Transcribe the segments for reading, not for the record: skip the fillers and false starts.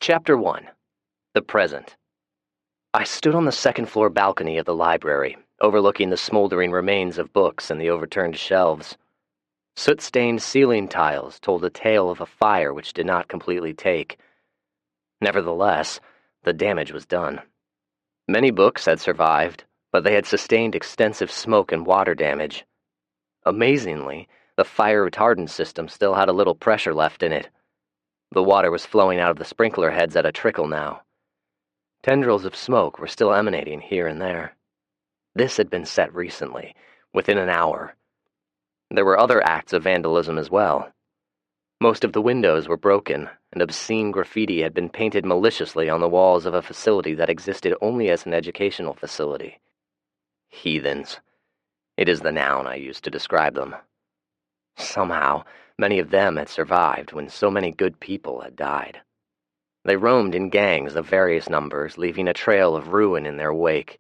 Chapter 1. The Present. I stood on the second-floor balcony of the library, overlooking the smoldering remains of books and the overturned shelves. Soot-stained ceiling tiles told a tale of a fire which did not completely take. Nevertheless, the damage was done. Many books had survived, but they had sustained extensive smoke and water damage. Amazingly, the fire retardant system still had a little pressure left in it. The water was flowing out of the sprinkler heads at a trickle now. Tendrils of smoke were still emanating here and there. This had been set recently, within an hour. There were other acts of vandalism as well. Most of the windows were broken, and obscene graffiti had been painted maliciously on the walls of a facility that existed only as an educational facility. Heathens. It is the noun I use to describe them. Somehow, many of them had survived when so many good people had died. They roamed in gangs of various numbers, leaving a trail of ruin in their wake.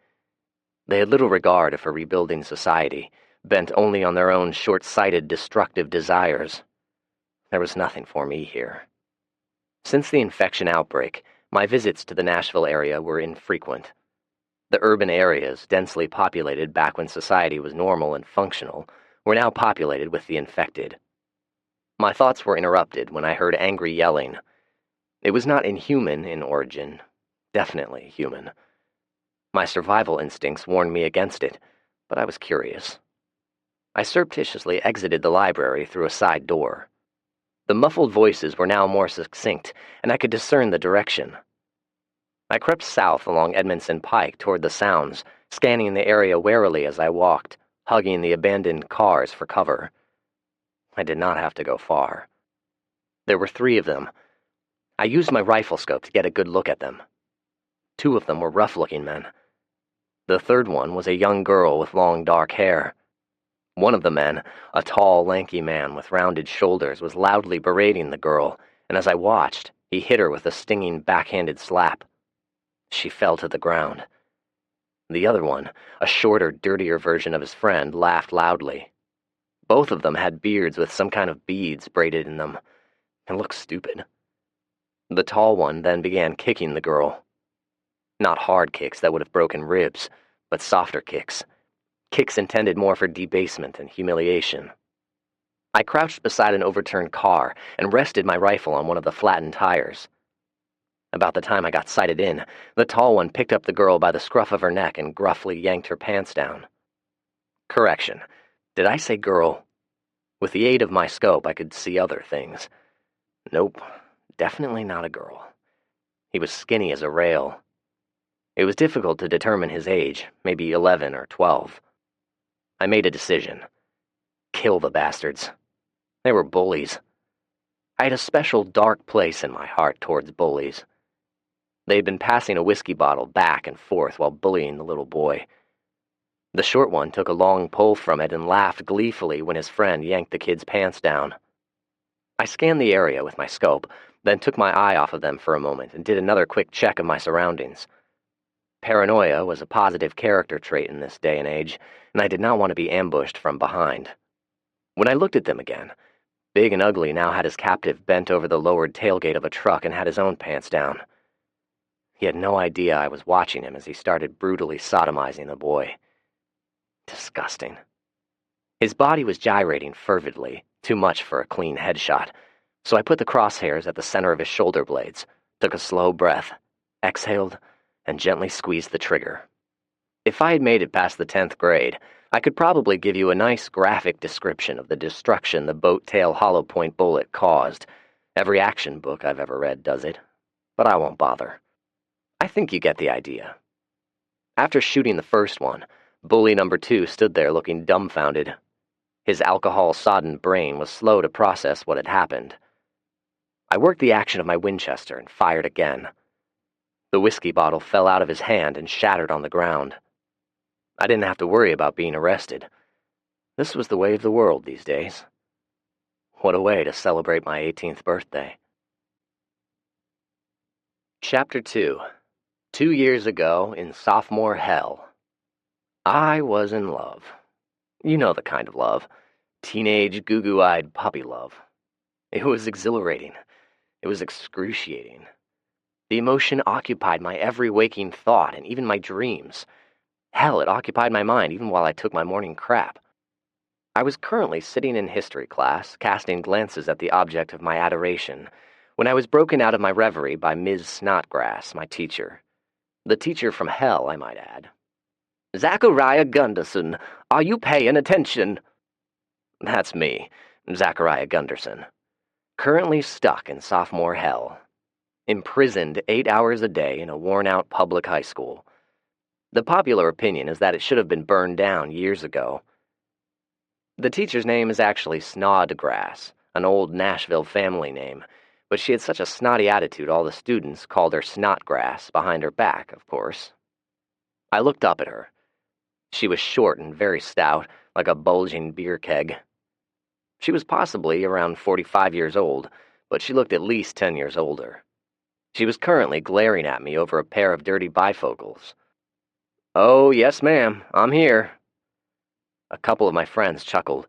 They had little regard for rebuilding society, bent only on their own short-sighted, destructive desires. There was nothing for me here. Since the infection outbreak, my visits to the Nashville area were infrequent. The urban areas, densely populated back when society was normal and functional, were now populated with the infected. My thoughts were interrupted when I heard angry yelling. It was not inhuman in origin, definitely human. My survival instincts warned me against it, but I was curious. I surreptitiously exited the library through a side door. The muffled voices were now more succinct, and I could discern the direction. I crept south along Edmondson Pike toward the sounds, scanning the area warily as I walked, hugging the abandoned cars for cover. I did not have to go far. There were 3 of them. I used my rifle scope to get a good look at them. 2 of them were rough-looking men. The third one was a young girl with long dark hair. One of the men, a tall, lanky man with rounded shoulders, was loudly berating the girl, and as I watched, he hit her with a stinging backhanded slap. She fell to the ground. The other one, a shorter, dirtier version of his friend, laughed loudly. Both of them had beards with some kind of beads braided in them. It looked stupid. The tall one then began kicking the girl. Not hard kicks that would have broken ribs, but softer kicks. Kicks intended more for debasement and humiliation. I crouched beside an overturned car and rested my rifle on one of the flattened tires. About the time I got sighted in, the tall one picked up the girl by the scruff of her neck and gruffly yanked her pants down. Correction. Did I say girl? With the aid of my scope, I could see other things. Nope, definitely not a girl. He was skinny as a rail. It was difficult to determine his age, maybe 11 or 12. I made a decision. Kill the bastards. They were bullies. I had a special dark place in my heart towards bullies. They had been passing a whiskey bottle back and forth while bullying the little boy. The short one took a long pull from it and laughed gleefully when his friend yanked the kid's pants down. I scanned the area with my scope, then took my eye off of them for a moment and did another quick check of my surroundings. Paranoia was a positive character trait in this day and age, and I did not want to be ambushed from behind. When I looked at them again, Big and Ugly now had his captive bent over the lowered tailgate of a truck and had his own pants down. He had no idea I was watching him as he started brutally sodomizing the boy. Disgusting. His body was gyrating fervidly, too much for a clean headshot, so I put the crosshairs at the center of his shoulder blades, took a slow breath, exhaled, and gently squeezed the trigger. If I had made it past the 10th grade, I could probably give you a nice graphic description of the destruction the boat-tail hollow point bullet caused. Every action book I've ever read does it, but I won't bother. I think you get the idea. After shooting the first one, bully number 2 stood there looking dumbfounded. His alcohol-sodden brain was slow to process what had happened. I worked the action of my Winchester and fired again. The whiskey bottle fell out of his hand and shattered on the ground. I didn't have to worry about being arrested. This was the way of the world these days. What a way to celebrate my 18th birthday. Chapter 2. 2 years ago in sophomore hell. I was in love. You know the kind of love. Teenage, goo-goo-eyed puppy love. It was exhilarating. It was excruciating. The emotion occupied my every waking thought and even my dreams. Hell, it occupied my mind even while I took my morning crap. I was currently sitting in history class, casting glances at the object of my adoration, when I was broken out of my reverie by Ms. Snodgrass, my teacher. The teacher from hell, I might add. "Zach Gunderson, are you paying attention?" That's me, Zach Gunderson. Currently stuck in sophomore hell. Imprisoned 8 hours a day in a worn-out public high school. The popular opinion is that it should have been burned down years ago. The teacher's name is actually Snodgrass, an old Nashville family name, but she had such a snotty attitude all the students called her Snotgrass behind her back, of course. I looked up at her. She was short and very stout, like a bulging beer keg. She was possibly around 45 years old, but she looked at least 10 years older. She was currently glaring at me over a pair of dirty bifocals. "Oh, yes, ma'am, I'm here." A couple of my friends chuckled.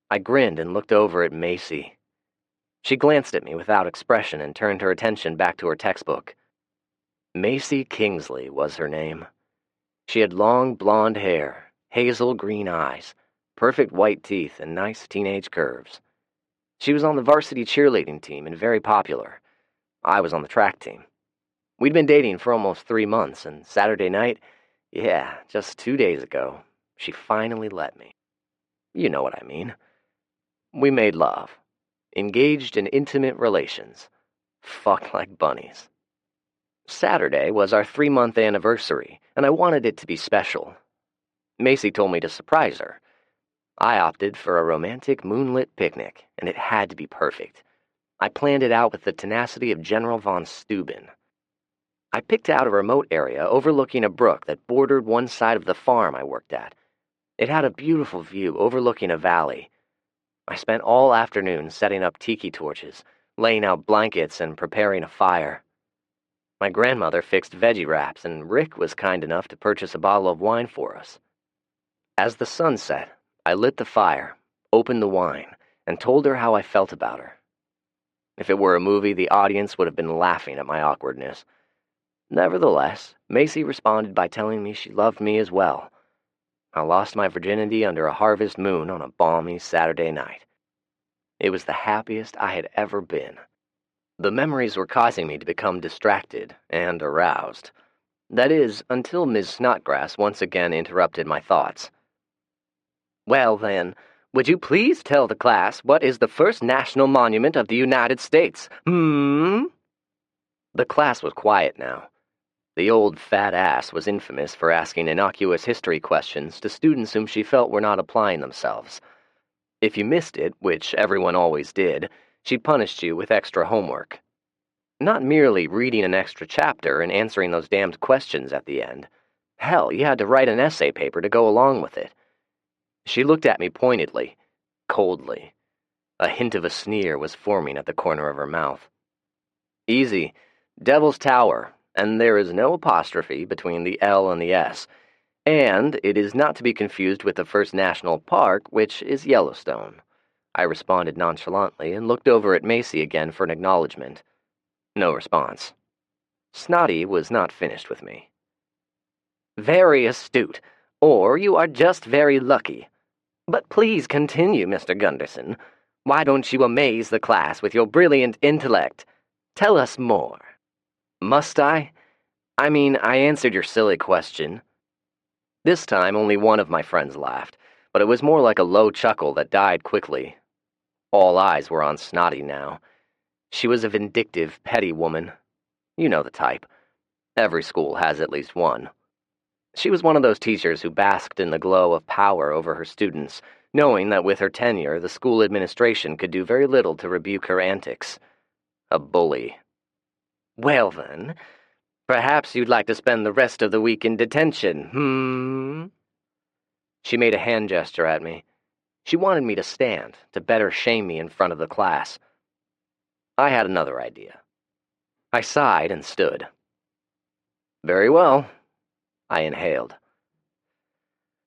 I grinned and looked over at Macy. She glanced at me without expression and turned her attention back to her textbook. Macy Kingsley was her name. She had long blonde hair, hazel green eyes, perfect white teeth, and nice teenage curves. She was on the varsity cheerleading team and very popular. I was on the track team. We'd been dating for almost 3 months, and Saturday night, just 2 days ago, she finally let me. You know what I mean. We made love. Engaged in intimate relations. Fucked like bunnies. Saturday was our 3-month anniversary, and I wanted it to be special. Macy told me to surprise her. I opted for a romantic moonlit picnic, and it had to be perfect. I planned it out with the tenacity of General von Steuben. I picked out a remote area overlooking a brook that bordered one side of the farm I worked at. It had a beautiful view overlooking a valley. I spent all afternoon setting up tiki torches, laying out blankets, and preparing a fire. My grandmother fixed veggie wraps, and Rick was kind enough to purchase a bottle of wine for us. As the sun set, I lit the fire, opened the wine, and told her how I felt about her. If it were a movie, the audience would have been laughing at my awkwardness. Nevertheless, Macy responded by telling me she loved me as well. I lost my virginity under a harvest moon on a balmy Saturday night. It was the happiest I had ever been. The memories were causing me to become distracted and aroused. That is, until Ms. Snodgrass once again interrupted my thoughts. "Well, then, would you please tell the class what is the first national monument of the United States? The class was quiet now. The old fat ass was infamous for asking innocuous history questions to students whom she felt were not applying themselves. If you missed it, which everyone always did, she punished you with extra homework. Not merely reading an extra chapter and answering those damned questions at the end. Hell, you had to write an essay paper to go along with it. She looked at me pointedly, coldly. A hint of a sneer was forming at the corner of her mouth. "Easy. Devil's Tower, and there is no apostrophe between the L and the S. And it is not to be confused with the first national park, which is Yellowstone." I responded nonchalantly and looked over at Macy again for an acknowledgement. No response. Snotty was not finished with me. "Very astute, or you are just very lucky. But please continue, Mr. Gunderson. Why don't you amaze the class with your brilliant intellect? Tell us more." "Must I? I mean, I answered your silly question." This time only one of my friends laughed, but it was more like a low chuckle that died quickly. All eyes were on Snotty now. She was a vindictive, petty woman. You know the type. Every school has at least one. She was one of those teachers who basked in the glow of power over her students, knowing that with her tenure, the school administration could do very little to rebuke her antics. A bully. "Well, then, perhaps you'd like to spend the rest of the week in detention, She made a hand gesture at me. She wanted me to stand, to better shame me in front of the class. I had another idea. I sighed and stood. "Very well." I inhaled.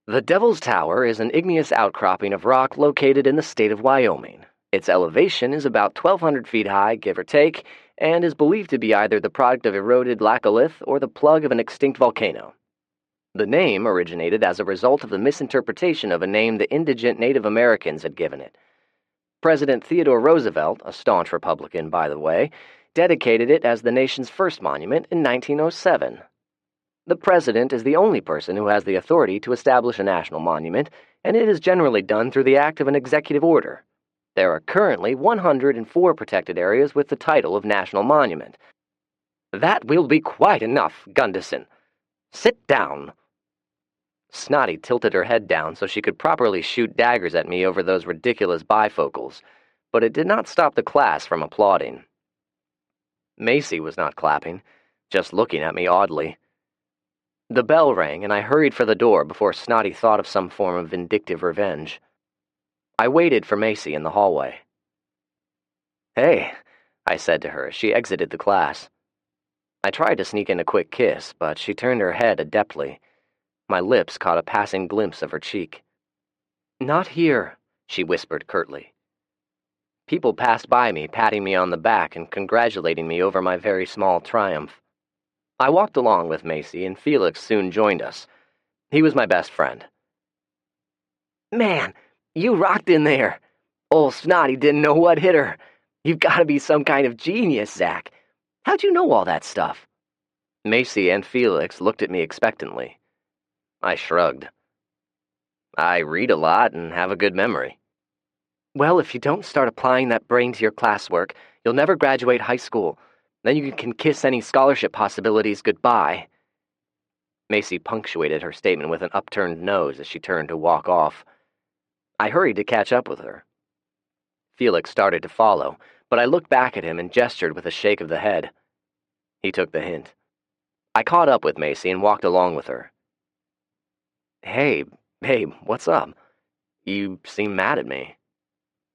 "The Devil's Tower is an igneous outcropping of rock located in the state of Wyoming. Its elevation is about 1,200 feet high, give or take, and is believed to be either the product of eroded laccolith or the plug of an extinct volcano. The name originated as a result of the misinterpretation of a name the indigent Native Americans had given it. President Theodore Roosevelt, a staunch Republican by the way, dedicated it as the nation's first monument in 1907. The president is the only person who has the authority to establish a national monument, and it is generally done through the act of an executive order. There are currently 104 protected areas with the title of national monument. That will be quite enough, Gunderson. Sit down. Snotty tilted her head down so she could properly shoot daggers at me over those ridiculous bifocals, but it did not stop the class from applauding. Macy was not clapping, just looking at me oddly. The bell rang, and I hurried for the door before Snotty thought of some form of vindictive revenge. I waited for Macy in the hallway. "Hey," I said to her as she exited the class. I tried to sneak in a quick kiss, but she turned her head adeptly. My lips caught a passing glimpse of her cheek. "Not here," she whispered curtly. People passed by me, patting me on the back and congratulating me over my very small triumph. I walked along with Macy, and Felix soon joined us. He was my best friend. "Man, you rocked in there. Old Snotty didn't know what hit her. You've got to be some kind of genius, Zach. How'd you know all that stuff?" Macy and Felix looked at me expectantly. I shrugged. "I read a lot and have a good memory." "Well, if you don't start applying that brain to your classwork, you'll never graduate high school. Then you can kiss any scholarship possibilities goodbye." Macy punctuated her statement with an upturned nose as she turned to walk off. I hurried to catch up with her. Felix started to follow, but I looked back at him and gestured with a shake of the head. He took the hint. I caught up with Macy and walked along with her. "Hey, babe, what's up? You seem mad at me."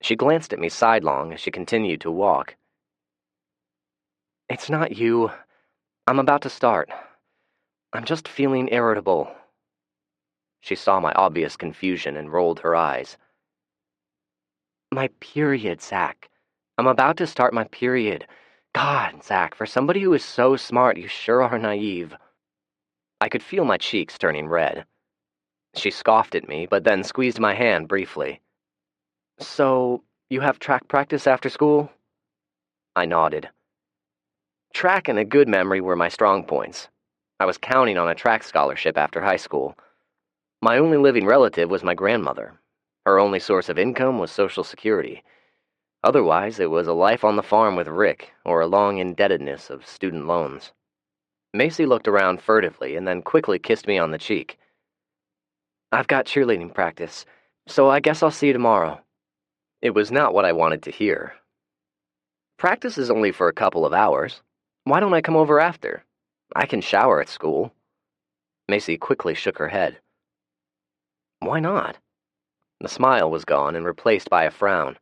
She glanced at me sidelong as she continued to walk. "It's not you. I'm about to start. I'm just feeling irritable." She saw my obvious confusion and rolled her eyes. "My period, Zach. I'm about to start my period. God, Zach, for somebody who is so smart, you sure are naive." I could feel my cheeks turning red. She scoffed at me, but then squeezed my hand briefly. "So, you have track practice after school?" I nodded. Track and a good memory were my strong points. I was counting on a track scholarship after high school. My only living relative was my grandmother. Her only source of income was Social Security. Otherwise, it was a life on the farm with Rick, or a long indebtedness of student loans. Macy looked around furtively and then quickly kissed me on the cheek. "I've got cheerleading practice, so I guess I'll see you tomorrow." It was not what I wanted to hear. "Practice is only for a couple of hours. Why don't I come over after? I can shower at school." Macy quickly shook her head. "Why not?" The smile was gone and replaced by a frown.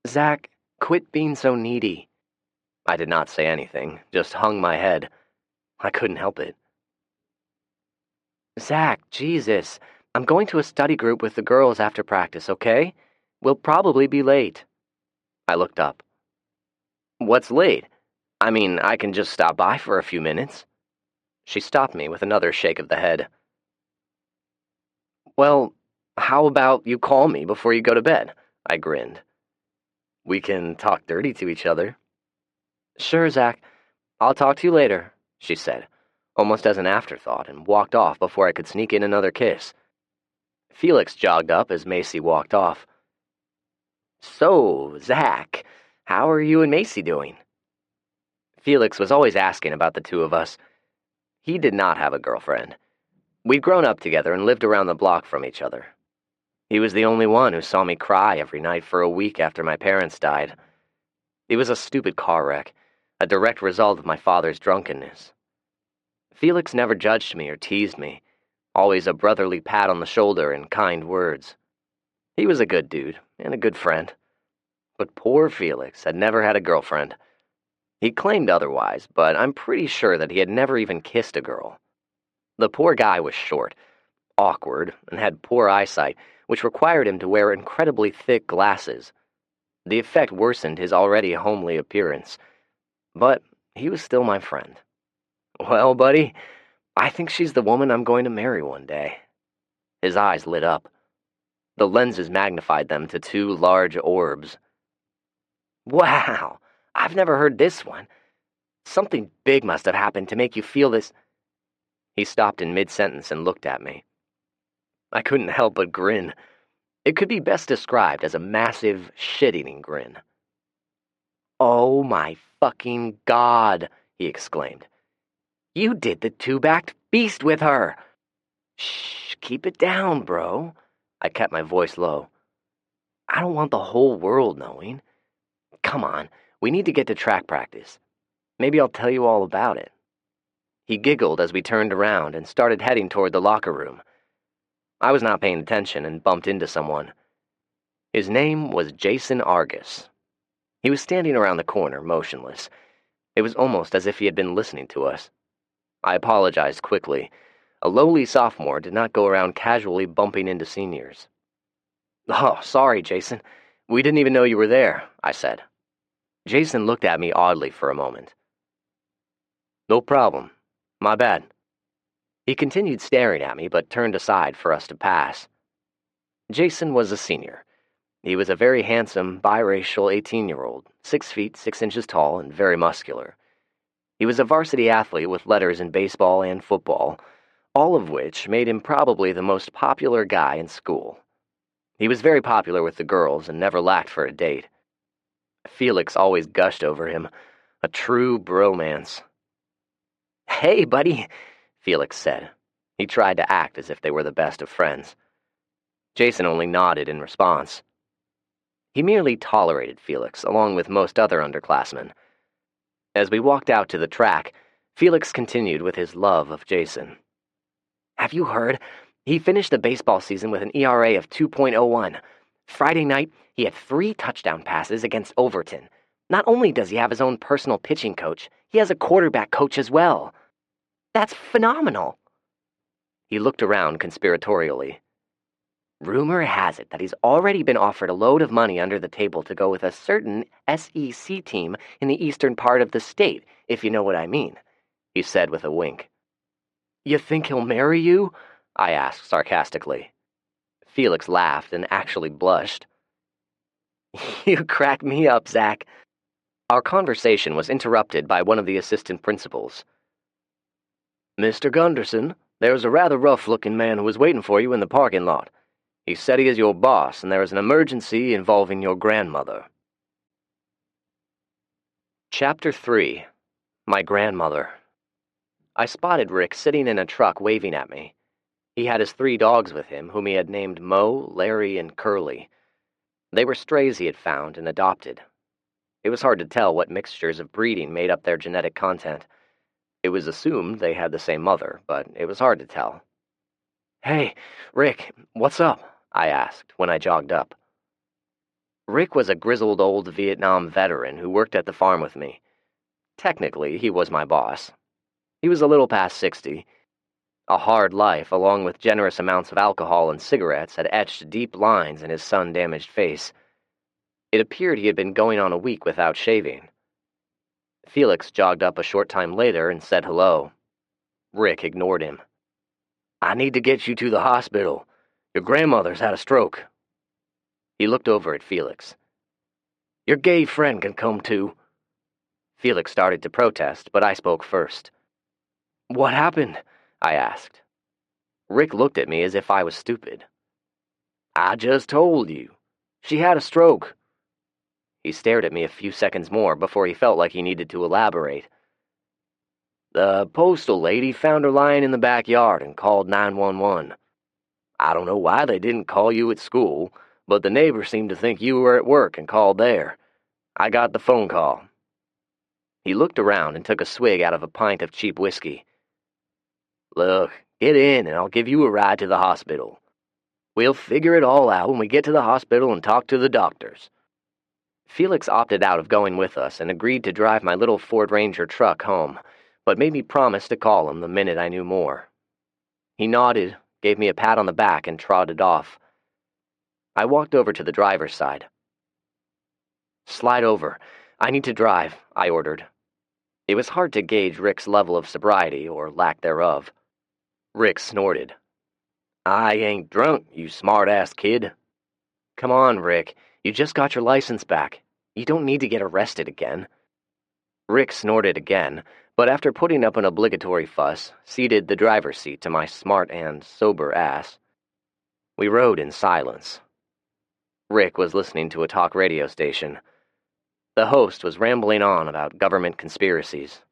"Zach, quit being so needy." I did not say anything, just hung my head. I couldn't help it. "Zach, Jesus, I'm going to a study group with the girls after practice, okay? We'll probably be late." I looked up. "What's late? I mean, I can just stop by for a few minutes." She stopped me with another shake of the head. "Well, how about you call me before you go to bed?" I grinned. "We can talk dirty to each other." "Sure, Zach. I'll talk to you later," she said, almost as an afterthought, and walked off before I could sneak in another kiss. Felix jogged up as Macy walked off. "So, Zach, how are you and Macy doing?" Felix was always asking about the two of us. He did not have a girlfriend. We'd grown up together and lived around the block from each other. He was the only one who saw me cry every night for a week after my parents died. It was a stupid car wreck, a direct result of my father's drunkenness. Felix never judged me or teased me, always a brotherly pat on the shoulder and kind words. He was a good dude and a good friend. But poor Felix had never had a girlfriend. He claimed otherwise, but I'm pretty sure that he had never even kissed a girl. The poor guy was short, awkward, and had poor eyesight, which required him to wear incredibly thick glasses. The effect worsened his already homely appearance, but he was still my friend. "Well, buddy, I think she's the woman I'm going to marry one day." His eyes lit up. The lenses magnified them to two large orbs. "Wow, I've never heard this one. Something big must have happened to make you feel this." He stopped in mid-sentence and looked at me. I couldn't help but grin. It could be best described as a massive, shit-eating grin. "Oh my fucking God," he exclaimed. "You did the two-backed beast with her!" "Shh, keep it down, bro." I kept my voice low. "I don't want the whole world knowing. Come on, we need to get to track practice. Maybe I'll tell you all about it." He giggled as we turned around and started heading toward the locker room. I was not paying attention and bumped into someone. His name was Jason Argus. He was standing around the corner, motionless. It was almost as if he had been listening to us. I apologized quickly. A lowly sophomore did not go around casually bumping into seniors. "Oh, sorry, Jason. We didn't even know you were there," I said. Jason looked at me oddly for a moment. "No problem. My bad." He continued staring at me, but turned aside for us to pass. Jason was a senior. He was a very handsome, biracial 18-year-old, 6 feet 6 inches tall and very muscular. He was a varsity athlete with letters in baseball and football, all of which made him probably the most popular guy in school. He was very popular with the girls and never lacked for a date. Felix always gushed over him, a true bromance. "Hey, buddy," Felix said. He tried to act as if they were the best of friends. Jason only nodded in response. He merely tolerated Felix, along with most other underclassmen. As we walked out to the track, Felix continued with his love of Jason. "Have you heard? He finished the baseball season with an ERA of 2.01. Friday night, he had 3 touchdown passes against Overton. Not only does he have his own personal pitching coach, he has a quarterback coach as well. That's phenomenal." He looked around conspiratorially. "Rumor has it that he's already been offered a load of money under the table to go with a certain SEC team in the eastern part of the state, if you know what I mean," he said with a wink. "You think he'll marry you?" I asked sarcastically. Felix laughed and actually blushed. "You crack me up, Zach." Our conversation was interrupted by one of the assistant principals. "Mr. Gunderson, there's a rather rough-looking man who is waiting for you in the parking lot. He said he is your boss, and there is an emergency involving your grandmother." Chapter 3. My Grandmother. I spotted Rick sitting in a truck waving at me. He had his 3 dogs with him, whom he had named Mo, Larry, and Curly. They were strays he had found and adopted. It was hard to tell what mixtures of breeding made up their genetic content. It was assumed they had the same mother, but it was hard to tell. "Hey, Rick, what's up?" I asked when I jogged up. Rick was a grizzled old Vietnam veteran who worked at the farm with me. Technically, he was my boss. He was a little past 60. A hard life, along with generous amounts of alcohol and cigarettes, had etched deep lines in his sun-damaged face. It appeared he had been going on a week without shaving. Felix jogged up a short time later and said hello. Rick ignored him. "I need to get you to the hospital. Your grandmother's had a stroke." He looked over at Felix. "Your gay friend can come too." Felix started to protest, but I spoke first. "What happened?" I asked. Rick looked at me as if I was stupid. "I just told you. She had a stroke." He stared at me a few seconds more before he felt like he needed to elaborate. "The postal lady found her lying in the backyard and called 911. I don't know why they didn't call you at school, but the neighbors seemed to think you were at work and called there. I got the phone call." He looked around and took a swig out of a pint of cheap whiskey. "Look, get in and I'll give you a ride to the hospital. We'll figure it all out when we get to the hospital and talk to the doctors." Felix opted out of going with us and agreed to drive my little Ford Ranger truck home, but made me promise to call him the minute I knew more. He nodded, gave me a pat on the back, and trotted off. I walked over to the driver's side. "Slide over. I need to drive," I ordered. It was hard to gauge Rick's level of sobriety, or lack thereof. Rick snorted. "I ain't drunk, you smart-ass kid." "Come on, Rick. You just got your license back. You don't need to get arrested again." Rick snorted again, but after putting up an obligatory fuss, ceded the driver's seat to my smart and sober ass. We rode in silence. Rick was listening to a talk radio station. The host was rambling on about government conspiracies.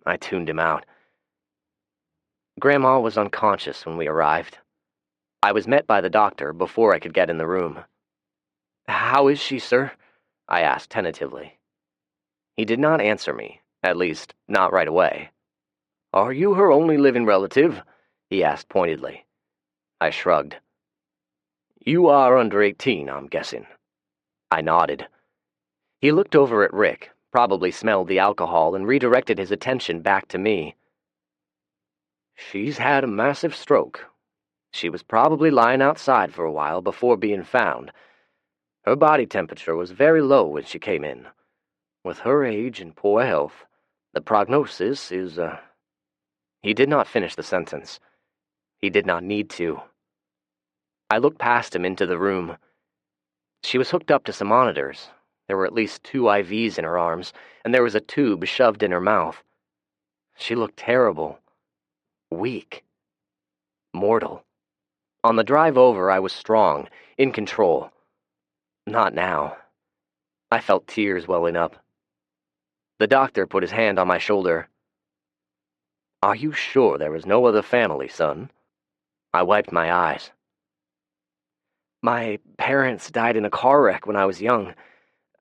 I tuned him out. Grandma was unconscious when we arrived. I was met by the doctor before I could get in the room. "How is she, sir?" I asked tentatively. He did not answer me, at least not right away. "Are you her only living relative?" he asked pointedly. I shrugged. "You are under 18, I'm guessing." I nodded. He looked over at Rick, probably smelled the alcohol, and redirected his attention back to me. "She's had a massive stroke. She was probably lying outside for a while before being found. Her body temperature was very low when she came in. With her age and poor health, the prognosis is, He did not finish the sentence. He did not need to. I looked past him into the room. She was hooked up to some monitors. There were at least 2 IVs in her arms, and there was a tube shoved in her mouth. She looked terrible. Weak. Mortal. On the drive over, I was strong, in control. Not now. I felt tears welling up. The doctor put his hand on my shoulder. "Are you sure there was no other family, son?" I wiped my eyes. "My parents died in a car wreck when I was young.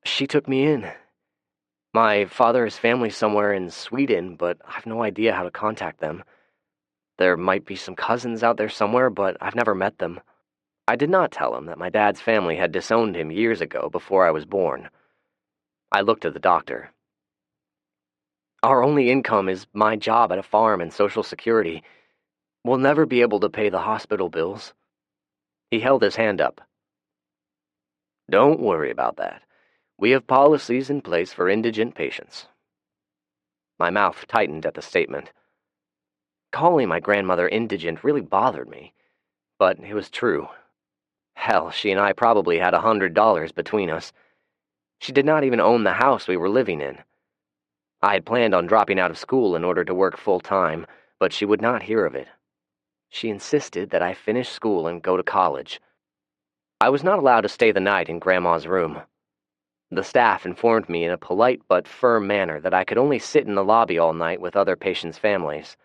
She took me in. My father has family somewhere in Sweden, but I've no idea how to contact them. There might be some cousins out there somewhere, but I've never met them." I did not tell him that my dad's family had disowned him years ago before I was born. I looked at the doctor. "Our only income is my job at a farm and Social Security. We'll never be able to pay the hospital bills." He held his hand up. "Don't worry about that. We have policies in place for indigent patients." My mouth tightened at the statement. Calling my grandmother indigent really bothered me, but it was true. Hell, she and I probably had $100 between us. She did not even own the house we were living in. I had planned on dropping out of school in order to work full-time, but she would not hear of it. She insisted that I finish school and go to college. I was not allowed to stay the night in Grandma's room. The staff informed me in a polite but firm manner that I could only sit in the lobby all night with other patients' families.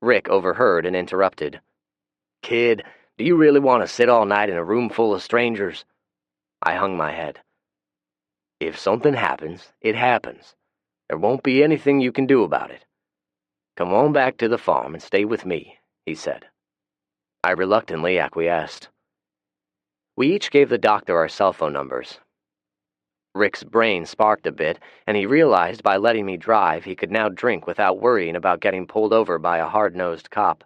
Rick overheard and interrupted. "Kid, do you really want to sit all night in a room full of strangers?" I hung my head. "If something happens, it happens. There won't be anything you can do about it. Come on back to the farm and stay with me," he said. I reluctantly acquiesced. We each gave the doctor our cell phone numbers. Rick's brain sparked a bit, and he realized by letting me drive he could now drink without worrying about getting pulled over by a hard-nosed cop.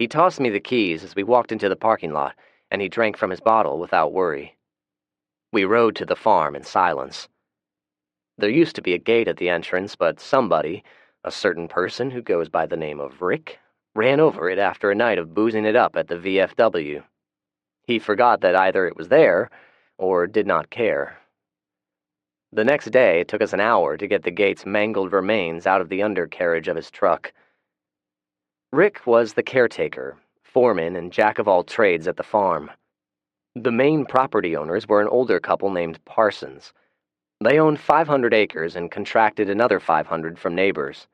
He tossed me the keys as we walked into the parking lot, and he drank from his bottle without worry. We rode to the farm in silence. There used to be a gate at the entrance, but somebody, a certain person who goes by the name of Rick, ran over it after a night of boozing it up at the VFW. He forgot that either it was there, or did not care. The next day, it took us an hour to get the gate's mangled remains out of the undercarriage of his truck. Rick was the caretaker, foreman, and jack-of-all-trades at the farm. The main property owners were an older couple named Parsons. They owned 500 acres and contracted another 500 from neighbors.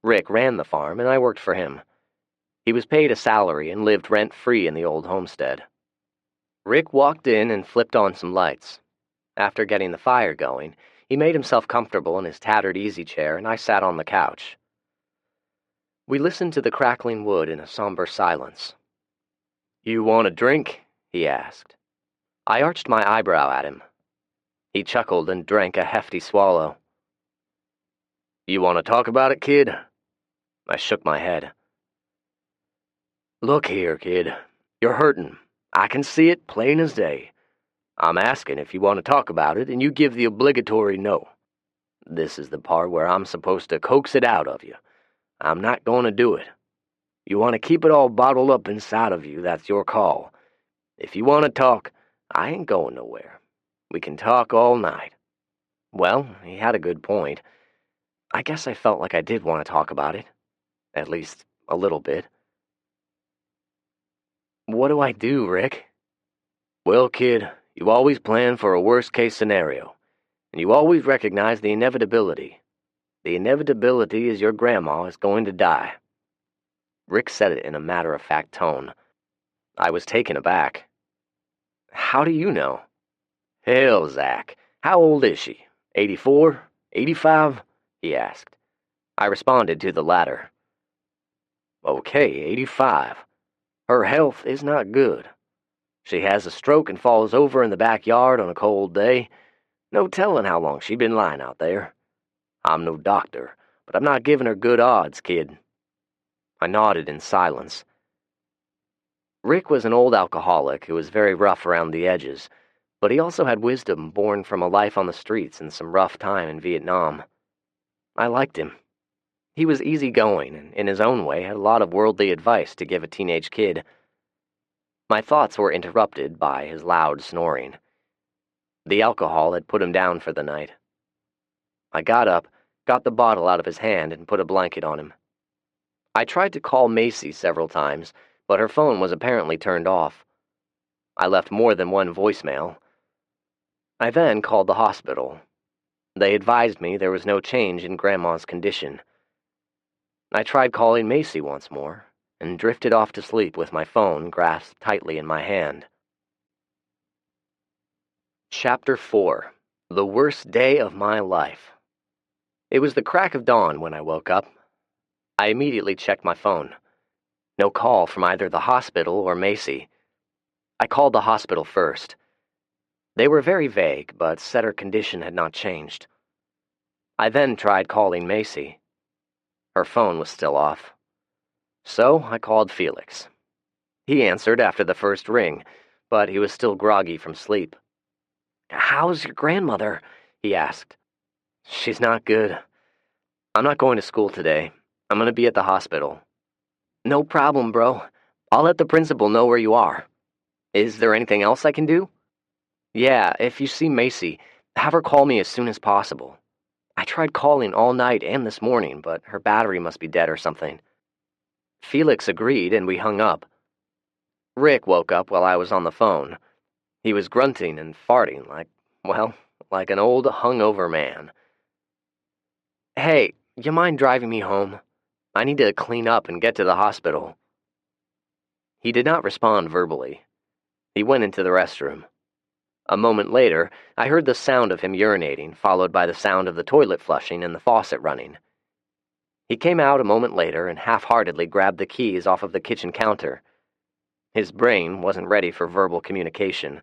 Rick ran the farm, and I worked for him. He was paid a salary and lived rent-free in the old homestead. Rick walked in and flipped on some lights. After getting the fire going, he made himself comfortable in his tattered easy chair, and I sat on the couch. We listened to the crackling wood in a somber silence. "You want a drink?" he asked. I arched my eyebrow at him. He chuckled and drank a hefty swallow. "You want to talk about it, kid?" I shook my head. "Look here, kid. You're hurting. I can see it plain as day. I'm asking if you want to talk about it, and you give the obligatory no. This is the part where I'm supposed to coax it out of you. I'm not going to do it. You want to keep it all bottled up inside of you, that's your call. If you want to talk, I ain't going nowhere. We can talk all night. Well, he had a good point. I guess I felt like I did want to talk about it. At least, a little bit. What do I do, Rick? Well, kid, you always plan for a worst-case scenario, and you always recognize the inevitability. The inevitability is your grandma is going to die. Rick said it in a matter-of-fact tone. I was taken aback. How do you know? Hell, Zach, how old is she? 84? 85? He asked. I responded to the latter. Okay, 85. Her health is not good. She has a stroke and falls over in the backyard on a cold day. No telling how long she'd been lying out there. I'm no doctor, but I'm not giving her good odds, kid. I nodded in silence. Rick was an old alcoholic who was very rough around the edges, but he also had wisdom born from a life on the streets and some rough time in Vietnam. I liked him. He was easygoing and, in his own way, had a lot of worldly advice to give a teenage kid. My thoughts were interrupted by his loud snoring. The alcohol had put him down for the night. I got up, got the bottle out of his hand, and put a blanket on him. I tried to call Macy several times, but her phone was apparently turned off. I left more than one voicemail. I then called the hospital. They advised me there was no change in Grandma's condition. I tried calling Macy once more, and drifted off to sleep with my phone grasped tightly in my hand. Chapter 4. The Worst Day of My Life. It was the crack of dawn when I woke up. I immediately checked my phone. No call from either the hospital or Macy. I called the hospital first. They were very vague, but said her condition had not changed. I then tried calling Macy. Her phone was still off. So I called Felix. He answered after the first ring, but he was still groggy from sleep. "How's your grandmother?" he asked. "She's not good. I'm not going to school today. I'm going to be at the hospital." "No problem, bro. I'll let the principal know where you are. Is there anything else I can do?" "Yeah, if you see Macy, have her call me as soon as possible. I tried calling all night and this morning, but her battery must be dead or something." Felix agreed, and we hung up. Rick woke up while I was on the phone. He was grunting and farting like an old hungover man. "Hey, you mind driving me home? I need to clean up and get to the hospital." He did not respond verbally. He went into the restroom. A moment later, I heard the sound of him urinating, followed by the sound of the toilet flushing and the faucet running. He came out a moment later and half-heartedly grabbed the keys off of the kitchen counter. His brain wasn't ready for verbal communication.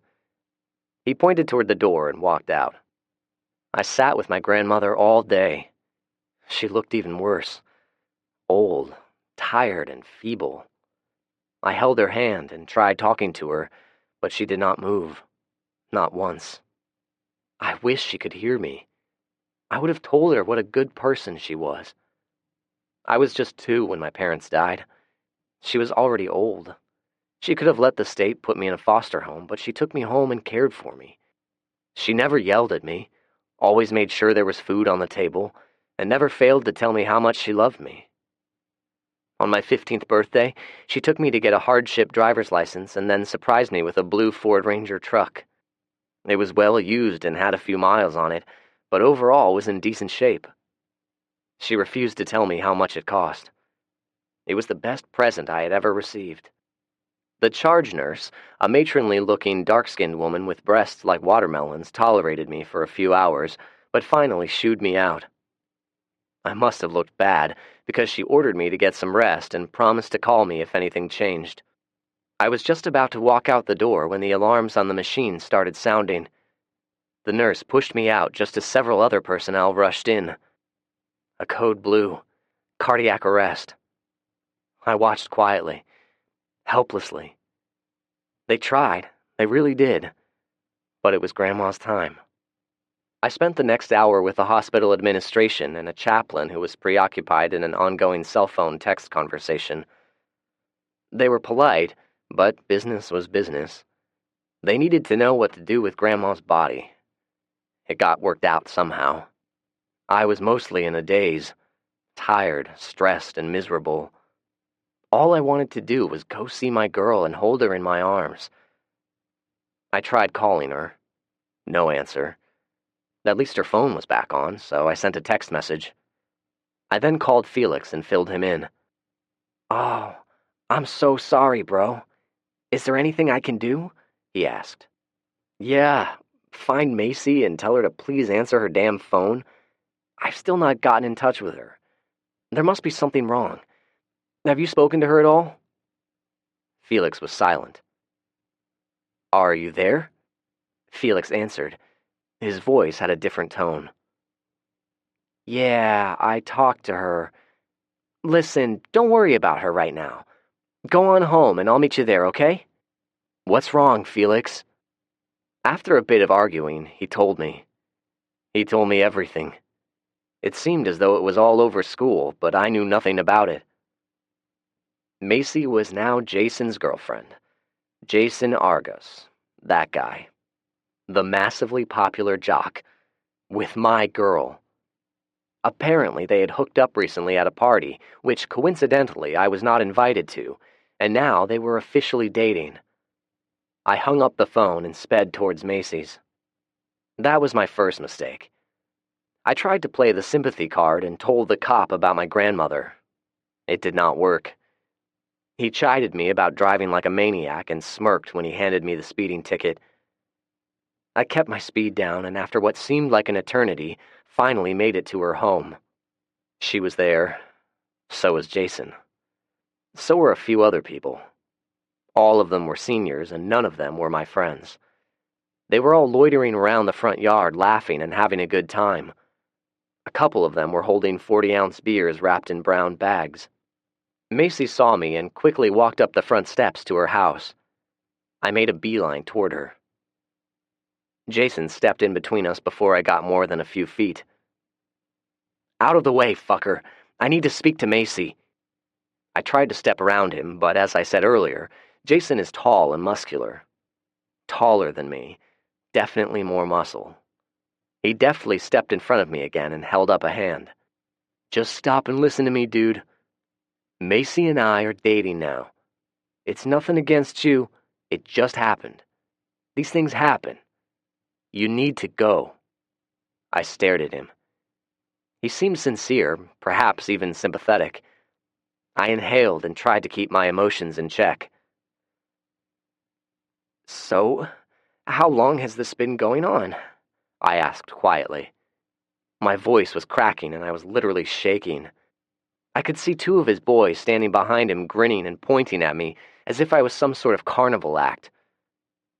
He pointed toward the door and walked out. I sat with my grandmother all day. She looked even worse. Old, tired, and feeble. I held her hand and tried talking to her, but she did not move. Not once. I wish she could hear me. I would have told her what a good person she was. I was just 2 when my parents died. She was already old. She could have let the state put me in a foster home, but she took me home and cared for me. She never yelled at me, always made sure there was food on the table, and never failed to tell me how much she loved me. On my 15th birthday, she took me to get a hardship driver's license and then surprised me with a blue Ford Ranger truck. It was well used and had a few miles on it, but overall was in decent shape. She refused to tell me how much it cost. It was the best present I had ever received. The charge nurse, a matronly-looking, dark-skinned woman with breasts like watermelons, tolerated me for a few hours, but finally shooed me out. I must have looked bad, because she ordered me to get some rest and promised to call me if anything changed. I was just about to walk out the door when the alarms on the machine started sounding. The nurse pushed me out just as several other personnel rushed in. A code blue. Cardiac arrest. I watched quietly, helplessly. They tried. They really did. but it was Grandma's time. I spent the next hour with the hospital administration and a chaplain who was preoccupied in an ongoing cell phone text conversation. They were polite, but business was business. They needed to know what to do with Grandma's body. It got worked out somehow. I was mostly in a daze, tired, stressed, and miserable. All I wanted to do was go see my girl and hold her in my arms. I tried calling her. No answer. At least her phone was back on, so I sent a text message. I then called Felix and filled him in. "Oh, I'm so sorry, bro. Is there anything I can do?" he asked. "Yeah, find Macy and tell her to please answer her damn phone. I've still not gotten in touch with her. There must be something wrong. Have you spoken to her at all?" Felix was silent. "Are you there?" Felix answered. His voice had a different tone. "Yeah, I talked to her. Listen, don't worry about her right now. Go on home and I'll meet you there, okay?" "What's wrong, Felix?" After a bit of arguing, he told me. He told me everything. It seemed as though it was all over school, but I knew nothing about it. Macy was now Jason's girlfriend. Jason Argos. That guy. The massively popular jock. With my girl. Apparently they had hooked up recently at a party, which coincidentally I was not invited to, and now they were officially dating. I hung up the phone and sped towards Macy's. That was my first mistake. I tried to play the sympathy card and told the cop about my grandmother. It did not work. He chided me about driving like a maniac and smirked when he handed me the speeding ticket. I kept my speed down and after what seemed like an eternity, finally made it to her home. She was there. So was Jason. So were a few other people. All of them were seniors and none of them were my friends. They were all loitering around the front yard laughing and having a good time. A couple of them were holding 40-ounce beers wrapped in brown bags. Macy saw me and quickly walked up the front steps to her house. I made a beeline toward her. Jason stepped in between us before I got more than a few feet. "Out of the way, fucker. I need to speak to Macy." I tried to step around him, but as I said earlier, Jason is tall and muscular. Taller than me. Definitely more muscle. He deftly stepped in front of me again and held up a hand. "Just stop and listen to me, dude. Macy and I are dating now. It's nothing against you. It just happened. These things happen. You need to go." I stared at him. He seemed sincere, perhaps even sympathetic. I inhaled and tried to keep my emotions in check. "So, how long has this been going on?" I asked quietly. My voice was cracking and I was literally shaking. I could see two of his boys standing behind him grinning and pointing at me as if I was some sort of carnival act.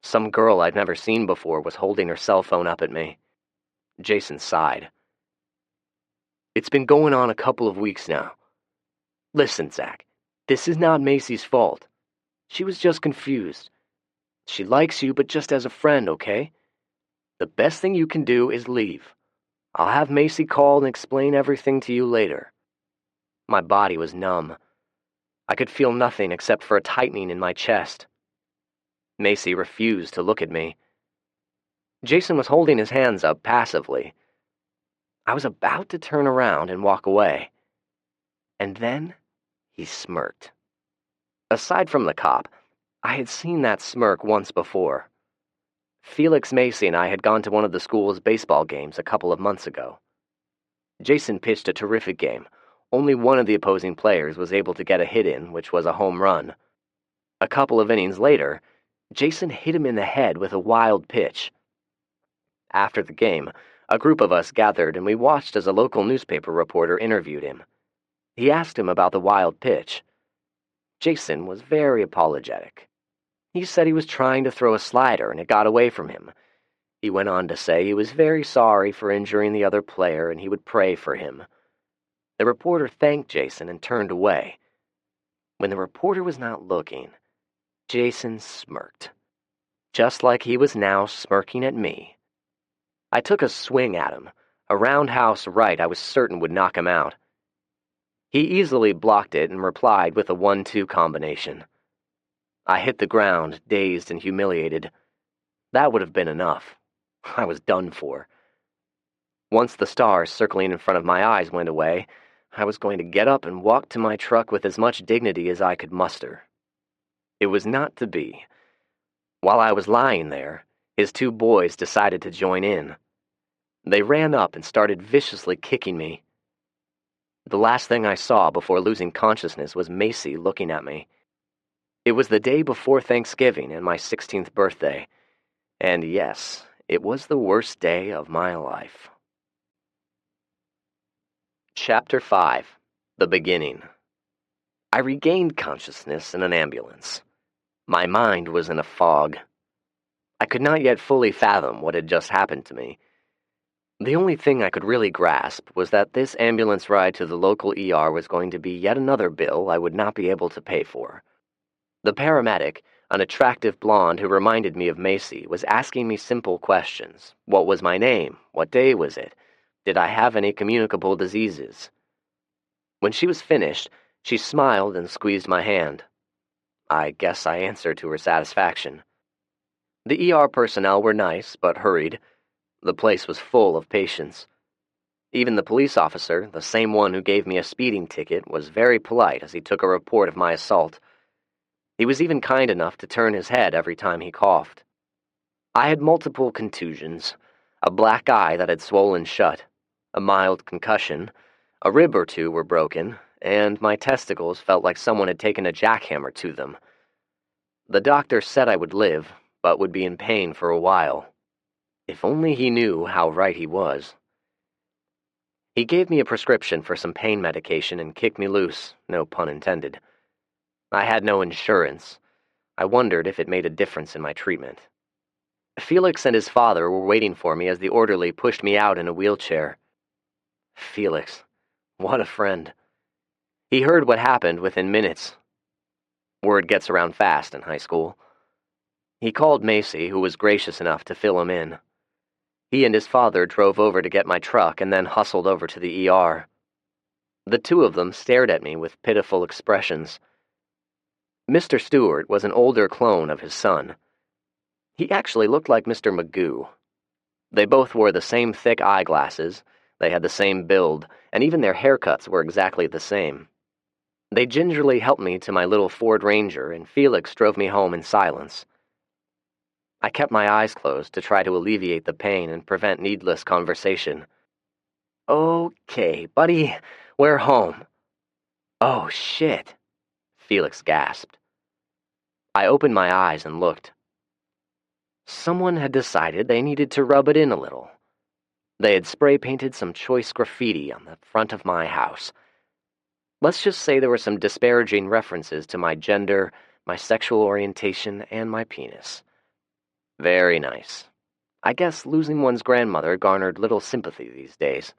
Some girl I'd never seen before was holding her cell phone up at me. Jason sighed. "It's been going on a couple of weeks now. Listen, Zach, this is not Macy's fault. She was just confused. She likes you, but just as a friend, okay? The best thing you can do is leave. I'll have Macy call and explain everything to you later." My body was numb. I could feel nothing except for a tightening in my chest. Macy refused to look at me. Jason was holding his hands up passively. I was about to turn around and walk away. And then he smirked. Aside from the cop, I had seen that smirk once before. Felix Macy and I had gone to one of the school's baseball games a couple of months ago. Jason pitched a terrific game. Only one of the opposing players was able to get a hit in, which was a home run. A couple of innings later, Jason hit him in the head with a wild pitch. After the game, a group of us gathered and we watched as a local newspaper reporter interviewed him. He asked him about the wild pitch. Jason was very apologetic. He said he was trying to throw a slider and it got away from him. He went on to say he was very sorry for injuring the other player and he would pray for him. The reporter thanked Jason and turned away. When the reporter was not looking, Jason smirked. just like he was now smirking at me. I took a swing at him, a roundhouse right I was certain would knock him out. He easily blocked it and replied with a 1-2 combination. I hit the ground, dazed and humiliated. That would have been enough. I was done for. Once the stars circling in front of my eyes went away, I was going to get up and walk to my truck with as much dignity as I could muster. It was not to be. While I was lying there, his 2 boys decided to join in. They ran up and started viciously kicking me. The last thing I saw before losing consciousness was Macy looking at me. It was the day before Thanksgiving and my 16th birthday, and yes, it was the worst day of my life. Chapter 5. The Beginning. I regained consciousness in an ambulance. My mind was in a fog. I could not yet fully fathom what had just happened to me. The only thing I could really grasp was that this ambulance ride to the local ER was going to be yet another bill I would not be able to pay for. The paramedic, an attractive blonde who reminded me of Macy, was asking me simple questions. What was my name? What day was it? Did I have any communicable diseases? When she was finished, she smiled and squeezed my hand. I guess I answered to her satisfaction. The ER personnel were nice, but hurried. The place was full of patients. Even the police officer, the same one who gave me a speeding ticket, was very polite as he took a report of my assault. He was even kind enough to turn his head every time he coughed. I had multiple contusions, a black eye that had swollen shut, a mild concussion, a rib or 2 were broken, and my testicles felt like someone had taken a jackhammer to them. The doctor said I would live, but would be in pain for a while. If only he knew how right he was. He gave me a prescription for some pain medication and kicked me loose, no pun intended. I had no insurance. I wondered if it made a difference in my treatment. Felix and his father were waiting for me as the orderly pushed me out in a wheelchair. Felix, what a friend. He heard what happened within minutes. Word gets around fast in high school. He called Macy, who was gracious enough to fill him in. He and his father drove over to get my truck and then hustled over to the ER. The 2 of them stared at me with pitiful expressions. Mr. Stewart was an older clone of his son. He actually looked like Mr. Magoo. They both wore the same thick eyeglasses, they had the same build, and even their haircuts were exactly the same. They gingerly helped me to my little Ford Ranger, and Felix drove me home in silence. I kept my eyes closed to try to alleviate the pain and prevent needless conversation. Okay, buddy, we're home. Oh, shit, Felix gasped. I opened my eyes and looked. Someone had decided they needed to rub it in a little. They had spray-painted some choice graffiti on the front of my house. Let's just say there were some disparaging references to my gender, my sexual orientation, and my penis. Very nice. I guess losing one's grandmother garnered little sympathy these days.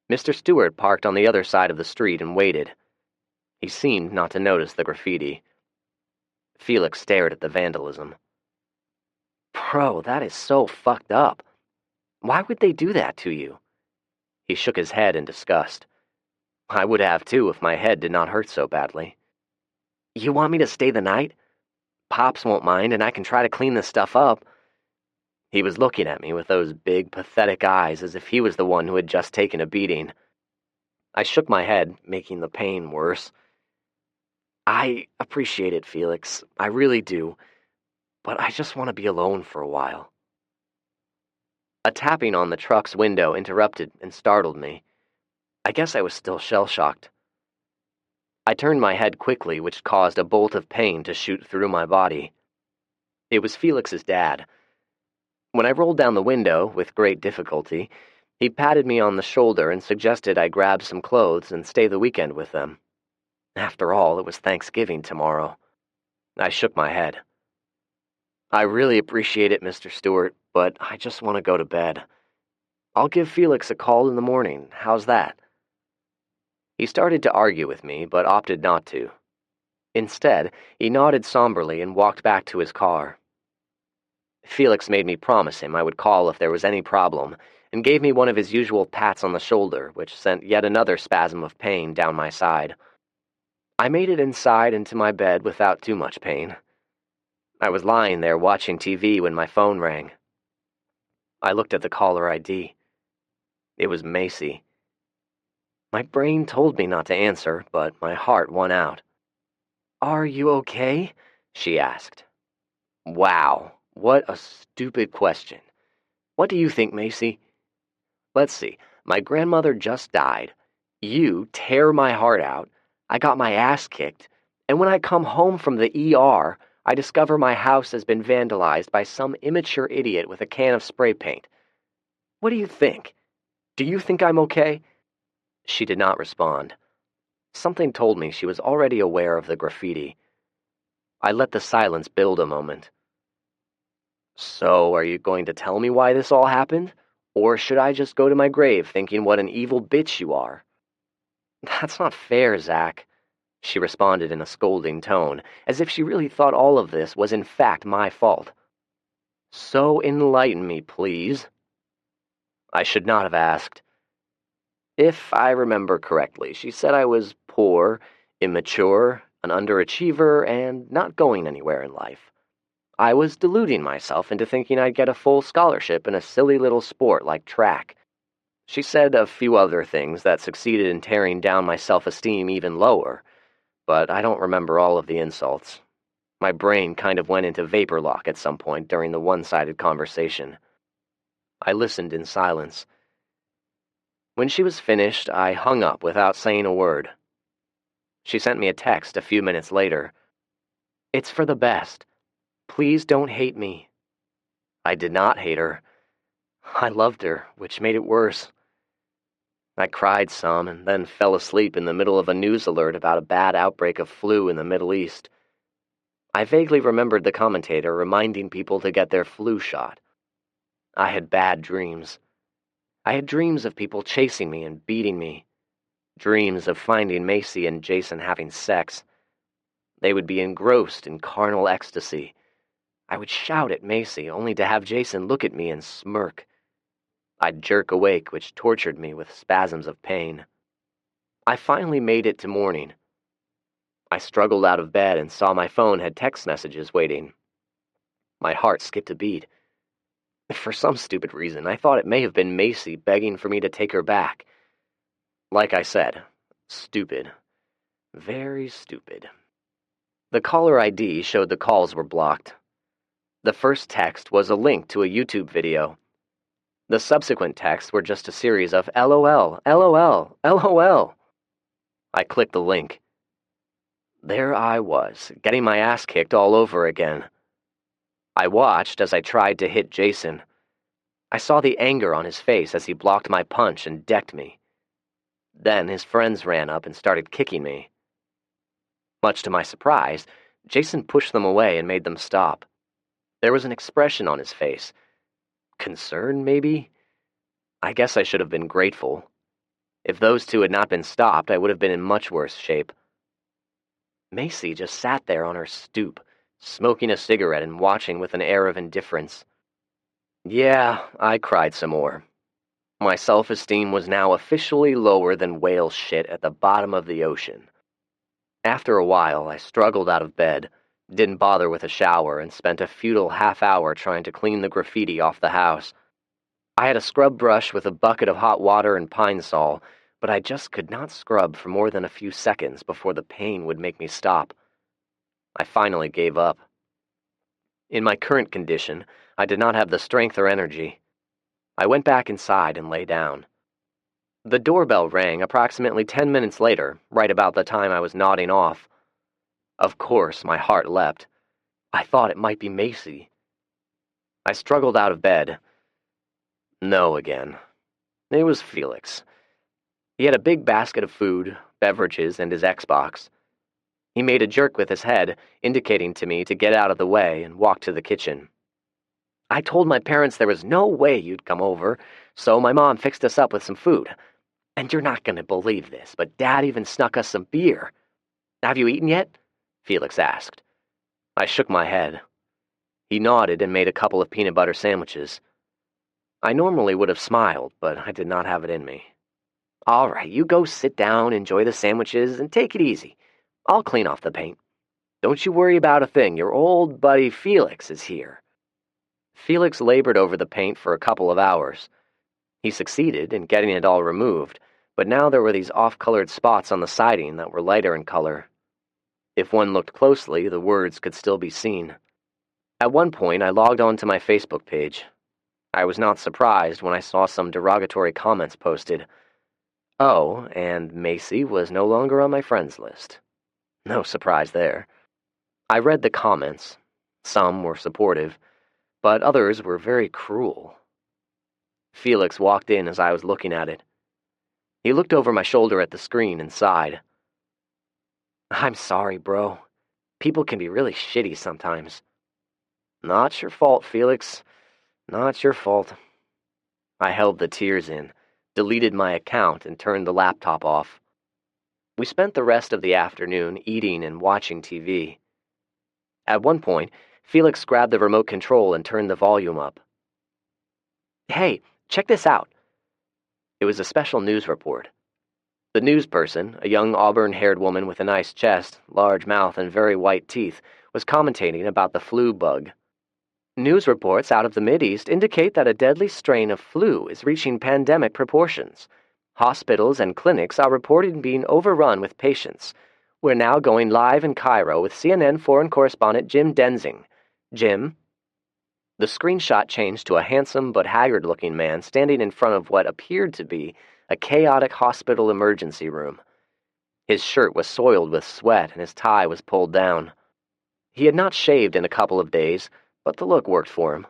Mr. Stewart parked on the other side of the street and waited. He seemed not to notice the graffiti. Felix stared at the vandalism. Bro, that is so fucked up. Why would they do that to you? He shook his head in disgust. I would have too if my head did not hurt so badly. You want me to stay the night? Pops won't mind, and I can try to clean this stuff up. He was looking at me with those big, pathetic eyes as if he was the one who had just taken a beating. I shook my head, making the pain worse. I appreciate it, Felix. I really do. But I just want to be alone for a while. A tapping on the truck's window interrupted and startled me. I guess I was still shell-shocked. I turned my head quickly, which caused a bolt of pain to shoot through my body. It was Felix's dad. When I rolled down the window, with great difficulty, he patted me on the shoulder and suggested I grab some clothes and stay the weekend with them. After all, it was Thanksgiving tomorrow. I shook my head. I really appreciate it, Mr. Stewart, but I just want to go to bed. I'll give Felix a call in the morning. How's that? He started to argue with me, but opted not to. Instead, he nodded somberly and walked back to his car. Felix made me promise him I would call if there was any problem, and gave me one of his usual pats on the shoulder, which sent yet another spasm of pain down my side. I made it inside into my bed without too much pain. I was lying there watching TV when my phone rang. I looked at the caller ID. It was Macy. My brain told me not to answer, but my heart won out. "Are you okay?" she asked. Wow, what a stupid question. What do you think, Macy? Let's see, my grandmother just died. You tear my heart out. I got my ass kicked. And when I come home from the ER, I discover my house has been vandalized by some immature idiot with a can of spray paint. What do you think? Do you think I'm okay? She did not respond. Something told me she was already aware of the graffiti. I let the silence build a moment. So, are you going to tell me why this all happened? Or should I just go to my grave thinking what an evil bitch you are? That's not fair, Zach, she responded in a scolding tone, as if she really thought all of this was in fact my fault. So enlighten me, please. I should not have asked. If I remember correctly, she said I was poor, immature, an underachiever, and not going anywhere in life. I was deluding myself into thinking I'd get a full scholarship in a silly little sport like track. She said a few other things that succeeded in tearing down my self-esteem even lower, but I don't remember all of the insults. My brain kind of went into vapor lock at some point during the one-sided conversation. I listened in silence. When she was finished, I hung up without saying a word. She sent me a text a few minutes later. "It's for the best. Please don't hate me." I did not hate her. I loved her, which made it worse. I cried some and then fell asleep in the middle of a news alert about a bad outbreak of flu in the Middle East. I vaguely remembered the commentator reminding people to get their flu shot. I had bad dreams. I had dreams of people chasing me and beating me. Dreams of finding Macy and Jason having sex. They would be engrossed in carnal ecstasy. I would shout at Macy, only to have Jason look at me and smirk. I'd jerk awake, which tortured me with spasms of pain. I finally made it to morning. I struggled out of bed and saw my phone had text messages waiting. My heart skipped a beat. For some stupid reason, I thought it may have been Macy begging for me to take her back. Like I said, stupid. Very stupid. The caller ID showed the calls were blocked. The first text was a link to a YouTube video. The subsequent texts were just a series of LOL, LOL, LOL. I clicked the link. There I was, getting my ass kicked all over again. I watched as I tried to hit Jason. I saw the anger on his face as he blocked my punch and decked me. Then his friends ran up and started kicking me. Much to my surprise, Jason pushed them away and made them stop. There was an expression on his face. Concern, maybe? I guess I should have been grateful. If those two had not been stopped, I would have been in much worse shape. Macy just sat there on her stoop, smoking a cigarette and watching with an air of indifference. Yeah, I cried some more. My self-esteem was now officially lower than whale shit at the bottom of the ocean. After a while, I struggled out of bed, didn't bother with a shower, and spent a futile half-hour trying to clean the graffiti off the house. I had a scrub brush with a bucket of hot water and Pine Sol, but I just could not scrub for more than a few seconds before the pain would make me stop. I finally gave up. In my current condition, I did not have the strength or energy. I went back inside and lay down. The doorbell rang approximately 10 minutes later, right about the time I was nodding off. Of course, my heart leapt. I thought it might be Macy. I struggled out of bed. No again. It was Felix. He had a big basket of food, beverages, and his Xbox. He made a jerk with his head, indicating to me to get out of the way, and walked to the kitchen. I told my parents there was no way you'd come over, so my mom fixed us up with some food. And you're not going to believe this, but Dad even snuck us some beer. Have you eaten yet? Felix asked. I shook my head. He nodded and made a couple of peanut butter sandwiches. I normally would have smiled, but I did not have it in me. "All right, you go sit down, enjoy the sandwiches, and take it easy. I'll clean off the paint. Don't you worry about a thing. Your old buddy Felix is here." Felix labored over the paint for a couple of hours. He succeeded in getting it all removed, but now there were these off-colored spots on the siding that were lighter in color. If one looked closely, the words could still be seen. At one point, I logged on to my Facebook page. I was not surprised when I saw some derogatory comments posted. Oh, and Macy was no longer on my friends list. No surprise there. I read the comments. Some were supportive, but others were very cruel. Felix walked in as I was looking at it. He looked over my shoulder at the screen and sighed. "I'm sorry, bro. People can be really shitty sometimes." "Not your fault, Felix. Not your fault." I held the tears in, deleted my account, and turned the laptop off. We spent the rest of the afternoon eating and watching TV. At one point, Felix grabbed the remote control and turned the volume up. "Hey, check this out." It was a special news report. The news person, a young auburn-haired woman with a nice chest, large mouth, and very white teeth, was commentating about the flu bug. "News reports out of the Mideast indicate that a deadly strain of flu is reaching pandemic proportions. Hospitals and clinics are reported being overrun with patients. We're now going live in Cairo with CNN foreign correspondent Jim Denzing. Jim?" The screenshot changed to a handsome but haggard-looking man standing in front of what appeared to be a chaotic hospital emergency room. His shirt was soiled with sweat and his tie was pulled down. He had not shaved in a couple of days, but the look worked for him.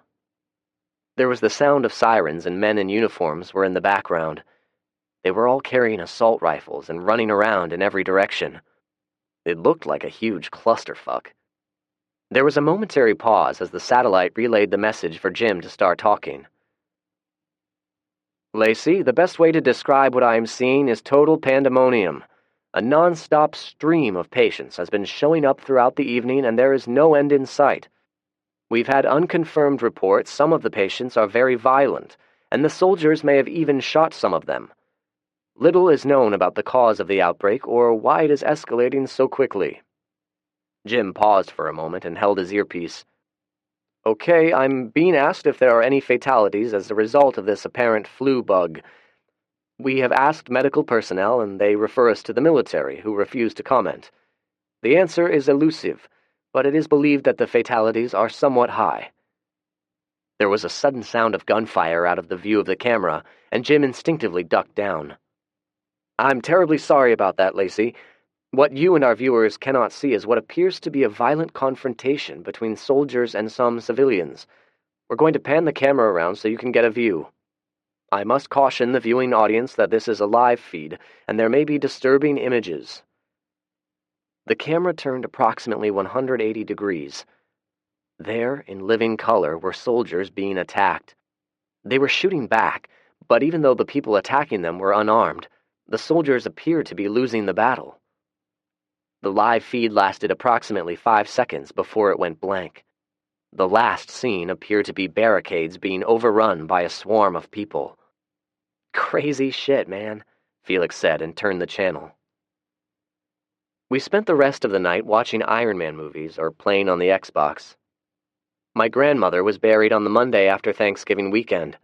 There was the sound of sirens and men in uniforms were in the background. They were all carrying assault rifles and running around in every direction. It looked like a huge clusterfuck. There was a momentary pause as the satellite relayed the message for Jim to start talking. "Lacey, the best way to describe what I am seeing is total pandemonium. A non-stop stream of patients has been showing up throughout the evening and there is no end in sight. We've had unconfirmed reports some of the patients are very violent, and the soldiers may have even shot some of them. Little is known about the cause of the outbreak or why it is escalating so quickly." Jim paused for a moment and held his earpiece. "Okay, I'm being asked if there are any fatalities as a result of this apparent flu bug. We have asked medical personnel and they refer us to the military, who refuse to comment. The answer is elusive, but it is believed that the fatalities are somewhat high." There was a sudden sound of gunfire out of the view of the camera, and Jim instinctively ducked down. "I'm terribly sorry about that, Lacey. What you and our viewers cannot see is what appears to be a violent confrontation between soldiers and some civilians. We're going to pan the camera around so you can get a view. I must caution the viewing audience that this is a live feed, and there may be disturbing images." The camera turned approximately 180 degrees. There, in living color, were soldiers being attacked. They were shooting back, but even though the people attacking them were unarmed, the soldiers appeared to be losing the battle. The live feed lasted approximately 5 seconds before it went blank. The last scene appeared to be barricades being overrun by a swarm of people. "Crazy shit, man," Felix said and turned the channel. We spent the rest of the night watching Iron Man movies or playing on the Xbox. My grandmother was buried on the Monday after Thanksgiving weekend.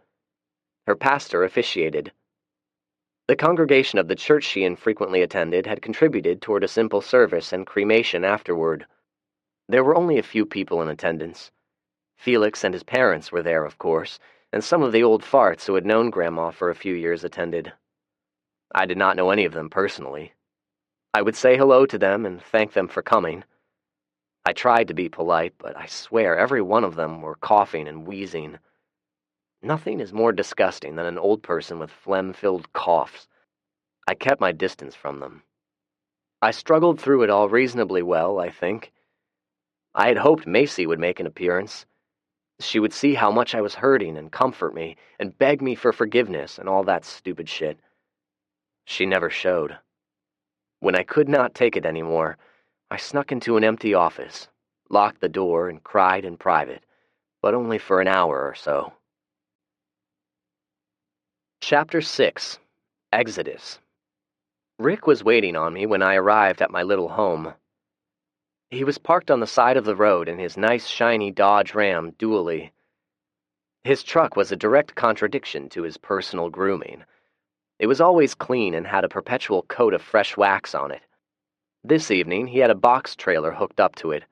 Her pastor officiated. The congregation of the church she infrequently attended had contributed toward a simple service and cremation afterward. There were only a few people in attendance. Felix and his parents were there, of course, and some of the old farts who had known Grandma for a few years attended. I did not know any of them personally. I would say hello to them and thank them for coming. I tried to be polite, but I swear every one of them were coughing and wheezing. Nothing is more disgusting than an old person with phlegm-filled coughs. I kept my distance from them. I struggled through it all reasonably well, I think. I had hoped Macy would make an appearance. She would see how much I was hurting and comfort me and beg me for forgiveness and all that stupid shit. She never showed. When I could not take it anymore, I snuck into an empty office, locked the door, and cried in private, but only for an hour or so. Chapter 6. Exodus. Rick was waiting on me when I arrived at my little home. He was parked on the side of the road in his nice shiny Dodge Ram Dually. His truck was a direct contradiction to his personal grooming. It was always clean and had a perpetual coat of fresh wax on it. This evening, he had a box trailer hooked up to it.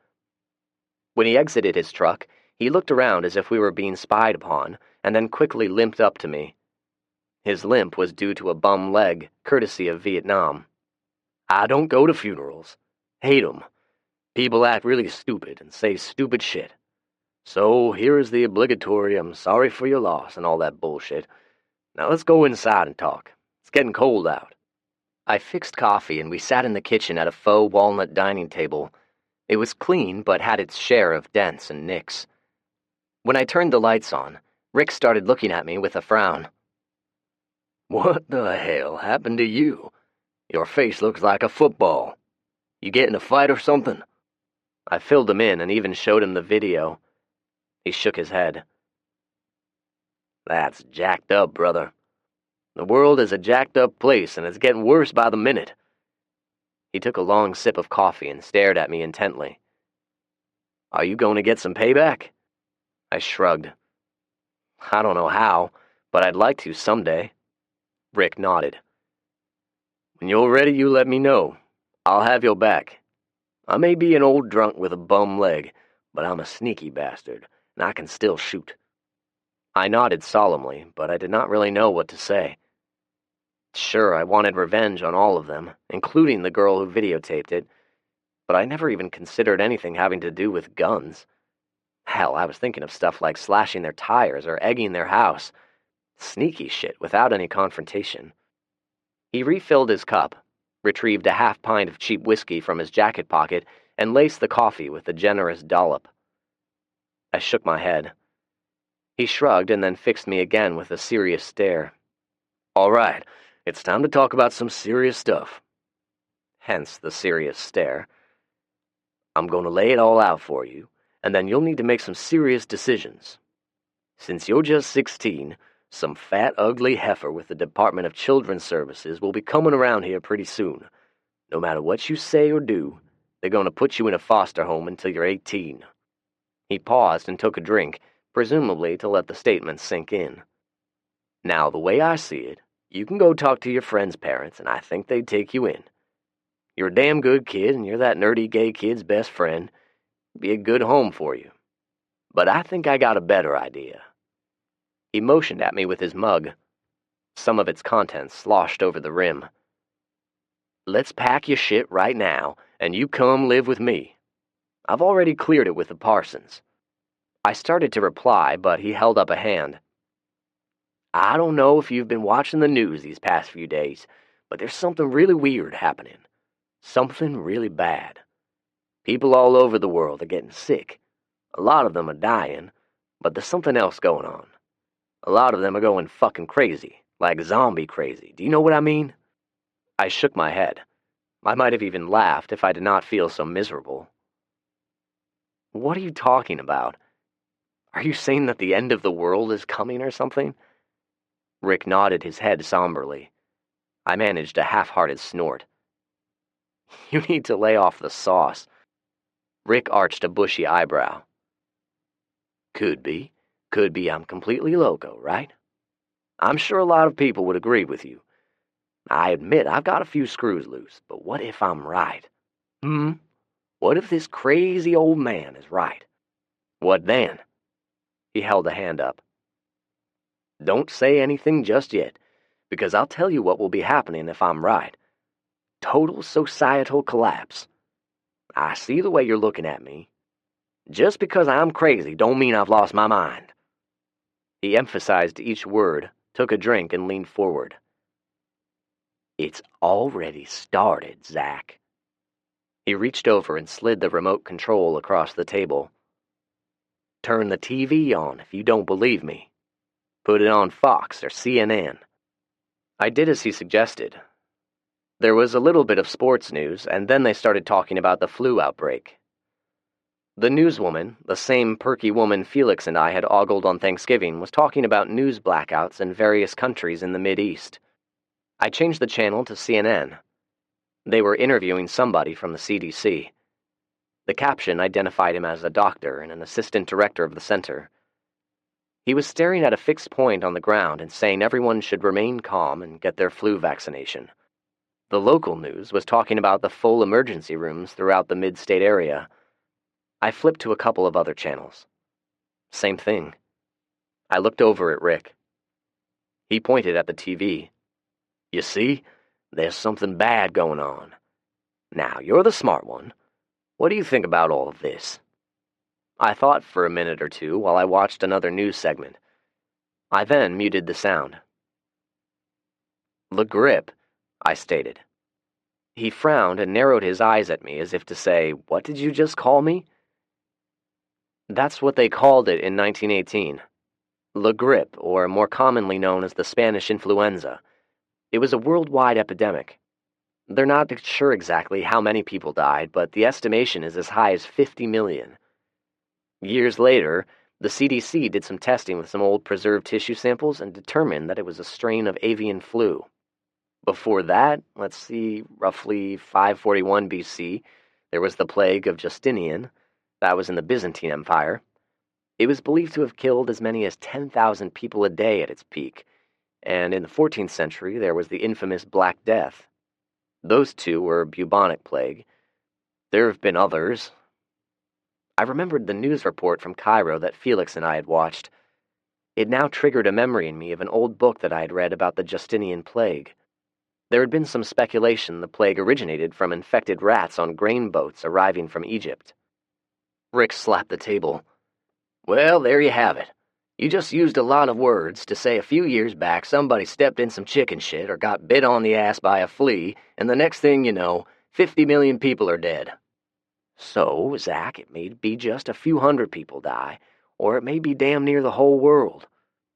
When he exited his truck, he looked around as if we were being spied upon, and then quickly limped up to me. His limp was due to a bum leg, courtesy of Vietnam. I don't go to funerals. Hate 'em. People act really stupid and say stupid shit. So here is the obligatory "I'm sorry for your loss" and all that bullshit. Now let's go inside and talk. It's getting cold out. I fixed coffee and we sat in the kitchen at a faux walnut dining table. It was clean but had its share of dents and nicks. When I turned the lights on, Rick started looking at me with a frown. What the hell happened to you? Your face looks like a football. You get in a fight or something? I filled him in and even showed him the video. He shook his head. That's jacked up, brother. The world is a jacked up place, and it's getting worse by the minute. He took a long sip of coffee and stared at me intently. Are you going to get some payback? I shrugged. I don't know how, but I'd like to someday. Rick nodded. When you're ready, you let me know. I'll have your back. I may be an old drunk with a bum leg, but I'm a sneaky bastard, and I can still shoot. I nodded solemnly, but I did not really know what to say. Sure, I wanted revenge on all of them, including the girl who videotaped it, but I never even considered anything having to do with guns. Hell, I was thinking of stuff like slashing their tires or egging their house. Sneaky shit without any confrontation. He refilled his cup, retrieved a half pint of cheap whiskey from his jacket pocket, and laced the coffee with a generous dollop. I shook my head. He shrugged and then fixed me again with a serious stare. All right, it's time to talk about some serious stuff. Hence the serious stare. I'm going to lay it all out for you, and then you'll need to make some serious decisions. Since you're just 16, some fat, ugly heifer with the Department of Children's Services will be coming around here pretty soon. No matter what you say or do, they're going to put you in a foster home until you're 18. He paused and took a drink, presumably to let the statement sink in. Now, the way I see it, you can go talk to your friend's parents, and I think they'd take you in. You're a damn good kid, and you're that nerdy gay kid's best friend. It'd be a good home for you. But I think I got a better idea. He motioned at me with his mug. Some of its contents sloshed over the rim. Let's pack your shit right now, and you come live with me. I've already cleared it with the Parsons. I started to reply, but he held up a hand. I don't know if you've been watching the news these past few days, but there's something really weird happening. Something really bad. People all over the world are getting sick. A lot of them are dying, but there's something else going on. A lot of them are going fucking crazy, like zombie crazy. Do you know what I mean? I shook my head. I might have even laughed if I did not feel so miserable. What are you talking about? Are you saying that the end of the world is coming or something? Rick nodded his head somberly. I managed a half-hearted snort. You need to lay off the sauce. Rick arched a bushy eyebrow. Could be. Could be I'm completely loco, right? I'm sure a lot of people would agree with you. I admit I've got a few screws loose, but what if I'm right? What if this crazy old man is right? What then? He held a hand up. Don't say anything just yet, because I'll tell you what will be happening if I'm right. Total societal collapse. I see the way you're looking at me. Just because I'm crazy don't mean I've lost my mind. He emphasized each word, took a drink, and leaned forward. It's already started, Zach. He reached over and slid the remote control across the table. Turn the TV on if you don't believe me. Put it on Fox or CNN. I did as he suggested. There was a little bit of sports news, and then they started talking about the flu outbreak. The newswoman, the same perky woman Felix and I had ogled on Thanksgiving, was talking about news blackouts in various countries in the Mideast. I changed the channel to CNN. They were interviewing somebody from the CDC. The caption identified him as a doctor and an assistant director of the center. He was staring at a fixed point on the ground and saying everyone should remain calm and get their flu vaccination. The local news was talking about the full emergency rooms throughout the mid-state area. I flipped to a couple of other channels. Same thing. I looked over at Rick. He pointed at the TV. You see, there's something bad going on. Now, you're the smart one. What do you think about all of this? I thought for a minute or two while I watched another news segment. I then muted the sound. "Le grip," I stated. He frowned and narrowed his eyes at me as if to say, "What did you just call me?" That's what they called it in 1918. Le grip, or more commonly known as the Spanish influenza. It was a worldwide epidemic. They're not sure exactly how many people died, but the estimation is as high as 50 million. Years later, the CDC did some testing with some old preserved tissue samples and determined that it was a strain of avian flu. Before that, roughly 541 BC, there was the plague of Justinian. That was in the Byzantine Empire. It was believed to have killed as many as 10,000 people a day at its peak, and in the 14th century there was the infamous Black Death. Those two were bubonic plague. There have been others. I remembered the news report from Cairo that Felix and I had watched. It now triggered a memory in me of an old book that I had read about the Justinian plague. There had been some speculation the plague originated from infected rats on grain boats arriving from Egypt. Rick slapped the table. "Well, there you have it. You just used a lot of words to say a few years back somebody stepped in some chicken shit or got bit on the ass by a flea, and the next thing you know, 50 million people are dead. So, Zach, it may be just a few hundred people die, or it may be damn near the whole world.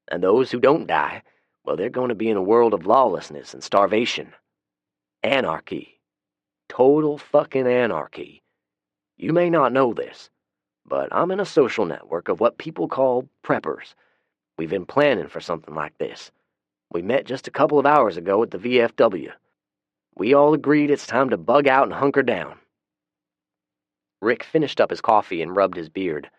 And those who don't die, well, they're going to be in a world of lawlessness and starvation. Anarchy. Total fucking anarchy. You may not know this, but I'm in a social network of what people call preppers. We've been planning for something like this. We met just a couple of hours ago at the VFW. We all agreed it's time to bug out and hunker down." Rick finished up his coffee and rubbed his beard.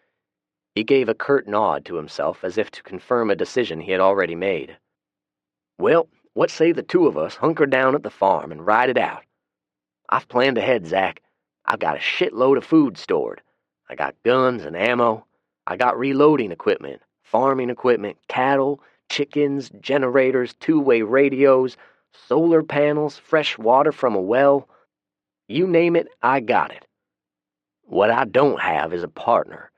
He gave a curt nod to himself as if to confirm a decision he had already made. "Well, what say the two of us hunker down at the farm and ride it out? I've planned ahead, Zach. I've got a shitload of food stored. I got guns and ammo. I got reloading equipment, farming equipment, cattle, chickens, generators, two-way radios, solar panels, fresh water from a well. You name it, I got it. What I don't have is a partner.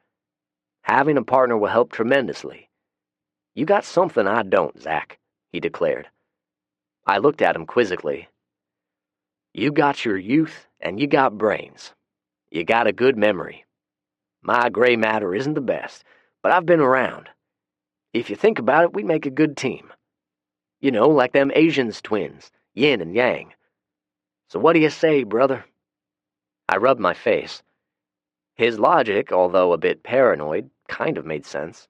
Having a partner will help tremendously. You got something I don't, Zach," he declared. I looked at him quizzically. "You got your youth, and you got brains. You got a good memory. My gray matter isn't the best, but I've been around. If you think about it, we make a good team. You know, like them Asians twins, yin and yang. So what do you say, brother?" I rubbed my face. His logic, although a bit paranoid, kind of made sense.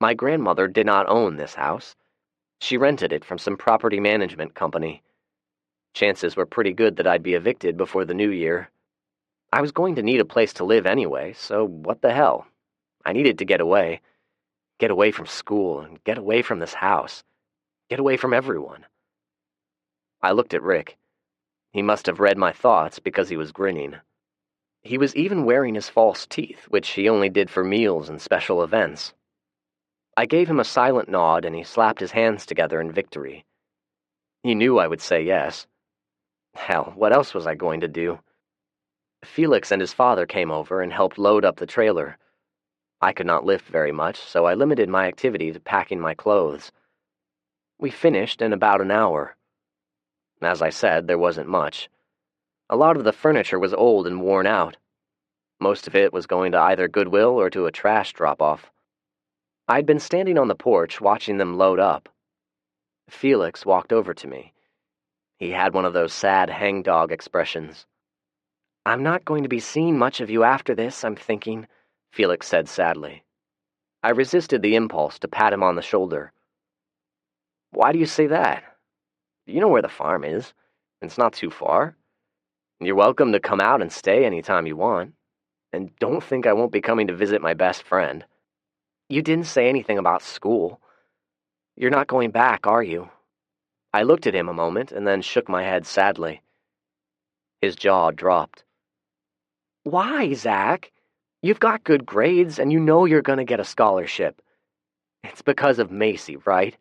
My grandmother did not own this house. She rented it from some property management company. Chances were pretty good that I'd be evicted before the new year. I was going to need a place to live anyway, so what the hell? I needed to get away. Get away from school and get away from this house. Get away from everyone. I looked at Rick. He must have read my thoughts because he was grinning. He was even wearing his false teeth, which he only did for meals and special events. I gave him a silent nod, and he slapped his hands together in victory. He knew I would say yes. Hell, what else was I going to do? Felix and his father came over and helped load up the trailer. I could not lift very much, so I limited my activity to packing my clothes. We finished in about an hour. As I said, there wasn't much. A lot of the furniture was old and worn out. Most of it was going to either Goodwill or to a trash drop-off. I'd been standing on the porch watching them load up. Felix walked over to me. He had one of those sad hangdog expressions. I'm not going to be seeing much of you after this, I'm thinking, Felix said sadly. I resisted the impulse to pat him on the shoulder. Why do you say that? You know where the farm is. It's not too far. You're welcome to come out and stay any time you want. And don't think I won't be coming to visit my best friend. You didn't say anything about school. You're not going back, are you? I looked at him a moment and then shook my head sadly. His jaw dropped. Why, Zach? You've got good grades and you know you're going to get a scholarship. It's because of Macy, right?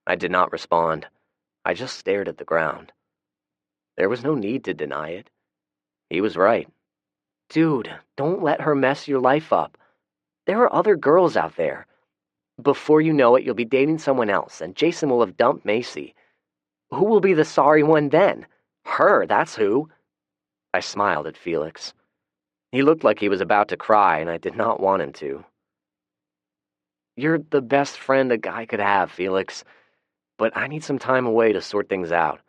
I did not respond. I just stared at the ground. There was no need to deny it. He was right. Dude, don't let her mess your life up. There are other girls out there. Before you know it, you'll be dating someone else, and Jason will have dumped Macy. Who will be the sorry one then? Her, that's who. I smiled at Felix. He looked like he was about to cry, and I did not want him to. You're the best friend a guy could have, Felix, but I need some time away to sort things out.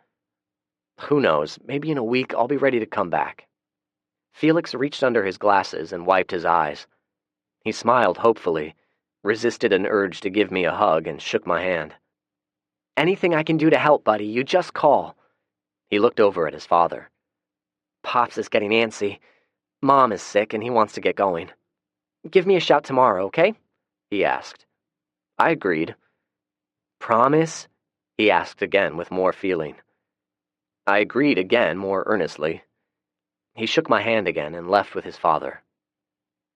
Who knows, maybe in a week I'll be ready to come back. Felix reached under his glasses and wiped his eyes. He smiled hopefully, resisted an urge to give me a hug, and shook my hand. Anything I can do to help, buddy, you just call. He looked over at his father. Pops is getting antsy. Mom is sick and he wants to get going. Give me a shout tomorrow, okay? He asked. I agreed. Promise? He asked again with more feeling. I agreed again more earnestly. He shook my hand again and left with his father.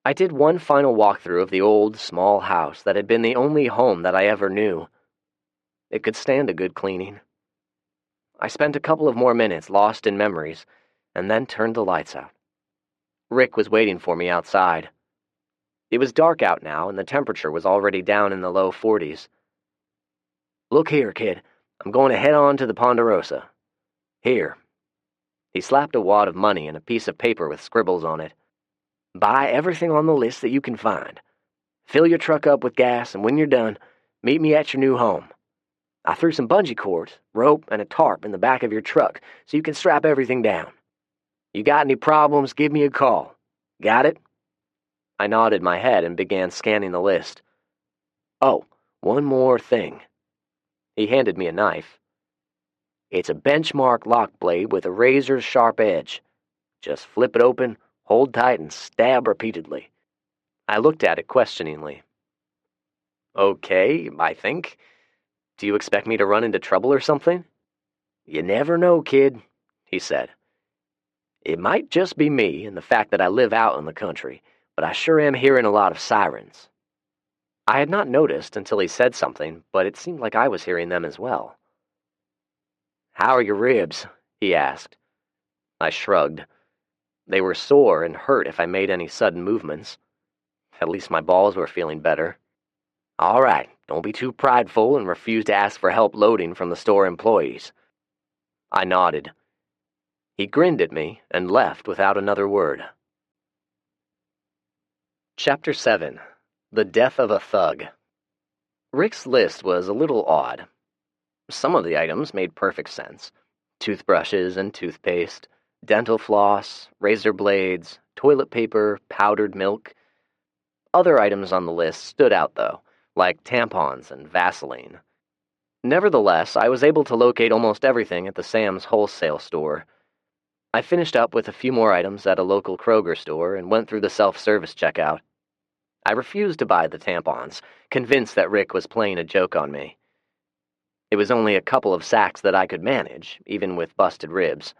I did one final walkthrough of the old, small house that had been the only home that I ever knew. It could stand a good cleaning. I spent a couple of more minutes lost in memories, and then turned the lights out. Rick was waiting for me outside. It was dark out now, and the temperature was already down in the low 40s. Look here, kid. I'm going to head on to the Ponderosa. Here. He slapped a wad of money and a piece of paper with scribbles on it. Buy everything on the list that you can find. Fill your truck up with gas, and when you're done, meet me at your new home. I threw some bungee cords, rope, and a tarp in the back of your truck so you can strap everything down. You got any problems, give me a call. Got it? I nodded my head and began scanning the list. Oh, one more thing. He handed me a knife. It's a benchmark lock blade with a razor-sharp edge. Just flip it open, hold tight, and stab repeatedly. I looked at it questioningly. Okay, I think. Do you expect me to run into trouble or something? You never know, kid, he said. It might just be me and the fact that I live out in the country, but I sure am hearing a lot of sirens. I had not noticed until he said something, but it seemed like I was hearing them as well. How are your ribs? He asked. I shrugged. They were sore and hurt if I made any sudden movements. At least my balls were feeling better. All right, don't be too prideful and refuse to ask for help loading from the store employees. I nodded. He grinned at me and left without another word. Chapter 7. The Death of a Thug. Rick's list was a little odd. Some of the items made perfect sense. Toothbrushes and toothpaste, dental floss, razor blades, toilet paper, powdered milk. Other items on the list stood out, though, like tampons and Vaseline. Nevertheless, I was able to locate almost everything at the Sam's wholesale store. I finished up with a few more items at a local Kroger store and went through the self-service checkout. I refused to buy the tampons, convinced that Rick was playing a joke on me. It was only a couple of sacks that I could manage, even with busted ribs.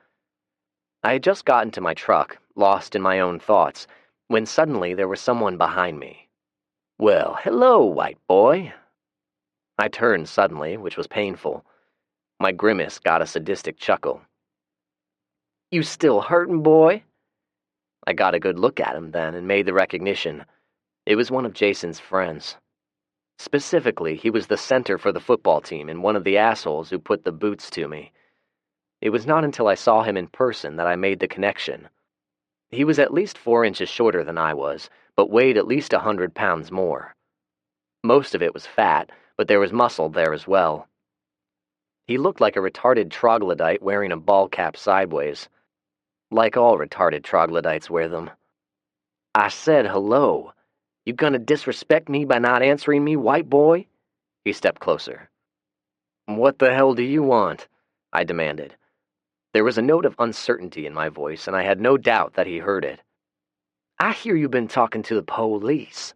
I had just gotten to my truck, lost in my own thoughts, when suddenly there was someone behind me. Well, hello, white boy. I turned suddenly, which was painful. My grimace got a sadistic chuckle. You still hurtin', boy? I got a good look at him then and made the recognition. It was one of Jason's friends. Specifically, he was the center for the football team and one of the assholes who put the boots to me. It was not until I saw him in person that I made the connection. He was at least 4 inches shorter than I was, but weighed at least 100 pounds more. Most of it was fat, but there was muscle there as well. He looked like a retarded troglodyte wearing a ball cap sideways. like all retarded troglodytes wear them. I said hello. You gonna disrespect me by not answering me, white boy? He stepped closer. What the hell do you want? I demanded. There was a note of uncertainty in my voice, and I had no doubt that he heard it. I hear you've been talking to the police.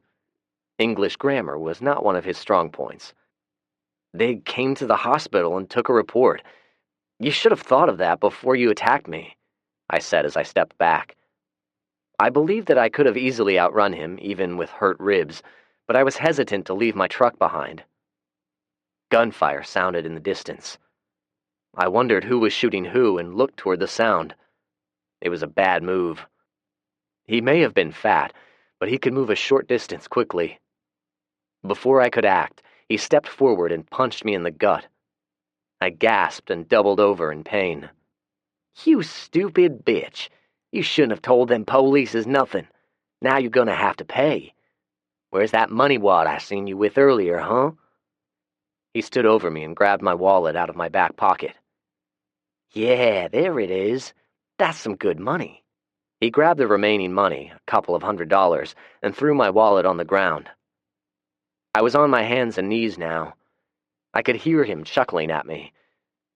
English grammar was not one of his strong points. They came to the hospital and took a report. You should have thought of that before you attacked me, I said as I stepped back. I believed that I could have easily outrun him, even with hurt ribs, but I was hesitant to leave my truck behind. Gunfire sounded in the distance. I wondered who was shooting who and looked toward the sound. It was a bad move. He may have been fat, but he could move a short distance quickly. Before I could act, he stepped forward and punched me in the gut. I gasped and doubled over in pain. You stupid bitch. You shouldn't have told them polices nothing. Now you're gonna have to pay. Where's that money wad I seen you with earlier, huh? He stood over me and grabbed my wallet out of my back pocket. Yeah, there it is. That's some good money. He grabbed the remaining money, a couple of $100, and threw my wallet on the ground. I was on my hands and knees now. I could hear him chuckling at me.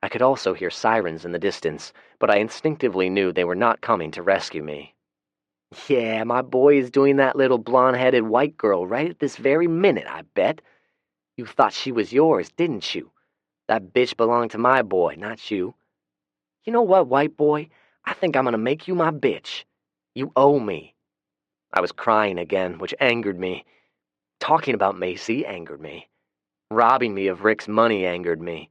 I could also hear sirens in the distance, but I instinctively knew they were not coming to rescue me. Yeah, my boy is doing that little blonde-headed white girl right at this very minute, I bet. You thought she was yours, didn't you? That bitch belonged to my boy, not you. You know what, white boy? I think I'm gonna make you my bitch. You owe me. I was crying again, which angered me. Talking about Macy angered me. Robbing me of Rick's money angered me.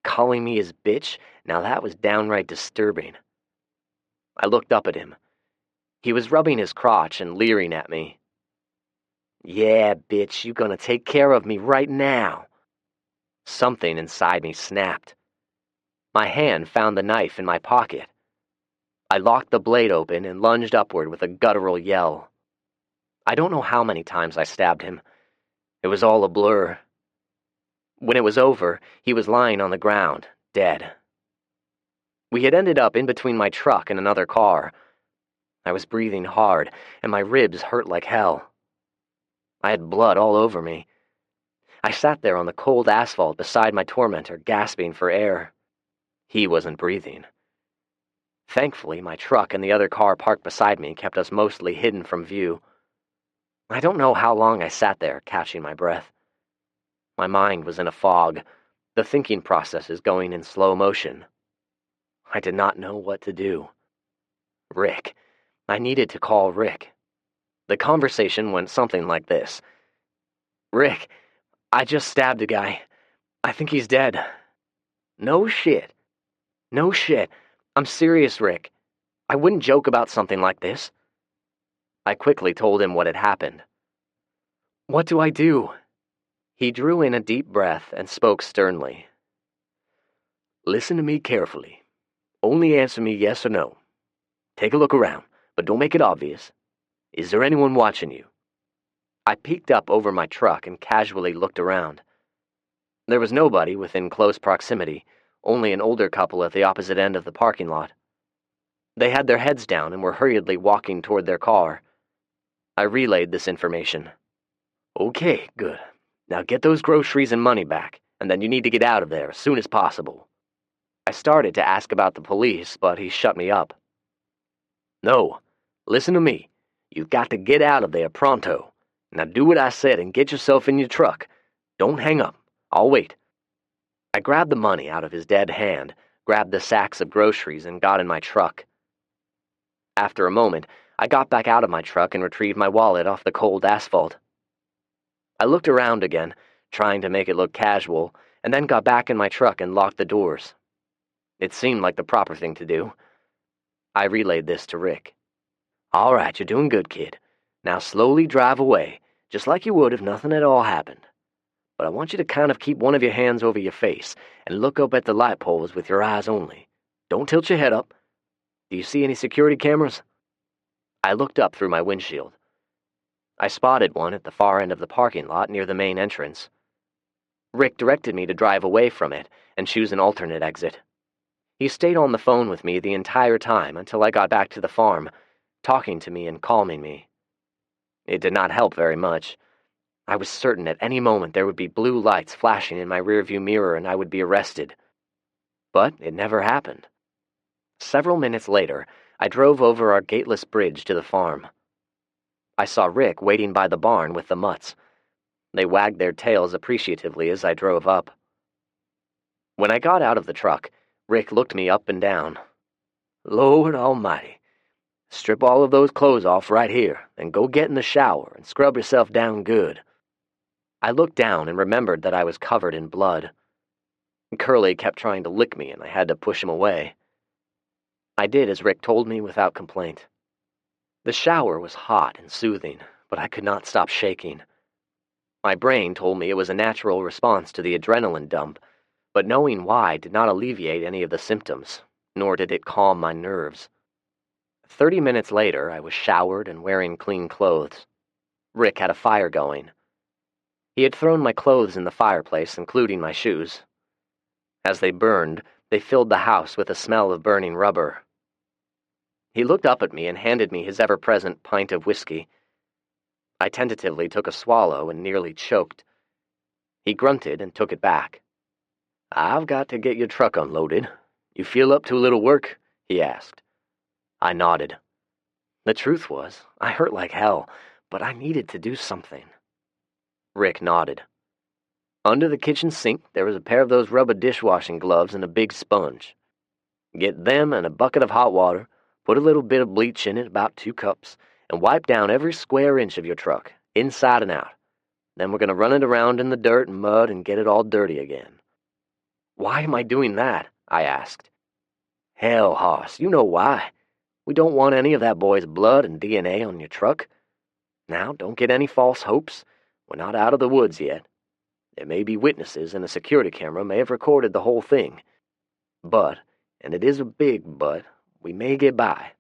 Calling me his bitch, now that was downright disturbing. I looked up at him. He was rubbing his crotch and leering at me. Yeah, bitch, you gonna take care of me right now. Something inside me snapped. My hand found the knife in my pocket. I locked the blade open and lunged upward with a guttural yell. I don't know how many times I stabbed him. It was all a blur. When it was over, he was lying on the ground, dead. We had ended up in between my truck and another car. I was breathing hard, and my ribs hurt like hell. I had blood all over me. I sat there on the cold asphalt beside my tormentor, gasping for air. He wasn't breathing. Thankfully, my truck and the other car parked beside me kept us mostly hidden from view. I don't know how long I sat there, catching my breath. My mind was in a fog, the thinking processes going in slow motion. I did not know what to do. Rick. I needed to call Rick. The conversation went something like this. Rick, I just stabbed a guy. I think he's dead. No shit. No shit. I'm serious, Rick. I wouldn't joke about something like this. I quickly told him what had happened. What do I do? He drew in a deep breath and spoke sternly. Listen to me carefully. Only answer me yes or no. Take a look around, but don't make it obvious. Is there anyone watching you? I peeked up over my truck and casually looked around. There was nobody within close proximity, only an older couple at the opposite end of the parking lot. They had their heads down and were hurriedly walking toward their car. I relayed this information. Okay, good. Now get those groceries and money back, and then you need to get out of there as soon as possible. I started to ask about the police, but he shut me up. No, listen to me. You've got to get out of there pronto. Now do what I said and get yourself in your truck. Don't hang up. I'll wait. I grabbed the money out of his dead hand, grabbed the sacks of groceries, and got in my truck. After a moment, I got back out of my truck and retrieved my wallet off the cold asphalt. I looked around again, trying to make it look casual, and then got back in my truck and locked the doors. It seemed like the proper thing to do. I relayed this to Rick. All right, you're doing good, kid. Now slowly drive away, just like you would if nothing at all happened. But I want you to kind of keep one of your hands over your face and look up at the light poles with your eyes only. Don't tilt your head up. Do you see any security cameras? I looked up through my windshield. I spotted one at the far end of the parking lot near the main entrance. Rick directed me to drive away from it and choose an alternate exit. He stayed on the phone with me the entire time until I got back to the farm, talking to me and calming me. It did not help very much. I was certain at any moment there would be blue lights flashing in my rearview mirror and I would be arrested. But it never happened. Several minutes later, I drove over our gateless bridge to the farm. I saw Rick waiting by the barn with the mutts. They wagged their tails appreciatively as I drove up. When I got out of the truck, Rick looked me up and down. "Lord Almighty. Strip all of those clothes off right here, and go get in the shower and scrub yourself down good." I looked down and remembered that I was covered in blood. Curly kept trying to lick me, and I had to push him away. I did as Rick told me without complaint. The shower was hot and soothing, but I could not stop shaking. My brain told me it was a natural response to the adrenaline dump, but knowing why did not alleviate any of the symptoms, nor did it calm my nerves. 30 minutes later, I was showered and wearing clean clothes. Rick had a fire going. He had thrown my clothes in the fireplace, including my shoes. As they burned, they filled the house with a smell of burning rubber. He looked up at me and handed me his ever-present pint of whiskey. I tentatively took a swallow and nearly choked. He grunted and took it back. "I've got to get your truck unloaded. You feel up to a little work?" he asked. I nodded. The truth was, I hurt like hell, but I needed to do something. Rick nodded. "Under the kitchen sink, there was a pair of those rubber dishwashing gloves and a big sponge. Get them and a bucket of hot water, put a little bit of bleach in it, about 2 cups, and wipe down every square inch of your truck, inside and out. Then we're going to run it around in the dirt and mud and get it all dirty again." "Why am I doing that?" I asked. "Hell, hoss, you know why. We don't want any of that boy's blood and DNA on your truck. Now, don't get any false hopes. We're not out of the woods yet. There may be witnesses and a security camera may have recorded the whole thing. But, and it is a big but, we may get by.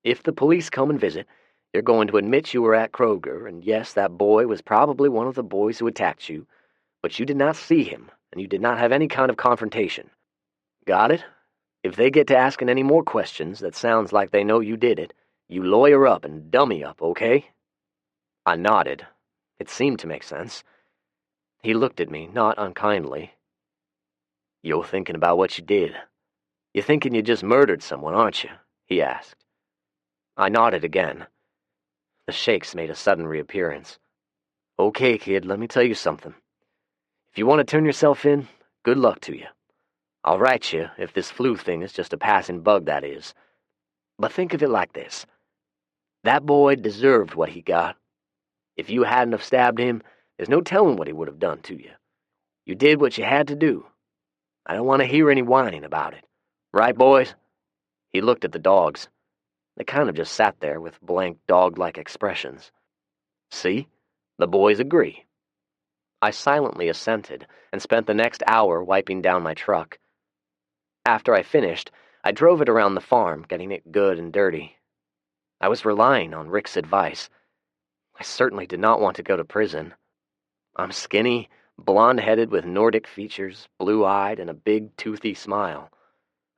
If the police come and visit, you're going to admit you were at Kroger, and yes, that boy was probably one of the boys who attacked you, but you did not see him, and you did not have any kind of confrontation. Got it? If they get to asking any more questions that sounds like they know you did it, you lawyer up and dummy up, okay?" I nodded. It seemed to make sense. He looked at me, not unkindly. "You're thinking about what you did. You're thinking you just murdered someone, aren't you?" he asked. I nodded again. The shakes made a sudden reappearance. "Okay, kid, let me tell you something. If you want to turn yourself in, good luck to you. I'll write you if this flu thing is just a passing bug, that is. But think of it like this. That boy deserved what he got. If you hadn't have stabbed him, there's no telling what he would have done to you. You did what you had to do. I don't want to hear any whining about it. Right, boys?" He looked at the dogs. They kind of just sat there with blank dog-like expressions. "See? The boys agree." I silently assented and spent the next hour wiping down my truck. After I finished, I drove it around the farm, getting it good and dirty. I was relying on Rick's advice. I certainly did not want to go to prison. I'm skinny, blonde-headed with Nordic features, blue-eyed, and a big, toothy smile.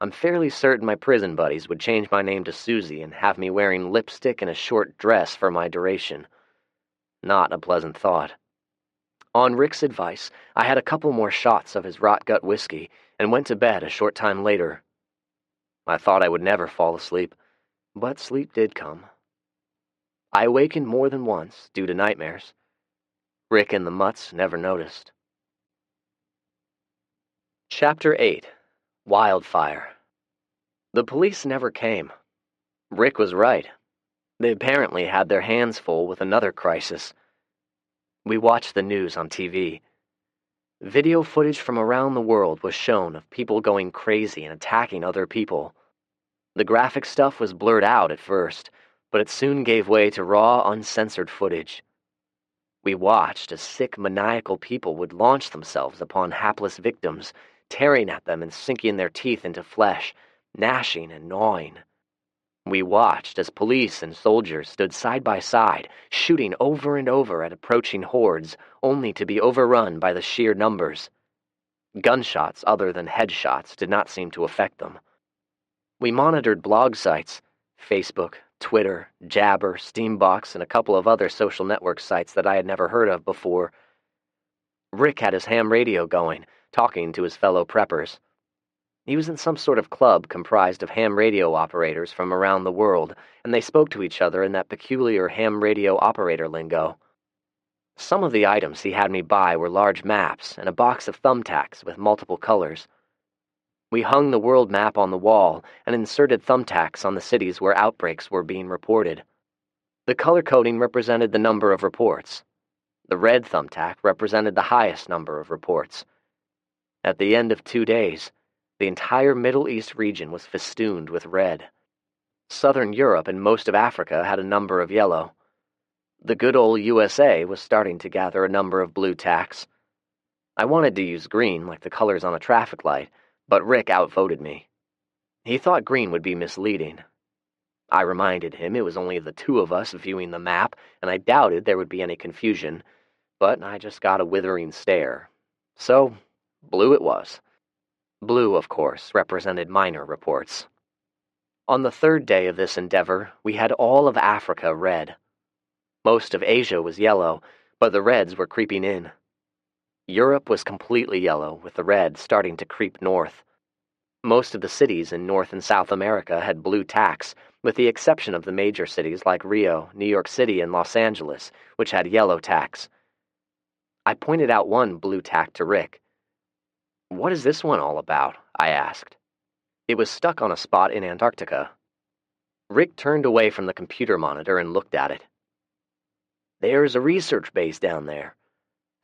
I'm fairly certain my prison buddies would change my name to Susie and have me wearing lipstick and a short dress for my duration. Not a pleasant thought. On Rick's advice, I had a couple more shots of his rot-gut whiskey and went to bed a short time later. I thought I would never fall asleep, but sleep did come. I awakened more than once due to nightmares. Rick and the mutts never noticed. Chapter 8. Wildfire. The police never came. Rick was right. They apparently had their hands full with another crisis. We watched the news on TV. Video footage from around the world was shown of people going crazy and attacking other people. The graphic stuff was blurred out at first, but it soon gave way to raw, uncensored footage. We watched as sick, maniacal people would launch themselves upon hapless victims, tearing at them and sinking their teeth into flesh, gnashing and gnawing. We watched as police and soldiers stood side by side, shooting over and over at approaching hordes, only to be overrun by the sheer numbers. Gunshots other than headshots did not seem to affect them. We monitored blog sites, Facebook, Twitter, Jabber, Steambox, and a couple of other social network sites that I had never heard of before. Rick had his ham radio going, talking to his fellow preppers. He was in some sort of club comprised of ham radio operators from around the world, and they spoke to each other in that peculiar ham radio operator lingo. Some of the items he had me buy were large maps and a box of thumbtacks with multiple colors. We hung the world map on the wall and inserted thumbtacks on the cities where outbreaks were being reported. The color coding represented the number of reports. The red thumbtack represented the highest number of reports. At the end of 2 days, the entire Middle East region was festooned with red. Southern Europe and most of Africa had a number of yellow. The good old USA was starting to gather a number of blue tacks. I wanted to use green like the colors on a traffic light, but Rick outvoted me. He thought green would be misleading. I reminded him it was only the two of us viewing the map, and I doubted there would be any confusion, but I just got a withering stare. So, blue it was. Blue, of course, represented minor reports. On the 3rd day of this endeavor, we had all of Africa red. Most of Asia was yellow, but the reds were creeping in. Europe was completely yellow, with the red starting to creep north. Most of the cities in North and South America had blue tacks, with the exception of the major cities like Rio, New York City, and Los Angeles, which had yellow tacks. I pointed out one blue tack to Rick. "What is this one all about?" I asked. It was stuck on a spot in Antarctica. Rick turned away from the computer monitor and looked at it. "There's a research base down there.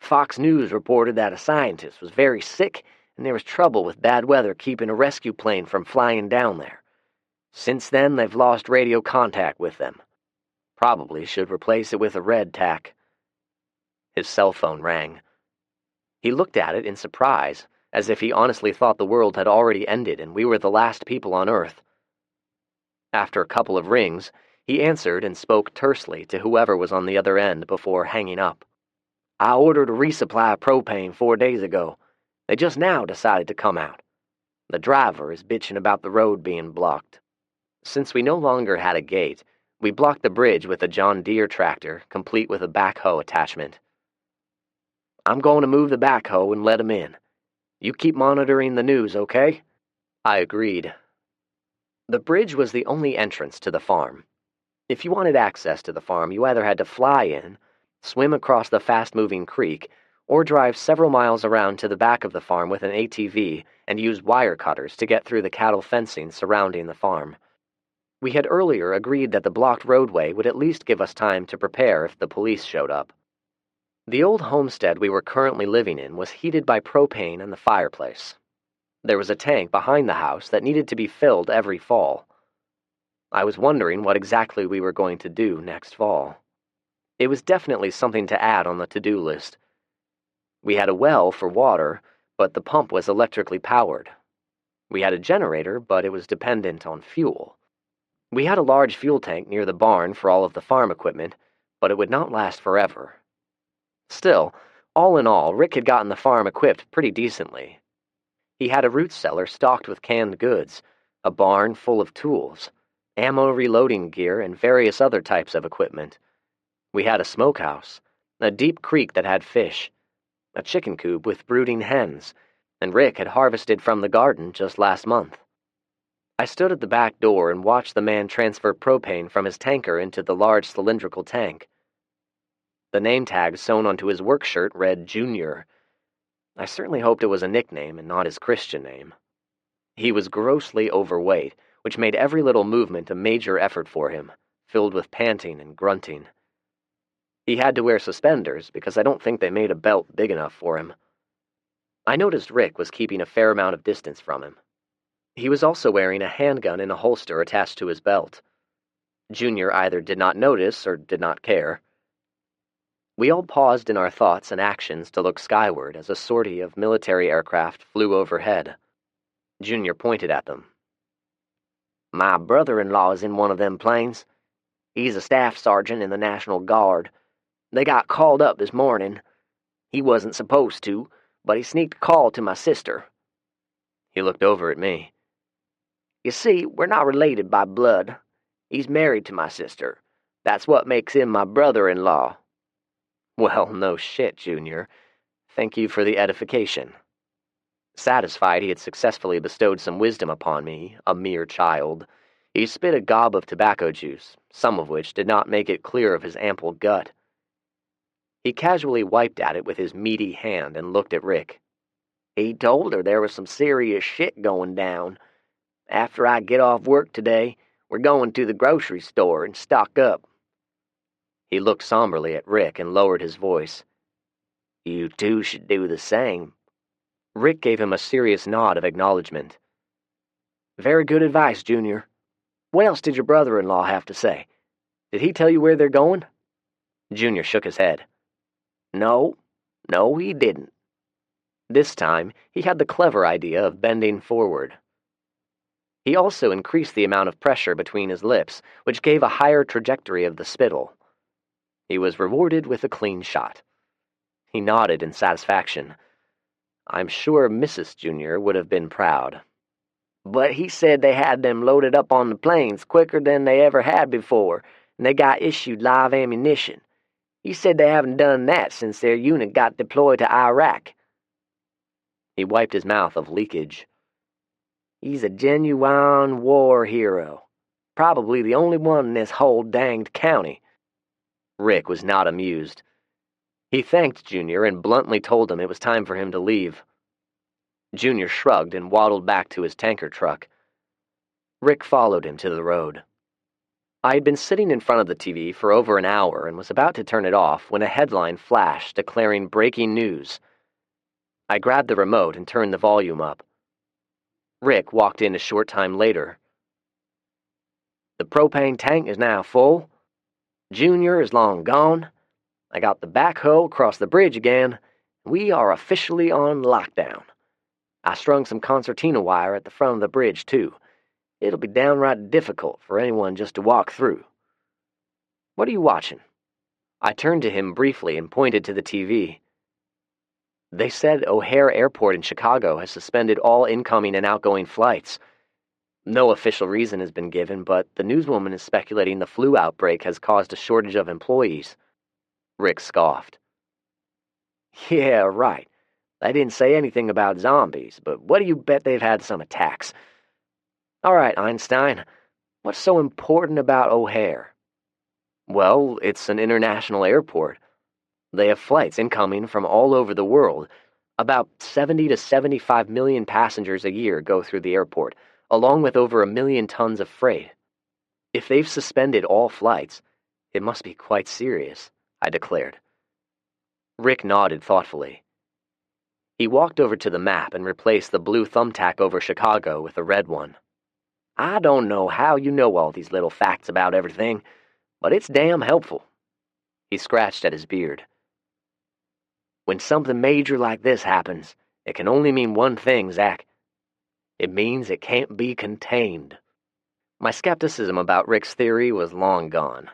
Fox News reported that a scientist was very sick and there was trouble with bad weather keeping a rescue plane from flying down there. Since then, they've lost radio contact with them. Probably should replace it with a red tack." His cell phone rang. He looked at it in surprise, as if he honestly thought the world had already ended and we were the last people on Earth. After a couple of rings, he answered and spoke tersely to whoever was on the other end before hanging up. "I ordered a resupply of propane 4 days ago. They just now decided to come out. The driver is bitching about the road being blocked." Since we no longer had a gate, we blocked the bridge with a John Deere tractor, complete with a backhoe attachment. "I'm going to move the backhoe and let 'em in. You keep monitoring the news, okay?" I agreed. The bridge was the only entrance to the farm. If you wanted access to the farm, you either had to fly in, swim across the fast-moving creek, or drive several miles around to the back of the farm with an ATV and use wire cutters to get through the cattle fencing surrounding the farm. We had earlier agreed that the blocked roadway would at least give us time to prepare if the police showed up. The old homestead we were currently living in was heated by propane and the fireplace. There was a tank behind the house that needed to be filled every fall. I was wondering what exactly we were going to do next fall. It was definitely something to add on the to-do list. We had a well for water, but the pump was electrically powered. We had a generator, but it was dependent on fuel. We had a large fuel tank near the barn for all of the farm equipment, but it would not last forever. Still, all in all, Rick had gotten the farm equipped pretty decently. He had a root cellar stocked with canned goods, a barn full of tools, ammo reloading gear, and various other types of equipment. We had a smokehouse, a deep creek that had fish, a chicken coop with brooding hens, and Rick had harvested from the garden just last month. I stood at the back door and watched the man transfer propane from his tanker into the large cylindrical tank. The name tag sewn onto his work shirt read Junior. I certainly hoped it was a nickname and not his Christian name. He was grossly overweight, which made every little movement a major effort for him, filled with panting and grunting. He had to wear suspenders because I don't think they made a belt big enough for him. I noticed Rick was keeping a fair amount of distance from him. He was also wearing a handgun in a holster attached to his belt. Junior either did not notice or did not care. We all paused in our thoughts and actions to look skyward as a sortie of military aircraft flew overhead. Junior pointed at them. "My brother-in-law is in one of them planes. He's a staff sergeant in the National Guard. They got called up this morning. He wasn't supposed to, but he sneaked a call to my sister." He looked over at me. "You see, we're not related by blood. He's married to my sister. That's what makes him my brother-in-law." Well, no shit, Junior. Thank you for the edification. Satisfied he had successfully bestowed some wisdom upon me, a mere child, he spit a gob of tobacco juice, some of which did not make it clear of his ample gut. He casually wiped at it with his meaty hand and looked at Rick. "He told her there was some serious shit going down. After I get off work today, we're going to the grocery store and stock up." He looked somberly at Rick and lowered his voice. "You two should do the same." Rick gave him a serious nod of acknowledgement. "Very good advice, Junior. What else did your brother-in-law have to say? Did he tell you where they're going?" Junior shook his head. No, he didn't." This time, he had the clever idea of bending forward. He also increased the amount of pressure between his lips, which gave a higher trajectory of the spittle. He was rewarded with a clean shot. He nodded in satisfaction. I'm sure Mrs. Junior would have been proud. "But he said they had them loaded up on the planes quicker than they ever had before, and they got issued live ammunition. He said they haven't done that since their unit got deployed to Iraq." He wiped his mouth of leakage. "He's a genuine war hero. Probably the only one in this whole danged county." Rick was not amused. He thanked Junior and bluntly told him it was time for him to leave. Junior shrugged and waddled back to his tanker truck. Rick followed him to the road. I had been sitting in front of the TV for over an hour and was about to turn it off when a headline flashed declaring breaking news. I grabbed the remote and turned the volume up. Rick walked in a short time later. "The propane tank is now full. Junior is long gone. I got the backhoe across the bridge again. We are officially on lockdown. I strung some concertina wire at the front of the bridge, too. It'll be downright difficult for anyone just to walk through. What are you watching?" I turned to him briefly and pointed to the TV. They said O'Hare Airport in Chicago has suspended all incoming and outgoing flights. No official reason has been given, but the newswoman is speculating the flu outbreak has caused a shortage of employees. Rick scoffed. "Yeah, right. They didn't say anything about zombies, but what do you bet they've had some attacks? All right, Einstein, what's so important about O'Hare?" "Well, it's an international airport. They have flights incoming from all over the world. About 70 to 75 million passengers a year go through the airport, along with over 1 million tons of freight. If they've suspended all flights, it must be quite serious," I declared. Rick nodded thoughtfully. He walked over to the map and replaced the blue thumbtack over Chicago with a red one. "I don't know how you know all these little facts about everything, but it's damn helpful." He scratched at his beard. "When something major like this happens, it can only mean one thing, Zach. It means it can't be contained." My skepticism about Rick's theory was long gone.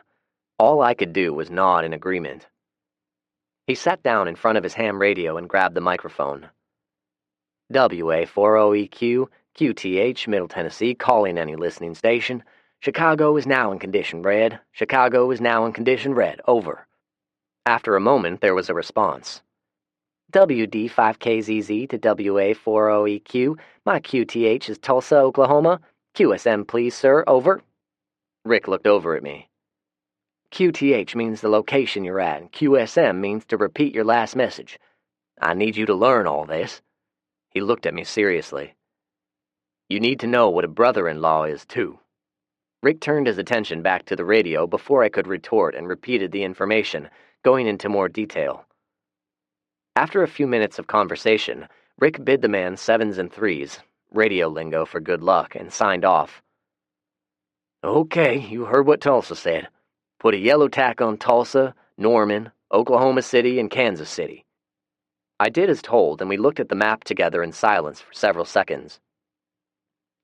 All I could do was nod in agreement. He sat down in front of his ham radio and grabbed the microphone. "WA40EQ, QTH, Middle Tennessee, calling any listening station. Chicago is now in condition red. Chicago is now in condition red. Over." After a moment, there was a response. "WD5KZZ to WA40EQ. My QTH is Tulsa, Oklahoma. QSM, please, sir. Over." Rick looked over at me. "QTH means the location you're at, and QSM means to repeat your last message. I need you to learn all this." He looked at me seriously. "You need to know what a brother-in-law is, too." Rick turned his attention back to the radio before I could retort and repeated the information, going into more detail. After a few minutes of conversation, Rick bid the man 7s and 3s, radio lingo for good luck, and signed off. "Okay, you heard what Tulsa said. Put a yellow tack on Tulsa, Norman, Oklahoma City, and Kansas City." I did as told, and we looked at the map together in silence for several seconds.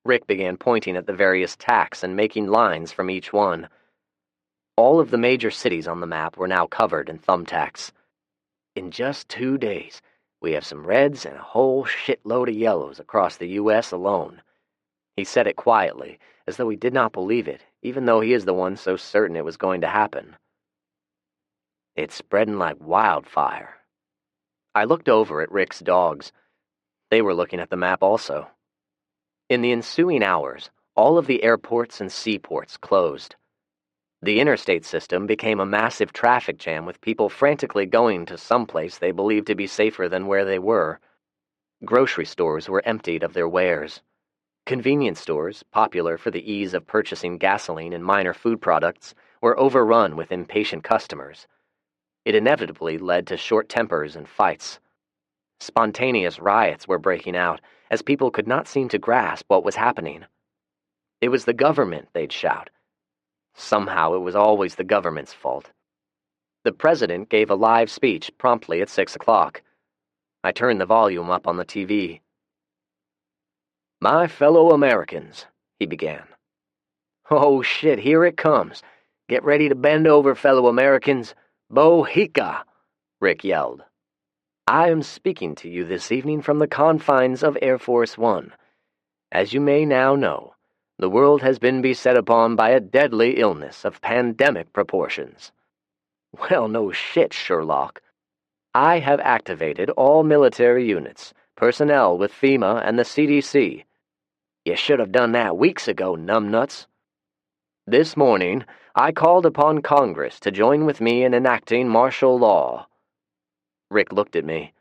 Rick began pointing at the various tacks and making lines from each one. All of the major cities on the map were now covered in thumbtacks. "In just 2 days, We have some reds and a whole shitload of yellows across the U.S. alone." He said it quietly, as though he did not believe it, even though he is the one so certain it was going to happen. "It's spreading like wildfire." I looked over at Rick's dogs. They were looking at the map also. In the ensuing hours, all of the airports and seaports closed. The interstate system became a massive traffic jam with people frantically going to some place they believed to be safer than where they were. Grocery stores were emptied of their wares. Convenience stores, popular for the ease of purchasing gasoline and minor food products, were overrun with impatient customers. It inevitably led to short tempers and fights. Spontaneous riots were breaking out, as people could not seem to grasp what was happening. It was the government, they'd shout. Somehow it was always the government's fault. The president gave a live speech promptly at 6 o'clock. I turned the volume up on the TV. "My fellow Americans," he began. "Oh shit, here it comes. Get ready to bend over, fellow Americans. Bohica," Rick yelled. "I am speaking to you this evening from the confines of Air Force One. As you may now know, the world has been beset upon by a deadly illness of pandemic proportions. Well, no shit, Sherlock. I have activated all military units, personnel with FEMA and the CDC. You should have done that weeks ago, numbnuts. This morning, I called upon Congress to join with me in enacting martial law." Rick looked at me.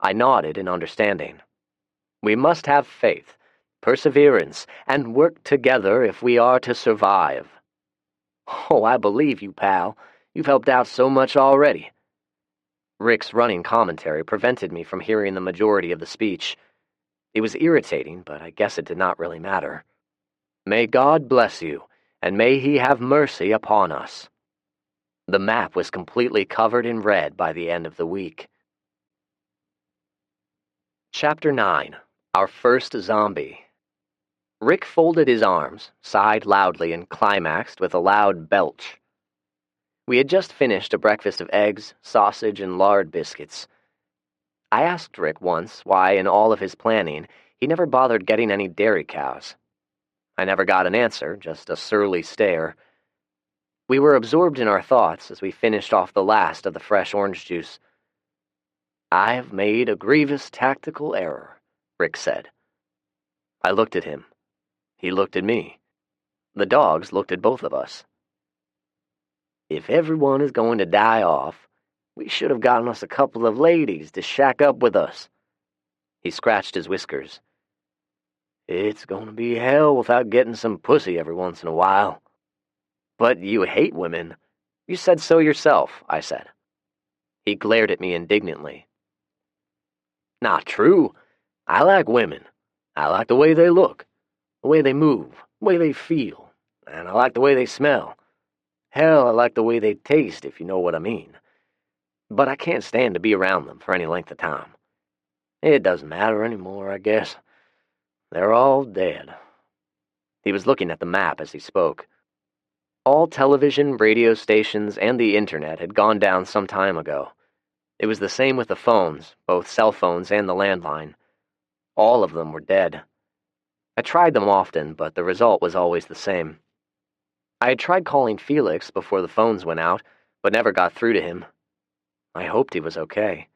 I nodded in understanding. "We must have faith, perseverance, and work together if we are to survive." "Oh, I believe you, pal. You've helped out so much already." Rick's running commentary prevented me from hearing the majority of the speech. It was irritating, but I guess it did not really matter. "May God bless you, and may He have mercy upon us." The map was completely covered in red by the end of the week. Chapter 9. Our First Zombie. Rick folded his arms, sighed loudly, and climaxed with a loud belch. We had just finished a breakfast of eggs, sausage, and lard biscuits. I asked Rick once why, in all of his planning, he never bothered getting any dairy cows. I never got an answer, just a surly stare. We were absorbed in our thoughts as we finished off the last of the fresh orange juice. "I have made a grievous tactical error," Rick said. I looked at him. He looked at me. The dogs looked at both of us. "If everyone is going to die off, we should have gotten us a couple of ladies to shack up with us." He scratched his whiskers. "It's going to be hell without getting some pussy every once in a while." "But you hate women. You said so yourself," I said. He glared at me indignantly. "Not true. I like women. I like the way they look, the way they move, the way they feel, and I like the way they smell. Hell, I like the way they taste, if you know what I mean. But I can't stand to be around them for any length of time. It doesn't matter anymore, I guess. They're all dead." He was looking at the map as he spoke. All television, radio stations, and the internet had gone down some time ago. It was the same with the phones, both cell phones and the landline. All of them were dead. I tried them often, but the result was always the same. I had tried calling Felix before the phones went out, but never got through to him. I hoped he was okay.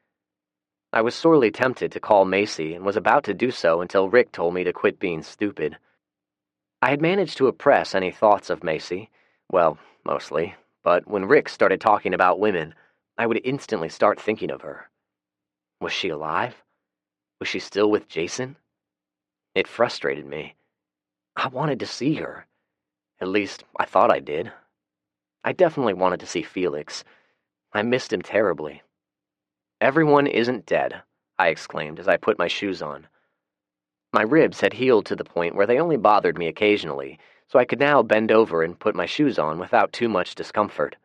I was sorely tempted to call Macy and was about to do so until Rick told me to quit being stupid. I had managed to oppress any thoughts of Macy, well, mostly, but when Rick started talking about women, I would instantly start thinking of her. Was she alive? Was she still with Jason? It frustrated me. I wanted to see her. At least, I thought I did. I definitely wanted to see Felix. I missed him terribly. "Everyone isn't dead," I exclaimed as I put my shoes on. My ribs had healed to the point where they only bothered me occasionally, so I could now bend over and put my shoes on without too much discomfort.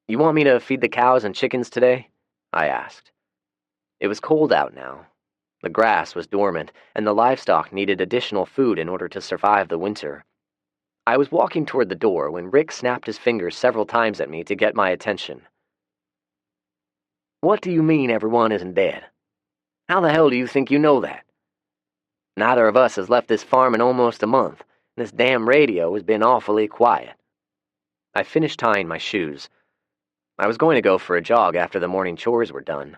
"You want me to feed the cows and chickens today?" I asked. It was cold out now. The grass was dormant, and the livestock needed additional food in order to survive the winter. I was walking toward the door when Rick snapped his fingers several times at me to get my attention. What do you mean everyone isn't dead? How the hell do you think you know that? Neither of us has left this farm in almost a month, and this damn radio has been awfully quiet. I finished tying my shoes. I was going to go for a jog after the morning chores were done.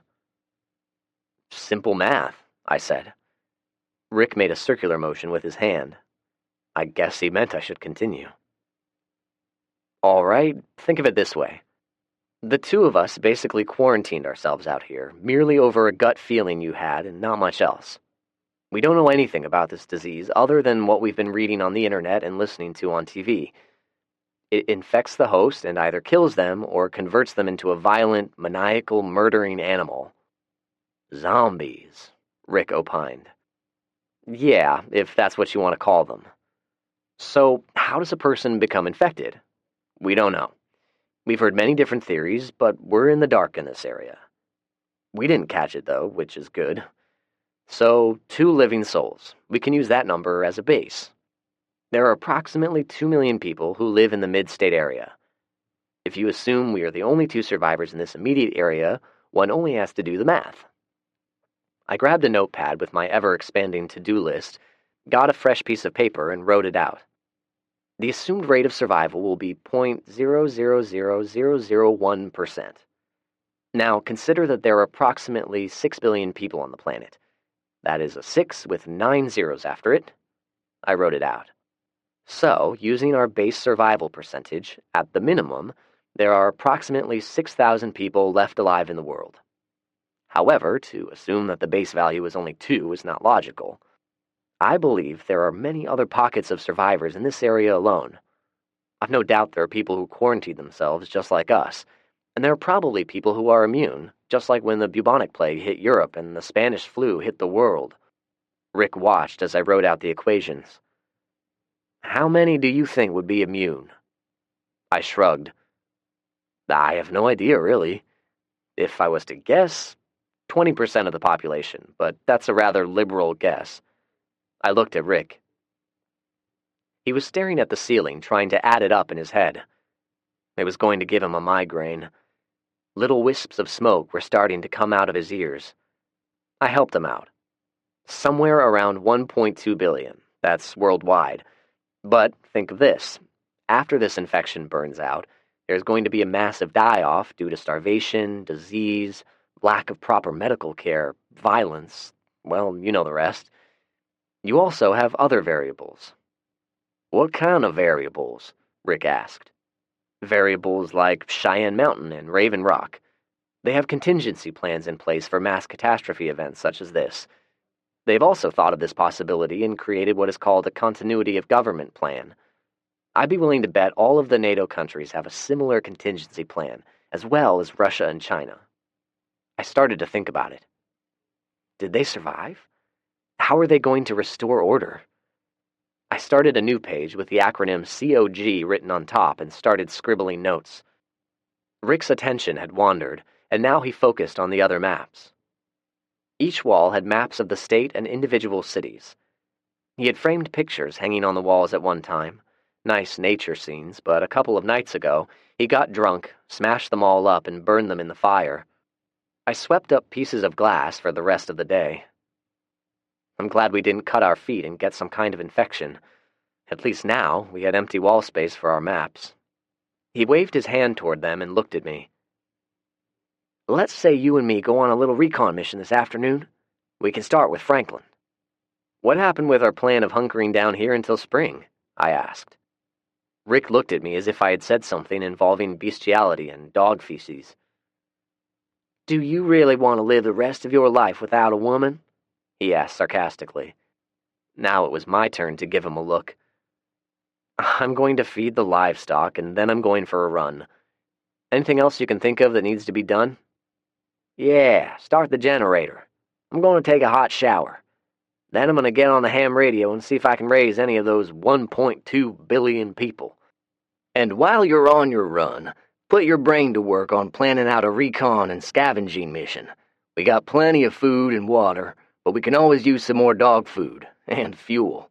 Simple math, I said. Rick made a circular motion with his hand. I guess he meant I should continue. All right, think of it this way. The two of us basically quarantined ourselves out here, merely over a gut feeling you had and not much else. We don't know anything about this disease other than what we've been reading on the internet and listening to on TV. It infects the host and either kills them or converts them into a violent, maniacal, murdering animal. Zombies, Rick opined. Yeah, if that's what you want to call them. So, how does a person become infected? We don't know. We've heard many different theories, but we're in the dark in this area. We didn't catch it, though, which is good. So, 2 living souls. We can use that number as a base. There are approximately 2 million people who live in the mid-state area. If you assume we are the only 2 survivors in this immediate area, one only has to do the math. I grabbed a notepad with my ever-expanding to-do list, got a fresh piece of paper, and wrote it out. The assumed rate of survival will be 0.000001%. Now, consider that there are approximately 6 billion people on the planet. That is a 6 with 9 zeros after it. I wrote it out. So, using our base survival percentage, at the minimum, there are approximately 6,000 people left alive in the world. However, to assume that the base value is only 2 is not logical. I believe there are many other pockets of survivors in this area alone. I've no doubt there are people who quarantine themselves just like us, and there are probably people who are immune, just like when the bubonic plague hit Europe and the Spanish flu hit the world. Rick watched as I wrote out the equations. How many do you think would be immune? I shrugged. I have no idea, really. If I was to guess, 20% of the population, but that's a rather liberal guess. I looked at Rick. He was staring at the ceiling, trying to add it up in his head. It was going to give him a migraine. Little wisps of smoke were starting to come out of his ears. I helped him out. Somewhere around 1.2 billion. That's worldwide. But think of this. After this infection burns out, there's going to be a massive die-off due to starvation, disease, lack of proper medical care, violence. Well, you know the rest. You also have other variables. What kind of variables? Rick asked. Variables like Cheyenne Mountain and Raven Rock. They have contingency plans in place for mass catastrophe events such as this. They've also thought of this possibility and created what is called a continuity of government plan. I'd be willing to bet all of the NATO countries have a similar contingency plan, as well as Russia and China. I started to think about it. Did they survive? How are they going to restore order? I started a new page with the acronym COG written on top and started scribbling notes. Rick's attention had wandered, and now he focused on the other maps. Each wall had maps of the state and individual cities. He had framed pictures hanging on the walls at one time, nice nature scenes, but a couple of nights ago, he got drunk, smashed them all up, and burned them in the fire. I swept up pieces of glass for the rest of the day. I'm glad we didn't cut our feet and get some kind of infection. At least now, we had empty wall space for our maps. He waved his hand toward them and looked at me. Let's say you and me go on a little recon mission this afternoon. We can start with Franklin. What happened with our plan of hunkering down here until spring? I asked. Rick looked at me as if I had said something involving bestiality and dog feces. Do you really want to live the rest of your life without a woman? He asked sarcastically. Now it was my turn to give him a look. I'm going to feed the livestock, and then I'm going for a run. Anything else you can think of that needs to be done? Yeah, start the generator. I'm going to take a hot shower. Then I'm going to get on the ham radio and see if I can raise any of those 1.2 billion people. And while you're on your run, put your brain to work on planning out a recon and scavenging mission. We got plenty of food and water, but we can always use some more dog food and fuel.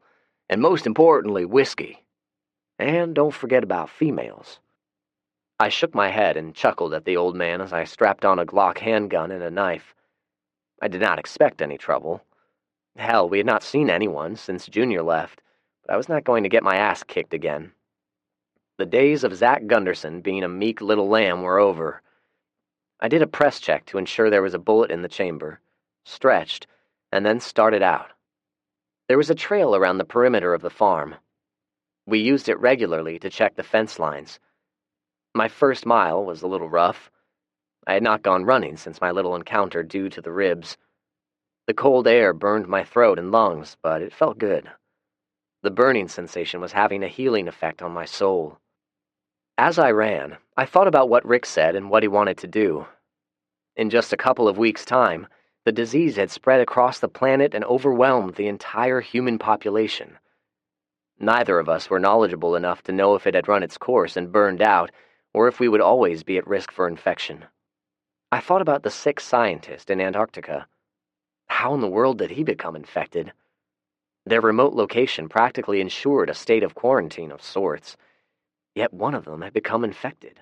And most importantly, whiskey. And don't forget about females. I shook my head and chuckled at the old man as I strapped on a Glock handgun and a knife. I did not expect any trouble. Hell, we had not seen anyone since Junior left, but I was not going to get my ass kicked again. The days of Zach Gunderson being a meek little lamb were over. I did a press check to ensure there was a bullet in the chamber, stretched, and then started out. There was a trail around the perimeter of the farm. We used it regularly to check the fence lines. My first mile was a little rough. I had not gone running since my little encounter due to the ribs. The cold air burned my throat and lungs, but it felt good. The burning sensation was having a healing effect on my soul. As I ran, I thought about what Rick said and what he wanted to do. In just a couple of weeks' time, the disease had spread across the planet and overwhelmed the entire human population. Neither of us were knowledgeable enough to know if it had run its course and burned out, or if we would always be at risk for infection. I thought about the sick scientist in Antarctica. How in the world did he become infected? Their remote location practically ensured a state of quarantine of sorts, yet one of them had become infected.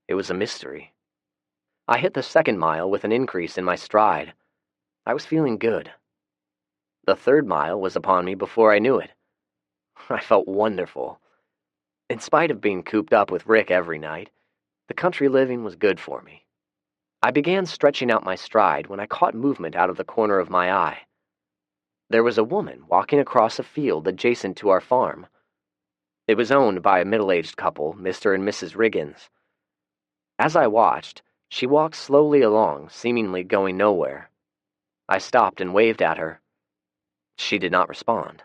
It was a mystery. I hit the second mile with an increase in my stride. I was feeling good. The third mile was upon me before I knew it. I felt wonderful. In spite of being cooped up with Rick every night, the country living was good for me. I began stretching out my stride when I caught movement out of the corner of my eye. There was a woman walking across a field adjacent to our farm. It was owned by a middle-aged couple, Mr. and Mrs. Riggins. As I watched, she walked slowly along, seemingly going nowhere. I stopped and waved at her. She did not respond.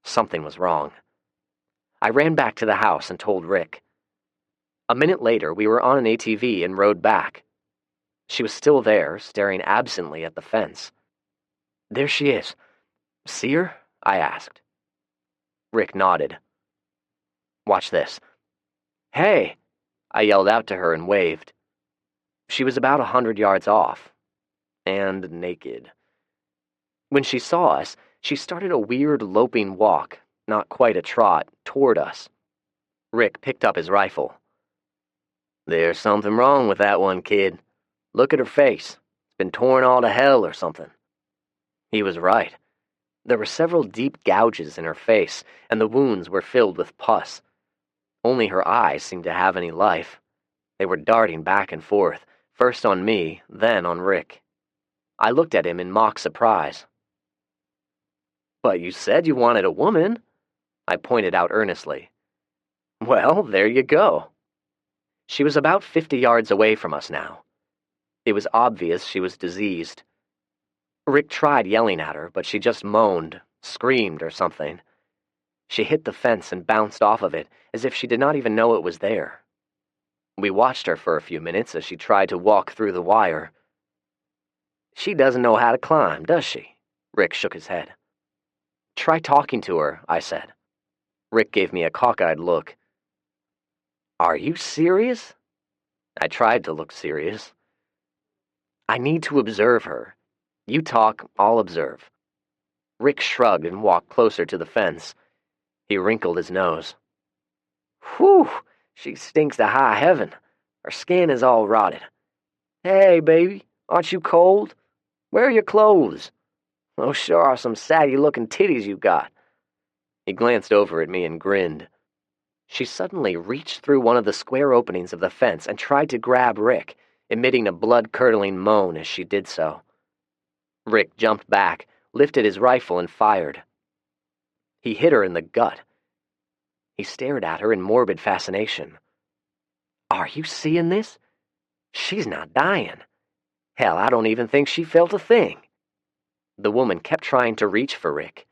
Something was wrong. I ran back to the house and told Rick. A minute later, we were on an ATV and rode back. She was still there, staring absently at the fence. "There she is. See her?" I asked. Rick nodded. "Watch this." "Hey!" I yelled out to her and waved. She was about 100 yards off, and naked. When she saw us, she started a weird loping walk, not quite a trot, toward us. Rick picked up his rifle. "There's something wrong with that one, kid. Look at her face. It's been torn all to hell or something." He was right. There were several deep gouges in her face, and the wounds were filled with pus. Only her eyes seemed to have any life. They were darting back and forth, first on me, then on Rick. I looked at him in mock surprise. "But you said you wanted a woman," I pointed out earnestly. "Well, there you go." She was about 50 yards away from us now. It was obvious she was diseased. Rick tried yelling at her, but she just moaned, screamed, or something. She hit the fence and bounced off of it, as if she did not even know it was there. We watched her for a few minutes as she tried to walk through the wire. "She doesn't know how to climb, does she?" Rick shook his head. "Try talking to her," I said. Rick gave me a cockeyed look. "Are you serious?" I tried to look serious. "I need to observe her. You talk, I'll observe." Rick shrugged and walked closer to the fence. He wrinkled his nose. "Whew, she stinks to high heaven. Her skin is all rotted. Hey, baby, aren't you cold? Where are your clothes? Those sure are some saggy-looking titties you got." He glanced over at me and grinned. She suddenly reached through one of the square openings of the fence and tried to grab Rick, emitting a blood-curdling moan as she did so. Rick jumped back, lifted his rifle, and fired. He hit her in the gut. He stared at her in morbid fascination. "Are you seeing this? She's not dying. Hell, I don't even think she felt a thing." The woman kept trying to reach for Rick.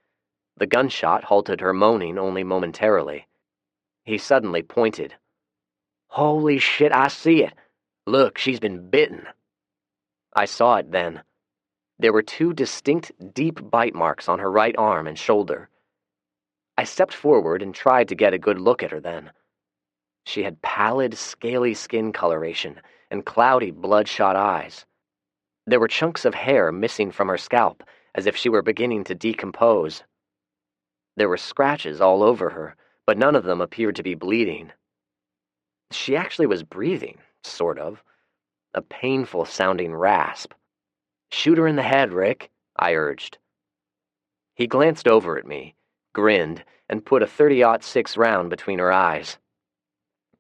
The gunshot halted her moaning only momentarily. He suddenly pointed. "Holy shit, I see it. Look, she's been bitten." I saw it then. There were 2 distinct, deep bite marks on her right arm and shoulder. I stepped forward and tried to get a good look at her then. She had pallid, scaly skin coloration and cloudy, bloodshot eyes. There were chunks of hair missing from her scalp, as if she were beginning to decompose. There were scratches all over her, but none of them appeared to be bleeding. She actually was breathing, sort of. A painful-sounding rasp. "Shoot her in the head, Rick," I urged. He glanced over at me, grinned, and put a 30-06 round between her eyes.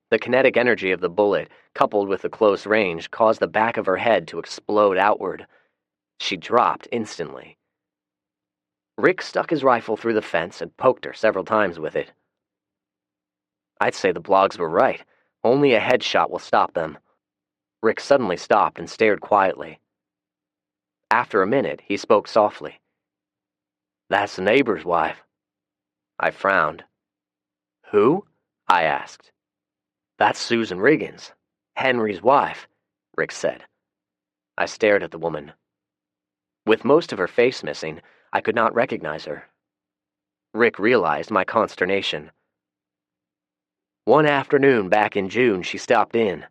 The kinetic energy of the bullet, coupled with the close range, caused the back of her head to explode outward. She dropped instantly. Rick stuck his rifle through the fence and poked her several times with it. I'd say the blogs were right. Only a headshot will stop them. Rick suddenly stopped and stared quietly. After a minute, he spoke softly. "That's the neighbor's wife." I frowned. "Who?" I asked. "That's Susan Riggins, Henry's wife," Rick said. I stared at the woman. With most of her face missing, I could not recognize her. Rick realized my consternation. "One afternoon back in June, she stopped in.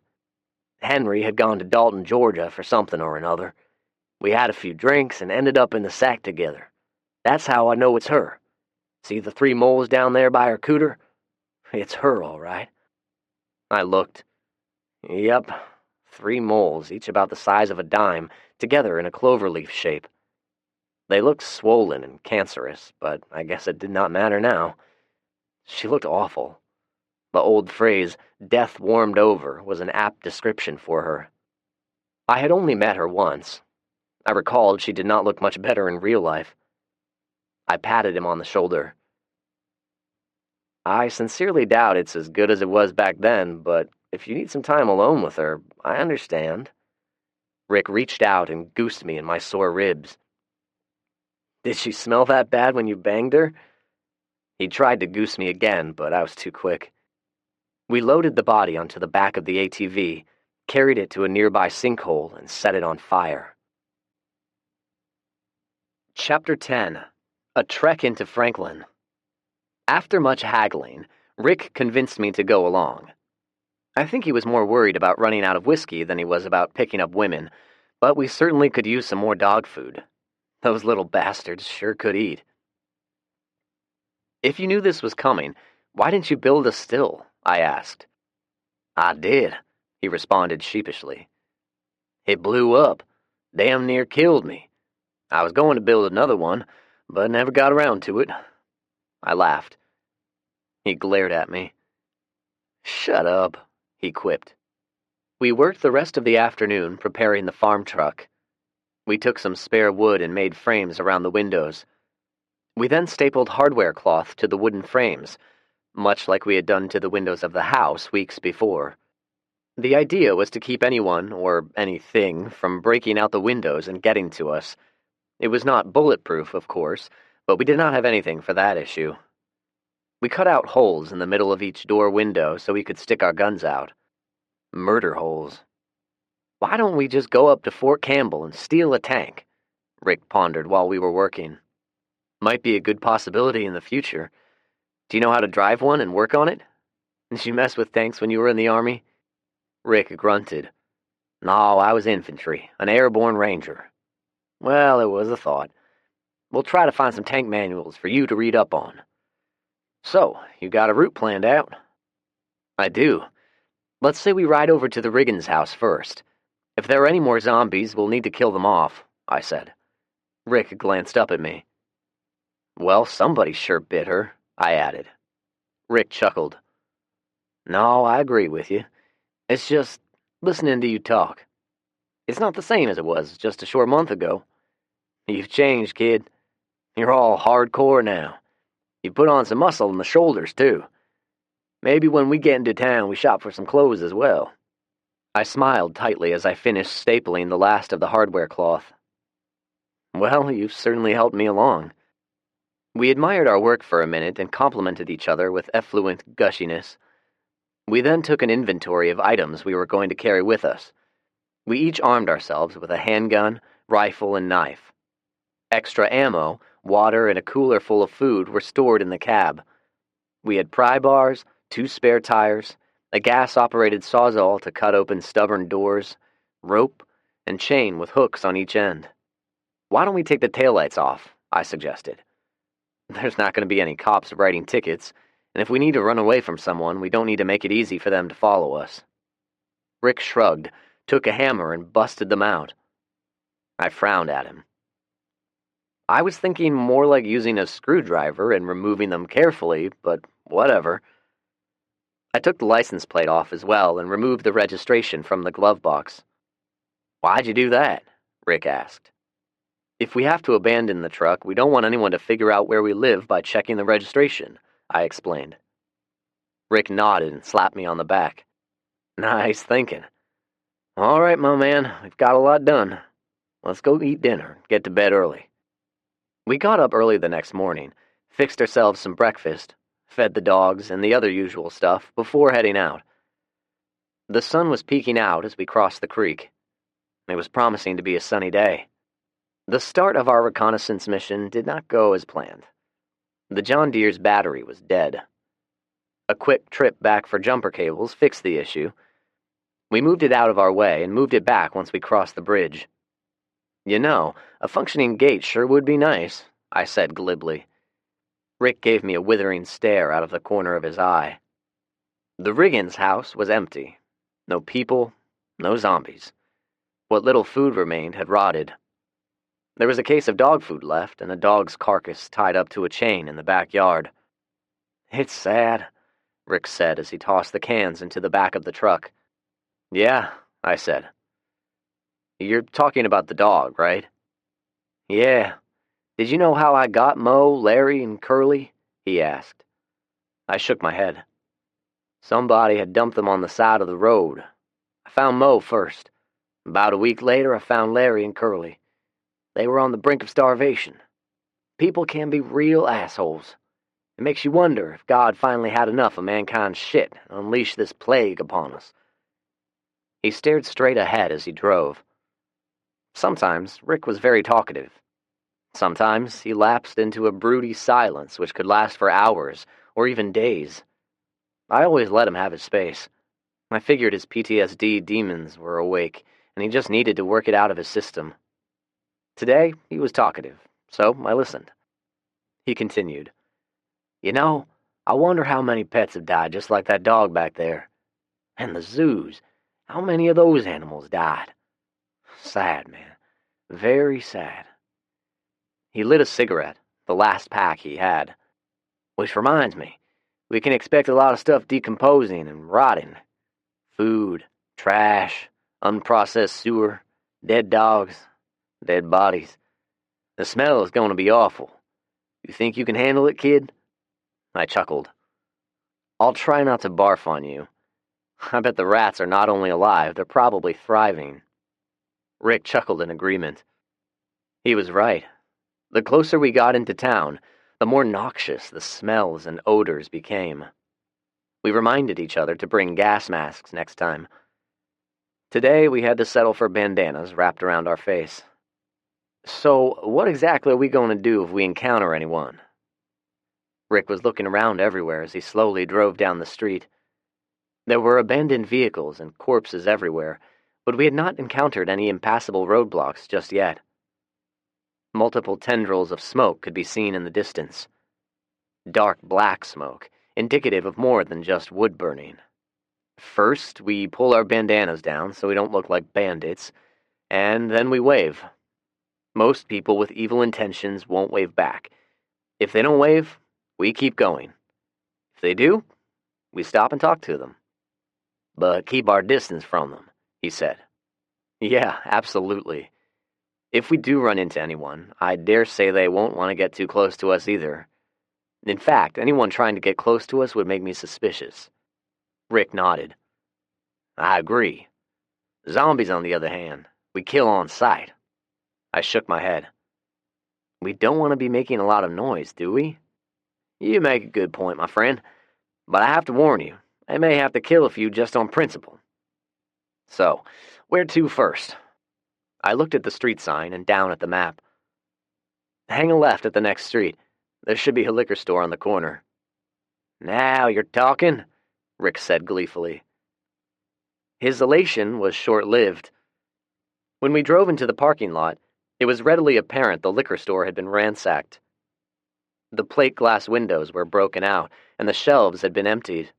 Henry had gone to Dalton, Georgia for something or another. We had a few drinks and ended up in the sack together. That's how I know it's her. See the 3 moles down there by her cooter? It's her, all right." I looked. Yep, 3 moles, each about the size of a dime, together in a cloverleaf shape. They looked swollen and cancerous, but I guess it did not matter now. She looked awful. The old phrase, "death warmed over," was an apt description for her. I had only met her once. I recalled she did not look much better in real life. I patted him on the shoulder. "I sincerely doubt it's as good as it was back then, but if you need some time alone with her, I understand." Rick reached out and goosed me in my sore ribs. "Did she smell that bad when you banged her?" He tried to goose me again, but I was too quick. We loaded the body onto the back of the ATV, carried it to a nearby sinkhole, and set it on fire. Chapter 10. A Trek into Franklin. After much haggling, Rick convinced me to go along. I think he was more worried about running out of whiskey than he was about picking up women, but we certainly could use some more dog food. Those little bastards sure could eat. "If you knew this was coming, why didn't you build a still?" I asked. "I did," he responded sheepishly. "It blew up. Damn near killed me. I was going to build another one, but never got around to it." I laughed. He glared at me. "Shut up," he quipped. We worked the rest of the afternoon preparing the farm truck. We took some spare wood and made frames around the windows. We then stapled hardware cloth to the wooden frames, much like we had done to the windows of the house weeks before. The idea was to keep anyone, or anything, from breaking out the windows and getting to us. It was not bulletproof, of course, but we did not have anything for that issue. We cut out holes in the middle of each door window so we could stick our guns out. Murder holes. "Why don't we just go up to Fort Campbell and steal a tank?" Rick pondered while we were working. "Might be a good possibility in the future. Do you know how to drive one and work on it? Did you mess with tanks when you were in the Army?" Rick grunted. "No, I was infantry, an airborne ranger." "Well, it was a thought. We'll try to find some tank manuals for you to read up on." "So, you got a route planned out?" "I do. Let's say we ride over to the Riggins house first. If there are any more zombies, we'll need to kill them off," I said. Rick glanced up at me. "Well, somebody sure bit her," I added. Rick chuckled. "No, I agree with you. It's just listening to you talk. It's not the same as it was just a short month ago. You've changed, kid. You're all hardcore now. You put on some muscle in the shoulders, too. Maybe when we get into town, we shop for some clothes as well." I smiled tightly as I finished stapling the last of the hardware cloth. "Well, you've certainly helped me along." We admired our work for a minute and complimented each other with effluent gushiness. We then took an inventory of items we were going to carry with us. We each armed ourselves with a handgun, rifle, and knife. Extra ammo, water, and a cooler full of food were stored in the cab. We had pry bars, 2 spare tires, a gas-operated sawzall to cut open stubborn doors, rope, and chain with hooks on each end. "Why don't we take the taillights off?" I suggested. "There's not going to be any cops writing tickets, And if we need to run away from someone, we don't need to make it easy for them to follow us." Rick shrugged, took a hammer, and busted them out. I frowned at him. I was thinking more like using a screwdriver and removing them carefully, but whatever. I took the license plate off as well and removed the registration from the glove box. "Why'd you do that?" Rick asked. "If we have to abandon the truck, we don't want anyone to figure out where we live by checking the registration," I explained. Rick nodded and slapped me on the back. "Nice thinking. All right, my man, we've got a lot done. Let's go eat dinner and get to bed early." We got up early the next morning, fixed ourselves some breakfast, fed the dogs and the other usual stuff before heading out. The sun was peeking out as we crossed the creek. It was promising to be a sunny day. The start of our reconnaissance mission did not go as planned. The John Deere's battery was dead. A quick trip back for jumper cables fixed the issue. We moved it out of our way and moved it back once we crossed the bridge. "You know, a functioning gate sure would be nice," I said glibly. Rick gave me a withering stare out of the corner of his eye. The Riggins house was empty. No people, no zombies. What little food remained had rotted. There was a case of dog food left and a dog's carcass tied up to a chain in the backyard. "It's sad," Rick said as he tossed the cans into the back of the truck. "Yeah," I said. "You're talking about the dog, right?" "Yeah. Did you know how I got Mo, Larry, and Curly?" he asked. I shook my head. "Somebody had dumped them on the side of the road. I found Mo first. About a week later, I found Larry and Curly. They were on the brink of starvation. People can be real assholes. It makes you wonder if God finally had enough of mankind's shit and unleashed this plague upon us." He stared straight ahead as he drove. Sometimes Rick was very talkative. Sometimes he lapsed into a broody silence which could last for hours or even days. I always let him have his space. I figured his PTSD demons were awake, and he just needed to work it out of his system. Today, he was talkative, so I listened. He continued, "You know, I wonder how many pets have died just like that dog back there. And the zoos, how many of those animals died? Sad, man. Very sad." He lit a cigarette, the last pack he had. "Which reminds me, we can expect a lot of stuff decomposing and rotting. Food, trash, unprocessed sewer, dead dogs, dead bodies. The smell is going to be awful. You think you can handle it, kid?" I chuckled. "I'll try not to barf on you. I bet the rats are not only alive, they're probably thriving." Rick chuckled in agreement. He was right. The closer we got into town, the more noxious the smells and odors became. We reminded each other to bring gas masks next time. Today we had to settle for bandanas wrapped around our face. "So, what exactly are we going to do if we encounter anyone?" Rick was looking around everywhere as he slowly drove down the street. There were abandoned vehicles and corpses everywhere, but we had not encountered any impassable roadblocks just yet. Multiple tendrils of smoke could be seen in the distance. Dark black smoke, indicative of more than just wood burning. First, we pull our bandanas down so we don't look like bandits, and then we wave. Most people with evil intentions won't wave back. If they don't wave, we keep going. If they do, we stop and talk to them. But keep our distance from them," he said. "Yeah, absolutely. If we do run into anyone, I dare say they won't want to get too close to us either. In fact, anyone trying to get close to us would make me suspicious." Rick nodded. "I agree. Zombies, on the other hand, we kill on sight." I shook my head. "We don't want to be making a lot of noise, do we?" "You make a good point, my friend. But I have to warn you, I may have to kill a few just on principle. So, where to first?" I looked at the street sign and down at the map. "Hang a left at the next street. There should be a liquor store on the corner." "Now you're talking," Rick said gleefully. His elation was short-lived. When we drove into the parking lot, it was readily apparent the liquor store had been ransacked. The plate glass windows were broken out, and the shelves had been emptied.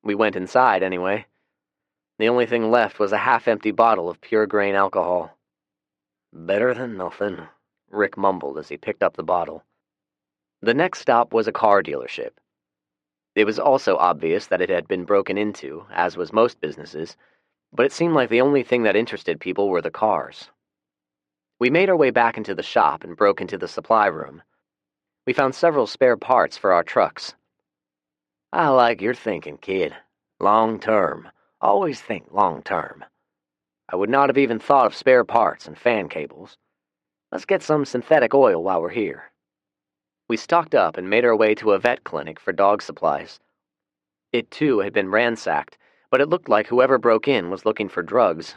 We went inside, anyway. The only thing left was a half-empty bottle of pure grain alcohol. "Better than nothing," Rick mumbled as he picked up the bottle. The next stop was a car dealership. It was also obvious that it had been broken into, as was most businesses, but it seemed like the only thing that interested people were the cars. We made our way back into the shop and broke into the supply room. We found several spare parts for our trucks. "I like your thinking, kid. Long term. Always think long term. I would not have even thought of spare parts and fan cables. Let's get some synthetic oil while we're here." We stocked up and made our way to a vet clinic for dog supplies. It, too, had been ransacked, but it looked like whoever broke in was looking for drugs.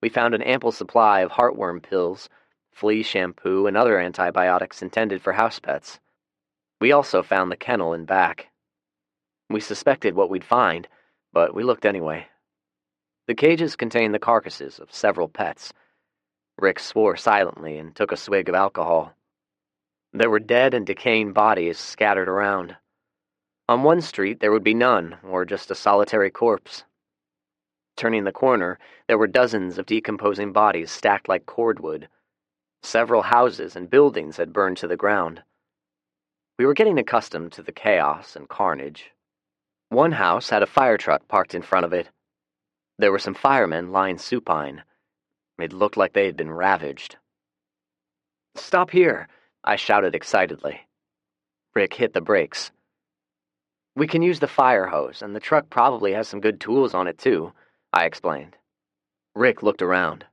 We found an ample supply of heartworm pills, flea shampoo, and other antibiotics intended for house pets. We also found the kennel in back. We suspected what we'd find, but we looked anyway. The cages contained the carcasses of several pets. Rick swore silently and took a swig of alcohol. There were dead and decaying bodies scattered around. On one street there would be none, or just a solitary corpse. Turning the corner, there were dozens of decomposing bodies stacked like cordwood. Several houses and buildings had burned to the ground. We were getting accustomed to the chaos and carnage. One house had a fire truck parked in front of it. There were some firemen lying supine. It looked like they had been ravaged. "Stop here," I shouted excitedly. Rick hit the brakes. "We can use the fire hose, and the truck probably has some good tools on it, too," I explained. Rick looked around.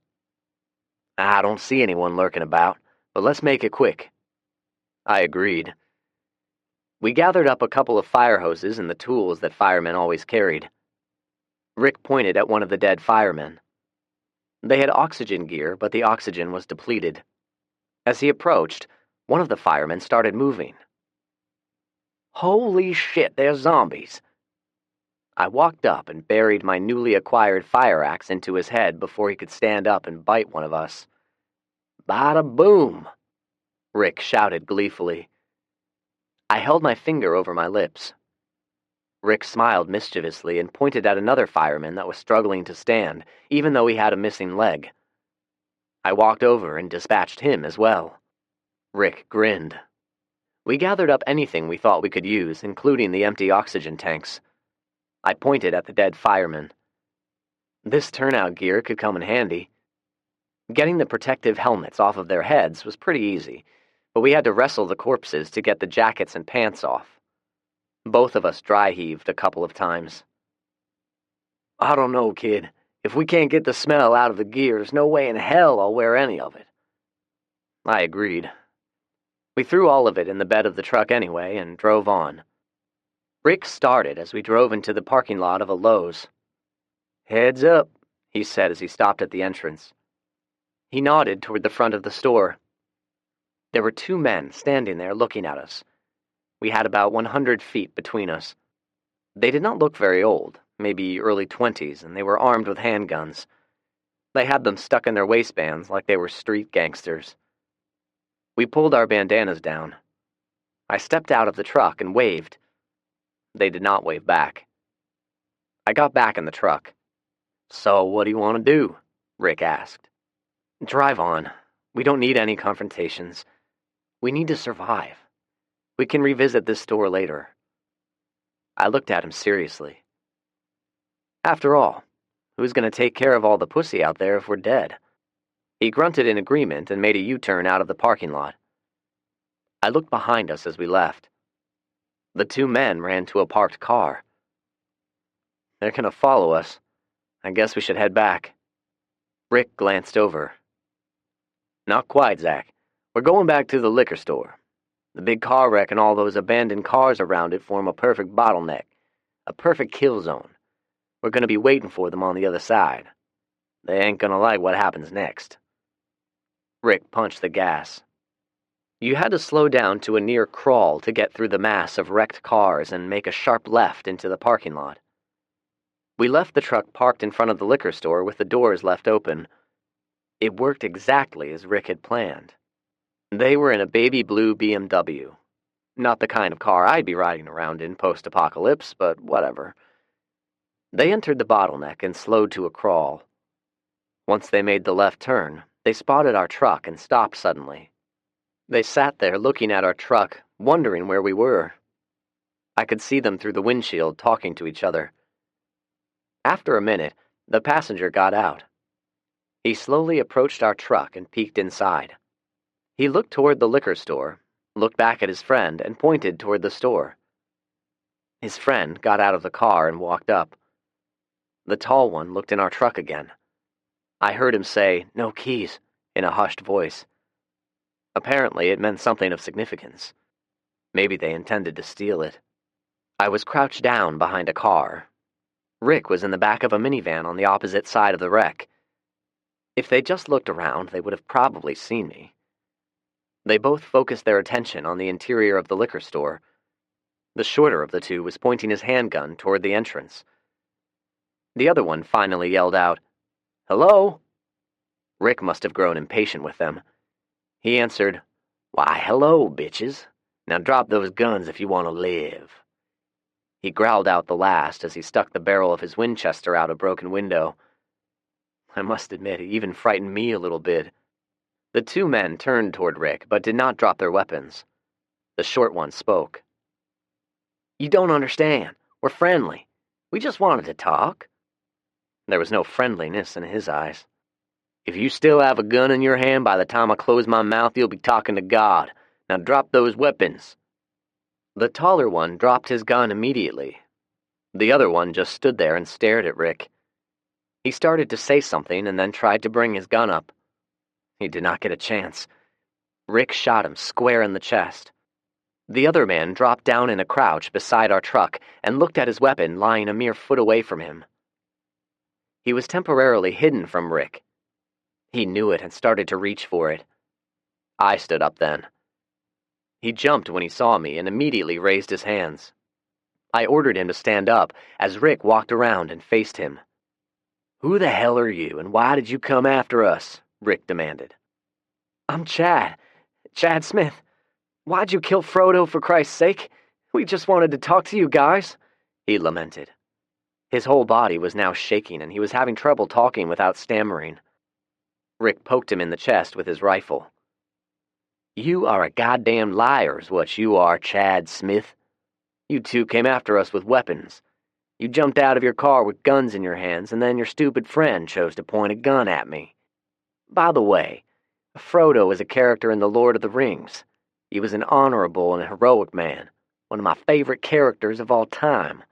"I don't see anyone lurking about, but let's make it quick." I agreed. We gathered up a couple of fire hoses and the tools that firemen always carried. Rick pointed at one of the dead firemen. They had oxygen gear, but the oxygen was depleted. As he approached, one of the firemen started moving. "Holy shit, they're zombies!" I walked up and buried my newly acquired fire axe into his head before he could stand up and bite one of us. "Bada boom!" Rick shouted gleefully. I held my finger over my lips. Rick smiled mischievously and pointed at another fireman that was struggling to stand, even though he had a missing leg. I walked over and dispatched him as well. Rick grinned. We gathered up anything we thought we could use, including the empty oxygen tanks. I pointed at the dead firemen. This turnout gear could come in handy. Getting the protective helmets off of their heads was pretty easy, but we had to wrestle the corpses to get the jackets and pants off. Both of us dry-heaved a couple of times. "I don't know, kid. If we can't get the smell out of the gear, there's no way in hell I'll wear any of it." I agreed. We threw all of it in the bed of the truck anyway and drove on. Rick started as we drove into the parking lot of a Lowe's. "Heads up," he said as he stopped at the entrance. He nodded toward the front of the store. There were two men standing there looking at us. We had about 100 feet between us. They did not look very old, maybe early 20s, and they were armed with handguns. They had them stuck in their waistbands like they were street gangsters. We pulled our bandanas down. I stepped out of the truck and waved. They did not wave back. I got back in the truck. "So what do you want to do?" Rick asked. "Drive on. We don't need any confrontations. We need to survive. We can revisit this store later." I looked at him seriously. After all, who's going to take care of all the pussy out there if we're dead? He grunted in agreement and made a U-turn out of the parking lot. I looked behind us as we left. The two men ran to a parked car. "They're going to follow us. I guess we should head back." Rick glanced over. "Not quite, Zach. We're going back to the liquor store. The big car wreck and all those abandoned cars around it form a perfect bottleneck, a perfect kill zone. We're going to be waiting for them on the other side. They ain't going to like what happens next." Rick punched the gas. You had to slow down to a near crawl to get through the mass of wrecked cars and make a sharp left into the parking lot. We left the truck parked in front of the liquor store with the doors left open. It worked exactly as Rick had planned. They were in a baby blue BMW. Not the kind of car I'd be riding around in post-apocalypse, but whatever. They entered the bottleneck and slowed to a crawl. Once they made the left turn, they spotted our truck and stopped suddenly. They sat there looking at our truck, wondering where we were. I could see them through the windshield talking to each other. After a minute, the passenger got out. He slowly approached our truck and peeked inside. He looked toward the liquor store, looked back at his friend, and pointed toward the store. His friend got out of the car and walked up. The tall one looked in our truck again. I heard him say, "No keys," in a hushed voice. Apparently, it meant something of significance. Maybe they intended to steal it. I was crouched down behind a car. Rick was in the back of a minivan on the opposite side of the wreck. If they'd just looked around, they would have probably seen me. They both focused their attention on the interior of the liquor store. The shorter of the two was pointing his handgun toward the entrance. The other one finally yelled out, "Hello?" Rick must have grown impatient with them. He answered, "Why, hello, bitches. Now drop those guns if you want to live." He growled out the last as he stuck the barrel of his Winchester out a broken window. I must admit, it even frightened me a little bit. The two men turned toward Rick, but did not drop their weapons. The short one spoke. "You don't understand. We're friendly. We just wanted to talk." There was no friendliness in his eyes. "If you still have a gun in your hand by the time I close my mouth, you'll be talking to God. Now drop those weapons." The taller one dropped his gun immediately. The other one just stood there and stared at Rick. He started to say something and then tried to bring his gun up. He did not get a chance. Rick shot him square in the chest. The other man dropped down in a crouch beside our truck and looked at his weapon lying a mere foot away from him. He was temporarily hidden from Rick. He knew it and started to reach for it. I stood up then. He jumped when he saw me and immediately raised his hands. I ordered him to stand up as Rick walked around and faced him. "Who the hell are you, and why did you come after us?" Rick demanded. "I'm Chad. Chad Smith. Why'd you kill Frodo, for Christ's sake? We just wanted to talk to you guys," he lamented. His whole body was now shaking, and he was having trouble talking without stammering. Rick poked him in the chest with his rifle. "You are a goddamn liar, is what you are, Chad Smith. You two came after us with weapons. You jumped out of your car with guns in your hands, and then your stupid friend chose to point a gun at me. By the way, Frodo is a character in The Lord of the Rings. He was an honorable and heroic man, one of my favorite characters of all time."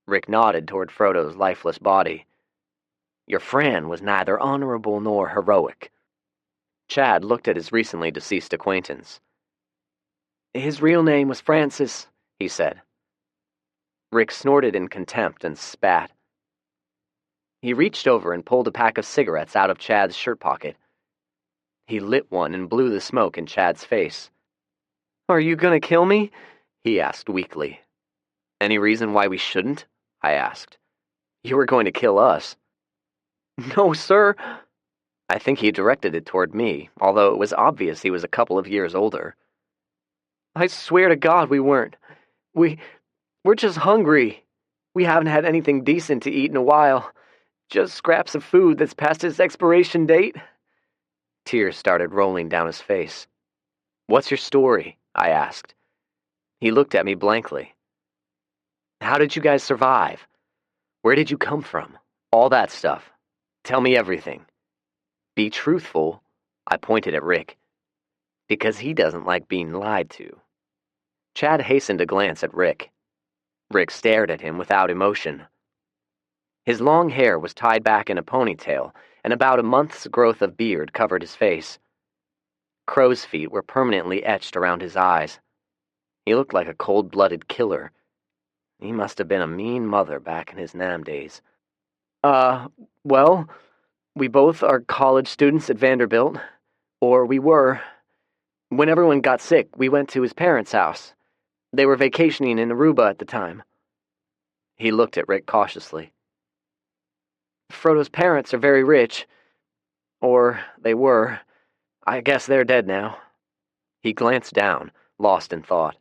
Rick nodded toward Frodo's lifeless body. "Your friend was neither honorable nor heroic." Chad looked at his recently deceased acquaintance. "His real name was Francis," he said. Rick snorted in contempt and spat. He reached over and pulled a pack of cigarettes out of Chad's shirt pocket. He lit one and blew the smoke in Chad's face. "Are you gonna kill me?" he asked weakly. "Any reason why we shouldn't?" I asked. "You were going to kill us." "No, sir." I think he directed it toward me, although it was obvious he was a couple of years older. "I swear to God we weren't. We're just hungry. We haven't had anything decent to eat in a while. Just scraps of food that's past its expiration date." Tears started rolling down his face. "What's your story?" I asked. He looked at me blankly. "How did you guys survive? Where did you come from? All that stuff. Tell me everything. Be truthful," I pointed at Rick, "because he doesn't like being lied to." Chad hastened a glance at Rick. Rick stared at him without emotion. His long hair was tied back in a ponytail, and about a month's growth of beard covered his face. Crow's feet were permanently etched around his eyes. He looked like a cold-blooded killer. He must have been a mean mother back in his Nam days. Well, we both are college students at Vanderbilt. Or we were. When everyone got sick, we went to his parents' house. They were vacationing in Aruba at the time." He looked at Rick cautiously. "Frodo's parents are very rich. Or they were. I guess they're dead now." He glanced down, lost in thought.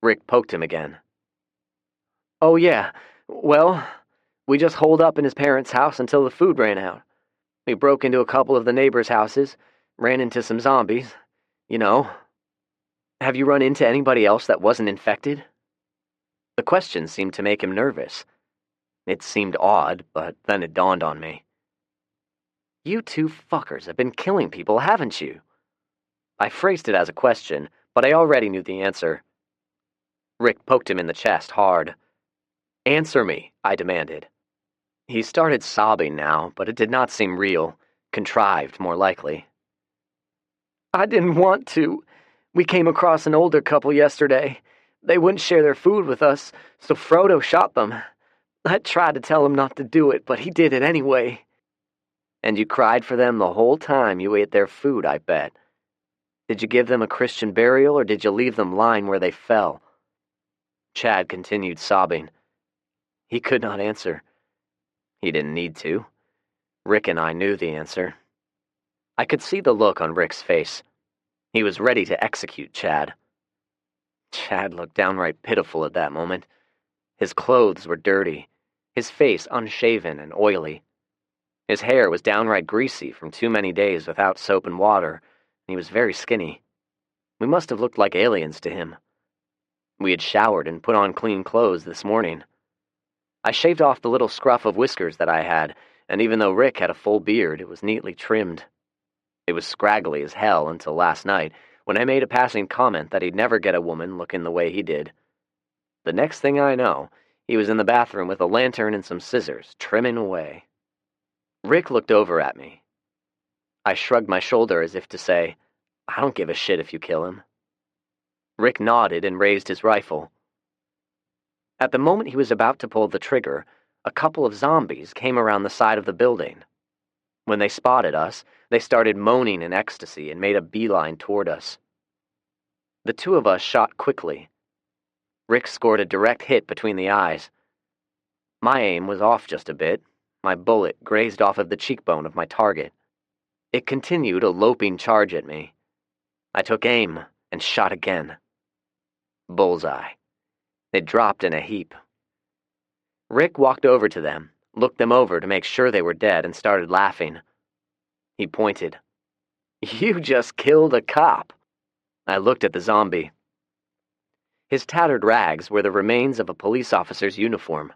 Rick poked him again. "Oh yeah, well, we just holed up in his parents' house until the food ran out. We broke into a couple of the neighbors' houses, ran into some zombies, you know. Have you run into anybody else that wasn't infected?" The question seemed to make him nervous. It seemed odd, but then it dawned on me. "You two fuckers have been killing people, haven't you?" I phrased it as a question, but I already knew the answer. Rick poked him in the chest hard. "Answer me," I demanded. He started sobbing now, but it did not seem real, contrived more likely. "I didn't want to. We came across an older couple yesterday. They wouldn't share their food with us, so Frodo shot them. I tried to tell him not to do it, but he did it anyway." "And you cried for them the whole time you ate their food, I bet. Did you give them a Christian burial, or did you leave them lying where they fell?" Chad continued sobbing. He could not answer. He didn't need to. Rick and I knew the answer. I could see the look on Rick's face. He was ready to execute Chad. Chad looked downright pitiful at that moment. His clothes were dirty, his face unshaven and oily. His hair was downright greasy from too many days without soap and water, and he was very skinny. We must have looked like aliens to him. We had showered and put on clean clothes this morning. I shaved off the little scruff of whiskers that I had, and even though Rick had a full beard, it was neatly trimmed. It was scraggly as hell until last night, when I made a passing comment that he'd never get a woman looking the way he did. The next thing I know, he was in the bathroom with a lantern and some scissors, trimming away. Rick looked over at me. I shrugged my shoulder as if to say, "I don't give a shit if you kill him." Rick nodded and raised his rifle. At the moment he was about to pull the trigger, a couple of zombies came around the side of the building. When they spotted us, they started moaning in ecstasy and made a beeline toward us. The two of us shot quickly. Rick scored a direct hit between the eyes. My aim was off just a bit. My bullet grazed off of the cheekbone of my target. It continued a loping charge at me. I took aim and shot again. Bullseye. They dropped in a heap. Rick walked over to them, looked them over to make sure they were dead, and started laughing. He pointed. "You just killed a cop." I looked at the zombie. His tattered rags were the remains of a police officer's uniform.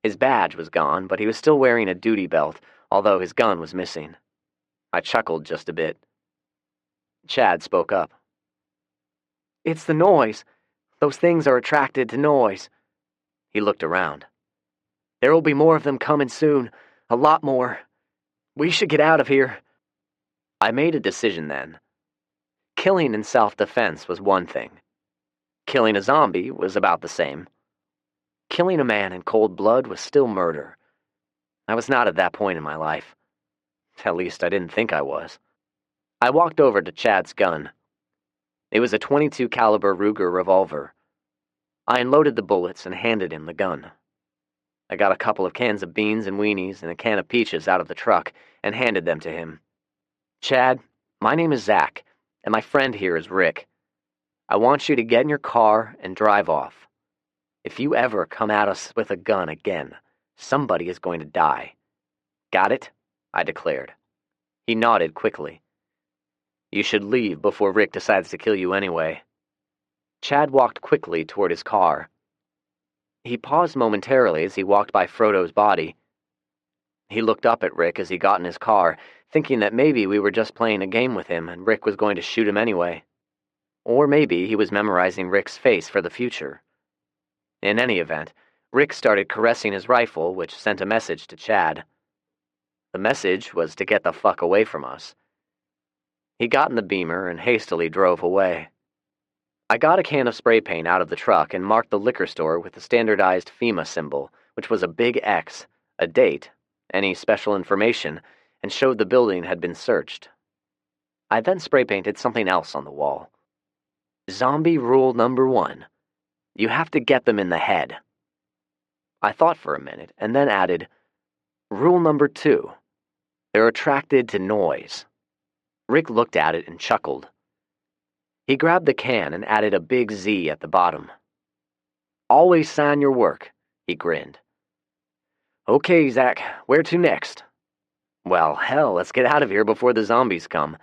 His badge was gone, but he was still wearing a duty belt, although his gun was missing. I chuckled just a bit. Chad spoke up. "It's the noise. Those things are attracted to noise." He looked around. "There will be more of them coming soon. A lot more. We should get out of here." I made a decision then. Killing in self-defense was one thing. Killing a zombie was about the same. Killing a man in cold blood was still murder. I was not at that point in my life. At least I didn't think I was. I walked over to Chad's gun. It was a .22 caliber Ruger revolver. I unloaded the bullets and handed him the gun. I got a couple of cans of beans and weenies and a can of peaches out of the truck and handed them to him. "Chad, my name is Zach, and my friend here is Rick. I want you to get in your car and drive off. If you ever come at us with a gun again, somebody is going to die. Got it?" I declared. He nodded quickly. "You should leave before Rick decides to kill you anyway." Chad walked quickly toward his car. He paused momentarily as he walked by Frodo's body. He looked up at Rick as he got in his car, thinking that maybe we were just playing a game with him and Rick was going to shoot him anyway. Or maybe he was memorizing Rick's face for the future. In any event, Rick started caressing his rifle, which sent a message to Chad. The message was to get the fuck away from us. He got in the Beamer and hastily drove away. I got a can of spray paint out of the truck and marked the liquor store with the standardized FEMA symbol, which was a big X, a date, any special information, and showed the building had been searched. I then spray painted something else on the wall. Zombie rule number 1. You have to get them in the head. I thought for a minute and then added, rule number 2. They're attracted to noise. Rick looked at it and chuckled. He grabbed the can and added a big Z at the bottom. "Always sign your work," he grinned. "Okay, Zach, where to next?" "Well, hell, let's get out of here before the zombies come.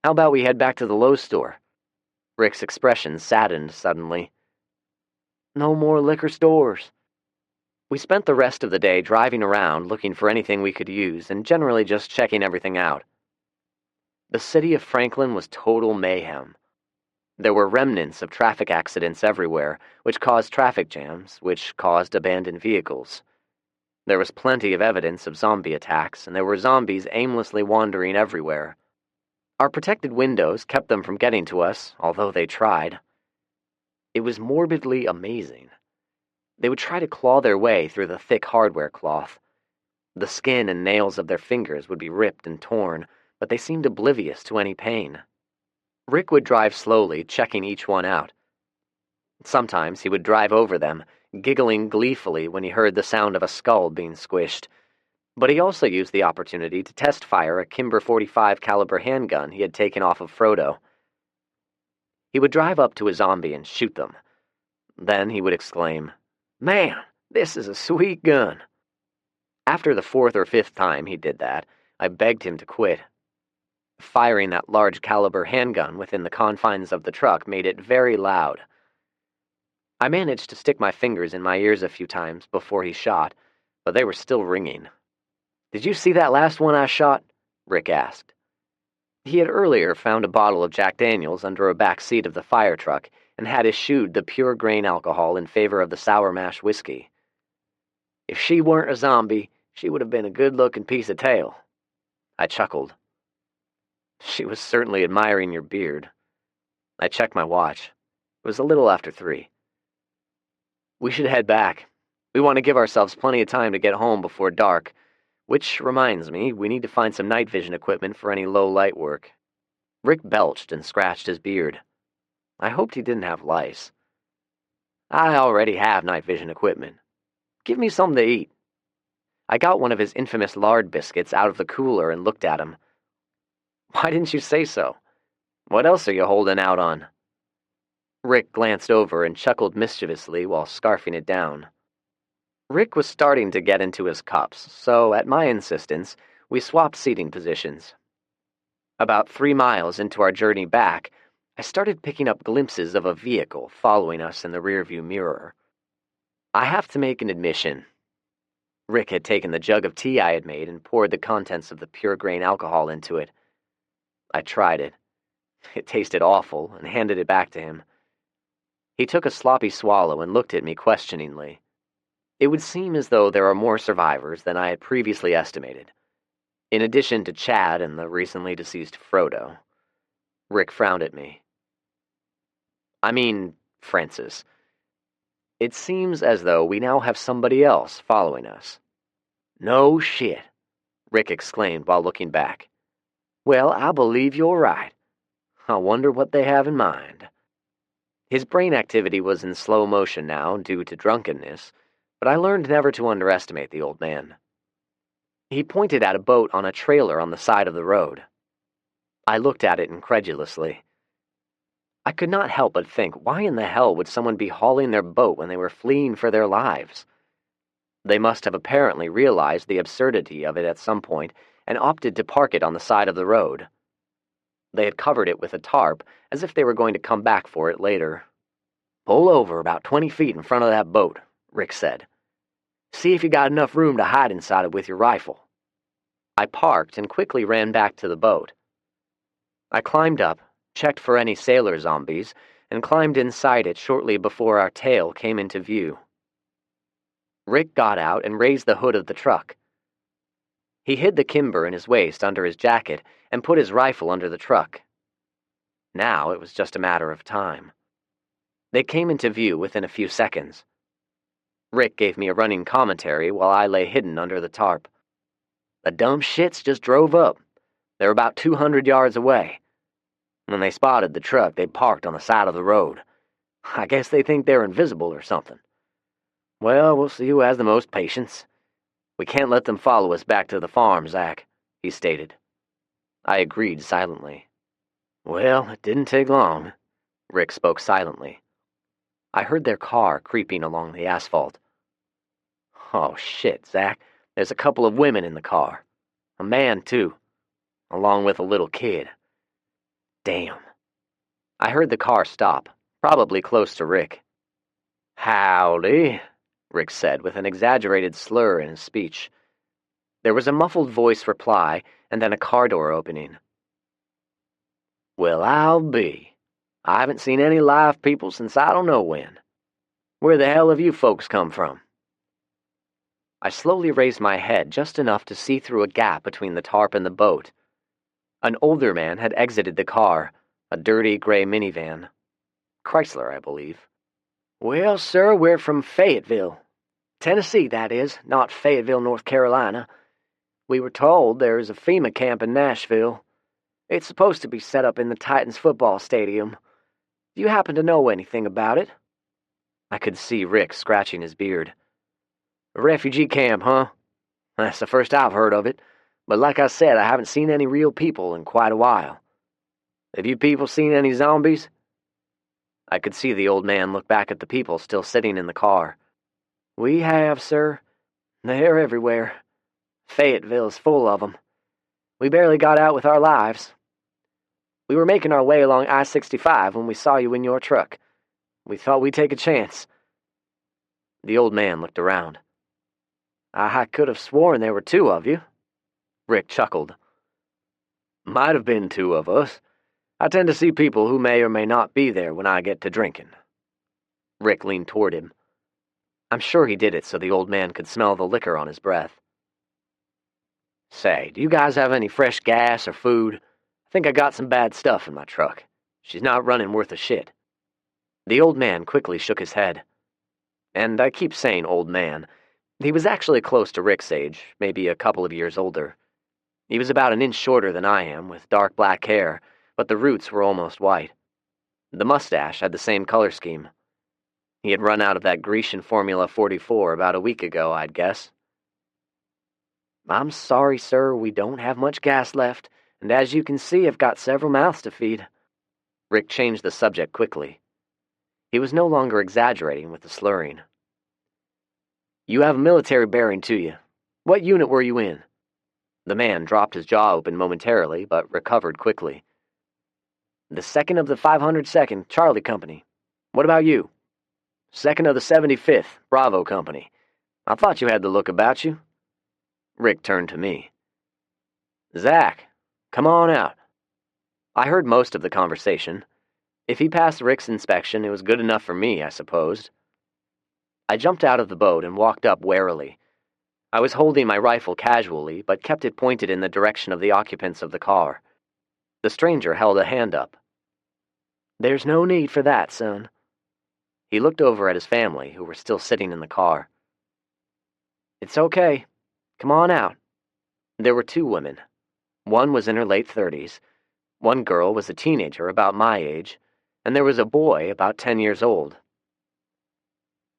How about we head back to the Lowe's store?" Rick's expression saddened suddenly. "No more liquor stores." We spent the rest of the day driving around looking for anything we could use and generally just checking everything out. The city of Franklin was total mayhem. There were remnants of traffic accidents everywhere, which caused traffic jams, which caused abandoned vehicles. There was plenty of evidence of zombie attacks, and there were zombies aimlessly wandering everywhere. Our protected windows kept them from getting to us, although they tried. It was morbidly amazing. They would try to claw their way through the thick hardware cloth. The skin and nails of their fingers would be ripped and torn, but they seemed oblivious to any pain. Rick would drive slowly, checking each one out. Sometimes he would drive over them, giggling gleefully when he heard the sound of a skull being squished. But he also used the opportunity to test fire a Kimber 45 caliber handgun he had taken off of Frodo. He would drive up to a zombie and shoot them. Then he would exclaim, "Man, this is a sweet gun." After the fourth or fifth time he did that, I begged him to quit. Firing that large caliber handgun within the confines of the truck made it very loud. I managed to stick my fingers in my ears a few times before he shot, but they were still ringing. "Did you see that last one I shot?" Rick asked. He had earlier found a bottle of Jack Daniels under a back seat of the fire truck and had eschewed the pure grain alcohol in favor of the sour mash whiskey. "If she weren't a zombie, she would have been a good-looking piece of tail." I chuckled. "She was certainly admiring your beard." I checked my watch. It was a little after 3. "We should head back. We want to give ourselves plenty of time to get home before dark. Which reminds me, we need to find some night vision equipment for any low-light work." Rick belched and scratched his beard. I hoped he didn't have lice. "I already have night vision equipment. Give me something to eat." I got one of his infamous lard biscuits out of the cooler and looked at him. "Why didn't you say so? What else are you holding out on?" Rick glanced over and chuckled mischievously while scarfing it down. Rick was starting to get into his cups, so at my insistence, we swapped seating positions. About 3 miles into our journey back, I started picking up glimpses of a vehicle following us in the rearview mirror. I have to make an admission. Rick had taken the jug of tea I had made and poured the contents of the pure grain alcohol into it. I tried it. It tasted awful and handed it back to him. He took a sloppy swallow and looked at me questioningly. It would seem as though there are more survivors than I had previously estimated, in addition to Chad and the recently deceased Frodo. Rick frowned at me. "I mean, Francis, it seems as though we now have somebody else following us." "No shit," Rick exclaimed while looking back. "Well, I believe you're right. I wonder what they have in mind." His brain activity was in slow motion now due to drunkenness, but I learned never to underestimate the old man. He pointed at a boat on a trailer on the side of the road. I looked at it incredulously. I could not help but think, why in the hell would someone be hauling their boat when they were fleeing for their lives? They must have apparently realized the absurdity of it at some point and opted to park it on the side of the road. They had covered it with a tarp, as if they were going to come back for it later. "Pull over about 20 feet in front of that boat," Rick said. "See if you got enough room to hide inside it with your rifle." I parked and quickly ran back to the boat. I climbed up, checked for any sailor zombies, and climbed inside it shortly before our tail came into view. Rick got out and raised the hood of the truck. He hid the Kimber in his waist under his jacket and put his rifle under the truck. Now it was just a matter of time. They came into view within a few seconds. Rick gave me a running commentary while I lay hidden under the tarp. "The dumb shits just drove up. They're about 200 yards away. When they spotted the truck, they parked on the side of the road. I guess they think they're invisible or something. Well, we'll see who has the most patience. We can't let them follow us back to the farm, Zach," he stated. I agreed silently. Well, it didn't take long. Rick spoke silently. I heard their car creeping along the asphalt. Oh shit, Zach. There's a couple of women in the car. A man, too. Along with a little kid. Damn. I heard the car stop, probably close to Rick. Howdy, Rick said with an exaggerated slur in his speech. There was a muffled voice reply, and then a car door opening. Well, I'll be. I haven't seen any live people since I don't know when. Where the hell have you folks come from? I slowly raised my head just enough to see through a gap between the tarp and the boat. An older man had exited the car, a dirty gray minivan. Chrysler, I believe. Well, sir, we're from Fayetteville. Tennessee, that is, not Fayetteville, North Carolina. We were told there is a FEMA camp in Nashville. It's supposed to be set up in the Titans football stadium. Do you happen to know anything about it? I could see Rick scratching his beard. A refugee camp, huh? That's the first I've heard of it, but like I said, I haven't seen any real people in quite a while. Have you people seen any zombies? I could see the old man look back at the people still sitting in the car. We have, sir. They're everywhere. Fayetteville's full of them. We barely got out with our lives. We were making our way along I-65 when we saw you in your truck. We thought we'd take a chance. The old man looked around. I could have sworn there were two of you. Rick chuckled. Might have been two of us. I tend to see people who may or may not be there when I get to drinking. Rick leaned toward him. I'm sure he did it so the old man could smell the liquor on his breath. Say, do you guys have any fresh gas or food? I think I got some bad stuff in my truck. She's not running worth a shit. The old man quickly shook his head. And I keep saying old man. He was actually close to Rick's age, maybe a couple of years older. He was about an inch shorter than I am, with dark black hair, but the roots were almost white. The mustache had the same color scheme. He had run out of that Grecian Formula 44 about a week ago, I'd guess. I'm sorry, sir, we don't have much gas left, and as you can see, I've got several mouths to feed. Rick changed the subject quickly. He was no longer exaggerating with the slurring. You have a military bearing to you. What unit were you in? The man dropped his jaw open momentarily, but recovered quickly. The 2nd of the 502nd Charlie Company. What about you? 2nd of the 75th Bravo Company. I thought you had the look about you. Rick turned to me. Zach, come on out. I heard most of the conversation. If he passed Rick's inspection, it was good enough for me, I supposed. I jumped out of the boat and walked up warily. I was holding my rifle casually, but kept it pointed in the direction of the occupants of the car. The stranger held a hand up. There's no need for that, son. He looked over at his family, who were still sitting in the car. It's okay. Come on out. There were two women. One was in her late 30s. One girl was a teenager about my age, and there was a boy about 10 years old.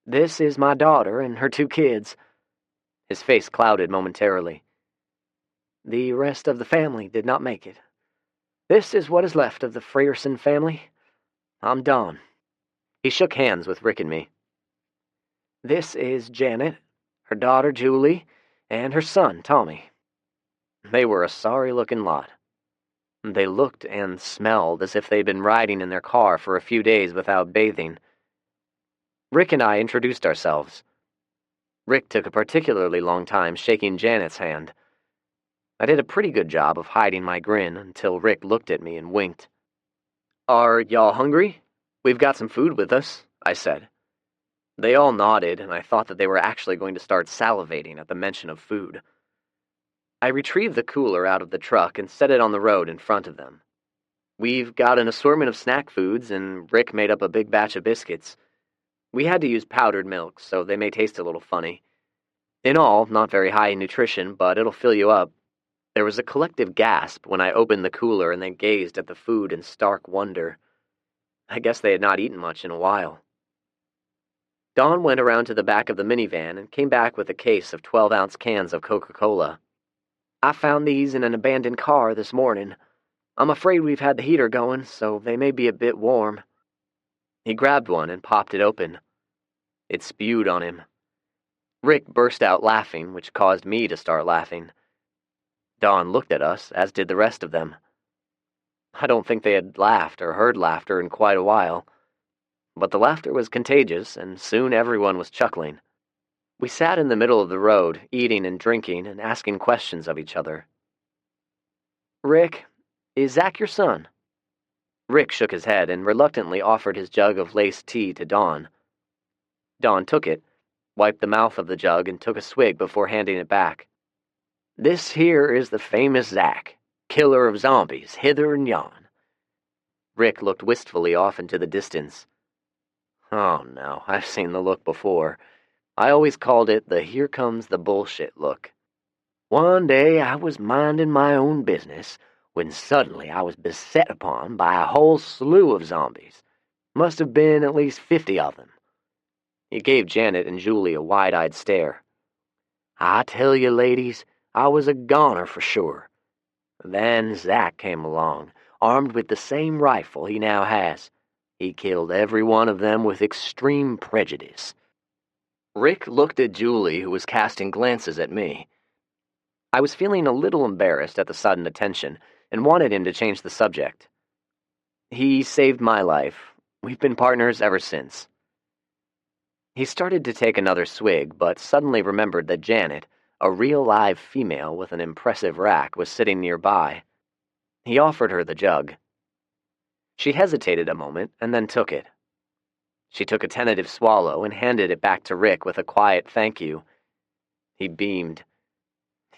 This is my daughter and her two kids. His face clouded momentarily. The rest of the family did not make it. This is what is left of the Frierson family. I'm Don. He shook hands with Rick and me. This is Janet, her daughter Julie, and her son Tommy. They were a sorry-looking lot. They looked and smelled as if they'd been riding in their car for a few days without bathing. Rick and I introduced ourselves. Rick took a particularly long time shaking Janet's hand. I did a pretty good job of hiding my grin until Rick looked at me and winked. Are y'all hungry? We've got some food with us, I said. They all nodded, and I thought that they were actually going to start salivating at the mention of food. I retrieved the cooler out of the truck and set it on the road in front of them. We've got an assortment of snack foods, and Rick made up a big batch of biscuits. We had to use powdered milk, so they may taste a little funny. In all, not very high in nutrition, but it'll fill you up. There was a collective gasp when I opened the cooler and they gazed at the food in stark wonder. I guess they had not eaten much in a while. Don went around to the back of the minivan and came back with a case of 12-ounce cans of Coca-Cola. I found these in an abandoned car this morning. I'm afraid we've had the heater going, so they may be a bit warm. He grabbed one and popped it open. It spewed on him. Rick burst out laughing, which caused me to start laughing. Dawn looked at us, as did the rest of them. I don't think they had laughed or heard laughter in quite a while, but the laughter was contagious, and soon everyone was chuckling. We sat in the middle of the road, eating and drinking and asking questions of each other. "Rick, is Zach your son?" Rick shook his head and reluctantly offered his jug of laced tea to Dawn. Dawn took it, wiped the mouth of the jug, and took a swig before handing it back. "This here is the famous Zach, killer of zombies, hither and yon." Rick looked wistfully off into the distance. Oh no, I've seen the look before. I always called it the here comes the bullshit look. "One day I was minding my own business, when suddenly I was beset upon by a whole slew of zombies. Must have been at least 50 of them." He gave Janet and Julie a wide-eyed stare. "I tell you, ladies, I was a goner for sure. Then Zach came along, armed with the same rifle he now has. He killed every one of them with extreme prejudice." Rick looked at Julie, who was casting glances at me. I was feeling a little embarrassed at the sudden attention and wanted him to change the subject. "He saved my life. We've been partners ever since." He started to take another swig, but suddenly remembered that Janet, a real live female with an impressive rack, was sitting nearby. He offered her the jug. She hesitated a moment and then took it. She took a tentative swallow and handed it back to Rick with a quiet thank you. He beamed.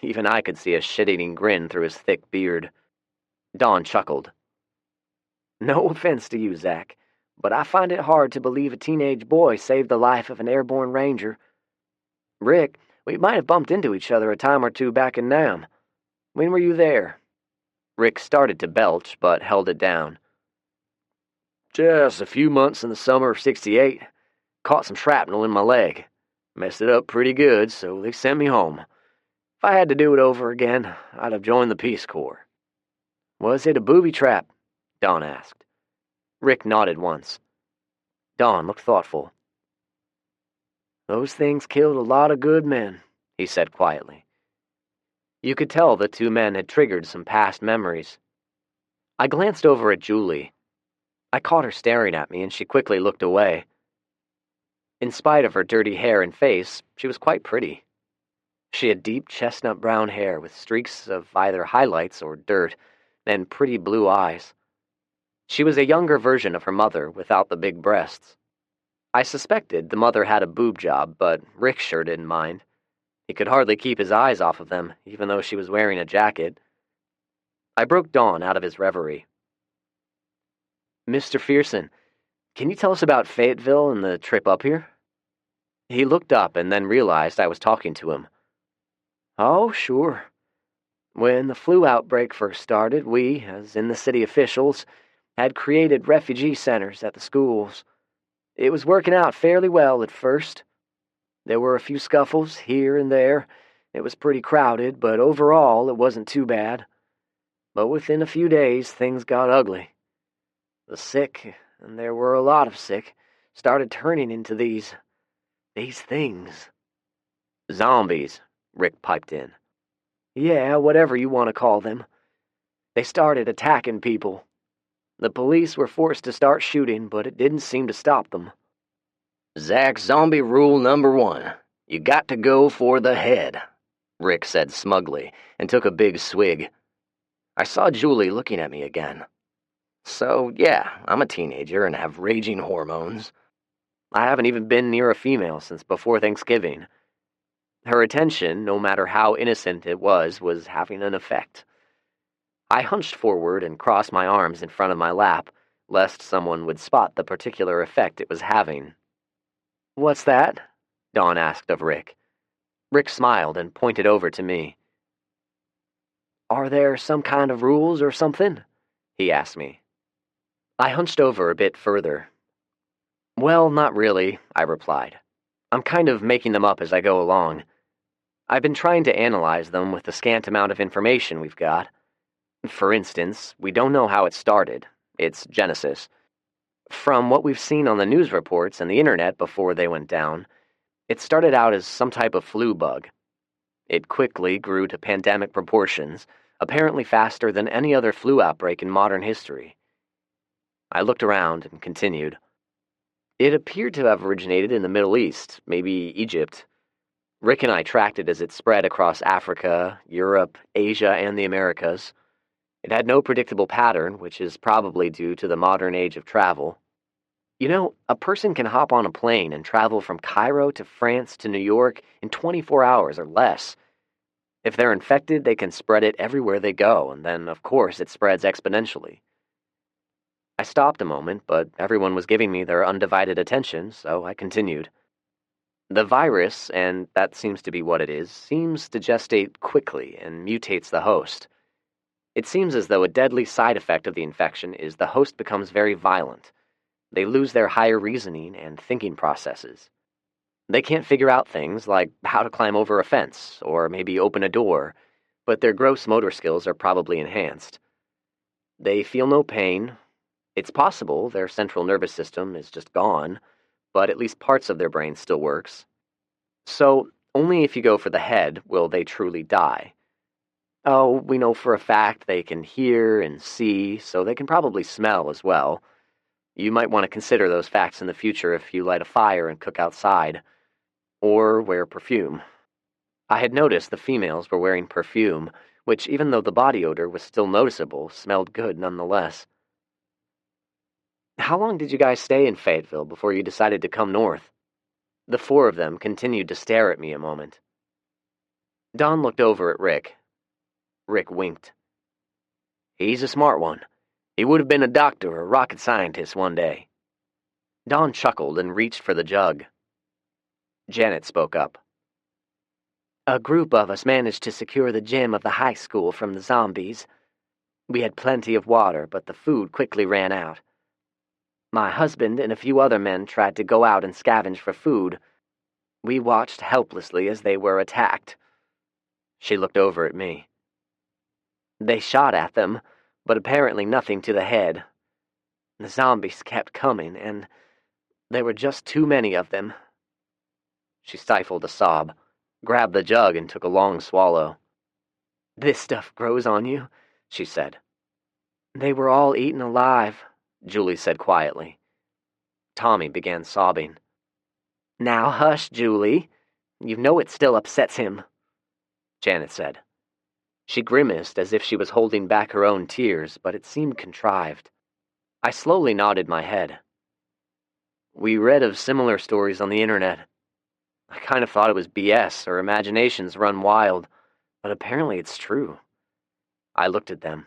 Even I could see a shit-eating grin through his thick beard. Dawn chuckled. "No offense to you, Zach, but I find it hard to believe a teenage boy saved the life of an airborne ranger. Rick, we might have bumped into each other a time or two back in Nam. When were you there?" Rick started to belch, but held it down. "Just a few months in the summer of '68. Caught some shrapnel in my leg. Messed it up pretty good, so they sent me home. If I had to do it over again, I'd have joined the Peace Corps." "Was it a booby trap?" Dawn asked. Rick nodded once. Dawn looked thoughtful. "Those things killed a lot of good men," he said quietly. You could tell the two men had triggered some past memories. I glanced over at Julie. I caught her staring at me, and she quickly looked away. In spite of her dirty hair and face, she was quite pretty. She had deep chestnut brown hair with streaks of either highlights or dirt, and pretty blue eyes. She was a younger version of her mother without the big breasts. I suspected the mother had a boob job, but Rick sure didn't mind. He could hardly keep his eyes off of them, even though she was wearing a jacket. I broke Dawn out of his reverie. "Mr. Fearson, can you tell us about Fayetteville and the trip up here?" He looked up and then realized I was talking to him. "Oh, sure. When the flu outbreak first started, we, as in the city officials, had created refugee centers at the schools. It was working out fairly well at first. There were a few scuffles here and there. It was pretty crowded, but overall it wasn't too bad. But within a few days, things got ugly. The sick, and there were a lot of sick, started turning into these things." "Zombies," Rick piped in. "Yeah, whatever you want to call them. They started attacking people. The police were forced to start shooting, but it didn't seem to stop them." "Zach, zombie rule number 1. You got to go for the head," Rick said smugly, and took a big swig. I saw Julie looking at me again. So, yeah, I'm a teenager and have raging hormones. I haven't even been near a female since before Thanksgiving. Her attention, no matter how innocent it was having an effect. I hunched forward and crossed my arms in front of my lap, lest someone would spot the particular effect it was having. "What's that?" Dawn asked of Rick. Rick smiled and pointed over to me. "Are there some kind of rules or something?" he asked me. I hunched over a bit further. "Well, not really," I replied. "I'm kind of making them up as I go along. I've been trying to analyze them with the scant amount of information we've got. For instance, we don't know how it started, its genesis. From what we've seen on the news reports and the internet before they went down, it started out as some type of flu bug. It quickly grew to pandemic proportions, apparently faster than any other flu outbreak in modern history. I looked around and continued. It appeared to have originated in the Middle East, maybe Egypt. Rick and I tracked it as it spread across Africa, Europe, Asia, and the Americas. It had no predictable pattern, which is probably due to the modern age of travel. You know, a person can hop on a plane and travel from Cairo to France to New York in 24 hours or less. If they're infected, they can spread it everywhere they go, and then, of course, it spreads exponentially. I stopped a moment, but everyone was giving me their undivided attention, so I continued. The virus, and that seems to be what it is, seems to gestate quickly and mutates the host. It seems as though a deadly side effect of the infection is the host becomes very violent. They lose their higher reasoning and thinking processes. They can't figure out things like how to climb over a fence or maybe open a door, but their gross motor skills are probably enhanced. They feel no pain. It's possible their central nervous system is just gone, but at least parts of their brain still works. So, only if you go for the head will they truly die. Oh, we know for a fact they can hear and see, so they can probably smell as well. You might want to consider those facts in the future if you light a fire and cook outside, or wear perfume. I had noticed the females were wearing perfume, which, even though the body odor was still noticeable, smelled good nonetheless. How long did you guys stay in Fayetteville before you decided to come north? The four of them continued to stare at me a moment. Don looked over at Rick. Rick winked. He's a smart one. He would have been a doctor or rocket scientist one day. Don chuckled and reached for the jug. Janet spoke up. A group of us managed to secure the gym of the high school from the zombies. We had plenty of water, but the food quickly ran out. My husband and a few other men tried to go out and scavenge for food. We watched helplessly as they were attacked. She looked over at me. They shot at them, but apparently nothing to the head. The zombies kept coming, and there were just too many of them. She stifled a sob, grabbed the jug, and took a long swallow. This stuff grows on you, she said. They were all eaten alive, Julie said quietly. Tommy began sobbing. Now hush, Julie. You know it still upsets him, Janet said. She grimaced as if she was holding back her own tears, but it seemed contrived. I slowly nodded my head. We read of similar stories on the internet. I kind of thought it was BS or imaginations run wild, but apparently it's true. I looked at them.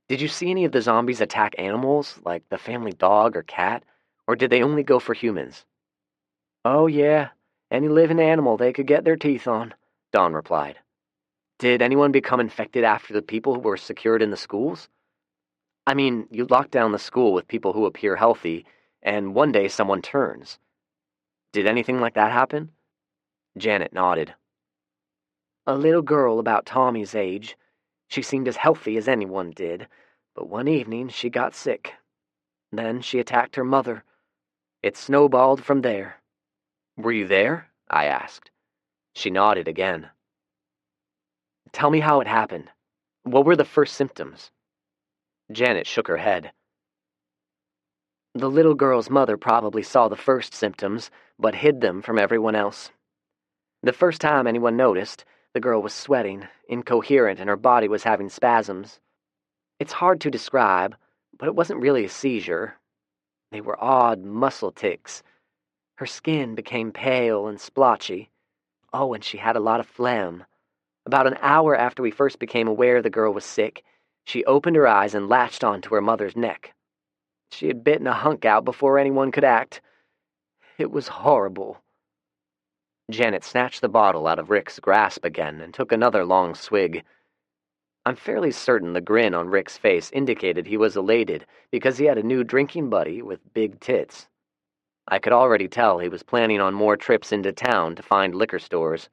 Did you see any of the zombies attack animals, like the family dog or cat, or did they only go for humans? Oh yeah, any living animal they could get their teeth on, Dawn replied. Did anyone become infected after the people who were secured in the schools? I mean, you lock down the school with people who appear healthy, and one day someone turns. Did anything like that happen? Janet nodded. A little girl about Tommy's age. She seemed as healthy as anyone did, but one evening she got sick. Then she attacked her mother. It snowballed from there. Were you there? I asked. She nodded again. Tell me how it happened. What were the first symptoms? Janet shook her head. The little girl's mother probably saw the first symptoms, but hid them from everyone else. The first time anyone noticed, the girl was sweating, incoherent, and her body was having spasms. It's hard to describe, but it wasn't really a seizure. They were odd muscle tics. Her skin became pale and splotchy. Oh, and she had a lot of phlegm. About an hour after we first became aware the girl was sick, she opened her eyes and latched onto her mother's neck. She had bitten a hunk out before anyone could act. It was horrible. Janet snatched the bottle out of Rick's grasp again and took another long swig. I'm fairly certain the grin on Rick's face indicated he was elated because he had a new drinking buddy with big tits. I could already tell he was planning on more trips into town to find liquor stores.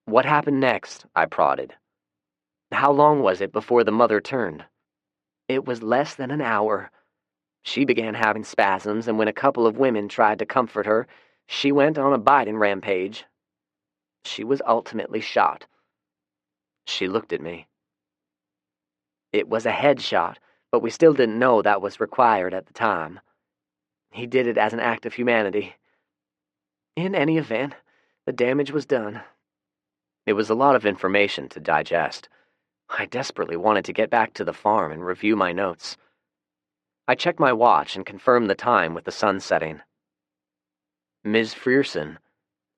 What happened next? I prodded. How long was it before the mother turned? It was less than an hour. She began having spasms, and when a couple of women tried to comfort her, she went on a biting rampage. She was ultimately shot. She looked at me. It was a headshot, but we still didn't know that was required at the time. He did it as an act of humanity. In any event, the damage was done. It was a lot of information to digest. I desperately wanted to get back to the farm and review my notes. I checked my watch and confirmed the time with the sun setting. Ms. Frierson.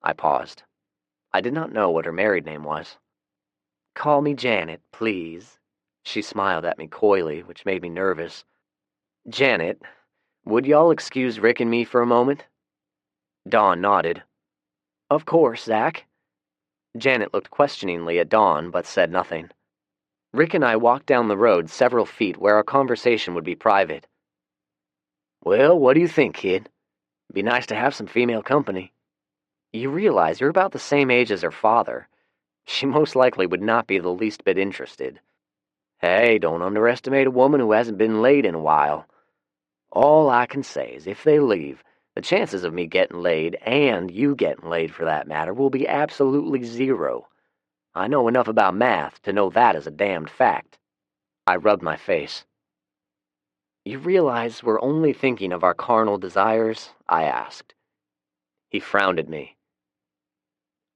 I paused. I did not know what her married name was. Call me Janet, please. She smiled at me coyly, which made me nervous. Janet, would y'all excuse Rick and me for a moment? Dawn nodded. Of course, Zach. Janet looked questioningly at Dawn, but said nothing. Rick and I walked down the road several feet where our conversation would be private. Well, what do you think, kid? Be nice to have some female company. You realize you're about the same age as her father. She most likely would not be the least bit interested. Hey, don't underestimate a woman who hasn't been laid in a while. All I can say is if they leave, the chances of me getting laid, and you getting laid for that matter, will be absolutely zero. I know enough about math to know that is a damned fact. I rubbed my face. You realize we're only thinking of our carnal desires? I asked. He frowned at me.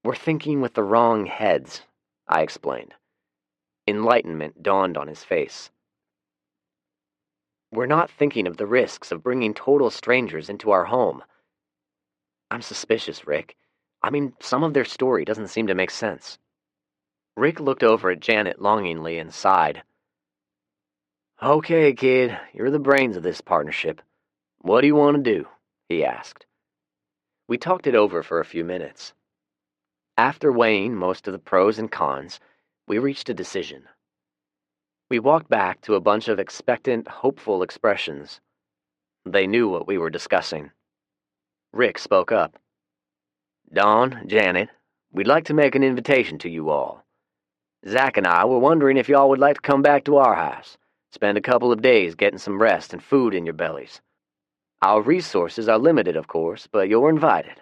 We're thinking with the wrong heads, I explained. Enlightenment dawned on his face. We're not thinking of the risks of bringing total strangers into our home. I'm suspicious, Rick. I mean, some of their story doesn't seem to make sense. Rick looked over at Janet longingly and sighed. Okay, kid, you're the brains of this partnership. What do you want to do? He asked. We talked it over for a few minutes. After weighing most of the pros and cons, we reached a decision. We walked back to a bunch of expectant, hopeful expressions. They knew what we were discussing. Rick spoke up. Dawn, Janet, we'd like to make an invitation to you all. Zach and I were wondering if y'all would like to come back to our house, spend a couple of days getting some rest and food in your bellies. Our resources are limited, of course, but you're invited.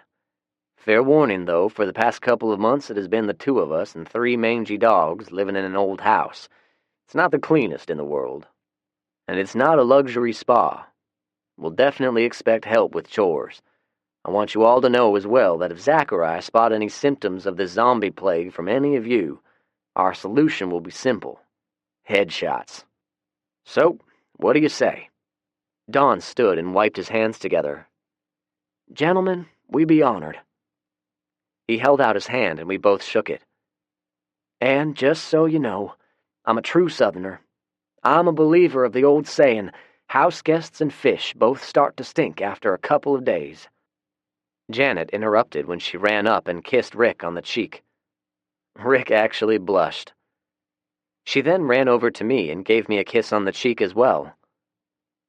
Fair warning, though, for the past couple of months it has been the two of us and 3 mangy dogs living in an old house. It's not the cleanest in the world. And it's not a luxury spa. We'll definitely expect help with chores. I want you all to know as well that if Zach or I spot any symptoms of the zombie plague from any of you, our solution will be simple. Headshots. So, what do you say? Don stood and wiped his hands together. Gentlemen, we be honored. He held out his hand and we both shook it. And just so you know, I'm a true Southerner. I'm a believer of the old saying, house guests and fish both start to stink after a couple of days. Janet interrupted when she ran up and kissed Rick on the cheek. Rick actually blushed. She then ran over to me and gave me a kiss on the cheek as well.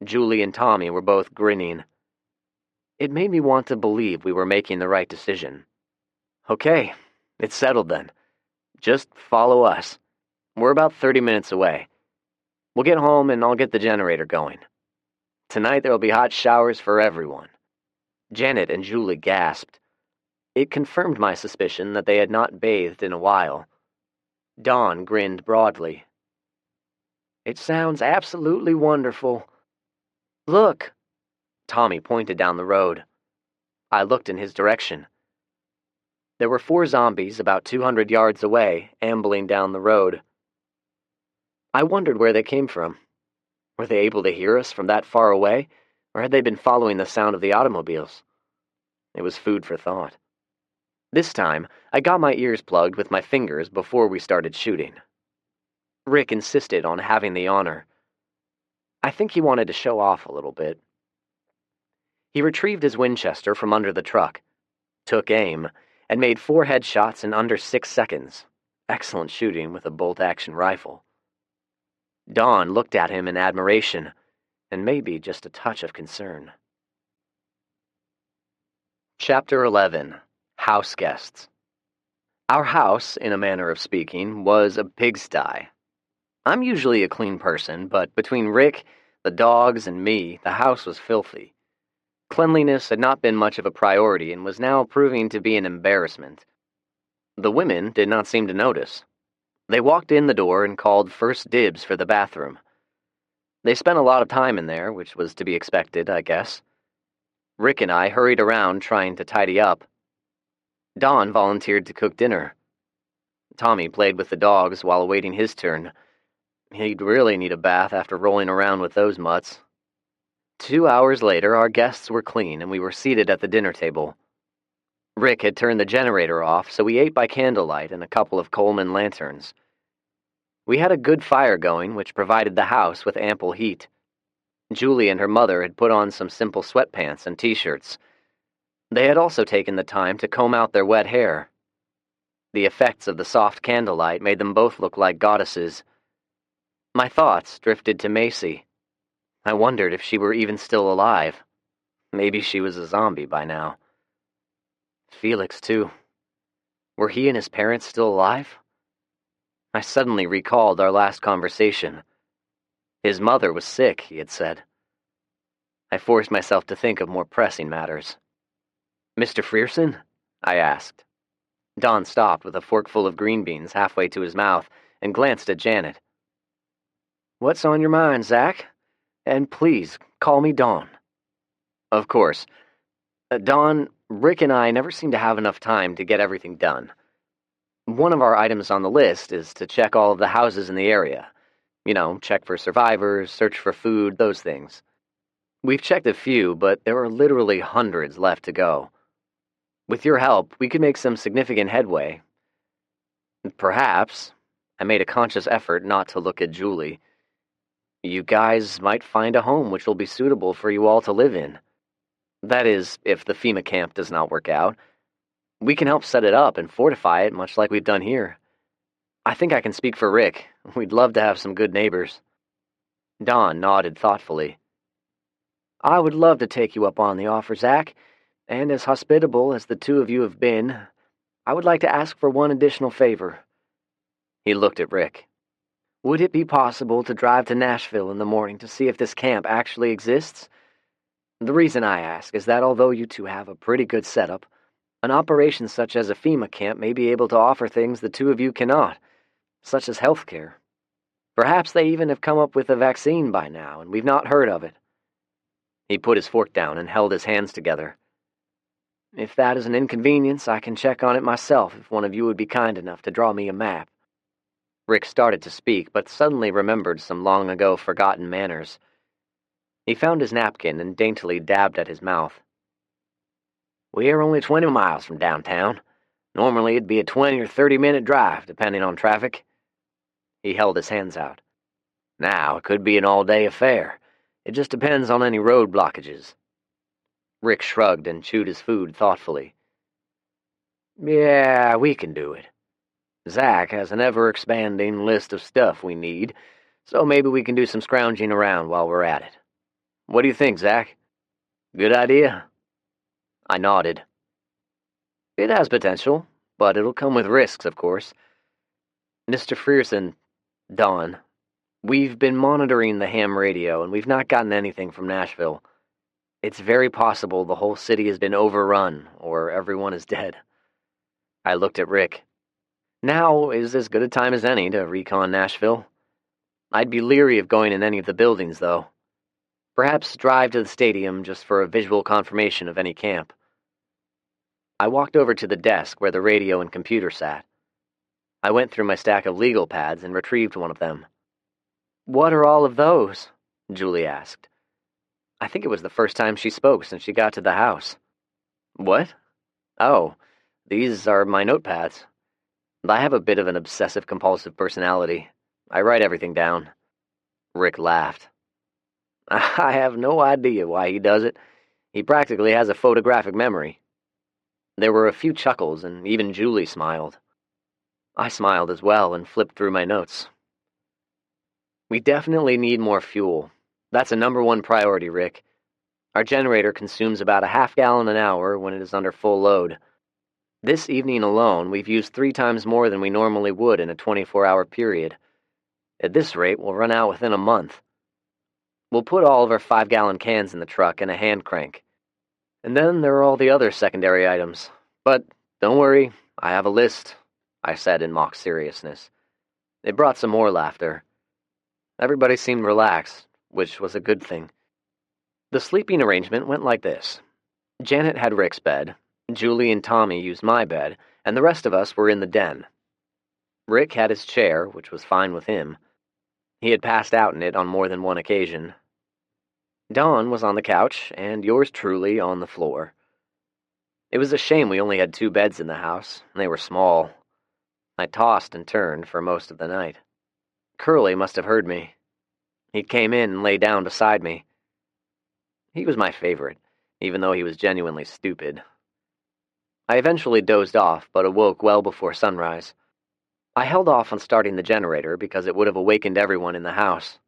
Julie and Tommy were both grinning. It made me want to believe we were making the right decision. Okay, it's settled then. Just follow us. We're about 30 minutes away. We'll get home and I'll get the generator going. Tonight there'll be hot showers for everyone. Janet and Julie gasped. It confirmed my suspicion that they had not bathed in a while. Dawn grinned broadly. It sounds absolutely wonderful. Look! Tommy pointed down the road. I looked in his direction. There were 4 zombies about 200 yards away, ambling down the road. I wondered where they came from. Were they able to hear us from that far away, or had they been following the sound of the automobiles? It was food for thought. This time, I got my ears plugged with my fingers before we started shooting. Rick insisted on having the honor. I think he wanted to show off a little bit. He retrieved his Winchester from under the truck, took aim, and made 4 headshots in under 6 seconds. Excellent shooting with a bolt-action rifle. Dawn looked at him in admiration, and maybe just a touch of concern. Chapter 11. House Guests. Our house, in a manner of speaking, was a pigsty. I'm usually a clean person, but between Rick, The dogs and me, the house was filthy. Cleanliness had not been much of a priority and was now proving to be an embarrassment. The women did not seem to notice. They walked in the door and called first dibs for the bathroom. They spent a lot of time in there, which was to be expected, I guess. Rick and I hurried around trying to tidy up. Don volunteered to cook dinner. Tommy played with the dogs while awaiting his turn. He'd really need a bath after rolling around with those mutts. 2 hours later, our guests were clean and we were seated at the dinner table. Rick had turned the generator off, so we ate by candlelight and a couple of Coleman lanterns. We had a good fire going, which provided the house with ample heat. Julie and her mother had put on some simple sweatpants and t-shirts. They had also taken the time to comb out their wet hair. The effects of the soft candlelight made them both look like goddesses. My thoughts drifted to Macy. I wondered if she were even still alive. Maybe she was a zombie by now. Felix, too. Were he and his parents still alive? I suddenly recalled our last conversation. His mother was sick, he had said. I forced myself to think of more pressing matters. Mr. Frierson? I asked. Don stopped with a forkful of green beans halfway to his mouth and glanced at Janet. What's on your mind, Zach? And please, call me Dawn. Of course. Dawn, Rick and I never seem to have enough time to get everything done. One of our items on the list is to check all of the houses in the area. You know, check for survivors, search for food, those things. We've checked a few, but there are literally hundreds left to go. With your help, we could make some significant headway. Perhaps, I made a conscious effort not to look at Julie, you guys might find a home which will be suitable for you all to live in. That is, if the FEMA camp does not work out. We can help set it up and fortify it, much like we've done here. I think I can speak for Rick. We'd love to have some good neighbors. Don nodded thoughtfully. I would love to take you up on the offer, Zach, and as hospitable as the two of you have been, I would like to ask for one additional favor. He looked at Rick. Would it be possible to drive to Nashville in the morning to see if this camp actually exists? The reason I ask is that although you two have a pretty good setup, an operation such as a FEMA camp may be able to offer things the two of you cannot, such as health care. Perhaps they even have come up with a vaccine by now, and we've not heard of it. He put his fork down and held his hands together. If that is an inconvenience, I can check on it myself if one of you would be kind enough to draw me a map. Rick started to speak, but suddenly remembered some long-ago forgotten manners. He found his napkin and daintily dabbed at his mouth. We're only 20 miles from downtown. Normally it'd be a 20 or 30-minute drive, depending on traffic. He held his hands out. Now, it could be an all-day affair. It just depends on any road blockages. Rick shrugged and chewed his food thoughtfully. Yeah, we can do it. Zach has an ever-expanding list of stuff we need, so maybe we can do some scrounging around while we're at it. What do you think, Zach? Good idea? I nodded. It has potential, but it'll come with risks, of course. Mr. Frierson, Dawn, we've been monitoring the ham radio, and we've not gotten anything from Nashville. It's very possible the whole city has been overrun, or everyone is dead. I looked at Rick. Now is as good a time as any to recon Nashville. I'd be leery of going in any of the buildings, though. Perhaps drive to the stadium just for a visual confirmation of any camp. I walked over to the desk where the radio and computer sat. I went through my stack of legal pads and retrieved one of them. What are all of those? Julie asked. I think it was the first time she spoke since she got to the house. What? Oh, these are my notepads. I have a bit of an obsessive-compulsive personality. I write everything down. Rick laughed. I have no idea why he does it. He practically has a photographic memory. There were a few chuckles, and even Julie smiled. I smiled as well and flipped through my notes. We definitely need more fuel. That's a #1 priority, Rick. Our generator consumes about a half-gallon an hour when it is under full load. This evening alone, we've used 3 times more than we normally would in a 24-hour period. At this rate, we'll run out within a month. We'll put all of our 5-gallon cans in the truck and a hand crank. And then there are all the other secondary items. But don't worry, I have a list, I said in mock seriousness. It brought some more laughter. Everybody seemed relaxed, which was a good thing. The sleeping arrangement went like this. Janet had Rick's bed, Julie and Tommy used my bed, and the rest of us were in the den. Rick had his chair, which was fine with him. He had passed out in it on more than one occasion. Dawn was on the couch, and yours truly on the floor. It was a shame we only had 2 beds in the house, and they were small. I tossed and turned for most of the night. Curly must have heard me. He came in and lay down beside me. He was my favorite, even though he was genuinely stupid. I eventually dozed off, but awoke well before sunrise. I held off on starting the generator because it would have awakened everyone in the house.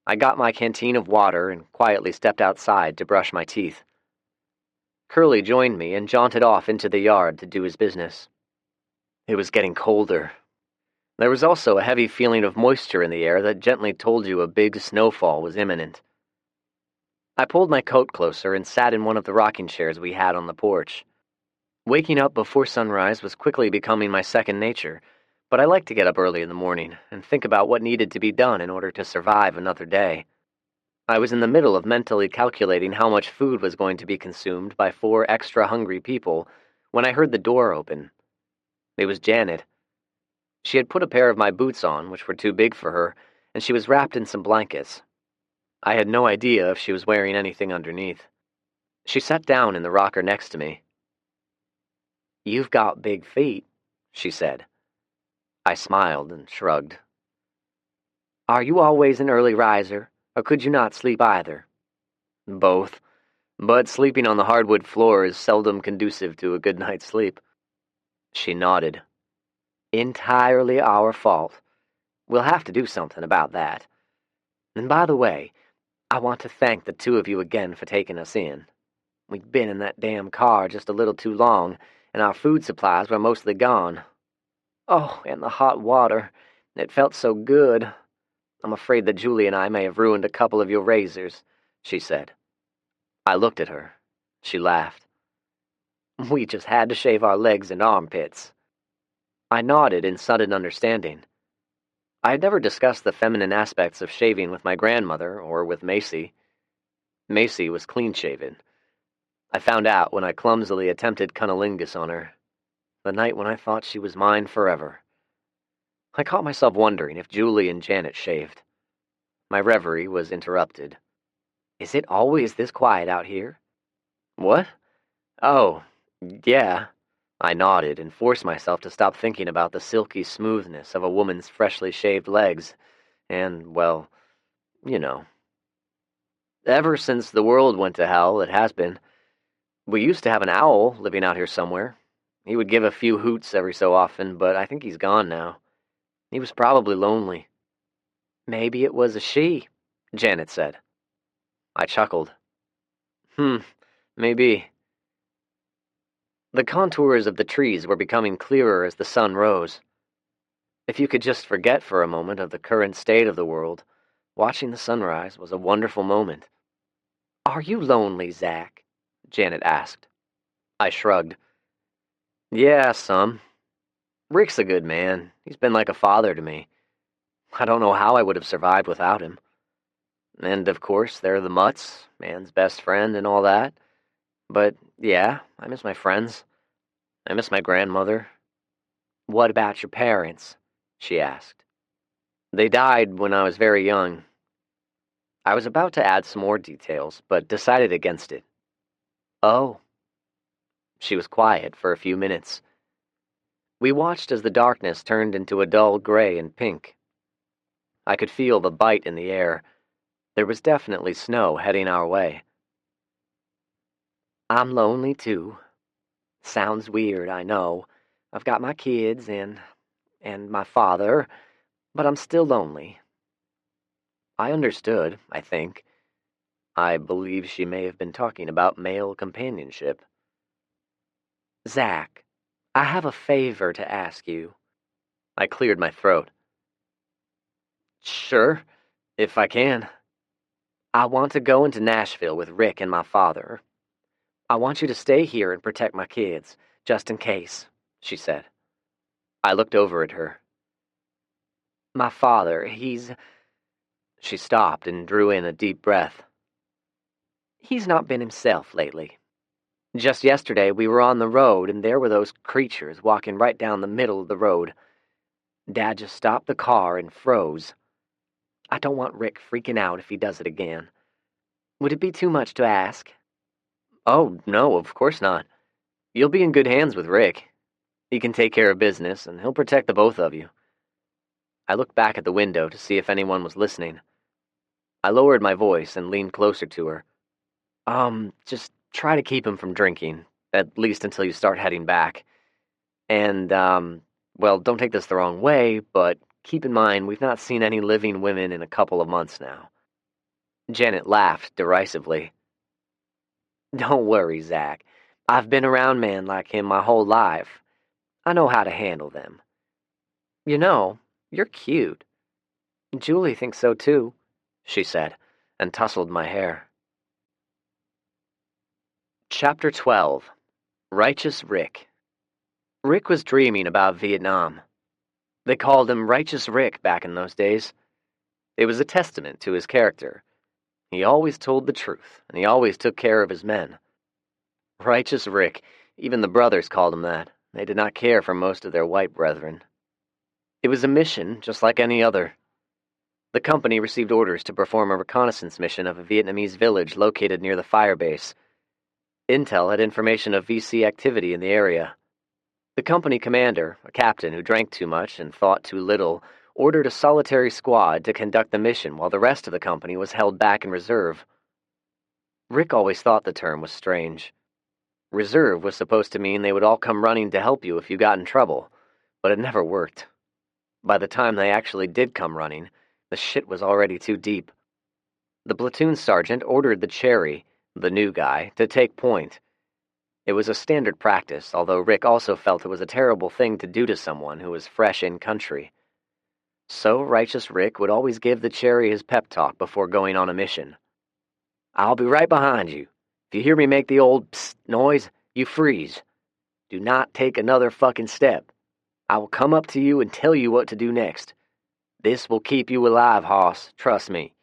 I got my canteen of water and quietly stepped outside to brush my teeth. Curly joined me and jaunted off into the yard to do his business. It was getting colder. There was also a heavy feeling of moisture in the air that gently told you a big snowfall was imminent. I pulled my coat closer and sat in one of the rocking chairs we had on the porch. Waking up before sunrise was quickly becoming my second nature, but I liked to get up early in the morning and think about what needed to be done in order to survive another day. I was in the middle of mentally calculating how much food was going to be consumed by 4 extra hungry people when I heard the door open. It was Janet. She had put a pair of my boots on, which were too big for her, and she was wrapped in some blankets. I had no idea if she was wearing anything underneath. She sat down in the rocker next to me. "You've got big feet," she said. I smiled and shrugged. "Are you always an early riser, or could you not sleep either?" "Both, but sleeping on the hardwood floor is seldom conducive to a good night's sleep." She nodded. "Entirely our fault. We'll have to do something about that. And by the way, I want to thank the 2 of you again for taking us in. We'd been in that damn car just a little too long, and our food supplies were mostly gone. Oh, and the hot water. It felt so good. I'm afraid that Julie and I may have ruined a couple of your razors," she said. I looked at her. She laughed. "We just had to shave our legs and armpits." I nodded in sudden understanding. I had never discussed the feminine aspects of shaving with my grandmother or with Macy. Macy was clean-shaven. I found out when I clumsily attempted cunnilingus on her, the night when I thought she was mine forever. I caught myself wondering if Julie and Janet shaved. My reverie was interrupted. "Is it always this quiet out here?" "What? Oh, yeah." I nodded and forced myself to stop thinking about the silky smoothness of a woman's freshly shaved legs, and, well, you know. Ever since the world went to hell, it has been. We used to have an owl living out here somewhere. He would give a few hoots every so often, but I think he's gone now. He was probably lonely." "Maybe it was a she," Janet said. I chuckled. Maybe. The contours of the trees were becoming clearer as the sun rose. If you could just forget for a moment of the current state of the world, watching the sunrise was a wonderful moment. "Are you lonely, Zach?" Janet asked. I shrugged. "Yeah, some. Rick's a good man. He's been like a father to me. I don't know how I would have survived without him. And, of course, there are the mutts, man's best friend and all that. But, yeah, I miss my friends. I miss my grandmother." "What about your parents?" she asked. "They died when I was very young." I was about to add some more details, but decided against it. "Oh." She was quiet for a few minutes. We watched as the darkness turned into a dull gray and pink. I could feel the bite in the air. There was definitely snow heading our way. "I'm lonely, too. Sounds weird, I know. I've got my kids and my father, but I'm still lonely." I understood, I think. I believe she may have been talking about male companionship. "Zach, I have a favor to ask you." I cleared my throat. "Sure, if I can." I want to go into Nashville with Rick and my father. I want you to stay here and protect my kids, just in case, she said. I looked over at her. My father, he's... She stopped and drew in a deep breath. He's not been himself lately. Just yesterday we were on the road and there were those creatures walking right down the middle of the road. Dad just stopped the car and froze. I don't want Rick freaking out if he does it again. Would it be too much to ask? Oh, no, of course not. You'll be in good hands with Rick. He can take care of business, and he'll protect the both of you. I looked back at the window to see if anyone was listening. I lowered my voice and leaned closer to her. Just try to keep him from drinking, at least until you start heading back. And, well, don't take this the wrong way, but keep in mind we've not seen any living women in a couple of months now. Janet laughed derisively. Don't worry, Zach. I've been around men like him my whole life. I know how to handle them. You know, you're cute. Julie thinks so too, she said, and tousled my hair. Chapter 12. Righteous Rick. Rick was dreaming about Vietnam. They called him Righteous Rick back in those days. It was a testament to his character. He always told the truth, and he always took care of his men. Righteous Rick, even the brothers called him that. They did not care for most of their white brethren. It was a mission just like any other. The company received orders to perform a reconnaissance mission of a Vietnamese village located near the fire base. Intel had information of VC activity in the area. The company commander, a captain who drank too much and thought too little, ordered a solitary squad to conduct the mission while the rest of the company was held back in reserve. Rick always thought the term was strange. Reserve was supposed to mean they would all come running to help you if you got in trouble, but it never worked. By the time they actually did come running, the shit was already too deep. The platoon sergeant ordered the Cherry, the new guy, to take point. It was a standard practice, although Rick also felt it was a terrible thing to do to someone who was fresh in country. So Righteous Rick would always give the Cherry his pep talk before going on a mission. I'll be right behind you. If you hear me make the old psst noise, you freeze. Do not take another fucking step. I will come up to you and tell you what to do next. This will keep you alive, hoss, trust me.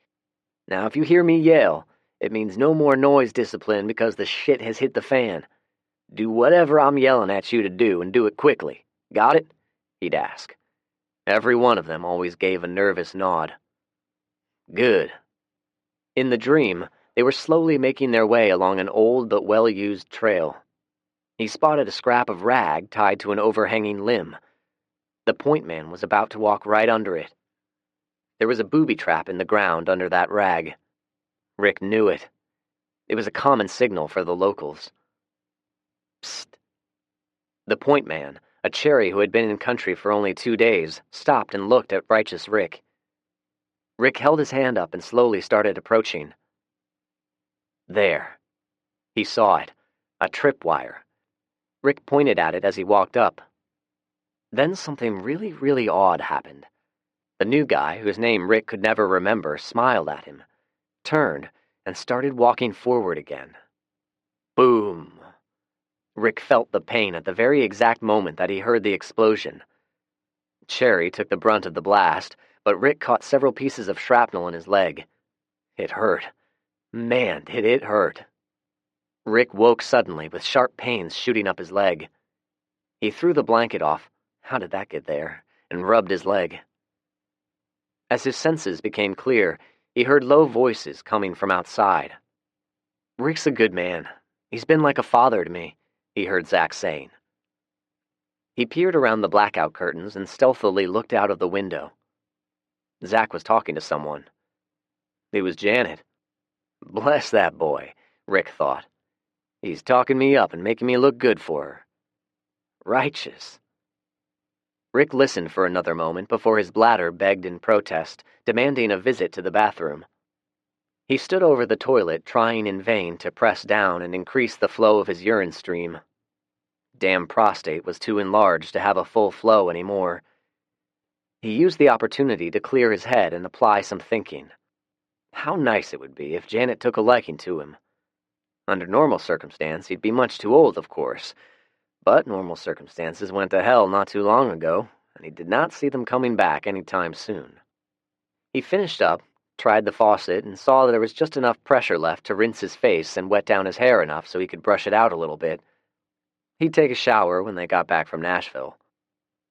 Now if you hear me yell, it means no more noise discipline because the shit has hit the fan. Do whatever I'm yelling at you to do and do it quickly. Got it? He'd ask. Every one of them always gave a nervous nod. Good. In the dream, they were slowly making their way along an old but well-used trail. He spotted a scrap of rag tied to an overhanging limb. The point man was about to walk right under it. There was a booby trap in the ground under that rag. Rick knew it. It was a common signal for the locals. Psst. The point man, a Cherry who had been in country for only 2 days, stopped and looked at Righteous Rick. Rick held his hand up and slowly started approaching. There. He saw it. A tripwire. Rick pointed at it as he walked up. Then something really, really odd happened. The new guy, whose name Rick could never remember, smiled at him, turned, and started walking forward again. Boom! Rick felt the pain at the very exact moment that he heard the explosion. Cherry took the brunt of the blast, but Rick caught several pieces of shrapnel in his leg. It hurt. Man, did it hurt. Rick woke suddenly with sharp pains shooting up his leg. He threw the blanket off, how did that get there, and rubbed his leg. As his senses became clear, he heard low voices coming from outside. Rick's a good man. He's been like a father to me, he heard Zach saying. He peered around the blackout curtains and stealthily looked out of the window. Zach was talking to someone. It was Janet. Bless that boy, Rick thought. He's talking me up and making me look good for her. Righteous. Rick listened for another moment before his bladder begged in protest, demanding a visit to the bathroom. He stood over the toilet, trying in vain to press down and increase the flow of his urine stream. Damn prostate was too enlarged to have a full flow anymore. He used the opportunity to clear his head and apply some thinking. How nice it would be if Janet took a liking to him. Under normal circumstances, he'd be much too old, of course, but normal circumstances went to hell not too long ago, and he did not see them coming back any time soon. He finished up, tried the faucet, and saw that there was just enough pressure left to rinse his face and wet down his hair enough so he could brush it out a little bit. He'd take a shower when they got back from Nashville.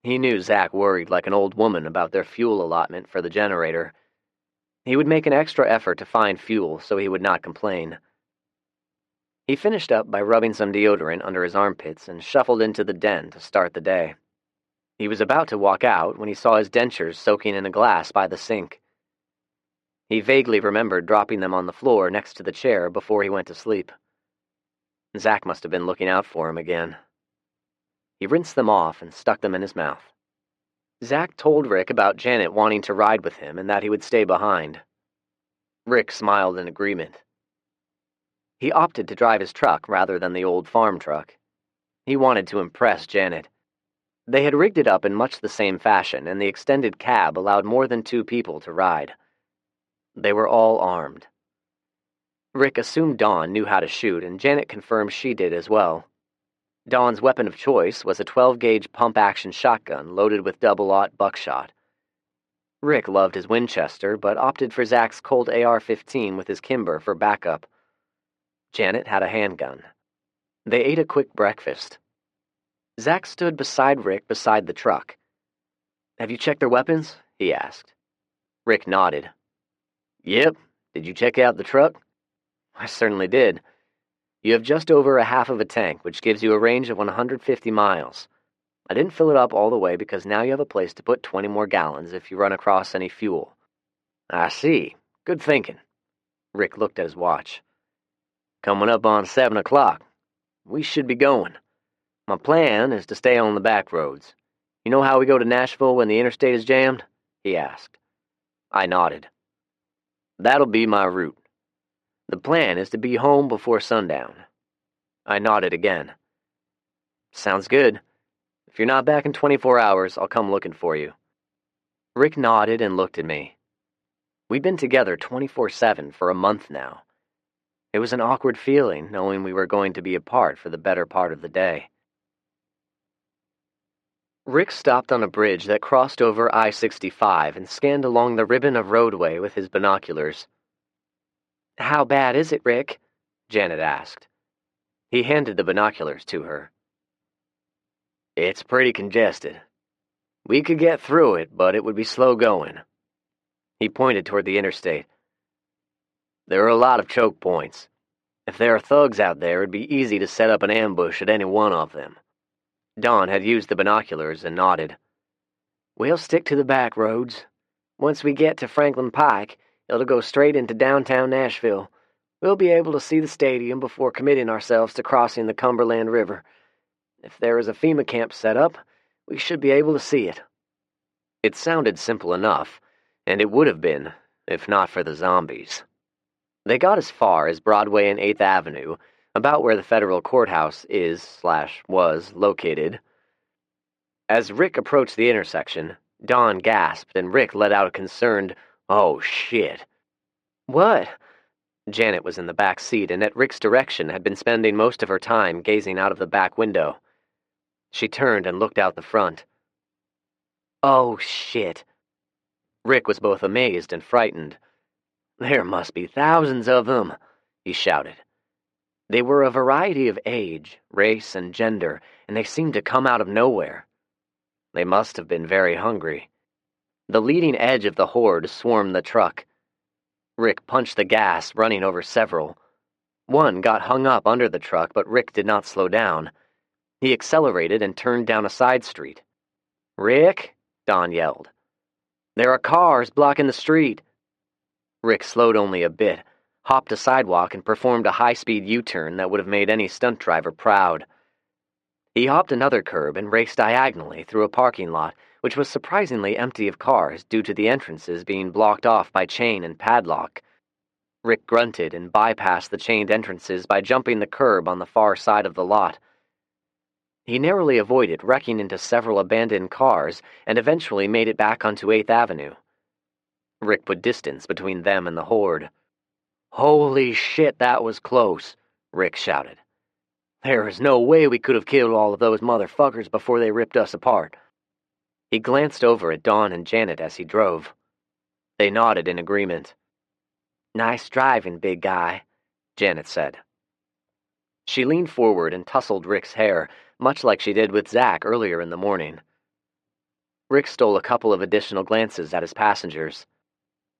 He knew Zach worried like an old woman about their fuel allotment for the generator. He would make an extra effort to find fuel so he would not complain. He finished up by rubbing some deodorant under his armpits and shuffled into the den to start the day. He was about to walk out when he saw his dentures soaking in a glass by the sink. He vaguely remembered dropping them on the floor next to the chair before he went to sleep. Zach must have been looking out for him again. He rinsed them off and stuck them in his mouth. Zach told Rick about Janet wanting to ride with him and that he would stay behind. Rick smiled in agreement. He opted to drive his truck rather than the old farm truck. He wanted to impress Janet. They had rigged it up in much the same fashion, and the extended cab allowed more than 2 people to ride. They were all armed. Rick assumed Dawn knew how to shoot, and Janet confirmed she did as well. Dawn's weapon of choice was a 12-gauge pump-action shotgun loaded with double-aught buckshot. Rick loved his Winchester, but opted for Zach's Colt AR-15 with his Kimber for backup. Janet had a handgun. They ate a quick breakfast. Zach stood beside Rick beside the truck. "Have you checked their weapons?" he asked. Rick nodded. "Yep. Did you check out the truck?" "I certainly did. You have just over a half of a tank, which gives you a range of 150 miles. I didn't fill it up all the way because now you have a place to put 20 more gallons if you run across any fuel." "I see. Good thinking." Rick looked at his watch. "Coming up on 7 o'clock. We should be going. My plan is to stay on the back roads. You know how we go to Nashville when the interstate is jammed?" he asked. I nodded. "That'll be my route. The plan is to be home before sundown." I nodded again. "Sounds good. If you're not back in 24 hours, I'll come looking for you." Rick nodded and looked at me. We'd been together 24/7 for a month now. It was an awkward feeling, knowing we were going to be apart for the better part of the day. Rick stopped on a bridge that crossed over I-65 and scanned along the ribbon of roadway with his binoculars. "How bad is it, Rick?" Janet asked. He handed the binoculars to her. "It's pretty congested. We could get through it, but it would be slow going." He pointed toward the interstate. "There are a lot of choke points. If there are thugs out there, it'd be easy to set up an ambush at any one of them." Dawn had used the binoculars and nodded. "We'll stick to the back roads. Once we get to Franklin Pike, it'll go straight into downtown Nashville. We'll be able to see the stadium before committing ourselves to crossing the Cumberland River. If there is a FEMA camp set up, we should be able to see it." It sounded simple enough, and it would have been, if not for the zombies. They got as far as Broadway and 8th Avenue, about where the federal courthouse is/was located. As Rick approached the intersection, Dawn gasped and Rick let out a concerned, "Oh, shit." "What?" Janet was in the back seat and at Rick's direction had been spending most of her time gazing out of the back window. She turned and looked out the front. "Oh, shit." Rick was both amazed and frightened. "There must be thousands of them," he shouted. They were a variety of age, race, and gender, and they seemed to come out of nowhere. They must have been very hungry. The leading edge of the horde swarmed the truck. Rick punched the gas, running over several. One got hung up under the truck, but Rick did not slow down. He accelerated and turned down a side street. "Rick!" Dawn yelled. "There are cars blocking the street." Rick slowed only a bit, hopped a sidewalk, and performed a high-speed U-turn that would have made any stunt driver proud. He hopped another curb and raced diagonally through a parking lot, which was surprisingly empty of cars due to the entrances being blocked off by chain and padlock. Rick grunted and bypassed the chained entrances by jumping the curb on the far side of the lot. He narrowly avoided wrecking into several abandoned cars and eventually made it back onto 8th Avenue. Rick put distance between them and the Horde. "Holy shit, that was close," Rick shouted. "There is no way we could have killed all of those motherfuckers before they ripped us apart." He glanced over at Dawn and Janet as he drove. They nodded in agreement. "Nice driving, big guy," Janet said. She leaned forward and tousled Rick's hair, much like she did with Zach earlier in the morning. Rick stole a couple of additional glances at his passengers.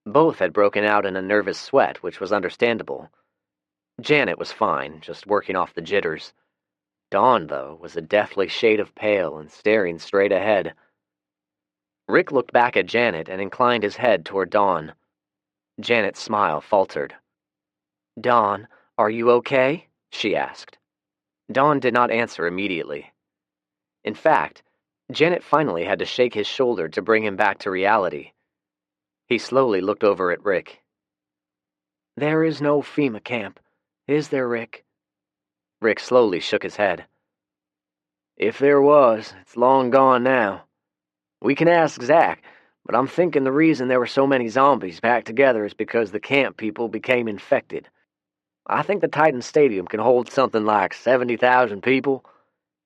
Both had broken out in a nervous sweat, which was understandable. Janet was fine, just working off the jitters. Dawn, though, was a deathly shade of pale and staring straight ahead. Rick looked back at Janet and inclined his head toward Dawn. Janet's smile faltered. "Dawn, are you okay?" she asked. Dawn did not answer immediately. In fact, Janet finally had to shake his shoulder to bring him back to reality. He slowly looked over at Rick. "There is no FEMA camp, is there, Rick?" Rick slowly shook his head. "If there was, it's long gone now. We can ask Zach, but I'm thinking the reason there were so many zombies packed together is because the camp people became infected. I think the Titan Stadium can hold something like 70,000 people.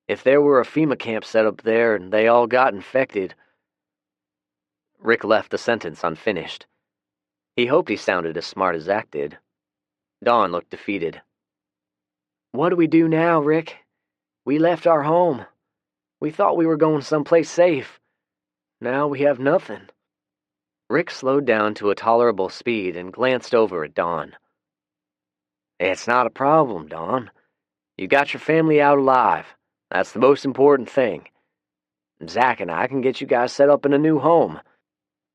If there were a FEMA camp set up there and they all got infected..." Rick left the sentence unfinished. He hoped he sounded as smart as Zach did. Dawn looked defeated. "What do we do now, Rick? We left our home. We thought we were going someplace safe. Now we have nothing." Rick slowed down to a tolerable speed and glanced over at Dawn. "It's not a problem, Dawn. You got your family out alive. That's the most important thing. Zach and I can get you guys set up in a new home.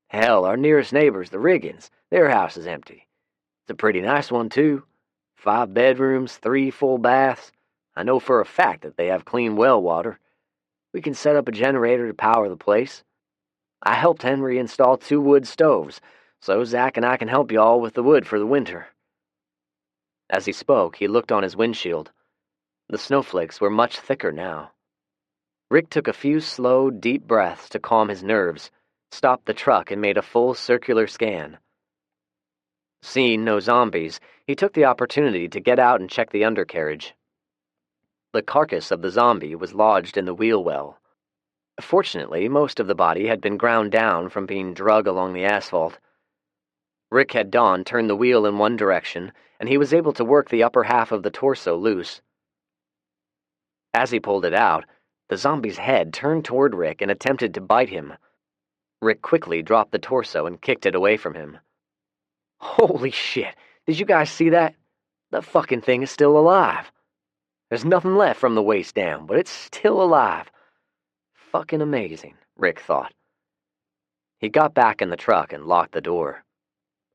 Hell, our nearest neighbors, the Riggins, their house is empty. It's a pretty nice one, too. 5 bedrooms, 3 full baths. I know for a fact that they have clean well water. We can set up a generator to power the place. I helped Henry install 2 wood stoves, so Zach and I can help y'all with the wood for the winter." As he spoke, he looked on his windshield. The snowflakes were much thicker now. Rick took a few slow, deep breaths to calm his nerves, stopped the truck, and made a full circular scan. Seeing no zombies, he took the opportunity to get out and check the undercarriage. The carcass of the zombie was lodged in the wheel well. Fortunately, most of the body had been ground down from being drug along the asphalt. Rick had Dawn turn the wheel in one direction, and he was able to work the upper half of the torso loose. As he pulled it out, the zombie's head turned toward Rick and attempted to bite him. Rick quickly dropped the torso and kicked it away from him. "Holy shit! Did you guys see that? The fucking thing is still alive. There's nothing left from the waist down, but it's still alive. Fucking amazing," Rick thought. He got back in the truck and locked the door.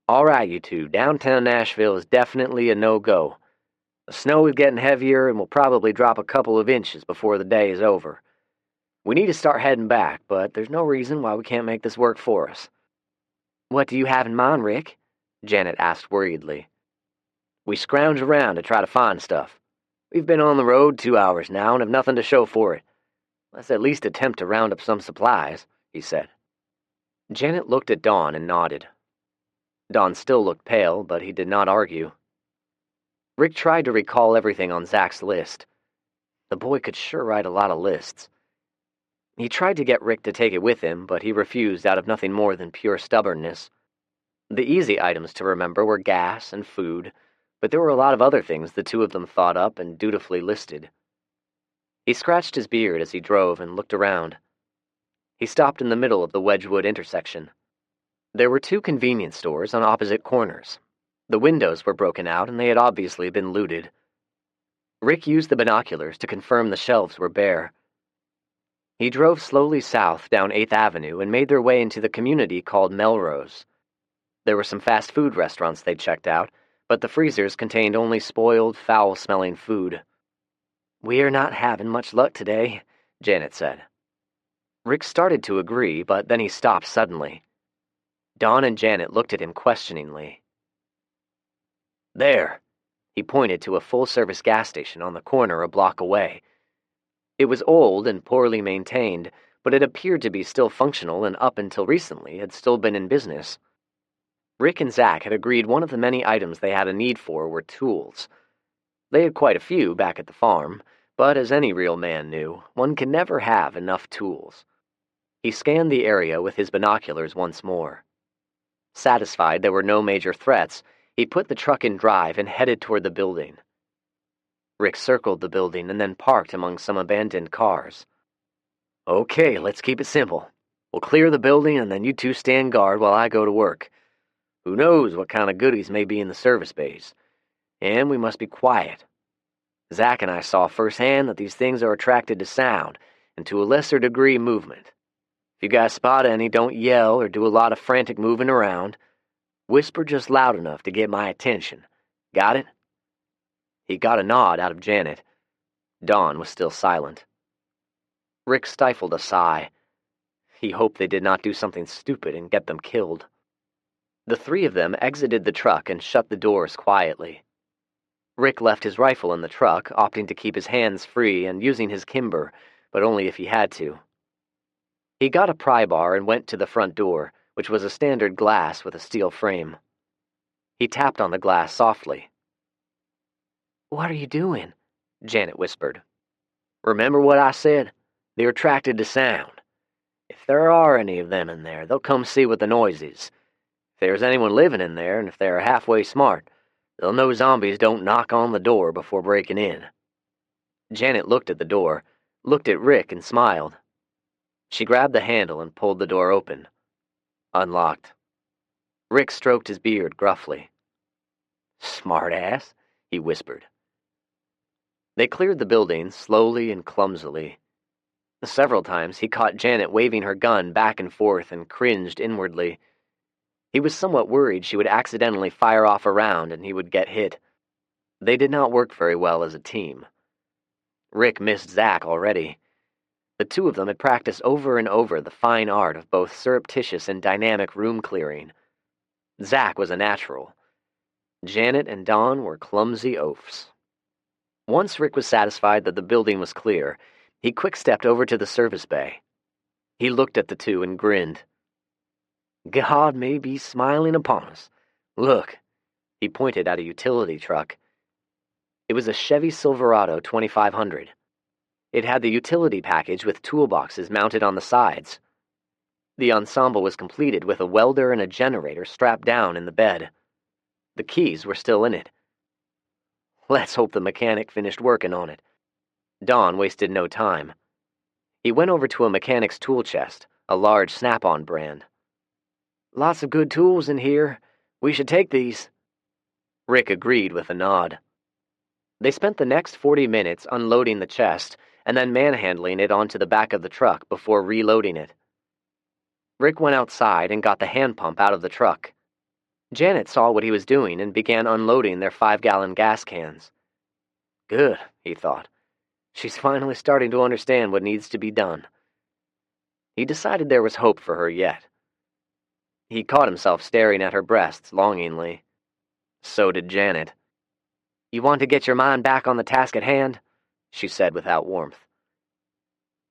"All right, you two, downtown Nashville is definitely a no-go. The snow is getting heavier and will probably drop a couple of inches before the day is over. We need to start heading back, but there's no reason why we can't make this work for us." "What do you have in mind, Rick?" Janet asked worriedly. "We scrounge around to try to find stuff. We've been on the road 2 hours now and have nothing to show for it. Let's at least attempt to round up some supplies," he said. Janet looked at Dawn and nodded. Dawn still looked pale, but he did not argue. Rick tried to recall everything on Zach's list. The boy could sure write a lot of lists. He tried to get Rick to take it with him, but he refused out of nothing more than pure stubbornness. The easy items to remember were gas and food, but there were a lot of other things the two of them thought up and dutifully listed. He scratched his beard as he drove and looked around. He stopped in the middle of the Wedgwood intersection. There were 2 convenience stores on opposite corners. The windows were broken out and they had obviously been looted. Rick used the binoculars to confirm the shelves were bare. He drove slowly south down 8th Avenue and made their way into the community called Melrose. There were some fast food restaurants they checked out, but the freezers contained only spoiled, foul-smelling food. "We're not having much luck today," Janet said. Rick started to agree, but then he stopped suddenly. Dawn and Janet looked at him questioningly. "There," he pointed to a full-service gas station on the corner a block away. It was old and poorly maintained, but it appeared to be still functional and up until recently had still been in business. Rick and Zach had agreed one of the many items they had a need for were tools. They had quite a few back at the farm, but as any real man knew, one can never have enough tools. He scanned the area with his binoculars once more. Satisfied there were no major threats, he put the truck in drive and headed toward the building. Rick circled the building and then parked among some abandoned cars. "Okay, let's keep it simple. We'll clear the building and then you two stand guard while I go to work. Who knows what kind of goodies may be in the service bays. And we must be quiet. Zach and I saw firsthand that these things are attracted to sound, and to a lesser degree movement. If you guys spot any, don't yell or do a lot of frantic moving around. Whisper just loud enough to get my attention. Got it?" He got a nod out of Janet. Dawn was still silent. Rick stifled a sigh. He hoped they did not do something stupid and get them killed. The three of them exited the truck and shut the doors quietly. Rick left his rifle in the truck, opting to keep his hands free and using his kimber, but only if he had to. He got a pry bar and went to the front door, which was a standard glass with a steel frame. He tapped on the glass softly. "What are you doing?" Janet whispered. "Remember what I said? They're attracted to sound. If there are any of them in there, they'll come see what the noise is. If there's anyone living in there, and if they're halfway smart, they'll know zombies don't knock on the door before breaking in." Janet looked at the door, looked at Rick, and smiled. She grabbed the handle and pulled the door open. Unlocked. Rick stroked his beard gruffly. "Smart ass," he whispered. They cleared the building slowly and clumsily. Several times he caught Janet waving her gun back and forth and cringed inwardly. He was somewhat worried she would accidentally fire off a round and he would get hit. They did not work very well as a team. Rick missed Zach already. The two of them had practiced over and over the fine art of both surreptitious and dynamic room clearing. Zach was a natural. Janet and Dawn were clumsy oafs. Once Rick was satisfied that the building was clear, he quick-stepped over to the service bay. He looked at the two and grinned. "God may be smiling upon us. Look." He pointed at a utility truck. It was a Chevy Silverado 2500. It had the utility package with toolboxes mounted on the sides. The ensemble was completed with a welder and a generator strapped down in the bed. The keys were still in it. Let's hope the mechanic finished working on it. Don wasted no time. He went over to a mechanic's tool chest, a large Snap-on brand. "Lots of good tools in here. We should take these." Rick agreed with a nod. They spent the next 40 minutes unloading the chest and then manhandling it onto the back of the truck before reloading it. Rick went outside and got the hand pump out of the truck. Janet saw what he was doing and began unloading their 5-gallon gas cans. Good, he thought. She's finally starting to understand what needs to be done. He decided there was hope for her yet. He caught himself staring at her breasts longingly. So did Janet. "You want to get your mind back on the task at hand?" she said without warmth.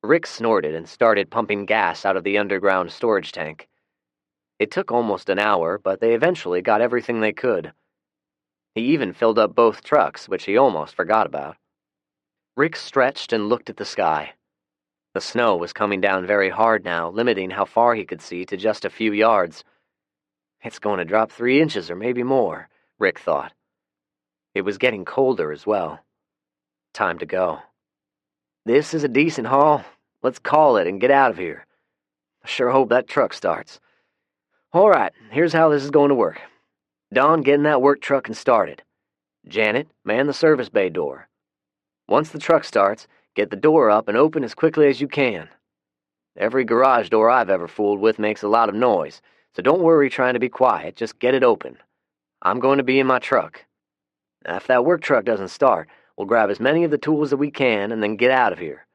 Rick snorted and started pumping gas out of the underground storage tank. It took almost an hour, but they eventually got everything they could. He even filled up both trucks, which he almost forgot about. Rick stretched and looked at the sky. The snow was coming down very hard now, limiting how far he could see to just a few yards. It's going to drop 3 inches or maybe more, Rick thought. It was getting colder as well. Time to go. This is a decent haul. Let's call it and get out of here. I sure hope that truck starts. All right, here's how this is going to work. Don, get in that work truck and start it. Janet, man the service bay door. Once the truck starts, get the door up and open as quickly as you can. Every garage door I've ever fooled with makes a lot of noise, so don't worry trying to be quiet, just get it open. I'm going to be in my truck. Now, if that work truck doesn't start, we'll grab as many of the tools that we can and then get out of here.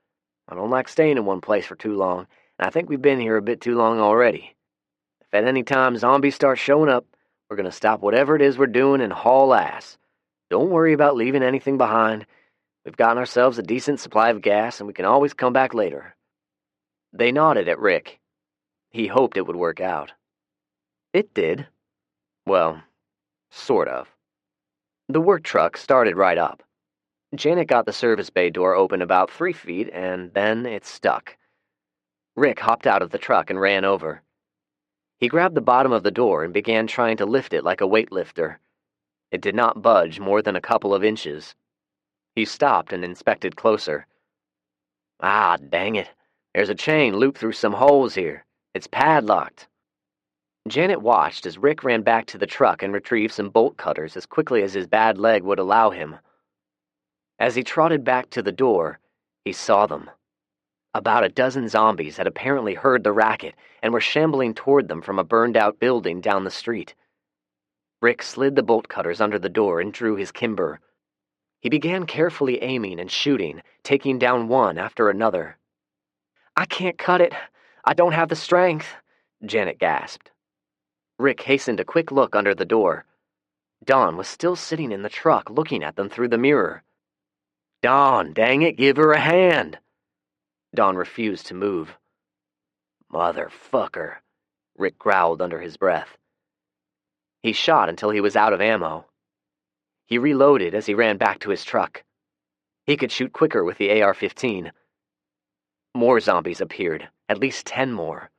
I don't like staying in one place for too long, and I think we've been here a bit too long already. If at any time zombies start showing up, we're going to stop whatever it is we're doing and haul ass. Don't worry about leaving anything behind. We've gotten ourselves a decent supply of gas, and we can always come back later. They nodded at Rick. He hoped it would work out. It did. Well, sort of. The work truck started right up. Janet got the service bay door open about 3 feet, and then it stuck. Rick hopped out of the truck and ran over. He grabbed the bottom of the door and began trying to lift it like a weightlifter. It did not budge more than a couple of inches. He stopped and inspected closer. Ah, dang it. There's a chain looped through some holes here. It's padlocked. Janet watched as Rick ran back to the truck and retrieved some bolt cutters as quickly as his bad leg would allow him. As he trotted back to the door, he saw them. About a dozen zombies had apparently heard the racket and were shambling toward them from a burned-out building down the street. Rick slid the bolt cutters under the door and drew his Kimber. He began carefully aiming and shooting, taking down one after another. "I can't cut it. I don't have the strength," Janet gasped. Rick hastened a quick look under the door. Dawn was still sitting in the truck looking at them through the mirror. "Dawn, dang it, give her a hand!" Dawn refused to move. "Motherfucker," Rick growled under his breath. He shot until he was out of ammo. He reloaded as he ran back to his truck. He could shoot quicker with the AR-15. More zombies appeared, at least 10 more.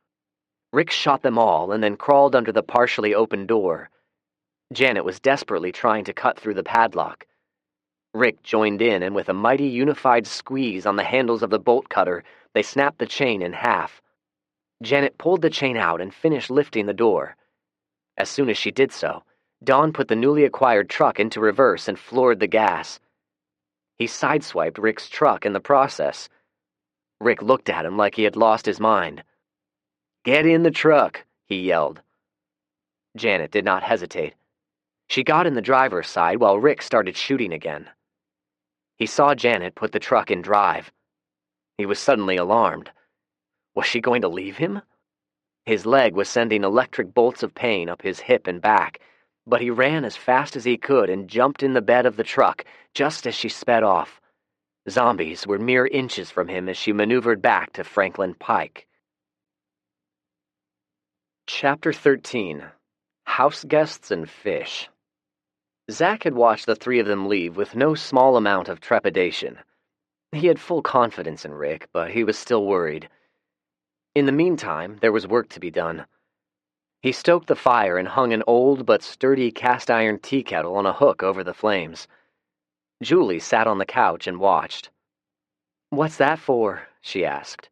Rick shot them all and then crawled under the partially open door. Janet was desperately trying to cut through the padlock. Rick joined in, and with a mighty unified squeeze on the handles of the bolt cutter, they snapped the chain in half. Janet pulled the chain out and finished lifting the door. As soon as she did so, Dawn put the newly acquired truck into reverse and floored the gas. He sideswiped Rick's truck in the process. Rick looked at him like he had lost his mind. "Get in the truck," he yelled. Janet did not hesitate. She got in the driver's side while Rick started shooting again. He saw Janet put the truck in drive. He was suddenly alarmed. Was she going to leave him? His leg was sending electric bolts of pain up his hip and back, but he ran as fast as he could and jumped in the bed of the truck just as she sped off. Zombies were mere inches from him as she maneuvered back to Franklin Pike. Chapter 13. House Guests and Fish. Zach had watched the three of them leave with no small amount of trepidation. He had full confidence in Rick, but he was still worried. In the meantime, there was work to be done. He stoked the fire and hung an old but sturdy cast-iron tea kettle on a hook over the flames. Julie sat on the couch and watched. "What's that for?" she asked.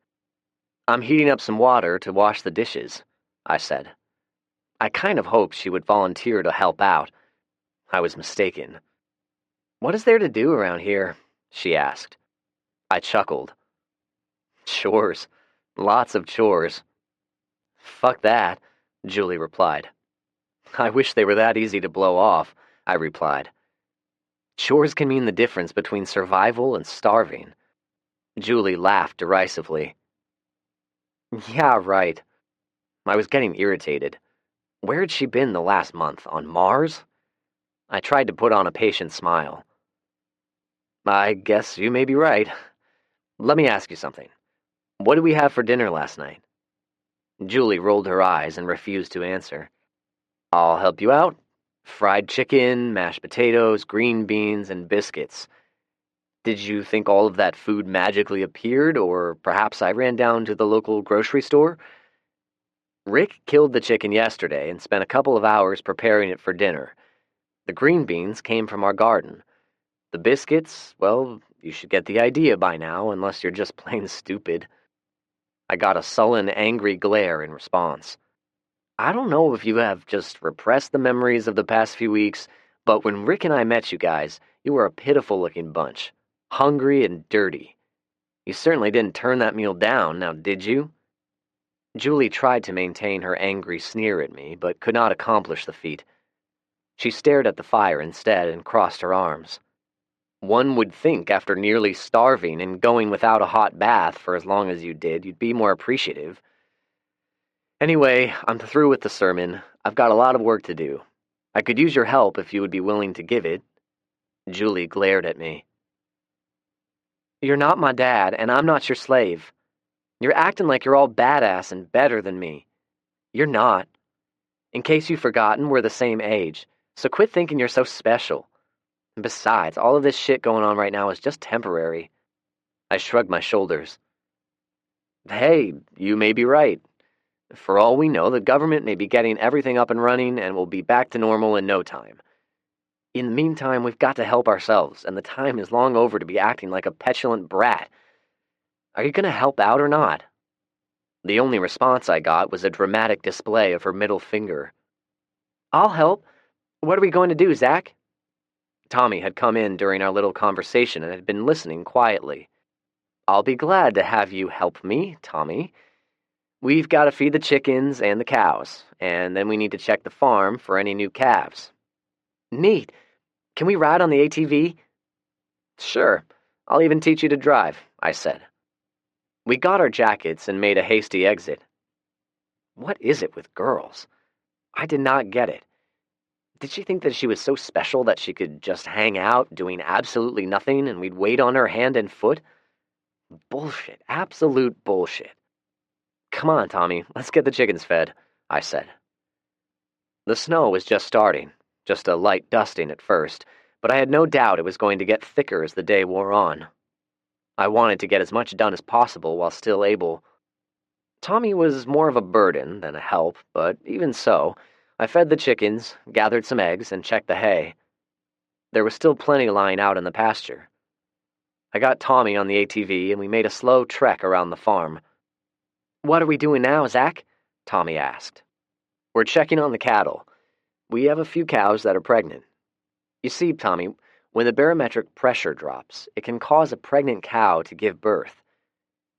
"I'm heating up some water to wash the dishes," I said. I kind of hoped she would volunteer to help out. I was mistaken. "What is there to do around here?" she asked. I chuckled. "Chores. Lots of chores." "Fuck that," Julie replied. "I wish they were that easy to blow off," I replied. "Chores can mean the difference between survival and starving." Julie laughed derisively. "Yeah, right." I was getting irritated. Where had she been the last month? On Mars? I tried to put on a patient smile. "I guess you may be right. Let me ask you something. What did we have for dinner last night?" Julie rolled her eyes and refused to answer. "I'll help you out. Fried chicken, mashed potatoes, green beans, and biscuits. Did you think all of that food magically appeared, or perhaps I ran down to the local grocery store?" "Rick killed the chicken yesterday and spent a couple of hours preparing it for dinner. The green beans came from our garden. The biscuits, well, you should get the idea by now, unless you're just plain stupid." I got a sullen, angry glare in response. I don't know if you have just repressed the memories of the past few weeks, but when Rick and I met you guys, you were a pitiful-looking bunch. Hungry and dirty. You certainly didn't turn that meal down, now did you? Julie tried to maintain her angry sneer at me, but could not accomplish the feat. She stared at the fire instead and crossed her arms. "One would think after nearly starving and going without a hot bath for as long as you did, you'd be more appreciative. Anyway, I'm through with the sermon. I've got a lot of work to do. I could use your help if you would be willing to give it." Julie glared at me. "You're not my dad, and I'm not your slave. You're acting like you're all badass and better than me. You're not. In case you've forgotten, we're the same age, so quit thinking you're so special. And besides, all of this shit going on right now is just temporary. I shrugged my shoulders. Hey, you may be right. For all we know, the government may be getting everything up and running and we'll be back to normal in no time. In the meantime, we've got to help ourselves, and the time is long over to be acting like a petulant brat. Are you going to help out or not? The only response I got was a dramatic display of her middle finger. I'll help. What are we going to do, Zach? Tommy had come in during our little conversation and had been listening quietly. I'll be glad to have you help me, Tommy. We've got to feed the chickens and the cows, and then we need to check the farm for any new calves. Neat. Can we ride on the ATV? Sure. I'll even teach you to drive, I said. We got our jackets and made a hasty exit. What is it with girls? I did not get it. Did she think that she was so special that she could just hang out doing absolutely nothing and we'd wait on her hand and foot? Bullshit. Absolute bullshit. Come on, Tommy, let's get the chickens fed, I said. The snow was just starting, just a light dusting at first, but I had no doubt it was going to get thicker as the day wore on. I wanted to get as much done as possible while still able. Tommy was more of a burden than a help, but even so, I fed the chickens, gathered some eggs, and checked the hay. There was still plenty lying out in the pasture. I got Tommy on the ATV, and we made a slow trek around the farm. What are we doing now, Zach? Tommy asked. We're checking on the cattle. We have a few cows that are pregnant. You see, Tommy, when the barometric pressure drops, it can cause a pregnant cow to give birth.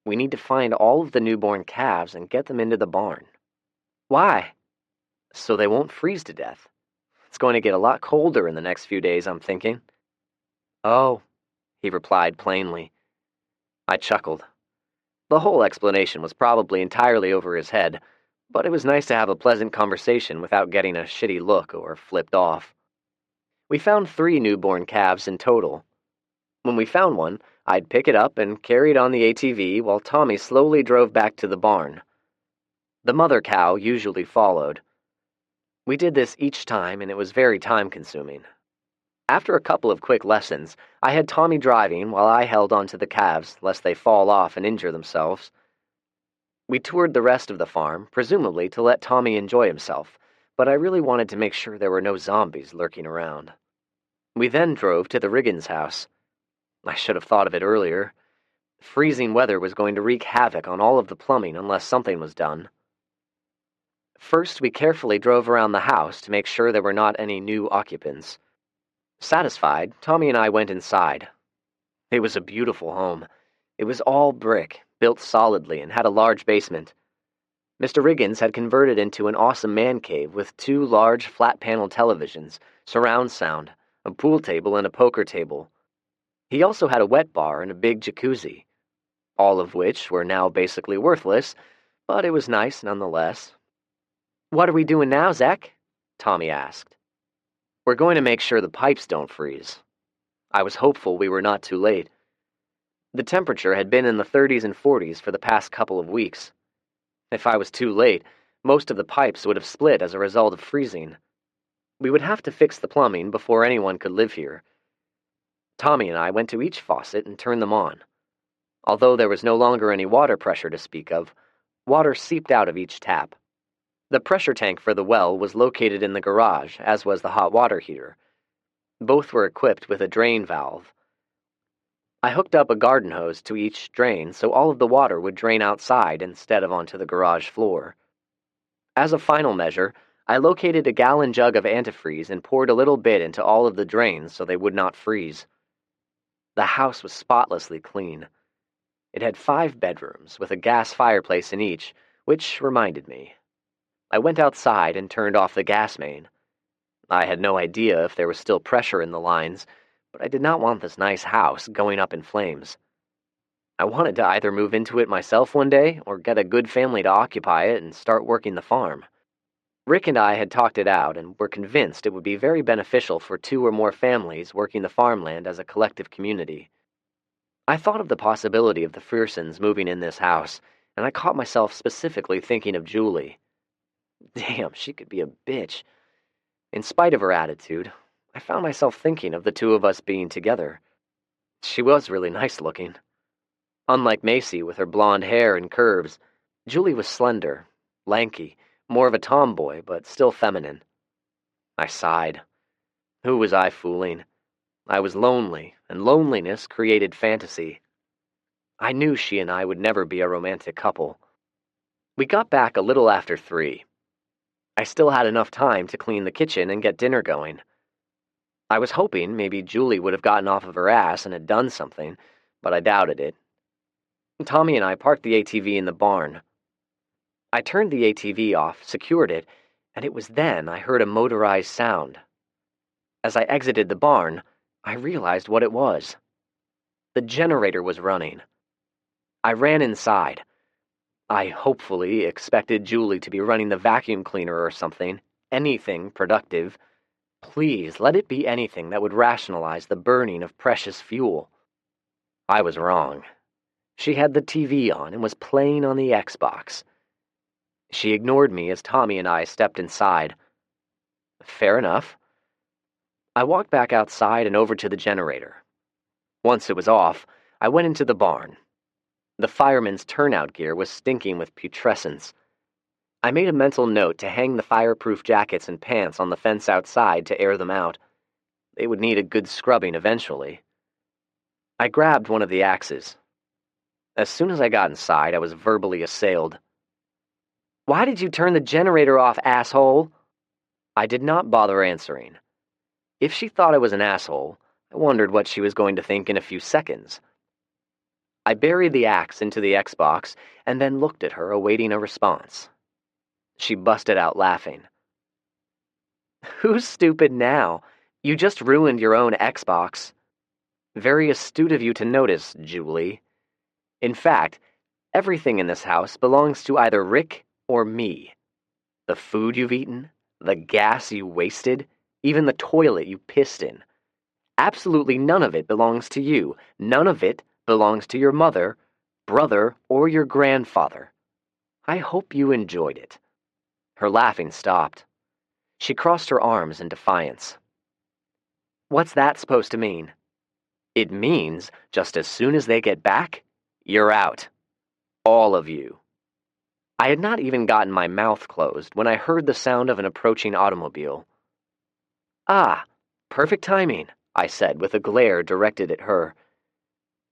We need to find all of the newborn calves and get them into the barn. Why? So they won't freeze to death. It's going to get a lot colder in the next few days, I'm thinking. Oh, he replied plainly. I chuckled. The whole explanation was probably entirely over his head, but it was nice to have a pleasant conversation without getting a shitty look or flipped off. We found 3 newborn calves in total. When we found one, I'd pick it up and carry it on the ATV while Tommy slowly drove back to the barn. The mother cow usually followed. We did this each time, and it was very time-consuming. After a couple of quick lessons, I had Tommy driving while I held onto the calves lest they fall off and injure themselves. We toured the rest of the farm, presumably to let Tommy enjoy himself, but I really wanted to make sure there were no zombies lurking around. We then drove to the Riggins house. I should have thought of it earlier. Freezing weather was going to wreak havoc on all of the plumbing unless something was done. First, we carefully drove around the house to make sure there were not any new occupants. Satisfied, Tommy and I went inside. It was a beautiful home. It was all brick, built solidly, and had a large basement. Mr. Riggins had converted into an awesome man cave with 2 large flat-panel televisions, surround sound, a pool table, and a poker table. He also had a wet bar and a big jacuzzi, all of which were now basically worthless, but it was nice nonetheless. What are we doing now, Zach? Tommy asked. We're going to make sure the pipes don't freeze. I was hopeful we were not too late. The temperature had been in the 30s and 40s for the past couple of weeks. If I was too late, most of the pipes would have split as a result of freezing. We would have to fix the plumbing before anyone could live here. Tommy and I went to each faucet and turned them on. Although there was no longer any water pressure to speak of, water seeped out of each tap. The pressure tank for the well was located in the garage, as was the hot water heater. Both were equipped with a drain valve. I hooked up a garden hose to each drain so all of the water would drain outside instead of onto the garage floor. As a final measure, I located a gallon jug of antifreeze and poured a little bit into all of the drains so they would not freeze. The house was spotlessly clean. It had 5 bedrooms with a gas fireplace in each, which reminded me. I went outside and turned off the gas main. I had no idea if there was still pressure in the lines, but I did not want this nice house going up in flames. I wanted to either move into it myself one day or get a good family to occupy it and start working the farm. Rick and I had talked it out and were convinced it would be very beneficial for 2 or more families working the farmland as a collective community. I thought of the possibility of the Fearsons moving in this house, and I caught myself specifically thinking of Julie. Damn, she could be a bitch. In spite of her attitude, I found myself thinking of the two of us being together. She was really nice looking. Unlike Macy with her blonde hair and curves, Julie was slender, lanky, more of a tomboy, but still feminine. I sighed. Who was I fooling? I was lonely, and loneliness created fantasy. I knew she and I would never be a romantic couple. We got back a little after 3. I still had enough time to clean the kitchen and get dinner going. I was hoping maybe Julie would have gotten off of her ass and had done something, but I doubted it. Tommy and I parked the ATV in the barn. I turned the ATV off, secured it, and it was then I heard a motorized sound. As I exited the barn, I realized what it was. The generator was running. I ran inside. I hopefully expected Julie to be running the vacuum cleaner or something, anything productive. Please, let it be anything that would rationalize the burning of precious fuel. I was wrong. She had the TV on and was playing on the Xbox. She ignored me as Tommy and I stepped inside. Fair enough. I walked back outside and over to the generator. Once it was off, I went into the barn. The fireman's turnout gear was stinking with putrescence. I made a mental note to hang the fireproof jackets and pants on the fence outside to air them out. They would need a good scrubbing eventually. I grabbed one of the axes. As soon as I got inside, I was verbally assailed. "Why did you turn the generator off, asshole?" I did not bother answering. If she thought I was an asshole, I wondered what she was going to think in a few seconds. I buried the axe into the Xbox and then looked at her, awaiting a response. She busted out laughing. "Who's stupid now? You just ruined your own Xbox." "Very astute of you to notice, Julie. In fact, everything in this house belongs to either Rick or me. The food you've eaten, the gas you wasted, even the toilet you pissed in. Absolutely none of it belongs to you. None of it belongs to your mother, brother, or your grandfather. I hope you enjoyed it." Her laughing stopped. She crossed her arms in defiance. "What's that supposed to mean?" "It means just as soon as they get back, you're out. All of you." I had not even gotten my mouth closed when I heard the sound of an approaching automobile. "Ah, perfect timing," I said with a glare directed at her.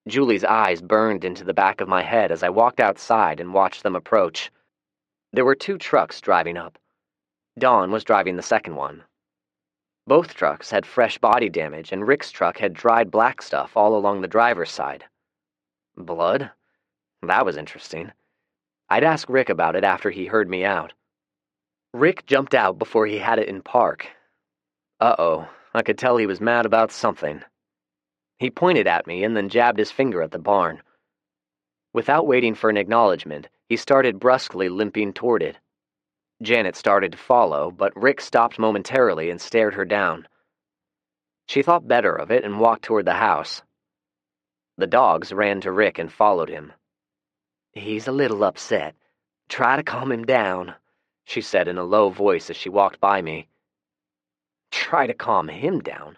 Julie's eyes burned into the back of my head as I walked outside and watched them approach. There were 2 trucks driving up. Dawn was driving the second one. Both trucks had fresh body damage, and Rick's truck had dried black stuff all along the driver's side. Blood? That was interesting. I'd ask Rick about it after he heard me out. Rick jumped out before he had it in park. Uh-oh, I could tell he was mad about something. He pointed at me and then jabbed his finger at the barn. Without waiting for an acknowledgement, he started brusquely limping toward it. Janet started to follow, but Rick stopped momentarily and stared her down. She thought better of it and walked toward the house. The dogs ran to Rick and followed him. "He's a little upset. Try to calm him down," she said in a low voice as she walked by me. Try to calm him down?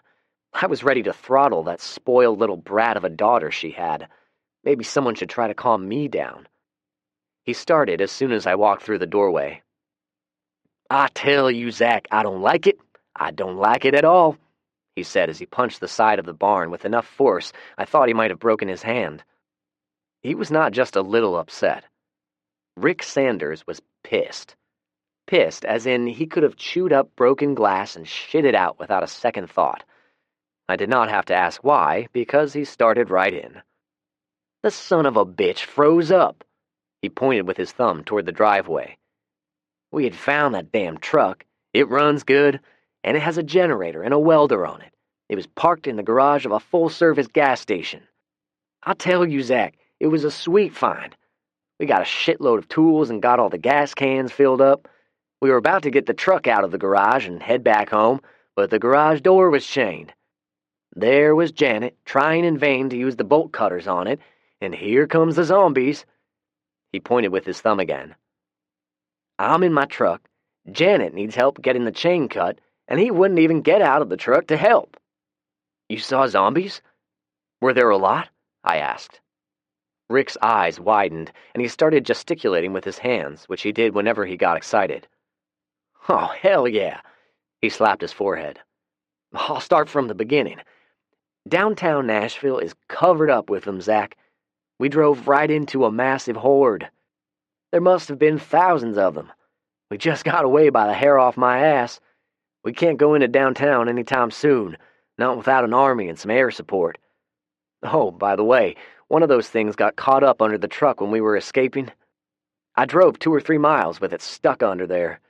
I was ready to throttle that spoiled little brat of a daughter she had. Maybe someone should try to calm me down. He started as soon as I walked through the doorway. "I tell you, Zach, I don't like it. I don't like it at all," he said as he punched the side of the barn with enough force I thought he might have broken his hand. He was not just a little upset. Rick Sanders was pissed. Pissed as in he could have chewed up broken glass and shit it out without a second thought. I did not have to ask why, because he started right in. "The son of a bitch froze up." He pointed with his thumb toward the driveway. "We had found that damn truck. It runs good, and it has a generator and a welder on it. It was parked in the garage of a full-service gas station. I tell you, Zach, it was a sweet find. We got a shitload of tools and got all the gas cans filled up. We were about to get the truck out of the garage and head back home, but the garage door was chained. There was Janet, trying in vain to use the bolt cutters on it, and here comes the zombies." He pointed with his thumb again. "I'm in my truck. Janet needs help getting the chain cut, and he wouldn't even get out of the truck to help." "You saw zombies? Were there a lot?" I asked. Rick's eyes widened, and he started gesticulating with his hands, which he did whenever he got excited. "Oh, hell yeah." He slapped his forehead. "I'll start from the beginning. Downtown Nashville is covered up with them, Zach. We drove right into a massive horde. There must have been thousands of them. We just got away by the hair off my ass. We can't go into downtown anytime soon, not without an army and some air support. Oh, by the way, one of those things got caught up under the truck when we were escaping. I drove 2 or 3 miles with it stuck under there.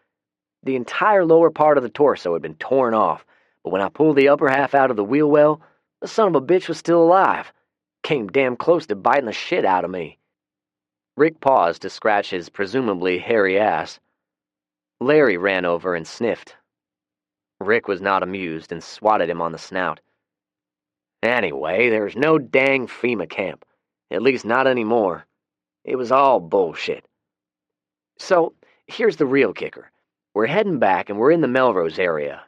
The entire lower part of the torso had been torn off, but when I pulled the upper half out of the wheel well, the son of a bitch was still alive. Came damn close to biting the shit out of me." Rick paused to scratch his presumably hairy ass. Larry ran over and sniffed. Rick was not amused and swatted him on the snout. "Anyway, there's no dang FEMA camp. At least not anymore. It was all bullshit. So, here's the real kicker. We're heading back and we're in the Melrose area.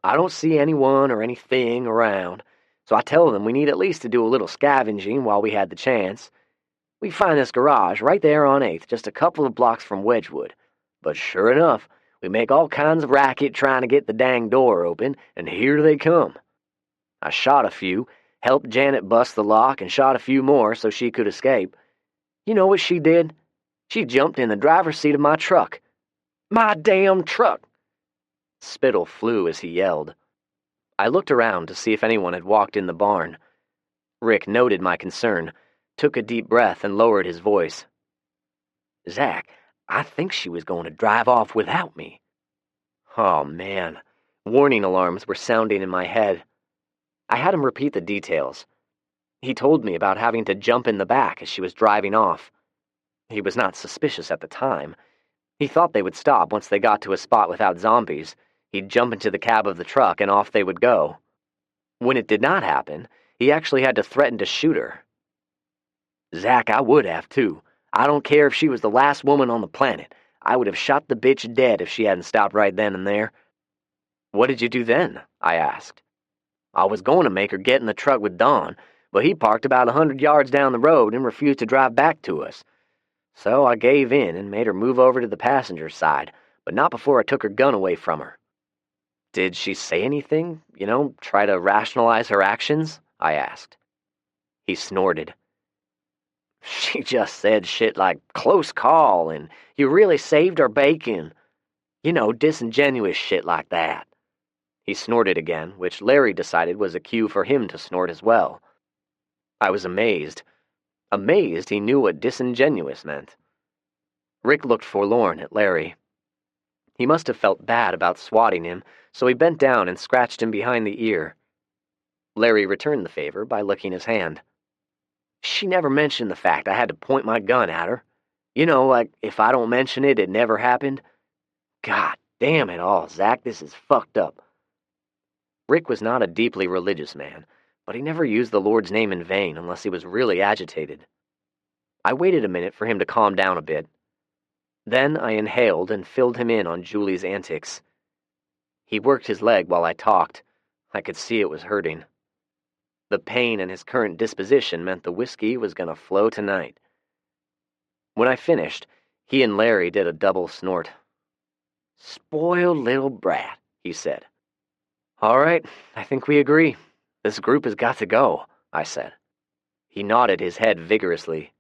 I don't see anyone or anything around, so I tell them we need at least to do a little scavenging while we had the chance. We find this garage right there on 8th, just a couple of blocks from Wedgwood. But sure enough, we make all kinds of racket trying to get the dang door open, and here they come. I shot a few, helped Janet bust the lock, and shot a few more so she could escape. You know what she did? She jumped in the driver's seat of my truck. My damn truck!" Spittle flew as he yelled. I looked around to see if anyone had walked in the barn. Rick noted my concern, took a deep breath, and lowered his voice. "Zach, I think she was going to drive off without me." Oh, man. Warning alarms were sounding in my head. I had him repeat the details. He told me about having to jump in the back as she was driving off. He was not suspicious at the time. He thought they would stop once they got to a spot without zombies. He'd jump into the cab of the truck and off they would go. When it did not happen, he actually had to threaten to shoot her. "Zach, I would have, too. I don't care if she was the last woman on the planet. I would have shot the bitch dead if she hadn't stopped right then and there." "What did you do then?" I asked. "I was going to make her get in the truck with Don, but he parked about 100 yards down the road and refused to drive back to us. So I gave in and made her move over to the passenger side, but not before I took her gun away from her." "Did she say anything? Try to rationalize her actions?" I asked. He snorted. "She just said shit like, 'Close call,' and 'You really saved our bacon.' Disingenuous shit like that." He snorted again, which Larry decided was a cue for him to snort as well. I was amazed. Amazed he knew what disingenuous meant. Rick looked forlorn at Larry. He must have felt bad about swatting him, so he bent down and scratched him behind the ear. Larry returned the favor by licking his hand. "She never mentioned the fact I had to point my gun at her. Like, if I don't mention it, it never happened. God damn it all, Zach, this is fucked up." Rick was not a deeply religious man, but he never used the Lord's name in vain unless he was really agitated. I waited a minute for him to calm down a bit. Then I inhaled and filled him in on Julie's antics. He worked his leg while I talked. I could see it was hurting. The pain in his current disposition meant the whiskey was going to flow tonight. When I finished, he and Larry did a double snort. "Spoiled little brat," he said. "All right, I think we agree. This group has got to go," I said. He nodded his head vigorously.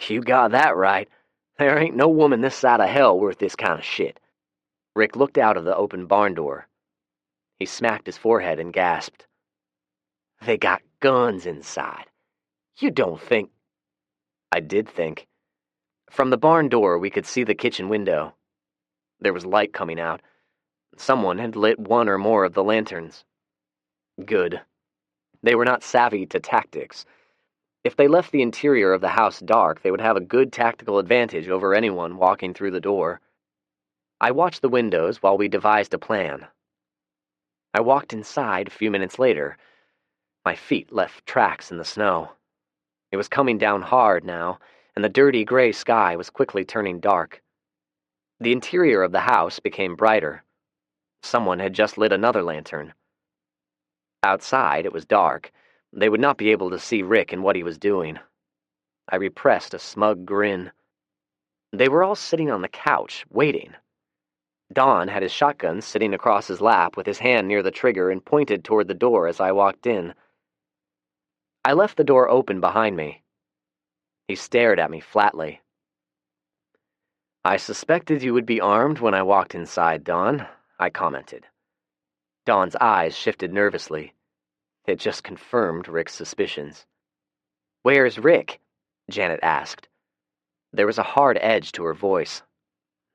"You got that right. There ain't no woman this side of hell worth this kind of shit." Rick looked out of the open barn door. He smacked his forehead and gasped. "They got guns inside. You don't think—" I did think. From the barn door, we could see the kitchen window. There was light coming out. Someone had lit one or more of the lanterns. Good. They were not savvy to tactics. If they left the interior of the house dark, they would have a good tactical advantage over anyone walking through the door. I watched the windows while we devised a plan. I walked inside a few minutes later. My feet left tracks in the snow. It was coming down hard now, and the dirty gray sky was quickly turning dark. The interior of the house became brighter. Someone had just lit another lantern. Outside, it was dark. They would not be able to see Rick and what he was doing. I repressed a smug grin. They were all sitting on the couch, waiting. Don had his shotgun sitting across his lap with his hand near the trigger and pointed toward the door as I walked in. I left the door open behind me. He stared at me flatly. "I suspected you would be armed when I walked inside, Don," I commented. Don's eyes shifted nervously. It just confirmed Rick's suspicions. "Where's Rick?" Janet asked. There was a hard edge to her voice.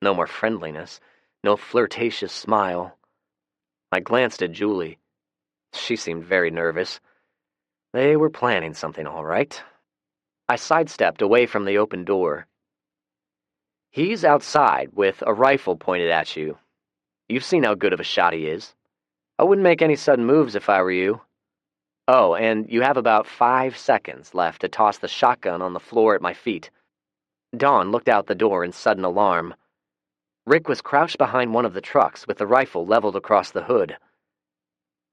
No more friendliness, no flirtatious smile. I glanced at Julie. She seemed very nervous. They were planning something, all right. I sidestepped away from the open door. "He's outside with a rifle pointed at you. You've seen how good of a shot he is. I wouldn't make any sudden moves if I were you. Oh, and you have about 5 seconds left to toss the shotgun on the floor at my feet." Dawn looked out the door in sudden alarm. Rick was crouched behind one of the trucks with the rifle leveled across the hood.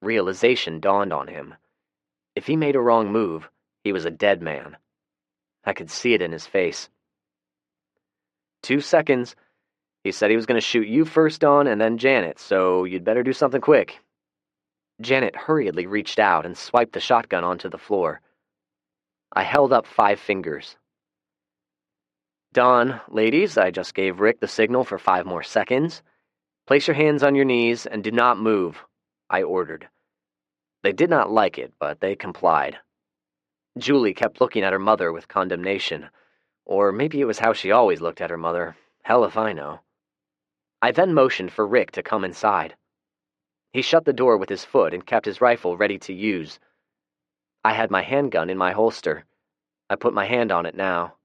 Realization dawned on him. If he made a wrong move, he was a dead man. I could see it in his face. 2 seconds. He said he was going to shoot you first, Dawn, and then Janet, so you'd better do something quick. Janet hurriedly reached out and swiped the shotgun onto the floor. I held up 5 fingers. "Dawn, ladies, I just gave Rick the signal for 5 more seconds. Place your hands on your knees and do not move," I ordered. They did not like it, but they complied. Julie kept looking at her mother with condemnation. Or maybe it was how she always looked at her mother. Hell if I know. I then motioned for Rick to come inside. He shut the door with his foot and kept his rifle ready to use. I had my handgun in my holster. I put my hand on it now.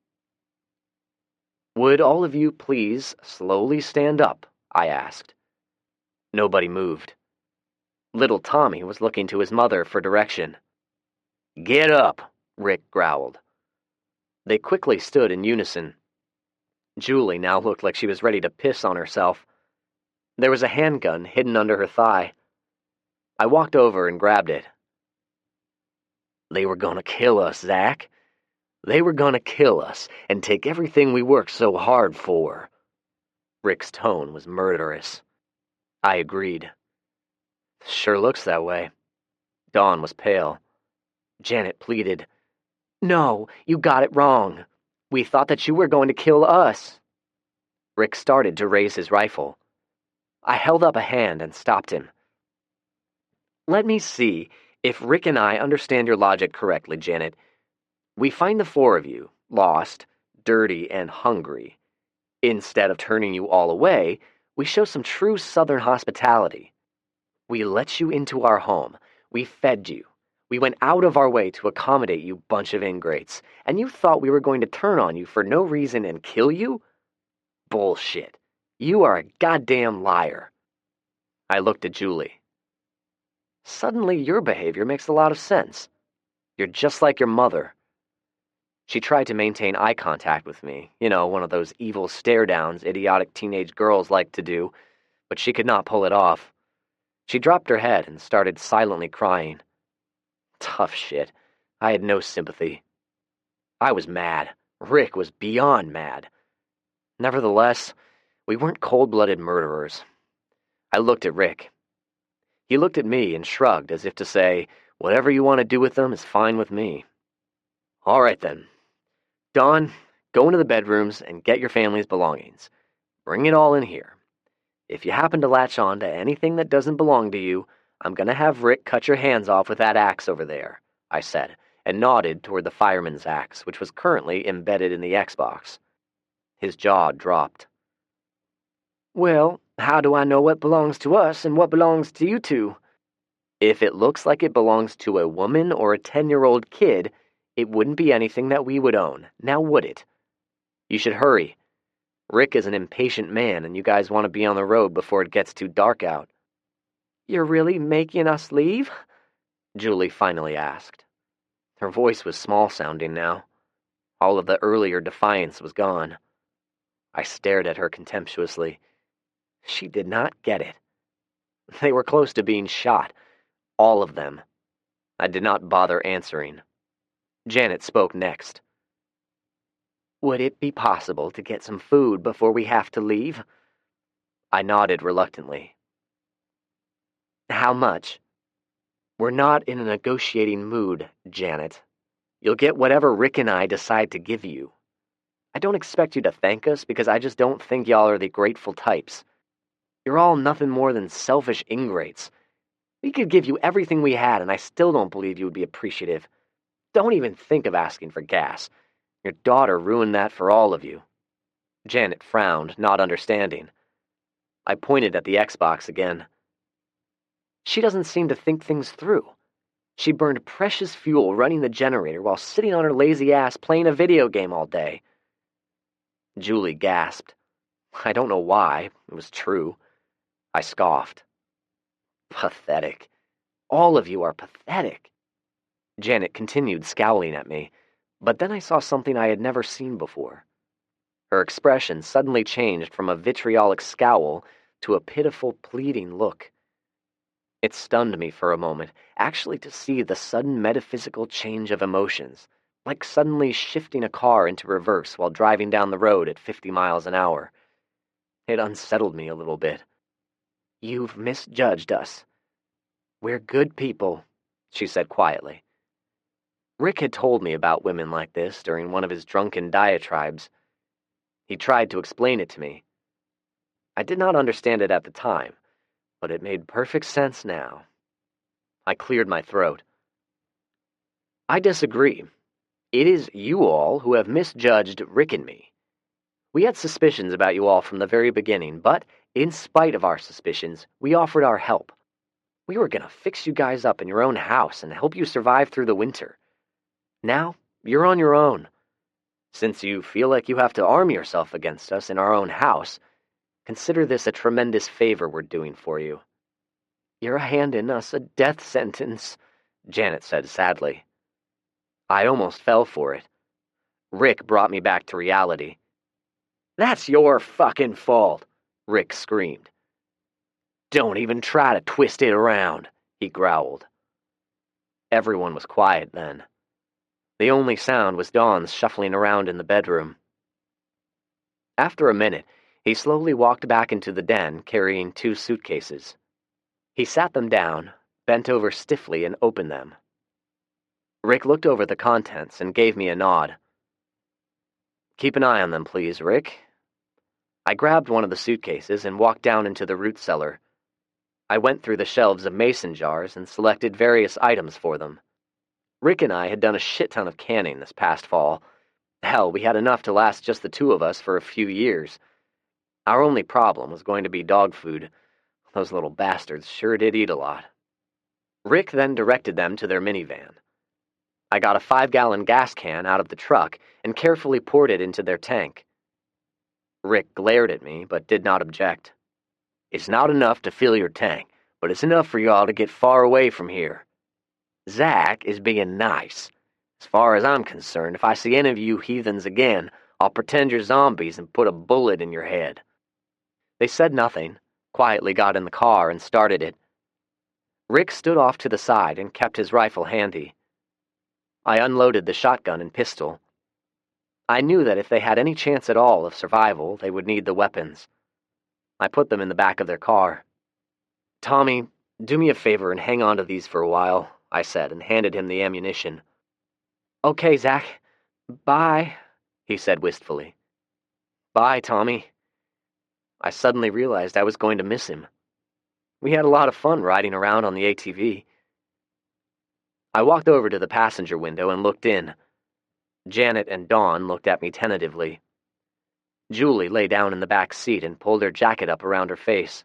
"Would all of you please slowly stand up?" I asked. Nobody moved. Little Tommy was looking to his mother for direction. "Get up," Rick growled. They quickly stood in unison. Julie now looked like she was ready to piss on herself. There was a handgun hidden under her thigh. I walked over and grabbed it. "They were gonna kill us, Zach. They were gonna kill us and take everything we worked so hard for." Rick's tone was murderous. I agreed. "Sure looks that way." Dawn was pale. Janet pleaded, "No, you got it wrong. We thought that you were going to kill us." Rick started to raise his rifle. I held up a hand and stopped him. "Let me see if Rick and I understand your logic correctly, Janet. We find the 4 of you, lost, dirty, and hungry. Instead of turning you all away, we show some true Southern hospitality. We let you into our home. We fed you. We went out of our way to accommodate you bunch of ingrates, and you thought we were going to turn on you for no reason and kill you? Bullshit. You are a goddamn liar." I looked at Julie. "Suddenly your behavior makes a lot of sense. You're just like your mother." She tried to maintain eye contact with me, one of those evil stare-downs idiotic teenage girls like to do, but she could not pull it off. She dropped her head and started silently crying. Tough shit. I had no sympathy. I was mad. Rick was beyond mad. Nevertheless, we weren't cold-blooded murderers. I looked at Rick. He looked at me and shrugged as if to say, "Whatever you want to do with them is fine with me." "All right then. Dawn, go into the bedrooms and get your family's belongings. Bring it all in here. If you happen to latch on to anything that doesn't belong to you, I'm going to have Rick cut your hands off with that axe over there," I said, and nodded toward the fireman's axe, which was currently embedded in the Xbox. His jaw dropped. "Well, how do I know what belongs to us and what belongs to you two?" "If it looks like it belongs to a woman or a 10-year-old kid, it wouldn't be anything that we would own, now would it? You should hurry. Rick is an impatient man, and you guys want to be on the road before it gets too dark out." "You're really making us leave?" Julie finally asked. Her voice was small-sounding now. All of the earlier defiance was gone. I stared at her contemptuously. She did not get it. They were close to being shot. All of them. I did not bother answering. Janet spoke next. Would it be possible to get some food before we have to leave? I nodded reluctantly. How much? We're not in a negotiating mood, Janet. You'll get whatever Rick and I decide to give you. I don't expect you to thank us because I just don't think y'all are the grateful types. You're all nothing more than selfish ingrates. We could give you everything we had and I still don't believe you would be appreciative. Don't even think of asking for gas. Your daughter ruined that for all of you. Janet frowned, not understanding. I pointed at the Xbox again. She doesn't seem to think things through. She burned precious fuel running the generator while sitting on her lazy ass playing a video game all day. Julie gasped. I don't know why. It was true. I scoffed. Pathetic. All of you are pathetic. Janet continued scowling at me, but then I saw something I had never seen before. Her expression suddenly changed from a vitriolic scowl to a pitiful, pleading look. It stunned me for a moment, actually to see the sudden metaphysical change of emotions, like suddenly shifting a car into reverse while driving down the road at 50 miles an hour. It unsettled me a little bit. You've misjudged us. We're good people, she said quietly. Rick had told me about women like this during one of his drunken diatribes. He tried to explain it to me. I did not understand it at the time, but it made perfect sense now. I cleared my throat. I disagree. It is you all who have misjudged Rick and me. We had suspicions about you all from the very beginning, but in spite of our suspicions, we offered our help. We were going to fix you guys up in your own house and help you survive through the winter. Now, you're on your own. Since you feel like you have to arm yourself against us in our own house, consider this a tremendous favor we're doing for you. You're handing us a death sentence, Janet said sadly. I almost fell for it. Rick brought me back to reality. That's your fucking fault, Rick screamed. Don't even try to twist it around, he growled. Everyone was quiet then. The only sound was Dawn's shuffling around in the bedroom. After a minute, he slowly walked back into the den, carrying 2 suitcases. He sat them down, bent over stiffly, and opened them. Rick looked over the contents and gave me a nod. Keep an eye on them, please, Rick. I grabbed one of the suitcases and walked down into the root cellar. I went through the shelves of mason jars and selected various items for them. Rick and I had done a shit ton of canning this past fall. Hell, we had enough to last just the 2 of us for a few years. Our only problem was going to be dog food. Those little bastards sure did eat a lot. Rick then directed them to their minivan. I got a 5-gallon gas can out of the truck and carefully poured it into their tank. Rick glared at me, but did not object. It's not enough to fill your tank, but it's enough for y'all to get far away from here. Zach is being nice. As far as I'm concerned, if I see any of you heathens again, I'll pretend you're zombies and put a bullet in your head. They said nothing, quietly got in the car and started it. Rick stood off to the side and kept his rifle handy. I unloaded the shotgun and pistol. I knew that if they had any chance at all of survival, they would need the weapons. I put them in the back of their car. Tommy, do me a favor and hang on to these for a while, I said, and handed him the ammunition. Okay, Zach. Bye, he said wistfully. Bye, Tommy. I suddenly realized I was going to miss him. We had a lot of fun riding around on the ATV. I walked over to the passenger window and looked in. Janet and Dawn looked at me tentatively. Julie lay down in the back seat and pulled her jacket up around her face.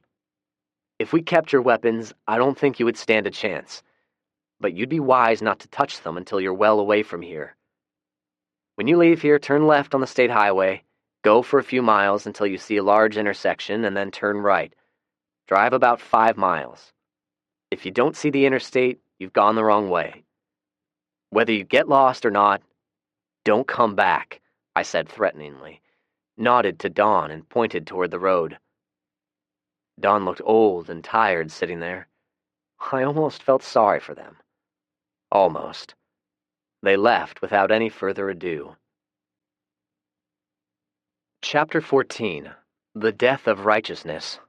If we kept your weapons, I don't think you would stand a chance. But you'd be wise not to touch them until you're well away from here. When you leave here, turn left on the state highway, go for a few miles until you see a large intersection, and then turn right. Drive about 5 miles. If you don't see the interstate, you've gone the wrong way. Whether you get lost or not, don't come back, I said threateningly. nodded to Dawn and pointed toward the road. Dawn looked old and tired sitting there. I almost felt sorry for them. Almost. They left without any further ado. Chapter 14. The Death of Righteousness.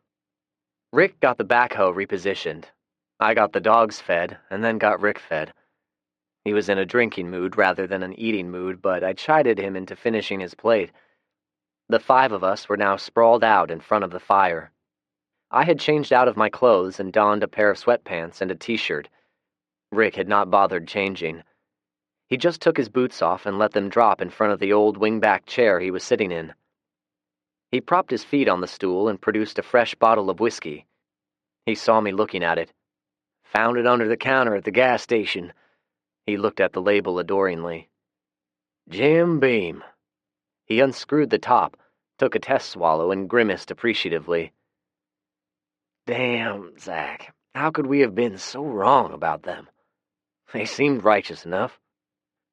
Rick got the backhoe repositioned. I got the dogs fed, and then got Rick fed. He was in a drinking mood rather than an eating mood, but I chided him into finishing his plate. The 5 of us were now sprawled out in front of the fire. I had changed out of my clothes and donned a pair of sweatpants and a t-shirt. Rick had not bothered changing. He just took his boots off and let them drop in front of the old wingback chair he was sitting in. He propped his feet on the stool and produced a fresh bottle of whiskey. He saw me looking at it. "Found it under the counter at the gas station." He looked at the label adoringly. "Jim Beam." He unscrewed the top, took a test swallow, and grimaced appreciatively. "Damn, Zach, how could we have been so wrong about them? They seemed righteous enough."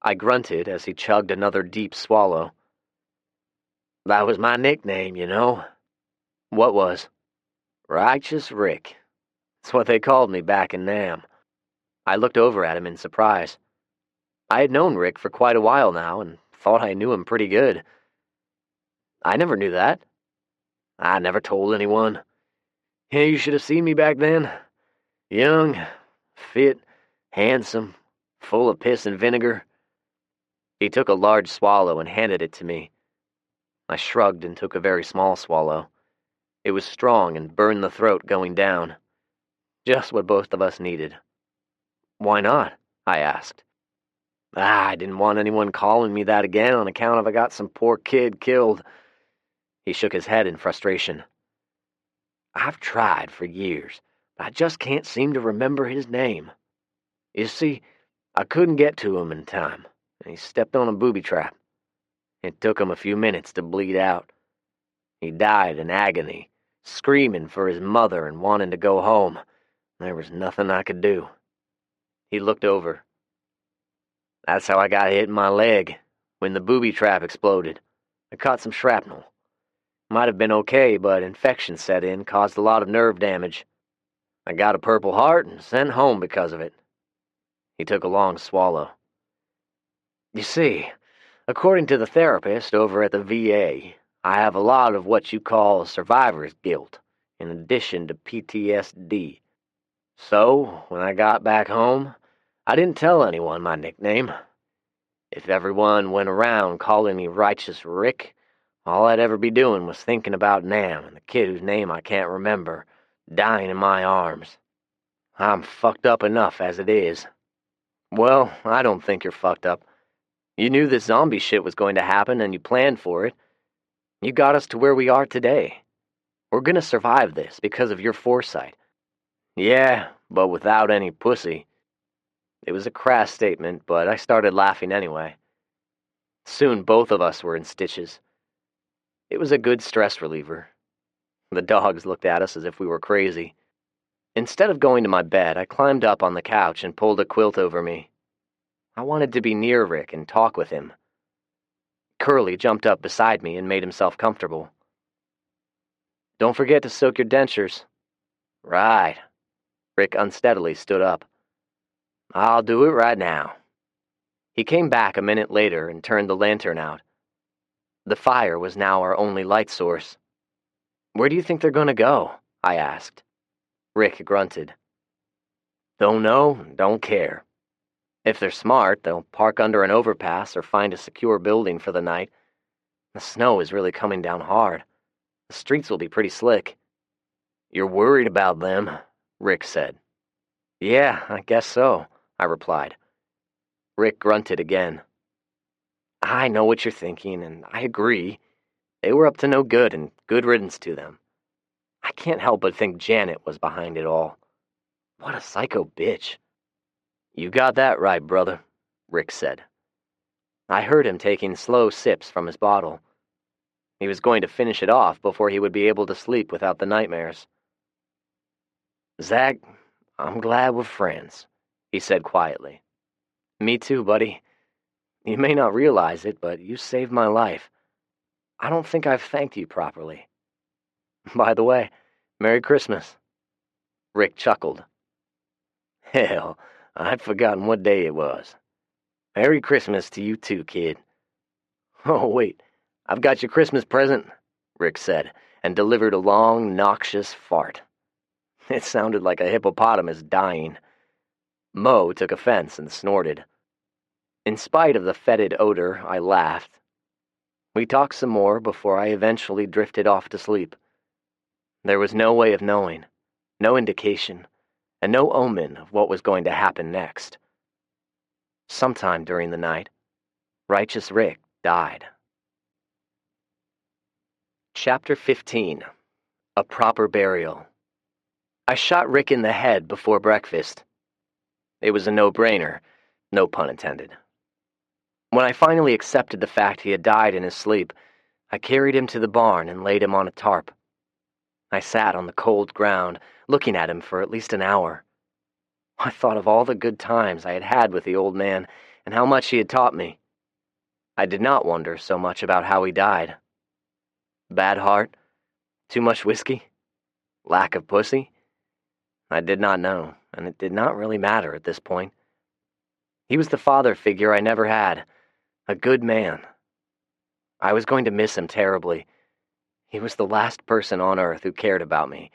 I grunted as he chugged another deep swallow. "That was my nickname, you know." "What was?" "Righteous Rick. It's what they called me back in Nam." I looked over at him in surprise. I had known Rick for quite a while now and thought I knew him pretty good. "I never knew that." "I never told anyone. Yeah, you should have seen me back then. Young, fit, handsome, full of piss and vinegar." He took a large swallow and handed it to me. I shrugged and took a very small swallow. It was strong and burned the throat going down. Just what both of us needed. "Why not?" I asked. "I didn't want anyone calling me that again on account of I got some poor kid killed." He shook his head in frustration. "I've tried for years, but I just can't seem to remember his name. You see, I couldn't get to him in time, and he stepped on a booby trap. It took him a few minutes to bleed out. He died in agony, screaming for his mother and wanting to go home. There was nothing I could do." He looked over. "That's how I got hit in my leg, when the booby trap exploded. I caught some shrapnel. Might have been okay, but infection set in, caused a lot of nerve damage. I got a Purple Heart and sent home because of it." He took a long swallow. "You see, according to the therapist over at the VA, I have a lot of what you call survivor's guilt, in addition to PTSD. So, when I got back home, I didn't tell anyone my nickname. If everyone went around calling me Righteous Rick, all I'd ever be doing was thinking about Nam and the kid whose name I can't remember, dying in my arms. I'm fucked up enough as it is." "Well, I don't think you're fucked up. You knew this zombie shit was going to happen and you planned for it. You got us to where we are today. We're gonna survive this because of your foresight." "Yeah, but without any pussy." It was a crass statement, but I started laughing anyway. Soon both of us were in stitches. It was a good stress reliever. The dogs looked at us as if we were crazy. Instead of going to my bed, I climbed up on the couch and pulled a quilt over me. I wanted to be near Rick and talk with him. Curly jumped up beside me and made himself comfortable. "Don't forget to soak your dentures." "Right." Rick unsteadily stood up. "I'll do it right now." He came back a minute later and turned the lantern out. The fire was now our only light source. "Where do you think they're going to go?" I asked. Rick grunted. "Don't know, don't care. If they're smart, they'll park under an overpass or find a secure building for the night. The snow is really coming down hard. The streets will be pretty slick." "You're worried about them," Rick said. "Yeah, I guess so," I replied. Rick grunted again. "I know what you're thinking, and I agree. They were up to no good, and good riddance to them. I can't help but think Janet was behind it all. What a psycho bitch." "You got that right, brother," Rick said. I heard him taking slow sips from his bottle. He was going to finish it off before he would be able to sleep without the nightmares. "Zach, I'm glad we're friends," he said quietly. "Me too, buddy. You may not realize it, but you saved my life. I don't think I've thanked you properly. By the way, Merry Christmas. Rick chuckled. Hell, I'd forgotten what day it was. Merry Christmas to you too, kid. Oh, wait, I've got your Christmas present, Rick said, and delivered a long, noxious fart. It sounded like a hippopotamus dying. Mo took offense and snorted. In spite of the fetid odor, I laughed. We talked some more before I eventually drifted off to sleep. There was no way of knowing, no indication, and no omen of what was going to happen next. Sometime during the night, Righteous Rick died. Chapter 15. A Proper Burial. I shot Rick in the head before breakfast. It was a no-brainer, no pun intended. When I finally accepted the fact he had died in his sleep, I carried him to the barn and laid him on a tarp. I sat on the cold ground, looking at him for at least an hour. I thought of all the good times I had had with the old man and how much he had taught me. I did not wonder so much about how he died. Bad heart? Too much whiskey? Lack of pussy? I did not know, and it did not really matter at this point. He was the father figure I never had, a good man. I was going to miss him terribly. He was the last person on earth who cared about me,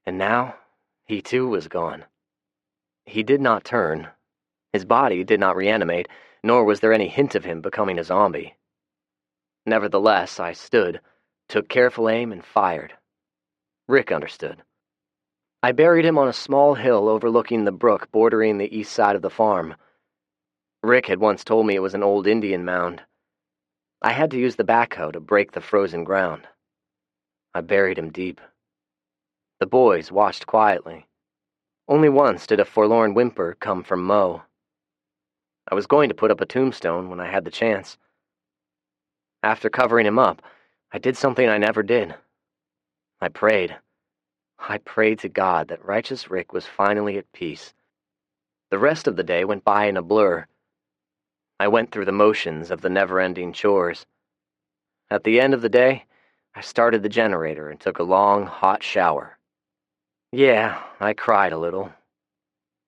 and now he too was gone. He did not turn. His body did not reanimate, nor was there any hint of him becoming a zombie. Nevertheless, I stood, took careful aim, and fired. Rick understood. I buried him on a small hill overlooking the brook bordering the east side of the farm. Rick had once told me it was an old Indian mound. I had to use the backhoe to break the frozen ground. I buried him deep. The boys watched quietly. Only once did a forlorn whimper come from Mo. I was going to put up a tombstone when I had the chance. After covering him up, I did something I never did. I prayed. I prayed to God that Righteous Rick was finally at peace. The rest of the day went by in a blur. I went through the motions of the never-ending chores. At the end of the day, I started the generator and took a long, hot shower. Yeah, I cried a little.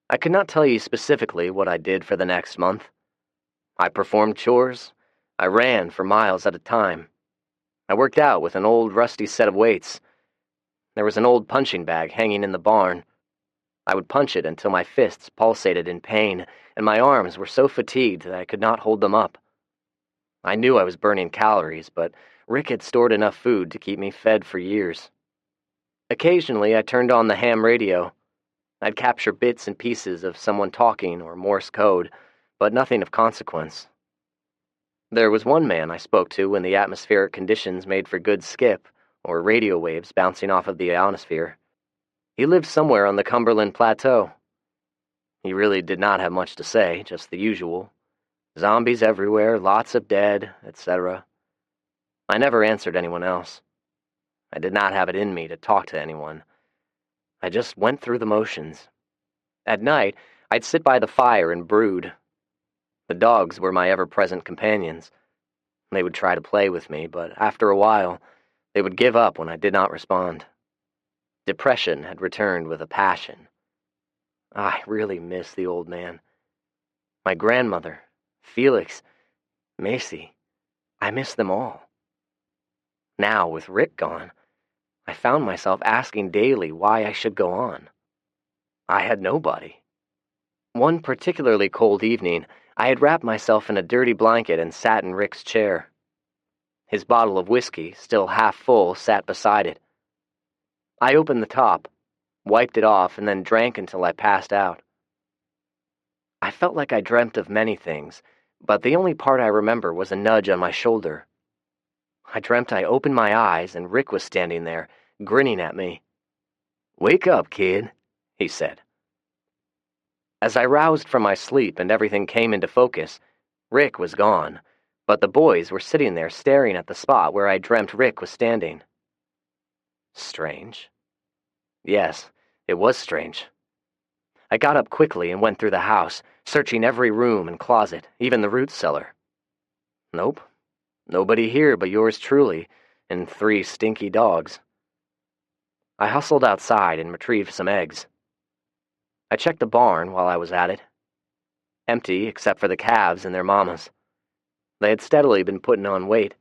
I could not tell you specifically what I did for the next month. I performed chores. I ran for miles at a time. I worked out with an old rusty set of weights. There was an old punching bag hanging in the barn. I would punch it until my fists pulsated in pain, and my arms were so fatigued that I could not hold them up. I knew I was burning calories, but Rick had stored enough food to keep me fed for years. Occasionally, I turned on the ham radio. I'd capture bits and pieces of someone talking or Morse code, but nothing of consequence. There was one man I spoke to when the atmospheric conditions made for good skip, or radio waves bouncing off of the ionosphere. He lived somewhere on the Cumberland Plateau. He really did not have much to say, just the usual. Zombies everywhere, lots of dead, etc. I never answered anyone else. I did not have it in me to talk to anyone. I just went through the motions. At night, I'd sit by the fire and brood. The dogs were my ever-present companions. They would try to play with me, but after a while, they would give up when I did not respond. Depression had returned with a passion. I really miss the old man. My grandmother, Felix, Macy, I miss them all. Now, with Rick gone, I found myself asking daily why I should go on. I had nobody. One particularly cold evening, I had wrapped myself in a dirty blanket and sat in Rick's chair. His bottle of whiskey, still half full, sat beside it. I opened the top, wiped it off, and then drank until I passed out. I felt like I dreamt of many things, but the only part I remember was a nudge on my shoulder. I dreamt I opened my eyes and Rick was standing there, grinning at me. "Wake up, kid," he said. As I roused from my sleep and everything came into focus, Rick was gone, but the boys were sitting there staring at the spot where I dreamt Rick was standing. Strange. Yes, it was strange. I got up quickly and went through the house, searching every room and closet, even the root cellar. Nope, Nobody here but yours truly, and 3 stinky dogs. I hustled outside and retrieved some eggs. I checked the barn while I was at it. Empty except for the calves and their mamas. They had steadily been putting on weight.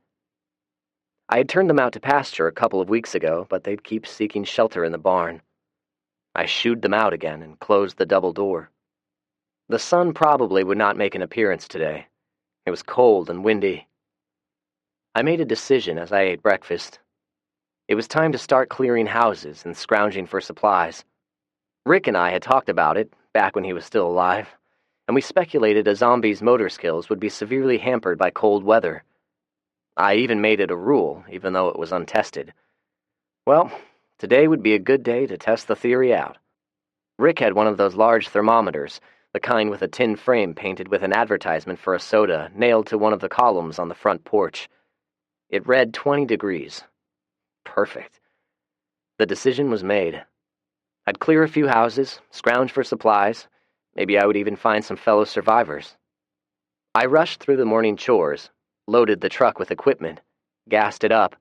I had turned them out to pasture a couple of weeks ago, but they'd keep seeking shelter in the barn. I shooed them out again and closed the double door. The sun probably would not make an appearance today. It was cold and windy. I made a decision as I ate breakfast. It was time to start clearing houses and scrounging for supplies. Rick and I had talked about it back when he was still alive, and we speculated a zombie's motor skills would be severely hampered by cold weather. I even made it a rule, even though it was untested. Well, today would be a good day to test the theory out. Rick had one of those large thermometers, the kind with a tin frame painted with an advertisement for a soda nailed to one of the columns on the front porch. It read 20 degrees. Perfect. The decision was made. I'd clear a few houses, scrounge for supplies. Maybe I would even find some fellow survivors. I rushed through the morning chores, loaded the truck with equipment, gassed it up,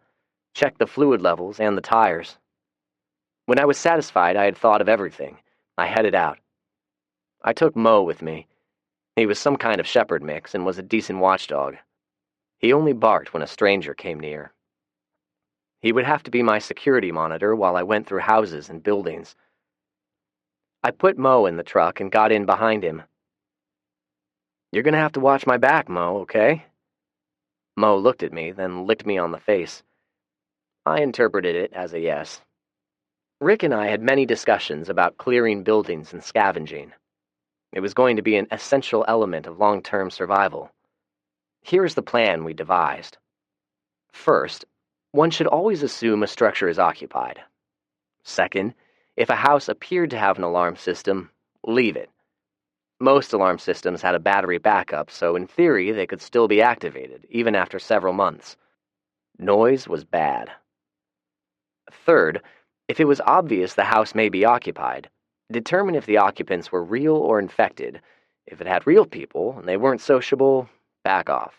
checked the fluid levels and the tires. When I was satisfied I had thought of everything, I headed out. I took Mo with me. He was some kind of shepherd mix and was a decent watchdog. He only barked when a stranger came near. He would have to be my security monitor while I went through houses and buildings. I put Mo in the truck and got in behind him. "You're gonna have to watch my back, Mo, okay?" Mo looked at me, then licked me on the face. I interpreted it as a yes. Rick and I had many discussions about clearing buildings and scavenging. It was going to be an essential element of long-term survival. Here's the plan we devised. First, one should always assume a structure is occupied. Second, if a house appeared to have an alarm system, leave it. Most alarm systems had a battery backup, so in theory they could still be activated, even after several months. Noise was bad. Third, if it was obvious the house may be occupied, determine if the occupants were real or infected. If it had real people and they weren't sociable, back off.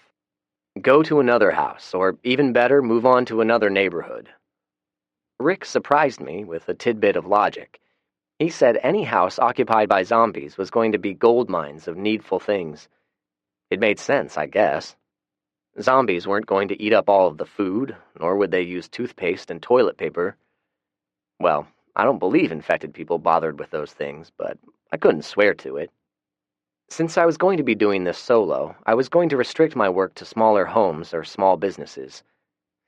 Go to another house, or even better, move on to another neighborhood. Rick surprised me with a tidbit of logic. He said any house occupied by zombies was going to be gold mines of needful things. It made sense, I guess. Zombies weren't going to eat up all of the food, nor would they use toothpaste and toilet paper. Well, I don't believe infected people bothered with those things, but I couldn't swear to it. Since I was going to be doing this solo, I was going to restrict my work to smaller homes or small businesses.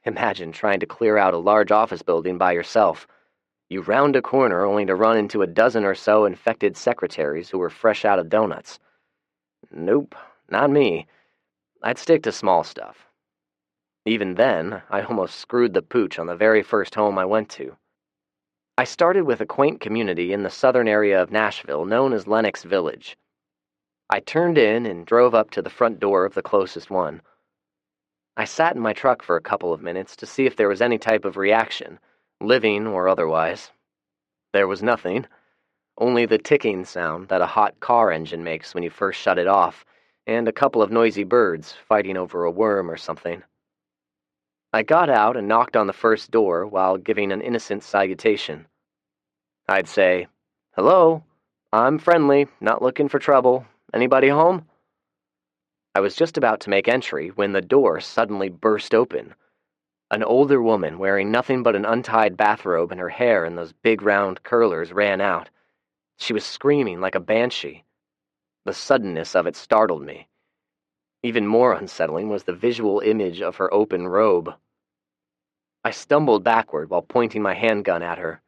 Imagine trying to clear out a large office building by yourself. You round a corner only to run into a dozen or so infected secretaries who were fresh out of donuts. Nope, not me. I'd stick to small stuff. Even then, I almost screwed the pooch on the very first home I went to. I started with a quaint community in the southern area of Nashville known as Lenox Village. I turned in and drove up to the front door of the closest one. I sat in my truck for a couple of minutes to see if there was any type of reaction, living or otherwise. There was nothing, only the ticking sound that a hot car engine makes when you first shut it off, and a couple of noisy birds fighting over a worm or something. I got out and knocked on the first door while giving an innocent salutation. I'd say, "Hello, I'm friendly, not looking for trouble. Anybody home?" I was just about to make entry when the door suddenly burst open. An older woman wearing nothing but an untied bathrobe and her hair in those big round curlers ran out. She was screaming like a banshee. The suddenness of it startled me. Even more unsettling was the visual image of her open robe. I stumbled backward while pointing my handgun at her.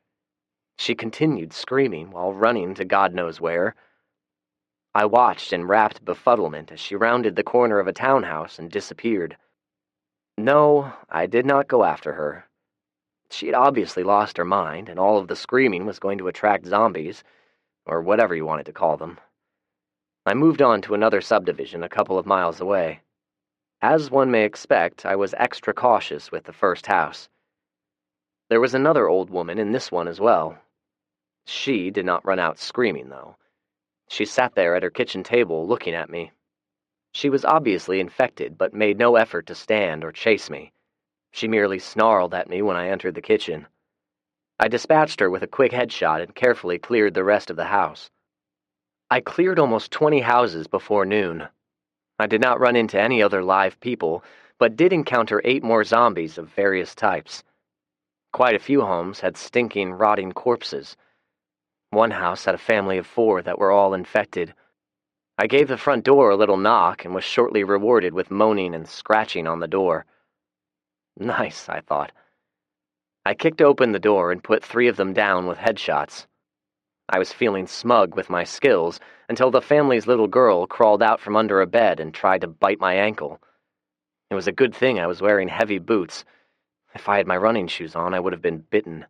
She continued screaming while running to God knows where. I watched in rapt befuddlement as she rounded the corner of a townhouse and disappeared. No, I did not go after her. She had obviously lost her mind, and all of the screaming was going to attract zombies, or whatever you wanted to call them. I moved on to another subdivision a couple of miles away. As one may expect, I was extra cautious with the first house. There was another old woman in this one as well. She did not run out screaming, though. She sat there at her kitchen table looking at me. She was obviously infected, but made no effort to stand or chase me. She merely snarled at me when I entered the kitchen. I dispatched her with a quick headshot and carefully cleared the rest of the house. I cleared almost 20 houses before noon. I did not run into any other live people, but did encounter 8 more zombies of various types. Quite a few homes had stinking, rotting corpses. One house had a family of 4 that were all infected. I gave the front door a little knock and was shortly rewarded with moaning and scratching on the door. Nice, I thought. I kicked open the door and put 3 of them down with headshots. I was feeling smug with my skills until the family's little girl crawled out from under a bed and tried to bite my ankle. It was a good thing I was wearing heavy boots. If I had my running shoes on, I would have been bitten.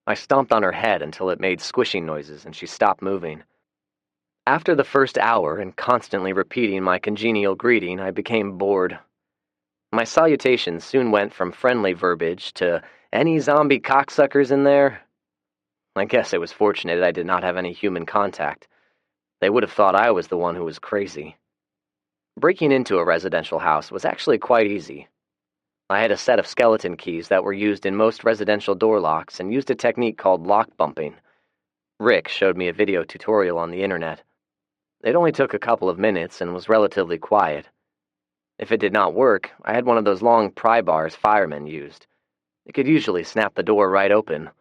I stomped on her head until it made squishing noises and she stopped moving. After the first hour and constantly repeating my congenial greeting, I became bored. My salutations soon went from friendly verbiage to, "Any zombie cocksuckers in there?" I guess it was fortunate I did not have any human contact. They would have thought I was the one who was crazy. Breaking into a residential house was actually quite easy. I had a set of skeleton keys that were used in most residential door locks and used a technique called lock bumping. Rick showed me a video tutorial on the internet. It only took a couple of minutes and was relatively quiet. If it did not work, I had one of those long pry bars firemen used. It could usually snap the door right open.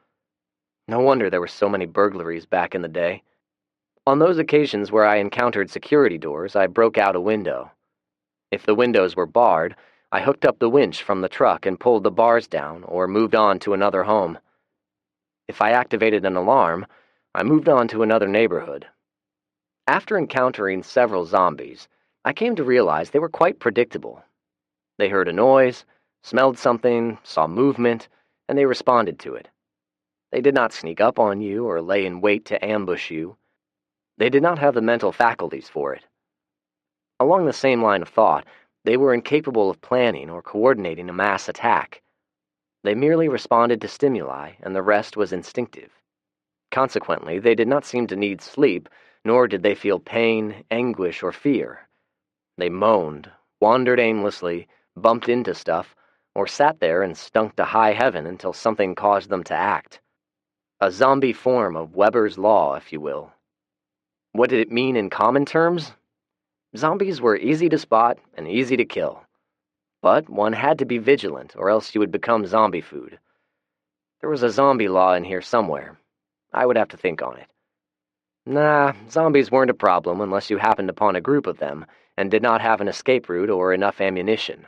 No wonder there were so many burglaries back in the day. On those occasions where I encountered security doors, I broke out a window. If the windows were barred, I hooked up the winch from the truck and pulled the bars down or moved on to another home. If I activated an alarm, I moved on to another neighborhood. After encountering several zombies, I came to realize they were quite predictable. They heard a noise, smelled something, saw movement, and they responded to it. They did not sneak up on you or lay in wait to ambush you. They did not have the mental faculties for it. Along the same line of thought, they were incapable of planning or coordinating a mass attack. They merely responded to stimuli, and the rest was instinctive. Consequently, they did not seem to need sleep, nor did they feel pain, anguish, or fear. They moaned, wandered aimlessly, bumped into stuff, or sat there and stunk to high heaven until something caused them to act. A zombie form of Weber's Law, if you will. What did it mean in common terms? Zombies were easy to spot and easy to kill. But one had to be vigilant, or else you would become zombie food. There was a zombie law in here somewhere. I would have to think on it. Nah, zombies weren't a problem unless you happened upon a group of them and did not have an escape route or enough ammunition.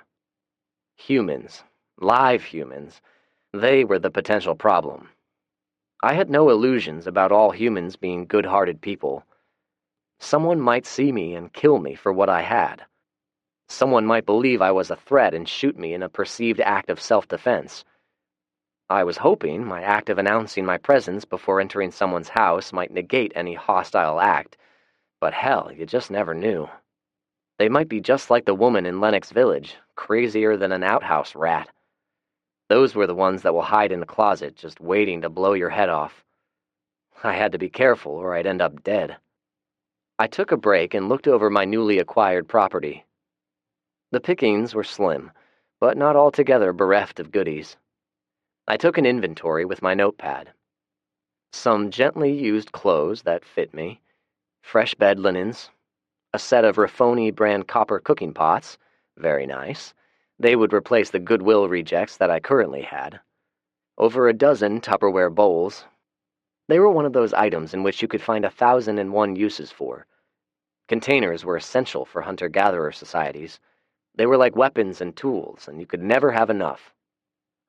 Humans, live humans, they were the potential problem. I had no illusions about all humans being good-hearted people. Someone might see me and kill me for what I had. Someone might believe I was a threat and shoot me in a perceived act of self-defense. I was hoping my act of announcing my presence before entering someone's house might negate any hostile act, but hell, you just never knew. They might be just like the woman in Lennox Village, crazier than an outhouse rat. Those were the ones that will hide in the closet, just waiting to blow your head off. I had to be careful or I'd end up dead. I took a break and looked over my newly acquired property. The pickings were slim, but not altogether bereft of goodies. I took an inventory with my notepad. Some gently used clothes that fit me, fresh bed linens, a set of Raffoni brand copper cooking pots, very nice. They would replace the Goodwill rejects that I currently had. Over a dozen Tupperware bowls. They were one of those items in which you could find 1,001 uses for. Containers were essential for hunter-gatherer societies. They were like weapons and tools, and you could never have enough.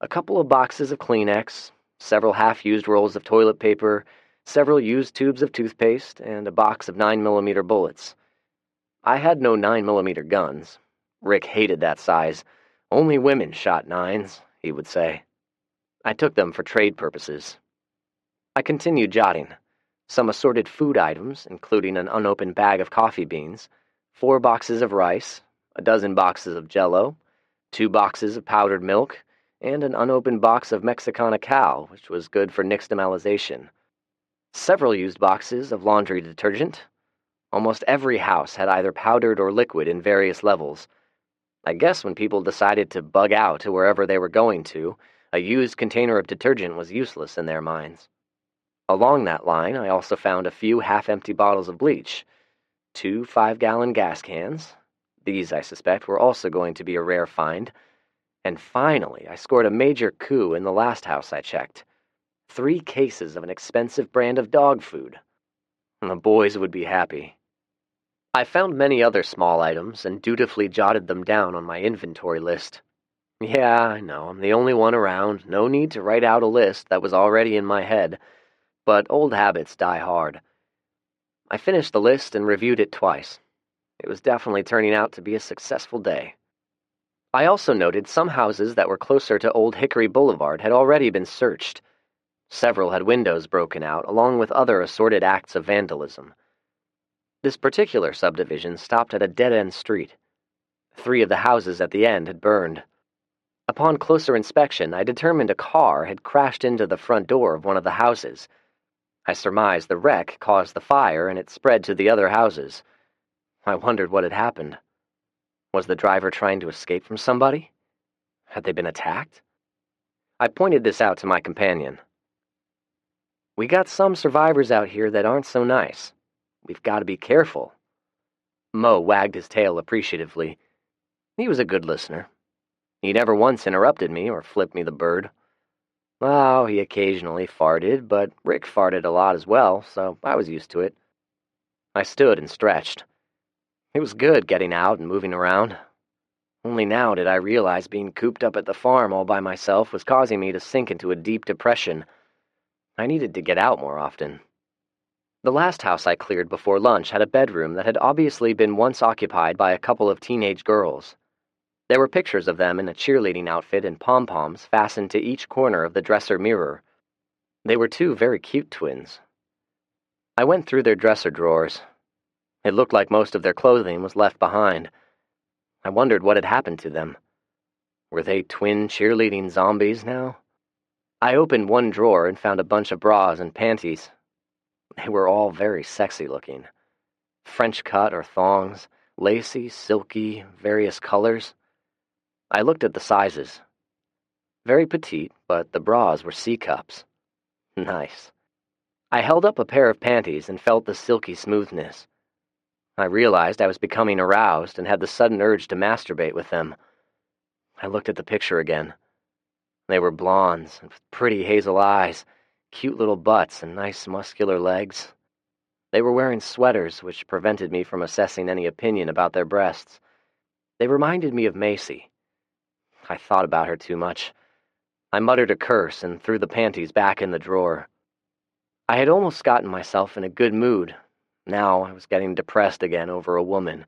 A couple of boxes of Kleenex, several half-used rolls of toilet paper, several used tubes of toothpaste, and a box of 9mm bullets. I had no 9mm guns. Rick hated that size. Only women shot 9s, he would say. I took them for trade purposes. I continued jotting. Some assorted food items, including an unopened bag of coffee beans, 4 boxes of rice, a dozen boxes of Jell-O, 2 boxes of powdered milk, and an unopened box of Mexicana Cal, which was good for nixtamalization. Several used boxes of laundry detergent, Almost every house had either powdered or liquid in various levels. I guess when people decided to bug out to wherever they were going to, a used container of detergent was useless in their minds. Along that line, I also found a few half-empty bottles of bleach, 2 5-gallon gas cans. These, I suspect, were also going to be a rare find. And finally, I scored a major coup in the last house I checked. 3 cases of an expensive brand of dog food. The boys would be happy. I found many other small items and dutifully jotted them down on my inventory list. Yeah, I know, I'm the only one around. No need to write out a list that was already in my head. But old habits die hard. I finished the list and reviewed it twice. It was definitely turning out to be a successful day. I also noted some houses that were closer to Old Hickory Boulevard had already been searched. Several had windows broken out, along with other assorted acts of vandalism. This particular subdivision stopped at a dead-end street. 3 of the houses at the end had burned. Upon closer inspection, I determined a car had crashed into the front door of one of the houses. I surmised the wreck caused the fire and it spread to the other houses. I wondered what had happened. Was the driver trying to escape from somebody? Had they been attacked? I pointed this out to my companion. We got some survivors out here that aren't so nice. We've got to be careful. Mo wagged his tail appreciatively. He was a good listener. He never once interrupted me or flipped me the bird. Oh, he occasionally farted, but Rick farted a lot as well, so I was used to it. I stood and stretched. It was good getting out and moving around. Only now did I realize being cooped up at the farm all by myself was causing me to sink into a deep depression. I needed to get out more often. The last house I cleared before lunch had a bedroom that had obviously been once occupied by a couple of teenage girls. There were pictures of them in a cheerleading outfit and pom-poms fastened to each corner of the dresser mirror. They were 2 very cute twins. I went through their dresser drawers. It looked like most of their clothing was left behind. I wondered what had happened to them. Were they twin cheerleading zombies now? I opened one drawer and found a bunch of bras and panties. They were all very sexy looking. French cut or thongs, lacy, silky, various colors. I looked at the sizes. Very petite, but the bras were C-cups. Nice. I held up a pair of panties and felt the silky smoothness. I realized I was becoming aroused and had the sudden urge to masturbate with them. I looked at the picture again. They were blondes, with pretty hazel eyes, cute little butts, and nice muscular legs. They were wearing sweaters, which prevented me from assessing any opinion about their breasts. They reminded me of Macy. I thought about her too much. I muttered a curse and threw the panties back in the drawer. I had almost gotten myself in a good mood. Now I was getting depressed again over a woman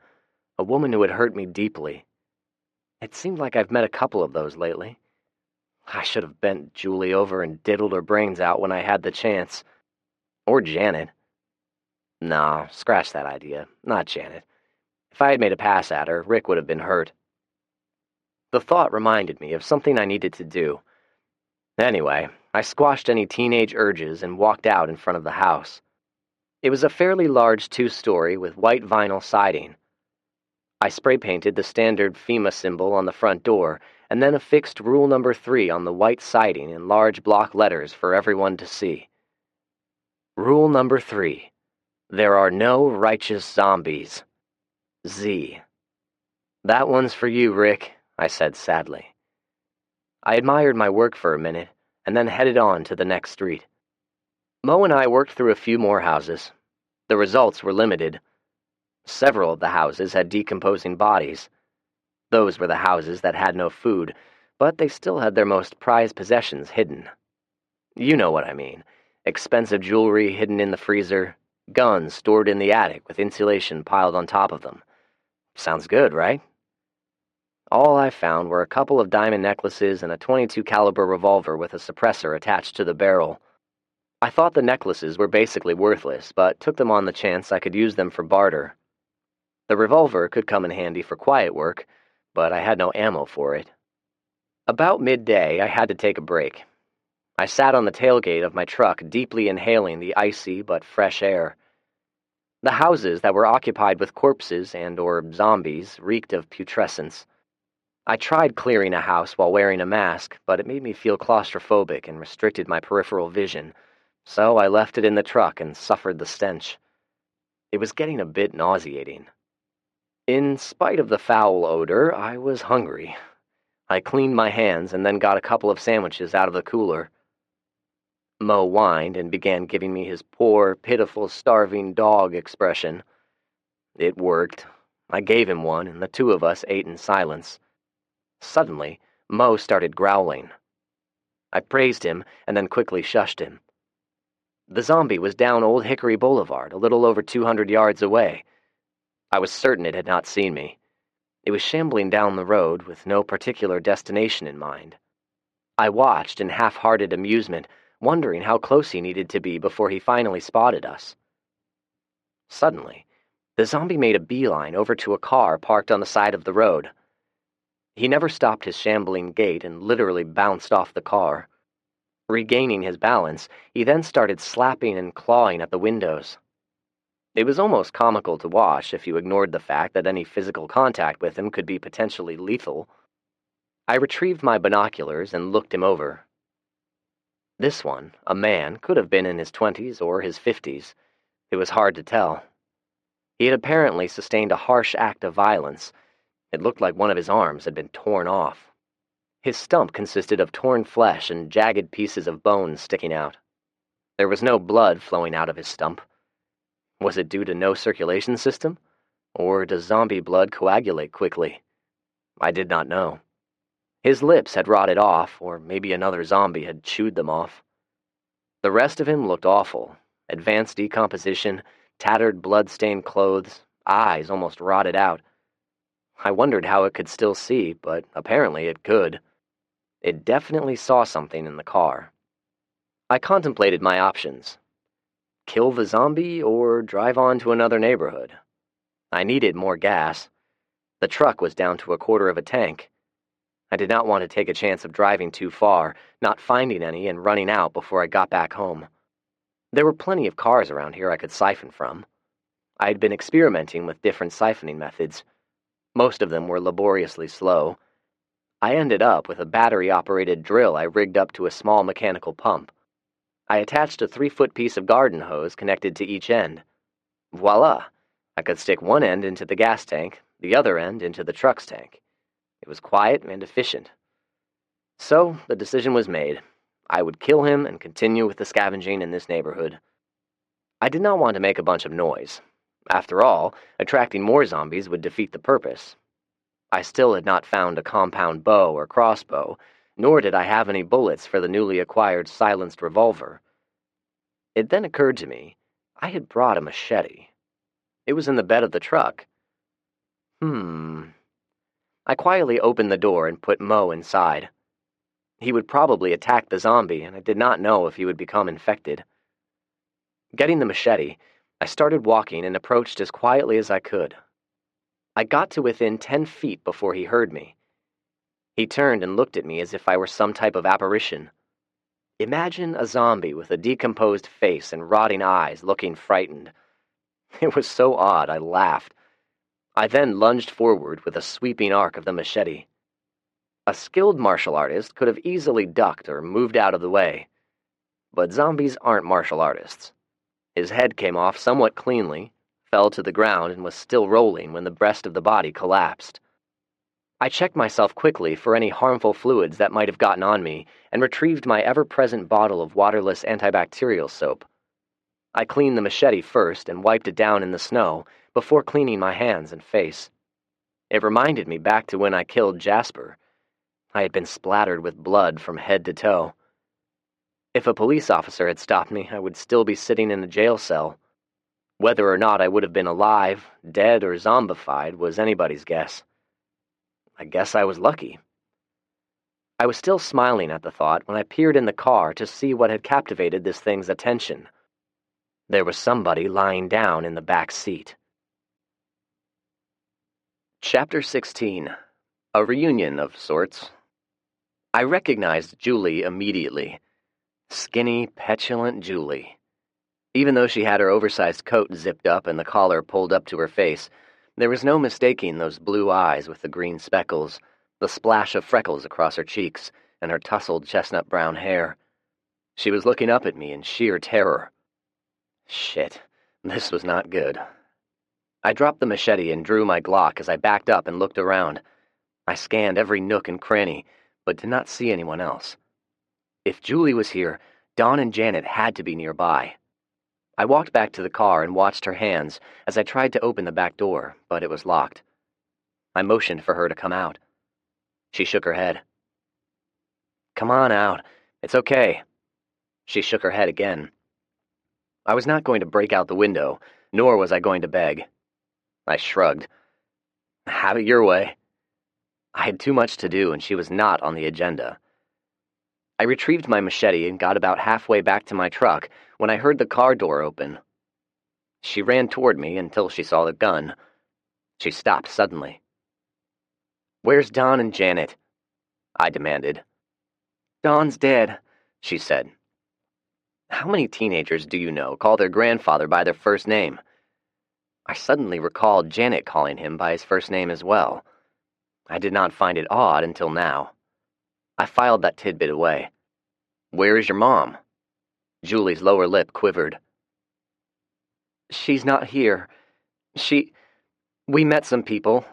who had hurt me deeply. It seemed like I've met a couple of those lately. I should have bent Julie over and diddled her brains out when I had the chance. Or Janet. Nah, scratch that idea. Not Janet. If I had made a pass at her, Rick would have been hurt. The thought reminded me of something I needed to do. Anyway, I squashed any teenage urges and walked out in front of the house. It was a fairly large 2-story with white vinyl siding. I spray-painted the standard FEMA symbol on the front door and then affixed rule number 3 on the white siding in large block letters for everyone to see. Rule number 3. There are no righteous zombies. Z. That one's for you, Rick, I said sadly. I admired my work for a minute and then headed on to the next street. Mo and I worked through a few more houses. The results were limited. Several of the houses had decomposing bodies. Those were the houses that had no food, but they still had their most prized possessions hidden. You know what I mean. Expensive jewelry hidden in the freezer, guns stored in the attic with insulation piled on top of them. Sounds good, right? All I found were a couple of diamond necklaces and a .22 caliber revolver with a suppressor attached to the barrel. I thought the necklaces were basically worthless, but took them on the chance I could use them for barter. The revolver could come in handy for quiet work, but I had no ammo for it. About midday, I had to take a break. I sat on the tailgate of my truck, deeply inhaling the icy but fresh air. The houses that were occupied with corpses and/or zombies reeked of putrescence. I tried clearing a house while wearing a mask, but it made me feel claustrophobic and restricted my peripheral vision, so I left it in the truck and suffered the stench. It was getting a bit nauseating. In spite of the foul odor, I was hungry. I cleaned my hands and then got a couple of sandwiches out of the cooler. Mo whined and began giving me his poor, pitiful, starving dog expression. It worked. I gave him one, and the two of us ate in silence. Suddenly, Mo started growling. I praised him and then quickly shushed him. The zombie was down Old Hickory Boulevard, a little over 200 yards away. I was certain it had not seen me. It was shambling down the road with no particular destination in mind. I watched in half-hearted amusement, wondering how close he needed to be before he finally spotted us. Suddenly, the zombie made a beeline over to a car parked on the side of the road. He never stopped his shambling gait and literally bounced off the car. Regaining his balance, he then started slapping and clawing at the windows. It was almost comical to watch if you ignored the fact that any physical contact with him could be potentially lethal. I retrieved my binoculars and looked him over. This one, a man, could have been in his 20s or his 50s. It was hard to tell. He had apparently sustained a harsh act of violence. It looked like one of his arms had been torn off. His stump consisted of torn flesh and jagged pieces of bone sticking out. There was no blood flowing out of his stump. Was it due to no circulation system? Or does zombie blood coagulate quickly? I did not know. His lips had rotted off, or maybe another zombie had chewed them off. The rest of him looked awful. Advanced decomposition, tattered blood-stained clothes, eyes almost rotted out. I wondered how it could still see, but apparently it could. It definitely saw something in the car. I contemplated my options. Kill the zombie or drive on to another neighborhood. I needed more gas. The truck was down to a quarter of a tank. I did not want to take a chance of driving too far, not finding any, and running out before I got back home. There were plenty of cars around here I could siphon from. I had been experimenting with different siphoning methods. Most of them were laboriously slow. I ended up with a battery-operated drill I rigged up to a small mechanical pump. I attached a 3-foot piece of garden hose connected to each end. Voila! I could stick one end into the gas tank, the other end into the truck's tank. It was quiet and efficient. So, the decision was made. I would kill him and continue with the scavenging in this neighborhood. I did not want to make a bunch of noise. After all, attracting more zombies would defeat the purpose. I still had not found a compound bow or crossbow, nor did I have any bullets for the newly acquired silenced revolver. It then occurred to me, I had brought a machete. It was in the bed of the truck. I quietly opened the door and put Mo inside. He would probably attack the zombie, and I did not know if he would become infected. Getting the machete, I started walking and approached as quietly as I could. I got to within 10 feet before he heard me. He turned and looked at me as if I were some type of apparition. Imagine a zombie with a decomposed face and rotting eyes looking frightened. It was so odd, I laughed. I then lunged forward with a sweeping arc of the machete. A skilled martial artist could have easily ducked or moved out of the way. But zombies aren't martial artists. His head came off somewhat cleanly, fell to the ground, and was still rolling when the rest of the body collapsed. I checked myself quickly for any harmful fluids that might have gotten on me and retrieved my ever-present bottle of waterless antibacterial soap. I cleaned the machete first and wiped it down in the snow before cleaning my hands and face. It reminded me back to when I killed Jasper. I had been splattered with blood from head to toe. If a police officer had stopped me, I would still be sitting in a jail cell. Whether or not I would have been alive, dead, or zombified was anybody's guess. I guess I was lucky. I was still smiling at the thought when I peered in the car to see what had captivated this thing's attention. There was somebody lying down in the back seat. Chapter 16. A reunion of sorts. I recognized Julie immediately. Skinny, petulant Julie. Even though she had her oversized coat zipped up and the collar pulled up to her face, there was no mistaking those blue eyes with the green speckles, the splash of freckles across her cheeks, and her tousled chestnut-brown hair. She was looking up at me in sheer terror. Shit, this was not good. I dropped the machete and drew my Glock as I backed up and looked around. I scanned every nook and cranny, but did not see anyone else. If Julie was here, Dawn and Janet had to be nearby. I walked back to the car and watched her hands as I tried to open the back door, but it was locked. I motioned for her to come out. She shook her head. "Come on out. It's okay." She shook her head again. I was not going to break out the window, nor was I going to beg. I shrugged. "Have it your way." I had too much to do, and she was not on the agenda. I retrieved my machete and got about halfway back to my truck when I heard the car door open. She ran toward me until she saw the gun. She stopped suddenly. "Where's Dawn and Janet?" I demanded. "Dawn's dead," she said. How many teenagers do you know call their grandfather by their first name? I suddenly recalled Janet calling him by his first name as well. I did not find it odd until now. I filed that tidbit away. "Where is your mom?" Julie's lower lip quivered. "She's not here. We met some people.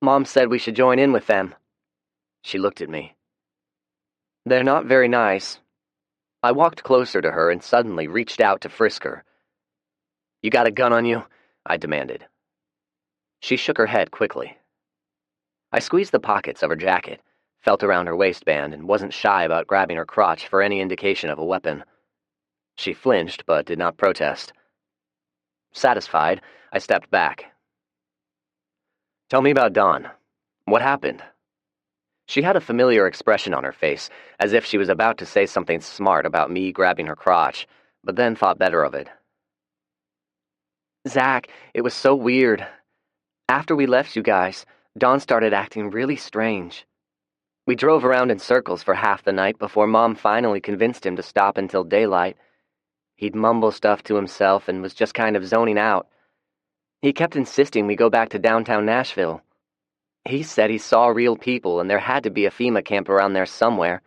Mom said we should join in with them." She looked at me. "They're not very nice." I walked closer to her and suddenly reached out to frisk her. "You got a gun on you?" I demanded. She shook her head quickly. I squeezed the pockets of her jacket, felt around her waistband, and wasn't shy about grabbing her crotch for any indication of a weapon. She flinched, but did not protest. Satisfied, I stepped back. "Tell me about Dawn. What happened?" She had a familiar expression on her face, as if she was about to say something smart about me grabbing her crotch, but then thought better of it. "Zach, it was so weird. After we left you guys, Dawn started acting really strange. We drove around in circles for half the night before Mom finally convinced him to stop until daylight. He'd mumble stuff to himself and was just kind of zoning out. He kept insisting we go back to downtown Nashville. He said he saw real people and there had to be a FEMA camp around there somewhere.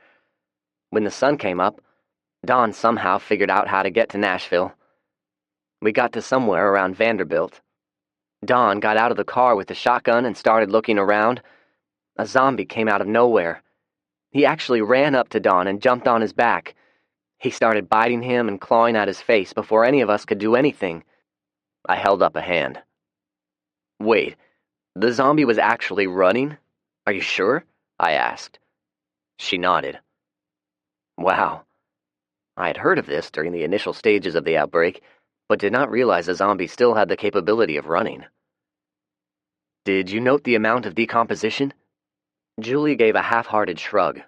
When the sun came up, Dawn somehow figured out how to get to Nashville. We got to somewhere around Vanderbilt. Dawn got out of the car with the shotgun and started looking around. A zombie came out of nowhere. He actually ran up to Dawn and jumped on his back. He started biting him and clawing at his face before any of us could do anything." I held up a hand. "Wait, the zombie was actually running? Are you sure?" I asked. She nodded. Wow. I had heard of this during the initial stages of the outbreak, but did not realize a zombie still had the capability of running. "Did you note the amount of decomposition?" Julie gave a half-hearted shrug.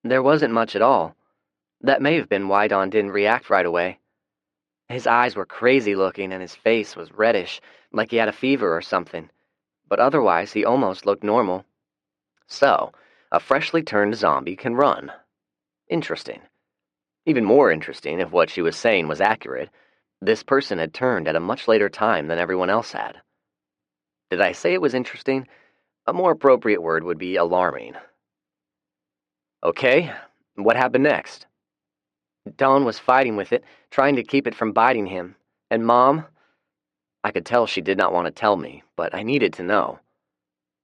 "There wasn't much at all. That may have been why Dawn didn't react right away. His eyes were crazy-looking and his face was reddish, like he had a fever or something, but otherwise he almost looked normal. So, a freshly turned zombie can run. Interesting. Even more interesting if what she was saying was accurate. This person had turned at a much later time than everyone else had. Did I say it was interesting? A more appropriate word would be alarming. Okay, what happened next? Dawn was fighting with it, trying to keep it from biting him, and Mom... I could tell she did not want to tell me, but I needed to know.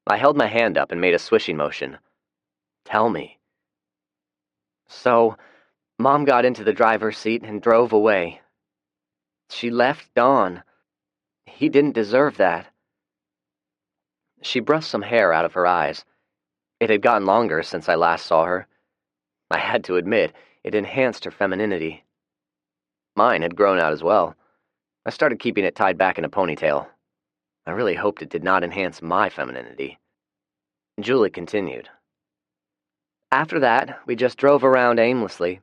I held my hand up and made a swishing motion. "Tell me." So, Mom got into the driver's seat and drove away. She left Dawn. He didn't deserve that. She brushed some hair out of her eyes. It had gotten longer since I last saw her. I had to admit, it enhanced her femininity. Mine had grown out as well. I started keeping it tied back in a ponytail. I really hoped it did not enhance my femininity. Julie continued. "After that, we just drove around aimlessly.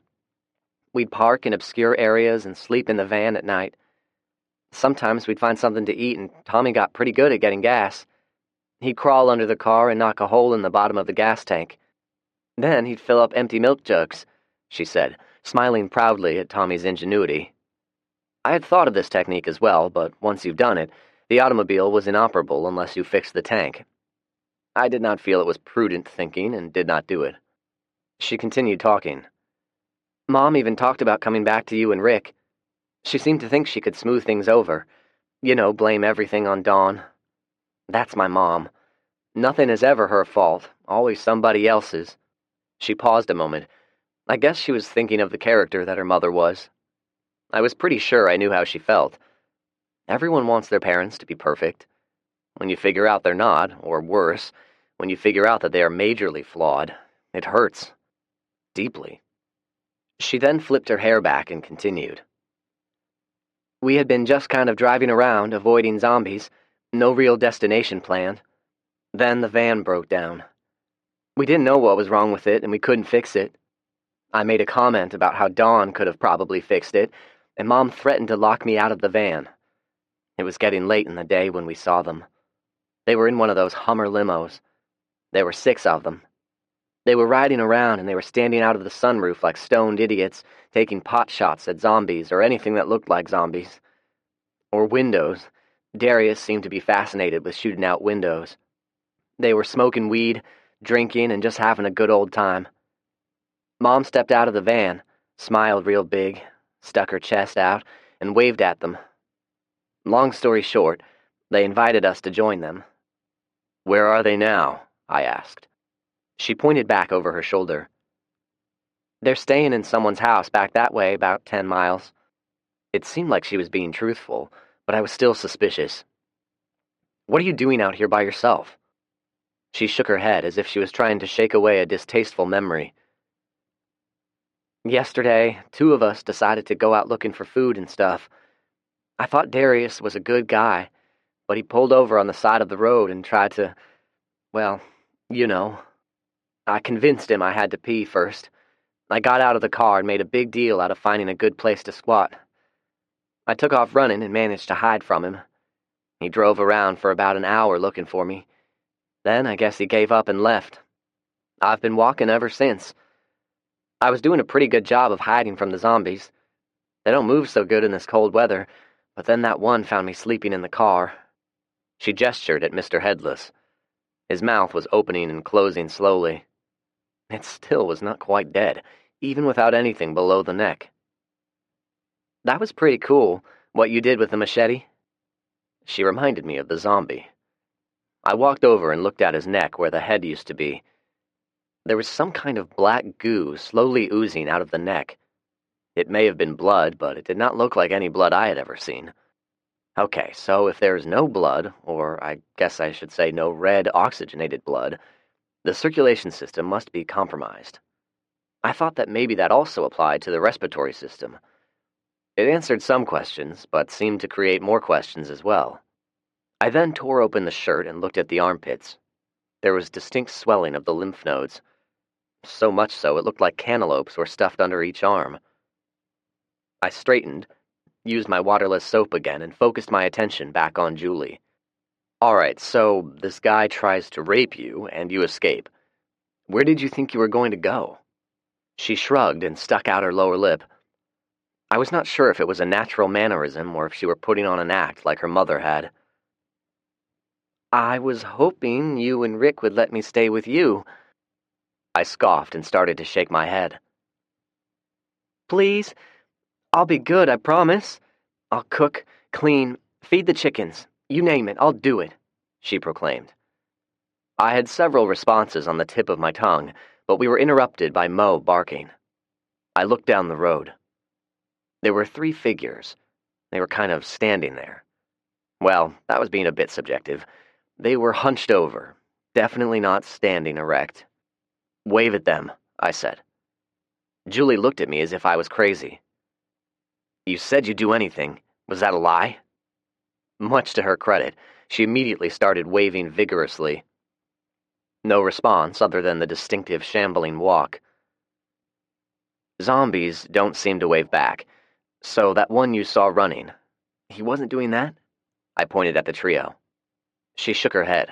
We'd park in obscure areas and sleep in the van at night. Sometimes we'd find something to eat, and Tommy got pretty good at getting gas. He'd crawl under the car and knock a hole in the bottom of the gas tank. Then he'd fill up empty milk jugs," she said, smiling proudly at Tommy's ingenuity. I had thought of this technique as well, but once you've done it, the automobile was inoperable unless you fixed the tank. I did not feel it was prudent thinking and did not do it. She continued talking. Mom even talked about coming back to you and Rick. She seemed to think she could smooth things over. Blame everything on Dawn. That's my mom. Nothing is ever her fault, always somebody else's. She paused a moment. I guess she was thinking of the character that her mother was. I was pretty sure I knew how she felt. Everyone wants their parents to be perfect. When you figure out they're not, or worse, when you figure out that they are majorly flawed, it hurts. Deeply. She then flipped her hair back and continued. We had been just kind of driving around, avoiding zombies, no real destination planned. Then the van broke down. We didn't know what was wrong with it, and we couldn't fix it. I made a comment about how Dawn could have probably fixed it, and Mom threatened to lock me out of the van. It was getting late in the day when we saw them. They were in one of those Hummer limos. There were 6 of them. They were riding around, and they were standing out of the sunroof like stoned idiots, taking pot shots at zombies or anything that looked like zombies. Or windows. Darius seemed to be fascinated with shooting out windows. They were smoking weed, drinking, and just having a good old time. Mom stepped out of the van, smiled real big, stuck her chest out, and waved at them. Long story short, they invited us to join them. Where are they now? I asked. She pointed back over her shoulder. They're staying in someone's house back that way, about 10 miles. It seemed like she was being truthful, but I was still suspicious. What are you doing out here by yourself? She shook her head as if she was trying to shake away a distasteful memory. Yesterday, 2 of us decided to go out looking for food and stuff. I thought Darius was a good guy, but he pulled over on the side of the road and tried to, well, I convinced him I had to pee first. I got out of the car and made a big deal out of finding a good place to squat. I took off running and managed to hide from him. He drove around for about an hour looking for me. Then I guess he gave up and left. I've been walking ever since. I was doing a pretty good job of hiding from the zombies. They don't move so good in this cold weather, but then that one found me sleeping in the car. She gestured at Mr. Headless. His mouth was opening and closing slowly. It still was not quite dead, even without anything below the neck. That was pretty cool, what you did with the machete. She reminded me of the zombie. I walked over and looked at his neck where the head used to be. There was some kind of black goo slowly oozing out of the neck. It may have been blood, but it did not look like any blood I had ever seen. Okay, so if there is no blood, or I guess I should say no red oxygenated blood, the circulation system must be compromised. I thought that maybe that also applied to the respiratory system. It answered some questions, but seemed to create more questions as well. I then tore open the shirt and looked at the armpits. There was distinct swelling of the lymph nodes. So much so it looked like cantaloupes were stuffed under each arm. I straightened, used my waterless soap again, and focused my attention back on Julie. All right, so this guy tries to rape you, and you escape. Where did you think you were going to go? She shrugged and stuck out her lower lip. I was not sure if it was a natural mannerism or if she were putting on an act like her mother had. I was hoping you and Rick would let me stay with you. I scoffed and started to shake my head. Please? I'll be good, I promise. I'll cook, clean, feed the chickens. You name it, I'll do it, she proclaimed. I had several responses on the tip of my tongue, but we were interrupted by Mo barking. I looked down the road. There were 3 figures. They were kind of standing there. Well, that was being a bit subjective. They were hunched over, definitely not standing erect. Wave at them, I said. Julie looked at me as if I was crazy. You said you'd do anything. Was that a lie? Much to her credit, she immediately started waving vigorously. No response other than the distinctive shambling walk. Zombies don't seem to wave back, so that one you saw running, he wasn't doing that? I pointed at the trio. She shook her head.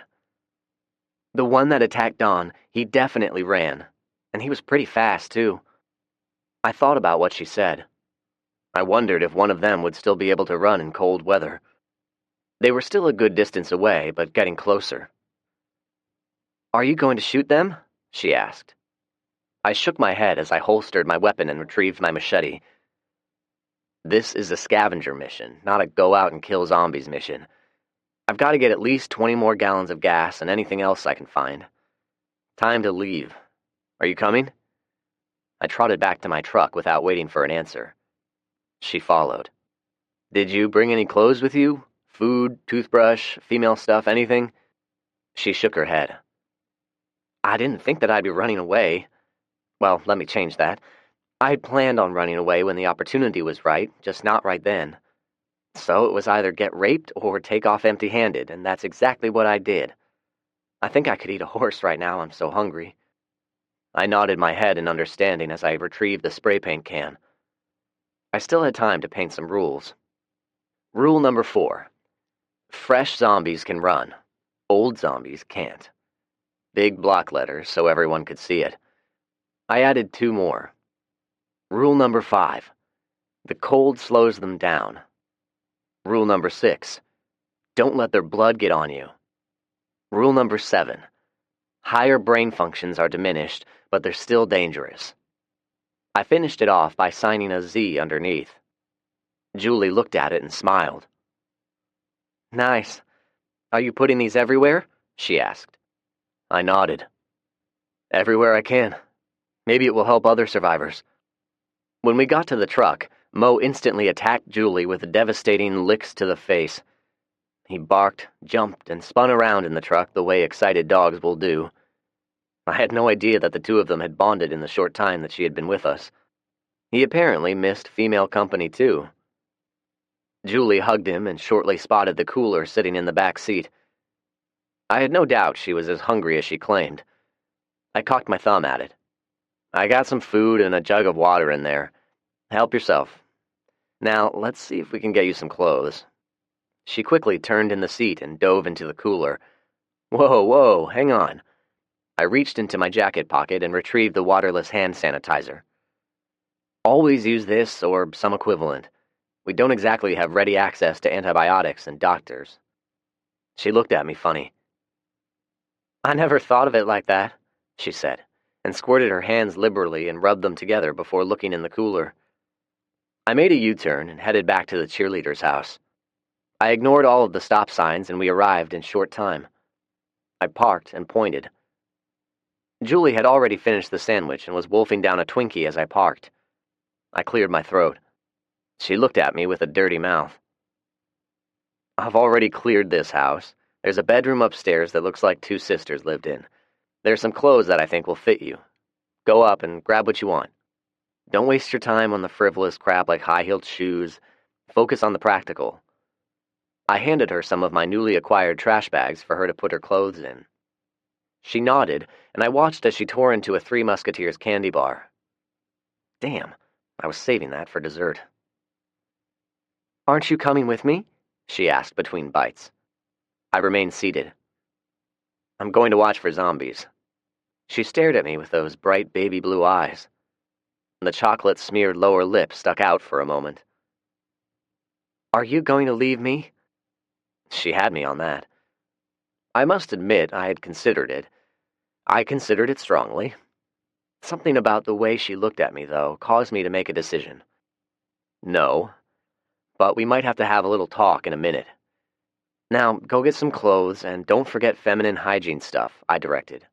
The one that attacked Dawn, he definitely ran, and he was pretty fast, too. I thought about what she said. I wondered if one of them would still be able to run in cold weather. They were still a good distance away, but getting closer. "Are you going to shoot them?" she asked. I shook my head as I holstered my weapon and retrieved my machete. This is a scavenger mission, not a go-out-and-kill-zombies mission. I've got to get at least 20 more gallons of gas and anything else I can find. Time to leave. Are you coming? I trotted back to my truck without waiting for an answer. She followed. Did you bring any clothes with you? Food, toothbrush, female stuff, anything? She shook her head. I didn't think that I'd be running away. Well, let me change that. I had planned on running away when the opportunity was right, just not right then. So it was either get raped or take off empty-handed, and that's exactly what I did. I think I could eat a horse right now, I'm so hungry. I nodded my head in understanding as I retrieved the spray paint can. I still had time to paint some rules. Rule number 4. Fresh zombies can run. Old zombies can't. Big block letters so everyone could see it. I added 2 more. Rule number 5. The cold slows them down. Rule number 6. Don't let their blood get on you. Rule number 7. Higher brain functions are diminished, but they're still dangerous. I finished it off by signing a Z underneath. Julie looked at it and smiled. Nice. Are you putting these everywhere? She asked. I nodded. Everywhere I can. Maybe it will help other survivors. When we got to the truck, Mo instantly attacked Julie with devastating licks to the face. He barked, jumped, and spun around in the truck the way excited dogs will do. I had no idea that the 2 of them had bonded in the short time that she had been with us. He apparently missed female company too. Julie hugged him and shortly spotted the cooler sitting in the back seat. I had no doubt she was as hungry as she claimed. I cocked my thumb at it. I got some food and a jug of water in there. Help yourself. Now, let's see if we can get you some clothes. She quickly turned in the seat and dove into the cooler. Whoa, hang on. I reached into my jacket pocket and retrieved the waterless hand sanitizer. Always use this or some equivalent. We don't exactly have ready access to antibiotics and doctors. She looked at me funny. I never thought of it like that, she said, and squirted her hands liberally and rubbed them together before looking in the cooler. I made a U-turn and headed back to the cheerleader's house. I ignored all of the stop signs and we arrived in short time. I parked and pointed. Julie had already finished the sandwich and was wolfing down a Twinkie as I parked. I cleared my throat. She looked at me with a dirty mouth. I've already cleared this house. There's a bedroom upstairs that looks like 2 sisters lived in. There's some clothes that I think will fit you. Go up and grab what you want. Don't waste your time on the frivolous crap like high-heeled shoes. Focus on the practical. I handed her some of my newly acquired trash bags for her to put her clothes in. She nodded, and I watched as she tore into a 3 Musketeers candy bar. Damn, I was saving that for dessert. Aren't you coming with me? She asked between bites. I remained seated. I'm going to watch for zombies. She stared at me with those bright baby blue eyes. The chocolate-smeared lower lip stuck out for a moment. Are you going to leave me? She had me on that. I must admit I had considered it. I considered it strongly. Something about the way she looked at me, though, caused me to make a decision. No, but we might have to have a little talk in a minute. Now, go get some clothes, and don't forget feminine hygiene stuff, I directed.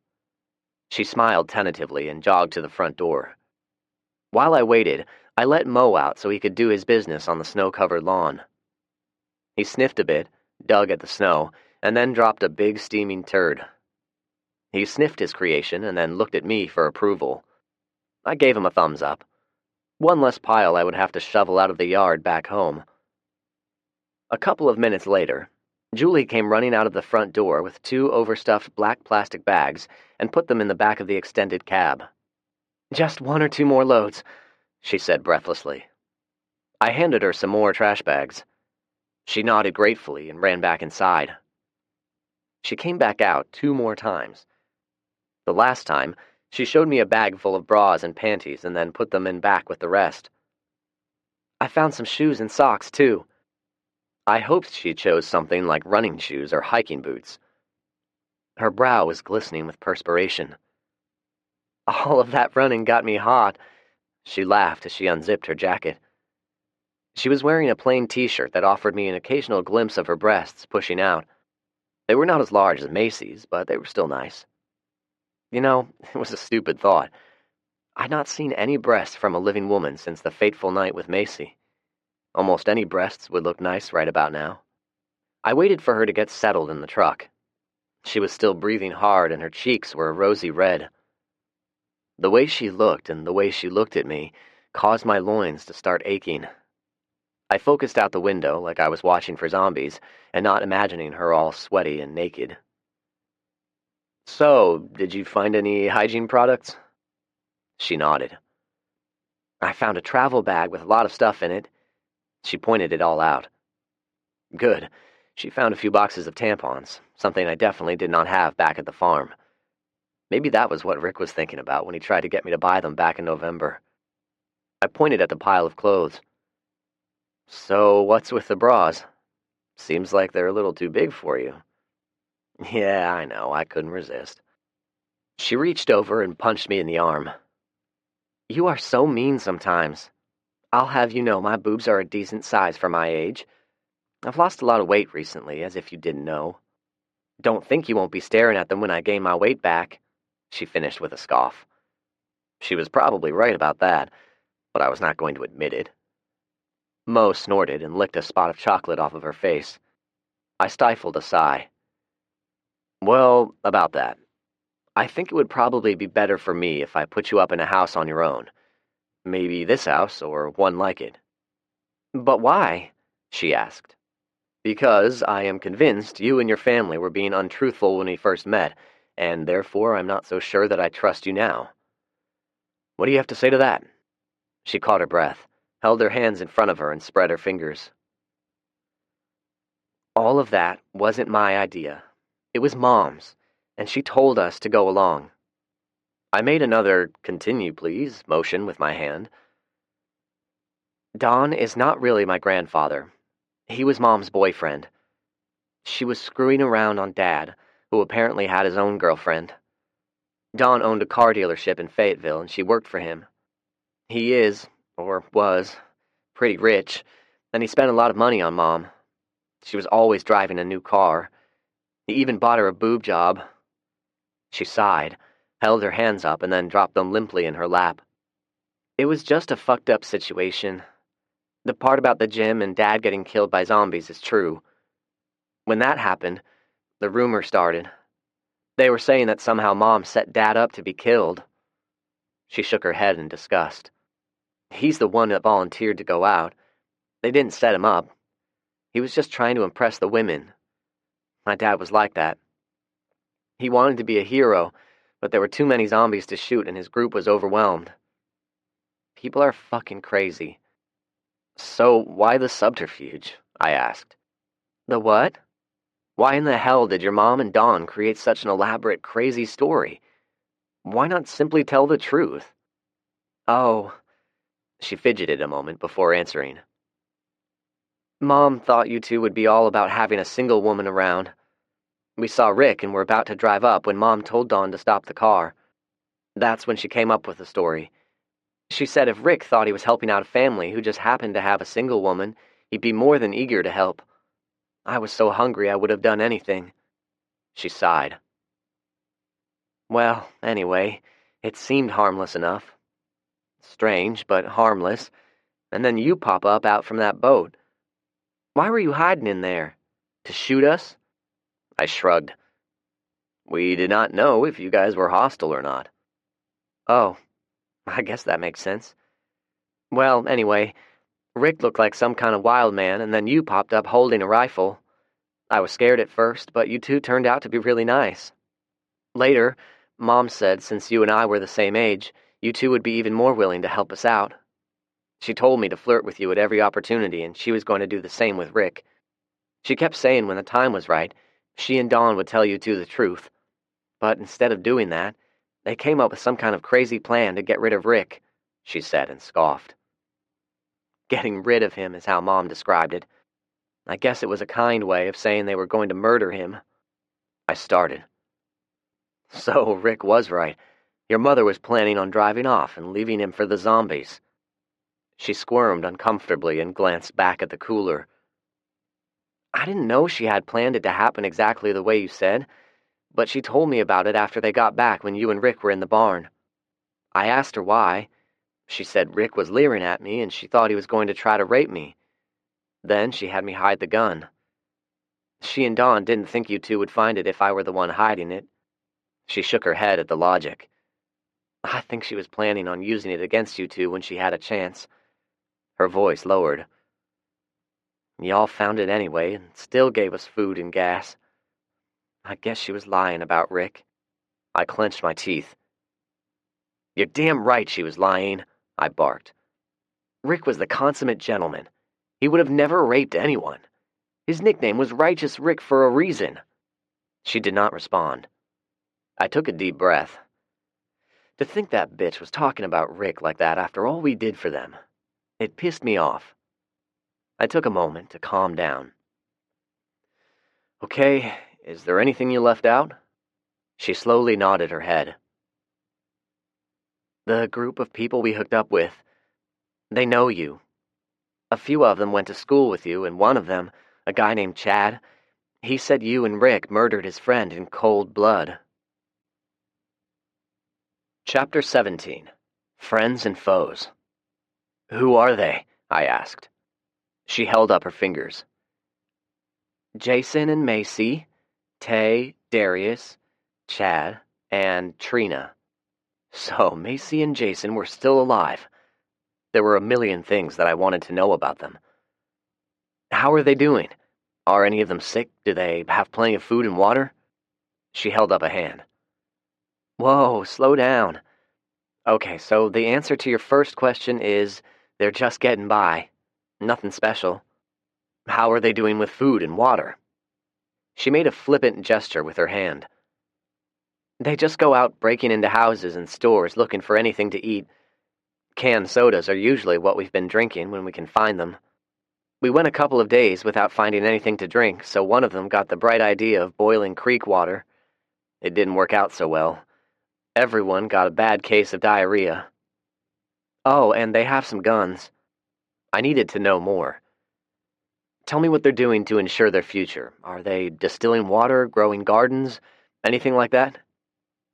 She smiled tentatively and jogged to the front door. While I waited, I let Mo out so he could do his business on the snow-covered lawn. He sniffed a bit, dug at the snow, and then dropped a big steaming turd. He sniffed his creation and then looked at me for approval. I gave him a thumbs up. One less pile I would have to shovel out of the yard back home. A couple of minutes later, Julie came running out of the front door with 2 overstuffed black plastic bags and put them in the back of the extended cab. Just 1 or 2 more loads, she said breathlessly. I handed her some more trash bags. She nodded gratefully and ran back inside. She came back out 2 more times. The last time, she showed me a bag full of bras and panties and then put them in back with the rest. I found some shoes and socks, too. I hoped she chose something like running shoes or hiking boots. Her brow was glistening with perspiration. All of that running got me hot. She laughed as she unzipped her jacket. She was wearing a plain t-shirt that offered me an occasional glimpse of her breasts pushing out. They were not as large as Macy's, but they were still nice. You know, it was a stupid thought. I'd not seen any breasts from a living woman since the fateful night with Macy. Almost any breasts would look nice right about now. I waited for her to get settled in the truck. She was still breathing hard and her cheeks were a rosy red. The way she looked and the way she looked at me caused my loins to start aching. I focused out the window like I was watching for zombies and not imagining her all sweaty and naked. So, did you find any hygiene products? She nodded. I found a travel bag with a lot of stuff in it. She pointed it all out. Good. She found a few boxes of tampons, something I definitely did not have back at the farm. Maybe that was what Rick was thinking about when he tried to get me to buy them back in November. I pointed at the pile of clothes. So, what's with the bras? Seems like they're a little too big for you. Yeah, I know, I couldn't resist. She reached over and punched me in the arm. You are so mean sometimes. I'll have you know my boobs are a decent size for my age. I've lost a lot of weight recently, as if you didn't know. Don't think you won't be staring at them when I gain my weight back, she finished with a scoff. She was probably right about that, but I was not going to admit it. Mo snorted and licked a spot of chocolate off of her face. I stifled a sigh. Well, about that. I think it would probably be better for me if I put you up in a house on your own. Maybe this house, or one like it. But why? She asked. Because I am convinced you and your family were being untruthful when we first met, and therefore I'm not so sure that I trust you now. What do you have to say to that? She caught her breath, held her hands in front of her, and spread her fingers. All of that wasn't my idea. It was Mom's, and she told us to go along. I made another "continue, please" motion with my hand. Don is not really my grandfather. He was Mom's boyfriend. She was screwing around on Dad, who apparently had his own girlfriend. Don owned a car dealership in Fayetteville, and she worked for him. He is, or was, pretty rich, and he spent a lot of money on Mom. She was always driving a new car. He even bought her a boob job. She sighed, held her hands up, and then dropped them limply in her lap. It was just a fucked up situation. The part about the gym and Dad getting killed by zombies is true. When that happened, the rumor started. They were saying that somehow Mom set Dad up to be killed. She shook her head in disgust. He's the one that volunteered to go out. They didn't set him up. He was just trying to impress the women. My dad was like that. He wanted to be a hero, but there were too many zombies to shoot and his group was overwhelmed. People are fucking crazy. So why the subterfuge? I asked. The what? Why in the hell did your mom and Dawn create such an elaborate, crazy story? Why not simply tell the truth? Oh, she fidgeted a moment before answering. Mom thought you two would be all about having a single woman around. We saw Rick and were about to drive up when Mom told Dawn to stop the car. That's when she came up with the story. She said if Rick thought he was helping out a family who just happened to have a single woman, he'd be more than eager to help. I was so hungry I would have done anything. She sighed. Well, anyway, it seemed harmless enough. Strange, but harmless. And then you pop up out from that boat. Why were you hiding in there? To shoot us? I shrugged. We did not know if you guys were hostile or not. Oh, I guess that makes sense. Well, anyway, Rick looked like some kind of wild man, and then you popped up holding a rifle. I was scared at first, but you two turned out to be really nice. Later, Mom said since you and I were the same age, you two would be even more willing to help us out. She told me to flirt with you at every opportunity, and she was going to do the same with Rick. She kept saying when the time was right, she and Dawn would tell you two the truth. But instead of doing that, they came up with some kind of crazy plan to get rid of Rick, she said and scoffed. Getting rid of him is how Mom described it. I guess it was a kind way of saying they were going to murder him. I started. So Rick was right. Your mother was planning on driving off and leaving him for the zombies. She squirmed uncomfortably and glanced back at the cooler. I didn't know she had planned it to happen exactly the way you said, but she told me about it after they got back when you and Rick were in the barn. I asked her why. She said Rick was leering at me and she thought he was going to try to rape me. Then she had me hide the gun. She and Dawn didn't think you two would find it if I were the one hiding it. She shook her head at the logic. I think she was planning on using it against you two when she had a chance. Her voice lowered. Y'all found it anyway and still gave us food and gas. I guess she was lying about Rick. I clenched my teeth. You're damn right she was lying, I barked. Rick was the consummate gentleman. He would have never raped anyone. His nickname was Righteous Rick for a reason. She did not respond. I took a deep breath. To think that bitch was talking about Rick like that after all we did for them. It pissed me off. I took a moment to calm down. Okay, is there anything you left out? She slowly nodded her head. The group of people we hooked up with, they know you. A few of them went to school with you, and one of them, a guy named Chad, he said you and Rick murdered his friend in cold blood. Chapter 17. Friends and Foes. Who are they? I asked. She held up her fingers. Jason and Macy, Tay, Darius, Chad, and Trina. So Macy and Jason were still alive. There were a million things that I wanted to know about them. How are they doing? Are any of them sick? Do they have plenty of food and water? She held up a hand. Whoa, slow down. Okay, so the answer to your first question is they're just getting by. Nothing special. How are they doing with food and water? She made a flippant gesture with her hand. They just go out breaking into houses and stores looking for anything to eat. Canned sodas are usually what we've been drinking when we can find them. We went a couple of days without finding anything to drink, so one of them got the bright idea of boiling creek water. It didn't work out so well. Everyone got a bad case of diarrhea. Oh, and they have some guns. I needed to know more. Tell me what they're doing to ensure their future. Are they distilling water, growing gardens, anything like that?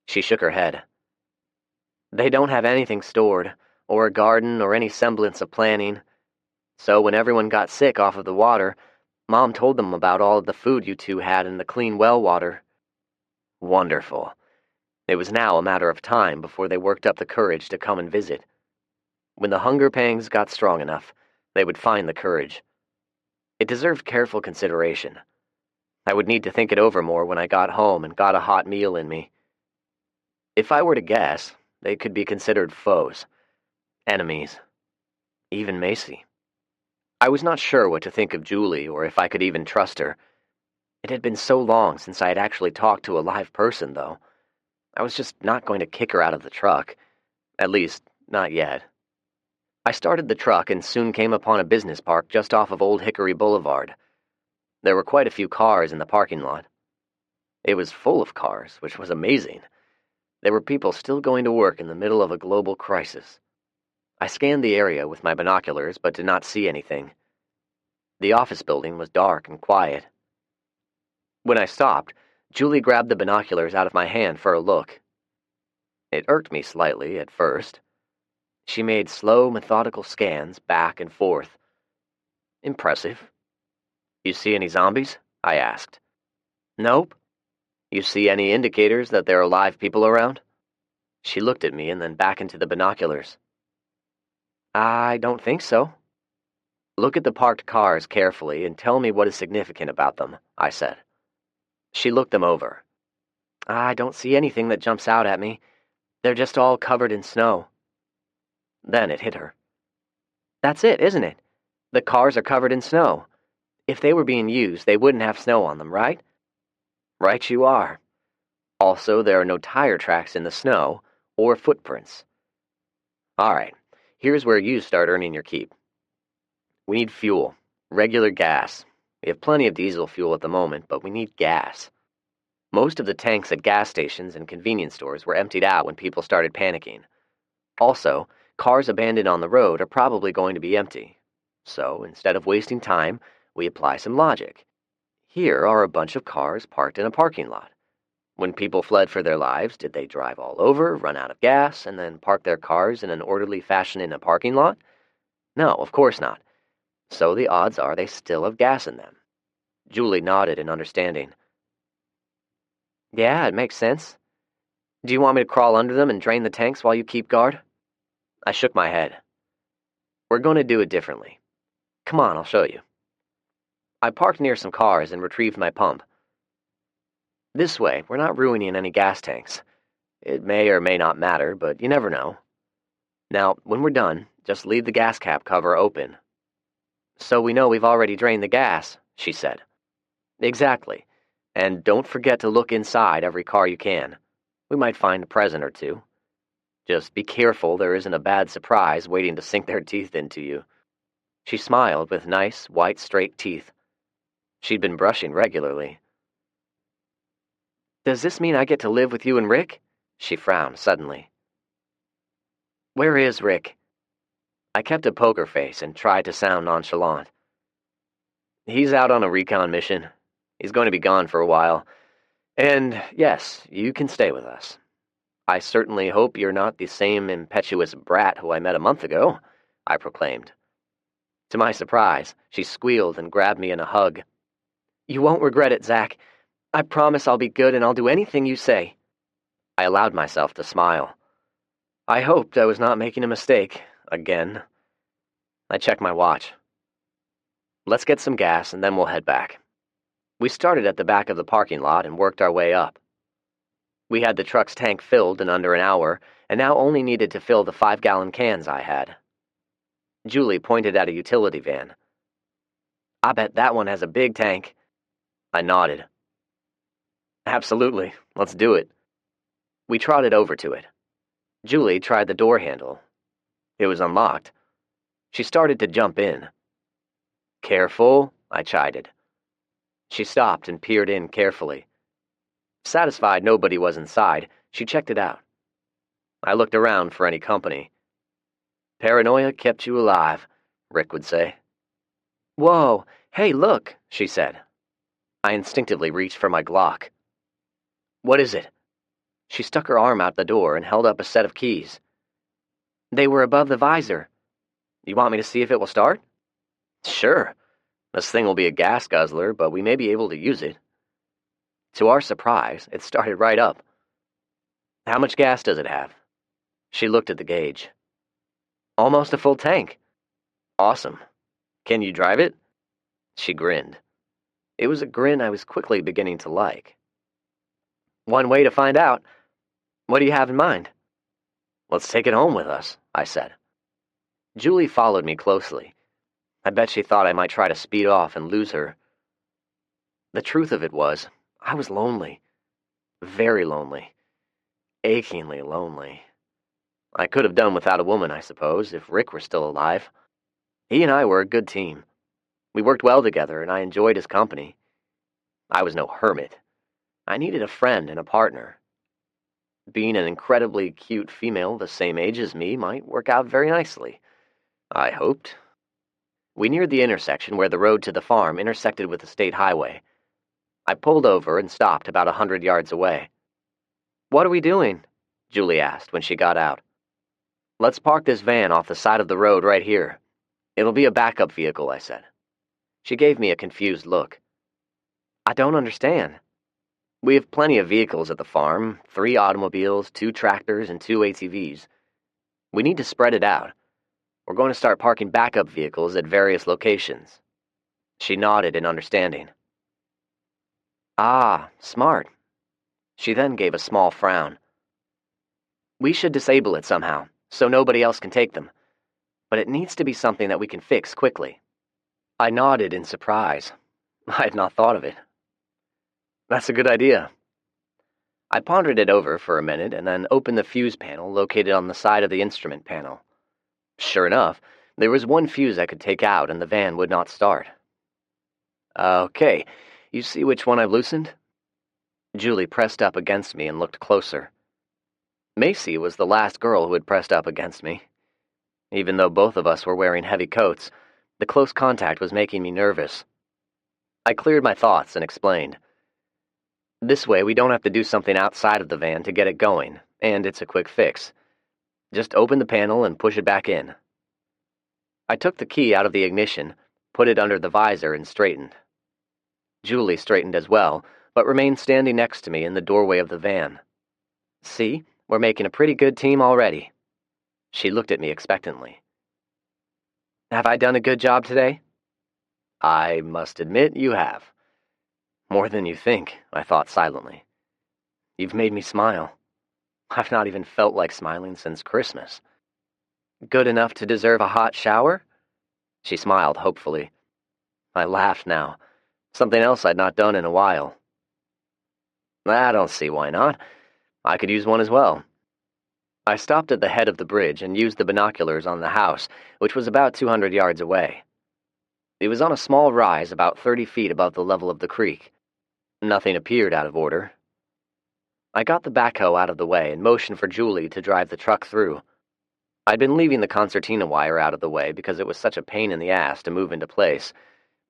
She shook her head. They don't have anything stored, or a garden, or any semblance of planning. So when everyone got sick off of the water, Mom told them about all of the food you two had in the clean well water. Wonderful. It was now a matter of time before they worked up the courage to come and visit. When the hunger pangs got strong enough, they would find the courage. It deserved careful consideration. I would need to think it over more when I got home and got a hot meal in me. If I were to guess, they could be considered foes, enemies, even Macy. I was not sure what to think of Julie or if I could even trust her. It had been so long since I had actually talked to a live person, though. I was just not going to kick her out of the truck. At least, not yet. I started the truck and soon came upon a business park just off of Old Hickory Boulevard. There were quite a few cars in the parking lot. It was full of cars, which was amazing. There were people still going to work in the middle of a global crisis. I scanned the area with my binoculars, but did not see anything. The office building was dark and quiet. When I stopped, Julie grabbed the binoculars out of my hand for a look. It irked me slightly at first. She made slow, methodical scans back and forth. Impressive. You see any zombies? I asked. Nope. You see any indicators that there are live people around? She looked at me and then back into the binoculars. I don't think so. Look at the parked cars carefully and tell me what is significant about them, I said. She looked them over. I don't see anything that jumps out at me. They're just all covered in snow. Then it hit her. That's it, isn't it? The cars are covered in snow. If they were being used, they wouldn't have snow on them, right? Right you are. Also, there are no tire tracks in the snow or footprints. All right, here's where you start earning your keep. We need fuel. Regular gas. We have plenty of diesel fuel at the moment, but we need gas. Most of the tanks at gas stations and convenience stores were emptied out when people started panicking. Also, cars abandoned on the road are probably going to be empty. So, instead of wasting time, we apply some logic. Here are a bunch of cars parked in a parking lot. When people fled for their lives, did they drive all over, run out of gas, and then park their cars in an orderly fashion in a parking lot? No, of course not. So the odds are they still have gas in them. Julie nodded in understanding. Yeah, it makes sense. Do you want me to crawl under them and drain the tanks while you keep guard? I shook my head. We're going to do it differently. Come on, I'll show you. I parked near some cars and retrieved my pump. This way, we're not ruining any gas tanks. It may or may not matter, but you never know. Now, when we're done, just leave the gas cap cover open. So we know we've already drained the gas, she said. Exactly. And don't forget to look inside every car you can. We might find a present or two. Just be careful there isn't a bad surprise waiting to sink their teeth into you. She smiled with nice, white, straight teeth. She'd been brushing regularly. Does this mean I get to live with you and Rick? She frowned suddenly. Where is Rick? I kept a poker face and tried to sound nonchalant. He's out on a recon mission. He's going to be gone for a while. And, yes, you can stay with us. I certainly hope you're not the same impetuous brat who I met a month ago, I proclaimed. To my surprise, she squealed and grabbed me in a hug. You won't regret it, Zach. I promise I'll be good and I'll do anything you say. I allowed myself to smile. I hoped I was not making a mistake, again. I checked my watch. Let's get some gas and then we'll head back. We started at the back of the parking lot and worked our way up. We had the truck's tank filled in under an hour, and now only needed to fill the 5-gallon cans I had. Julie pointed at a utility van. I bet that one has a big tank. I nodded. Absolutely, let's do it. We trotted over to it. Julie tried the door handle. It was unlocked. She started to jump in. Careful, I chided. She stopped and peered in carefully. Satisfied nobody was inside, she checked it out. I looked around for any company. Paranoia kept you alive, Rick would say. Whoa, hey, look, she said. I instinctively reached for my Glock. What is it? She stuck her arm out the door and held up a set of keys. They were above the visor. You want me to see if it will start? Sure. This thing will be a gas guzzler, but we may be able to use it. To our surprise, it started right up. How much gas does it have? She looked at the gauge. Almost a full tank. Awesome. Can you drive it? She grinned. It was a grin I was quickly beginning to like. One way to find out. What do you have in mind? Let's take it home with us, I said. Julie followed me closely. I bet she thought I might try to speed off and lose her. The truth of it was, I was lonely. Very lonely. Achingly lonely. I could have done without a woman, I suppose, if Rick were still alive. He and I were a good team. We worked well together, and I enjoyed his company. I was no hermit. I needed a friend and a partner. Being an incredibly cute female the same age as me might work out very nicely, I hoped. We neared the intersection where the road to the farm intersected with the state highway. I pulled over and stopped about 100 yards away. What are we doing? Julie asked when she got out. Let's park this van off the side of the road right here. It'll be a backup vehicle, I said. She gave me a confused look. I don't understand. We have plenty of vehicles at the farm, 3 automobiles, 2 tractors, and 2 ATVs. We need to spread it out. We're going to start parking backup vehicles at various locations. She nodded in understanding. Ah, smart. She then gave a small frown. We should disable it somehow, so nobody else can take them. But it needs to be something that we can fix quickly. I nodded in surprise. I had not thought of it. That's a good idea. I pondered it over for a minute and then opened the fuse panel located on the side of the instrument panel. Sure enough, There was one fuse I could take out, and the van would not start. Okay, you see which one I've loosened? Julie pressed up against me and looked closer. Macy was the last girl who had pressed up against me. Even though both of us were wearing heavy coats, the close contact was making me nervous. I cleared my thoughts and explained. This way, we don't have to do something outside of the van to get it going, and it's a quick fix. Just open the panel and push it back in. I took the key out of the ignition, put it under the visor, and straightened. Julie straightened as well, but remained standing next to me in the doorway of the van. See, we're making a pretty good team already. She looked at me expectantly. Have I done a good job today? I must admit you have. More than you think, I thought silently. You've made me smile. I've not even felt like smiling since Christmas. Good enough to deserve a hot shower? She smiled hopefully. I laughed now. Something else I'd not done in a while. I don't see why not. I could use one as well. I stopped at the head of the bridge and used the binoculars on the house, which was about 200 yards away. It was on a small rise about 30 feet above the level of the creek. Nothing appeared out of order. I got the backhoe out of the way and motioned for Julie to drive the truck through. I'd been leaving the concertina wire out of the way because it was such a pain in the ass to move into place,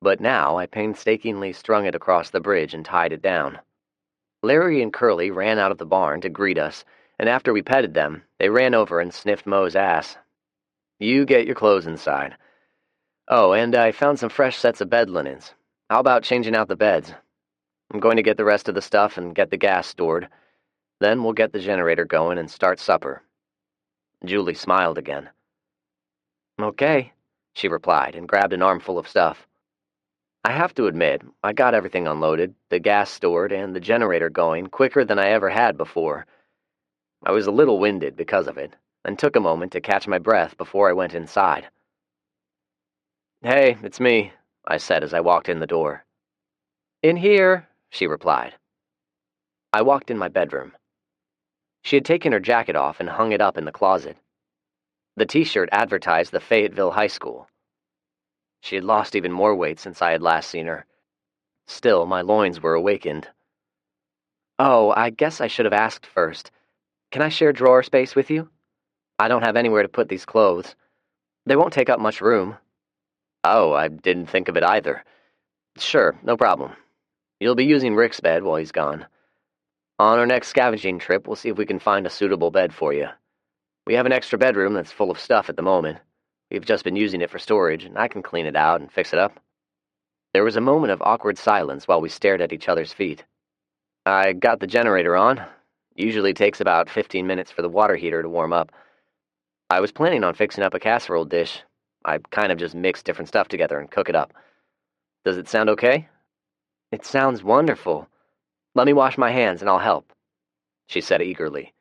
but now I painstakingly strung it across the bridge and tied it down. Larry and Curly ran out of the barn to greet us, and after we petted them, they ran over and sniffed Moe's ass. You get your clothes inside. Oh, and I found some fresh sets of bed linens. How about changing out the beds? I'm going to get the rest of the stuff and get the gas stored. Then we'll get the generator going and start supper. Julie smiled again. Okay, she replied and grabbed an armful of stuff. I have to admit, I got everything unloaded, the gas stored, and the generator going quicker than I ever had before. I was a little winded because of it, and took a moment to catch my breath before I went inside. Hey, it's me, I said as I walked in the door. In here, she replied. I walked in my bedroom. She had taken her jacket off and hung it up in the closet. The t-shirt advertised the Fayetteville High School. She had lost even more weight since I had last seen her. Still, my loins were awakened. Oh, I guess I should have asked first. Can I share drawer space with you? I don't have anywhere to put these clothes. They won't take up much room. Oh, I didn't think of it either. Sure, no problem. You'll be using Rick's bed while he's gone. On our next scavenging trip, we'll see if we can find a suitable bed for you. We have an extra bedroom that's full of stuff at the moment. We've just been using it for storage, and I can clean it out and fix it up. There was a moment of awkward silence while we stared at each other's feet. I got the generator on. Usually takes about 15 minutes for the water heater to warm up. I was planning on fixing up a casserole dish. I kind of just mix different stuff together and cook it up. Does it sound okay? It sounds wonderful. Let me wash my hands and I'll help, she said eagerly.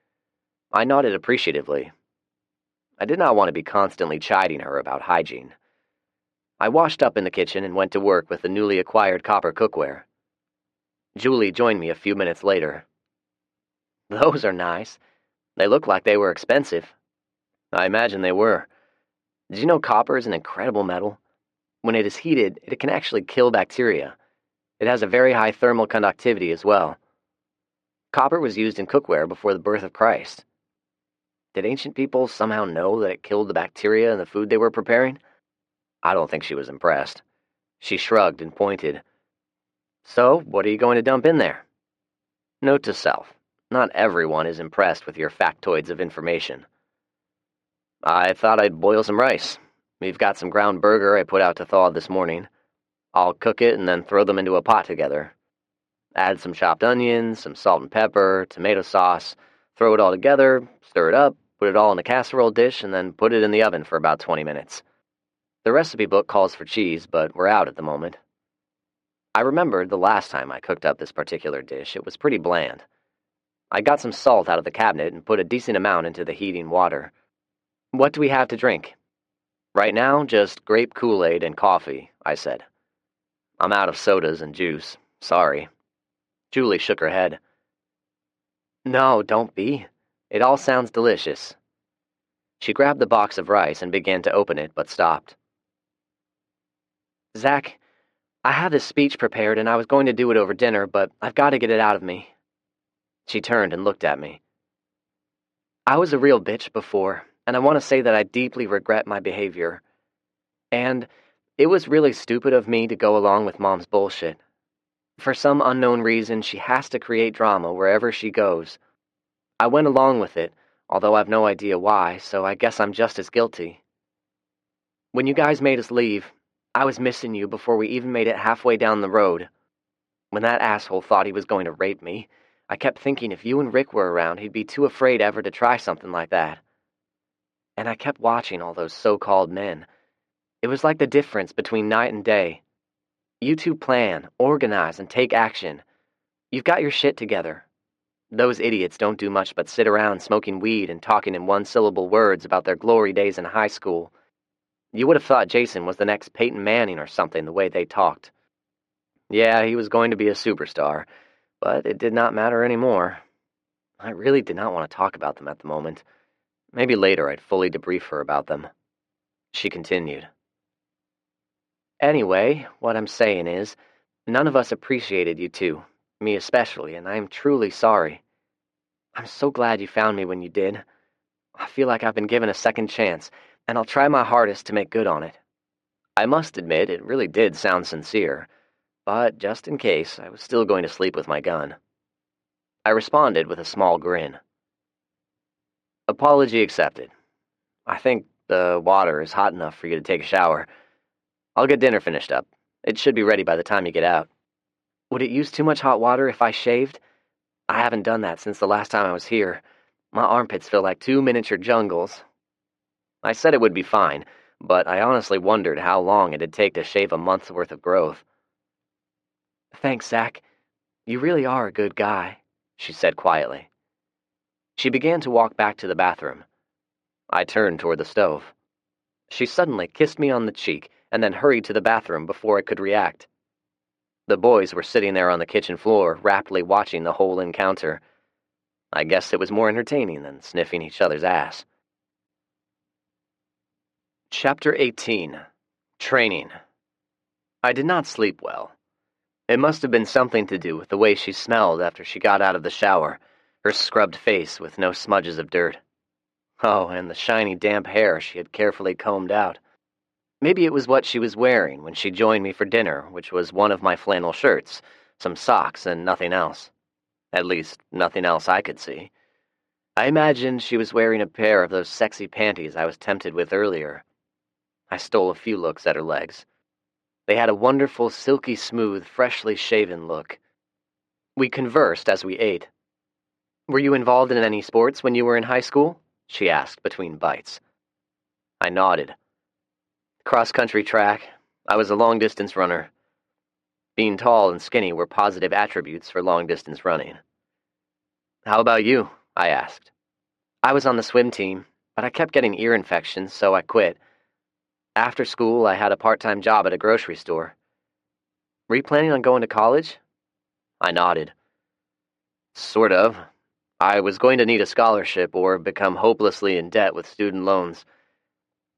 I nodded appreciatively. I did not want to be constantly chiding her about hygiene. I washed up in the kitchen and went to work with the newly acquired copper cookware. Julie joined me a few minutes later. Those are nice. They look like they were expensive. I imagine they were. Did you know copper is an incredible metal? When it is heated, it can actually kill bacteria. It has a very high thermal conductivity as well. Copper was used in cookware before the birth of Christ. Did ancient people somehow know that it killed the bacteria in the food they were preparing? I don't think she was impressed. She shrugged and pointed. So, what are you going to dump in there? Note to self. Not everyone is impressed with your factoids of information. I thought I'd boil some rice. We've got some ground burger I put out to thaw this morning. I'll cook it and then throw them into a pot together. Add some chopped onions, some salt and pepper, tomato sauce, throw it all together, stir it up, put it all in a casserole dish, and then put it in the oven for about 20 minutes. The recipe book calls for cheese, but we're out at the moment. I remembered the last time I cooked up this particular dish, it was pretty bland. I got some salt out of the cabinet and put a decent amount into the heating water. What do we have to drink? Right now, just grape Kool-Aid and coffee, I said. I'm out of sodas and juice. Sorry. Julie shook her head. No, don't be. It all sounds delicious. She grabbed the box of rice and began to open it, but stopped. "Zach, I have this speech prepared and I was going to do it over dinner, but I've got to get it out of me." She turned and looked at me. "I was a real bitch before, and I want to say that I deeply regret my behavior. And it was really stupid of me to go along with Mom's bullshit. For some unknown reason, she has to create drama wherever she goes. I went along with it, although I've no idea why, so I guess I'm just as guilty. When you guys made us leave, I was missing you before we even made it halfway down the road. When that asshole thought he was going to rape me, I kept thinking if you and Rick were around, he'd be too afraid ever to try something like that. And I kept watching all those so-called men. It was like the difference between night and day. You two plan, organize, and take action. You've got your shit together. Those idiots don't do much but sit around smoking weed and talking in one-syllable words about their glory days in high school. You would have thought Jason was the next Peyton Manning or something the way they talked. Yeah, he was going to be a superstar, but it did not matter anymore. I really did not want to talk about them at the moment. Maybe later I'd fully debrief her about them." She continued. "Anyway, what I'm saying is, none of us appreciated you two, me especially, and I'm truly sorry. I'm so glad you found me when you did. I feel like I've been given a second chance, and I'll try my hardest to make good on it." I must admit, it really did sound sincere, but just in case, I was still going to sleep with my gun. I responded with a small grin. "Apology accepted. I think the water is hot enough for you to take a shower. I'll get dinner finished up. It should be ready by the time you get out." "Would it use too much hot water if I shaved? I haven't done that since the last time I was here. My armpits feel like two miniature jungles." I said it would be fine, but I honestly wondered how long it'd take to shave a month's worth of growth. "Thanks, Zach. You really are a good guy," she said quietly. She began to walk back to the bathroom. I turned toward the stove. She suddenly kissed me on the cheek and then hurried to the bathroom before I could react. The boys were sitting there on the kitchen floor, raptly watching the whole encounter. I guess it was more entertaining than sniffing each other's ass. Chapter 18. Training. I did not sleep well. It must have been something to do with the way she smelled after she got out of the shower, her scrubbed face with no smudges of dirt. Oh, and the shiny, damp hair she had carefully combed out. Maybe it was what she was wearing when she joined me for dinner, which was one of my flannel shirts, some socks, and nothing else. At least, nothing else I could see. I imagined she was wearing a pair of those sexy panties I was tempted with earlier. I stole a few looks at her legs. They had a wonderful, silky smooth, freshly shaven look. We conversed as we ate. "Were you involved in any sports when you were in high school?" she asked between bites. I nodded. "Cross-country track. I was a long-distance runner." Being tall and skinny were positive attributes for long-distance running. "How about you?" I asked. "I was on the swim team, but I kept getting ear infections, so I quit. After school, I had a part-time job at a grocery store." "Were you planning on going to college?" I nodded. "Sort of. I was going to need a scholarship or become hopelessly in debt with student loans.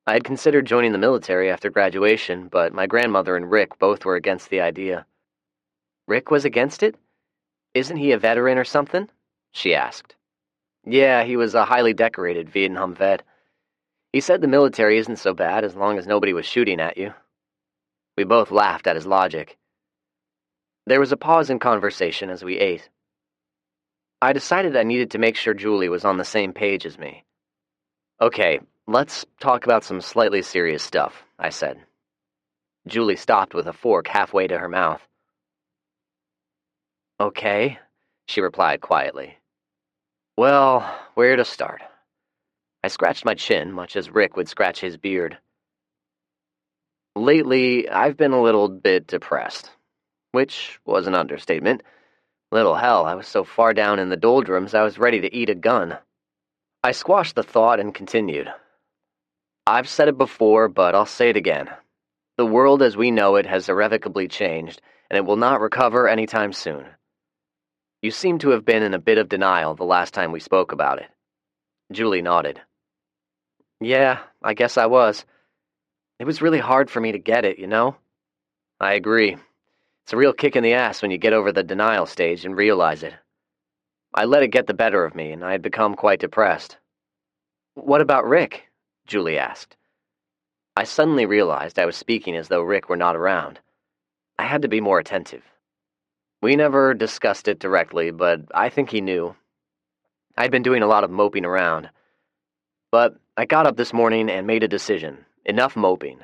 I had considered joining the military after graduation, but my grandmother and Rick both were against the idea." "Rick was against it? Isn't he a veteran or something?" she asked. "Yeah, he was a highly decorated Vietnam vet. He said the military isn't so bad as long as nobody was shooting at you." We both laughed at his logic. There was a pause in conversation as we ate. I decided I needed to make sure Julie was on the same page as me. "Okay, let's talk about some slightly serious stuff," I said. Julie stopped with a fork halfway to her mouth. "Okay," she replied quietly. "Well, where to start?" I scratched my chin, much as Rick would scratch his beard. "Lately, I've been a little bit depressed," which was an understatement. Little hell, I was so far down in the doldrums I was ready to eat a gun. I squashed the thought and continued. "I've said it before, but I'll say it again. The world as we know it has irrevocably changed, and it will not recover anytime soon. You seem to have been in a bit of denial the last time we spoke about it." Julie nodded. Yeah, I guess I was. It was really hard for me to get it, you know? I agree. It's a real kick in the ass when you get over the denial stage and realize it. I let it get the better of me, and I had become quite depressed. What about Rick? Julie asked. I suddenly realized I was speaking as though Rick were not around. I had to be more attentive. We never discussed it directly, but I think he knew. I'd been doing a lot of moping around. But I got up this morning and made a decision. Enough moping.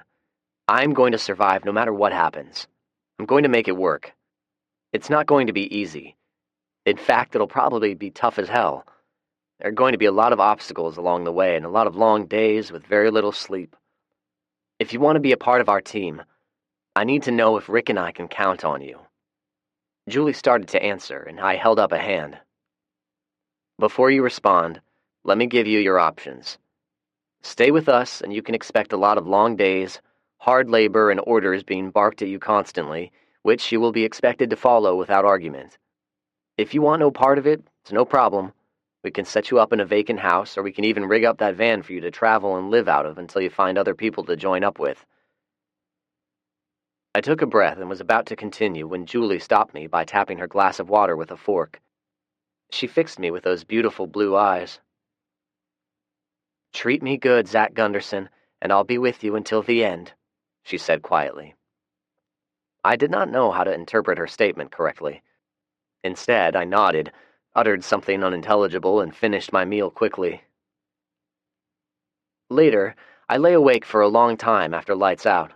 I'm going to survive no matter what happens. I'm going to make it work. It's not going to be easy. In fact, it'll probably be tough as hell. There are going to be a lot of obstacles along the way and a lot of long days with very little sleep. If you want to be a part of our team, I need to know if Rick and I can count on you. Julie started to answer, and I held up a hand. Before you respond, let me give you your options. Stay with us, and you can expect a lot of long days, hard labor, and orders being barked at you constantly, which you will be expected to follow without argument. If you want no part of it, it's no problem. We can set you up in a vacant house, or we can even rig up that van for you to travel and live out of until you find other people to join up with. I took a breath and was about to continue when Julie stopped me by tapping her glass of water with a fork. She fixed me with those beautiful blue eyes. "Treat me good, Zach Gunderson, and I'll be with you until the end," she said quietly. I did not know how to interpret her statement correctly. Instead, I nodded, uttered something unintelligible, and finished my meal quickly. Later, I lay awake for a long time after lights out.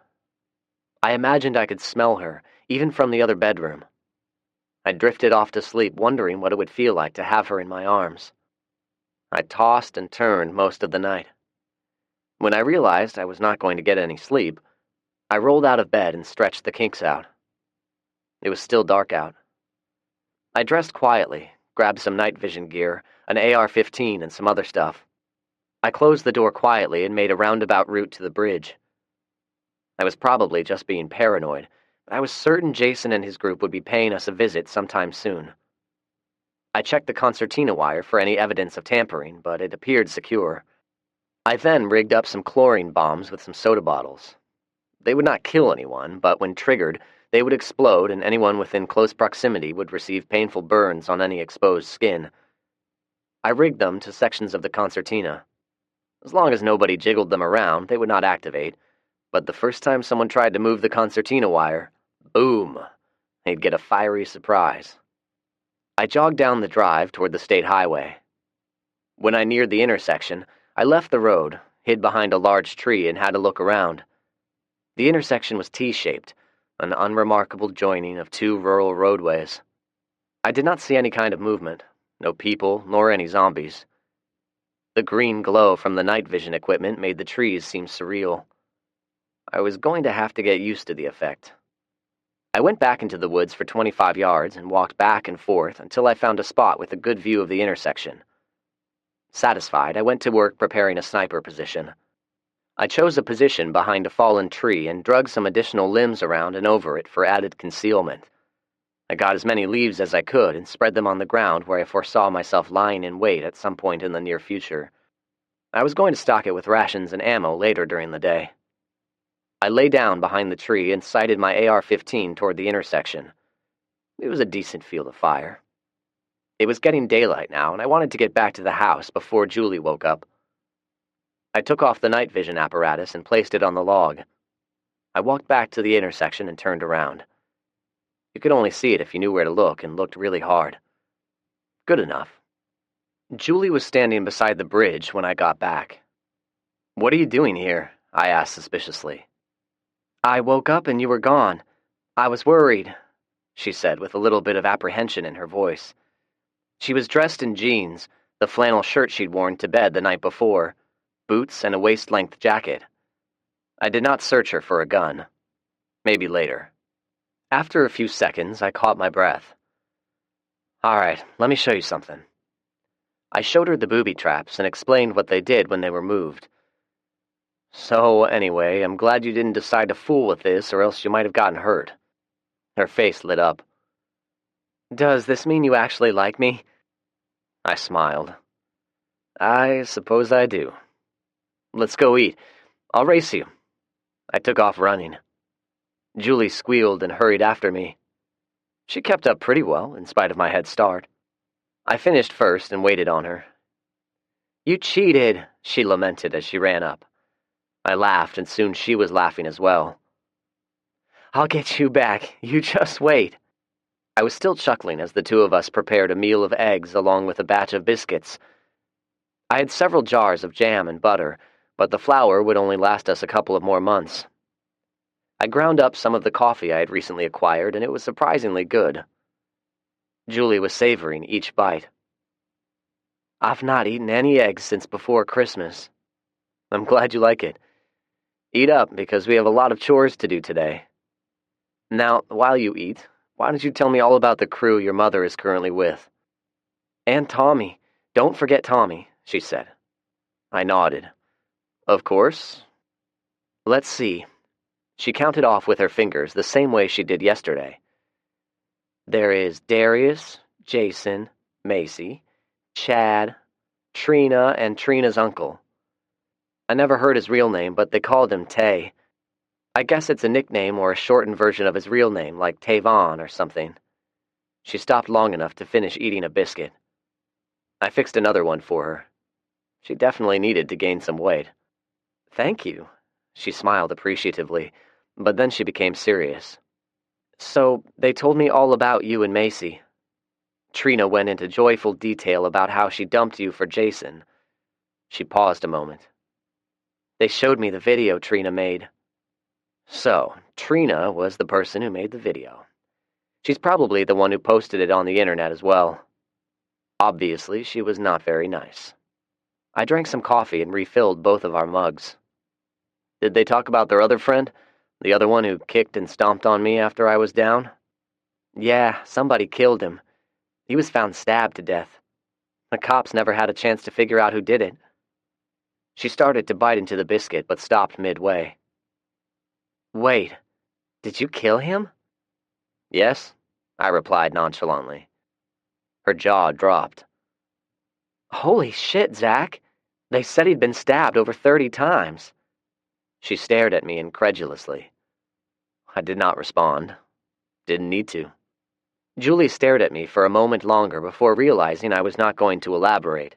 I imagined I could smell her, even from the other bedroom. I drifted off to sleep, wondering what it would feel like to have her in my arms. I tossed and turned most of the night. When I realized I was not going to get any sleep, I rolled out of bed and stretched the kinks out. It was still dark out. I dressed quietly, grabbed some night vision gear, an AR-15, and some other stuff. I closed the door quietly and made a roundabout route to the bridge. I was probably just being paranoid, but I was certain Jason and his group would be paying us a visit sometime soon. I checked the concertina wire for any evidence of tampering, but it appeared secure. I then rigged up some chlorine bombs with some soda bottles. They would not kill anyone, but when triggered, they would explode and anyone within close proximity would receive painful burns on any exposed skin. I rigged them to sections of the concertina. As long as nobody jiggled them around, they would not activate, but the first time someone tried to move the concertina wire, boom, they'd get a fiery surprise. I jogged down the drive toward the state highway. When I neared the intersection, I left the road, hid behind a large tree, and had a look around. The intersection was T-shaped, an unremarkable joining of two rural roadways. I did not see any kind of movement, no people, nor any zombies. The green glow from the night vision equipment made the trees seem surreal. I was going to have to get used to the effect. I went back into the woods for 25 yards and walked back and forth until I found a spot with a good view of the intersection. Satisfied, I went to work preparing a sniper position. I chose a position behind a fallen tree and drug some additional limbs around and over it for added concealment. I got as many leaves as I could and spread them on the ground where I foresaw myself lying in wait at some point in the near future. I was going to stock it with rations and ammo later during the day. I lay down behind the tree and sighted my AR-15 toward the intersection. It was a decent field of fire. It was getting daylight now, and I wanted to get back to the house before Julie woke up. I took off the night vision apparatus and placed it on the log. I walked back to the intersection and turned around. You could only see it if you knew where to look and looked really hard. Good enough. Julie was standing beside the bridge when I got back. "What are you doing here?" I asked suspiciously. "I woke up and you were gone. I was worried," she said with a little bit of apprehension in her voice. She was dressed in jeans, the flannel shirt she'd worn to bed the night before, boots, and a waist-length jacket. I did not search her for a gun. Maybe later. After a few seconds, I caught my breath. "All right, let me show you something." I showed her the booby traps and explained what they did when they were moved. "So, anyway, I'm glad you didn't decide to fool with this or else you might have gotten hurt." Her face lit up. "Does this mean you actually like me?" I smiled. "I suppose I do." Let's go eat. I'll race you." I took off running. Julie squealed and hurried after me. She kept up pretty well, in spite of my head start. I finished first and waited on her. "You cheated," she lamented as she ran up. I laughed, and soon she was laughing as well. "I'll get you back. You just wait." I was still chuckling as the two of us prepared a meal of eggs along with a batch of biscuits. I had several jars of jam and butter, but the flour would only last us a couple of more months. I ground up some of the coffee I had recently acquired, and it was surprisingly good. Julie was savoring each bite. "I've not eaten any eggs since before Christmas." "I'm glad you like it. Eat up, because we have a lot of chores to do today. Now, while you eat, why don't you tell me all about the crew your mother is currently with?" "And Tommy. Don't forget Tommy," she said. I nodded. "Of course. Let's see." She counted off with her fingers the same way she did yesterday. "There is Darius, Jason, Macy, Chad, Trina, and Trina's uncle. I never heard his real name, but they called him Tay. I guess it's a nickname or a shortened version of his real name, like Tavon or something." She stopped long enough to finish eating a biscuit. I fixed another one for her. She definitely needed to gain some weight. "Thank you." She smiled appreciatively, but then she became serious. "So, they told me all about you and Macy." Trina went into joyful detail about how she dumped you for Jason. She paused a moment. "They showed me the video Trina made." So, Trina was the person who made the video. She's probably the one who posted it on the internet as well. Obviously, she was not very nice. I drank some coffee and refilled both of our mugs. "Did they talk about their other friend? The other one who kicked and stomped on me after I was down?" "Yeah, somebody killed him. He was found stabbed to death. The cops never had a chance to figure out who did it." She started to bite into the biscuit, but stopped midway. "Wait, did you kill him?" "Yes," I replied nonchalantly. Her jaw dropped. "Holy shit, Zach. They said he'd been stabbed over 30 times. She stared at me incredulously. I did not respond. Didn't need to. Julie stared at me for a moment longer before realizing I was not going to elaborate.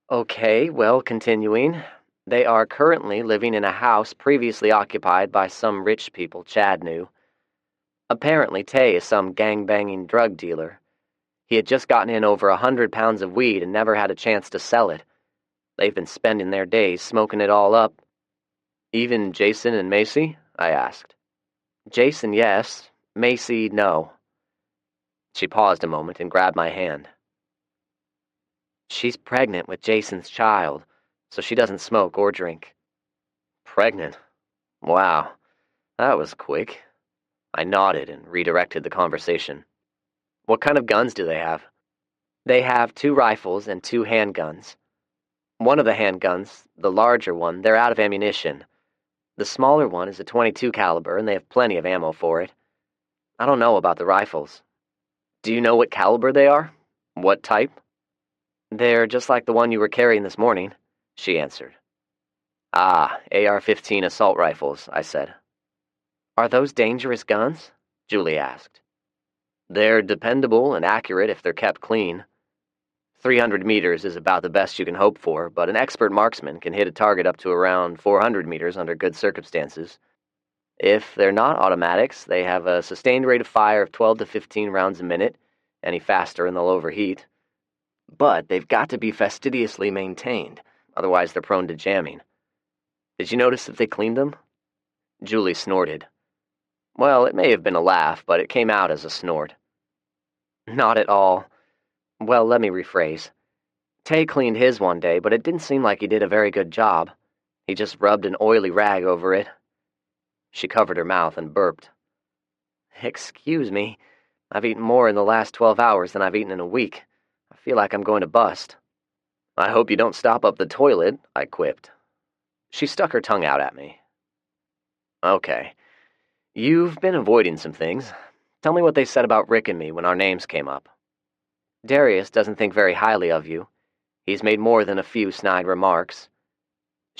"Okay, well, continuing. They are currently living in a house previously occupied by some rich people Chad knew. Apparently Tay is some gang-banging drug dealer. He had just gotten in over 100 pounds of weed and never had a chance to sell it. They've been spending their days smoking it all up." "Even Jason and Macy?" I asked. "Jason, yes. Macy, no." She paused a moment and grabbed my hand. "She's pregnant with Jason's child, so she doesn't smoke or drink." "Pregnant? Wow, that was quick." I nodded and redirected the conversation. "What kind of guns do they have?" "They have 2 rifles and 2 handguns. One of the handguns, the larger one, they're out of ammunition. The smaller one is a .22 caliber, and they have plenty of ammo for it. I don't know about the rifles." "Do you know what caliber they are? What type?" "They're just like the one you were carrying this morning," she answered. "Ah, AR-15 assault rifles," I said. "Are those dangerous guns?" Julie asked. "They're dependable and accurate if they're kept clean. 300 meters is about the best you can hope for, but an expert marksman can hit a target up to around 400 meters under good circumstances. If they're not automatics, they have a sustained rate of fire of 12 to 15 rounds a minute. Any faster and they'll overheat. But they've got to be fastidiously maintained, otherwise they're prone to jamming. Did you notice if they cleaned them?" Julie snorted. Well, it may have been a laugh, but it came out as a snort. "Not at all. Well, let me rephrase. Tay cleaned his one day, but it didn't seem like he did a very good job. He just rubbed an oily rag over it." She covered her mouth and burped. "Excuse me. I've eaten more in the last 12 hours than I've eaten in a week. I feel like I'm going to bust." "I hope you don't stop up the toilet," I quipped. She stuck her tongue out at me. "Okay. You've been avoiding some things. Tell me what they said about Rick and me when our names came up." "Darius doesn't think very highly of you. He's made more than a few snide remarks.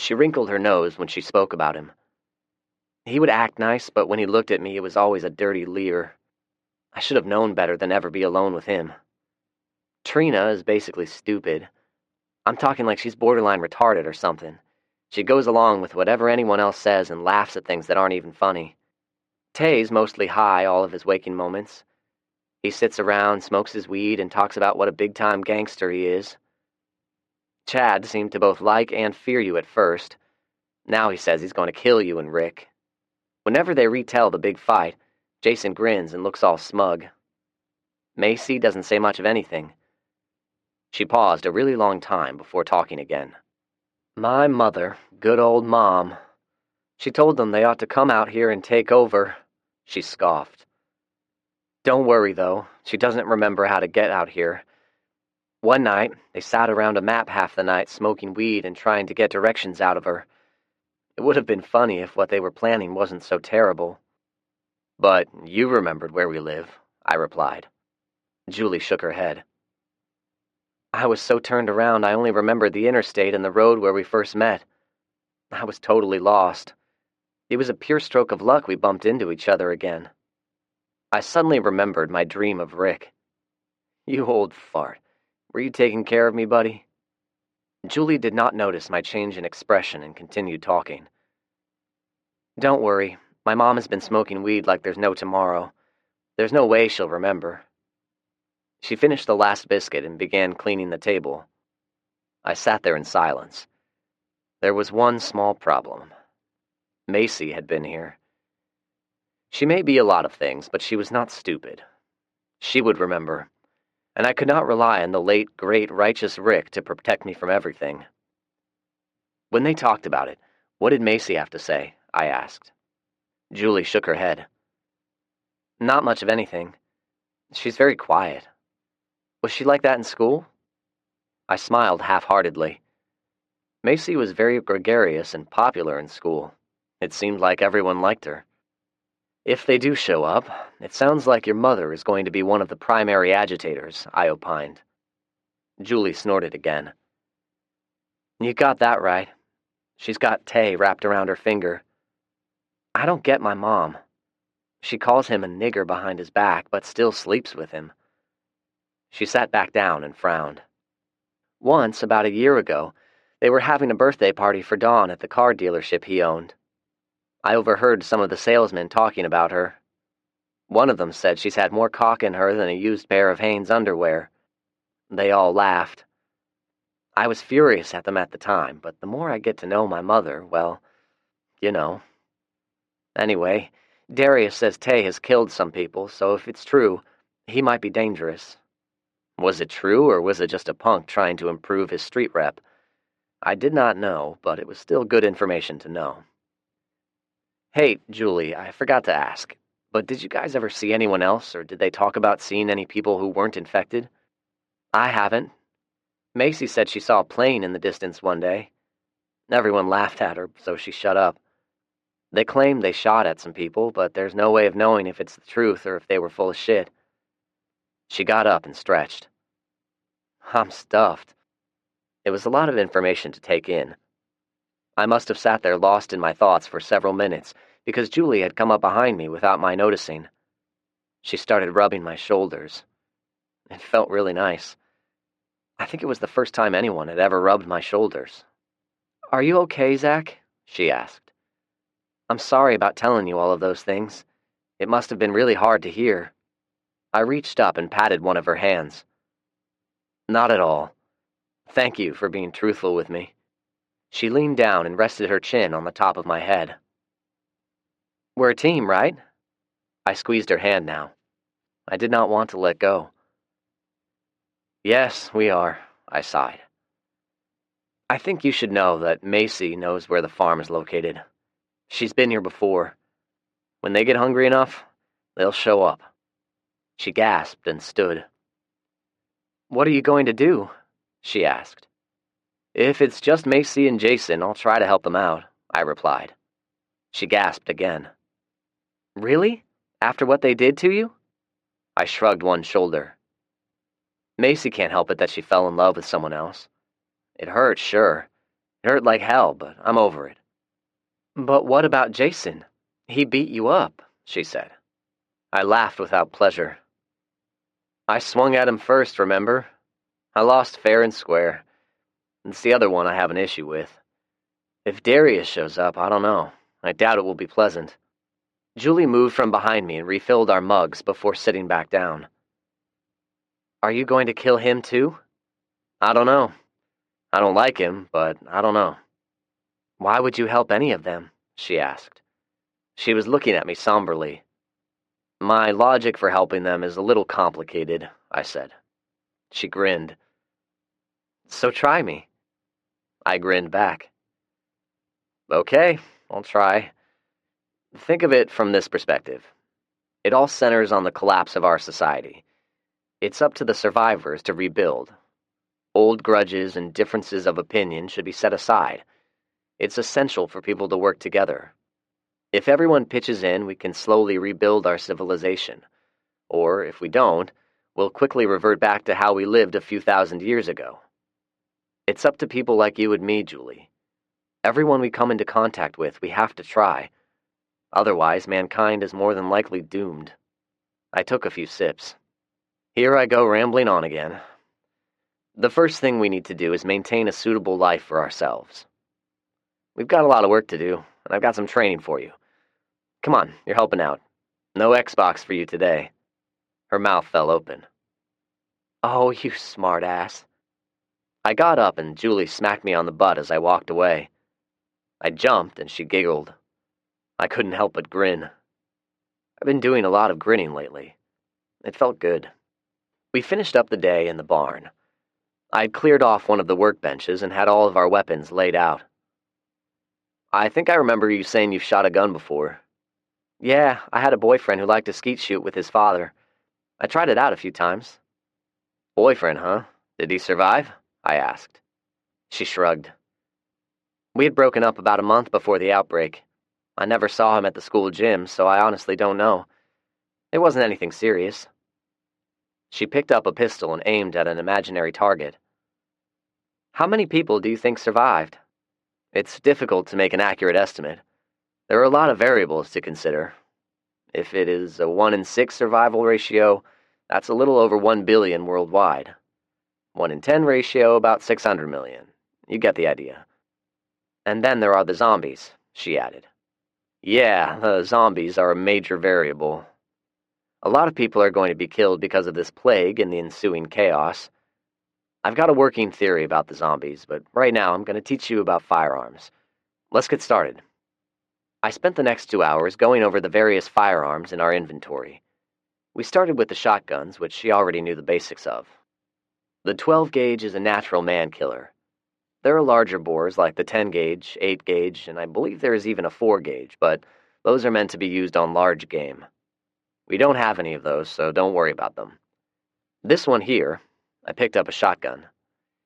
She wrinkled her nose when she spoke about him. He would act nice, but when he looked at me, it was always a dirty leer. I should have known better than ever be alone with him. Trina is basically stupid. I'm talking like she's borderline retarded or something. She goes along with whatever anyone else says and laughs at things that aren't even funny. Tay's mostly high all of his waking moments. He sits around, smokes his weed, and talks about what a big-time gangster he is. Chad seemed to both like and fear you at first. Now he says he's going to kill you and Rick. Whenever they retell the big fight, Jason grins and looks all smug. Macy doesn't say much of anything. She paused a really long time before talking again. My mother, good old Mom. She told them they ought to come out here and take over. She scoffed. Don't worry, though. She doesn't remember how to get out here. One night, they sat around a map half the night smoking weed and trying to get directions out of her. It would have been funny if what they were planning wasn't so terrible. But you remembered where we live, I replied. Julie shook her head. I was so turned around I only remembered the interstate and the road where we first met. I was totally lost. It was a pure stroke of luck we bumped into each other again. I suddenly remembered my dream of Rick. You old fart. Were you taking care of me, buddy? Julie did not notice my change in expression and continued talking. Don't worry. My mom has been smoking weed like there's no tomorrow. There's no way she'll remember. She finished the last biscuit and began cleaning the table. I sat there in silence. There was one small problem. Macy had been here. She may be a lot of things, but she was not stupid. She would remember, and I could not rely on the late, great, righteous Rick to protect me from everything. When they talked about it, what did Macy have to say? I asked. Julie shook her head. Not much of anything. She's very quiet. Was she like that in school? I smiled half-heartedly. Macy was very gregarious and popular in school. It seemed like everyone liked her. If they do show up, it sounds like your mother is going to be one of the primary agitators, I opined. Julie snorted again. You got that right. She's got Tay wrapped around her finger. I don't get my mom. She calls him a nigger behind his back, but still sleeps with him. She sat back down and frowned. Once, about a year ago, they were having a birthday party for Dawn at the car dealership he owned. I overheard some of the salesmen talking about her. One of them said she's had more cock in her than a used pair of Hanes underwear. They all laughed. I was furious at them at the time, but the more I get to know my mother, well, you know. Anyway, Darius says Tay has killed some people, so if it's true, he might be dangerous. Was it true, or was it just a punk trying to improve his street rep? I did not know, but it was still good information to know. Hey, Julie, I forgot to ask, but did you guys ever see anyone else, or did they talk about seeing any people who weren't infected? I haven't. Macy said she saw a plane in the distance one day. Everyone laughed at her, so she shut up. They claimed they shot at some people, but there's no way of knowing if it's the truth or if they were full of shit. She got up and stretched. I'm stuffed. It was a lot of information to take in. I must have sat there lost in my thoughts for several minutes, because Julie had come up behind me without my noticing. She started rubbing my shoulders. It felt really nice. I think it was the first time anyone had ever rubbed my shoulders. Are you okay, Zach? She asked. I'm sorry about telling you all of those things. It must have been really hard to hear. I reached up and patted one of her hands. Not at all. Thank you for being truthful with me. She leaned down and rested her chin on the top of my head. We're a team, right? I squeezed her hand now. I did not want to let go. Yes, we are, I sighed. I think you should know that Macy knows where the farm is located. She's been here before. When they get hungry enough, they'll show up. She gasped and stood. What are you going to do? She asked. If it's just Macy and Jason, I'll try to help them out, I replied. She gasped again. Really? After what they did to you? I shrugged one shoulder. Macy can't help it that she fell in love with someone else. It hurts, sure, It hurt like hell, but I'm over it. But what about Jason? He beat you up, she said. I laughed without pleasure. I swung at him first, remember? I lost fair and square. It's the other one I have an issue with. If Darius shows up, I don't know. I doubt it will be pleasant. Julie moved from behind me and refilled our mugs before sitting back down. Are you going to kill him too? I don't know. I don't like him, but I don't know. Why would you help any of them? She asked. She was looking at me somberly. My logic for helping them is a little complicated, I said. She grinned. So try me. I grinned back. Okay, I'll try. Think of it from this perspective. It all centers on the collapse of our society. It's up to the survivors to rebuild. Old grudges and differences of opinion should be set aside. It's essential for people to work together. If everyone pitches in, we can slowly rebuild our civilization. Or, if we don't, we'll quickly revert back to how we lived a few thousand years ago. It's up to people like you and me, Julie. Everyone we come into contact with, we have to try. Otherwise, mankind is more than likely doomed. I took a few sips. Here I go rambling on again. The first thing we need to do is maintain a suitable life for ourselves. We've got a lot of work to do, and I've got some training for you. Come on, you're helping out. No Xbox for you today. Her mouth fell open. Oh, you smartass. I got up and Julie smacked me on the butt as I walked away. I jumped and she giggled. I couldn't help but grin. I've been doing a lot of grinning lately. It felt good. We finished up the day in the barn. I'd cleared off one of the workbenches and had all of our weapons laid out. I think I remember you saying you've shot a gun before. Yeah, I had a boyfriend who liked to skeet shoot with his father. I tried it out a few times. Boyfriend, huh? Did he survive? I asked. She shrugged. We had broken up about a month before the outbreak. I never saw him at the school gym, so I honestly don't know. It wasn't anything serious. She picked up a pistol and aimed at an imaginary target. How many people do you think survived? It's difficult to make an accurate estimate. There are a lot of variables to consider. If it is a 1 in 6 survival ratio, that's a little over 1 billion worldwide. 1 in 10 ratio, about 600 million. You get the idea. And then there are the zombies, she added. Yeah, the zombies are a major variable. A lot of people are going to be killed because of this plague and the ensuing chaos. I've got a working theory about the zombies, but right now I'm going to teach you about firearms. Let's get started. I spent the next 2 hours going over the various firearms in our inventory. We started with the shotguns, which she already knew the basics of. The 12-gauge is a natural man-killer. There are larger bores like the 10-gauge, 8-gauge, and I believe there is even a 4-gauge, but those are meant to be used on large game. We don't have any of those, so don't worry about them. This one here, I picked up a shotgun,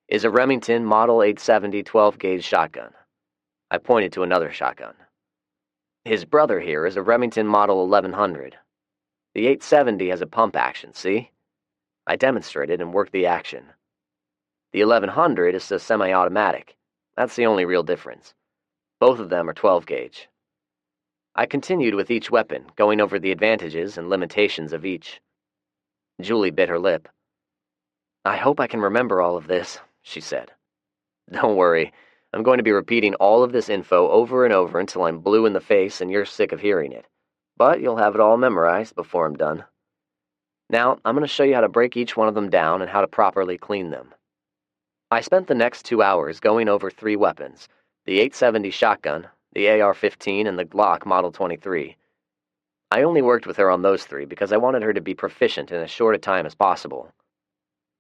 is a Remington Model 870 12-gauge shotgun. I pointed to another shotgun. His brother here is a Remington Model 1100. The 870 has a pump action, see? I demonstrated and worked the action. The 1100 is a semi-automatic. That's the only real difference. Both of them are 12-gauge. I continued with each weapon, going over the advantages and limitations of each. Julie bit her lip. I hope I can remember all of this, she said. Don't worry, I'm going to be repeating all of this info over and over until I'm blue in the face and you're sick of hearing it. But you'll have it all memorized before I'm done. Now, I'm going to show you how to break each one of them down and how to properly clean them. I spent the next 2 hours going over 3 weapons, the 870 shotgun, the AR-15, and the Glock Model 23. I only worked with her on those 3 because I wanted her to be proficient in as short a time as possible.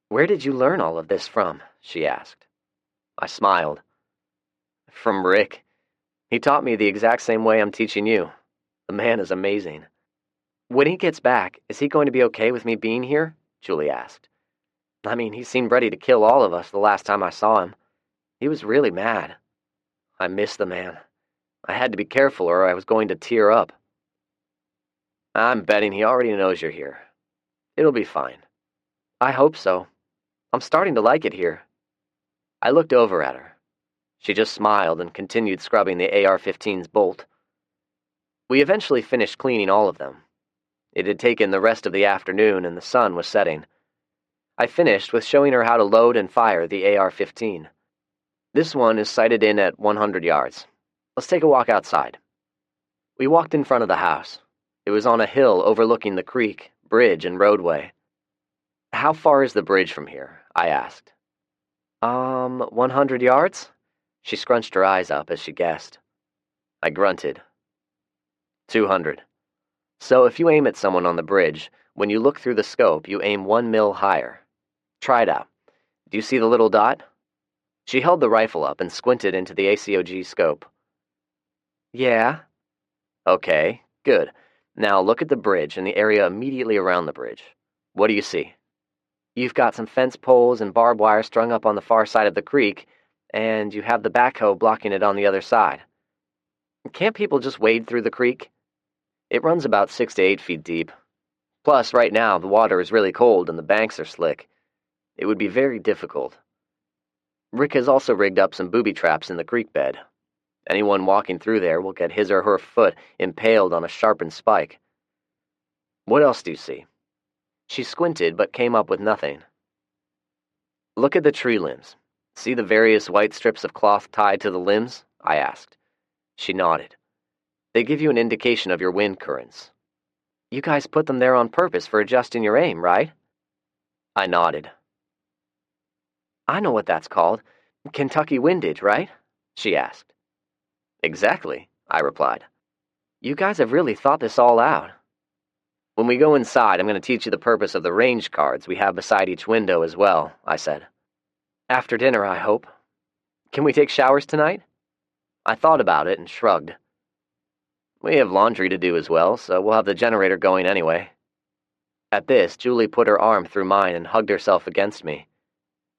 Where did you learn all of this from? She asked. I smiled. From Rick. He taught me the exact same way I'm teaching you. The man is amazing. When he gets back, is he going to be okay with me being here? Julie asked. I mean, he seemed ready to kill all of us the last time I saw him. He was really mad. I miss the man. I had to be careful or I was going to tear up. I'm betting he already knows you're here. It'll be fine. I hope so. I'm starting to like it here. I looked over at her. She just smiled and continued scrubbing the AR-15's bolt. We eventually finished cleaning all of them. It had taken the rest of the afternoon and the sun was setting. I finished with showing her how to load and fire the AR-15. This one is sighted in at 100 yards. Let's take a walk outside. We walked in front of the house. It was on a hill overlooking the creek, bridge, and roadway. How far is the bridge from here? I asked. 100 yards? She scrunched her eyes up as she guessed. I grunted. 200. So if you aim at someone on the bridge, when you look through the scope, you aim 1 mil higher. Try it out. Do you see the little dot? She held the rifle up and squinted into the ACOG scope. Yeah. Okay, good. Now look at the bridge and the area immediately around the bridge. What do you see? You've got some fence poles and barbed wire strung up on the far side of the creek, and you have the backhoe blocking it on the other side. Can't people just wade through the creek? It runs about 6 to 8 feet deep. Plus, right now, the water is really cold and the banks are slick. It would be very difficult. Rick has also rigged up some booby traps in the creek bed. Anyone walking through there will get his or her foot impaled on a sharpened spike. What else do you see? She squinted but came up with nothing. Look at the tree limbs. See the various white strips of cloth tied to the limbs? I asked. She nodded. They give you an indication of your wind currents. You guys put them there on purpose for adjusting your aim, right? I nodded. I know what that's called. Kentucky windage, right? She asked. Exactly, I replied. You guys have really thought this all out. When we go inside, I'm going to teach you the purpose of the range cards we have beside each window as well, I said. After dinner, I hope. Can we take showers tonight? I thought about it and shrugged. We have laundry to do as well, so we'll have the generator going anyway. At this, Julie put her arm through mine and hugged herself against me.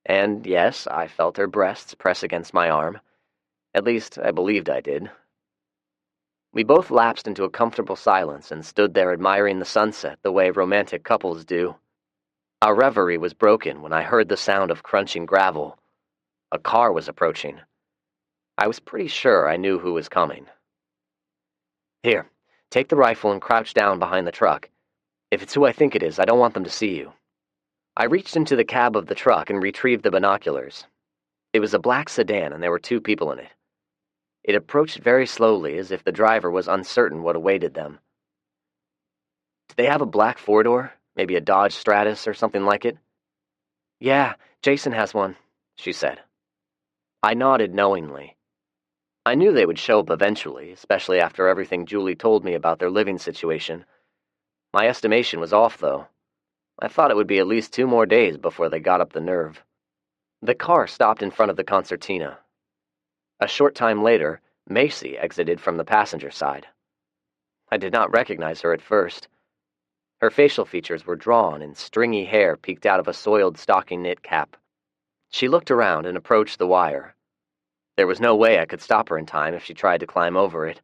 And yes, I felt her breasts press against my arm. At least, I believed I did. We both lapsed into a comfortable silence and stood there admiring the sunset the way romantic couples do. Our reverie was broken when I heard the sound of crunching gravel. A car was approaching. I was pretty sure I knew who was coming. Here, take the rifle and crouch down behind the truck. If it's who I think it is, I don't want them to see you. I reached into the cab of the truck and retrieved the binoculars. It was a black sedan and there were 2 people in it. It approached very slowly as if the driver was uncertain what awaited them. Did they have a black 4-door? Maybe a Dodge Stratus or something like it? Yeah, Jason has one, she said. I nodded knowingly. I knew they would show up eventually, especially after everything Julie told me about their living situation. My estimation was off, though. I thought it would be at least 2 more days before they got up the nerve. The car stopped in front of the concertina. A short time later, Macy exited from the passenger side. I did not recognize her at first. Her facial features were drawn and stringy hair peeked out of a soiled stocking knit cap. She looked around and approached the wire. There was no way I could stop her in time if she tried to climb over it.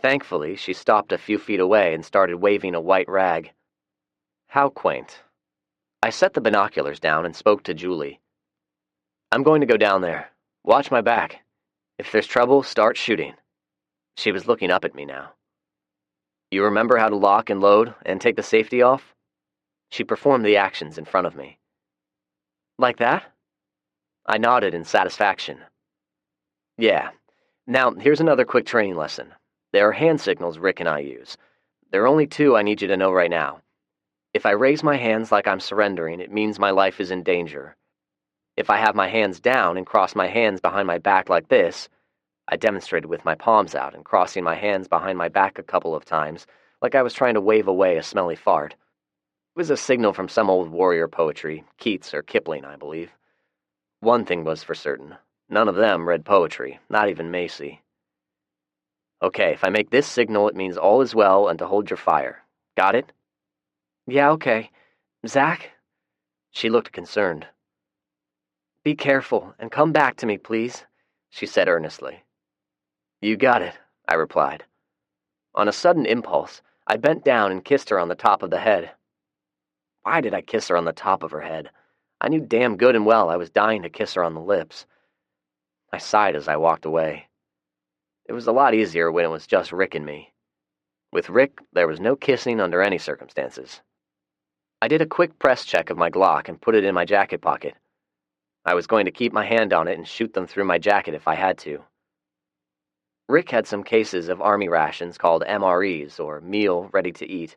Thankfully, she stopped a few feet away and started waving a white rag. How quaint. I set the binoculars down and spoke to Julie. I'm going to go down there. Watch my back. If there's trouble, start shooting. She was looking up at me now. You remember how to lock and load and take the safety off? She performed the actions in front of me. Like that? I nodded in satisfaction. Yeah. Now, here's another quick training lesson. There are hand signals Rick and I use. There are only 2 I need you to know right now. If I raise my hands like I'm surrendering, it means my life is in danger. If I have my hands down and cross my hands behind my back like this, I demonstrated with my palms out and crossing my hands behind my back a couple of times, like I was trying to wave away a smelly fart. It was a signal from some old warrior poetry, Keats or Kipling, I believe. One thing was for certain. None of them read poetry, not even Macy. Okay, if I make this signal, it means all is well and to hold your fire. Got it? Yeah, okay. Zach? She looked concerned. Be careful and come back to me, please, she said earnestly. You got it, I replied. On a sudden impulse, I bent down and kissed her on the top of the head. Why did I kiss her on the top of her head? I knew damn good and well I was dying to kiss her on the lips. I sighed as I walked away. It was a lot easier when it was just Rick and me. With Rick, there was no kissing under any circumstances. I did a quick press check of my Glock and put it in my jacket pocket. I was going to keep my hand on it and shoot them through my jacket if I had to. Rick had some cases of army rations called MREs, or meal ready to eat.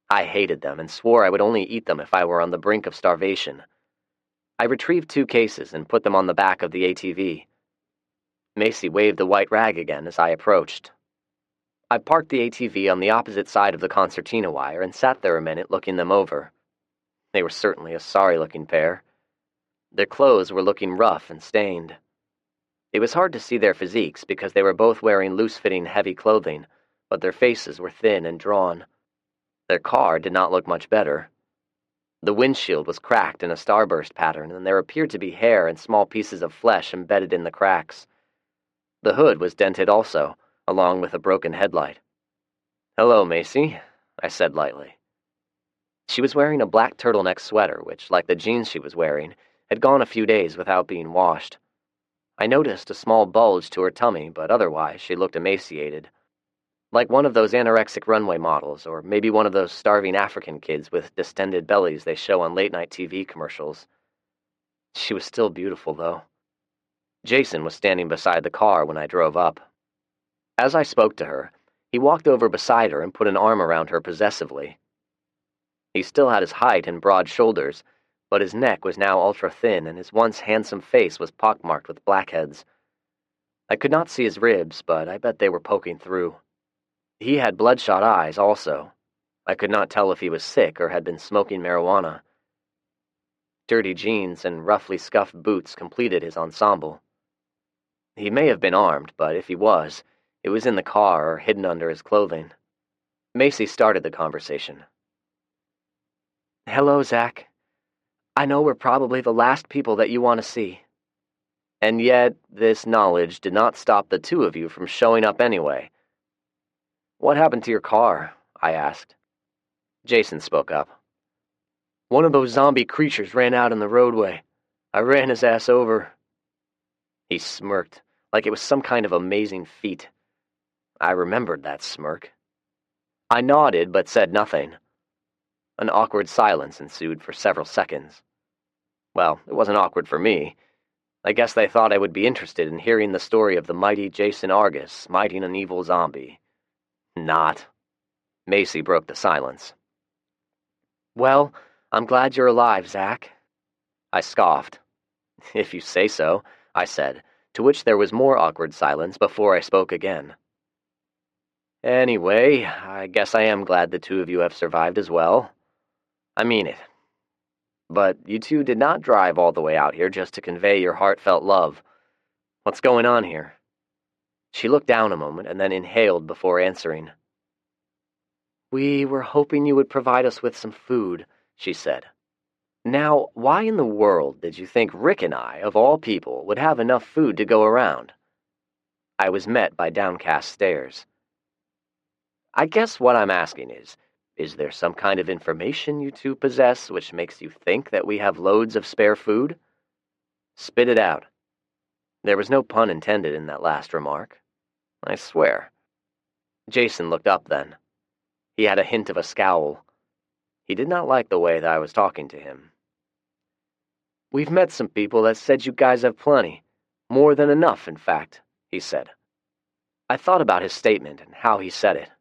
I hated them and swore I would only eat them if I were on the brink of starvation. I retrieved 2 cases and put them on the back of the ATV. Macy waved the white rag again as I approached. I parked the ATV on the opposite side of the concertina wire and sat there a minute looking them over. They were certainly a sorry-looking pair. Their clothes were looking rough and stained. It was hard to see their physiques because they were both wearing loose-fitting heavy clothing, but their faces were thin and drawn. Their car did not look much better. The windshield was cracked in a starburst pattern, and there appeared to be hair and small pieces of flesh embedded in the cracks. The hood was dented also, along with a broken headlight. "Hello, Macy," I said lightly. She was wearing a black turtleneck sweater, which, like the jeans she was wearing, had gone a few days without being washed. I noticed a small bulge to her tummy, but otherwise she looked emaciated. Like one of those anorexic runway models, or maybe one of those starving African kids with distended bellies they show on late-night TV commercials. She was still beautiful, though. Jason was standing beside the car when I drove up. As I spoke to her, he walked over beside her and put an arm around her possessively. He still had his height and broad shoulders, but his neck was now ultra-thin and his once handsome face was pockmarked with blackheads. I could not see his ribs, but I bet they were poking through. He had bloodshot eyes, also. I could not tell if he was sick or had been smoking marijuana. Dirty jeans and roughly scuffed boots completed his ensemble. He may have been armed, but if he was, it was in the car or hidden under his clothing. Macy started the conversation. "Hello, Zach. I know we're probably the last people that you want to see." And yet, this knowledge did not stop the 2 of you from showing up anyway. "What happened to your car?" I asked. Jason spoke up. "One of those zombie creatures ran out in the roadway. I ran his ass over." He smirked, like it was some kind of amazing feat. I remembered that smirk. I nodded but said nothing. An awkward silence ensued for several seconds. Well, it wasn't awkward for me. I guess they thought I would be interested in hearing the story of the mighty Jason Argus smiting an evil zombie. Not. Macy broke the silence. "Well, I'm glad you're alive, Zach." I scoffed. "If you say so," I said, to which there was more awkward silence before I spoke again. "Anyway, I guess I am glad the 2 of you have survived as well. I mean it. But you 2 did not drive all the way out here just to convey your heartfelt love. What's going on here?" She looked down a moment and then inhaled before answering. "We were hoping you would provide us with some food," she said. Now, why in the world did you think Rick and I, of all people, would have enough food to go around? I was met by downcast stares. "I guess what I'm asking is there some kind of information you 2 possess which makes you think that we have loads of spare food? Spit it out." There was no pun intended in that last remark. I swear. Jason looked up then. He had a hint of a scowl. He did not like the way that I was talking to him. "We've met some people that said you guys have plenty. More than enough, in fact," he said. I thought about his statement and how he said it.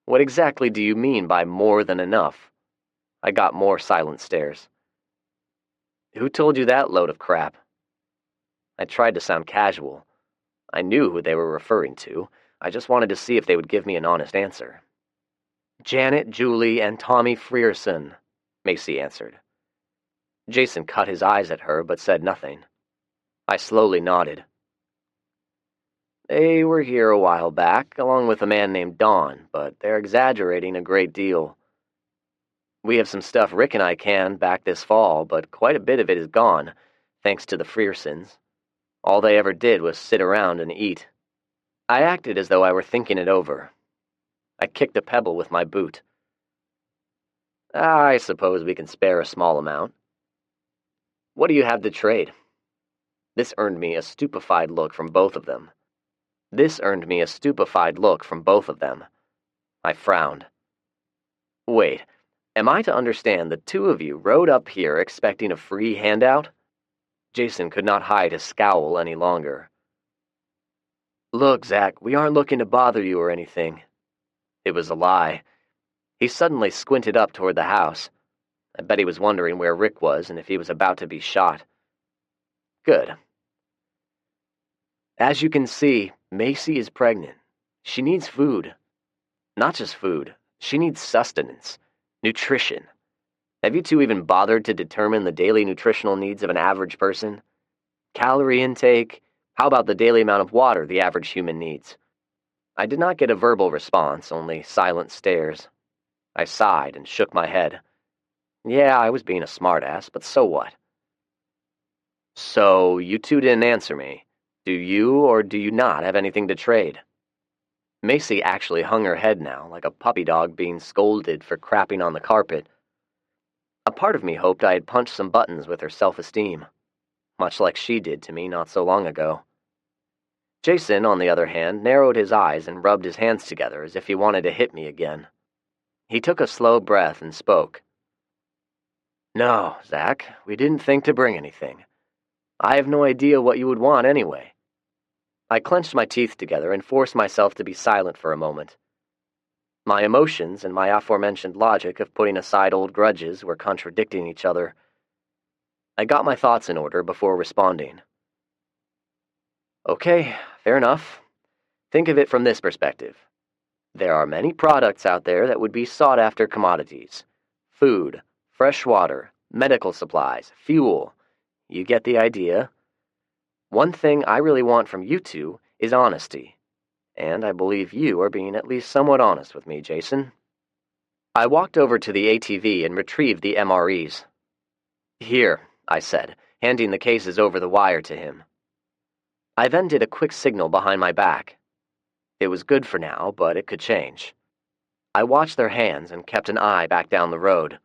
"What exactly do you mean by more than enough?" I got more silent stares. "Who told you that load of crap?" I tried to sound casual. I knew who they were referring to. I just wanted to see if they would give me an honest answer. "Janet, Julie, and Tommy Frierson," Macy answered. Jason cut his eyes at her but said nothing. I slowly nodded. "They were here a while back, along with a man named Don, but they're exaggerating a great deal. We have some stuff Rick and I canned back this fall, but quite a bit of it is gone, thanks to the Friersons. All they ever did was sit around and eat." I acted as though I were thinking it over. I kicked a pebble with my boot. "I suppose we can spare a small amount. What do you have to trade?" This earned me a stupefied look from both of them. I frowned. Wait, am I to understand the two of you rode up here expecting a free handout? Jason could not hide his scowl any longer. Look, Zach, we aren't looking to bother you or anything. It was a lie. He suddenly squinted up toward the house. I bet he was wondering where Rick was and if he was about to be shot. Good. As you can see, Macy is pregnant. She needs food. Not just food. She needs sustenance. Nutrition. Have you two even bothered to determine the daily nutritional needs of an average person? Calorie intake? How about the daily amount of water the average human needs? I did not get a verbal response, only silent stares. I sighed and shook my head. Yeah, I was being a smartass, but so what? So, you two didn't answer me. Do you or do you not have anything to trade? Macy actually hung her head now, like a puppy dog being scolded for crapping on the carpet. A part of me hoped I had punched some buttons with her self-esteem, much like she did to me not so long ago. Jason, on the other hand, narrowed his eyes and rubbed his hands together as if he wanted to hit me again. He took a slow breath and spoke. No, Zach, we didn't think to bring anything. I have no idea what you would want anyway. I clenched my teeth together and forced myself to be silent for a moment. My emotions and my aforementioned logic of putting aside old grudges were contradicting each other. I got my thoughts in order before responding. Okay, fair enough. Think of it from this perspective. There are many products out there that would be sought-after commodities. Food, fresh water, medical supplies, fuel. You get the idea. One thing I really want from you two is honesty. And I believe you are being at least somewhat honest with me, Jason. I walked over to the ATV and retrieved the MREs. Here, I said, handing the cases over the wire to him. I then did a quick signal behind my back. It was good for now, but it could change. I watched their hands and kept an eye back down the road.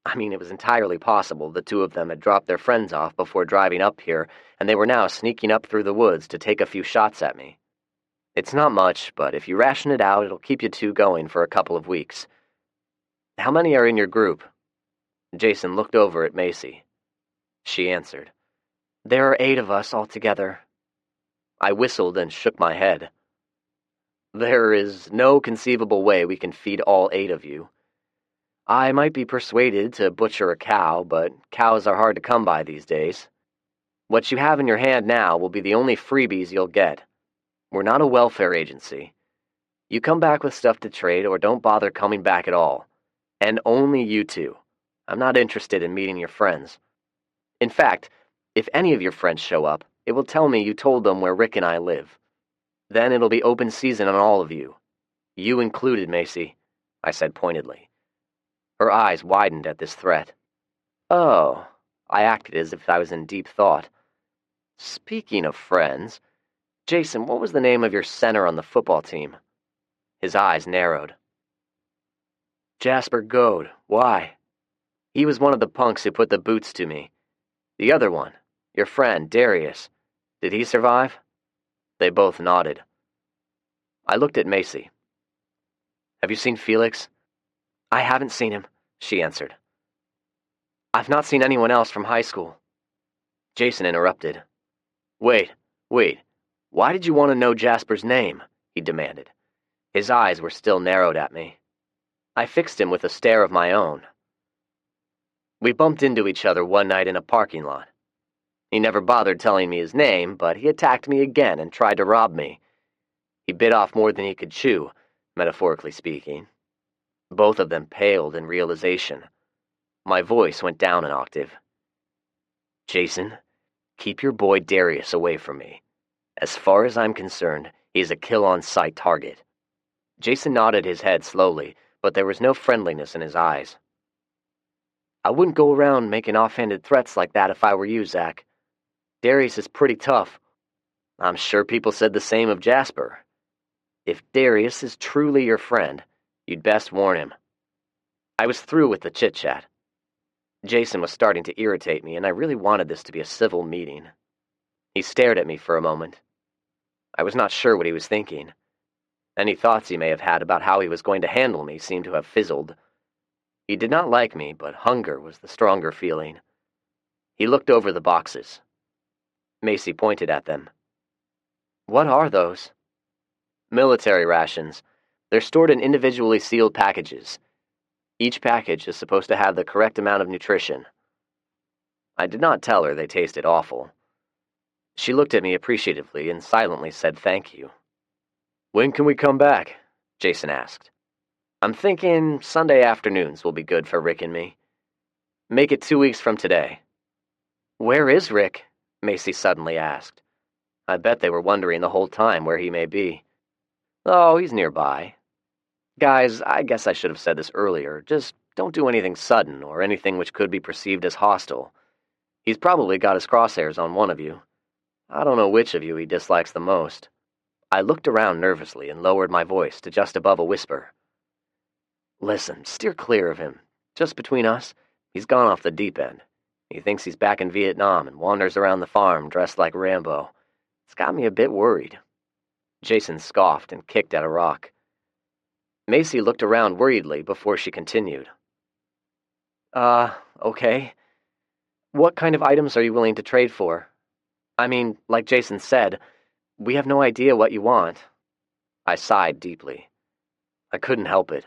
I mean, it was entirely possible the two of them had dropped their friends off before driving up here, and they were now sneaking up through the woods to take a few shots at me. It's not much, but if you ration it out, it'll keep you two going for a couple of weeks. How many are in your group? Jason looked over at Macy. She answered. There are 8 of us altogether. I whistled and shook my head. There is no conceivable way we can feed all 8 of you. I might be persuaded to butcher a cow, but cows are hard to come by these days. What you have in your hand now will be the only freebies you'll get. We're not a welfare agency. You come back with stuff to trade or don't bother coming back at all. And only you two. I'm not interested in meeting your friends. In fact, if any of your friends show up, it will tell me you told them where Rick and I live. Then it'll be open season on all of you. You included, Macy, I said pointedly. Her eyes widened at this threat. Oh, I acted as if I was in deep thought. Speaking of friends, Jason, what was the name of your center on the football team? His eyes narrowed. Jasper Goad. Why? He was one of the punks who put the boots to me. The other one, your friend, Darius. Did he survive? They both nodded. I looked at Macy. Have you seen Felix? I haven't seen him, she answered. I've not seen anyone else from high school. Jason interrupted. Wait. Why did you want to know Jasper's name? He demanded. His eyes were still narrowed at me. I fixed him with a stare of my own. We bumped into each other one night in a parking lot. He never bothered telling me his name, but he attacked me again and tried to rob me. He bit off more than he could chew, metaphorically speaking. Both of them paled in realization. My voice went down an octave. Jason, keep your boy Darius away from me. As far as I'm concerned, he's a kill-on-sight target. Jason nodded his head slowly, but there was no friendliness in his eyes. I wouldn't go around making offhanded threats like that if I were you, Zach. Darius is pretty tough. I'm sure people said the same of Jasper. If Darius is truly your friend, you'd best warn him. I was through with the chit-chat. Jason was starting to irritate me, and I really wanted this to be a civil meeting. He stared at me for a moment. I was not sure what he was thinking. Any thoughts he may have had about how he was going to handle me seemed to have fizzled. He did not like me, but hunger was the stronger feeling. He looked over the boxes. Macy pointed at them. "What are those?" "Military rations. They're stored in individually sealed packages. Each package is supposed to have the correct amount of nutrition." I did not tell her they tasted awful. She looked at me appreciatively and silently said thank you. "When can we come back?" Jason asked. "I'm thinking Sunday afternoons will be good for Rick and me. Make it 2 weeks from today." "Where is Rick?" Macy suddenly asked. I bet they were wondering the whole time where he may be. "Oh, he's nearby. Guys, I guess I should have said this earlier. Just don't do anything sudden or anything which could be perceived as hostile. He's probably got his crosshairs on one of you. I don't know which of you he dislikes the most." I looked around nervously and lowered my voice to just above a whisper. "Listen, steer clear of him. Just between us, he's gone off the deep end. He thinks he's back in Vietnam and wanders around the farm dressed like Rambo. It's got me a bit worried." Jason scoffed and kicked at a rock. Macy looked around worriedly before she continued. Okay. What kind of items are you willing to trade for? I mean, like Jason said, we have no idea what you want." I sighed deeply. I couldn't help it.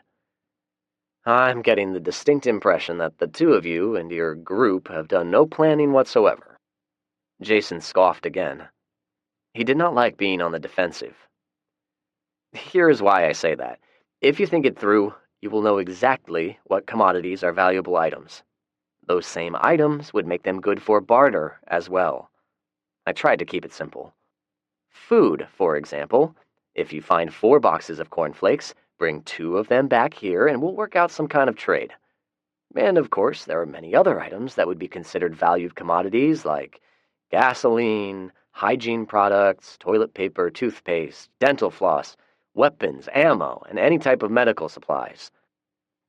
I'm getting the distinct impression that the two of you and your group have done no planning whatsoever. Jason scoffed again. He did not like being on the defensive. Here is why I say that. If you think it through, you will know exactly what commodities are valuable items. Those same items would make them good for barter as well. I tried to keep it simple. Food, for example. If you find 4 boxes of cornflakes, bring 2 of them back here and we'll work out some kind of trade. And of course, there are many other items that would be considered valued commodities like gasoline, hygiene products, toilet paper, toothpaste, dental floss, weapons, ammo, and any type of medical supplies.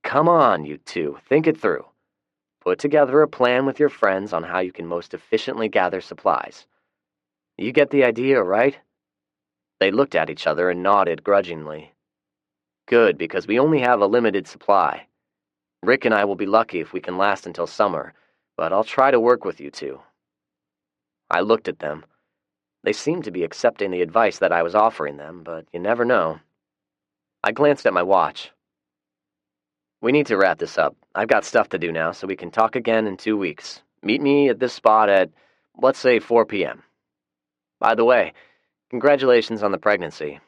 Come on, you two, think it through. Put together a plan with your friends on how you can most efficiently gather supplies. You get the idea, right?" They looked at each other and nodded grudgingly. "Good, because we only have a limited supply. Rick and I will be lucky if we can last until summer, but I'll try to work with you two." I looked at them. They seemed to be accepting the advice that I was offering them, but you never know. I glanced at my watch. "We need to wrap this up. I've got stuff to do now, so we can talk again in 2 weeks. Meet me at this spot at, let's say, 4 p.m. By the way, congratulations on the pregnancy.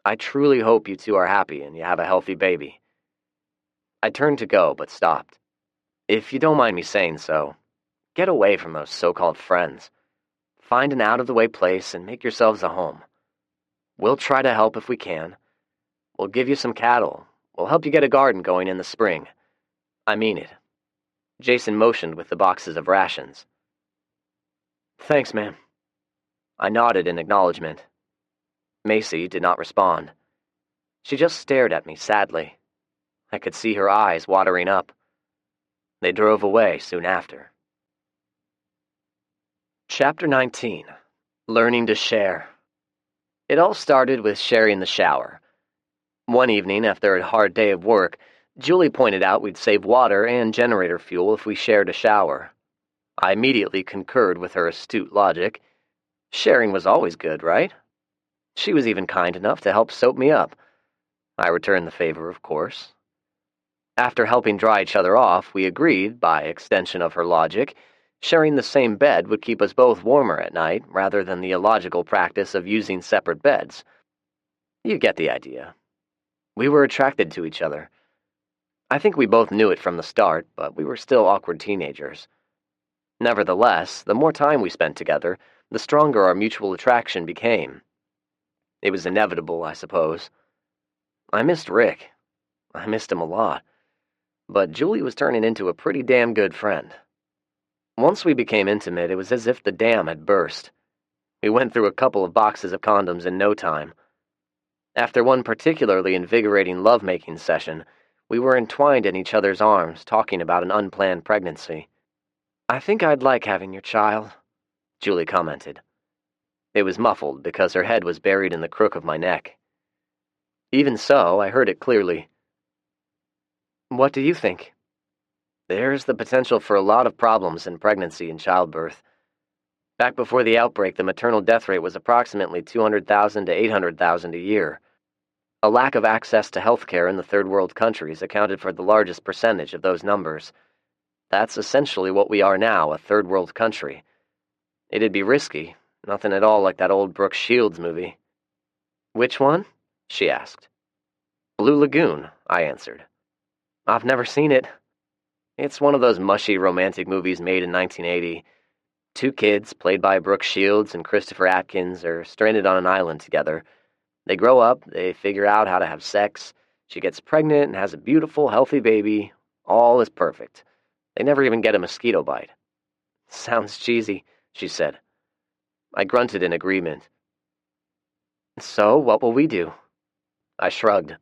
I truly hope you two are happy and you have a healthy baby." I turned to go, but stopped. If you don't mind me saying so, get away from those so-called friends. Find an out-of-the-way place and make yourselves a home. We'll try to help if we can. We'll give you some cattle. We'll help you get a garden going in the spring. I mean it. Jason motioned with the boxes of rations. "Thanks, ma'am." I nodded in acknowledgement. Macy did not respond. She just stared at me sadly. I could see her eyes watering up. They drove away soon after. Chapter 19. Learning to Share. It all started with sharing the shower. One evening, after a hard day of work, Julie pointed out we'd save water and generator fuel if we shared a shower. I immediately concurred with her astute logic. Sharing was always good, right? She was even kind enough to help soap me up. I returned the favor, of course. After helping dry each other off, we agreed, by extension of her logic, sharing the same bed would keep us both warmer at night, rather than the illogical practice of using separate beds. You get the idea. We were attracted to each other. I think we both knew it from the start, but we were still awkward teenagers. Nevertheless, the more time we spent together, the stronger our mutual attraction became. It was inevitable, I suppose. I missed Rick. I missed him a lot. But Julie was turning into a pretty damn good friend. Once we became intimate, it was as if the dam had burst. We went through a couple of boxes of condoms in no time. After one particularly invigorating lovemaking session, we were entwined in each other's arms, talking about an unplanned pregnancy. "I think I'd like having your child," Julie commented. It was muffled because her head was buried in the crook of my neck. Even so, I heard it clearly. "What do you think?" "There's the potential for a lot of problems in pregnancy and childbirth. Back before the outbreak, the maternal death rate was approximately 200,000 to 800,000 a year. A lack of access to health care in the third world countries accounted for the largest percentage of those numbers. That's essentially what we are now, a third world country. It'd be risky, nothing at all like that old Brooke Shields movie." "Which one?" she asked. "Blue Lagoon," I answered. "I've never seen it." "It's one of those mushy romantic movies made in 1980. Two kids, played by Brooke Shields and Christopher Atkins, are stranded on an island together. They grow up, they figure out how to have sex, she gets pregnant and has a beautiful, healthy baby. All is perfect. They never even get a mosquito bite." "Sounds cheesy," she said. I grunted in agreement. "So, what will we do?" I shrugged.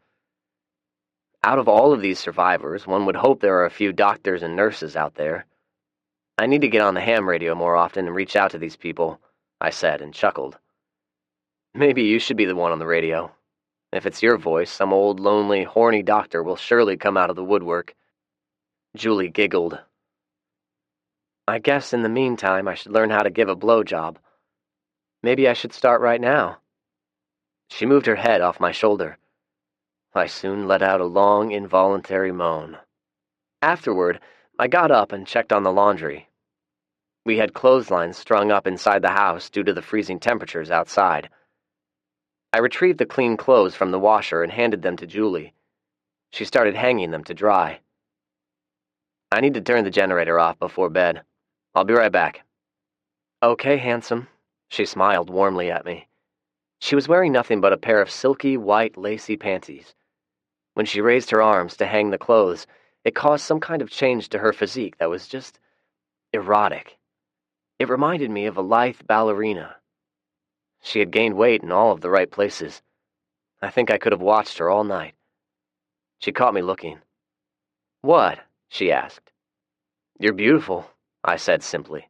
Out of all of these survivors, one would hope there are a few doctors and nurses out there. "I need to get on the ham radio more often and reach out to these people," I said and chuckled. "Maybe you should be the one on the radio. If it's your voice, some old, lonely, horny doctor will surely come out of the woodwork." Julie giggled. "I guess in the meantime I should learn how to give a blowjob. Maybe I should start right now." She moved her head off my shoulder. I soon let out a long, involuntary moan. Afterward, I got up and checked on the laundry. We had clotheslines strung up inside the house due to the freezing temperatures outside. I retrieved the clean clothes from the washer and handed them to Julie. She started hanging them to dry. "I need to turn the generator off before bed. I'll be right back." "Okay, handsome." She smiled warmly at me. She was wearing nothing but a pair of silky, white, lacy panties. When she raised her arms to hang the clothes, it caused some kind of change to her physique that was just erotic. It reminded me of a lithe ballerina. She had gained weight in all of the right places. I think I could have watched her all night. She caught me looking. "What?" she asked. "You're beautiful," I said simply.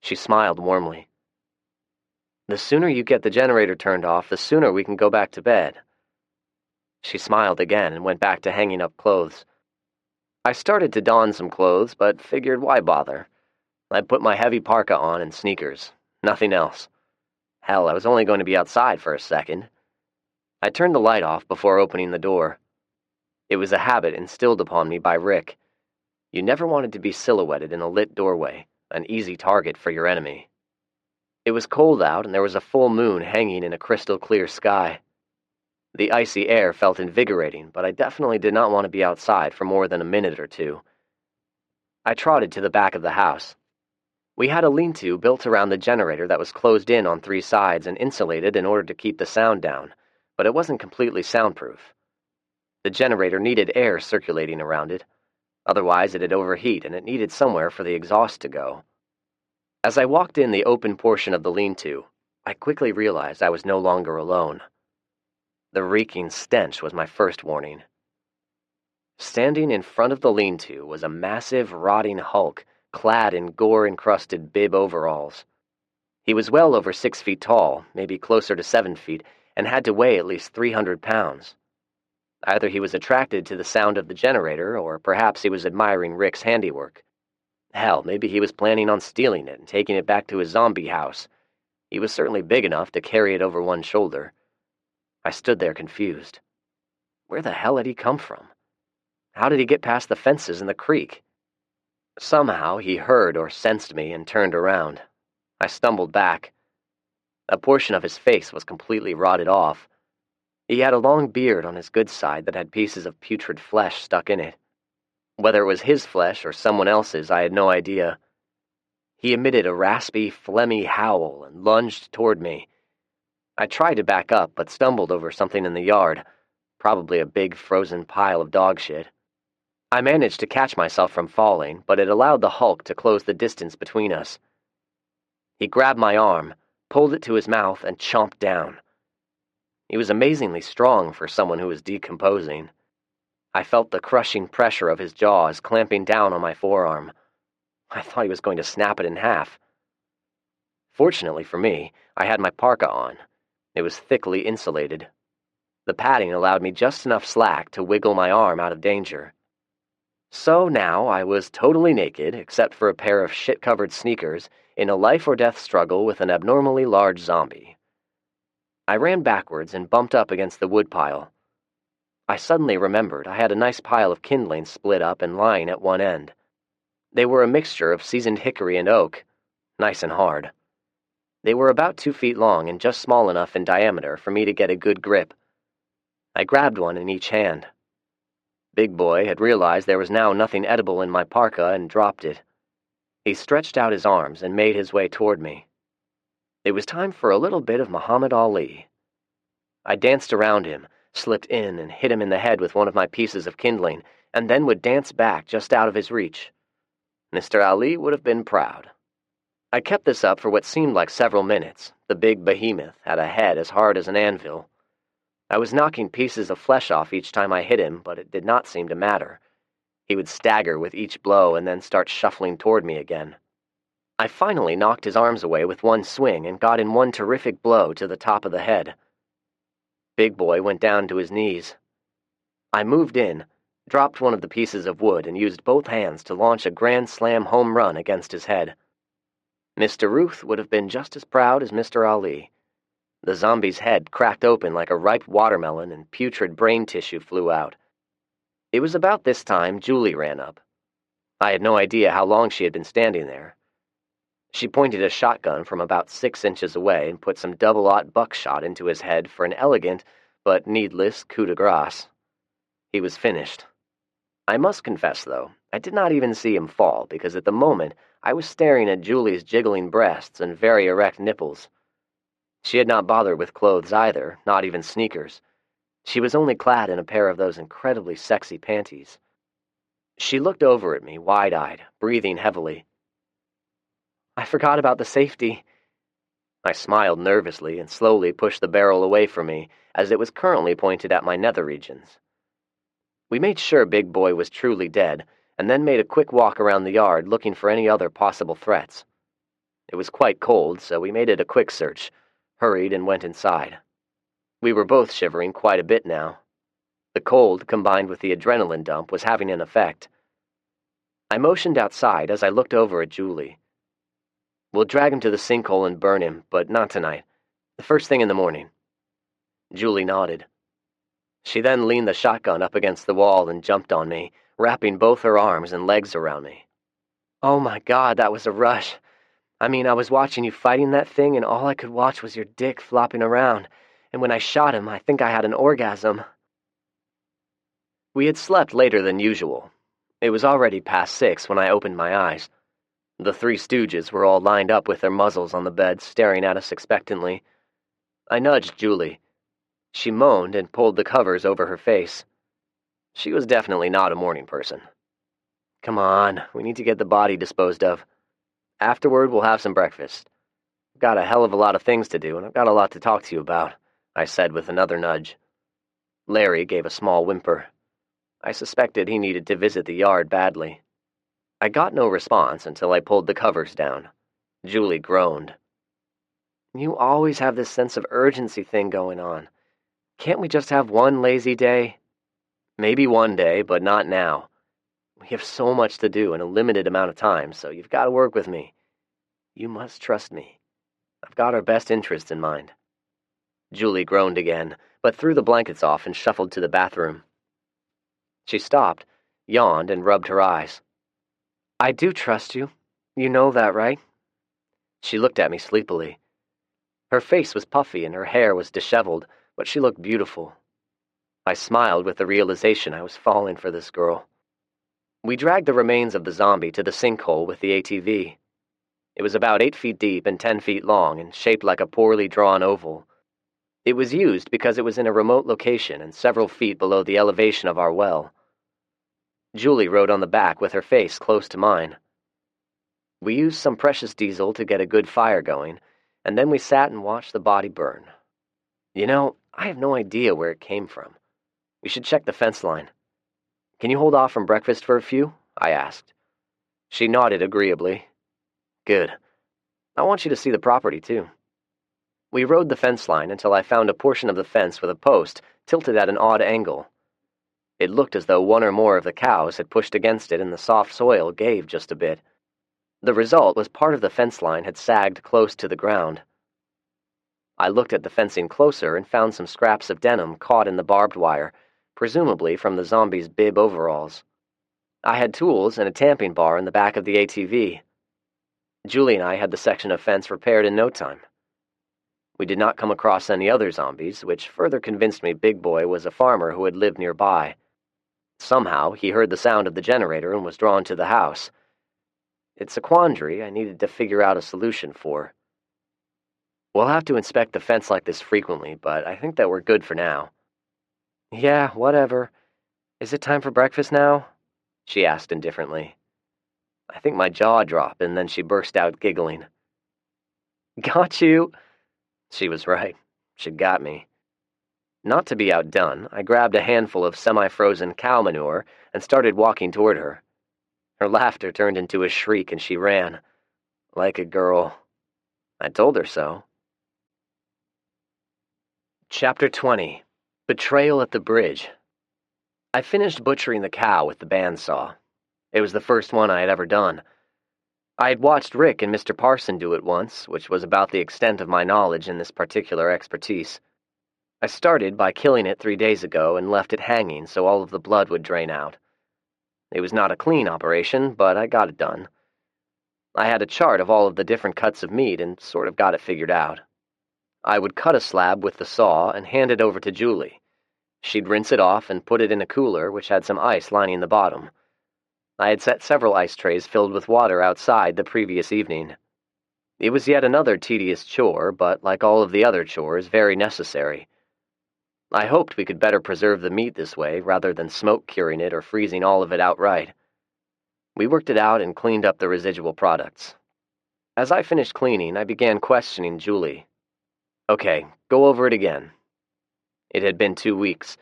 She smiled warmly. "The sooner you get the generator turned off, the sooner we can go back to bed." She smiled again and went back to hanging up clothes. I started to don some clothes, but figured why bother. I put my heavy parka on and sneakers. Nothing else. Hell, I was only going to be outside for a second. I turned the light off before opening the door. It was a habit instilled upon me by Rick. You never wanted to be silhouetted in a lit doorway, an easy target for your enemy. It was cold out and there was a full moon hanging in a crystal clear sky. The icy air felt invigorating, but I definitely did not want to be outside for more than a minute or two. I trotted to the back of the house. We had a lean-to built around the generator that was closed in on 3 sides and insulated in order to keep the sound down, but it wasn't completely soundproof. The generator needed air circulating around it. Otherwise, it'd overheat and it needed somewhere for the exhaust to go. As I walked in the open portion of the lean-to, I quickly realized I was no longer alone. The reeking stench was my first warning. Standing in front of the lean-to was a massive, rotting hulk, clad in gore-encrusted bib overalls. He was well over 6 feet tall, maybe closer to 7 feet, and had to weigh at least 300 pounds. Either he was attracted to the sound of the generator, or perhaps he was admiring Rick's handiwork. Hell, maybe he was planning on stealing it and taking it back to his zombie house. He was certainly big enough to carry it over one shoulder. I stood there confused. Where the hell had he come from? How did he get past the fences in the creek? Somehow he heard or sensed me and turned around. I stumbled back. A portion of his face was completely rotted off. He had a long beard on his good side that had pieces of putrid flesh stuck in it. Whether it was his flesh or someone else's, I had no idea. He emitted a raspy, phlegmy howl and lunged toward me. I tried to back up, but stumbled over something in the yard, probably a big frozen pile of dog shit. I managed to catch myself from falling, but it allowed the Hulk to close the distance between us. He grabbed my arm, pulled it to his mouth, and chomped down. He was amazingly strong for someone who was decomposing. I felt the crushing pressure of his jaws clamping down on my forearm. I thought he was going to snap it in half. Fortunately for me, I had my parka on. It was thickly insulated. The padding allowed me just enough slack to wiggle my arm out of danger. So now I was totally naked, except for a pair of shit-covered sneakers, in a life-or-death struggle with an abnormally large zombie. I ran backwards and bumped up against the woodpile. I suddenly remembered I had a nice pile of kindling split up and lying at one end. They were a mixture of seasoned hickory and oak, nice and hard. They were about 2 feet long and just small enough in diameter for me to get a good grip. I grabbed one in each hand. Big Boy had realized there was now nothing edible in my parka and dropped it. He stretched out his arms and made his way toward me. It was time for a little bit of Muhammad Ali. I danced around him, slipped in and hit him in the head with one of my pieces of kindling, and then would dance back just out of his reach. Mr. Ali would have been proud. I kept this up for what seemed like several minutes. The big behemoth had a head as hard as an anvil. I was knocking pieces of flesh off each time I hit him, but it did not seem to matter. He would stagger with each blow and then start shuffling toward me again. I finally knocked his arms away with one swing and got in one terrific blow to the top of the head. Big Boy went down to his knees. I moved in, dropped one of the pieces of wood, and used both hands to launch a grand slam home run against his head. Mr. Ruth would have been just as proud as Mr. Ali. The zombie's head cracked open like a ripe watermelon and putrid brain tissue flew out. It was about this time Julie ran up. I had no idea how long she had been standing there. She pointed a shotgun from about 6 inches away and put some double-aught buckshot into his head for an elegant but needless coup de grace. He was finished. I must confess, though, I did not even see him fall because at the moment I was staring at Julie's jiggling breasts and very erect nipples. She had not bothered with clothes either, not even sneakers. She was only clad in a pair of those incredibly sexy panties. She looked over at me, wide-eyed, breathing heavily. "I forgot about the safety." I smiled nervously and slowly pushed the barrel away from me, as it was currently pointed at my nether regions. We made sure Big Boy was truly dead, and then made a quick walk around the yard looking for any other possible threats. It was quite cold, so we made it a quick search, hurried and went inside. We were both shivering quite a bit now. The cold, combined with the adrenaline dump, was having an effect. I motioned outside as I looked over at Julie. "We'll drag him to the sinkhole and burn him, but not tonight. The first thing in the morning." Julie nodded. She then leaned the shotgun up against the wall and jumped on me, wrapping both her arms and legs around me. "Oh my God, that was a rush. I was watching you fighting that thing and all I could watch was your dick flopping around, and when I shot him, I think I had an orgasm." We had slept later than usual. It was already past 6 when I opened my eyes. The Three Stooges were all lined up with their muzzles on the bed, staring at us expectantly. I nudged Julie. She moaned and pulled the covers over her face. She was definitely not a morning person. "Come on, we need to get the body disposed of. Afterward, we'll have some breakfast. I've got a hell of a lot of things to do, and I've got a lot to talk to you about," I said with another nudge. Larry gave a small whimper. I suspected he needed to visit the yard badly. I got no response until I pulled the covers down. Julie groaned. "You always have this sense of urgency thing going on. Can't we just have one lazy day?" "Maybe one day, but not now. We have so much to do in a limited amount of time, so you've got to work with me. You must trust me. I've got our best interests in mind." Julie groaned again, but threw the blankets off and shuffled to the bathroom. She stopped, yawned, and rubbed her eyes. "I do trust you. You know that, right?" She looked at me sleepily. Her face was puffy and her hair was disheveled, but she looked beautiful. I smiled with the realization I was falling for this girl. We dragged the remains of the zombie to the sinkhole with the ATV. It was about 8 feet deep and 10 feet long and shaped like a poorly drawn oval. It was used because it was in a remote location and several feet below the elevation of our well. Julie rode on the back with her face close to mine. We used some precious diesel to get a good fire going, and then we sat and watched the body burn. I have no idea where it came from. We should check the fence line. "Can you hold off from breakfast for a few?" I asked. She nodded agreeably. "Good. I want you to see the property, too." We rode the fence line until I found a portion of the fence with a post tilted at an odd angle. It looked as though one or more of the cows had pushed against it and the soft soil gave just a bit. The result was part of the fence line had sagged close to the ground. I looked at the fencing closer and found some scraps of denim caught in the barbed wire, presumably from the zombies' bib overalls. I had tools and a tamping bar in the back of the ATV. Julie and I had the section of fence repaired in no time. We did not come across any other zombies, which further convinced me Big Boy was a farmer who had lived nearby. Somehow, he heard the sound of the generator and was drawn to the house. It's a quandary I needed to figure out a solution for. We'll have to inspect the fence like this frequently, but I think that we're good for now. Yeah, whatever. Is it time for breakfast now? She asked indifferently. I think my jaw dropped, and then she burst out giggling. Got you! She was right. She got me. Not to be outdone, I grabbed a handful of semi-frozen cow manure and started walking toward her. Her laughter turned into a shriek and she ran. Like a girl. I told her so. Chapter 20. Betrayal at the Bridge. I finished butchering the cow with the bandsaw. It was the first one I had ever done. I had watched Rick and Mr. Parson do it once, which was about the extent of my knowledge in this particular expertise. I started by killing it 3 days ago and left it hanging so all of the blood would drain out. It was not a clean operation, but I got it done. I had a chart of all of the different cuts of meat and sort of got it figured out. I would cut a slab with the saw and hand it over to Julie. She'd rinse it off and put it in a cooler which had some ice lining the bottom. I had set several ice trays filled with water outside the previous evening. It was yet another tedious chore, but like all of the other chores, very necessary. I hoped we could better preserve the meat this way rather than smoke curing it or freezing all of it outright. We worked it out and cleaned up the residual products. As I finished cleaning, I began questioning Julie. Okay, go over it again. It had been 2 weeks.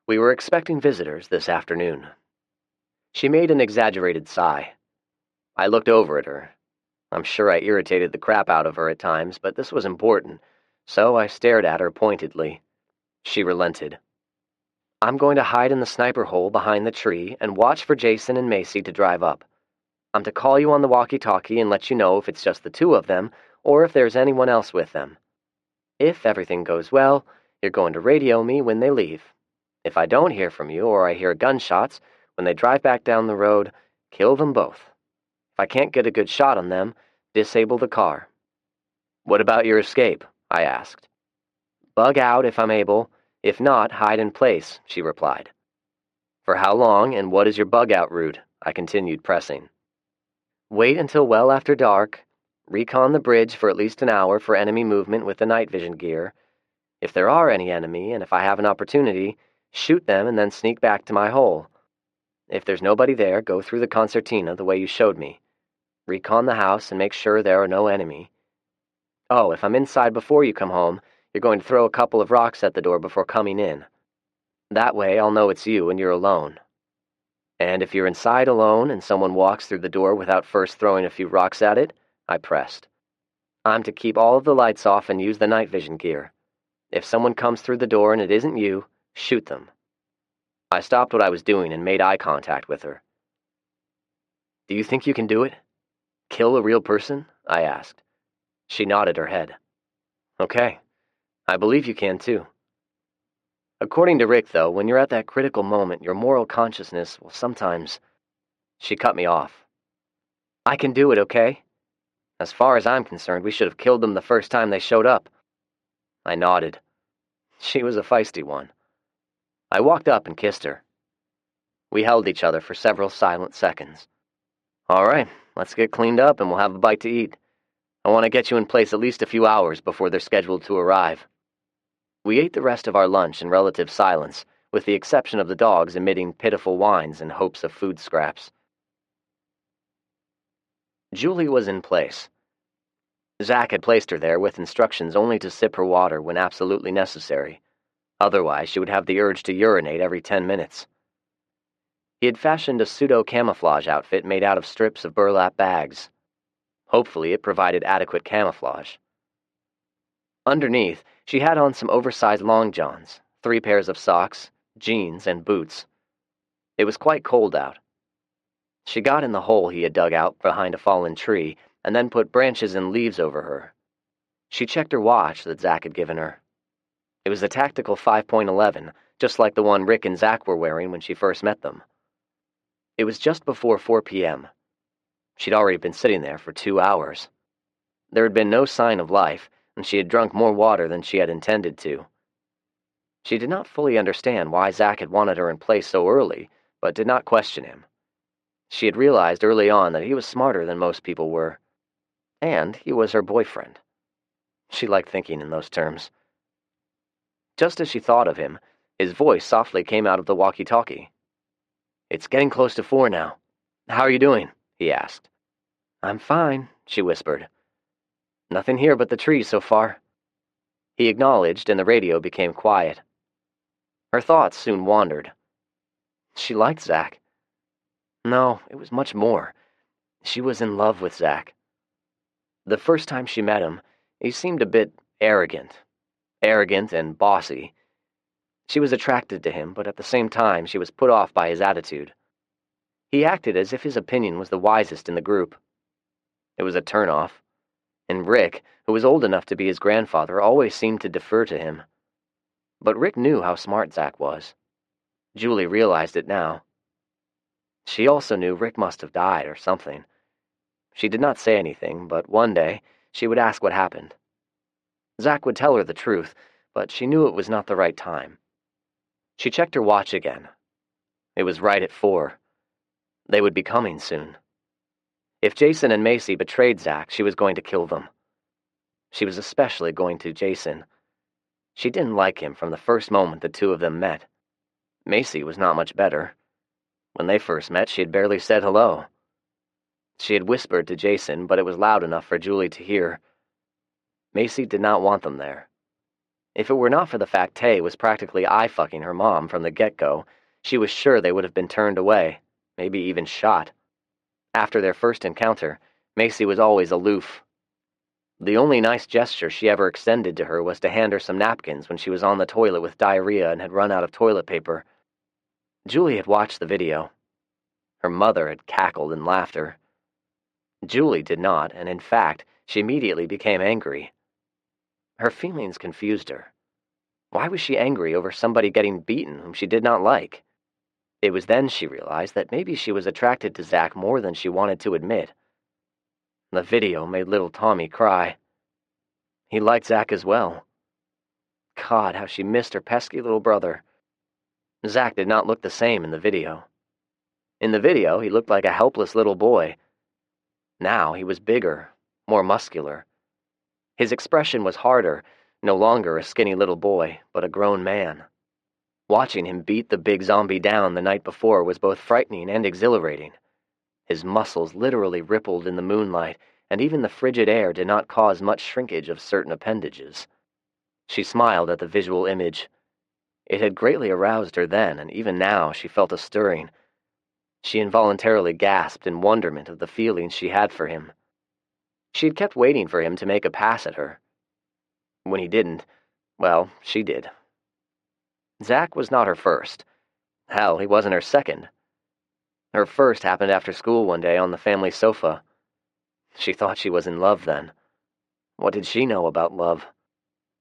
We were expecting visitors this afternoon. She made an exaggerated sigh. I looked over at her. I'm sure I irritated the crap out of her at times, but this was important, so I stared at her pointedly. She relented. I'm going to hide in the sniper hole behind the tree and watch for Jason and Macy to drive up. I'm to call you on the walkie-talkie and let you know if it's just the two of them or if there's anyone else with them. If everything goes well, you're going to radio me when they leave. If I don't hear from you or I hear gunshots, when they drive back down the road, kill them both. If I can't get a good shot on them, disable the car. What about your escape? I asked. Bug out if I'm able. If not, hide in place, she replied. For how long and what is your bug out route? I continued pressing. Wait until well after dark. Recon the bridge for at least an hour for enemy movement with the night vision gear. If there are any enemy, and if I have an opportunity, shoot them and then sneak back to my hole. If there's nobody there, go through the concertina the way you showed me. Recon the house and make sure there are no enemy. Oh, if I'm inside before you come home, you're going to throw a couple of rocks at the door before coming in. That way I'll know it's you and you're alone. And if you're inside alone and someone walks through the door without first throwing a few rocks at it, I pressed. I'm to keep all of the lights off and use the night vision gear. If someone comes through the door and it isn't you, shoot them. I stopped what I was doing and made eye contact with her. Do you think you can do it? Kill a real person? I asked. She nodded her head. Okay. I believe you can too. According to Rick, though, when you're at that critical moment, your moral consciousness will sometimes... She cut me off. I can do it, okay? As far as I'm concerned, we should have killed them the first time they showed up. I nodded. She was a feisty one. I walked up and kissed her. We held each other for several silent seconds. All right, let's get cleaned up and we'll have a bite to eat. I want to get you in place at least a few hours before they're scheduled to arrive. We ate the rest of our lunch in relative silence, with the exception of the dogs emitting pitiful whines in hopes of food scraps. Julie was in place. Zach had placed her there with instructions only to sip her water when absolutely necessary. Otherwise, she would have the urge to urinate every 10 minutes. He had fashioned a pseudo-camouflage outfit made out of strips of burlap bags. Hopefully it provided adequate camouflage. Underneath, she had on some oversized long johns, 3 pairs of socks, jeans, and boots. It was quite cold out. She got in the hole he had dug out behind a fallen tree and then put branches and leaves over her. She checked her watch that Zach had given her. It was a tactical 5.11, just like the one Rick and Zach were wearing when she first met them. It was just before 4 p.m. She'd already been sitting there for 2 hours. There had been no sign of life, and she had drunk more water than she had intended to. She did not fully understand why Zach had wanted her in place so early, but did not question him. She had realized early on that he was smarter than most people were, and he was her boyfriend. She liked thinking in those terms. Just as she thought of him, his voice softly came out of the walkie-talkie. "It's getting close to 4 now. How are you doing?" he asked. "I'm fine," she whispered. "Nothing here but the trees so far." He acknowledged, and the radio became quiet. Her thoughts soon wandered. She liked Zach. No, it was much more. She was in love with Zach. The first time she met him, he seemed a bit arrogant and bossy. She was attracted to him, but at the same time she was put off by his attitude. He acted as if his opinion was the wisest in the group. It was a turn-off, and Rick, who was old enough to be his grandfather, always seemed to defer to him. But Rick knew how smart Zach was. Julie realized it now. She also knew Rick must have died or something. She did not say anything, but one day she would ask what happened. Zach would tell her the truth, but she knew it was not the right time. She checked her watch again. It was right at 4. They would be coming soon. If Jason and Macy betrayed Zach, she was going to kill them. She was especially going to Jason. She didn't like him from the first moment the two of them met. Macy was not much better. When they first met, she had barely said hello. She had whispered to Jason, but it was loud enough for Julie to hear. Macy did not want them there. If it were not for the fact Tay was practically eye-fucking her mom from the get-go, she was sure they would have been turned away, maybe even shot. After their first encounter, Macy was always aloof. The only nice gesture she ever extended to her was to hand her some napkins when she was on the toilet with diarrhea and had run out of toilet paper. Julie had watched the video. Her mother had cackled in laughter. Julie did not, and in fact, she immediately became angry. Her feelings confused her. Why was she angry over somebody getting beaten whom she did not like? It was then she realized that maybe she was attracted to Zach more than she wanted to admit. The video made little Tommy cry. He liked Zach as well. God, how she missed her pesky little brother. Zach did not look the same in the video. In the video, he looked like a helpless little boy. Now he was bigger, more muscular. His expression was harder, no longer a skinny little boy, but a grown man. Watching him beat the big zombie down the night before was both frightening and exhilarating. His muscles literally rippled in the moonlight, and even the frigid air did not cause much shrinkage of certain appendages. She smiled at the visual image. It had greatly aroused her then, and even now she felt a stirring. She involuntarily gasped in wonderment of the feelings she had for him. She had kept waiting for him to make a pass at her. When he didn't, well, she did. Zach was not her first. Hell, he wasn't her second. Her first happened after school one day on the family sofa. She thought she was in love then. What did she know about love?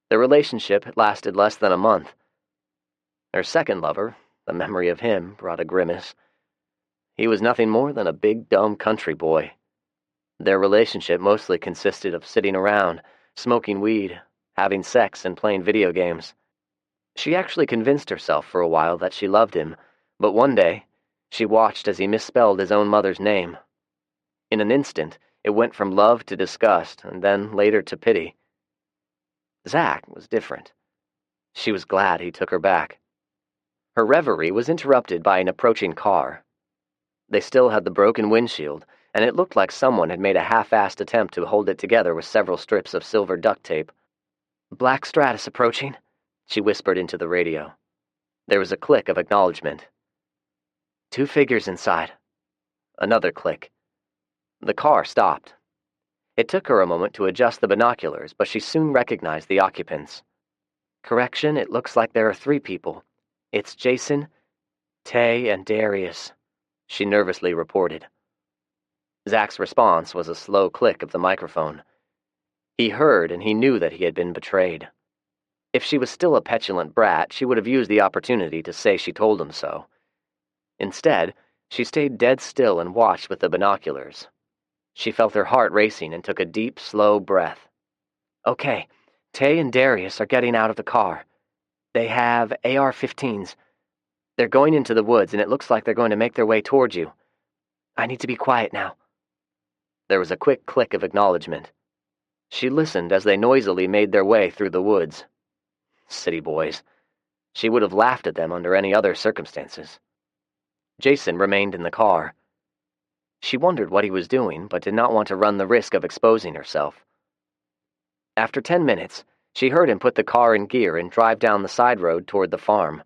Their relationship had lasted less than a month. Her second lover, the memory of him, brought a grimace. He was nothing more than a big, dumb country boy. Their relationship mostly consisted of sitting around, smoking weed, having sex, and playing video games. She actually convinced herself for a while that she loved him, but one day, she watched as he misspelled his own mother's name. In an instant, it went from love to disgust, and then later to pity. Zach was different. She was glad he took her back. Her reverie was interrupted by an approaching car. They still had the broken windshield, and it looked like someone had made a half-assed attempt to hold it together with several strips of silver duct tape. "Black Stratus approaching," she whispered into the radio. There was a click of acknowledgement. "2 figures inside." Another click. The car stopped. It took her a moment to adjust the binoculars, but she soon recognized the occupants. Correction, it looks like there are 3 people. It's Jason, Tay, and Darius, she nervously reported. Zach's response was a slow click of the microphone. He heard, and he knew that he had been betrayed. If she was still a petulant brat, she would have used the opportunity to say she told him so. Instead, she stayed dead still and watched with the binoculars. She felt her heart racing and took a deep, slow breath. Okay, Tay and Darius are getting out of the car. They have AR-15s. They're going into the woods, and it looks like they're going to make their way towards you. I need to be quiet now. There was a quick click of acknowledgement. She listened as they noisily made their way through the woods. City boys. She would have laughed at them under any other circumstances. Jason remained in the car. She wondered what he was doing, but did not want to run the risk of exposing herself. After 10 minutes, she heard him put the car in gear and drive down the side road toward the farm.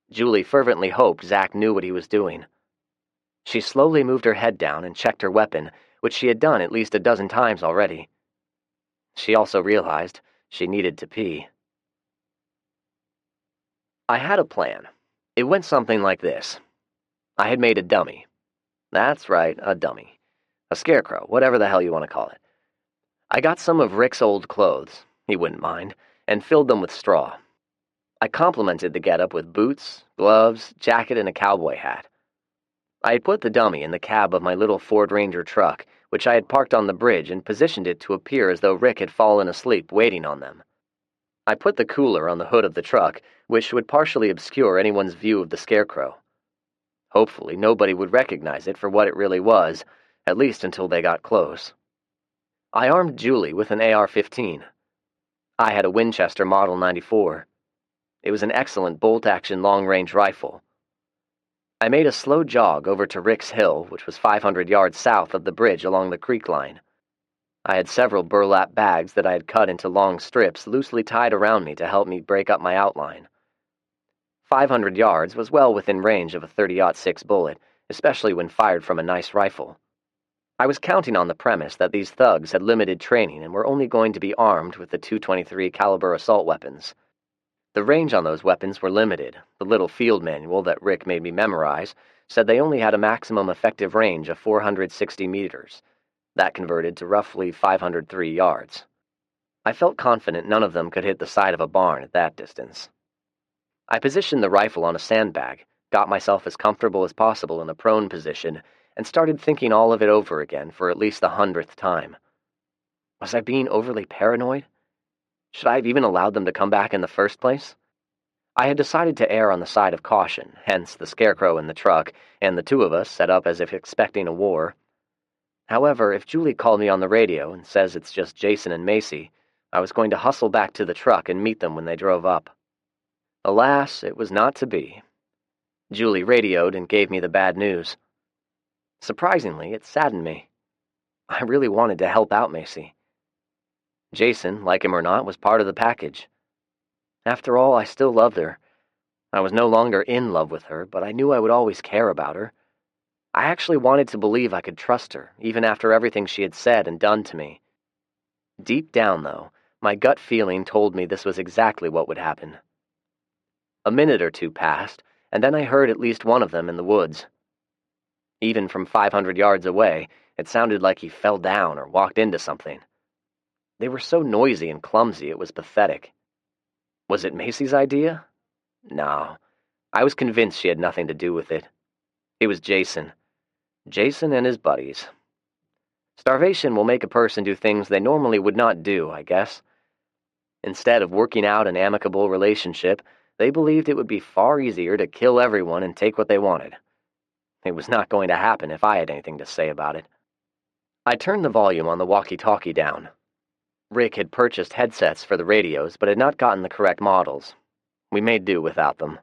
Julie fervently hoped Zach knew what he was doing. She slowly moved her head down and checked her weapon, which she had done at least a dozen times already. She also realized she needed to pee. I had a plan. It went something like this. I had made a dummy. That's right, a dummy. A scarecrow, whatever the hell you want to call it. I got some of Rick's old clothes, he wouldn't mind, and filled them with straw. I complemented the getup with boots, gloves, jacket, and a cowboy hat. I had put the dummy in the cab of my little Ford Ranger truck, which I had parked on the bridge, and positioned it to appear as though Rick had fallen asleep waiting on them. I put the cooler on the hood of the truck, which would partially obscure anyone's view of the scarecrow. Hopefully, nobody would recognize it for what it really was, at least until they got close. I armed Julie with an AR-15. I had a Winchester Model 94. It was an excellent bolt-action long-range rifle. I made a slow jog over to Rick's Hill, which was 500 yards south of the bridge along the creek line. I had several burlap bags that I had cut into long strips loosely tied around me to help me break up my outline. 500 yards was well within range of a .30-06 bullet, especially when fired from a nice rifle. I was counting on the premise that these thugs had limited training and were only going to be armed with the .223 caliber assault weapons. The range on those weapons were limited. The little field manual that Rick made me memorize said they only had a maximum effective range of 460 meters. That converted to roughly 503 yards. I felt confident none of them could hit the side of a barn at that distance. I positioned the rifle on a sandbag, got myself as comfortable as possible in a prone position, and started thinking all of it over again for at least the 100th time. Was I being overly paranoid? Should I have even allowed them to come back in the first place? I had decided to err on the side of caution, hence the scarecrow in the truck, and the 2 of us set up as if expecting a war. However, if Julie called me on the radio and says it's just Jason and Macy, I was going to hustle back to the truck and meet them when they drove up. Alas, it was not to be. Julie radioed and gave me the bad news. Surprisingly, it saddened me. I really wanted to help out Macy. Jason, like him or not, was part of the package. After all, I still loved her. I was no longer in love with her, but I knew I would always care about her. I actually wanted to believe I could trust her, even after everything she had said and done to me. Deep down, though, my gut feeling told me this was exactly what would happen. A minute or 2 passed, and then I heard at least one of them in the woods. Even from 500 yards away, it sounded like he fell down or walked into something. They were so noisy and clumsy it was pathetic. Was it Macy's idea? No. I was convinced she had nothing to do with it. It was Jason. Jason and his buddies. Starvation will make a person do things they normally would not do, I guess. Instead of working out an amicable relationship, they believed it would be far easier to kill everyone and take what they wanted. It was not going to happen if I had anything to say about it. I turned the volume on the walkie-talkie down. Rick had purchased headsets for the radios, but had not gotten the correct models. We made do without them.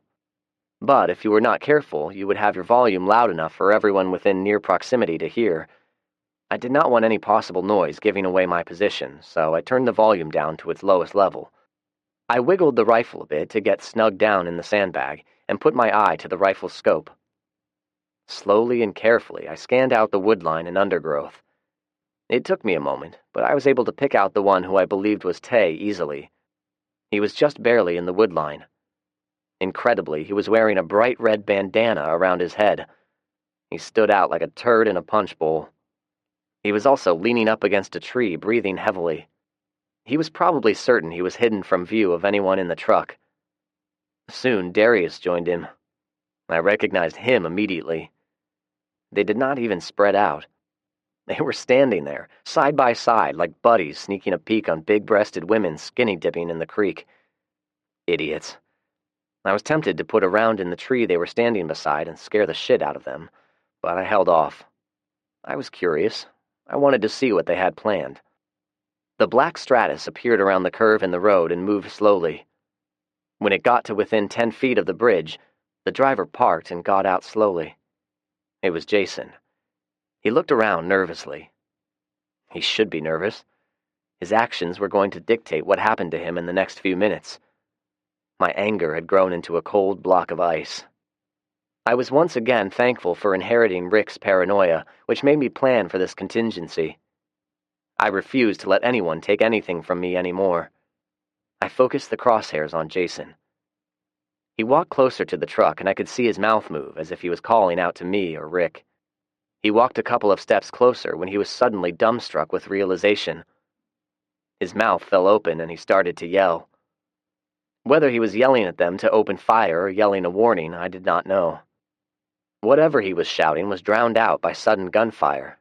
But if you were not careful, you would have your volume loud enough for everyone within near proximity to hear. I did not want any possible noise giving away my position, so I turned the volume down to its lowest level. I wiggled the rifle a bit to get snug down in the sandbag and put my eye to the rifle's scope. Slowly and carefully, I scanned out the woodline and undergrowth. It took me a moment, but I was able to pick out the one who I believed was Tay easily. He was just barely in the wood line. Incredibly, he was wearing a bright red bandana around his head. He stood out like a turd in a punch bowl. He was also leaning up against a tree, breathing heavily. He was probably certain he was hidden from view of anyone in the truck. Soon, Darius joined him. I recognized him immediately. They did not even spread out. They were standing there, side by side, like buddies sneaking a peek on big-breasted women skinny dipping in the creek. Idiots. I was tempted to put a round in the tree they were standing beside and scare the shit out of them, but I held off. I was curious. I wanted to see what they had planned. The black stratus appeared around the curve in the road and moved slowly. When it got to within 10 feet of the bridge, the driver parked and got out slowly. It was Jason. He looked around nervously. He should be nervous. His actions were going to dictate what happened to him in the next few minutes. My anger had grown into a cold block of ice. I was once again thankful for inheriting Rick's paranoia, which made me plan for this contingency. I refused to let anyone take anything from me anymore. I focused the crosshairs on Jason. He walked closer to the truck, and I could see his mouth move as if he was calling out to me or Rick. He walked a couple of steps closer when he was suddenly dumbstruck with realization. His mouth fell open and he started to yell. Whether he was yelling at them to open fire or yelling a warning, I did not know. Whatever he was shouting was drowned out by sudden gunfire.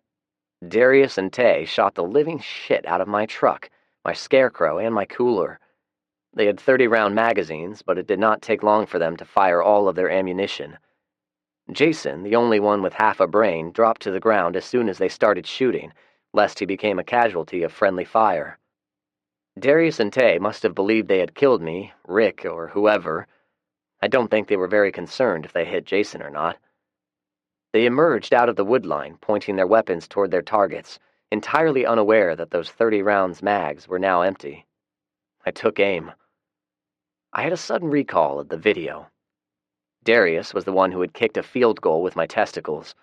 Darius and Tay shot the living shit out of my truck, my scarecrow, and my cooler. They had 30-round magazines, but it did not take long for them to fire all of their ammunition. Jason, the only one with half a brain, dropped to the ground as soon as they started shooting, lest he became a casualty of friendly fire. Darius and Tay must have believed they had killed me, Rick, or whoever. I don't think they were very concerned if they hit Jason or not. They emerged out of the wood line, pointing their weapons toward their targets, entirely unaware that those 30 rounds mags were now empty. I took aim. I had a sudden recall of the video. Darius was the one who had kicked a field goal with my testicles.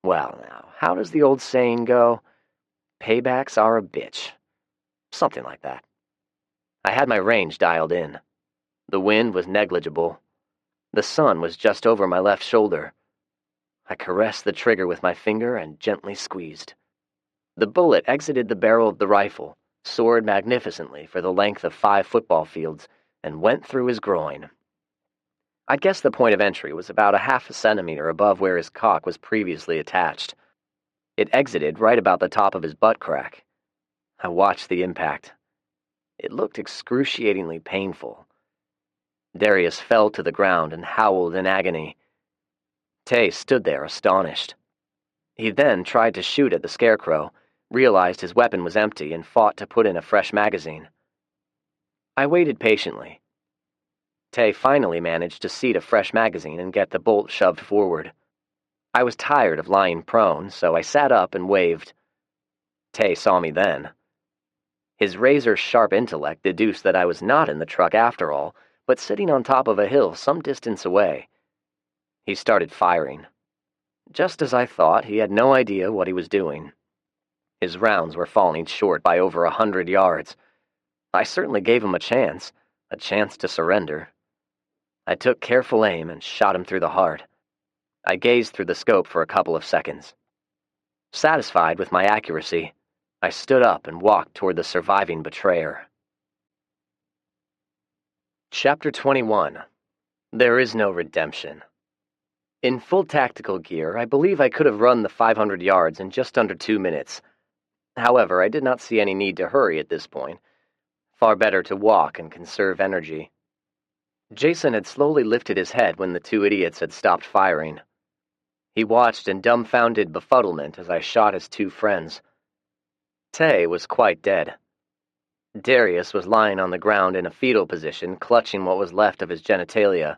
Well, now, how does the old saying go? Paybacks are a bitch. Something like that. I had my range dialed in. The wind was negligible. The sun was just over my left shoulder. I caressed the trigger with my finger and gently squeezed. The bullet exited the barrel of the rifle, soared magnificently for the length of 5 football fields, and went through his groin. I'd guess the point of entry was about a half a centimeter above where his cock was previously attached. It exited right about the top of his butt crack. I watched the impact. It looked excruciatingly painful. Darius fell to the ground and howled in agony. Tay stood there astonished. He then tried to shoot at the scarecrow, realized his weapon was empty, and fought to put in a fresh magazine. I waited patiently. Tay finally managed to seat a fresh magazine and get the bolt shoved forward. I was tired of lying prone, so I sat up and waved. Tay saw me then. His razor-sharp intellect deduced that I was not in the truck after all, but sitting on top of a hill some distance away. He started firing. Just as I thought, he had no idea what he was doing. His rounds were falling short by over 100 yards. I certainly gave him a chance to surrender. I took careful aim and shot him through the heart. I gazed through the scope for a couple of seconds. Satisfied with my accuracy, I stood up and walked toward the surviving betrayer. Chapter 21. There is no redemption. In full tactical gear, I believe I could have run the 500 yards in just under 2 minutes. However, I did not see any need to hurry at this point. Far better to walk and conserve energy. Jason had slowly lifted his head when the 2 idiots had stopped firing. He watched in dumbfounded befuddlement as I shot his 2 friends. Tay was quite dead. Darius was lying on the ground in a fetal position, clutching what was left of his genitalia.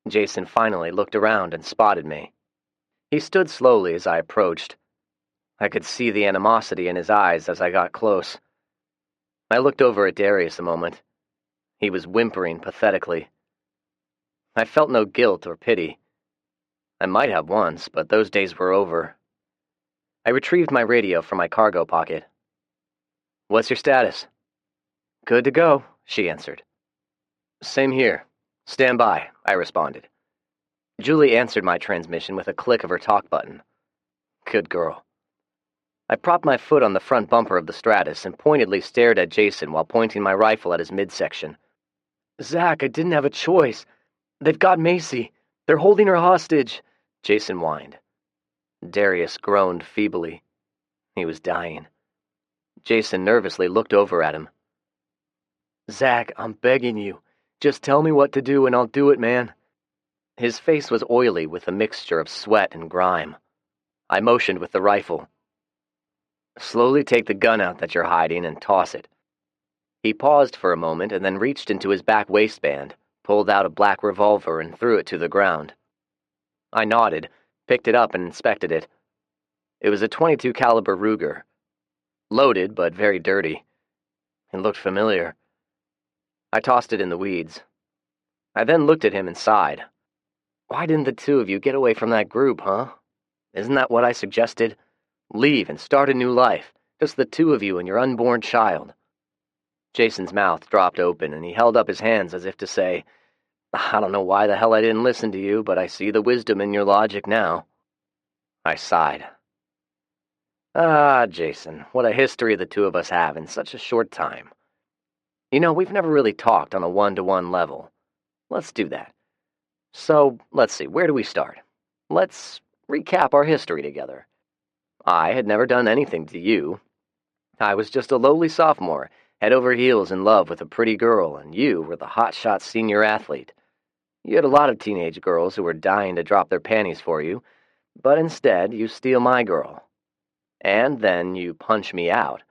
Jason finally looked around and spotted me. He stood slowly as I approached. I could see the animosity in his eyes as I got close. I looked over at Darius a moment. He was whimpering pathetically. I felt no guilt or pity. I might have once, but those days were over. I retrieved my radio from my cargo pocket. "What's your status?" "Good to go," she answered. "Same here. Stand by," I responded. Julie answered my transmission with a click of her talk button. Good girl. I propped my foot on the front bumper of the Stratus and pointedly stared at Jason while pointing my rifle at his midsection. "Zach, I didn't have a choice. They've got Macy. They're holding her hostage," Jason whined. Darius groaned feebly. He was dying. Jason nervously looked over at him. "Zach, I'm begging you. Just tell me what to do and I'll do it, man." His face was oily with a mixture of sweat and grime. I motioned with the rifle. "Slowly take the gun out that you're hiding and toss it." He paused for a moment and then reached into his back waistband, pulled out a black revolver and threw it to the ground. I nodded, picked it up and inspected it. It was a .22 caliber Ruger. Loaded, but very dirty. It looked familiar. I tossed it in the weeds. I then looked at him and sighed. Why didn't the two of you get away from that group, huh? Isn't that what I suggested? Leave and start a new life, just the two of you and your unborn child. Jason's mouth dropped open and he held up his hands as if to say, I don't know why the hell I didn't listen to you, but I see the wisdom in your logic now. I sighed. Ah, Jason, what a history the two of us have in such a short time. You know, we've never really talked on a one-to-one level. Let's do that. So, let's see, where do we start? Let's recap our history together. I had never done anything to you. I was just a lowly sophomore, head over heels in love with a pretty girl, and you were the hotshot senior athlete. You had a lot of teenage girls who were dying to drop their panties for you, but instead you steal my girl. And then you punch me out,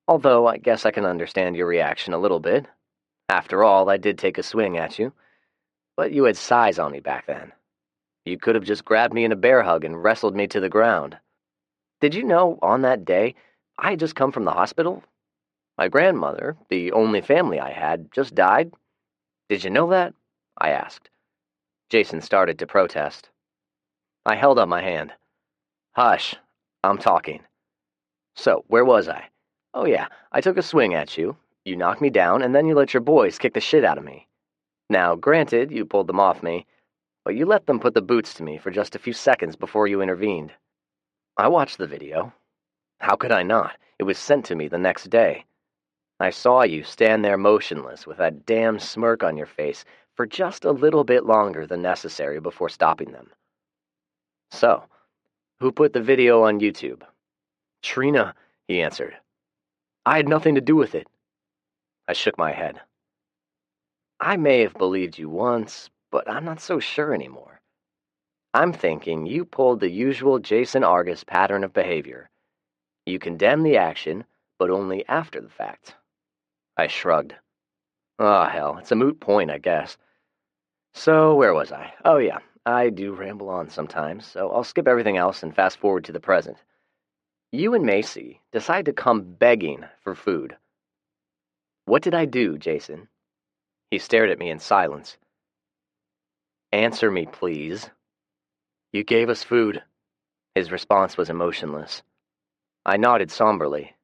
although I guess I can understand your reaction a little bit. After all, I did take a swing at you. But you had size on me back then. You could have just grabbed me in a bear hug and wrestled me to the ground. Did you know, on that day, I had just come from the hospital? My grandmother, the only family I had, just died. Did you know that? I asked. Jason started to protest. I held up my hand. Hush, I'm talking. So, where was I? Oh yeah, I took a swing at you. You knocked me down, and then you let your boys kick the shit out of me. Now, granted, you pulled them off me, but you let them put the boots to me for just a few seconds before you intervened. I watched the video. How could I not? It was sent to me the next day. I saw you stand there motionless with that damn smirk on your face for just a little bit longer than necessary before stopping them. So, who put the video on YouTube? Trina, he answered. I had nothing to do with it. I shook my head. I may have believed you once, but I'm not so sure anymore. I'm thinking you pulled the usual Jason Argus pattern of behavior. You condemn the action, but only after the fact. I shrugged. Oh, hell, it's a moot point, I guess. So, where was I? Oh, yeah, I do ramble on sometimes, so I'll skip everything else and fast forward to the present. You and Macy decide to come begging for food. What did I do, Jason? He stared at me in silence. Answer me, please. You gave us food. His response was emotionless. I nodded somberly.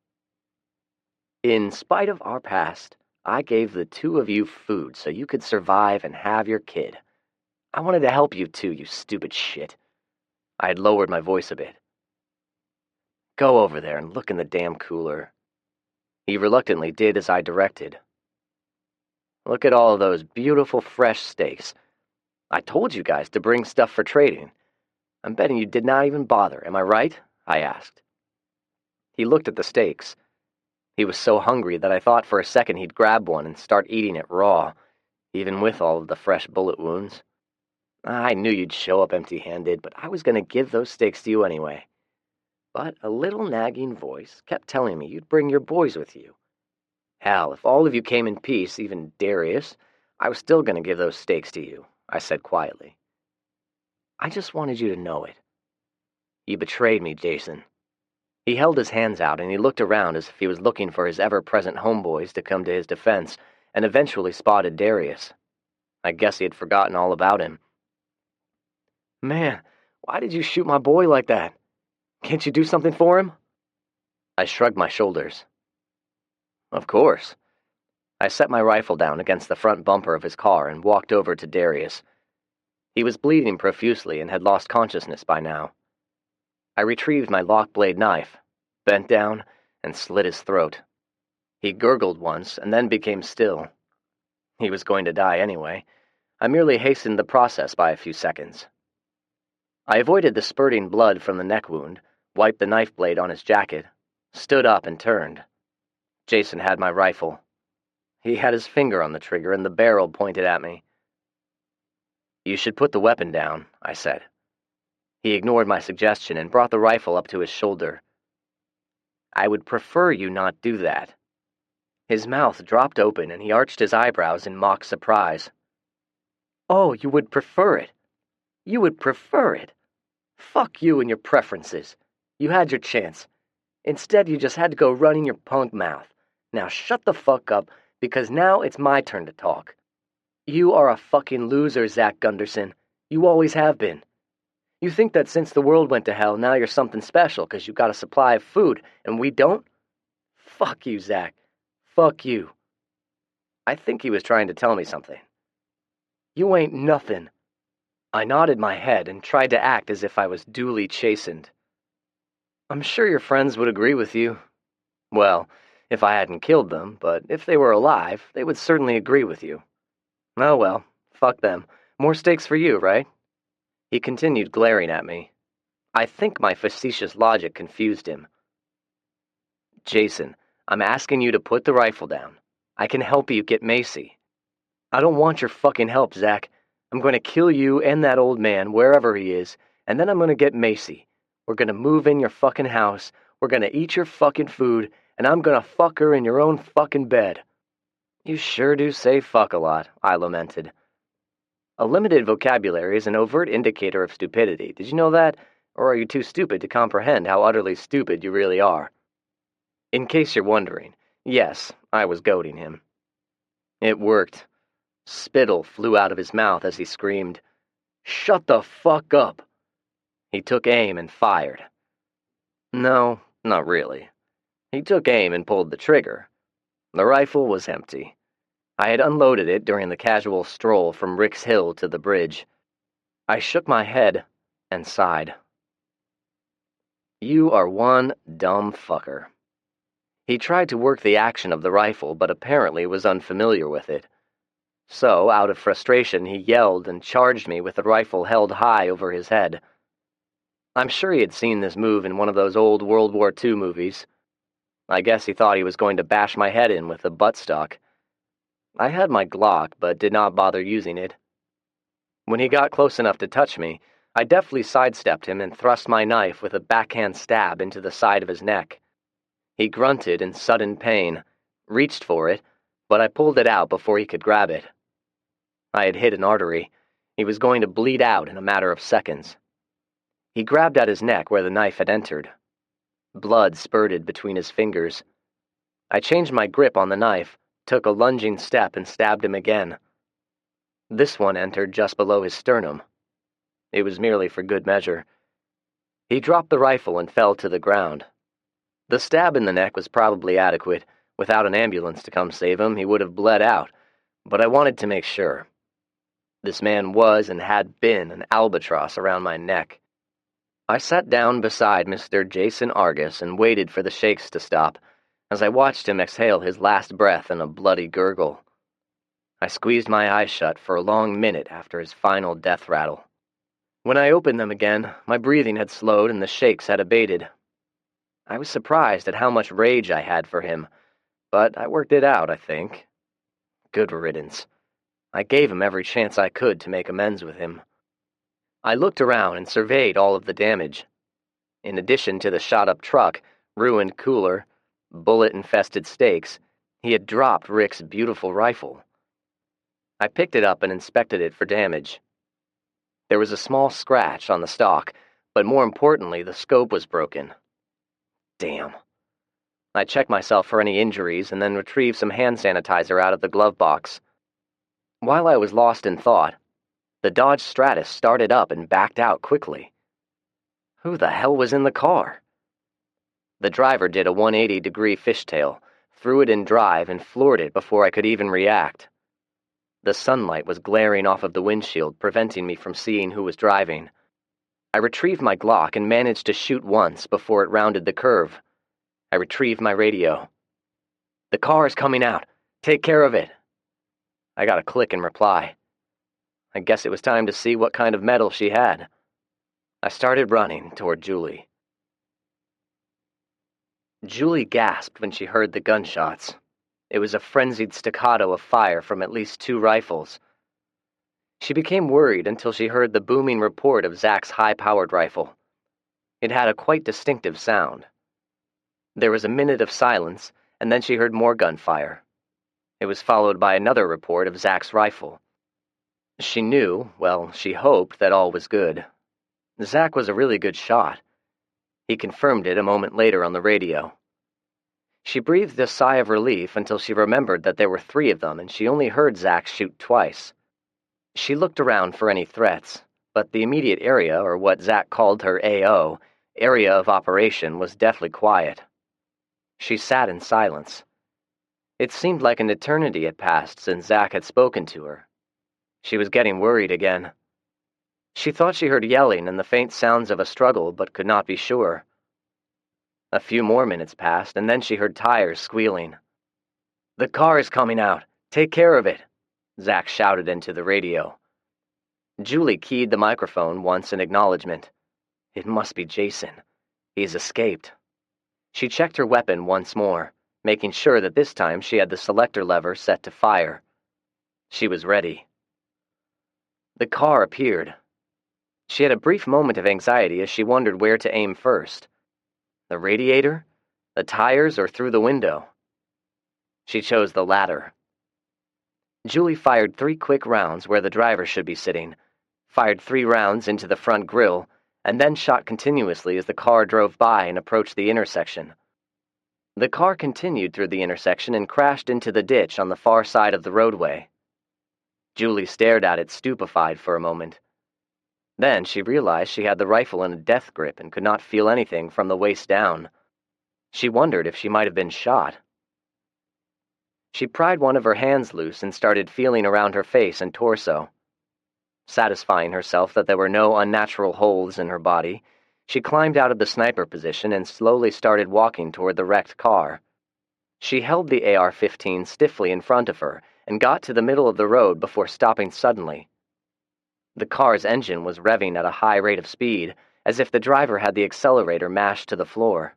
In spite of our past, I gave the two of you food so you could survive and have your kid. I wanted to help you too, you stupid shit. I had lowered my voice a bit. Go over there and look in the damn cooler. He reluctantly did as I directed. Look at all of those beautiful fresh steaks. I told you guys to bring stuff for trading. I'm betting you did not even bother, am I right? I asked. He looked at the steaks. He was so hungry that I thought for a second he'd grab one and start eating it raw, even with all of the fresh bullet wounds. I knew you'd show up empty-handed, but I was going to give those steaks to you anyway. But a little nagging voice kept telling me you'd bring your boys with you. Hell, if all of you came in peace, even Darius, I was still going to give those steaks to you, I said quietly. I just wanted you to know it. You betrayed me, Jason. He held his hands out and he looked around as if he was looking for his ever-present homeboys to come to his defense, and eventually spotted Darius. I guess he had forgotten all about him. Man, why did you shoot my boy like that? Can't you do something for him?" I shrugged my shoulders. "Of course." I set my rifle down against the front bumper of his car and walked over to Darius. He was bleeding profusely and had lost consciousness by now. I retrieved my lock-blade knife, bent down, and slit his throat. He gurgled once and then became still. He was going to die anyway. I merely hastened the process by a few seconds. I avoided the spurting blood from the neck wound, wiped the knife blade on his jacket, stood up and turned. Jason had my rifle. He had his finger on the trigger and the barrel pointed at me. "You should put the weapon down," I said. He ignored my suggestion and brought the rifle up to his shoulder. "I would prefer you not do that." His mouth dropped open and he arched his eyebrows in mock surprise. "Oh, you would prefer it? You would prefer it? Fuck you and your preferences. You had your chance. Instead, you just had to go running your punk mouth. Now shut the fuck up, because now it's my turn to talk. You are a fucking loser, Zach Gunderson. You always have been. You think that since the world went to hell, now you're something special because you got a supply of food, and we don't? Fuck you, Zach. Fuck you." I think he was trying to tell me something. "You ain't nothing." I nodded my head and tried to act as if I was duly chastened. "I'm sure your friends would agree with you. Well, if I hadn't killed them, but if they were alive, they would certainly agree with you. Oh well, fuck them. More steaks for you, right?" He continued glaring at me. I think my facetious logic confused him. "Jason, I'm asking you to put the rifle down. I can help you get Macy." "I don't want your fucking help, Zach. I'm going to kill you and that old man, wherever he is, and then I'm going to get Macy. We're going to move in your fucking house, we're going to eat your fucking food, and I'm going to fuck her in your own fucking bed." "You sure do say fuck a lot," I lamented. A limited vocabulary is an overt indicator of stupidity. Did you know that? Or are you too stupid to comprehend how utterly stupid you really are? In case you're wondering, yes, I was goading him. It worked. Spittle flew out of his mouth as he screamed, "Shut the fuck up!" He took aim and fired. No, not really. He took aim and pulled the trigger. The rifle was empty. I had unloaded it during the casual stroll from Rick's Hill to the bridge. I shook my head and sighed. You are one dumb fucker. He tried to work the action of the rifle, but apparently was unfamiliar with it. So, out of frustration, he yelled and charged me with the rifle held high over his head. I'm sure he had seen this move in one of those old World War II movies. I guess he thought he was going to bash my head in with a buttstock. I had my Glock, but did not bother using it. When he got close enough to touch me, I deftly sidestepped him and thrust my knife with a backhand stab into the side of his neck. He grunted in sudden pain, reached for it, but I pulled it out before he could grab it. I had hit an artery. He was going to bleed out in a matter of seconds. He grabbed at his neck where the knife had entered. Blood spurted between his fingers. I changed my grip on the knife, took a lunging step, and stabbed him again. This one entered just below his sternum. It was merely for good measure. He dropped the rifle and fell to the ground. The stab in the neck was probably adequate. Without an ambulance to come save him, he would have bled out, but I wanted to make sure. This man was and had been an albatross around my neck. I sat down beside Mr. Jason Argus and waited for the shakes to stop, as I watched him exhale his last breath in a bloody gurgle. I squeezed my eyes shut for a long minute after his final death rattle. When I opened them again, my breathing had slowed and the shakes had abated. I was surprised at how much rage I had for him, but I worked it out, I think. Good riddance. I gave him every chance I could to make amends with him. I looked around and surveyed all of the damage. In addition to the shot-up truck, ruined cooler, bullet-infested steaks, he had dropped Rick's beautiful rifle. I picked it up and inspected it for damage. There was a small scratch on the stock, but more importantly, the scope was broken. Damn. I checked myself for any injuries and then retrieved some hand sanitizer out of the glove box. While I was lost in thought, the Dodge Stratus started up and backed out quickly. Who the hell was in the car? The driver did a 180-degree fishtail, threw it in drive, and floored it before I could even react. The sunlight was glaring off of the windshield, preventing me from seeing who was driving. I retrieved my Glock and managed to shoot once before it rounded the curve. I retrieved my radio. "The car is coming out. Take care of it." I got a click in reply. I guess it was time to see what kind of metal she had. I started running toward Julie. Julie gasped when she heard the gunshots. It was a frenzied staccato of fire from at least 2 rifles. She became worried until she heard the booming report of Zach's high-powered rifle. It had a quite distinctive sound. There was a minute of silence, and then she heard more gunfire. It was followed by another report of Zach's rifle. She knew, well, she hoped that all was good. Zach was a really good shot. He confirmed it a moment later on the radio. She breathed a sigh of relief until she remembered that there were 3 of them and she only heard Zach shoot twice. She looked around for any threats, but the immediate area, or what Zach called her AO, area of operation, was deathly quiet. She sat in silence. It seemed like an eternity had passed since Zach had spoken to her. She was getting worried again. She thought she heard yelling and the faint sounds of a struggle, but could not be sure. A few more minutes passed, and then she heard tires squealing. "The car is coming out. Take care of it," Zach shouted into the radio. Julie keyed the microphone once in acknowledgement. It must be Jason. He's escaped. She checked her weapon once more, making sure that this time she had the selector lever set to fire. She was ready. The car appeared. She had a brief moment of anxiety as she wondered where to aim first. The radiator? The tires? Or through the window? She chose the latter. Julie fired 3 quick rounds where the driver should be sitting, fired 3 rounds into the front grille, and then shot continuously as the car drove by and approached the intersection. The car continued through the intersection and crashed into the ditch on the far side of the roadway. Julie stared at it stupefied for a moment. Then she realized she had the rifle in a death grip and could not feel anything from the waist down. She wondered if she might have been shot. She pried one of her hands loose and started feeling around her face and torso. Satisfying herself that there were no unnatural holes in her body, she climbed out of the sniper position and slowly started walking toward the wrecked car. She held the AR-15 stiffly in front of her and got to the middle of the road before stopping suddenly. The car's engine was revving at a high rate of speed, as if the driver had the accelerator mashed to the floor.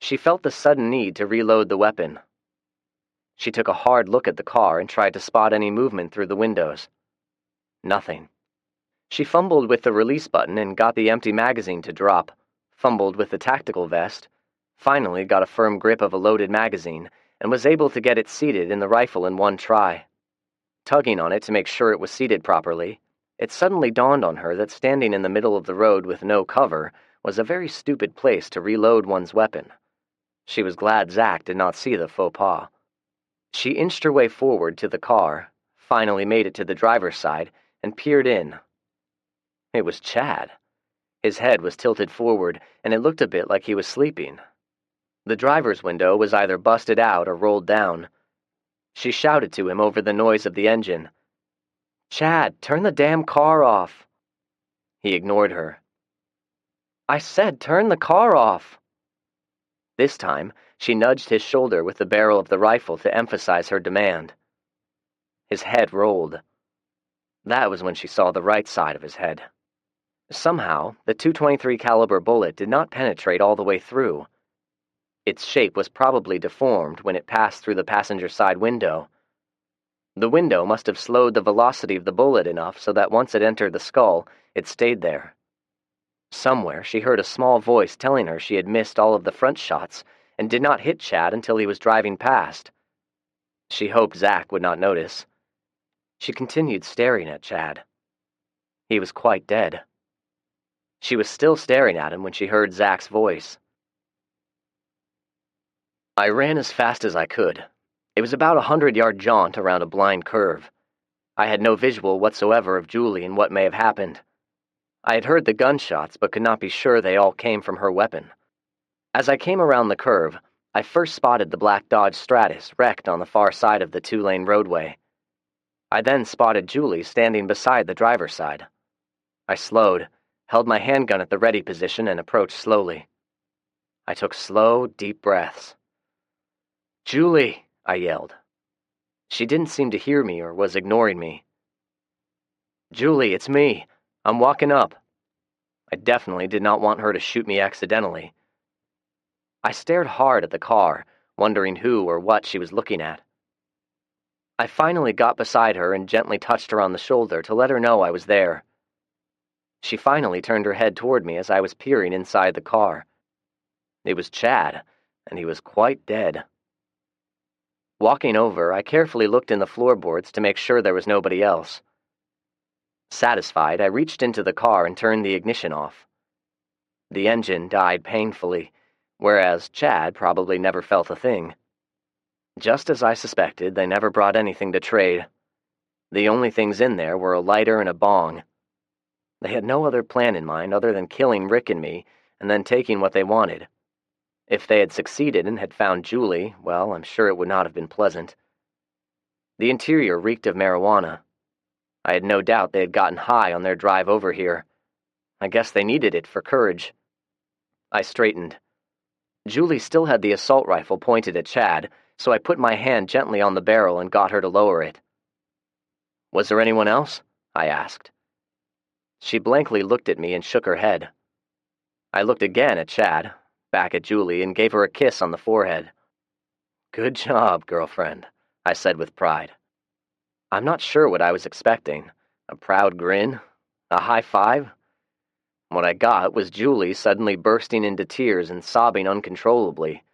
She felt the sudden need to reload the weapon. She took a hard look at the car and tried to spot any movement through the windows. Nothing. She fumbled with the release button and got the empty magazine to drop, fumbled with the tactical vest, finally got a firm grip of a loaded magazine, and was able to get it seated in the rifle in one try. Tugging on it to make sure it was seated properly, it suddenly dawned on her that standing in the middle of the road with no cover was a very stupid place to reload one's weapon. She was glad Zach did not see the faux pas. She inched her way forward to the car, finally made it to the driver's side, and peered in. It was Chad. His head was tilted forward, and it looked a bit like he was sleeping. The driver's window was either busted out or rolled down. She shouted to him over the noise of the engine. "Chad, turn the damn car off." He ignored her. "I said turn the car off." This time, she nudged his shoulder with the barrel of the rifle to emphasize her demand. His head rolled. That was when she saw the right side of his head. Somehow, the .223 caliber bullet did not penetrate all the way through. Its shape was probably deformed when it passed through the passenger side window. The window must have slowed the velocity of the bullet enough so that once it entered the skull, it stayed there. Somewhere she heard a small voice telling her she had missed all of the front shots and did not hit Chad until he was driving past. She hoped Zach would not notice. She continued staring at Chad. He was quite dead. She was still staring at him when she heard Zach's voice. I ran as fast as I could. It was about a 100-yard jaunt around a blind curve. I had no visual whatsoever of Julie and what may have happened. I had heard the gunshots, but could not be sure they all came from her weapon. As I came around the curve, I first spotted the black Dodge Stratus wrecked on the far side of the two-lane roadway. I then spotted Julie standing beside the driver's side. I slowed, held my handgun at the ready position, and approached slowly. I took slow, deep breaths. "Julie!" I yelled. She didn't seem to hear me or was ignoring me. "Julie, it's me. I'm walking up." I definitely did not want her to shoot me accidentally. I stared hard at the car, wondering who or what she was looking at. I finally got beside her and gently touched her on the shoulder to let her know I was there. She finally turned her head toward me as I was peering inside the car. It was Chad, and he was quite dead. Walking over, I carefully looked in the floorboards to make sure there was nobody else. Satisfied, I reached into the car and turned the ignition off. The engine died painfully, whereas Chad probably never felt a thing. Just as I suspected, they never brought anything to trade. The only things in there were a lighter and a bong. They had no other plan in mind other than killing Rick and me, and then taking what they wanted. If they had succeeded and had found Julie, well, I'm sure it would not have been pleasant. The interior reeked of marijuana. I had no doubt they had gotten high on their drive over here. I guess they needed it for courage. I straightened. Julie still had the assault rifle pointed at Chad, so I put my hand gently on the barrel and got her to lower it. "Was there anyone else?" I asked. She blankly looked at me and shook her head. I looked again at Chad, back at Julie, and gave her a kiss on the forehead. "Good job, girlfriend," I said with pride. I'm not sure what I was expecting. A proud grin? A high five? What I got was Julie suddenly bursting into tears and sobbing uncontrollably.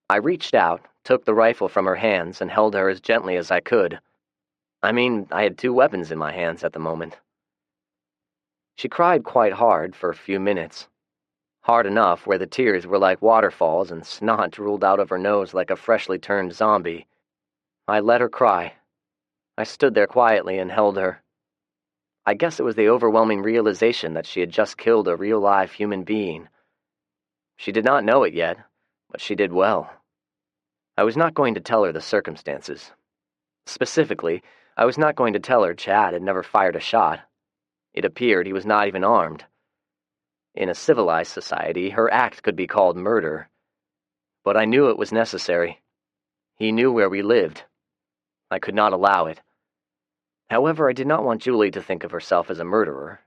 I reached out, took the rifle from her hands, and held her as gently as I could. I mean, I had 2 weapons in my hands at the moment. She cried quite hard for a few minutes. Hard enough where the tears were like waterfalls and snot drooled out of her nose like a freshly turned zombie. I let her cry. I stood there quietly and held her. I guess it was the overwhelming realization that she had just killed a real live human being. She did not know it yet, but she did well. I was not going to tell her the circumstances. Specifically, I was not going to tell her Chad had never fired a shot. It appeared he was not even armed. In a civilized society, her act could be called murder. But I knew it was necessary. He knew where we lived. I could not allow it. However, I did not want Julie to think of herself as a murderer.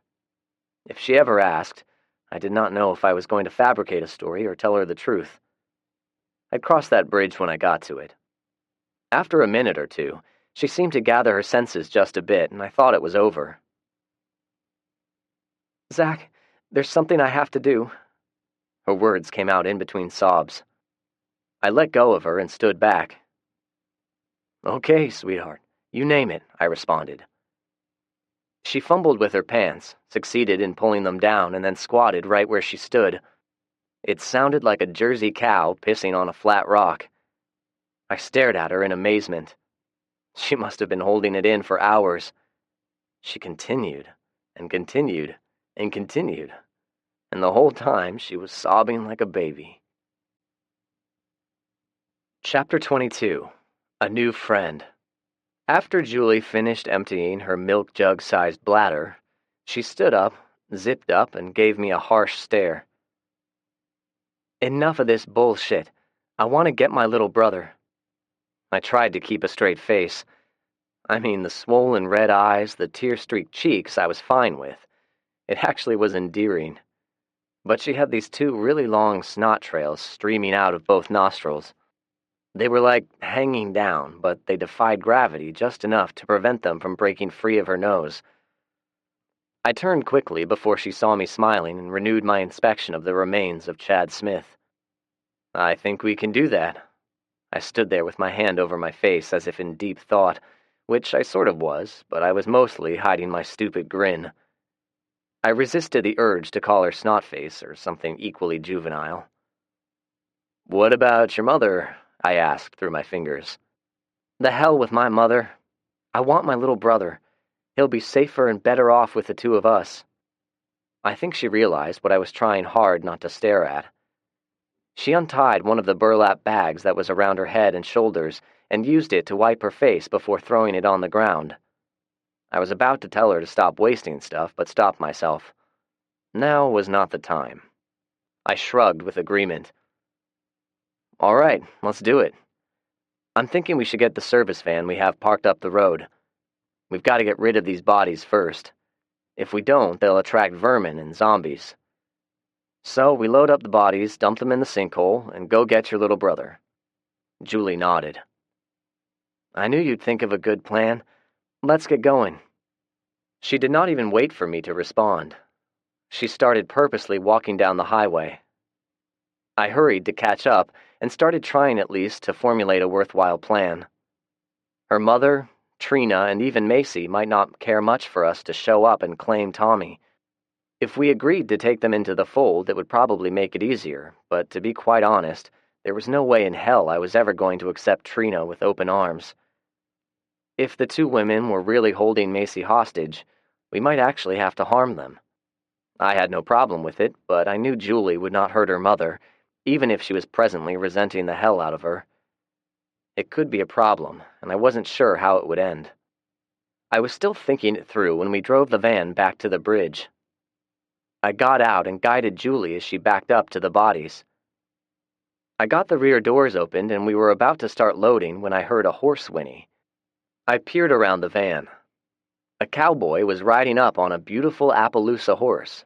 If she ever asked, I did not know if I was going to fabricate a story or tell her the truth. I'd cross that bridge when I got to it. After a minute or two, she seemed to gather her senses just a bit, and I thought it was over. "Zach, there's something I have to do." Her words came out in between sobs. I let go of her and stood back. "Okay, sweetheart, you name it," I responded. She fumbled with her pants, succeeded in pulling them down, and then squatted right where she stood. It sounded like a Jersey cow pissing on a flat rock. I stared at her in amazement. She must have been holding it in for hours. She continued, and continued, and continued, and the whole time she was sobbing like a baby. Chapter 22. A New Friend. After Julie finished emptying her milk jug-sized bladder, she stood up, zipped up, and gave me a harsh stare. "Enough of this bullshit. I want to get my little brother." I tried to keep a straight face. I mean, the swollen red eyes, the tear-streaked cheeks I was fine with. It actually was endearing. But she had these 2 really long snot trails streaming out of both nostrils. They were like hanging down, but they defied gravity just enough to prevent them from breaking free of her nose. I turned quickly before she saw me smiling and renewed my inspection of the remains of Chad Smith. "I think we can do that." I stood there with my hand over my face as if in deep thought, which I sort of was, but I was mostly hiding my stupid grin. I resisted the urge to call her Snotface or something equally juvenile. "What about your mother?" I asked through my fingers. "The hell with my mother. I want my little brother. He'll be safer and better off with the 2 of us." I think she realized what I was trying hard not to stare at. She untied one of the burlap bags that was around her head and shoulders and used it to wipe her face before throwing it on the ground. I was about to tell her to stop wasting stuff, but stopped myself. Now was not the time. I shrugged with agreement. All right, let's do it. I'm thinking we should get the service van we have parked up the road. We've got to get rid of these bodies first. If we don't, they'll attract vermin and zombies. So we load up the bodies, dump them in the sinkhole, and go get your little brother. Julie nodded. I knew you'd think of a good plan. Let's get going. She did not even wait for me to respond. She started purposely walking down the highway. I hurried to catch up and started trying at least to formulate a worthwhile plan. Her mother, Trina, and even Macy might not care much for us to show up and claim Tommy. If we agreed to take them into the fold, it would probably make it easier, but to be quite honest, there was no way in hell I was ever going to accept Trina with open arms. If the two women were really holding Macy hostage, we might actually have to harm them. I had no problem with it, but I knew Julie would not hurt her mother, even if she was presently resenting the hell out of her. It could be a problem, and I wasn't sure how it would end. I was still thinking it through when we drove the van back to the bridge. I got out and guided Julie as she backed up to the bodies. I got the rear doors opened and we were about to start loading when I heard a horse whinny. I peered around the van. A cowboy was riding up on a beautiful Appaloosa horse.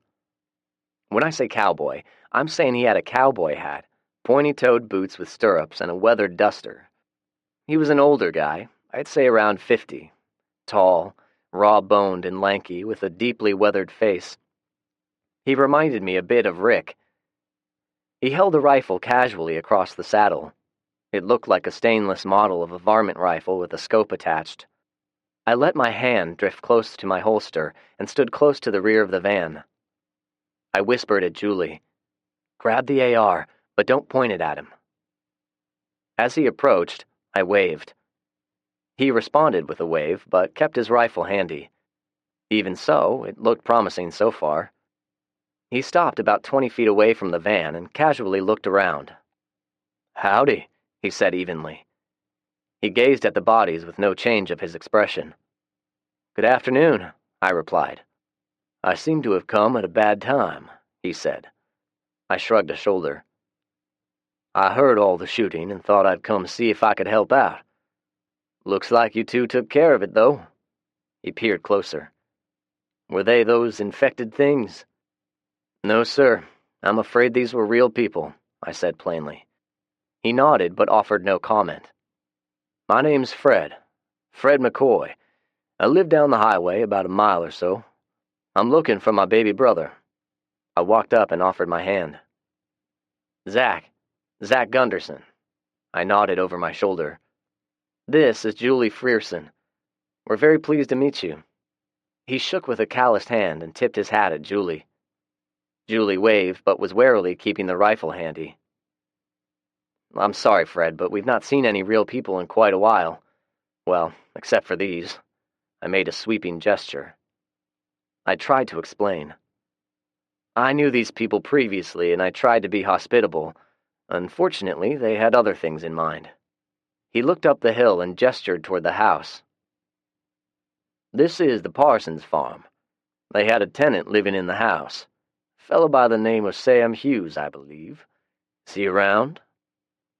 When I say cowboy, I'm saying he had a cowboy hat, pointy-toed boots with stirrups, and a weathered duster. He was an older guy, I'd say around 50, tall, raw-boned and lanky, with a deeply weathered face. He reminded me a bit of Rick. He held a rifle casually across the saddle. It looked like a stainless model of a varmint rifle with a scope attached. I let my hand drift close to my holster and stood close to the rear of the van. I whispered at Julie, "Grab the AR, but don't point it at him." As he approached, I waved. He responded with a wave, but kept his rifle handy. Even so, it looked promising so far. He stopped about 20 feet away from the van and casually looked around. "Howdy," he said evenly. He gazed at the bodies with no change of his expression. "Good afternoon," I replied. "I seem to have come at a bad time," he said. I shrugged a shoulder. "I heard all the shooting and thought I'd come see if I could help out. Looks like you two took care of it, though." He peered closer. "Were they those infected things?" "No, sir. I'm afraid these were real people," I said plainly. He nodded but offered no comment. "My name's Fred. Fred McCoy. I live down the highway about a mile or so. I'm looking for my baby brother." I walked up and offered my hand. Zach Gunderson." I nodded over my shoulder. "This is Julie Frierson. We're very pleased to meet you." He shook with a calloused hand and tipped his hat at Julie. Julie waved, but was warily keeping the rifle handy. "I'm sorry, Fred, but we've not seen any real people in quite a while. Well, except for these." I made a sweeping gesture. I tried to explain. "I knew these people previously, and I tried to be hospitable. Unfortunately, they had other things in mind." He looked up the hill and gestured toward the house. "This is the Parsons farm. They had a tenant living in the house. A fellow by the name of Sam Hughes, I believe. Is he around?"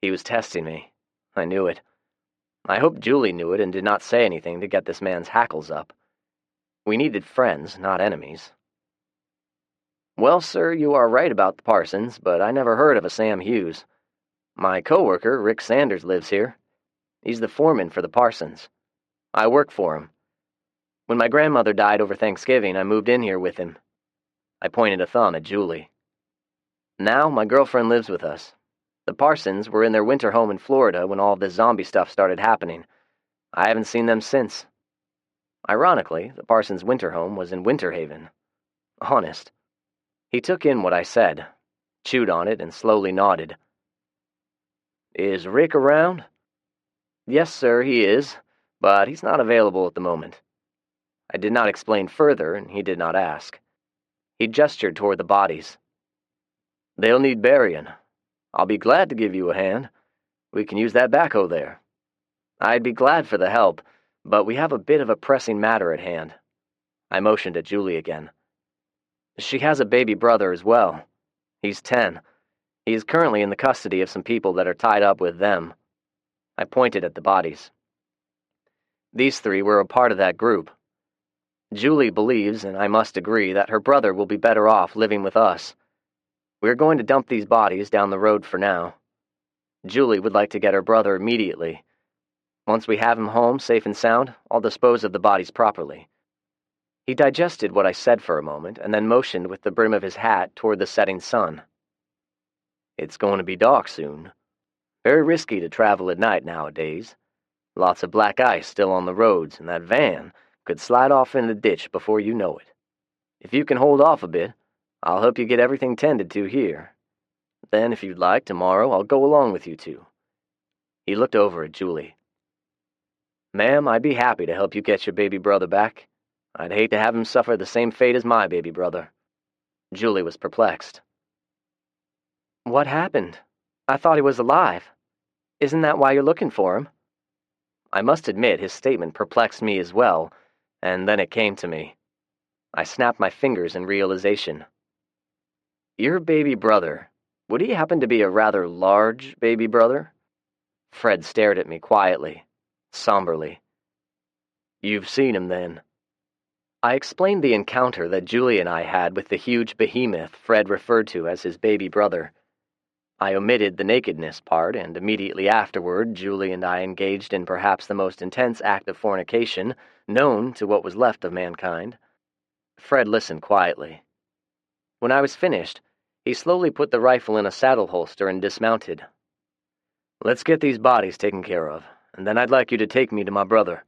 He was testing me. I knew it. I hoped Julie knew it and did not say anything to get this man's hackles up. We needed friends, not enemies. "Well, sir, you are right about the Parsons, but I never heard of a Sam Hughes. My coworker, Rick Sanders, lives here. He's the foreman for the Parsons. I work for him. When my grandmother died over Thanksgiving, I moved in here with him." I pointed a thumb at Julie. "Now my girlfriend lives with us. The Parsons were in their winter home in Florida when all this zombie stuff started happening. I haven't seen them since. Ironically, the Parsons' winter home was in Winter Haven. Honest." He took in what I said, chewed on it, and slowly nodded. "Is Rick around?" "Yes, sir, he is, but he's not available at the moment." I did not explain further, and he did not ask. He gestured toward the bodies. "They'll need burying. I'll be glad to give you a hand. We can use that backhoe there." "I'd be glad for the help, but we have a bit of a pressing matter at hand." I motioned at Julie again. "She has a baby brother as well. He's 10. He is currently in the custody of some people that are tied up with them." I pointed at the bodies. These 3 were a part of that group. Julie believes, and I must agree, that her brother will be better off living with us. We're going to dump these bodies down the road for now. Julie would like to get her brother immediately. Once we have him home, safe and sound, I'll dispose of the bodies properly. He digested what I said for a moment, and then motioned with the brim of his hat toward the setting sun. "It's going to be dark soon. Very risky to travel at night nowadays. Lots of black ice still on the roads, and that van could slide off in the ditch before you know it. If you can hold off a bit, I'll help you get everything tended to here. Then, if you'd like, tomorrow I'll go along with you 2. He looked over at Julie. "Ma'am, I'd be happy to help you get your baby brother back. I'd hate to have him suffer the same fate as my baby brother." Julie was perplexed. "What happened? I thought he was alive. Isn't that why you're looking for him?" I must admit his statement perplexed me as well, and then it came to me. I snapped my fingers in realization. "Your baby brother, would he happen to be a rather large baby brother?" Fred stared at me quietly, somberly. "You've seen him, then?" I explained the encounter that Julie and I had with the huge behemoth Fred referred to as his baby brother. I omitted the nakedness part, and immediately afterward Julie and I engaged in perhaps the most intense act of fornication known to what was left of mankind. Fred listened quietly. When I was finished, he slowly put the rifle in a saddle holster and dismounted. "Let's get these bodies taken care of, and then I'd like you to take me to my brother."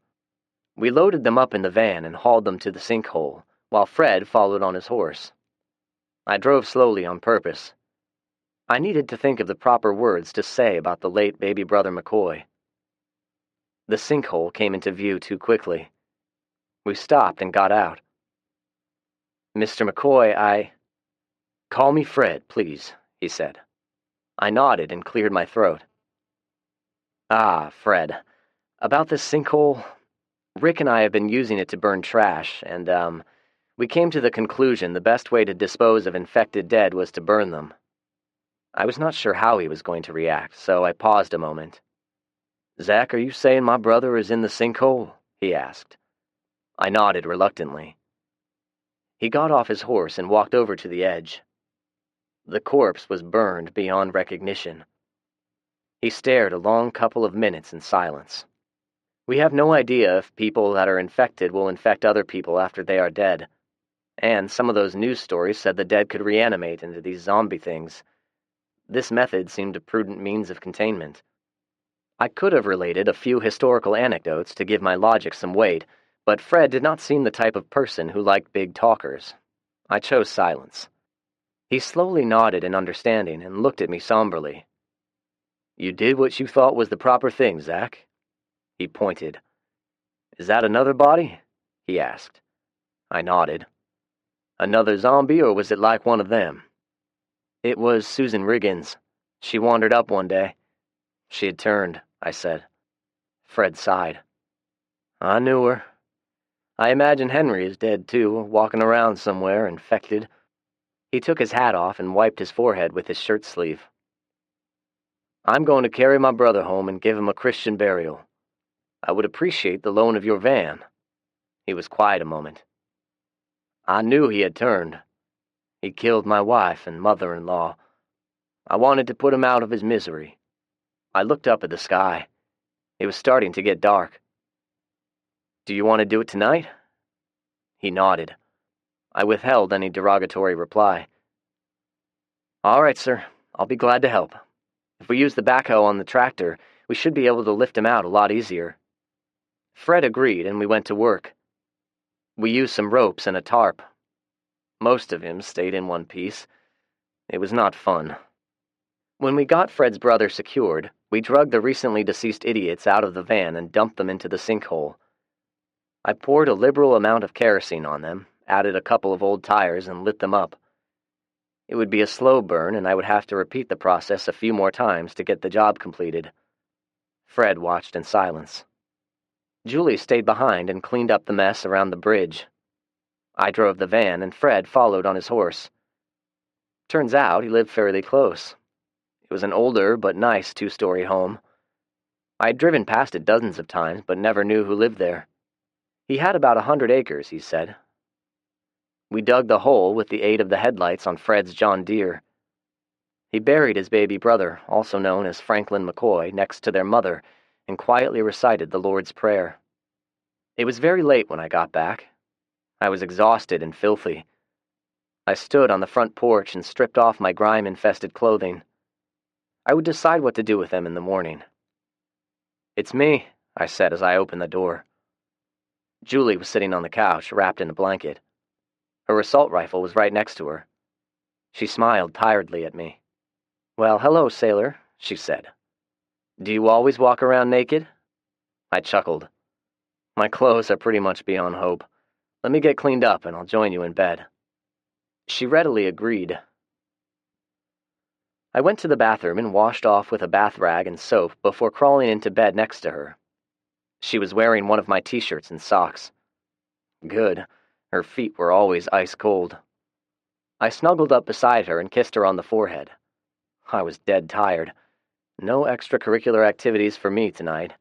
We loaded them up in the van and hauled them to the sinkhole, while Fred followed on his horse. I drove slowly on purpose. I needed to think of the proper words to say about the late baby brother McCoy. The sinkhole came into view too quickly. We stopped and got out. "Mr. McCoy, Call me Fred, please," he said. I nodded and cleared my throat. "Ah, Fred. About this sinkhole, Rick and I have been using it to burn trash, and, we came to the conclusion the best way to dispose of infected dead was to burn them." I was not sure how he was going to react, so I paused a moment. "Zach, are you saying my brother is in the sinkhole?" he asked. I nodded reluctantly. He got off his horse and walked over to the edge. The corpse was burned beyond recognition. He stared a long couple of minutes in silence. We have no idea if people that are infected will infect other people after they are dead, and some of those news stories said the dead could reanimate into these zombie things. This method seemed a prudent means of containment. I could have related a few historical anecdotes to give my logic some weight, but Fred did not seem the type of person who liked big talkers. I chose silence. He slowly nodded in understanding and looked at me somberly. "You did what you thought was the proper thing, Zach." He pointed. "Is that another body?" he asked. I nodded. "Another zombie, or was it like one of them?" "It was Susan Riggins. She wandered up one day." "She had turned," I said. Fred sighed. "I knew her. I imagine Henry is dead too, walking around somewhere, infected." He took his hat off and wiped his forehead with his shirt sleeve. "I'm going to carry my brother home and give him a Christian burial. I would appreciate the loan of your van." He was quiet a moment. "I knew he had turned. He killed my wife and mother-in-law. I wanted to put him out of his misery." I looked up at the sky. It was starting to get dark. "Do you want to do it tonight?" He nodded. I withheld any derogatory reply. "All right, sir. I'll be glad to help. If we use the backhoe on the tractor, we should be able to lift him out a lot easier." Fred agreed, and we went to work. We used some ropes and a tarp. Most of him stayed in one piece. It was not fun. When we got Fred's brother secured, we dragged the recently deceased idiots out of the van and dumped them into the sinkhole. I poured a liberal amount of kerosene on them, added a couple of old tires, and lit them up. It would be a slow burn, and I would have to repeat the process a few more times to get the job completed. Fred watched in silence. Julie stayed behind and cleaned up the mess around the bridge. I drove the van, and Fred followed on his horse. Turns out he lived fairly close. It was an older but nice 2-story home. I'd driven past it dozens of times, but never knew who lived there. He had about 100 acres, he said. We dug the hole with the aid of the headlights on Fred's John Deere. He buried his baby brother, also known as Franklin McCoy, next to their mother, and quietly recited the Lord's Prayer. It was very late when I got back. I was exhausted and filthy. I stood on the front porch and stripped off my grime-infested clothing. I would decide what to do with them in the morning. "It's me," I said as I opened the door. Julie was sitting on the couch, wrapped in a blanket. Her assault rifle was right next to her. She smiled tiredly at me. "Well, hello, sailor," she said. "Do you always walk around naked?" I chuckled. "My clothes are pretty much beyond hope. Let me get cleaned up and I'll join you in bed." She readily agreed. I went to the bathroom and washed off with a bath rag and soap before crawling into bed next to her. She was wearing one of my t-shirts and socks. Good. Her feet were always ice cold. I snuggled up beside her and kissed her on the forehead. I was dead tired. No extracurricular activities for me tonight.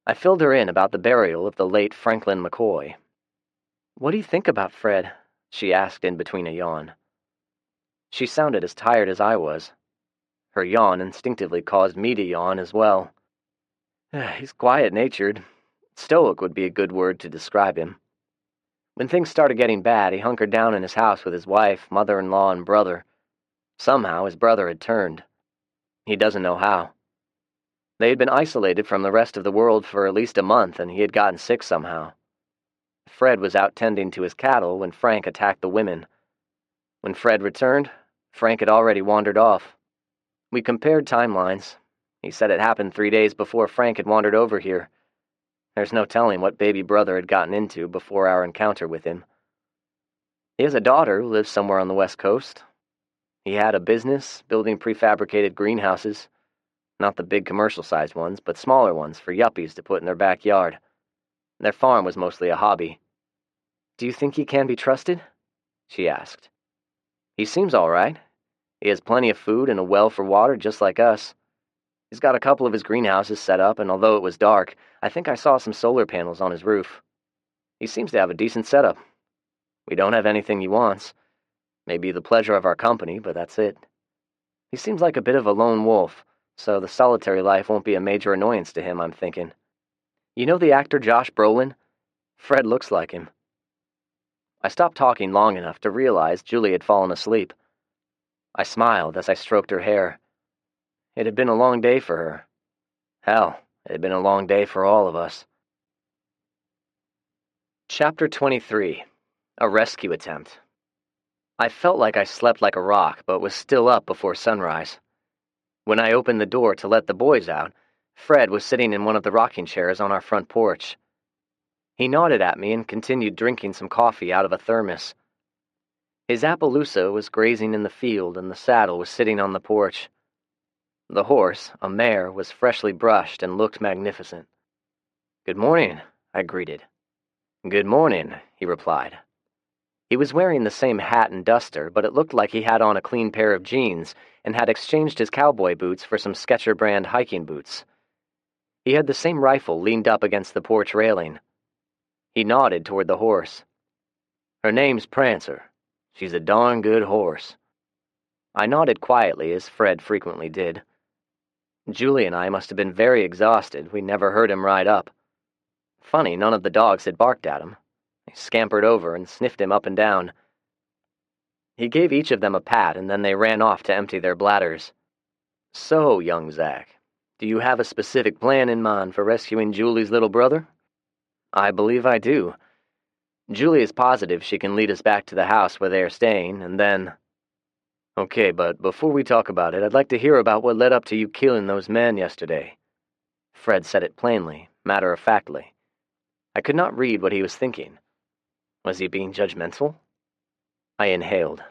I filled her in about the burial of the late Franklin McCoy. "What do you think about Fred?" she asked in between a yawn. She sounded as tired as I was. Her yawn instinctively caused me to yawn as well. He's quiet-natured. Stoic would be a good word to describe him. When things started getting bad, he hunkered down in his house with his wife, mother-in-law, and brother. Somehow his brother had turned. He doesn't know how. They had been isolated from the rest of the world for at least a month, and he had gotten sick somehow. Fred was out tending to his cattle when Frank attacked the women. When Fred returned, Frank had already wandered off. We compared timelines. He said it happened 3 days before Frank had wandered over here. There's no telling what baby brother had gotten into before our encounter with him. He has a daughter who lives somewhere on the West Coast. He had a business building prefabricated greenhouses, not the big commercial-sized ones, but smaller ones for yuppies to put in their backyard. Their farm was mostly a hobby. "Do you think he can be trusted?" she asked. "He seems all right. He has plenty of food and a well for water just like us. He's got a couple of his greenhouses set up, and although it was dark, I think I saw some solar panels on his roof. He seems to have a decent setup. We don't have anything he wants. Maybe the pleasure of our company, but that's it. He seems like a bit of a lone wolf, so the solitary life won't be a major annoyance to him, I'm thinking. You know the actor Josh Brolin? Fred looks like him." I stopped talking long enough to realize Julie had fallen asleep. I smiled as I stroked her hair. It had been a long day for her. Hell, it had been a long day for all of us. Chapter 23. A Rescue Attempt. I felt like I slept like a rock, but was still up before sunrise. When I opened the door to let the boys out, Fred was sitting in one of the rocking chairs on our front porch. He nodded at me and continued drinking some coffee out of a thermos. His Appaloosa was grazing in the field, and the saddle was sitting on the porch. The horse, a mare, was freshly brushed and looked magnificent. "Good morning," I greeted. "Good morning," he replied. He was wearing the same hat and duster, but it looked like he had on a clean pair of jeans and had exchanged his cowboy boots for some Sketcher brand hiking boots. He had the same rifle leaned up against the porch railing. He nodded toward the horse. "Her name's Prancer. She's a darn good horse." I nodded quietly, as Fred frequently did. Julie and I must have been very exhausted. We never heard him ride up. Funny, none of the dogs had barked at him. They scampered over and sniffed him up and down. He gave each of them a pat, and then they ran off to empty their bladders. "So, young Zach, do you have a specific plan in mind for rescuing Julie's little brother?" "I believe I do. Julie is positive she can lead us back to the house where they are staying, and then—" "Okay, but before we talk about it, I'd like to hear about what led up to you killing those men yesterday." Fred said it plainly, matter-of-factly. I could not read what he was thinking. Was he being judgmental? I inhaled.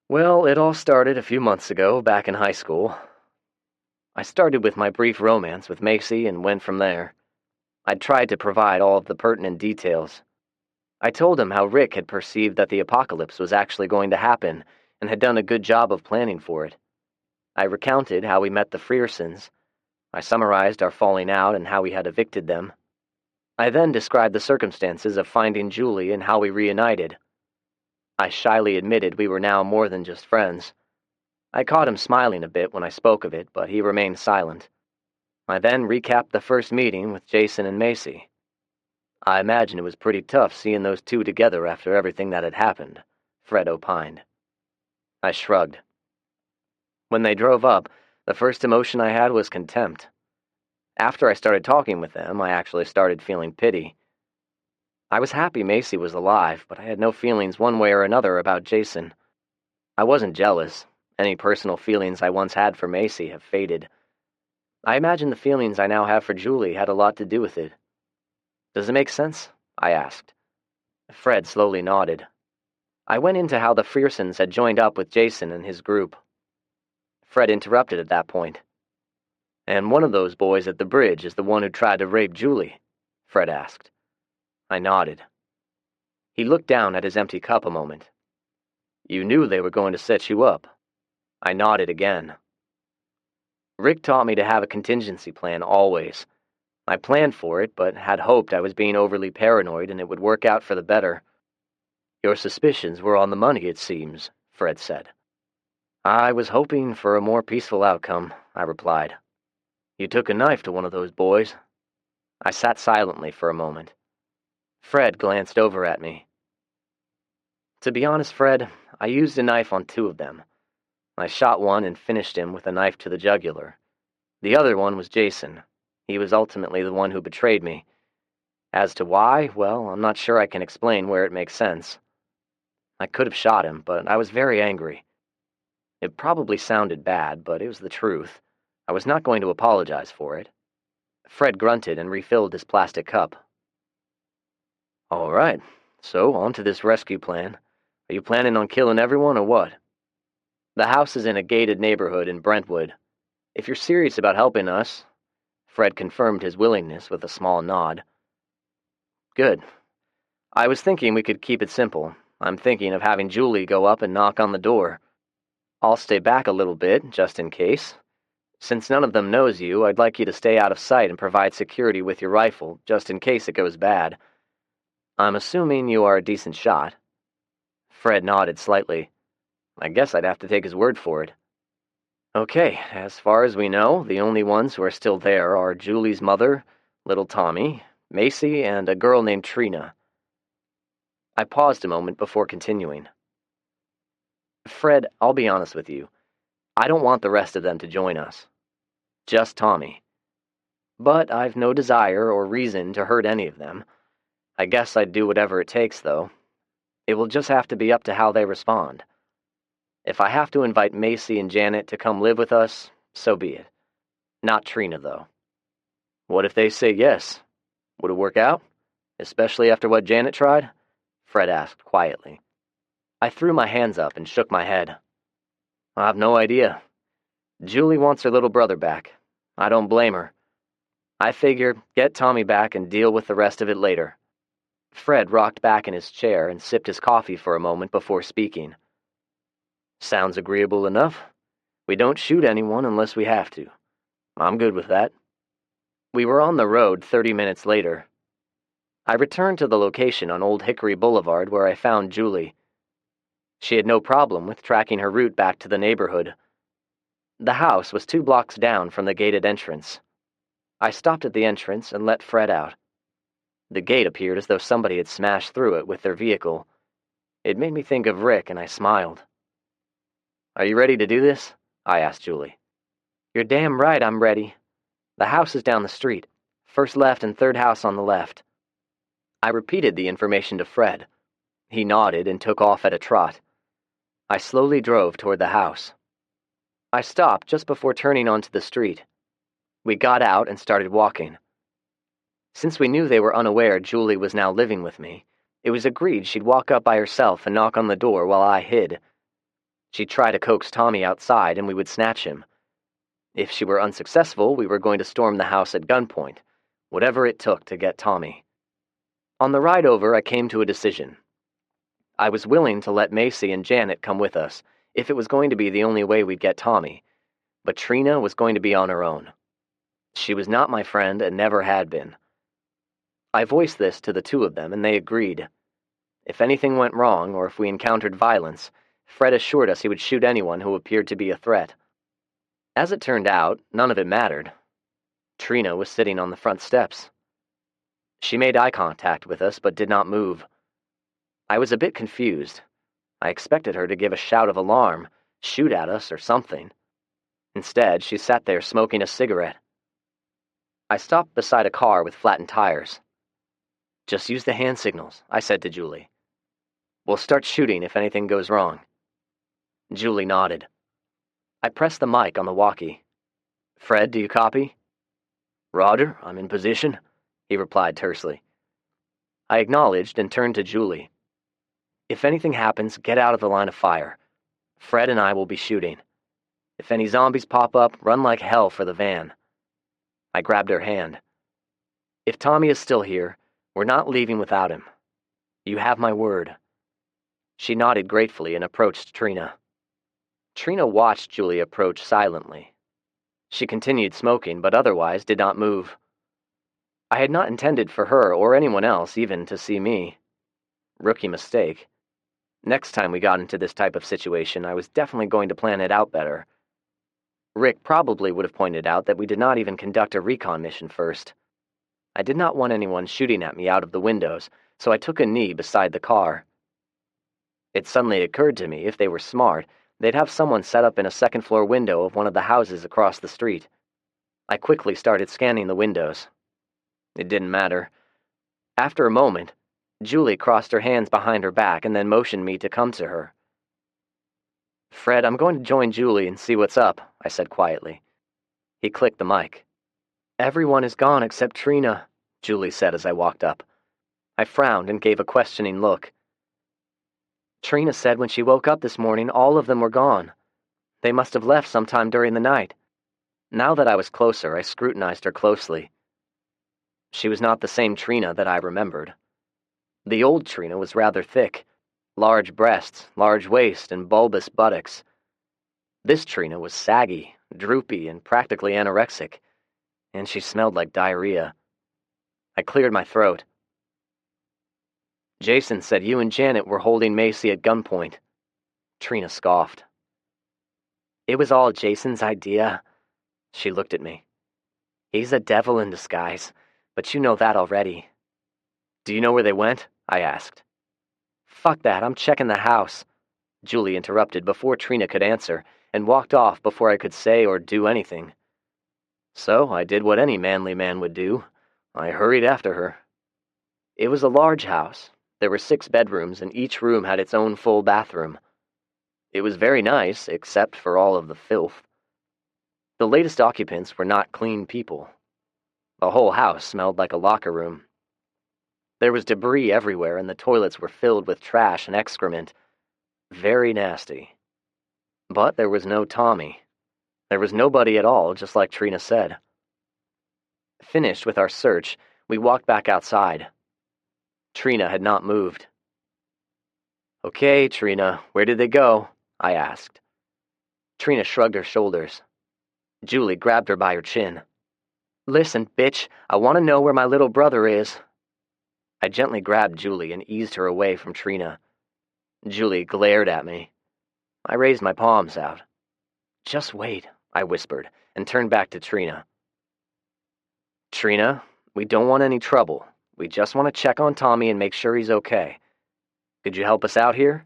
Well, it all started a few months ago, back in high school. I started with my brief romance with Macy and went from there. I'd tried to provide all of the pertinent details. I told him how Rick had perceived that the apocalypse was actually going to happen and had done a good job of planning for it. I recounted how we met the Friersons. I summarized our falling out and how we had evicted them. I then described the circumstances of finding Julie and how we reunited. I shyly admitted we were now more than just friends. I caught him smiling a bit when I spoke of it, but he remained silent. I then recapped the first meeting with Jason and Macy. I imagine it was pretty tough seeing those two together after everything that had happened, Fred opined. I shrugged. When they drove up, the first emotion I had was contempt. After I started talking with them, I actually started feeling pity. I was happy Macy was alive, but I had no feelings one way or another about Jason. I wasn't jealous. Any personal feelings I once had for Macy have faded. I imagine the feelings I now have for Julie had a lot to do with it. Does it make sense? I asked. Fred slowly nodded. I went into how the Friersons had joined up with Jason and his group. Fred interrupted at that point. And one of those boys at the bridge is the one who tried to rape Julie? Fred asked. I nodded. He looked down at his empty cup a moment. You knew they were going to set you up. I nodded again. Rick taught me to have a contingency plan always. I planned for it, but had hoped I was being overly paranoid and it would work out for the better. Your suspicions were on the money, it seems, Fred said. I was hoping for a more peaceful outcome, I replied. You took a knife to one of those boys. I sat silently for a moment. Fred glanced over at me. To be honest, Fred, I used a knife on two of them. I shot one and finished him with a knife to the jugular. The other one was Jason. He was ultimately the one who betrayed me. As to why, well, I'm not sure I can explain where it makes sense. I could have shot him, but I was very angry. It probably sounded bad, but it was the truth. I was not going to apologize for it. Fred grunted and refilled his plastic cup. All right, so on to this rescue plan. Are you planning on killing everyone or what? The house is in a gated neighborhood in Brentwood. If you're serious about helping us, Fred confirmed his willingness with a small nod. Good. I was thinking we could keep it simple. I'm thinking of having Julie go up and knock on the door. I'll stay back a little bit, just in case. Since none of them knows you, I'd like you to stay out of sight and provide security with your rifle, just in case it goes bad. I'm assuming you are a decent shot. Fred nodded slightly. I guess I'd have to take his word for it. Okay, as far as we know, the only ones who are still there are Julie's mother, little Tommy, Macy, and a girl named Trina. I paused a moment before continuing. Fred, I'll be honest with you. I don't want the rest of them to join us. Just Tommy. But I've no desire or reason to hurt any of them. I guess I'd do whatever it takes, though. It will just have to be up to how they respond. If I have to invite Macy and Janet to come live with us, so be it. Not Trina, though. What if they say yes? Would it work out? Especially after what Janet tried? Fred asked quietly. I threw my hands up and shook my head. I've no idea. Julie wants her little brother back. I don't blame her. I figure get Tommy back and deal with the rest of it later. Fred rocked back in his chair and sipped his coffee for a moment before speaking. Sounds agreeable enough. We don't shoot anyone unless we have to. I'm good with that. We were on the road 30 minutes later. I returned to the location on Old Hickory Boulevard where I found Julie. She had no problem with tracking her route back to the neighborhood. The house was 2 blocks down from the gated entrance. I stopped at the entrance and let Fred out. The gate appeared as though somebody had smashed through it with their vehicle. It made me think of Rick, and I smiled. Are you ready to do this? I asked Julie. You're damn right I'm ready. The house is down the street. First left and third house on the left. I repeated the information to Fred. He nodded and took off at a trot. I slowly drove toward the house. I stopped just before turning onto the street. We got out and started walking. Since we knew they were unaware Julie was now living with me, It was agreed she'd walk up by herself and knock on the door while I hid. She'd try to coax Tommy outside and we would snatch him. If she were unsuccessful, we were going to storm the house at gunpoint, whatever it took to get Tommy. On the ride over, I came to a decision. I was willing to let Macy and Janet come with us, if it was going to be the only way we'd get Tommy, but Trina was going to be on her own. She was not my friend and never had been. I voiced this to the two of them, and they agreed. If anything went wrong, or if we encountered violence, Fred assured us he would shoot anyone who appeared to be a threat. As it turned out, none of it mattered. Trina was sitting on the front steps. She made eye contact with us, but did not move. I was a bit confused. I expected her to give a shout of alarm, shoot at us, or something. Instead, she sat there smoking a cigarette. I stopped beside a car with flattened tires. "Just use the hand signals," I said to Julie. "We'll start shooting if anything goes wrong." Julie nodded. I pressed the mic on the walkie. "Fred, do you copy?" "Roger, I'm in position," he replied tersely. I acknowledged and turned to Julie. "If anything happens, get out of the line of fire. Fred and I will be shooting. If any zombies pop up, run like hell for the van." I grabbed her hand. "If Tommy is still here, we're not leaving without him. You have my word." She nodded gratefully and approached Trina. Trina watched Julie approach silently. She continued smoking, but otherwise did not move. I had not intended for her or anyone else even to see me. Rookie mistake. Next time we got into this type of situation, I was definitely going to plan it out better. Rick probably would have pointed out that we did not even conduct a recon mission first. I did not want anyone shooting at me out of the windows, so I took a knee beside the car. It suddenly occurred to me if they were smart, they'd have someone set up in a second-floor window of one of the houses across the street. I quickly started scanning the windows. It didn't matter. After a moment, Julie crossed her hands behind her back and then motioned me to come to her. "Fred, I'm going to join Julie and see what's up," I said quietly. He clicked the mic. "Everyone is gone except Trina," Julie said as I walked up. I frowned and gave a questioning look. "Trina said when she woke up this morning all of them were gone. They must have left sometime during the night." Now that I was closer, I scrutinized her closely. She was not the same Trina that I remembered. The old Trina was rather thick, large breasts, large waist, and bulbous buttocks. This Trina was saggy, droopy, and practically anorexic, and she smelled like diarrhea. I cleared my throat. "Jason said you and Janet were holding Macy at gunpoint." Trina scoffed. "It was all Jason's idea." She looked at me. "He's a devil in disguise, but you know that already." "Do you know where they went?" I asked. "Fuck that, I'm checking the house," Julie interrupted before Trina could answer, and walked off before I could say or do anything. So I did what any manly man would do. I hurried after her. It was a large house. There were 6 bedrooms, and each room had its own full bathroom. It was very nice, except for all of the filth. The latest occupants were not clean people. The whole house smelled like a locker room. There was debris everywhere, and the toilets were filled with trash and excrement. Very nasty. But there was no Tommy. There was nobody at all, just like Trina said. Finished with our search, we walked back outside. Trina had not moved. "Okay, Trina, where did they go?" I asked. Trina shrugged her shoulders. Julie grabbed her by her chin. "Listen, bitch, I want to know where my little brother is." I gently grabbed Julie and eased her away from Trina. Julie glared at me. I raised my palms out. "Just wait," I whispered, and turned back to Trina. "Trina, we don't want any trouble. We just want to check on Tommy and make sure he's okay. Could you help us out here?"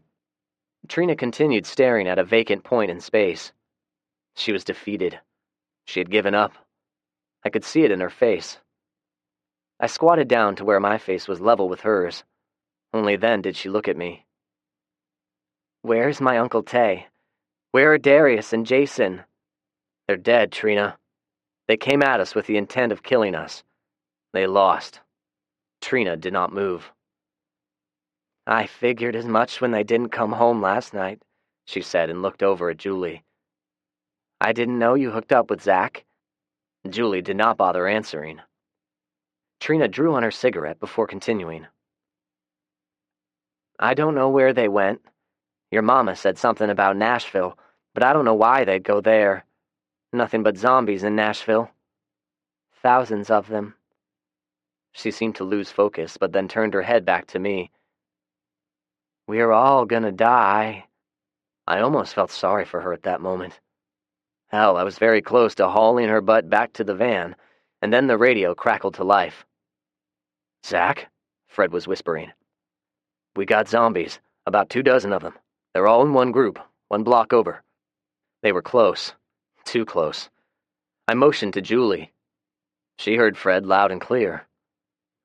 Trina continued staring at a vacant point in space. She was defeated. She had given up. I could see it in her face. I squatted down to where my face was level with hers. Only then did she look at me. "Where's my Uncle Tay? Where are Darius and Jason?" "They're dead, Trina. They came at us with the intent of killing us. They lost." Trina did not move. I figured as much when they didn't come home last night, she said and looked over at Julie. I didn't know you hooked up with Zach. Julie did not bother answering. Trina drew on her cigarette before continuing. I don't know where they went. Your mama said something about Nashville, but I don't know why they'd go there. Nothing but zombies in Nashville. Thousands of them. She seemed to lose focus, but then turned her head back to me. We're all gonna die. I almost felt sorry for her at that moment. Hell, I was very close to hauling her butt back to the van, and then the radio crackled to life. Zach? Fred was whispering. We got zombies, about 24 of them. They're all in one group, 1 block over. They were close. Too close. I motioned to Julie. She heard Fred loud and clear.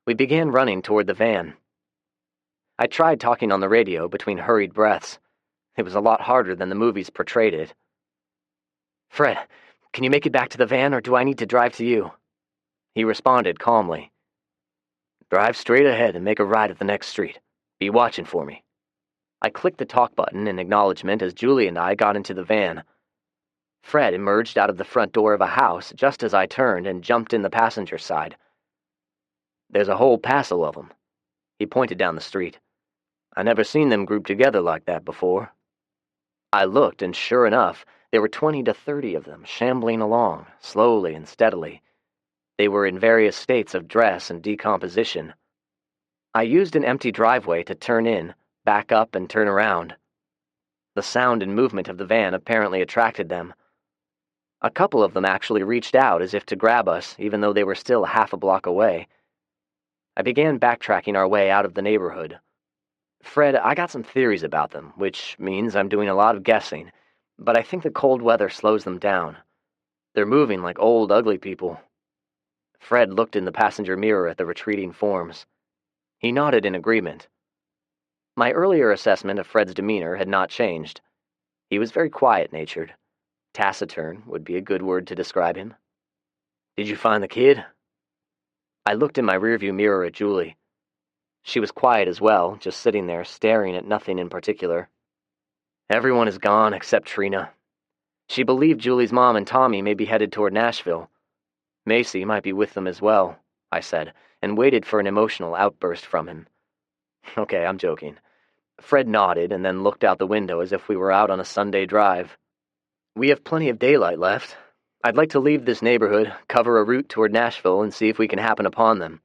We began running toward the van. I tried talking on the radio between hurried breaths. It was a lot harder than the movies portrayed it. Fred, can you make it back to the van, or do I need to drive to you? He responded calmly. Drive straight ahead and make a right at the next street. Be watching for me. I clicked the talk button in acknowledgement as Julie and I got into the van. Fred emerged out of the front door of a house just as I turned and jumped in the passenger side. There's a whole passel of them. He pointed down the street. I never seen them grouped together like that before. I looked, and sure enough, there were 20 to 30 of them shambling along, slowly and steadily. They were in various states of dress and decomposition. I used an empty driveway to turn in, back up, and turn around. The sound and movement of the van apparently attracted them. A couple of them actually reached out as if to grab us, even though they were still half a block away. I began backtracking our way out of the neighborhood. Fred, I got some theories about them, which means I'm doing a lot of guessing, but I think the cold weather slows them down. They're moving like old, ugly people. Fred looked in the passenger mirror at the retreating forms. He nodded in agreement. My earlier assessment of Fred's demeanor had not changed. He was very quiet-natured. Taciturn would be a good word to describe him. Did you find the kid? I looked in my rearview mirror at Julie. She was quiet as well, just sitting there, staring at nothing in particular. Everyone is gone except Trina. She believed Julie's mom and Tommy may be headed toward Nashville. Macy might be with them as well, I said, and waited for an emotional outburst from him. Okay, I'm joking. Fred nodded and then looked out the window as if we were out on a Sunday drive. We have plenty of daylight left. I'd like to leave this neighborhood, cover a route toward Nashville, and see if we can happen upon them.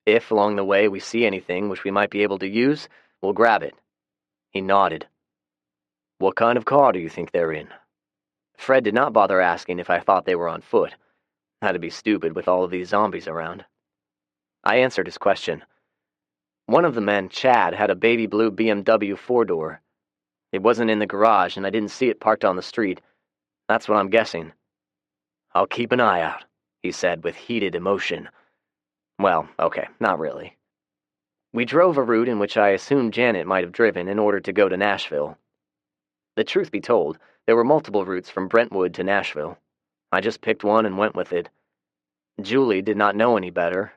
If, along the way, we see anything which we might be able to use, we'll grab it. He nodded. What kind of car do you think they're in? Fred did not bother asking if I thought they were on foot. That'd be stupid with all of these zombies around. I answered his question. One of the men, Chad, had a baby blue BMW 4-door. It wasn't in the garage, and I didn't see it parked on the street. That's what I'm guessing. I'll keep an eye out, he said with heated emotion. Well, okay, not really. We drove a route in which I assumed Janet might have driven in order to go to Nashville. The truth be told, there were multiple routes from Brentwood to Nashville. I just picked one and went with it. Julie did not know any better.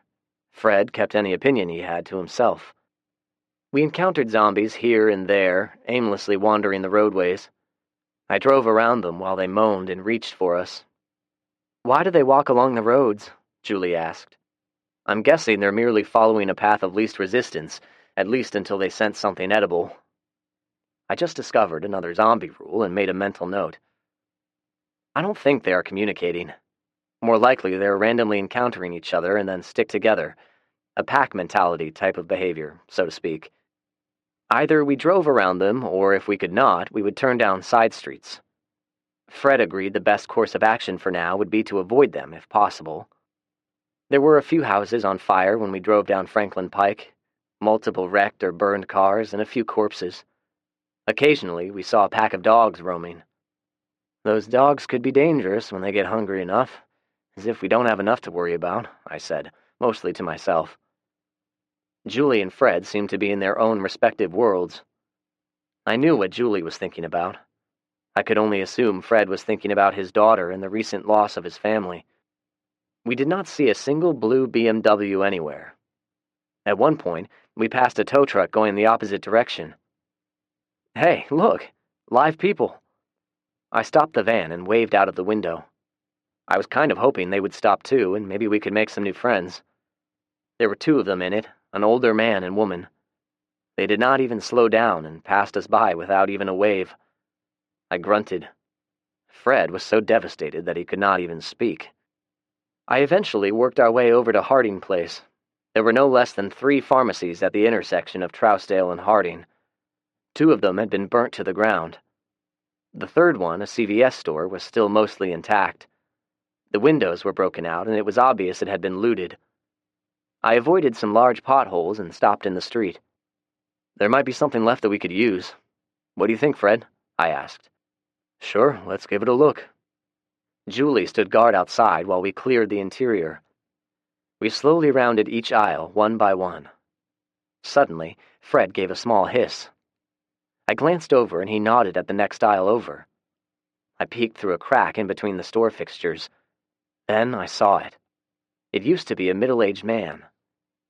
Fred kept any opinion he had to himself. We encountered zombies here and there, aimlessly wandering the roadways. I drove around them while they moaned and reached for us. Why do they walk along the roads? Julie asked. I'm guessing they're merely following a path of least resistance, at least until they sense something edible. I just discovered another zombie rule and made a mental note. I don't think they are communicating. More likely, they're randomly encountering each other and then stick together. A pack mentality type of behavior, so to speak. Either we drove around them, or if we could not, we would turn down side streets. Fred agreed the best course of action for now would be to avoid them, if possible. There were a few houses on fire when we drove down Franklin Pike, multiple wrecked or burned cars, and a few corpses. Occasionally, we saw a pack of dogs roaming. Those dogs could be dangerous when they get hungry enough, as if we don't have enough to worry about, I said, mostly to myself. Julie and Fred seemed to be in their own respective worlds. I knew what Julie was thinking about. I could only assume Fred was thinking about his daughter and the recent loss of his family. We did not see a single blue BMW anywhere. At one point, We passed a tow truck going the opposite direction. Hey, look! Live people! I stopped the van and waved out of the window. I was kind of hoping they would stop too, and maybe we could make some new friends. There were 2 of them in it, an older man and woman. They did not even slow down and passed us by without even a wave. I grunted. Fred was so devastated that he could not even speak. I eventually worked our way over to Harding Place. There were no less than 3 pharmacies at the intersection of Trousdale and Harding. 2 of them had been burnt to the ground. The third one, a CVS store, was still mostly intact. The windows were broken out, and it was obvious it had been looted. I avoided some large potholes and stopped in the street. There might be something left that we could use. What do you think, Fred? I asked. Sure, let's give it a look. Julie stood guard outside while we cleared the interior. We slowly rounded each aisle, one by one. Suddenly, Fred gave a small hiss. I glanced over and he nodded at the next aisle over. I peeked through a crack in between the store fixtures. Then I saw it. It used to be a middle-aged man.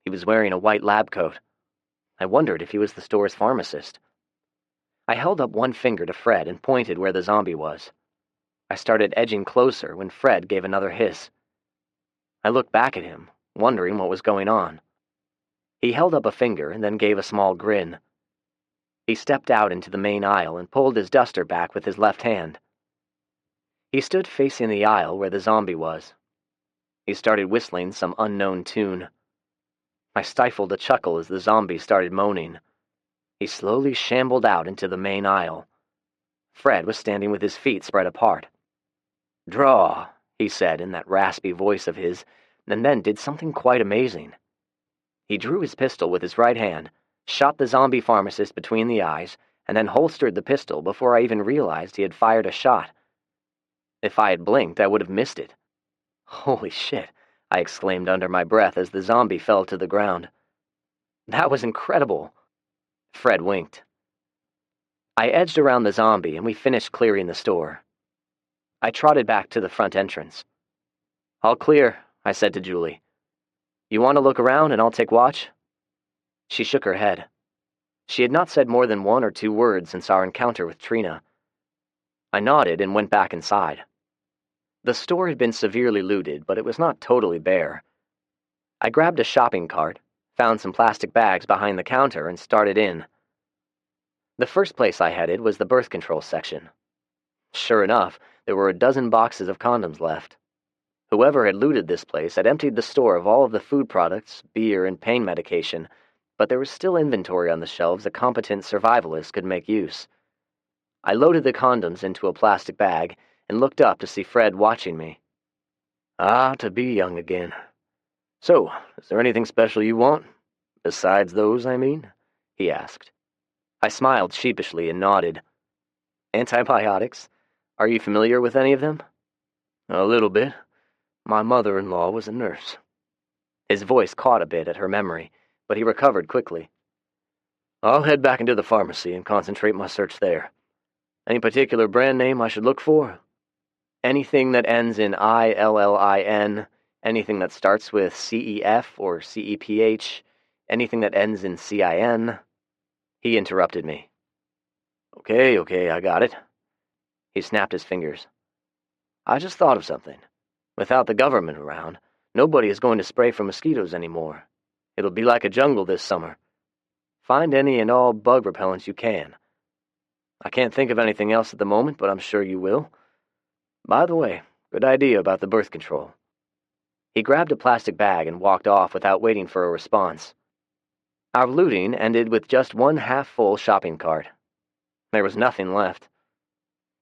He was wearing a white lab coat. I wondered if he was the store's pharmacist. I held up one finger to Fred and pointed where the zombie was. I started edging closer when Fred gave another hiss. I looked back at him, wondering what was going on. He held up a finger and then gave a small grin. He stepped out into the main aisle and pulled his duster back with his left hand. He stood facing the aisle where the zombie was. He started whistling some unknown tune. I stifled a chuckle as the zombie started moaning. He slowly shambled out into the main aisle. Fred was standing with his feet spread apart. "Draw," he said in that raspy voice of his, and then did something quite amazing. He drew his pistol with his right hand, shot the zombie pharmacist between the eyes, and then holstered the pistol before I even realized he had fired a shot. If I had blinked, I would have missed it. "Holy shit," I exclaimed under my breath as the zombie fell to the ground. "That was incredible." Fred winked. I edged around the zombie and we finished clearing the store. I trotted back to the front entrance. "All clear," I said to Julie. "You want to look around and I'll take watch?" She shook her head. She had not said more than 1 or 2 words since our encounter with Trina. I nodded and went back inside. The store had been severely looted, but it was not totally bare. I grabbed a shopping cart, found some plastic bags behind the counter, and started in. The first place I headed was the birth control section. Sure enough, there were a dozen boxes of condoms left. Whoever had looted this place had emptied the store of all of the food products, beer, and pain medication, but there was still inventory on the shelves a competent survivalist could make use. I loaded the condoms into a plastic bag and looked up to see Fred watching me. "Ah, to be young again. So, is there anything special you want? Besides those, I mean?" he asked. I smiled sheepishly and nodded. "Antibiotics? Are you familiar with any of them?" "A little bit. My mother-in-law was a nurse." His voice caught a bit at her memory, but he recovered quickly. "I'll head back into the pharmacy and concentrate my search there. Any particular brand name I should look for?" "Anything that ends in ILLIN, anything that starts with CEF or CEPH, anything that ends in CIN." He interrupted me. Okay, I got it." He snapped his fingers. "I just thought of something. Without the government around, nobody is going to spray for mosquitoes anymore. It'll be like a jungle this summer. Find any and all bug repellents you can. I can't think of anything else at the moment, but I'm sure you will. By the way, good idea about the birth control." He grabbed a plastic bag and walked off without waiting for a response. Our looting ended with just one half-full shopping cart. There was nothing left.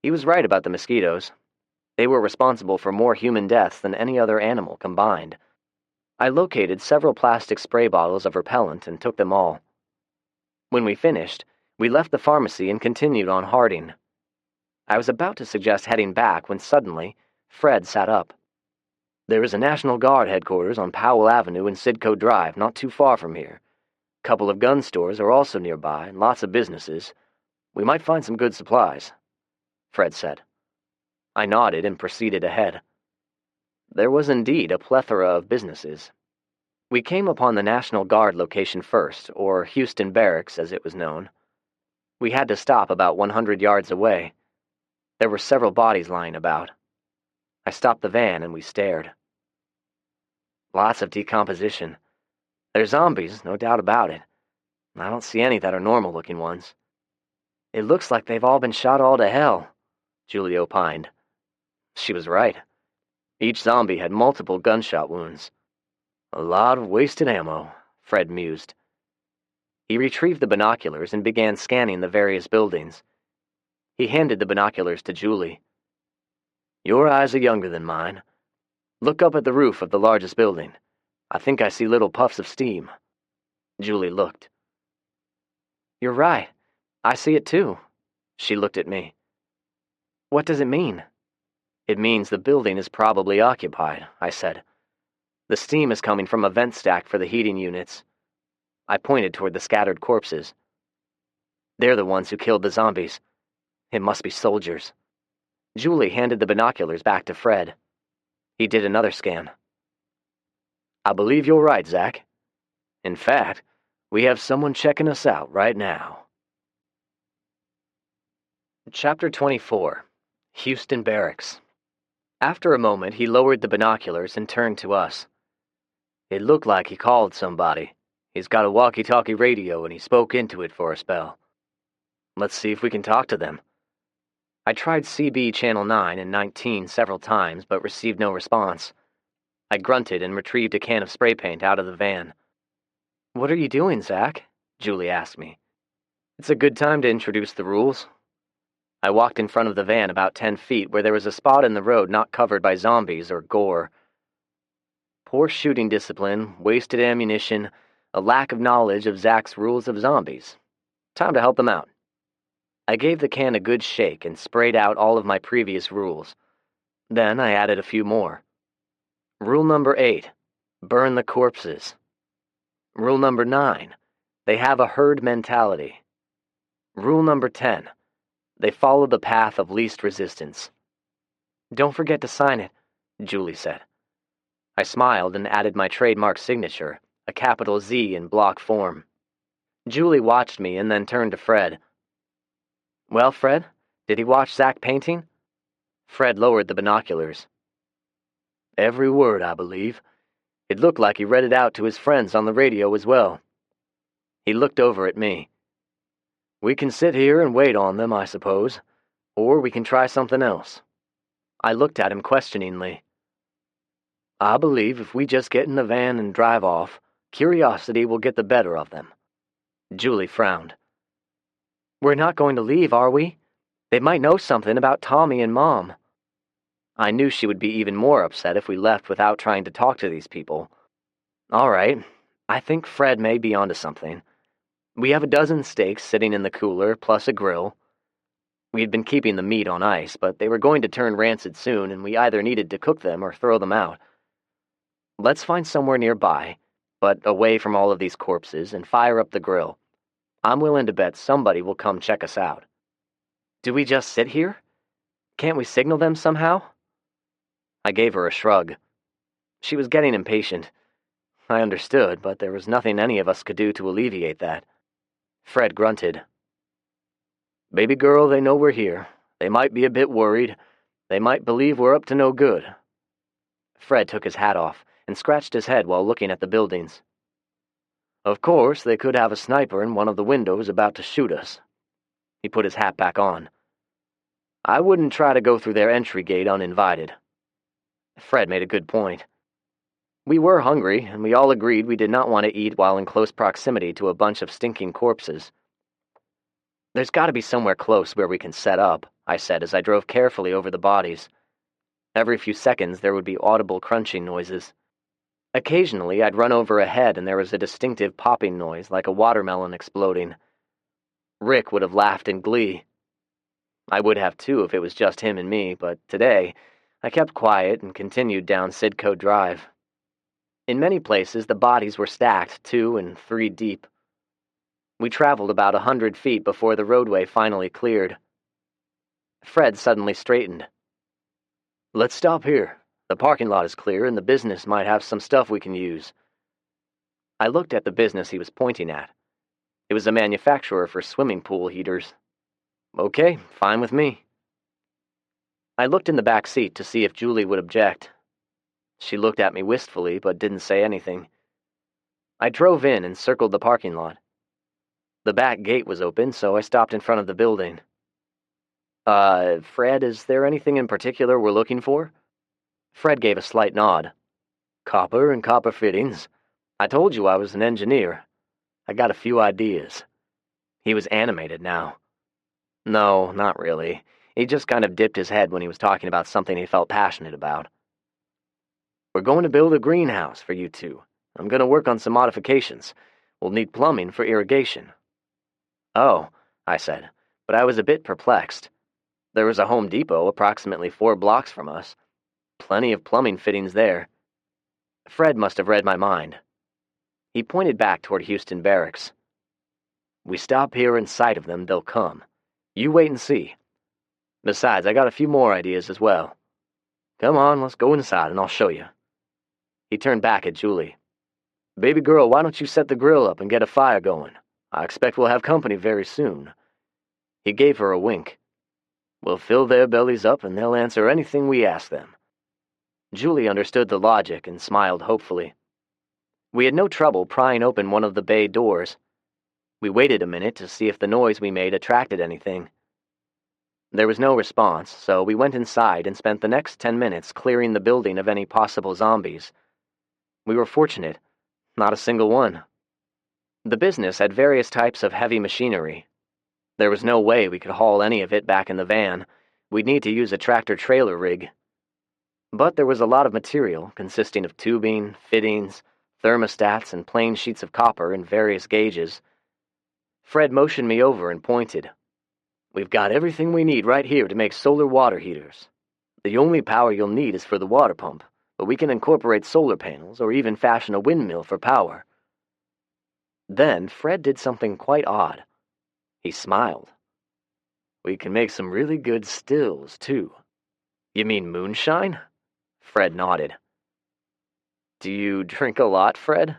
He was right about the mosquitoes. They were responsible for more human deaths than any other animal combined. I located several plastic spray bottles of repellent and took them all. When we finished, we left the pharmacy and continued on Harding. I was about to suggest heading back when suddenly, Fred sat up. "There is a National Guard headquarters on Powell Avenue and Sidco Drive, not too far from here. A couple of gun stores are also nearby, and lots of businesses. We might find some good supplies," Fred said. I nodded and proceeded ahead. There was indeed a plethora of businesses. We came upon the National Guard location first, or Houston Barracks as it was known. We had to stop about 100 yards away. There were several bodies lying about. I stopped the van and we stared. Lots of decomposition. They're zombies, no doubt about it. I don't see any that are normal-looking ones. It looks like they've all been shot all to hell, Julie opined. She was right. Each zombie had multiple gunshot wounds. A lot of wasted ammo, Fred mused. He retrieved the binoculars and began scanning the various buildings. He handed the binoculars to Julie. Your eyes are younger than mine. Look up at the roof of the largest building. I think I see little puffs of steam. Julie looked. You're right. I see it too. She looked at me. What does it mean? It means the building is probably occupied, I said. The steam is coming from a vent stack for the heating units. I pointed toward the scattered corpses. They're the ones who killed the zombies. It must be soldiers. Julie handed the binoculars back to Fred. He did another scan. I believe you're right, Zach. In fact, we have someone checking us out right now. Chapter 24. Houston Barracks. After a moment, he lowered the binoculars and turned to us. It looked like he called somebody. He's got a walkie-talkie radio and he spoke into it for a spell. Let's see if we can talk to them. I tried CB Channel 9 and 19 several times, but received no response. I grunted and retrieved a can of spray paint out of the van. What are you doing, Zach? Julie asked me. It's a good time to introduce the rules. I walked in front of the van about 10 feet where there was a spot in the road not covered by zombies or gore. Poor shooting discipline, wasted ammunition, a lack of knowledge of Zach's rules of zombies. Time to help them out. I gave the can a good shake and sprayed out all of my previous rules. Then I added a few more. Rule number 8, burn the corpses. Rule number 9, they have a herd mentality. Rule number 10, they follow the path of least resistance. Don't forget to sign it, Julie said. I smiled and added my trademark signature, a capital Z in block form. Julie watched me and then turned to Fred. Well, Fred, did he watch Zach painting? Fred lowered the binoculars. Every word, I believe. It looked like he read it out to his friends on the radio as well. He looked over at me. We can sit here and wait on them, I suppose, or we can try something else. I looked at him questioningly. I believe if we just get in the van and drive off, curiosity will get the better of them. Julie frowned. We're not going to leave, are we? They might know something about Tommy and Mom. I knew she would be even more upset if we left without trying to talk to these people. All right, I think Fred may be onto something. We have a dozen steaks sitting in the cooler, plus a grill. We had been keeping the meat on ice, but they were going to turn rancid soon, and we either needed to cook them or throw them out. Let's find somewhere nearby, but away from all of these corpses, and fire up the grill. I'm willing to bet somebody will come check us out. Do we just sit here? Can't we signal them somehow? I gave her a shrug. She was getting impatient. I understood, but there was nothing any of us could do to alleviate that. Fred grunted. Baby girl, they know we're here. They might be a bit worried. They might believe we're up to no good. Fred took his hat off and scratched his head while looking at the buildings. Of course, they could have a sniper in one of the windows about to shoot us. He put his hat back on. I wouldn't try to go through their entry gate uninvited. Fred made a good point. We were hungry, and we all agreed we did not want to eat while in close proximity to a bunch of stinking corpses. There's got to be somewhere close where we can set up, I said as I drove carefully over the bodies. Every few seconds there would be audible crunching noises. Occasionally I'd run over a head and there was a distinctive popping noise like a watermelon exploding. Rick would have laughed in glee. I would have too if it was just him and me, but today I kept quiet and continued down Sidco Drive. In many places, the bodies were stacked 2 and 3 deep. We traveled about 100 feet before the roadway finally cleared. Fred suddenly straightened. Let's stop here. The parking lot is clear and the business might have some stuff we can use. I looked at the business he was pointing at. It was a manufacturer for swimming pool heaters. Okay, fine with me. I looked in the back seat to see if Julie would object. She looked at me wistfully, but didn't say anything. I drove in and circled the parking lot. The back gate was open, so I stopped in front of the building. Fred, is there anything in particular we're looking for? Fred gave a slight nod. Copper and copper fittings. I told you I was an engineer. I got a few ideas. He was animated now. No, not really. He just kind of dipped his head when he was talking about something he felt passionate about. We're going to build a greenhouse for you two. I'm going to work on some modifications. We'll need plumbing for irrigation. Oh, I said, but I was a bit perplexed. There was a Home Depot approximately 4 blocks from us. Plenty of plumbing fittings there. Fred must have read my mind. He pointed back toward Houston Barracks. We stop here in sight of them, they'll come. You wait and see. Besides, I got a few more ideas as well. Come on, let's go inside and I'll show you. He turned back at Julie. Baby girl, why don't you set the grill up and get a fire going? I expect we'll have company very soon. He gave her a wink. We'll fill their bellies up and they'll answer anything we ask them. Julie understood the logic and smiled hopefully. We had no trouble prying open one of the bay doors. We waited a minute to see if the noise we made attracted anything. There was no response, so we went inside and spent the next 10 minutes clearing the building of any possible zombies. We were fortunate. Not a single one. The business had various types of heavy machinery. There was no way we could haul any of it back in the van. We'd need to use a tractor-trailer rig. But there was a lot of material consisting of tubing, fittings, thermostats, and plain sheets of copper in various gauges. Fred motioned me over and pointed. We've got everything we need right here to make solar water heaters. The only power you'll need is for the water pump, but we can incorporate solar panels or even fashion a windmill for power. Then Fred did something quite odd. He smiled. We can make some really good stills, too. You mean moonshine? Fred nodded. Do you drink a lot, Fred?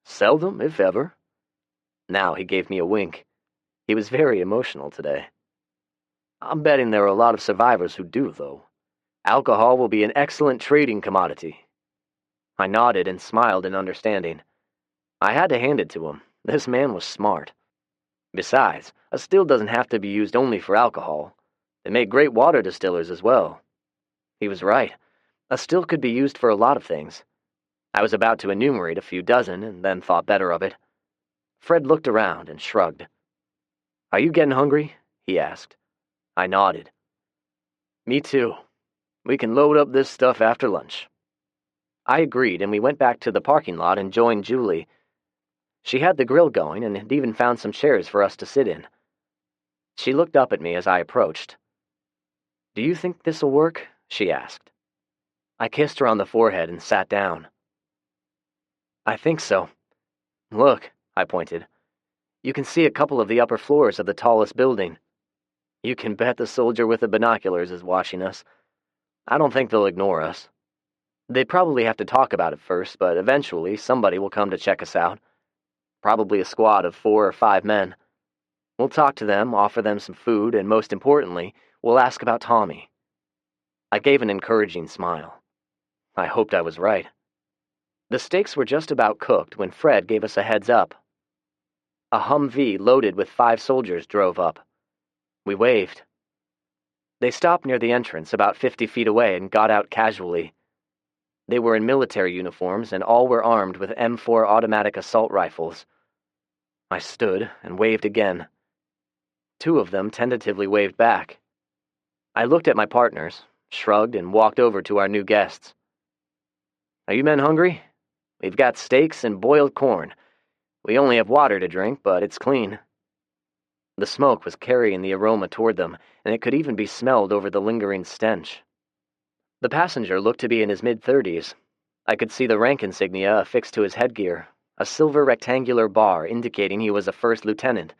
Seldom, if ever. Now he gave me a wink. He was very emotional today. I'm betting there are a lot of survivors who do, though. Alcohol will be an excellent trading commodity. I nodded and smiled in understanding. I had to hand it to him. This man was smart. Besides, a still doesn't have to be used only for alcohol. They make great water distillers as well. He was right. A still could be used for a lot of things. I was about to enumerate a few dozen and then thought better of it. Fred looked around and shrugged. Are you getting hungry? He asked. I nodded. Me too. We can load up this stuff after lunch. I agreed, and we went back to the parking lot and joined Julie. She had the grill going and had even found some chairs for us to sit in. She looked up at me as I approached. Do you think this'll work? She asked. I kissed her on the forehead and sat down. I think so. Look, I pointed. You can see a couple of the upper floors of the tallest building. You can bet the soldier with the binoculars is watching us. I don't think they'll ignore us. They probably have to talk about it first, but eventually somebody will come to check us out. Probably a squad of 4 or 5 men. We'll talk to them, offer them some food, and most importantly, we'll ask about Tommy. I gave an encouraging smile. I hoped I was right. The steaks were just about cooked when Fred gave us a heads up. A Humvee loaded with 5 soldiers drove up. We waved. They stopped near the entrance about 50 feet away and got out casually. They were in military uniforms and all were armed with M4 automatic assault rifles. I stood and waved again. 2 of them tentatively waved back. I looked at my partners, shrugged, and walked over to our new guests. Are you men hungry? We've got steaks and boiled corn. We only have water to drink, but it's clean. The smoke was carrying the aroma toward them, and it could even be smelled over the lingering stench. The passenger looked to be in his mid-30s. I could see the rank insignia affixed to his headgear, a silver rectangular bar indicating he was a first lieutenant.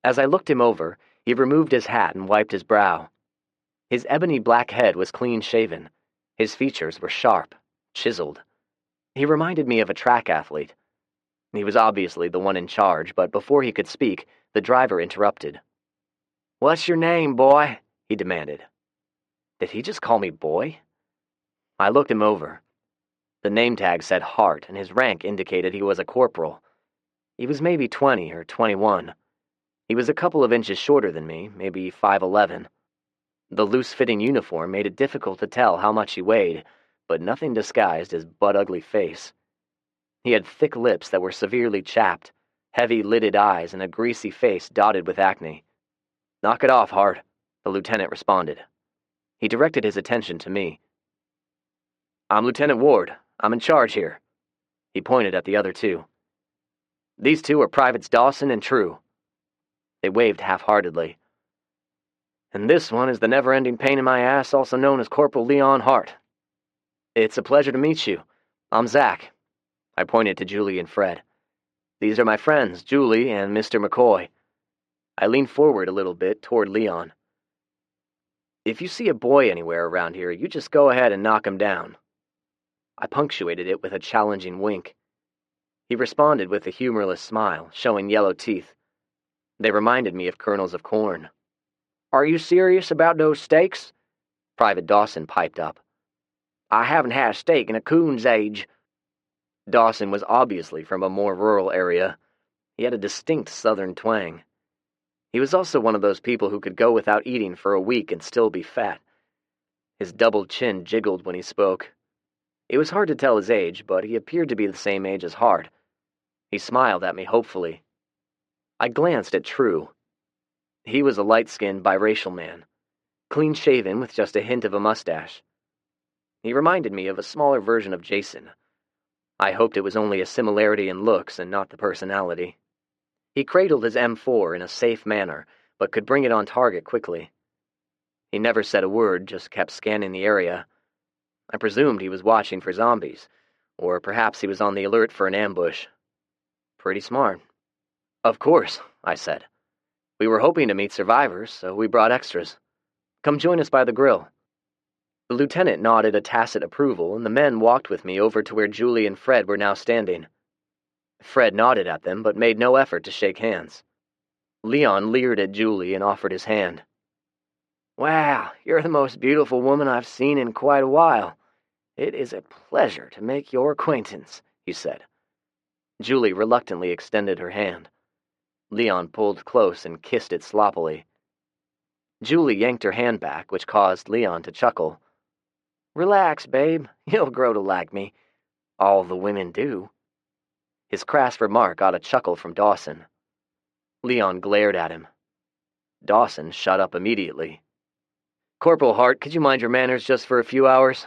As I looked him over, he removed his hat and wiped his brow. His ebony black head was clean-shaven. His features were sharp, chiseled. He reminded me of a track athlete, He was obviously the one in charge, but before he could speak, the driver interrupted. "What's your name, boy?" he demanded. Did he just call me boy? I looked him over. The name tag said Hart, and his rank indicated he was a corporal. He was maybe 20 or 21. He was a couple of inches shorter than me, maybe 5'11". The loose-fitting uniform made it difficult to tell how much he weighed, but nothing disguised his butt-ugly face. He had thick lips that were severely chapped, heavy-lidded eyes, and a greasy face dotted with acne. "Knock it off, Hart," the lieutenant responded. He directed his attention to me. "I'm Lieutenant Ward. I'm in charge here." He pointed at the other two. "These two are Privates Dawson and True." They waved half-heartedly. "And this one is the never-ending pain in my ass, also known as Corporal Leon Hart. It's a pleasure to meet you. I'm Zach." I pointed to Julie and Fred. "These are my friends, Julie and Mr. McCoy." I leaned forward a little bit toward Leon. "If you see a boy anywhere around here, you just go ahead and knock him down." I punctuated it with a challenging wink. He responded with a humorless smile, showing yellow teeth. They reminded me of kernels of corn. "Are you serious about those steaks?" Private Dawson piped up. "I haven't had a steak in a coon's age." Dawson was obviously from a more rural area. He had a distinct southern twang. He was also one of those people who could go without eating for a week and still be fat. His double chin jiggled when he spoke. It was hard to tell his age, but he appeared to be the same age as Hart. He smiled at me hopefully. I glanced at True. He was a light-skinned biracial man, clean-shaven with just a hint of a mustache. He reminded me of a smaller version of Jason. I hoped it was only a similarity in looks and not the personality. He cradled his M4 in a safe manner, but could bring it on target quickly. He never said a word, just kept scanning the area. I presumed he was watching for zombies, or perhaps he was on the alert for an ambush. Pretty smart. "Of course," I said. "We were hoping to meet survivors, so we brought extras. Come join us by the grill." The lieutenant nodded a tacit approval, and the men walked with me over to where Julie and Fred were now standing. Fred nodded at them, but made no effort to shake hands. Leon leered at Julie and offered his hand. "Wow, you're the most beautiful woman I've seen in quite a while. It is a pleasure to make your acquaintance," he said. Julie reluctantly extended her hand. Leon pulled close and kissed it sloppily. Julie yanked her hand back, which caused Leon to chuckle. "Relax, babe. You'll grow to like me. All the women do." His crass remark got a chuckle from Dawson. Leon glared at him. Dawson shut up immediately. "Corporal Hart, could you mind your manners just for a few hours?"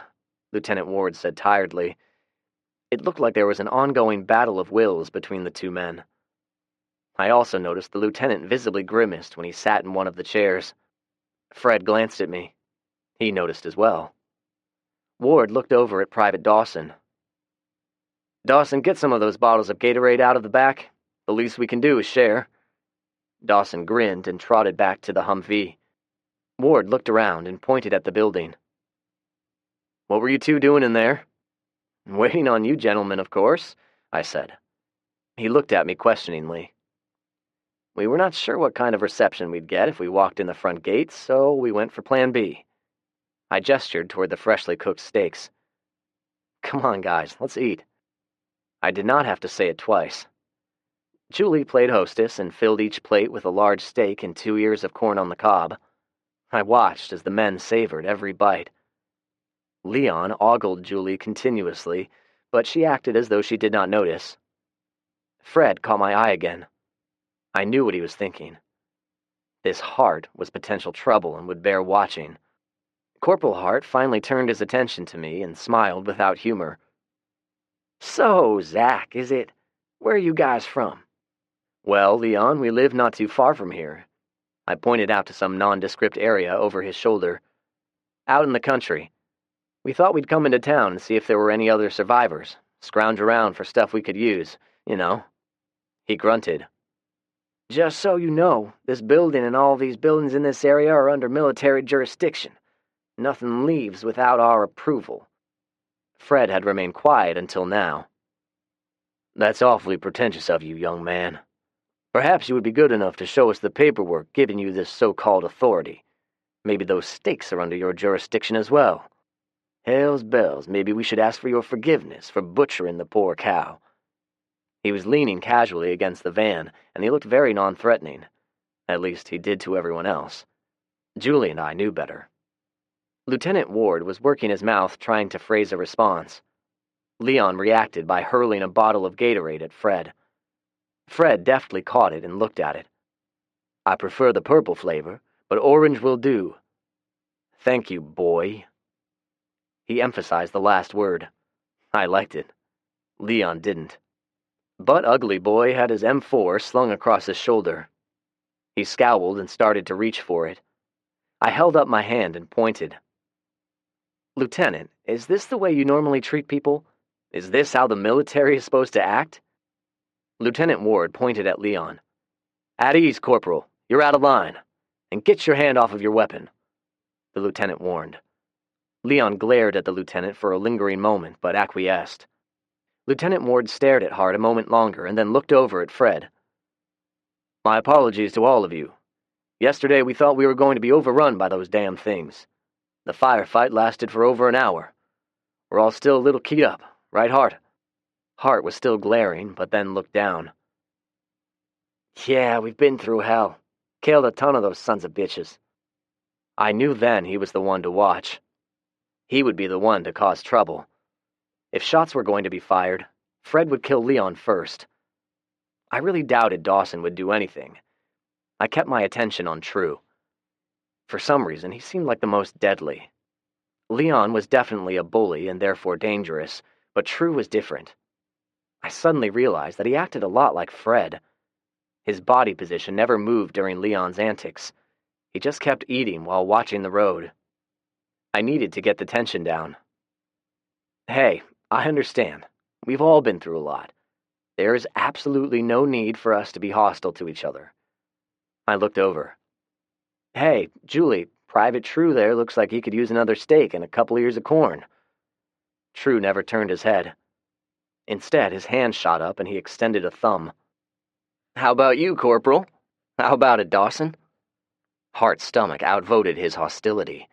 Lieutenant Ward said tiredly. It looked like there was an ongoing battle of wills between the two men. I also noticed the lieutenant visibly grimaced when he sat in one of the chairs. Fred glanced at me. He noticed as well. Ward looked over at Private Dawson. "Dawson, get some of those bottles of Gatorade out of the back. The least we can do is share." Dawson grinned and trotted back to the Humvee. Ward looked around and pointed at the building. "What were you two doing in there?" "Waiting on you gentlemen, of course," I said. He looked at me questioningly. "We were not sure what kind of reception we'd get if we walked in the front gates, so we went for Plan B." I gestured toward the freshly cooked steaks. "Come on, guys, let's eat." I did not have to say it twice. Julie played hostess and filled each plate with a large steak and 2 ears of corn on the cob. I watched as the men savored every bite. Leon ogled Julie continuously, but she acted as though she did not notice. Fred caught my eye again. I knew what he was thinking. This Hart was potential trouble and would bear watching. Corporal Hart finally turned his attention to me and smiled without humor. "So, Zach, is it? Where are you guys from?" "Well, Leon, we live not too far from here." I pointed out to some nondescript area over his shoulder. "Out in the country. We thought we'd come into town and see if there were any other survivors, scrounge around for stuff we could use, you know." He grunted. "Just so you know, this building and all these buildings in this area are under military jurisdiction. Nothing leaves without our approval." Fred had remained quiet until now. That's awfully pretentious of you, young man. Perhaps you would be good enough to show us the paperwork giving you this so-called authority. Maybe those stakes are under your jurisdiction as well. Hell's bells, maybe we should ask for your forgiveness for butchering the poor cow. He was leaning casually against the van, and he looked very non-threatening. At least he did to everyone else. Julie and I knew better. Lieutenant Ward was working his mouth trying to phrase a response. Leon reacted by hurling a bottle of Gatorade at Fred. Fred deftly caught it and looked at it. I prefer the purple flavor, but orange will do. Thank you, boy. He emphasized the last word. I liked it. Leon didn't. But Ugly Boy had his M4 slung across his shoulder. He scowled and started to reach for it. I held up my hand and pointed. Lieutenant, is this the way you normally treat people? Is this how the military is supposed to act? Lieutenant Ward pointed at Leon. At ease, Corporal. You're out of line. And get your hand off of your weapon, the lieutenant warned. Leon glared at the lieutenant for a lingering moment, but acquiesced. Lieutenant Ward stared at Hart a moment longer and then looked over at Fred. My apologies to all of you. Yesterday we thought we were going to be overrun by those damn things. The firefight lasted for over an hour. We're all still a little keyed up, right, Hart? Hart was still glaring, but then looked down. Yeah, we've been through hell. Killed a ton of those sons of bitches. I knew then he was the one to watch. He would be the one to cause trouble. If shots were going to be fired, Fred would kill Leon first. I really doubted Dawson would do anything. I kept my attention on True. For some reason, he seemed like the most deadly. Leon was definitely a bully and therefore dangerous, but True was different. I suddenly realized that he acted a lot like Fred. His body position never moved during Leon's antics. He just kept eating while watching the road. I needed to get the tension down. Hey, I understand. We've all been through a lot. There is absolutely no need for us to be hostile to each other. I looked over. Hey, Julie, Private True there looks like he could use another steak and a couple ears of corn. True never turned his head. Instead, his hand shot up and he extended a thumb. How about you, Corporal? How about it, Dawson? Hart's stomach outvoted his hostility.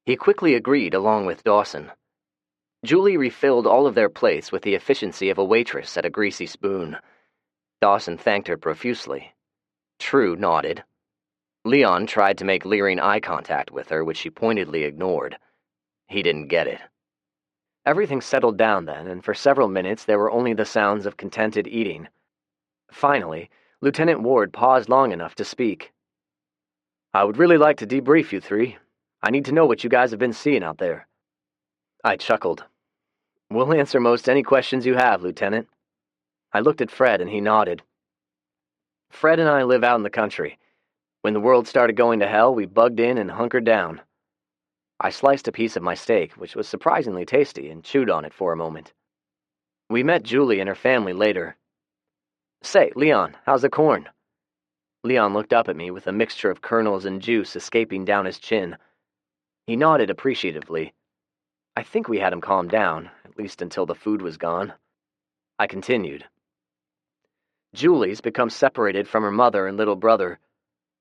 He quickly agreed along with Dawson. Julie refilled all of their plates with the efficiency of a waitress at a greasy spoon. Dawson thanked her profusely. True nodded. Leon tried to make leering eye contact with her, which she pointedly ignored. He didn't get it. Everything settled down then, and for several minutes there were only the sounds of contented eating. Finally, Lieutenant Ward paused long enough to speak. I would really like to debrief you three. I need to know what you guys have been seeing out there. I chuckled. We'll answer most any questions you have, Lieutenant. I looked at Fred and he nodded. Fred and I live out in the country. When the world started going to hell, we bugged in and hunkered down. I sliced a piece of my steak, which was surprisingly tasty, and chewed on it for a moment. We met Julie and her family later. Say, Leon, how's the corn? Leon looked up at me with a mixture of kernels and juice escaping down his chin. He nodded appreciatively. I think we had him calm down, at least until the food was gone. I continued. Julie's become separated from her mother and little brother.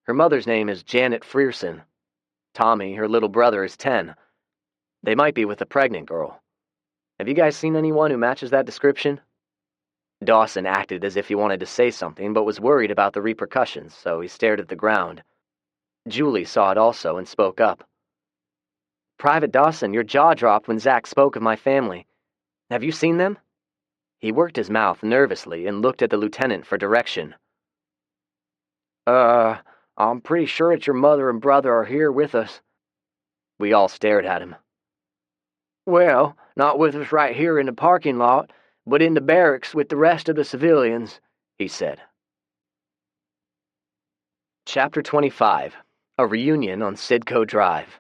Her mother's name is Janet Frierson. Tommy, her little brother, is 10. They might be with a pregnant girl. Have you guys seen anyone who matches that description? Dawson acted as if he wanted to say something, but was worried about the repercussions, so he stared at the ground. Julie saw it also and spoke up. Private Dawson, your jaw dropped when Zach spoke of my family. Have you seen them? He worked his mouth nervously and looked at the lieutenant for direction. I'm pretty sure it's your mother and brother are here with us. We all stared at him. Well, not with us right here in the parking lot, but in the barracks with the rest of the civilians, he said. Chapter 25. A Reunion on Sidco Drive.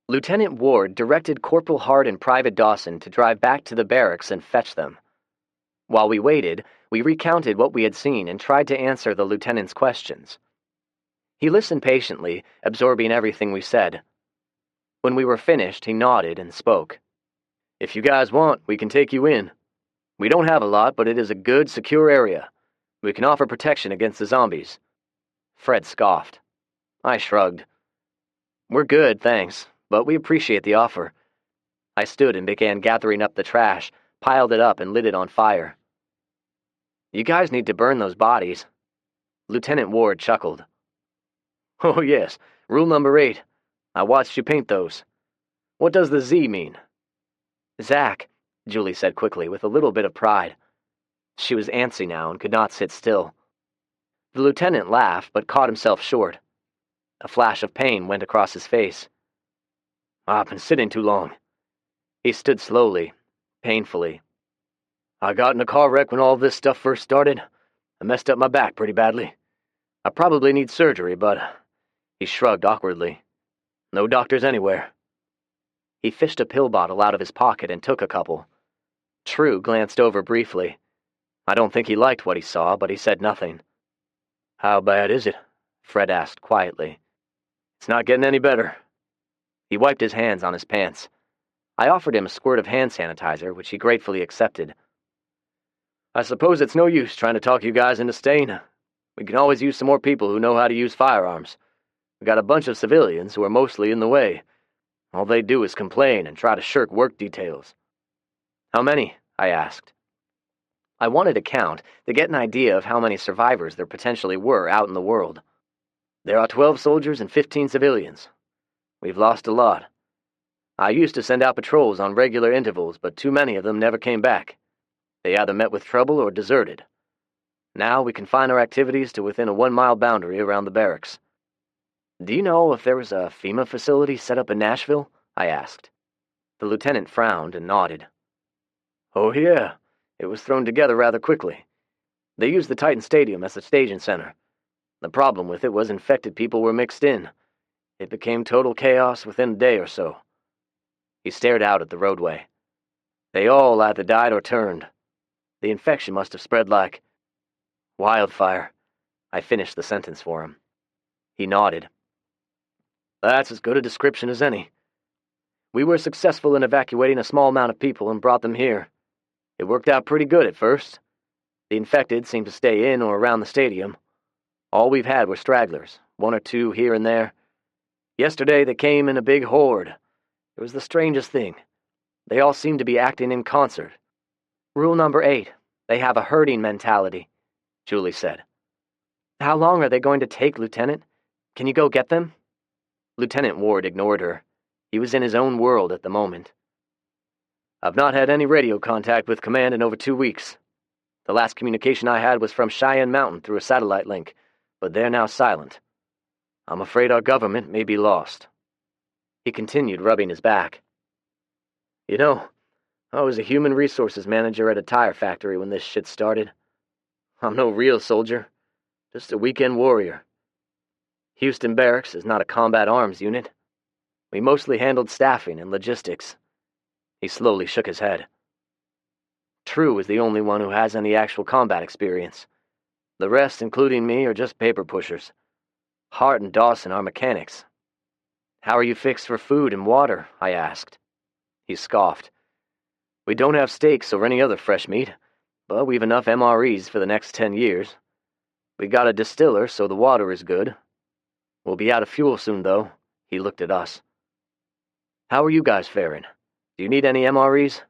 Lieutenant Ward directed Corporal Hart and Private Dawson to drive back to the barracks and fetch them. While we waited, we recounted what we had seen and tried to answer the lieutenant's questions. He listened patiently, absorbing everything we said. When we were finished, he nodded and spoke. If you guys want, we can take you in. We don't have a lot, but it is a good, secure area. We can offer protection against the zombies." Fred scoffed. I shrugged. "We're good, thanks, but we appreciate the offer." I stood and began gathering up the trash, piled it up and lit it on fire. "You guys need to burn those bodies." Lieutenant Ward chuckled. "Oh yes, rule number 8. I watched you paint those. What does the Z mean?" "Zach," Julie said quickly, with a little bit of pride. She was antsy now and could not sit still. The lieutenant laughed, but caught himself short. A flash of pain went across his face. "I've been sitting too long." He stood slowly, painfully. "I got in a car wreck when all this stuff first started. I messed up my back pretty badly. I probably need surgery, but..." He shrugged awkwardly. "No doctors anywhere." He fished a pill bottle out of his pocket and took a couple. True glanced over briefly. I don't think he liked what he saw, but he said nothing. "How bad is it?" Fred asked quietly. "It's not getting any better." He wiped his hands on his pants. I offered him a squirt of hand sanitizer, which he gratefully accepted. "I suppose it's no use trying to talk you guys into staying. We can always use some more people who know how to use firearms. We got a bunch of civilians who are mostly in the way. All they do is complain and try to shirk work details." "How many?" I asked. I wanted a count to get an idea of how many survivors there potentially were out in the world. "There are 12 soldiers and 15 civilians. We've lost a lot. I used to send out patrols on regular intervals, but too many of them never came back. They either met with trouble or deserted. Now we confine our activities to within a 1-mile boundary around the barracks." "Do you know if there was a FEMA facility set up in Nashville?" I asked. The lieutenant frowned and nodded. "Oh yeah, it was thrown together rather quickly. They used the Titan Stadium as the staging center. The problem with it was infected people were mixed in. It became total chaos within a day or so." He stared out at the roadway. "They all either died or turned. The infection must have spread like wildfire." I finished the sentence for him. He nodded. "That's as good a description as any. We were successful in evacuating a small amount of people and brought them here. It worked out pretty good at first. The infected seemed to stay in or around the stadium. All we've had were stragglers, 1 or 2 here and there. Yesterday they came in a big horde. It was the strangest thing. They all seemed to be acting in concert." "Rule number 8. They have a herding mentality," Julie said. "How long are they going to take, Lieutenant? Can you go get them?" Lieutenant Ward ignored her. He was in his own world at the moment. "I've not had any radio contact with Command in over 2 weeks. The last communication I had was from Cheyenne Mountain through a satellite link, but they're now silent. I'm afraid our government may be lost." He continued rubbing his back. "You know, I was a human resources manager at a tire factory when this shit started. I'm no real soldier, just a weekend warrior. Houston Barracks is not a combat arms unit. We mostly handled staffing and logistics." He slowly shook his head. "True is the only one who has any actual combat experience. The rest, including me, are just paper pushers. Hart and Dawson are mechanics." "How are you fixed for food and water?" I asked. He scoffed. "We don't have steaks or any other fresh meat, but we've enough MREs for the next 10 years. We got a distiller, so the water is good. We'll be out of fuel soon, though." He looked at us. "How are you guys faring? Do you need any MREs?"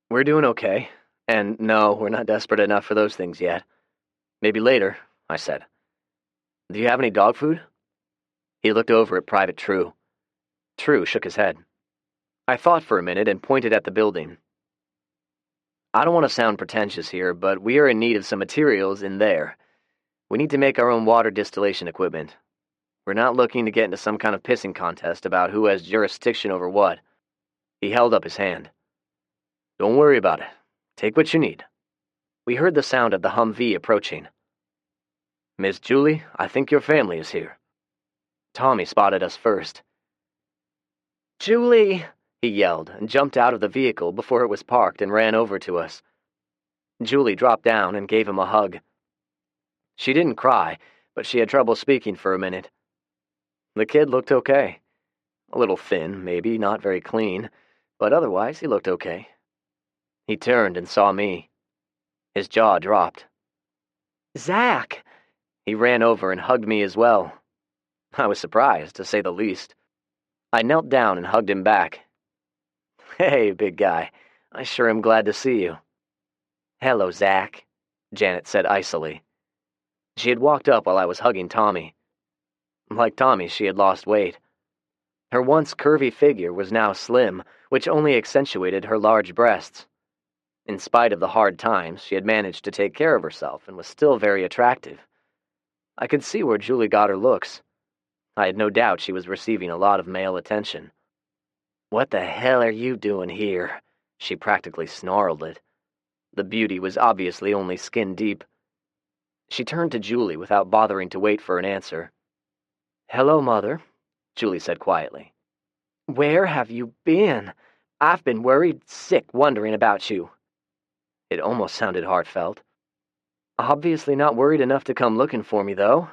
"We're doing okay. And no, we're not desperate enough for those things yet. Maybe later," I said. "Do you have any dog food?" He looked over at Private True. True shook his head. I thought for a minute and pointed at the building. "I don't want to sound pretentious here, but we are in need of some materials in there. We need to make our own water distillation equipment. We're not looking to get into some kind of pissing contest about who has jurisdiction over what." He held up his hand. "Don't worry about it. Take what you need." We heard the sound of the Humvee approaching. "Miss Julie, I think your family is here." Tommy spotted us first. "Julie!" he yelled, and jumped out of the vehicle before it was parked and ran over to us. Julie dropped down and gave him a hug. She didn't cry, but she had trouble speaking for a minute. The kid looked okay. A little thin, maybe, not very clean, but otherwise he looked okay. He turned and saw me. His jaw dropped. "Zach!" He ran over and hugged me as well. I was surprised, to say the least. I knelt down and hugged him back. "Hey, big guy. I sure am glad to see you." "Hello, Zach," Janet said icily. She had walked up while I was hugging Tommy. Like Tommy, she had lost weight. Her once curvy figure was now slim, which only accentuated her large breasts. In spite of the hard times, she had managed to take care of herself and was still very attractive. I could see where Julie got her looks. I had no doubt she was receiving a lot of male attention. "What the hell are you doing here?" She practically snarled it. The beauty was obviously only skin deep. She turned to Julie without bothering to wait for an answer. "Hello, Mother," Julie said quietly. "Where have you been? I've been worried sick wondering about you." It almost sounded heartfelt. "Obviously not worried enough to come looking for me, though,"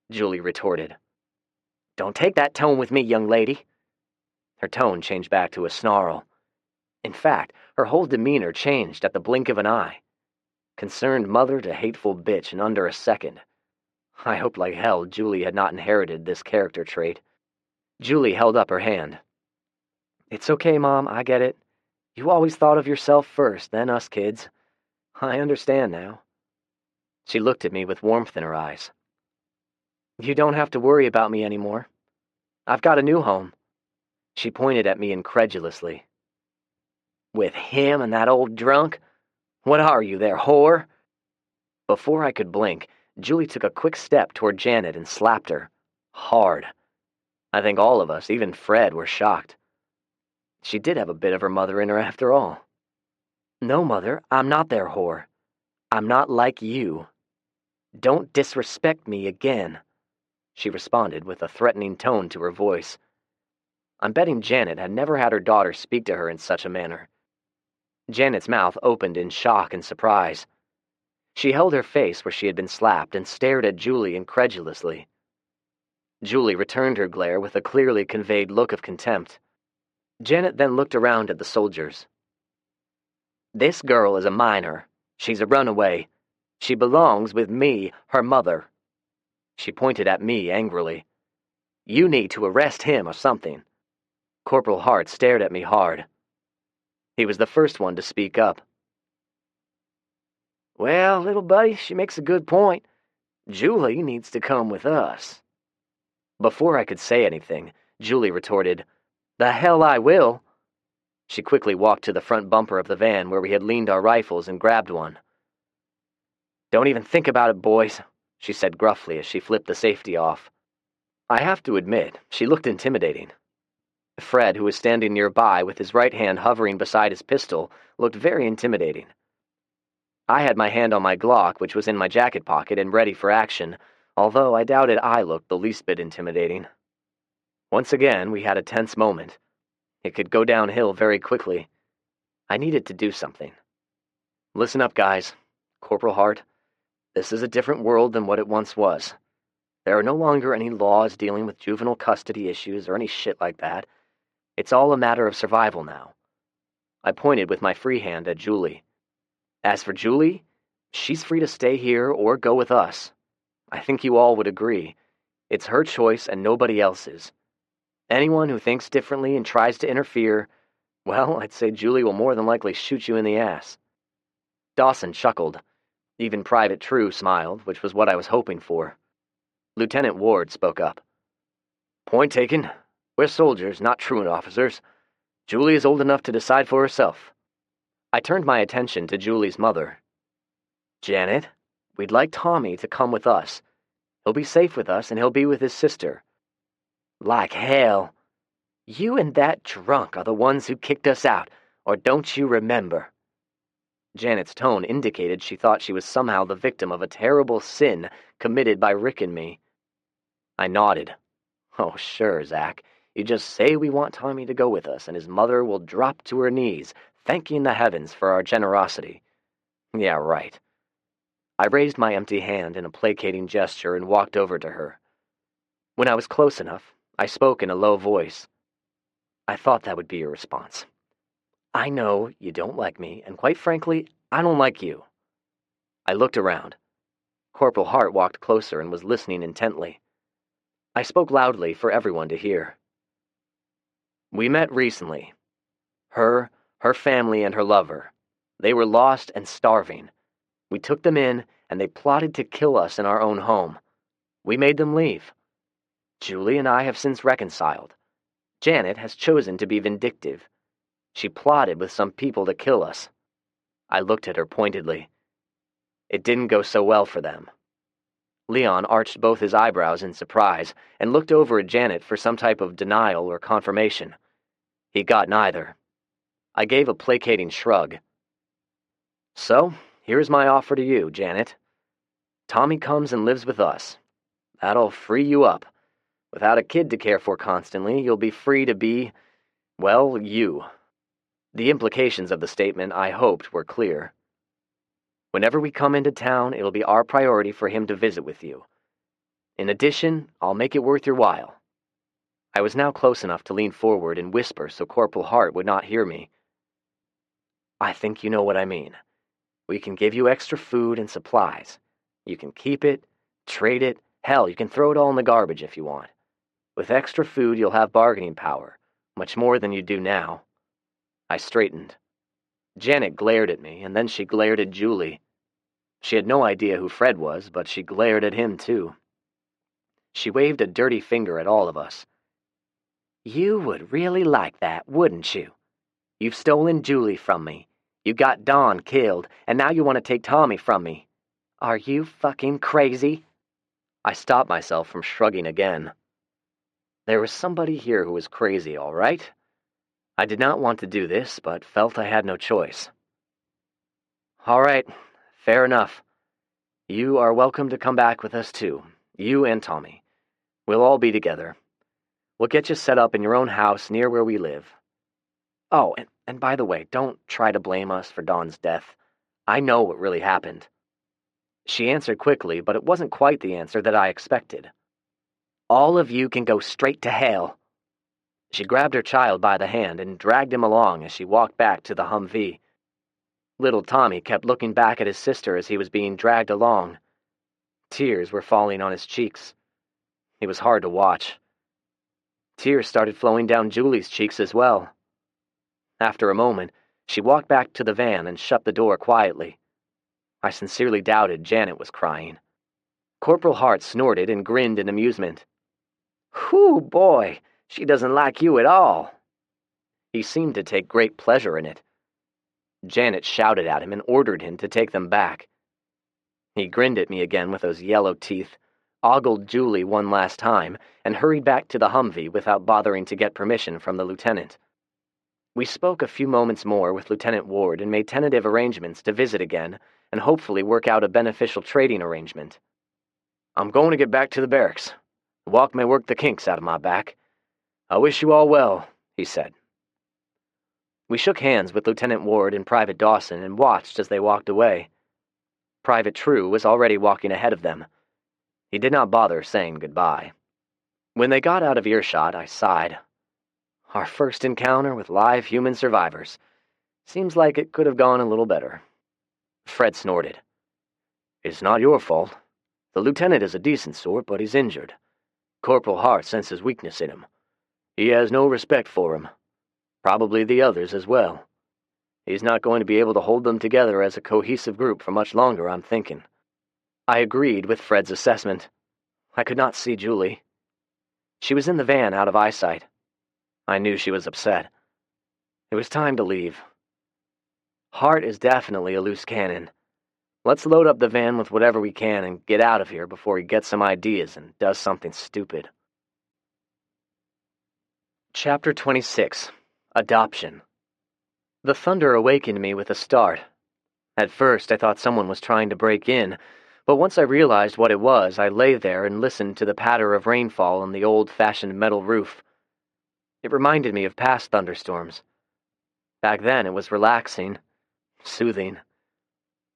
Julie retorted. "Don't take that tone with me, young lady." Her tone changed back to a snarl. In fact, her whole demeanor changed at the blink of an eye. Concerned mother to hateful bitch in under a second. I hoped like hell Julie had not inherited this character trait. Julie held up her hand. "It's okay, Mom, I get it. You always thought of yourself first, then us kids. I understand now." She looked at me with warmth in her eyes. "You don't have to worry about me anymore. I've got a new home." She pointed at me incredulously. "With him and that old drunk? What are you there, whore?" Before I could blink, Julie took a quick step toward Janet and slapped her. Hard. I think all of us, even Fred, were shocked. She did have a bit of her mother in her after all. "No, Mother, I'm not their whore. I'm not like you. Don't disrespect me again," she responded with a threatening tone to her voice. I'm betting Janet had never had her daughter speak to her in such a manner. Janet's mouth opened in shock and surprise. She held her face where she had been slapped and stared at Julie incredulously. Julie returned her glare with a clearly conveyed look of contempt. Janet then looked around at the soldiers. "This girl is a minor. She's a runaway. She belongs with me, her mother." She pointed at me angrily. "You need to arrest him or something." Corporal Hart stared at me hard. He was the first one to speak up. "Well, little buddy, she makes a good point. Julie needs to come with us." Before I could say anything, Julie retorted, "The hell I will." She quickly walked to the front bumper of the van where we had leaned our rifles and grabbed one. "Don't even think about it, boys," she said gruffly as she flipped the safety off. I have to admit, she looked intimidating. Fred, who was standing nearby with his right hand hovering beside his pistol, looked very intimidating. I had my hand on my Glock, which was in my jacket pocket and ready for action, although I doubted I looked the least bit intimidating. Once again, we had a tense moment. It could go downhill very quickly. I needed to do something. "Listen up, guys. Corporal Hart, this is a different world than what it once was. There are no longer any laws dealing with juvenile custody issues or any shit like that. It's all a matter of survival now." I pointed with my free hand at Julie. "As for Julie, she's free to stay here or go with us. I think you all would agree. It's her choice and nobody else's. Anyone who thinks differently and tries to interfere, well, I'd say Julie will more than likely shoot you in the ass." Dawson chuckled. Even Private True smiled, which was what I was hoping for. Lieutenant Ward spoke up. "Point taken. We're soldiers, not truant officers. Julie is old enough to decide for herself." I turned my attention to Julie's mother. "Janet, we'd like Tommy to come with us. He'll be safe with us, and he'll be with his sister." "Like hell. You and that drunk are the ones who kicked us out, or don't you remember?" Janet's tone indicated she thought she was somehow the victim of a terrible sin committed by Rick and me. I nodded. "Oh, sure, Zach. You just say we want Tommy to go with us, and his mother will drop to her knees, thanking the heavens for our generosity." "Yeah, right." I raised my empty hand in a placating gesture and walked over to her. When I was close enough, I spoke in a low voice. "I thought that would be your response. I know you don't like me, and quite frankly, I don't like you. I looked around. Corporal Hart walked closer and was listening intently. I spoke loudly for everyone to hear. We met recently. Her family, and her lover. They were lost and starving. We took them in, and they plotted to kill us in our own home. We made them leave. Julie and I have since reconciled. Janet has chosen to be vindictive. She plotted with some people to kill us. I looked at her pointedly. It didn't go so well for them. Leon arched both his eyebrows in surprise and looked over at Janet for some type of denial or confirmation. He got neither. I gave a placating shrug. So, here's my offer to you, Janet. Tommy comes and lives with us. That'll free you up. Without a kid to care for constantly, you'll be free to be, well, you. The implications of the statement, I hoped, were clear. Whenever we come into town, it'll be our priority for him to visit with you. In addition, I'll make it worth your while. I was now close enough to lean forward and whisper so Corporal Hart would not hear me. I think you know what I mean. We can give you extra food and supplies. You can keep it, trade it, hell, you can throw it all in the garbage if you want. With extra food, you'll have bargaining power, much more than you do now. I straightened. Janet glared at me, and then she glared at Julie. She had no idea who Fred was, but she glared at him, too. She waved a dirty finger at all of us. You would really like that, wouldn't you? You've stolen Julie from me. You got Dawn killed, and now you want to take Tommy from me. Are you fucking crazy? I stopped myself from shrugging again. There was somebody here who was crazy, all right? I did not want to do this, but felt I had no choice. All right, fair enough. You are welcome to come back with us too, you and Tommy. We'll all be together. We'll get you set up in your own house near where we live. Oh, and by the way, don't try to blame us for Dawn's death. I know what really happened. She answered quickly, but it wasn't quite the answer that I expected. All of you can go straight to hell. She grabbed her child by the hand and dragged him along as she walked back to the Humvee. Little Tommy kept looking back at his sister as he was being dragged along. Tears were falling on his cheeks. It was hard to watch. Tears started flowing down Julie's cheeks as well. After a moment, she walked back to the van and shut the door quietly. I sincerely doubted Janet was crying. Corporal Hart snorted and grinned in amusement. Whew, boy, she doesn't like you at all. He seemed to take great pleasure in it. Janet shouted at him and ordered him to take them back. He grinned at me again with those yellow teeth, ogled Julie one last time, and hurried back to the Humvee without bothering to get permission from the lieutenant. We spoke a few moments more with Lieutenant Ward and made tentative arrangements to visit again and hopefully work out a beneficial trading arrangement. I'm going to get back to the barracks. The walk may work the kinks out of my back. I wish you all well, he said. We shook hands with Lieutenant Ward and Private Dawson and watched as they walked away. Private True was already walking ahead of them. He did not bother saying goodbye. When they got out of earshot, I sighed. Our first encounter with live human survivors. Seems like it could have gone a little better. Fred snorted. It's not your fault. The lieutenant is a decent sort, but he's injured. Corporal Hart senses weakness in him. He has no respect for him. Probably the others as well. He's not going to be able to hold them together as a cohesive group for much longer, I'm thinking. I agreed with Fred's assessment. I could not see Julie. She was in the van out of eyesight. I knew she was upset. It was time to leave. Hart is definitely a loose cannon. Let's load up the van with whatever we can and get out of here before he gets some ideas and does something stupid. Chapter 26. Adoption. The thunder awakened me with a start. At first, I thought someone was trying to break in, but once I realized what it was, I lay there and listened to the patter of rainfall on the old-fashioned metal roof. It reminded me of past thunderstorms. Back then, it was relaxing, soothing.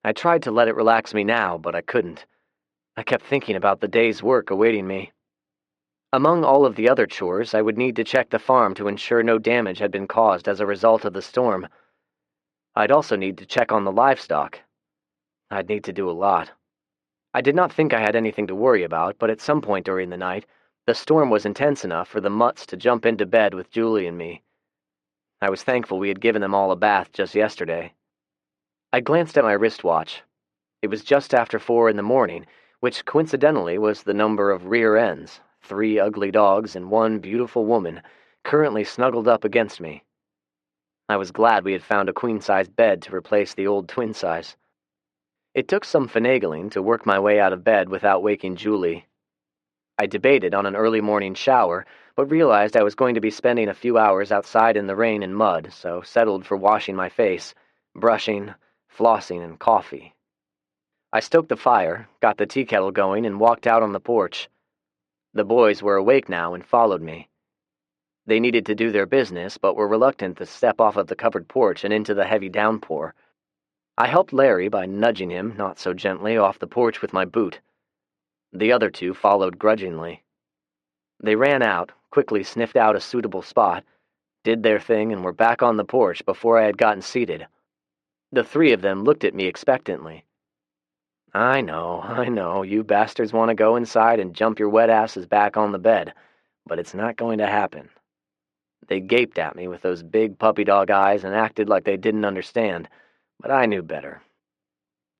I tried to let it relax me now, but I couldn't. I kept thinking about the day's work awaiting me. Among all of the other chores, I would need to check the farm to ensure no damage had been caused as a result of the storm. I'd also need to check on the livestock. I'd need to do a lot. I did not think I had anything to worry about, but at some point during the night, the storm was intense enough for the mutts to jump into bed with Julie and me. I was thankful we had given them all a bath just yesterday. I glanced at my wristwatch. It was just after 4 in the morning, which coincidentally was the number of rear ends, 3 ugly dogs and 1 beautiful woman, currently snuggled up against me. I was glad we had found a queen-size bed to replace the old twin-size. It took some finagling to work my way out of bed without waking Julie. I debated on an early morning shower, but realized I was going to be spending a few hours outside in the rain and mud, so settled for washing my face, brushing, flossing, and coffee. I stoked the fire, got the tea kettle going, and walked out on the porch. The boys were awake now and followed me. They needed to do their business, but were reluctant to step off of the covered porch and into the heavy downpour. I helped Larry by nudging him, not so gently, off the porch with my boot. The other 2 followed grudgingly. They ran out, quickly sniffed out a suitable spot, did their thing, and were back on the porch before I had gotten seated. The 3 of them looked at me expectantly. I know, you bastards want to go inside and jump your wet asses back on the bed, but it's not going to happen. They gaped at me with those big puppy dog eyes and acted like they didn't understand, but I knew better.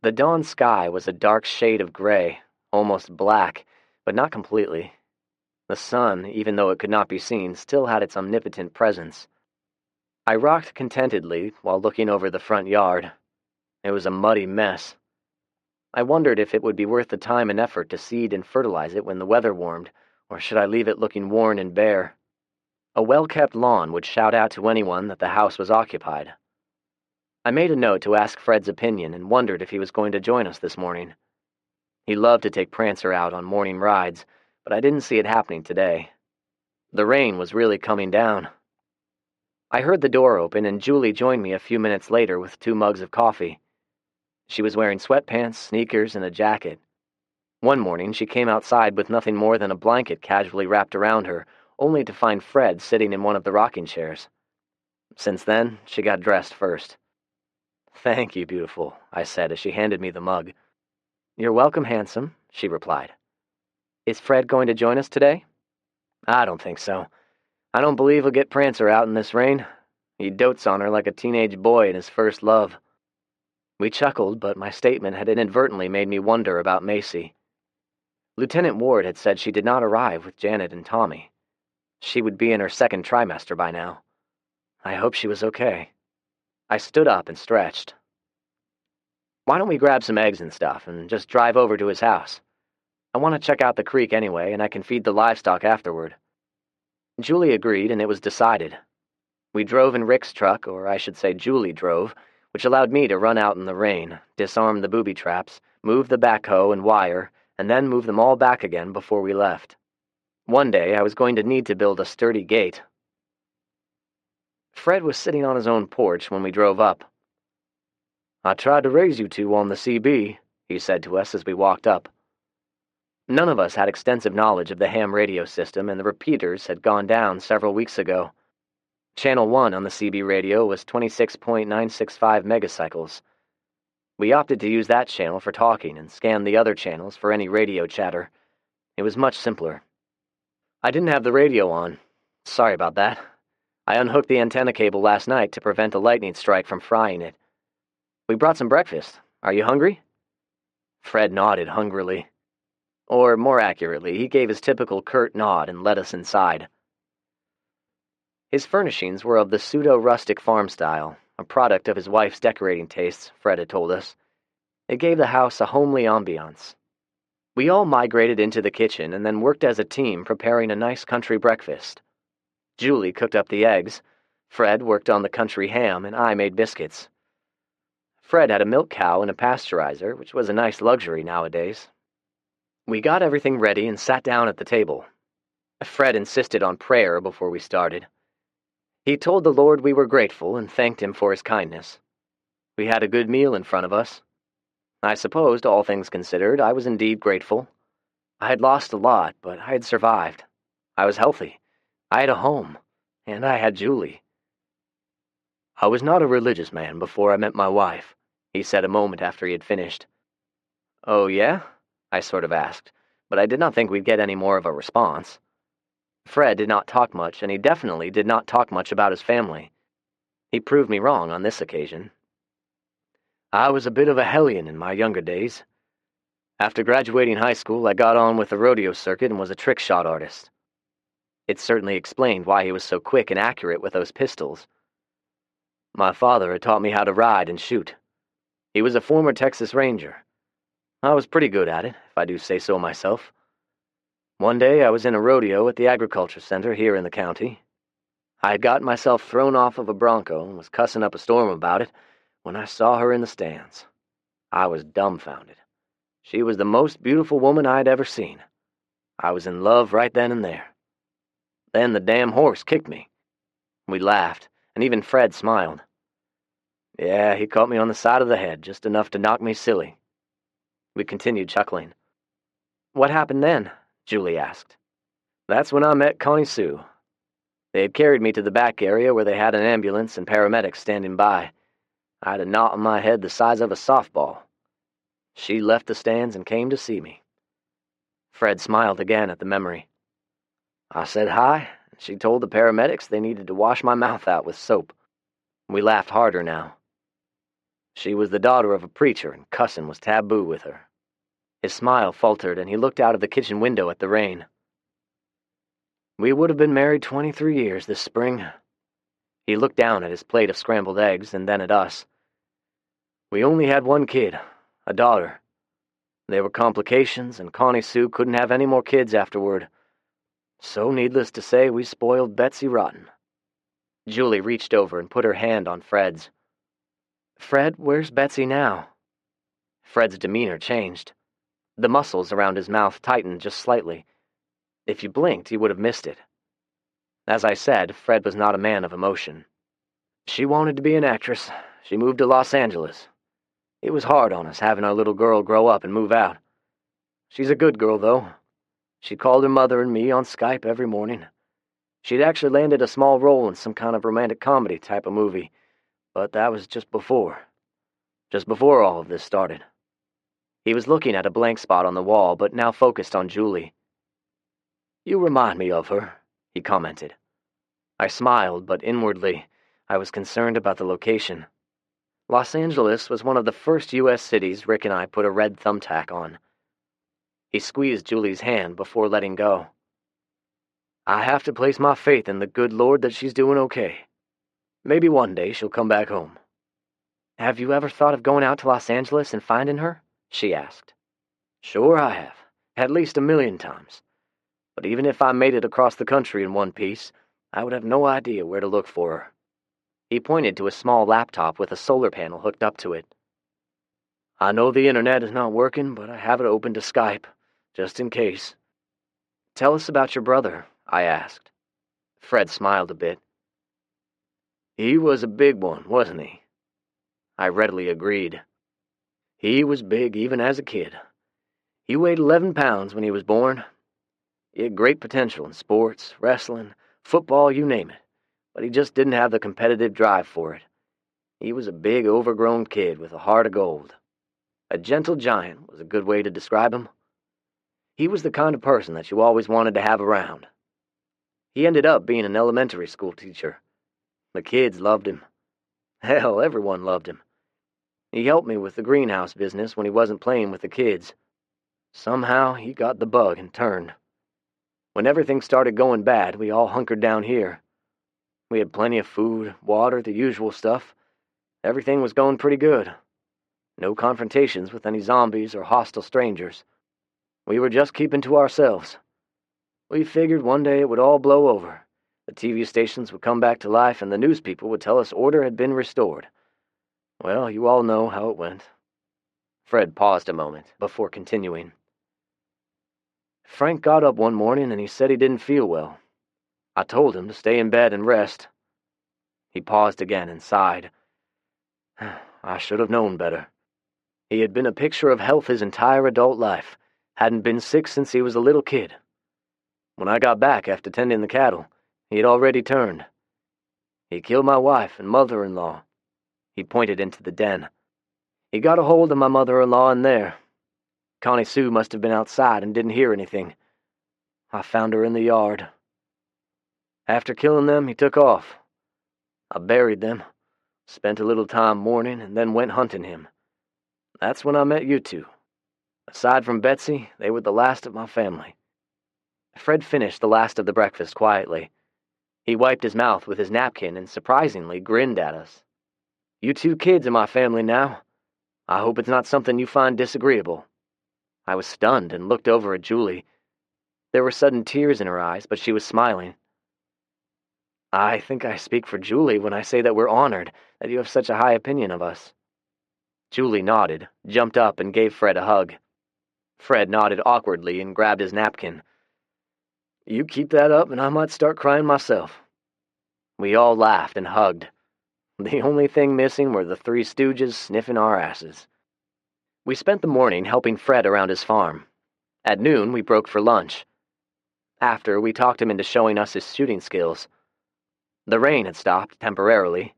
The dawn sky was a dark shade of gray, almost black, but not completely. The sun, even though it could not be seen, still had its omnipotent presence. I rocked contentedly while looking over the front yard. It was a muddy mess. I wondered if it would be worth the time and effort to seed and fertilize it when the weather warmed, or should I leave it looking worn and bare? A well-kept lawn would shout out to anyone that the house was occupied. I made a note to ask Fred's opinion and wondered if he was going to join us this morning. He loved to take Prancer out on morning rides, but I didn't see it happening today. The rain was really coming down. I heard the door open and Julie joined me a few minutes later with 2 mugs of coffee. She was wearing sweatpants, sneakers, and a jacket. One morning she came outside with nothing more than a blanket casually wrapped around her, only to find Fred sitting in one of the rocking chairs. Since then, she got dressed first. "Thank you, beautiful," I said as she handed me the mug. "You're welcome, handsome," she replied. "Is Fred going to join us today?" "I don't think so. I don't believe he'll get Prancer out in this rain. He dotes on her like a teenage boy in his first love." We chuckled, but my statement had inadvertently made me wonder about Macy. Lieutenant Ward had said she did not arrive with Janet and Tommy. She would be in her 2nd trimester by now. I hope she was okay. I stood up and stretched. "Why don't we grab some eggs and stuff and just drive over to his house? I want to check out the creek anyway, and I can feed the livestock afterward." Julie agreed, and it was decided. We drove in Rick's truck, or I should say Julie drove, which allowed me to run out in the rain, disarm the booby traps, move the backhoe and wire, and then move them all back again before we left. One day I was going to need to build a sturdy gate. Fred was sitting on his own porch when we drove up. "I tried to raise you 2 on the CB," he said to us as we walked up. None of us had extensive knowledge of the ham radio system, and the repeaters had gone down several weeks ago. Channel 1 on the CB radio was 26.965 megacycles. We opted to use that channel for talking and scanned the other channels for any radio chatter. It was much simpler. I didn't have the radio on. Sorry about that. I unhooked the antenna cable last night to prevent a lightning strike from frying it. "We brought some breakfast. Are you hungry?" Fred nodded hungrily. Or, more accurately, he gave his typical curt nod and led us inside. His furnishings were of the pseudo-rustic farm style, a product of his wife's decorating tastes, Fred had told us. It gave the house a homely ambiance. We all migrated into the kitchen and then worked as a team preparing a nice country breakfast. Julie cooked up the eggs, Fred worked on the country ham, and I made biscuits. Fred had a milk cow and a pasteurizer, which was a nice luxury nowadays. We got everything ready and sat down at the table. Fred insisted on prayer before we started. He told the Lord we were grateful and thanked him for his kindness. We had a good meal in front of us. I supposed, all things considered, I was indeed grateful. I had lost a lot, but I had survived. I was healthy. I had a home, and I had Julie. "I was not a religious man before I met my wife," he said a moment after he had finished. "Oh, yeah?" I sort of asked, but I did not think we'd get any more of a response. Fred did not talk much, and he definitely did not talk much about his family. He proved me wrong on this occasion. "I was a bit of a hellion in my younger days. After graduating high school, I got on with the rodeo circuit and was a trick shot artist." It certainly explained why he was so quick and accurate with those pistols. "My father had taught me how to ride and shoot. He was a former Texas Ranger. I was pretty good at it, if I do say so myself. One day I was in a rodeo at the agriculture center here in the county. I had gotten myself thrown off of a bronco and was cussing up a storm about it when I saw her in the stands. I was dumbfounded. She was the most beautiful woman I had ever seen. I was in love right then and there. Then the damn horse kicked me." We laughed, and even Fred smiled. "Yeah, he caught me on the side of the head, just enough to knock me silly." We continued chuckling. "What happened then?" Julie asked. "That's when I met Connie Sue. They had carried me to the back area where they had an ambulance and paramedics standing by. I had a knot on my head the size of a softball. She left the stands and came to see me." Fred smiled again at the memory. "I said hi, and she told the paramedics they needed to wash my mouth out with soap." We laughed harder now. "She was the daughter of a preacher, and cussin' was taboo with her." His smile faltered, and he looked out of the kitchen window at the rain. "We would have been married 23 years this spring." He looked down at his plate of scrambled eggs and then at us. "We only had one kid, a daughter. There were complications, and Connie Sue couldn't have any more kids afterward. So, needless to say, we spoiled Betsy rotten." Julie reached over and put her hand on Fred's. "Fred, where's Betsy now?" Fred's demeanor changed. The muscles around his mouth tightened just slightly. If you blinked, you would have missed it. As I said, Fred was not a man of emotion. "She wanted to be an actress. She moved to Los Angeles. It was hard on us having our little girl grow up and move out. She's a good girl, though. She called her mother and me on Skype every morning. She'd actually landed a small role in some kind of romantic comedy type of movie, but that was just before all of this started." He was looking at a blank spot on the wall, but now focused on Julie. "You remind me of her," he commented. I smiled, but inwardly, I was concerned about the location. Los Angeles was one of the first U.S. cities Rick and I put a red thumbtack on. He squeezed Julie's hand before letting go. "I have to place my faith in the good Lord that she's doing okay. Maybe one day she'll come back home." "Have you ever thought of going out to Los Angeles and finding her?" she asked. "Sure I have, at least 1,000,000 times. But even if I made it across the country in one piece, I would have no idea where to look for her." He pointed to a small laptop with a solar panel hooked up to it. "I know the internet is not working, but I have it open to Skype, just in case." "Tell us about your brother," I asked. Fred smiled a bit. "He was a big one, wasn't he?" I readily agreed. "He was big even as a kid. He weighed 11 pounds when he was born. He had great potential in sports, wrestling, football, you name it, but he just didn't have the competitive drive for it. He was a big, overgrown kid with a heart of gold. A gentle giant was a good way to describe him. He was the kind of person that you always wanted to have around. He ended up being an elementary school teacher. The kids loved him. Hell, everyone loved him. He helped me with the greenhouse business when he wasn't playing with the kids. Somehow, he got the bug and turned. When everything started going bad, we all hunkered down here. We had plenty of food, water, the usual stuff. Everything was going pretty good. No confrontations with any zombies or hostile strangers. We were just keeping to ourselves. We figured one day it would all blow over. The TV stations would come back to life and the news people would tell us order had been restored. Well, you all know how it went." Fred paused a moment before continuing. "Frank got up one morning and he said he didn't feel well. I told him to stay in bed and rest." He paused again and sighed. "I should have known better. He had been a picture of health his entire adult life, hadn't been sick since he was a little kid. When I got back after tending the cattle, he had already turned. He killed my wife and mother-in-law." He pointed into the den. "He got a hold of my mother-in-law in there. Connie Sue must have been outside and didn't hear anything. I found her in the yard. After killing them, he took off. I buried them, spent a little time mourning, and then went hunting him. That's when I met you two. Aside from Betsy, they were the last of my family." Fred finished the last of the breakfast quietly. He wiped his mouth with his napkin and surprisingly grinned at us. "You two kids are my family now. I hope it's not something you find disagreeable." I was stunned and looked over at Julie. There were sudden tears in her eyes, but she was smiling. "I think I speak for Julie when I say that we're honored that you have such a high opinion of us." Julie nodded, jumped up, and gave Fred a hug. Fred nodded awkwardly and grabbed his napkin. "You keep that up and I might start crying myself." We all laughed and hugged. The only thing missing were the Three Stooges sniffing our asses. We spent the morning helping Fred around his farm. At noon, we broke for lunch. After, we talked him into showing us his shooting skills. The rain had stopped temporarily.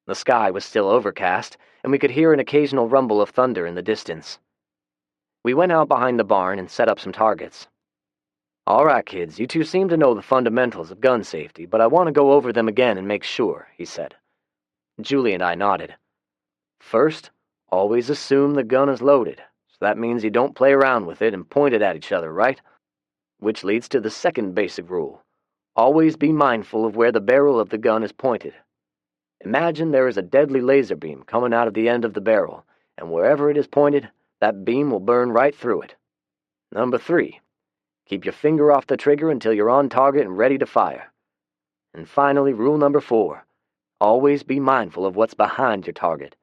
The sky was still overcast, and we could hear an occasional rumble of thunder in the distance. We went out behind the barn and set up some targets. "All right, kids, you two seem to know the fundamentals of gun safety, but I want to go over them again and make sure," he said. Julie and I nodded. "First, always assume the gun is loaded, so that means you don't play around with it and point it at each other, right? Which leads to the second basic rule. Always be mindful of where the barrel of the gun is pointed. Imagine there is a deadly laser beam coming out of the end of the barrel, and wherever it is pointed, that beam will burn right through it. Number 3, keep your finger off the trigger until you're on target and ready to fire. And finally, rule number 4, always be mindful of what's behind your target.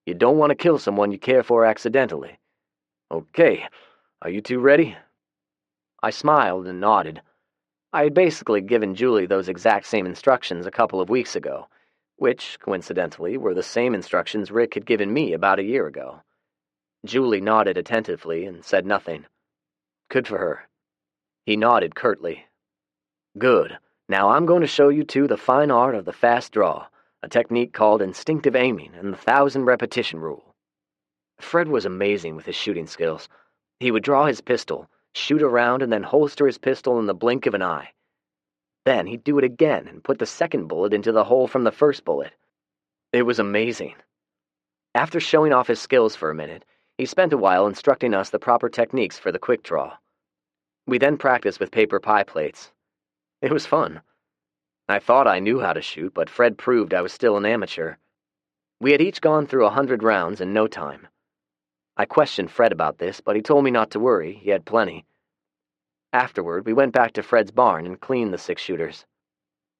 You don't want to kill someone you care for accidentally. Okay, are you two ready?" I smiled and nodded. I had basically given Julie those exact same instructions a couple of weeks ago, which, coincidentally, were the same instructions Rick had given me about a year ago. Julie nodded attentively and said nothing. Good for her. He nodded curtly. "Good. Now I'm going to show you two the fine art of the fast draw, a technique called instinctive aiming and the 1,000 repetition rule." Fred was amazing with his shooting skills. He would draw his pistol, shoot around, and then holster his pistol in the blink of an eye. Then he'd do it again and put the second bullet into the hole from the first bullet. It was amazing. After showing off his skills for a minute, he spent a while instructing us the proper techniques for the quick draw. We then practiced with paper pie plates. It was fun. I thought I knew how to shoot, but Fred proved I was still an amateur. We had each gone through 100 rounds in no time. I questioned Fred about this, but he told me not to worry, he had plenty. Afterward, we went back to Fred's barn and cleaned the 6-shooters.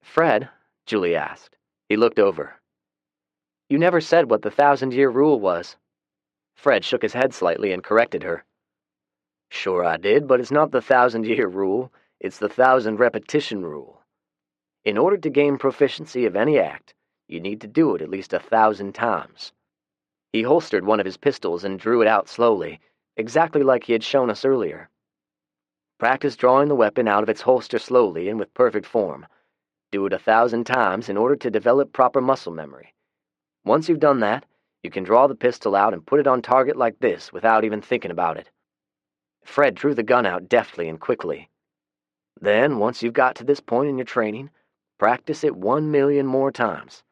"Fred," Julie asked. He looked over. "You never said what the 1,000-year rule was." Fred shook his head slightly and corrected her. "Sure I did, but it's not the 1,000-year rule, it's the 1,000 repetition rule. In order to gain proficiency of any act, you need to do it at least 1,000 times." He holstered one of his pistols and drew it out slowly, exactly like he had shown us earlier. "Practice drawing the weapon out of its holster slowly and with perfect form. Do it 1,000 times in order to develop proper muscle memory. Once you've done that, you can draw the pistol out and put it on target like this without even thinking about it." Fred drew the gun out deftly and quickly. "Then, once you've got to this point in your training, practice it 1,000,000 more times.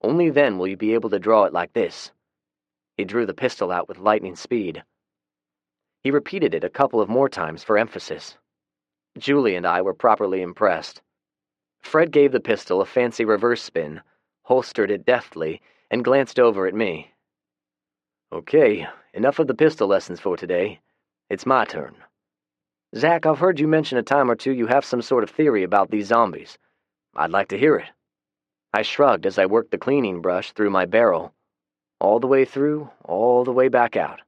Only then will you be able to draw it like this." He drew the pistol out with lightning speed. He repeated it a couple of more times for emphasis. Julie and I were properly impressed. Fred gave the pistol a fancy reverse spin, holstered it deftly, and glanced over at me. "Okay, enough of the pistol lessons for today. It's my turn. Zach, I've heard you mention a time or two you have some sort of theory about these zombies. I'd like to hear it." I shrugged as I worked the cleaning brush through my barrel. All the way through, all the way back out.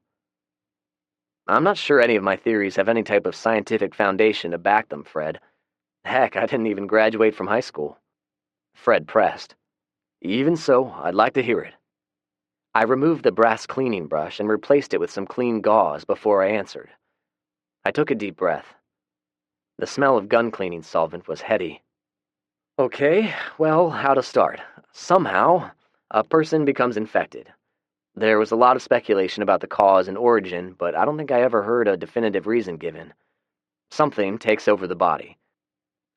"I'm not sure any of my theories have any type of scientific foundation to back them, Fred. Heck, I didn't even graduate from high school." Fred pressed. "Even so, I'd like to hear it." I removed the brass cleaning brush and replaced it with some clean gauze before I answered. I took a deep breath. The smell of gun cleaning solvent was heady. Okay, well, how to start? Somehow, a person becomes infected. There was a lot of speculation about the cause and origin, but I don't think I ever heard a definitive reason given. Something takes over the body.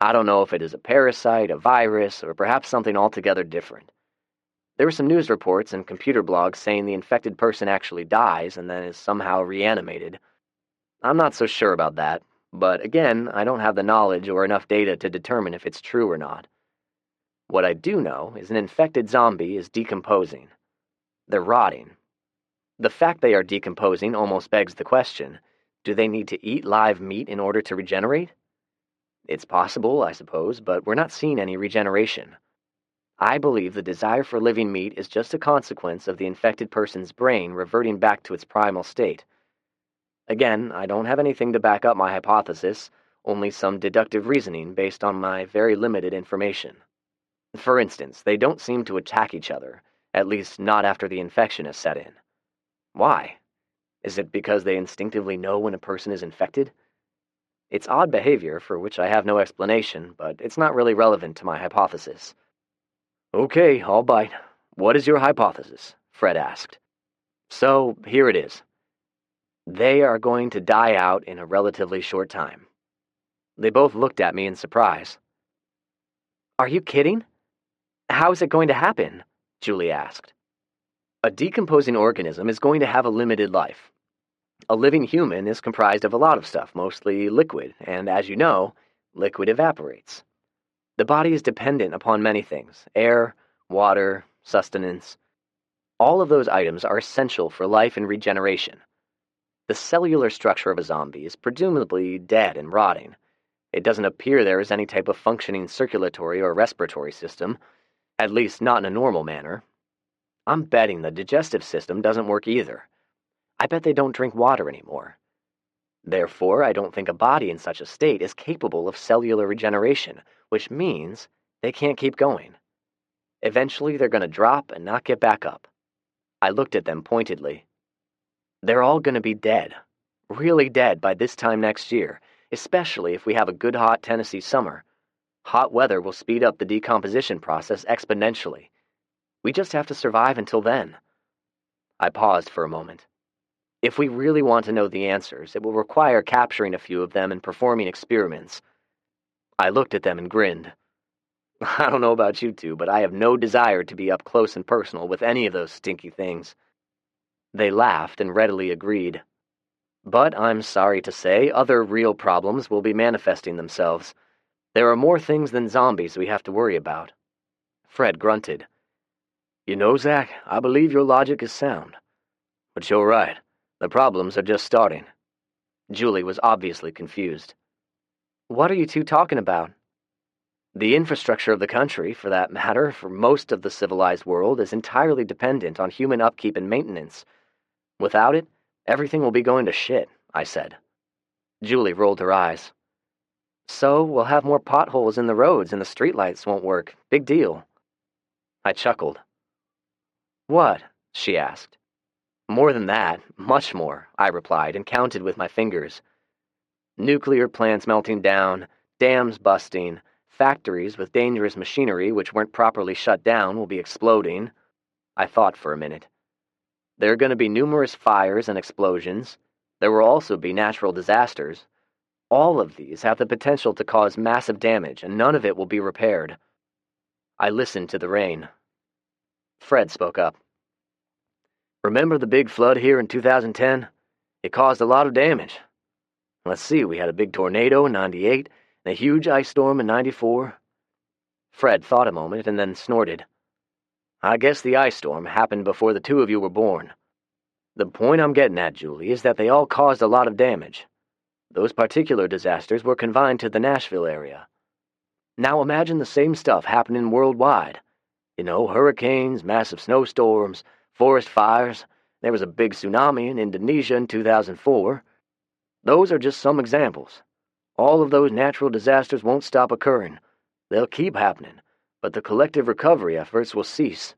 I don't know if it is a parasite, a virus, or perhaps something altogether different. There were some news reports and computer blogs saying the infected person actually dies and then is somehow reanimated. I'm not so sure about that, but again, I don't have the knowledge or enough data to determine if it's true or not. What I do know is an infected zombie is decomposing. They're rotting. The fact they are decomposing almost begs the question, do they need to eat live meat in order to regenerate? It's possible, I suppose, but we're not seeing any regeneration. I believe the desire for living meat is just a consequence of the infected person's brain reverting back to its primal state. Again, I don't have anything to back up my hypothesis, only some deductive reasoning based on my very limited information. For instance, they don't seem to attack each other, at least not after the infection has set in. Why? Is it because they instinctively know when a person is infected? It's odd behavior for which I have no explanation, but it's not really relevant to my hypothesis. Okay, I'll bite. What is your hypothesis? Fred asked. So, here it is. They are going to die out in a relatively short time. They both looked at me in surprise. Are you kidding? How is it going to happen? Julie asked. A decomposing organism is going to have a limited life. A living human is comprised of a lot of stuff, mostly liquid, and as you know, liquid evaporates. The body is dependent upon many things: air, water, sustenance. All of those items are essential for life and regeneration. The cellular structure of a zombie is presumably dead and rotting. It doesn't appear there is any type of functioning circulatory or respiratory system, at least not in a normal manner. I'm betting the digestive system doesn't work either. I bet they don't drink water anymore. Therefore, I don't think a body in such a state is capable of cellular regeneration, which means they can't keep going. Eventually, they're going to drop and not get back up. I looked at them pointedly. They're all going to be dead. Really dead by this time next year, especially if we have a good hot Tennessee summer. Hot weather will speed up the decomposition process exponentially. We just have to survive until then. I paused for a moment. If we really want to know the answers, it will require capturing a few of them and performing experiments. I looked at them and grinned. I don't know about you two, but I have no desire to be up close and personal with any of those stinky things. They laughed and readily agreed. But I'm sorry to say, other real problems will be manifesting themselves. There are more things than zombies we have to worry about. Fred grunted. You know, Zach, I believe your logic is sound. But you're right. The problems are just starting. Julie was obviously confused. What are you two talking about? The infrastructure of the country, for that matter, for most of the civilized world, is entirely dependent on human upkeep and maintenance. Without it, everything will be going to shit, I said. Julie rolled her eyes. So we'll have more potholes in the roads and the streetlights won't work. Big deal. I chuckled. What? She asked. More than that, much more, I replied and counted with my fingers. Nuclear plants melting down, dams busting, factories with dangerous machinery which weren't properly shut down will be exploding. I thought for a minute. There are going to be numerous fires and explosions. There will also be natural disasters. All of these have the potential to cause massive damage, and none of it will be repaired. I listened to the rain. Fred spoke up. Remember the big flood here in 2010? It caused a lot of damage. Let's see, we had a big tornado in '98 and a huge ice storm in '94. Fred thought a moment and then snorted. I guess the ice storm happened before the two of you were born. The point I'm getting at, Julie, is that they all caused a lot of damage. Those particular disasters were confined to the Nashville area. Now imagine the same stuff happening worldwide. You know, hurricanes, massive snowstorms, forest fires. There was a big tsunami in Indonesia in 2004. Those are just some examples. All of those natural disasters won't stop occurring. They'll keep happening, but the collective recovery efforts will cease.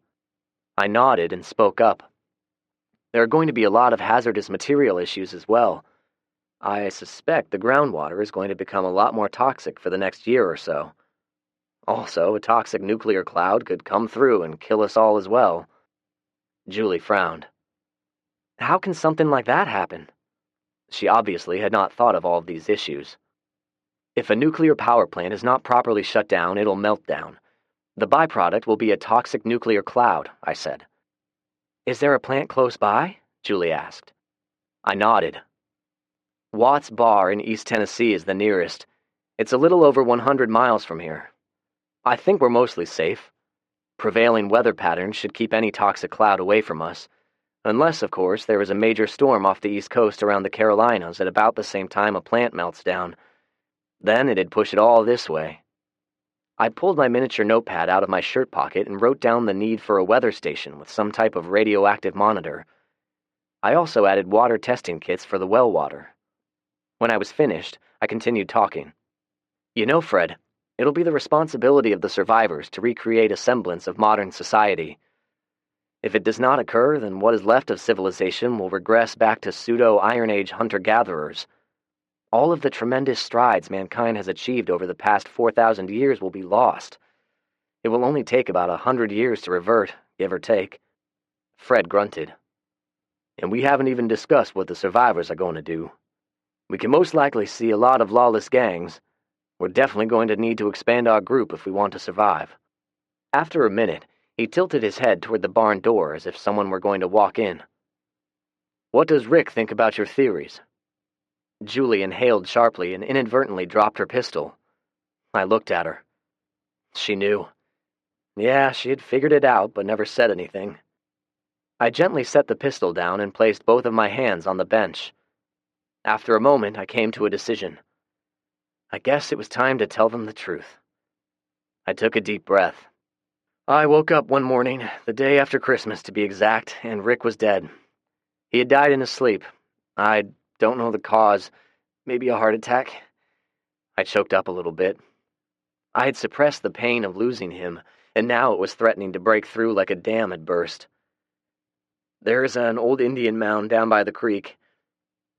I nodded and spoke up. There are going to be a lot of hazardous material issues as well. I suspect the groundwater is going to become a lot more toxic for the next year or so. Also, a toxic nuclear cloud could come through and kill us all as well. Julie frowned. How can something like that happen? She obviously had not thought of all of these issues. If a nuclear power plant is not properly shut down, it'll melt down. The byproduct will be a toxic nuclear cloud, I said. Is there a plant close by? Julie asked. I nodded. Watts Bar in East Tennessee is the nearest. It's a little over 100 miles from here. I think we're mostly safe. Prevailing weather patterns should keep any toxic cloud away from us, unless, of course, there is a major storm off the East Coast around the Carolinas at about the same time a plant melts down. Then it'd push it all this way. I pulled my miniature notepad out of my shirt pocket and wrote down the need for a weather station with some type of radioactive monitor. I also added water testing kits for the well water. When I was finished, I continued talking. You know, Fred, it'll be the responsibility of the survivors to recreate a semblance of modern society. If it does not occur, then what is left of civilization will regress back to pseudo-Iron Age hunter-gatherers. All of the tremendous strides mankind has achieved over the past 4,000 years will be lost. It will only take about 100 years to revert, give or take. Fred grunted. And we haven't even discussed what the survivors are going to do. We can most likely see a lot of lawless gangs. We're definitely going to need to expand our group if we want to survive. After a minute, he tilted his head toward the barn door as if someone were going to walk in. What does Rick think about your theories? Julie inhaled sharply and inadvertently dropped her pistol. I looked at her. She knew. Yeah, she had figured it out, but never said anything. I gently set the pistol down and placed both of my hands on the bench. After a moment, I came to a decision. I guess it was time to tell them the truth. I took a deep breath. I woke up one morning, the day after Christmas to be exact, and Rick was dead. He had died in his sleep. I don't know the cause. Maybe a heart attack? I choked up a little bit. I had suppressed the pain of losing him, and now it was threatening to break through like a dam had burst. There's an old Indian mound down by the creek.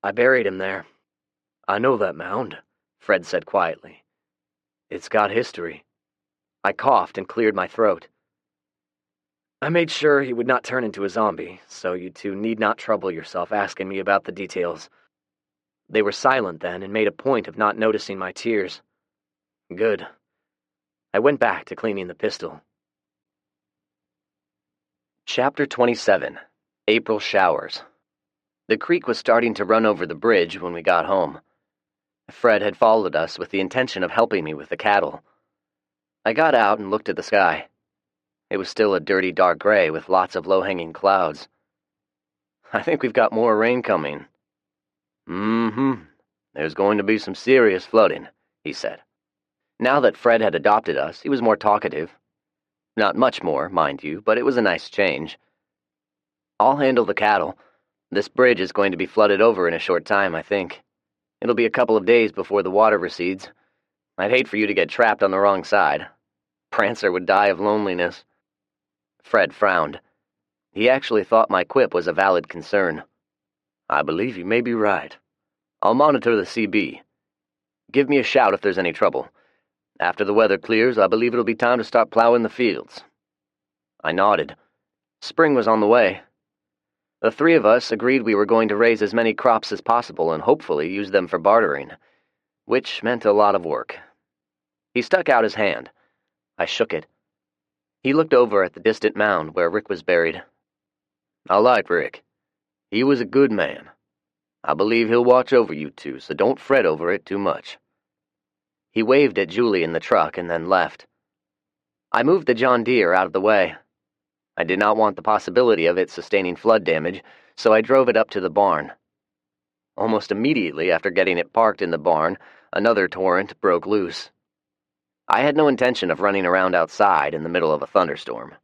I buried him there. I know that mound, Fred said quietly. It's got history. I coughed and cleared my throat. I made sure he would not turn into a zombie, so you two need not trouble yourself asking me about the details. They were silent then and made a point of not noticing my tears. Good. I went back to cleaning the pistol. Chapter 27. April Showers. The creek was starting to run over the bridge when we got home. Fred had followed us with the intention of helping me with the cattle. I got out and looked at the sky. It was still a dirty dark gray with lots of low-hanging clouds. I think we've got more rain coming. There's going to be some serious flooding, he said. Now that Fred had adopted us, he was more talkative. Not much more, mind you, but it was a nice change. I'll handle the cattle. This bridge is going to be flooded over in a short time, I think. It'll be a couple of days before the water recedes. I'd hate for you to get trapped on the wrong side. Prancer would die of loneliness. Fred frowned. He actually thought my quip was a valid concern. I believe you may be right. I'll monitor the CB. Give me a shout if there's any trouble. After the weather clears, I believe it'll be time to start plowing the fields. I nodded. Spring was on the way. The three of us agreed we were going to raise as many crops as possible and hopefully use them for bartering, which meant a lot of work. He stuck out his hand. I shook it. He looked over at the distant mound where Rick was buried. I like Rick. He was a good man. I believe he'll watch over you two, so don't fret over it too much. He waved at Julie in the truck and then left. I moved the John Deere out of the way. I did not want the possibility of it sustaining flood damage, so I drove it up to the barn. Almost immediately after getting it parked in the barn, another torrent broke loose. I had no intention of running around outside in the middle of a thunderstorm.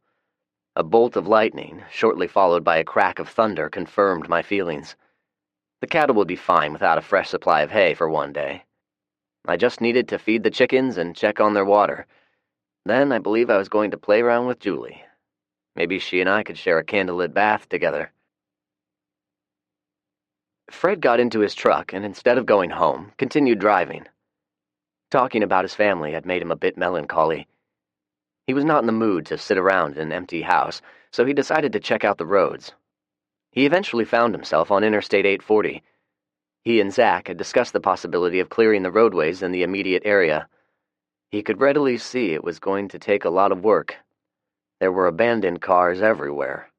A bolt of lightning, shortly followed by a crack of thunder, confirmed my feelings. The cattle would be fine without a fresh supply of hay for one day. I just needed to feed the chickens and check on their water. Then I believe I was going to play around with Julie. Maybe she and I could share a candlelit bath together. Fred got into his truck and instead of going home, continued driving. Talking about his family had made him a bit melancholy. He was not in the mood to sit around in an empty house, so he decided to check out the roads. He eventually found himself on Interstate 840. He and Zach had discussed the possibility of clearing the roadways in the immediate area. He could readily see it was going to take a lot of work. There were abandoned cars everywhere.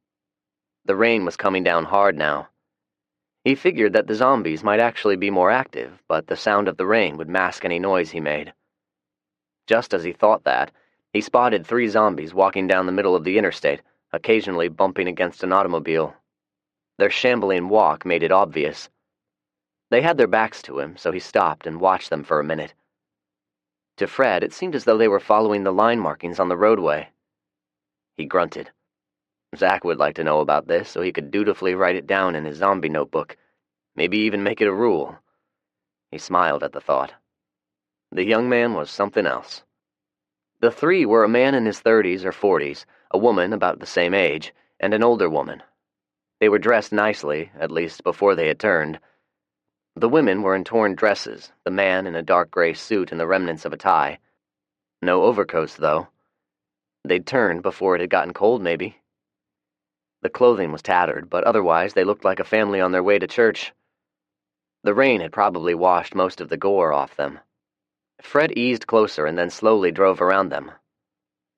The rain was coming down hard now. He figured that the zombies might actually be more active, but the sound of the rain would mask any noise he made. Just as he thought that, he spotted 3 zombies walking down the middle of the interstate, occasionally bumping against an automobile. Their shambling walk made it obvious. They had their backs to him, so he stopped and watched them for a minute. To Fred, it seemed as though they were following the line markings on the roadway. He grunted. Zach would like to know about this so he could dutifully write it down in his zombie notebook, maybe even make it a rule. He smiled at the thought. The young man was something else. The 3 were a man in his 30s or 40s, a woman about the same age, and an older woman. They were dressed nicely, at least before they had turned. The women were in torn dresses, the man in a dark gray suit and the remnants of a tie. No overcoats, though. They'd turned before it had gotten cold, maybe. The clothing was tattered, but otherwise they looked like a family on their way to church. The rain had probably washed most of the gore off them. Fred eased closer and then slowly drove around them.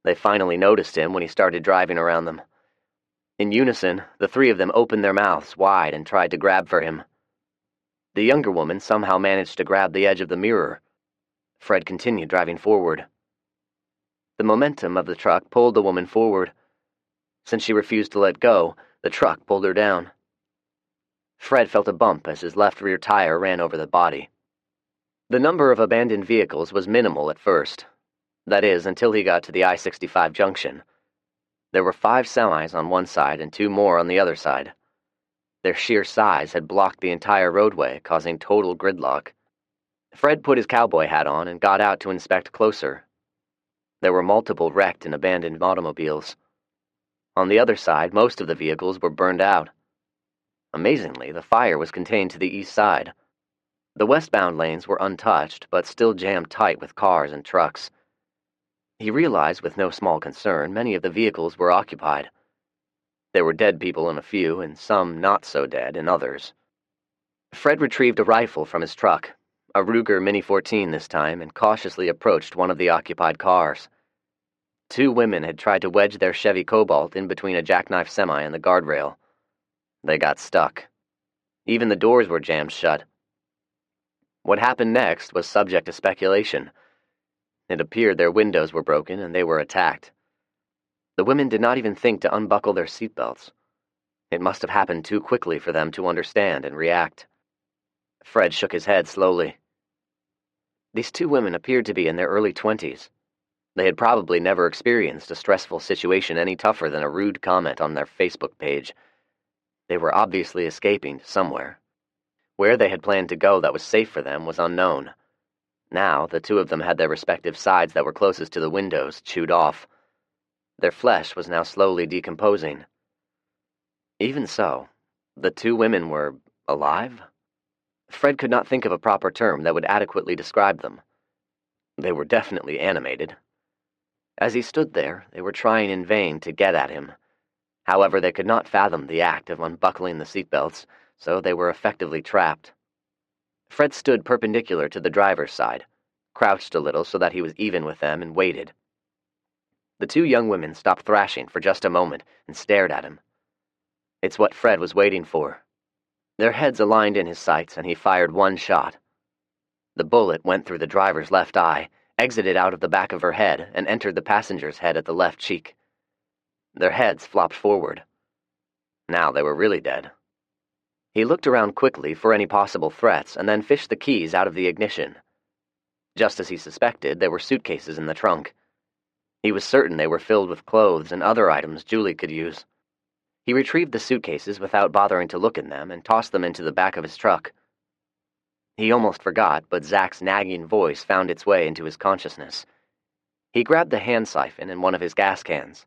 They finally noticed him when he started driving around them. In unison, the 3 of them opened their mouths wide and tried to grab for him. The younger woman somehow managed to grab the edge of the mirror. Fred continued driving forward. The momentum of the truck pulled the woman forward. Since she refused to let go, the truck pulled her down. Fred felt a bump as his left rear tire ran over the body. The number of abandoned vehicles was minimal at first. That is, until he got to the I-65 junction. There were 5 semis on one side and 2 more on the other side. Their sheer size had blocked the entire roadway, causing total gridlock. Fred put his cowboy hat on and got out to inspect closer. There were multiple wrecked and abandoned automobiles. On the other side, most of the vehicles were burned out. Amazingly, the fire was contained to the east side. The westbound lanes were untouched, but still jammed tight with cars and trucks. He realized with no small concern many of the vehicles were occupied. There were dead people in a few, and some not so dead in others. Fred retrieved a rifle from his truck, a Ruger Mini-14 this time, and cautiously approached one of the occupied cars. 2 women had tried to wedge their Chevy Cobalt in between a jackknife semi and the guardrail. They got stuck. Even the doors were jammed shut. What happened next was subject to speculation. It appeared their windows were broken and they were attacked. The women did not even think to unbuckle their seatbelts. It must have happened too quickly for them to understand and react. Fred shook his head slowly. These 2 women appeared to be in their early 20s. They had probably never experienced a stressful situation any tougher than a rude comment on their Facebook page. They were obviously escaping somewhere. Where they had planned to go that was safe for them was unknown. Now, the 2 of them had their respective sides that were closest to the windows chewed off. Their flesh was now slowly decomposing. Even so, the 2 women were alive? Fred could not think of a proper term that would adequately describe them. They were definitely animated. As he stood there, they were trying in vain to get at him. However, they could not fathom the act of unbuckling the seatbelts, so they were effectively trapped. Fred stood perpendicular to the driver's side, crouched a little so that he was even with them, and waited. The 2 young women stopped thrashing for just a moment and stared at him. It's what Fred was waiting for. Their heads aligned in his sights, and he fired 1 shot. The bullet went through the driver's left eye, exited out of the back of her head, and entered the passenger's head at the left cheek. Their heads flopped forward. Now they were really dead. He looked around quickly for any possible threats and then fished the keys out of the ignition. Just as he suspected, there were suitcases in the trunk. He was certain they were filled with clothes and other items Julie could use. He retrieved the suitcases without bothering to look in them and tossed them into the back of his truck. He almost forgot, but Zach's nagging voice found its way into his consciousness. He grabbed the hand siphon in one of his gas cans.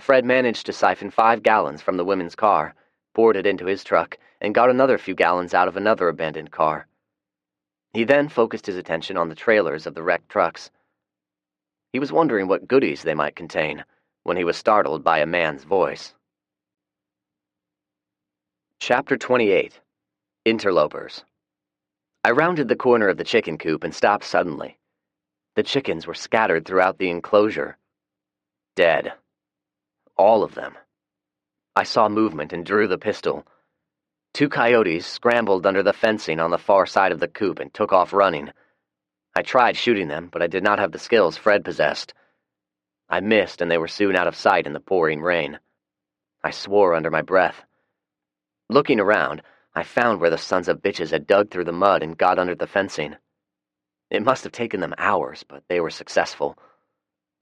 Fred managed to siphon 5 gallons from the women's car, poured it into his truck, and got another few gallons out of another abandoned car. He then focused his attention on the trailers of the wrecked trucks. He was wondering what goodies they might contain when he was startled by a man's voice. Chapter 28. Interlopers. I rounded the corner of the chicken coop and stopped suddenly. The chickens were scattered throughout the enclosure. Dead. All of them. I saw movement and drew the pistol. 2 coyotes scrambled under the fencing on the far side of the coop and took off running. I tried shooting them, but I did not have the skills Fred possessed. I missed, and they were soon out of sight in the pouring rain. I swore under my breath. Looking around, I found where the sons of bitches had dug through the mud and got under the fencing. It must have taken them hours, but they were successful.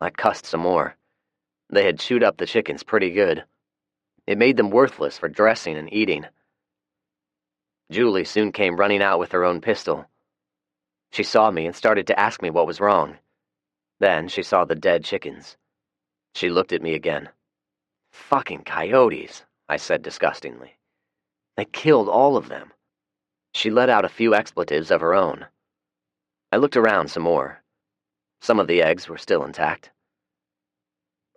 I cussed some more. They had chewed up the chickens pretty good. It made them worthless for dressing and eating. Julie soon came running out with her own pistol. She saw me and started to ask me what was wrong. Then she saw the dead chickens. She looked at me again. "Fucking coyotes," I said disgustingly. "They killed all of them." She let out a few expletives of her own. I looked around some more. Some of the eggs were still intact.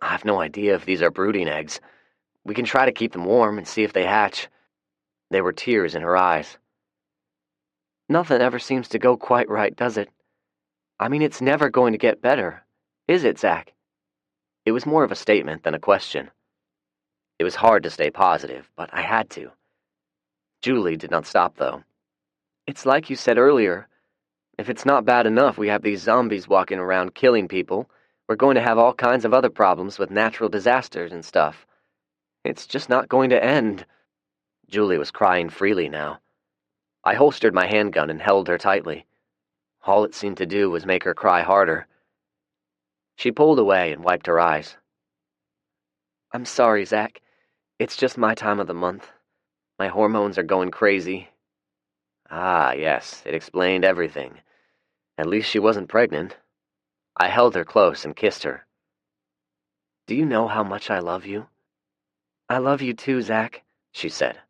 "I've no idea if these are brooding eggs. We can try to keep them warm and see if they hatch." There were tears in her eyes. "Nothing ever seems to go quite right, does it? I mean, it's never going to get better, is it, Zach?" It was more of a statement than a question. It was hard to stay positive, but I had to. Julie did not stop, though. "It's like you said earlier. If it's not bad enough we have these zombies walking around killing people, we're going to have all kinds of other problems with natural disasters and stuff. It's just not going to end." Julie was crying freely now. I holstered my handgun and held her tightly. All it seemed to do was make her cry harder. She pulled away and wiped her eyes. "I'm sorry, Zach. It's just my time of the month. My hormones are going crazy." Ah, yes, it explained everything. At least she wasn't pregnant. I held her close and kissed her. "Do you know how much I love you?" "I love you too, Zach," she said.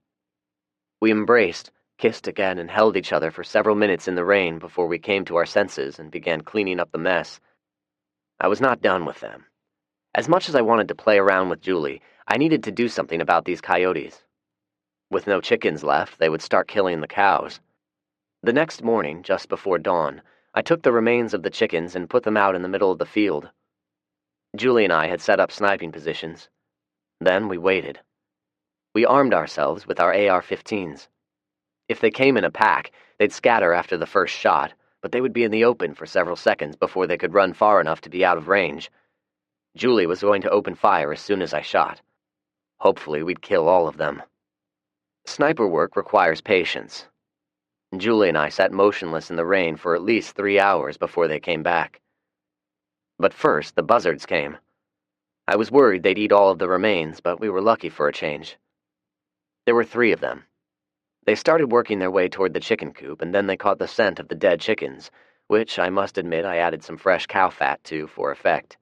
We embraced, kissed again, and held each other for several minutes in the rain before we came to our senses and began cleaning up the mess. I was not done with them. As much as I wanted to play around with Julie, I needed to do something about these coyotes. With no chickens left, they would start killing the cows. The next morning, just before dawn, I took the remains of the chickens and put them out in the middle of the field. Julie and I had set up sniping positions. Then we waited. We armed ourselves with our AR-15s. If they came in a pack, they'd scatter after the first shot, but they would be in the open for several seconds before they could run far enough to be out of range. Julie was going to open fire as soon as I shot. Hopefully we'd kill all of them. Sniper work requires patience. Julie and I sat motionless in the rain for at least 3 hours before they came back. But first, the buzzards came. I was worried they'd eat all of the remains, but we were lucky for a change. There were 3 of them. They started working their way toward the chicken coop, and then they caught the scent of the dead chickens, which I must admit I added some fresh cow fat to for effect.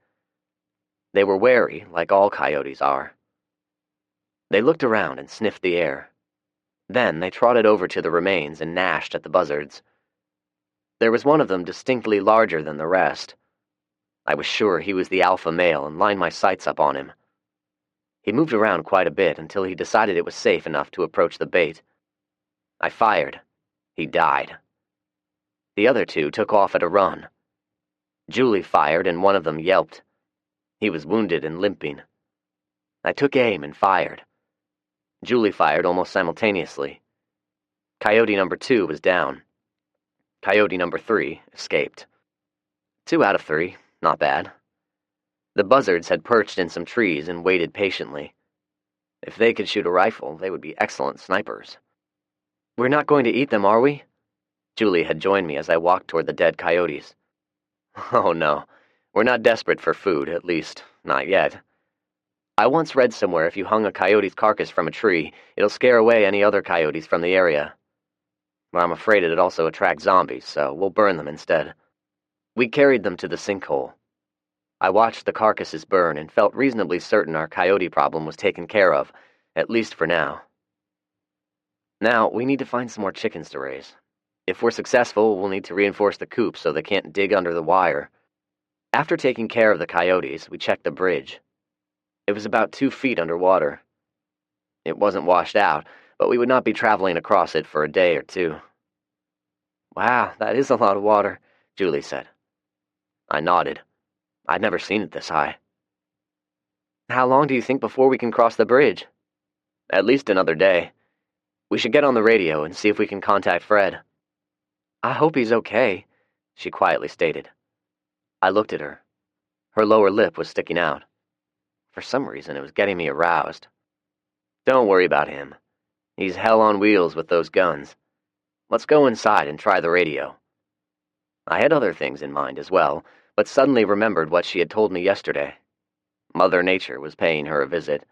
They were wary, like all coyotes are. They looked around and sniffed the air. Then they trotted over to the remains and gnashed at the buzzards. There was one of them distinctly larger than the rest. I was sure he was the alpha male and lined my sights up on him. He moved around quite a bit until he decided it was safe enough to approach the bait. I fired. He died. The other 2 took off at a run. Julie fired and one of them yelped. He was wounded and limping. I took aim and fired. Julie fired almost simultaneously. Coyote number 2 was down. Coyote number 3 escaped. 2 out of 3, not bad. The buzzards had perched in some trees and waited patiently. If they could shoot a rifle, they would be excellent snipers. "We're not going to eat them, are we?" Julie had joined me as I walked toward the dead coyotes. "Oh no, we're not desperate for food, at least, not yet. I once read somewhere if you hung a coyote's carcass from a tree, it'll scare away any other coyotes from the area. Well, I'm afraid it'd also attract zombies, so we'll burn them instead." We carried them to the sinkhole. I watched the carcasses burn and felt reasonably certain our coyote problem was taken care of, at least for now. Now, we need to find some more chickens to raise. If we're successful, we'll need to reinforce the coop so they can't dig under the wire. After taking care of the coyotes, we checked the bridge. It was about 2 feet underwater. It wasn't washed out, but we would not be traveling across it for a day or two. "Wow, that is a lot of water," Julie said. I nodded. I'd never seen it this high. "How long do you think before we can cross the bridge?" "At least another day. We should get on the radio and see if we can contact Fred." "I hope he's okay," she quietly stated. I looked at her. Her lower lip was sticking out. For some reason, it was getting me aroused. "Don't worry about him. He's hell on wheels with those guns. Let's go inside and try the radio." I had other things in mind as well, but suddenly remembered what she had told me yesterday. Mother Nature was paying her a visit.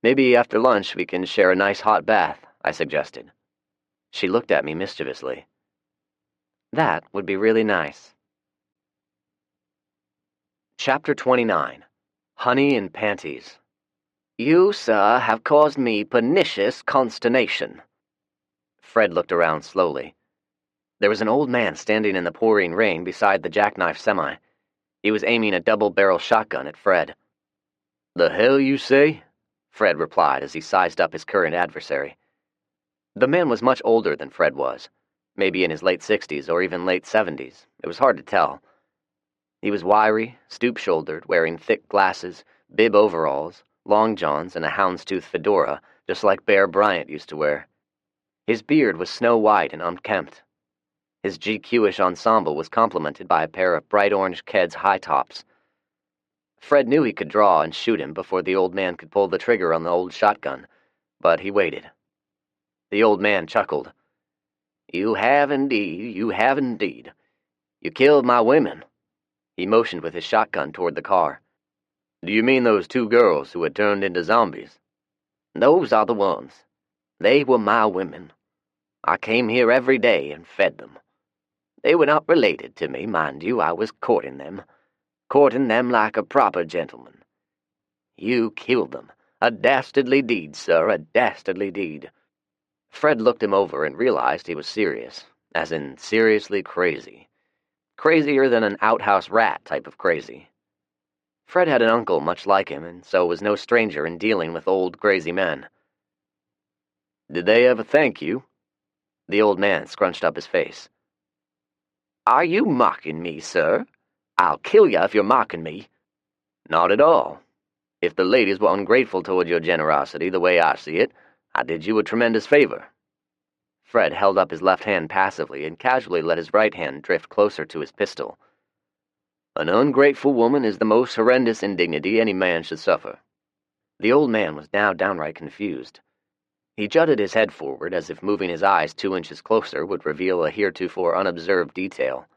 "Maybe after lunch we can share a nice hot bath," I suggested. She looked at me mischievously. "That would be really nice." Chapter 29. Honey and Panties. "You, sir, have caused me pernicious consternation." Fred looked around slowly. There was an old man standing in the pouring rain beside the jackknife semi. He was aiming a double-barrel shotgun at Fred. "The hell you say?" Fred replied as he sized up his current adversary. The man was much older than Fred was, maybe in his late 60s or even late 70s. It was hard to tell. He was wiry, stoop-shouldered, wearing thick glasses, bib overalls, long johns, and a houndstooth fedora, just like Bear Bryant used to wear. His beard was snow-white and unkempt. His GQ-ish ensemble was complemented by a pair of bright orange Keds high tops. Fred knew he could draw and shoot him before the old man could pull the trigger on the old shotgun, but he waited. The old man chuckled. "You have indeed, you have indeed. You killed my women." He motioned with his shotgun toward the car. "Do you mean those 2 girls who had turned into zombies?" "Those are the ones. They were my women. I came here every day and fed them. They were not related to me, mind you. I was courting them like a proper gentleman. You killed them. A dastardly deed, sir, a dastardly deed." Fred looked him over and realized he was serious, as in seriously crazy. Crazier than an outhouse rat type of crazy. Fred had an uncle much like him, and so was no stranger in dealing with old, crazy men. "Did they ever thank you?" The old man scrunched up his face. "Are you mocking me, sir? I'll kill you if you're mocking me." "Not at all. If the ladies were ungrateful toward your generosity, the way I see it, I did you a tremendous favor." Fred held up his left hand passively and casually let his right hand drift closer to his pistol. "An ungrateful woman is the most horrendous indignity any man should suffer." The old man was now downright confused. He jutted his head forward as if moving his eyes 2 inches closer would reveal a heretofore unobserved detail.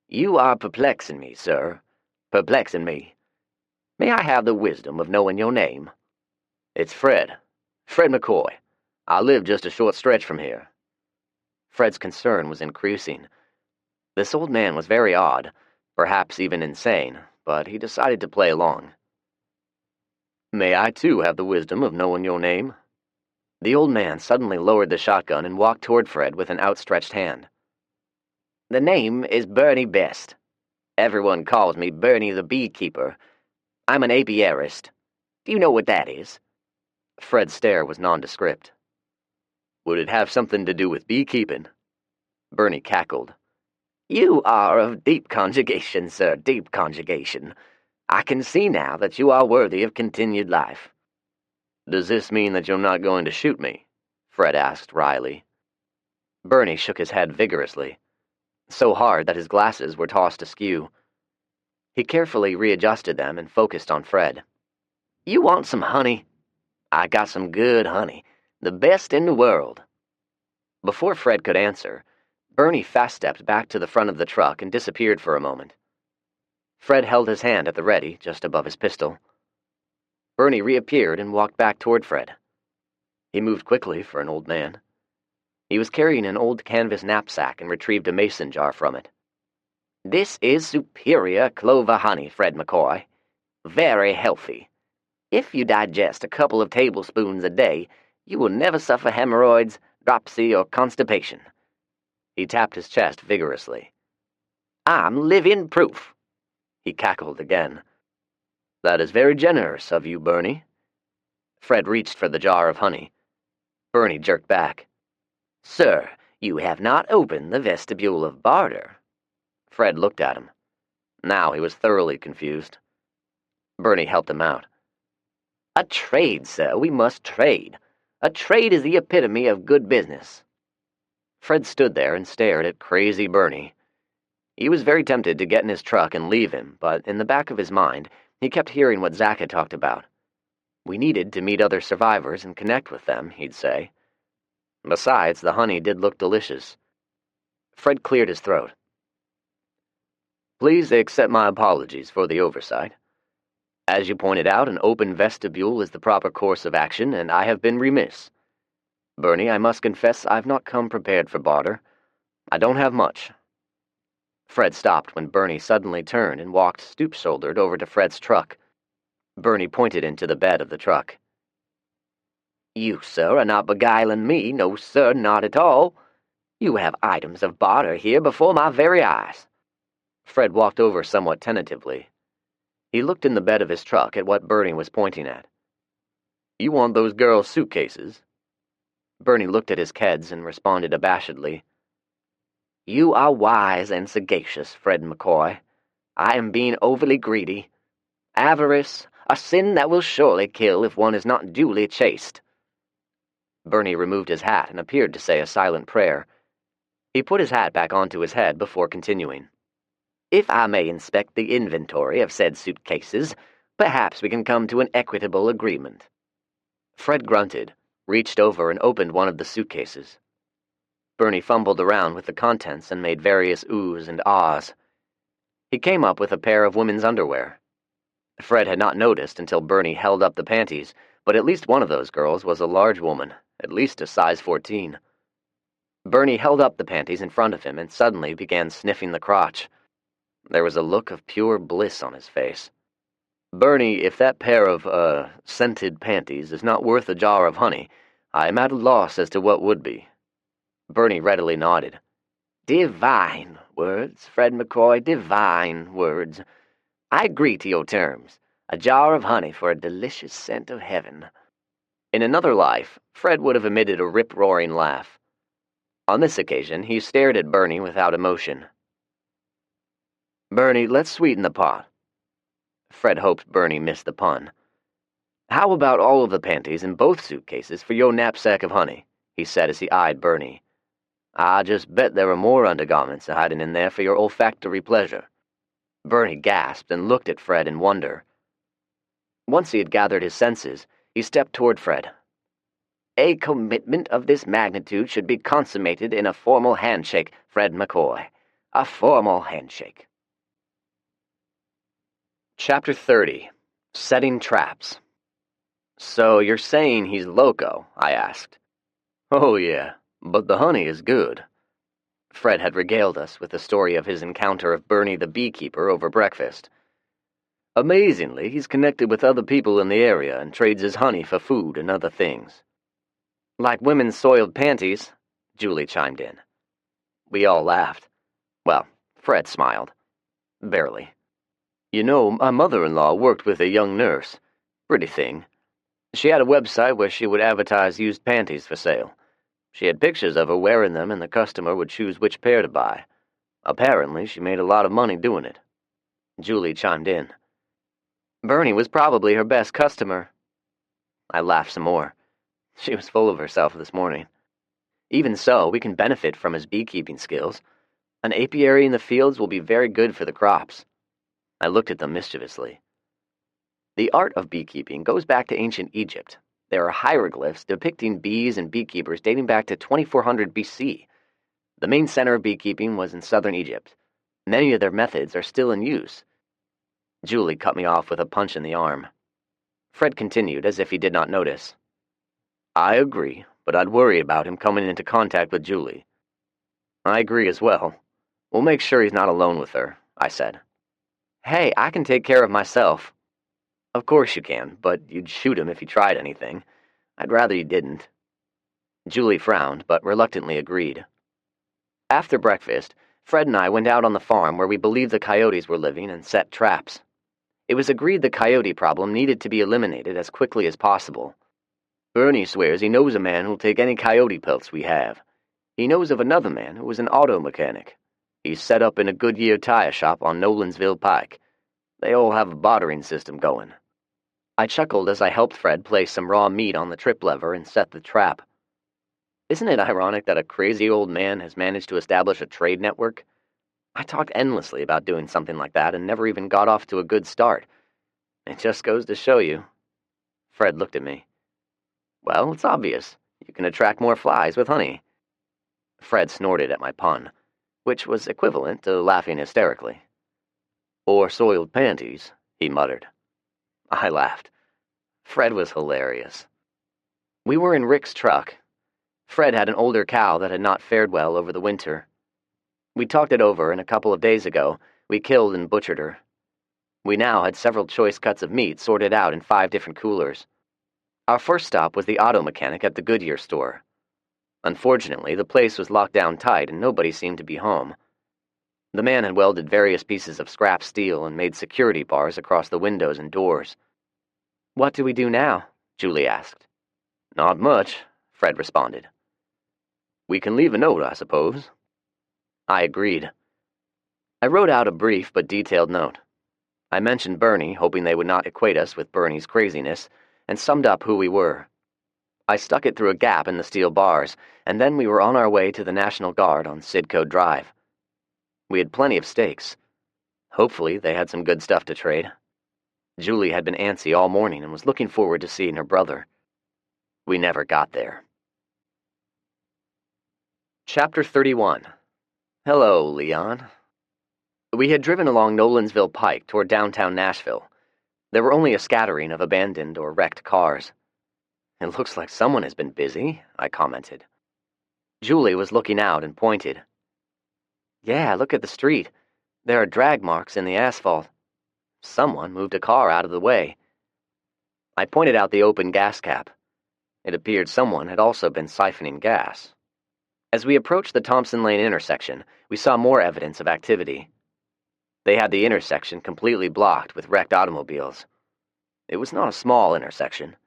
"You are perplexing me, sir. Perplexing me. May I have the wisdom of knowing your name?" "It's Fred. Fred McCoy. I live just a short stretch from here." Fred's concern was increasing. This old man was very odd, perhaps even insane, but he decided to play along. "May I too have the wisdom of knowing your name?" The old man suddenly lowered the shotgun and walked toward Fred with an outstretched hand. "The name is Bernie Best. Everyone calls me Bernie the Beekeeper. I'm an apiarist. Do you know what that is?" Fred's stare was nondescript. "Would it have something to do with beekeeping?" Bernie cackled. "You are of deep conjugation, sir, deep conjugation. I can see now that you are worthy of continued life." "Does this mean that you're not going to shoot me?" Fred asked wryly. Bernie shook his head vigorously, so hard that his glasses were tossed askew. He carefully readjusted them and focused on Fred. "You want some honey? I got some good honey, the best in the world." Before Fred could answer, Bernie fast-stepped back to the front of the truck and disappeared for a moment. Fred held his hand at the ready, just above his pistol. Bernie reappeared and walked back toward Fred. He moved quickly for an old man. He was carrying an old canvas knapsack and retrieved a mason jar from it. "This is superior clover honey, Fred McCoy. Very healthy. If you digest a couple of tablespoons a day, you will never suffer hemorrhoids, dropsy, or constipation." He tapped his chest vigorously. "I'm living proof. He cackled again. "That is very generous of you, Bernie." Fred reached for the jar of honey. Bernie jerked back. "Sir, you have not opened the vestibule of barter." Fred looked at him. Now he was thoroughly confused. Bernie helped him out. "A trade, sir. We must trade. A trade is the epitome of good business." Fred stood there and stared at crazy Bernie. He was very tempted to get in his truck and leave him, but in the back of his mind, he kept hearing what Zach had talked about. We needed to meet other survivors and connect with them, he'd say. Besides, the honey did look delicious. Fred cleared his throat. "Please accept my apologies for the oversight. As you pointed out, an open vestibule is the proper course of action, and I have been remiss. Bernie, I must confess I've not come prepared for barter. I don't have much." Fred stopped when Bernie suddenly turned and walked stoop-shouldered over to Fred's truck. Bernie pointed into the bed of the truck. "You, sir, are not beguiling me. No, sir, not at all. You have items of barter here before my very eyes." Fred walked over somewhat tentatively. He looked in the bed of his truck at what Bernie was pointing at. "You want those girls' suitcases?" Bernie looked at his keds and responded abashedly. "You are wise and sagacious, Fred McCoy. I am being overly greedy. Avarice, a sin that will surely kill if one is not duly chaste." Bernie removed his hat and appeared to say a silent prayer. He put his hat back onto his head before continuing. "If I may inspect the inventory of said suitcases, perhaps we can come to an equitable agreement." Fred grunted, reached over and opened one of the suitcases. Bernie fumbled around with the contents and made various oohs and ahs. He came up with a pair of women's underwear. Fred had not noticed until Bernie held up the panties, but at least one of those girls was a large woman, at least a size 14. Bernie held up the panties in front of him and suddenly began sniffing the crotch. There was a look of pure bliss on his face. "Bernie, if that pair of, scented panties is not worth a jar of honey, I am at a loss as to what would be." Bernie readily nodded. "Divine words, Fred McCoy, divine words. I agree to your terms. A jar of honey for a delicious scent of heaven." In another life, Fred would have emitted a rip-roaring laugh. On this occasion, he stared at Bernie without emotion. "Bernie, let's sweeten the pot." Fred hoped Bernie missed the pun. "How about all of the panties in both suitcases for your knapsack of honey?" he said as he eyed Bernie. "I just bet there are more undergarments hiding in there for your olfactory pleasure." Bernie gasped and looked at Fred in wonder. Once he had gathered his senses, he stepped toward Fred. "A commitment of this magnitude should be consummated in a formal handshake, Fred McCoy. A formal handshake." Chapter 30. Setting Traps. "So you're saying he's loco?" I asked. "Oh yeah, but the honey is good." Fred had regaled us with the story of his encounter of Bernie the beekeeper over breakfast. "Amazingly, he's connected with other people in the area and trades his honey for food and other things." "Like women's soiled panties," Julie chimed in. We all laughed. Well, Fred smiled. Barely. "You know, my mother-in-law worked with a young nurse. Pretty thing. She had a website where she would advertise used panties for sale. She had pictures of her wearing them, and the customer would choose which pair to buy. Apparently, she made a lot of money doing it." Julie chimed in. "Bernie was probably her best customer." I laughed some more. She was full of herself this morning. "Even so, we can benefit from his beekeeping skills. An apiary in the fields will be very good for the crops." I looked at them mischievously. "The art of beekeeping goes back to ancient Egypt. There are hieroglyphs depicting bees and beekeepers dating back to 2400 BC. The main center of beekeeping was in southern Egypt. Many of their methods are still in use." Julie cut me off with a punch in the arm. Fred continued as if he did not notice. "I agree, but I'd worry about him coming into contact with Julie." "I agree as well. We'll make sure he's not alone with her," I said. "Hey, I can take care of myself." "Of course you can, but you'd shoot him if he tried anything. I'd rather you didn't." Julie frowned, but reluctantly agreed. After breakfast, Fred and I went out on the farm where we believed the coyotes were living and set traps. It was agreed the coyote problem needed to be eliminated as quickly as possible. Bernie swears he knows a man who'll take any coyote pelts we have. He knows of another man who was an auto mechanic. He's set up in a Goodyear tire shop on Nolensville Pike. They all have a bartering system going. I chuckled as I helped Fred place some raw meat on the trip lever and set the trap. Isn't it ironic that a crazy old man has managed to establish a trade network? I talked endlessly about doing something like that and never even got off to a good start. It just goes to show you. Fred looked at me. Well, it's obvious. You can attract more flies with honey. Fred snorted at my pun, which was equivalent to laughing hysterically. Or soiled panties, he muttered. I laughed. Fred was hilarious. We were in Rick's truck. Fred had an older cow that had not fared well over the winter. We talked it over, and a couple of days ago, we killed and butchered her. We now had several choice cuts of meat sorted out in 5 different coolers. Our first stop was the auto mechanic at the Goodyear store. Unfortunately, the place was locked down tight and nobody seemed to be home. The man had welded various pieces of scrap steel and made security bars across the windows and doors. What do we do now? Julie asked. Not much, Fred responded. We can leave a note, I suppose. I agreed. I wrote out a brief but detailed note. I mentioned Bernie, hoping they would not equate us with Bernie's craziness, and summed up who we were. I stuck it through a gap in the steel bars, and then we were on our way to the National Guard on Sidco Drive. We had plenty of steaks. Hopefully they had some good stuff to trade. Julie had been antsy all morning and was looking forward to seeing her brother. We never got there. Chapter 31. Hello, Leon. We had driven along Nolensville Pike toward downtown Nashville. There were only a scattering of abandoned or wrecked cars. It looks like someone has been busy, I commented. Julie was looking out and pointed. Yeah, look at the street. There are drag marks in the asphalt. Someone moved a car out of the way. I pointed out the open gas cap. It appeared someone had also been siphoning gas. As we approached the Thompson Lane intersection, we saw more evidence of activity. They had the intersection completely blocked with wrecked automobiles. It was not a small intersection.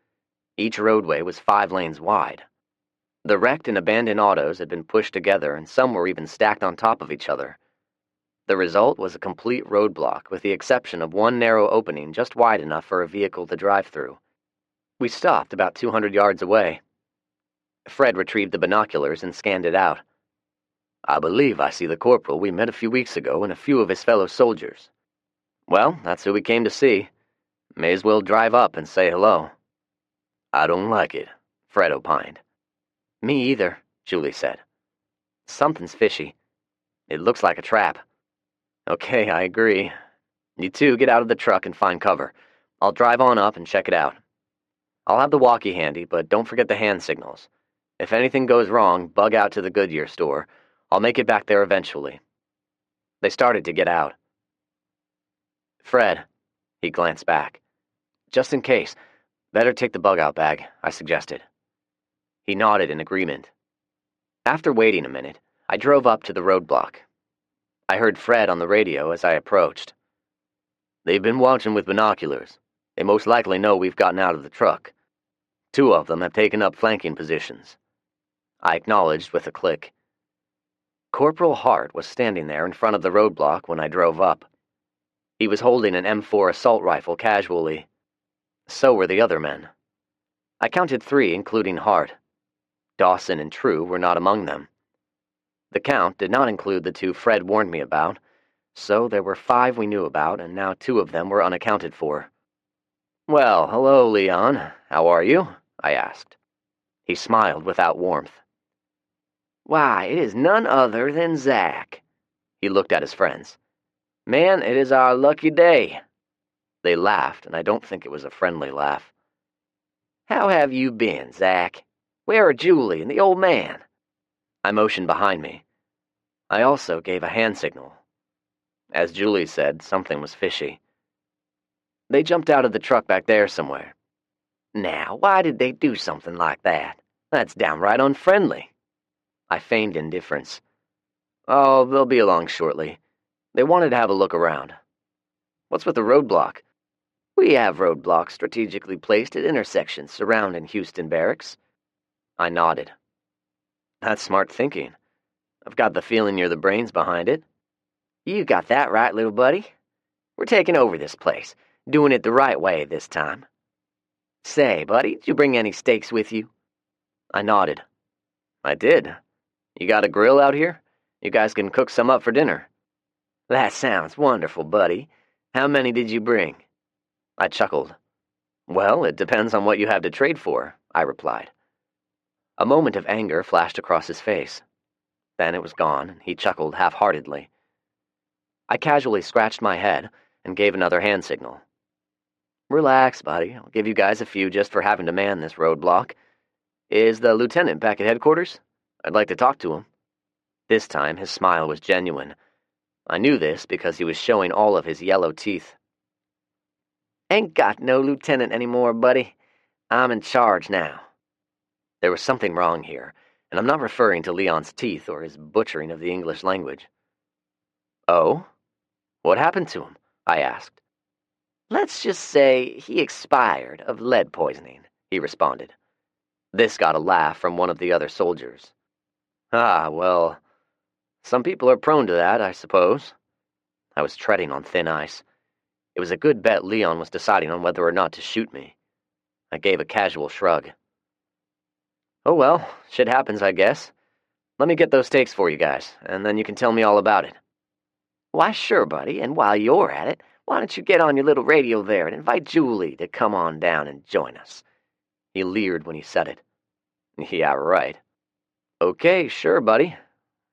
Each roadway was 5 lanes wide. The wrecked and abandoned autos had been pushed together, and some were even stacked on top of each other. The result was a complete roadblock, with the exception of one narrow opening just wide enough for a vehicle to drive through. We stopped about 200 yards away. Fred retrieved the binoculars and scanned it out. I believe I see the corporal we met a few weeks ago and a few of his fellow soldiers. Well, that's who we came to see. May as well drive up and say hello. I don't like it, Fred opined. Me either, Julie said. Something's fishy. It looks like a trap. Okay, I agree. You two get out of the truck and find cover. I'll drive on up and check it out. I'll have the walkie handy, but don't forget the hand signals. If anything goes wrong, bug out to the Goodyear store. I'll make it back there eventually. They started to get out. Fred, he glanced back. Just in case, better take the bug-out bag, I suggested. He nodded in agreement. After waiting a minute, I drove up to the roadblock. I heard Fred on the radio as I approached. They've been watching with binoculars. They most likely know we've gotten out of the truck. 2 of them have taken up flanking positions. I acknowledged with a click. Corporal Hart was standing there in front of the roadblock when I drove up. He was holding an M4 assault rifle casually. So were the other men. I counted 3, including Hart. Dawson and True were not among them. The count did not include the 2 Fred warned me about, so there were 5 we knew about, and now 2 of them were unaccounted for. Well, hello, Leon. How are you? I asked. He smiled without warmth. Why, it is none other than Zach. He looked at his friends. Man, it is our lucky day. They laughed, and I don't think it was a friendly laugh. How have you been, Zach? Where are Julie and the old man? I motioned behind me. I also gave a hand signal. As Julie said, something was fishy. They jumped out of the truck back there somewhere. Now, why did they do something like that? That's downright unfriendly. I feigned indifference. Oh, they'll be along shortly. They wanted to have a look around. What's with the roadblock? We have roadblocks strategically placed at intersections surrounding Houston Barracks. I nodded. That's smart thinking. I've got the feeling you're the brains behind it. You got that right, little buddy. We're taking over this place, doing it the right way this time. Say, buddy, did you bring any steaks with you? I nodded. I did. You got a grill out here? You guys can cook some up for dinner. That sounds wonderful, buddy. How many did you bring? I chuckled. Well, it depends on what you have to trade for, I replied. A moment of anger flashed across his face. Then it was gone, and he chuckled half-heartedly. I casually scratched my head and gave another hand signal. Relax, buddy. I'll give you guys a few just for having to man this roadblock. Is the lieutenant back at headquarters? I'd like to talk to him. This time his smile was genuine. I knew this because he was showing all of his yellow teeth. Ain't got no lieutenant anymore, buddy. I'm in charge now. There was something wrong here, and I'm not referring to Leon's teeth or his butchering of the English language. Oh? What happened to him? I asked. Let's just say he expired of lead poisoning, he responded. This got a laugh from one of the other soldiers. Ah, well, some people are prone to that, I suppose. I was treading on thin ice. It was a good bet Leon was deciding on whether or not to shoot me. I gave a casual shrug. Oh well, shit happens, I guess. Let me get those steaks for you guys, and then you can tell me all about it. Why, sure, buddy, and while you're at it, why don't you get on your little radio there and invite Julie to come on down and join us? He leered when he said it. Yeah, right. Okay, sure, buddy.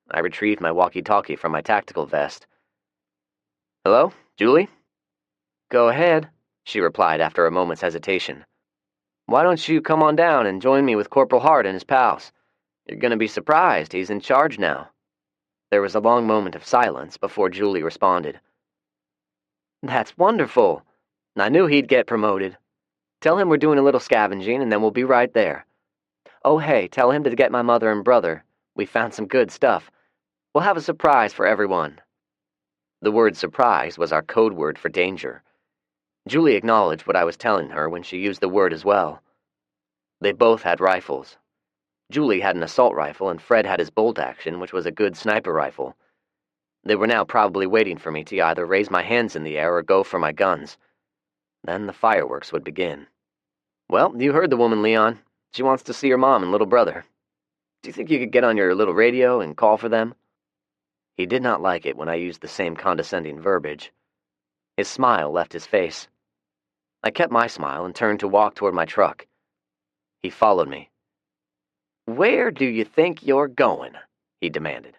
I retrieved my walkie-talkie from my tactical vest. Hello, Julie? Go ahead, she replied after a moment's hesitation. Why don't you come on down and join me with Corporal Horde and his pals? You're going to be surprised. He's in charge now. There was a long moment of silence before Julie responded. That's wonderful. I knew he'd get promoted. Tell him we're doing a little scavenging and then we'll be right there. Oh, hey, tell him to get my mother and brother. We found some good stuff. We'll have a surprise for everyone. The word surprise was our code word for danger. Julie acknowledged what I was telling her when she used the word as well. They both had rifles. Julie had an assault rifle and Fred had his bolt action, which was a good sniper rifle. They were now probably waiting for me to either raise my hands in the air or go for my guns. Then the fireworks would begin. Well, you heard the woman, Leon. She wants to see her mom and little brother. Do you think you could get on your little radio and call for them? He did not like it when I used the same condescending verbiage. His smile left his face. I kept my smile and turned to walk toward my truck. He followed me. Where do you think you're going? He demanded.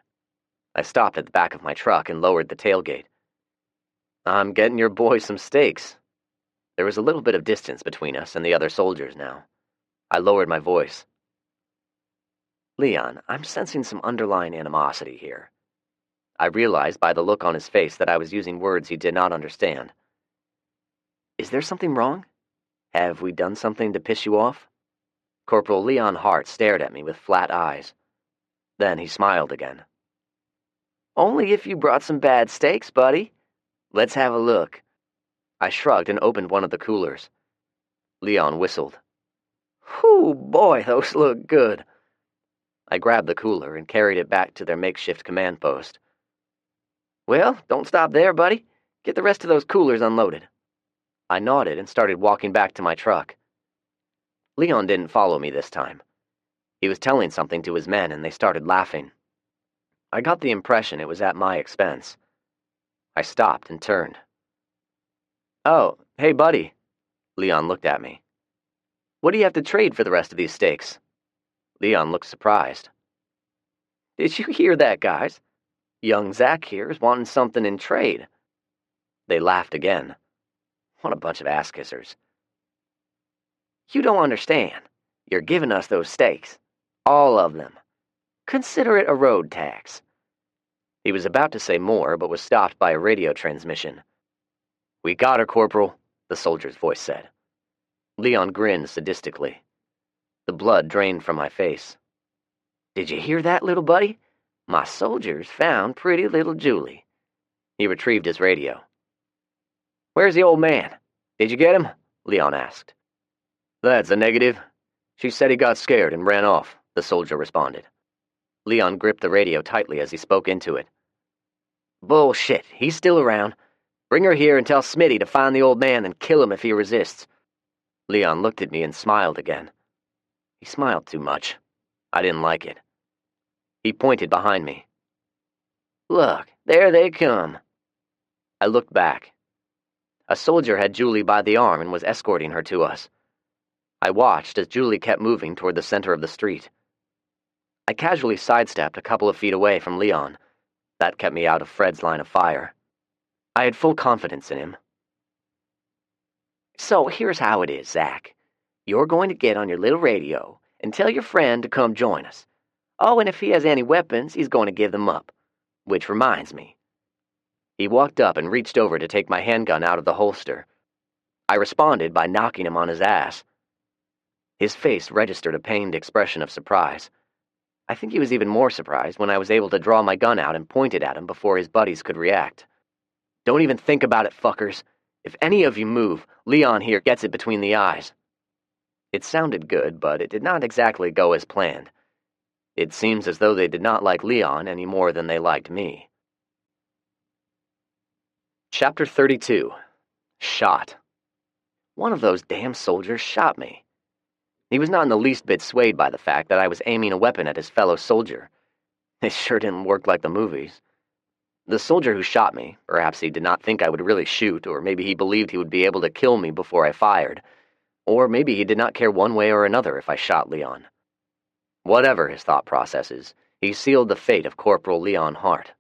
I stopped at the back of my truck and lowered the tailgate. I'm getting your boy some steaks. There was a little bit of distance between us and the other soldiers now. I lowered my voice. Leon, I'm sensing some underlying animosity here. I realized by the look on his face that I was using words he did not understand. Is there something wrong? Have we done something to piss you off? Corporal Leon Hart stared at me with flat eyes. Then he smiled again. Only if you brought some bad steaks, buddy. Let's have a look. I shrugged and opened one of the coolers. Leon whistled. Whew, boy, those look good. I grabbed the cooler and carried it back to their makeshift command post. Well, don't stop there, buddy. Get the rest of those coolers unloaded. I nodded and started walking back to my truck. Leon didn't follow me this time. He was telling something to his men and they started laughing. I got the impression it was at my expense. I stopped and turned. Oh, hey, buddy. Leon looked at me. What do you have to trade for the rest of these steaks? Leon looked surprised. Did you hear that, guys? Young Zach here is wanting something in trade. They laughed again. What a bunch of ass-kissers. You don't understand. You're giving us those steaks. All of them. Consider it a road tax. He was about to say more, but was stopped by a radio transmission. We got her, Corporal, the soldier's voice said. Leon grinned sadistically. The blood drained from my face. Did you hear that, little buddy? My soldiers found pretty little Julie. He retrieved his radio. Where's the old man? Did you get him? Leon asked. That's a negative. She said he got scared and ran off, the soldier responded. Leon gripped the radio tightly as he spoke into it. Bullshit, he's still around. Bring her here and tell Smitty to find the old man and kill him if he resists. Leon looked at me and smiled again. He smiled too much. I didn't like it. He pointed behind me. Look, there they come. I looked back. A soldier had Julie by the arm and was escorting her to us. I watched as Julie kept moving toward the center of the street. I casually sidestepped a couple of feet away from Leon. That kept me out of Fred's line of fire. I had full confidence in him. So here's how it is, Zach. You're going to get on your little radio and tell your friend to come join us. Oh, and if he has any weapons, he's going to give them up. Which reminds me. He walked up and reached over to take my handgun out of the holster. I responded by knocking him on his ass. His face registered a pained expression of surprise. I think he was even more surprised when I was able to draw my gun out and point it at him before his buddies could react. Don't even think about it, fuckers. If any of you move, Leon here gets it between the eyes. It sounded good, but it did not exactly go as planned. It seems as though they did not like Leon any more than they liked me. Chapter 32. Shot. One of those damn soldiers shot me. He was not in the least bit swayed by the fact that I was aiming a weapon at his fellow soldier. It sure didn't work like the movies. The soldier who shot me, perhaps he did not think I would really shoot, or maybe he believed he would be able to kill me before I fired, or maybe he did not care one way or another if I shot Leon. Whatever his thought processes, he sealed the fate of Corporal Leon Hart.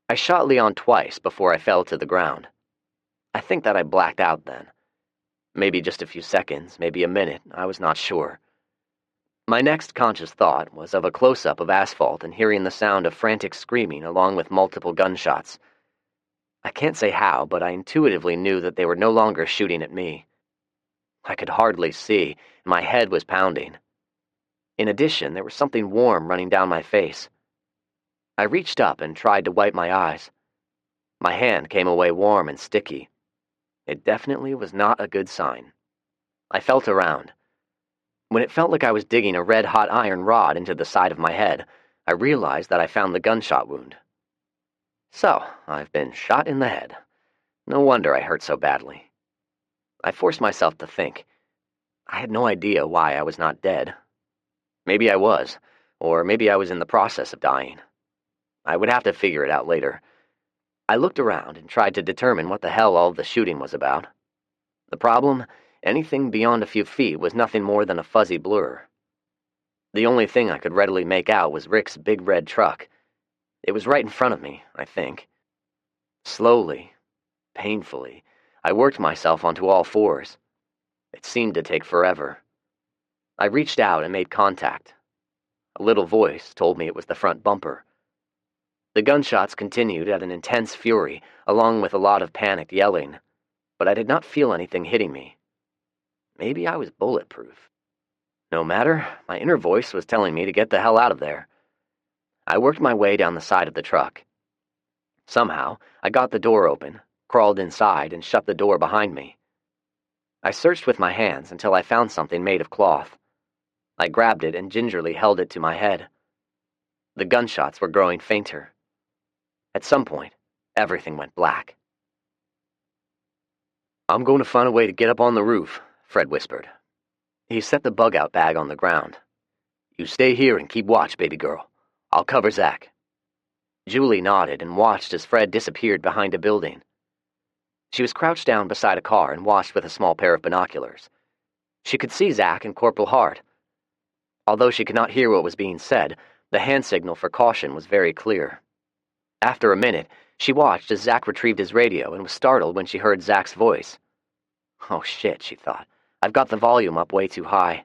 I shot Leon twice before I fell to the ground. I think that I blacked out then. Maybe just a few seconds, maybe a minute, I was not sure. My next conscious thought was of a close-up of asphalt and hearing the sound of frantic screaming along with multiple gunshots. I can't say how, but I intuitively knew that they were no longer shooting at me. I could hardly see, and my head was pounding. In addition, there was something warm running down my face. I reached up and tried to wipe my eyes. My hand came away warm and sticky. It definitely was not a good sign. I felt around. When it felt like I was digging a red-hot iron rod into the side of my head, I realized that I found the gunshot wound. So, I've been shot in the head. No wonder I hurt so badly. I forced myself to think. I had no idea why I was not dead. Maybe I was, or maybe I was in the process of dying. I would have to figure it out later. I looked around and tried to determine what the hell all the shooting was about. The problem? Anything beyond a few feet was nothing more than a fuzzy blur. The only thing I could readily make out was Rick's big red truck. It was right in front of me, I think. Slowly, painfully, I worked myself onto all fours. It seemed to take forever. I reached out and made contact. A little voice told me it was the front bumper. The gunshots continued at an intense fury, along with a lot of panicked yelling, but I did not feel anything hitting me. Maybe I was bulletproof. No matter, my inner voice was telling me to get the hell out of there. I worked my way down the side of the truck. Somehow, I got the door open, crawled inside, and shut the door behind me. I searched with my hands until I found something made of cloth. I grabbed it and gingerly held it to my head. The gunshots were growing fainter. At some point, everything went black. "I'm going to find a way to get up on the roof," Fred whispered. He set the bug-out bag on the ground. "You stay here and keep watch, baby girl. I'll cover Zach." Julie nodded and watched as Fred disappeared behind a building. She was crouched down beside a car and watched with a small pair of binoculars. She could see Zach and Corporal Hart. Although she could not hear what was being said, the hand signal for caution was very clear. After a minute, she watched as Zach retrieved his radio and was startled when she heard Zach's voice. "Oh shit," she thought. "I've got the volume up way too high."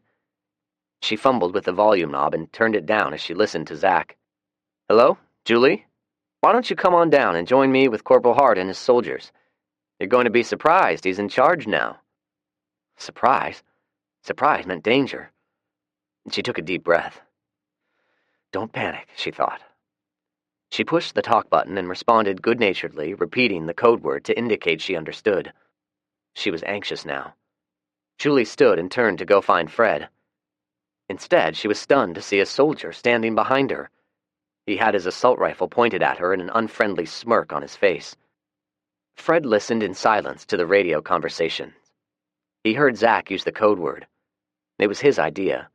She fumbled with the volume knob and turned it down as she listened to Zach. "Hello, Julie? Why don't you come on down and join me with Corporal Hart and his soldiers? You're going to be surprised he's in charge now." Surprise? Surprise meant danger. She took a deep breath. "Don't panic," she thought. She pushed the talk button and responded good-naturedly, repeating the code word to indicate she understood. She was anxious now. Julie stood and turned to go find Fred. Instead, she was stunned to see a soldier standing behind her. He had his assault rifle pointed at her and an unfriendly smirk on his face. Fred listened in silence to the radio conversation. He heard Zach use the code word. It was his idea.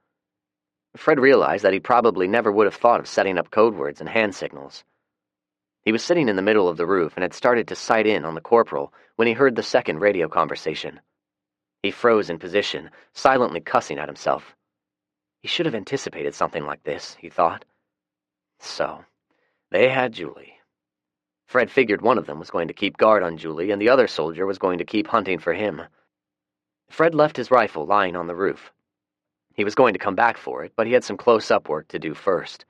Fred realized that he probably never would have thought of setting up code words and hand signals. He was sitting in the middle of the roof and had started to sight in on the corporal when he heard the second radio conversation. He froze in position, silently cussing at himself. He should have anticipated something like this, he thought. So, they had Julie. Fred figured one of them was going to keep guard on Julie and the other soldier was going to keep hunting for him. Fred left his rifle lying on the roof. He was going to come back for it, but he had some close-up work to do first.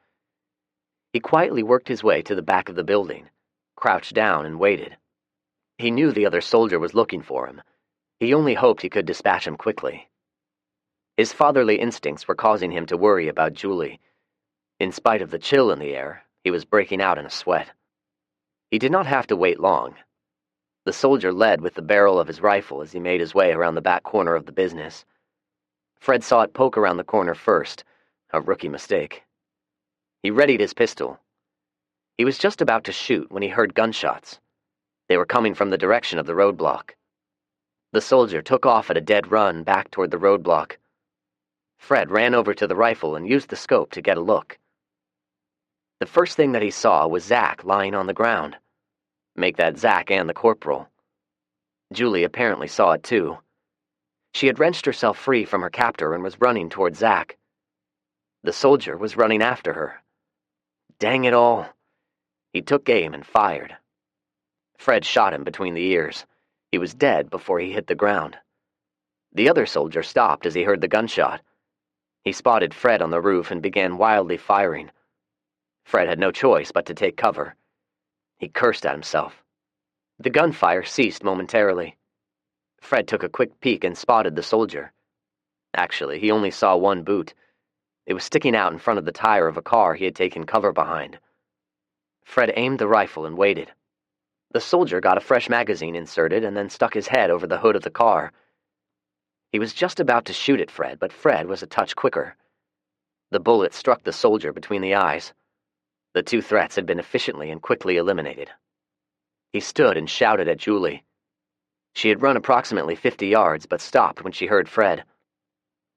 He quietly worked his way to the back of the building, crouched down and waited. He knew the other soldier was looking for him. He only hoped he could dispatch him quickly. His fatherly instincts were causing him to worry about Julie. In spite of the chill in the air, he was breaking out in a sweat. He did not have to wait long. The soldier led with the barrel of his rifle as he made his way around the back corner of the business. Fred saw it poke around the corner first, a rookie mistake. He readied his pistol. He was just about to shoot when he heard gunshots. They were coming from the direction of the roadblock. The soldier took off at a dead run back toward the roadblock. Fred ran over to the rifle and used the scope to get a look. The first thing that he saw was Zach lying on the ground. Make that Zach and the corporal. Julie apparently saw it too. She had wrenched herself free from her captor and was running toward Zach. The soldier was running after her. Dang it all. He took aim and fired. Fred shot him between the ears. He was dead before he hit the ground. The other soldier stopped as he heard the gunshot. He spotted Fred on the roof and began wildly firing. Fred had no choice but to take cover. He cursed at himself. The gunfire ceased momentarily. Fred took a quick peek and spotted the soldier. Actually, he only saw one boot. It was sticking out in front of the tire of a car he had taken cover behind. Fred aimed the rifle and waited. The soldier got a fresh magazine inserted and then stuck his head over the hood of the car. He was just about to shoot at Fred, but Fred was a touch quicker. The bullet struck the soldier between the eyes. The two threats had been efficiently and quickly eliminated. He stood and shouted at Julie. She had run approximately 50 yards, but stopped when she heard Fred.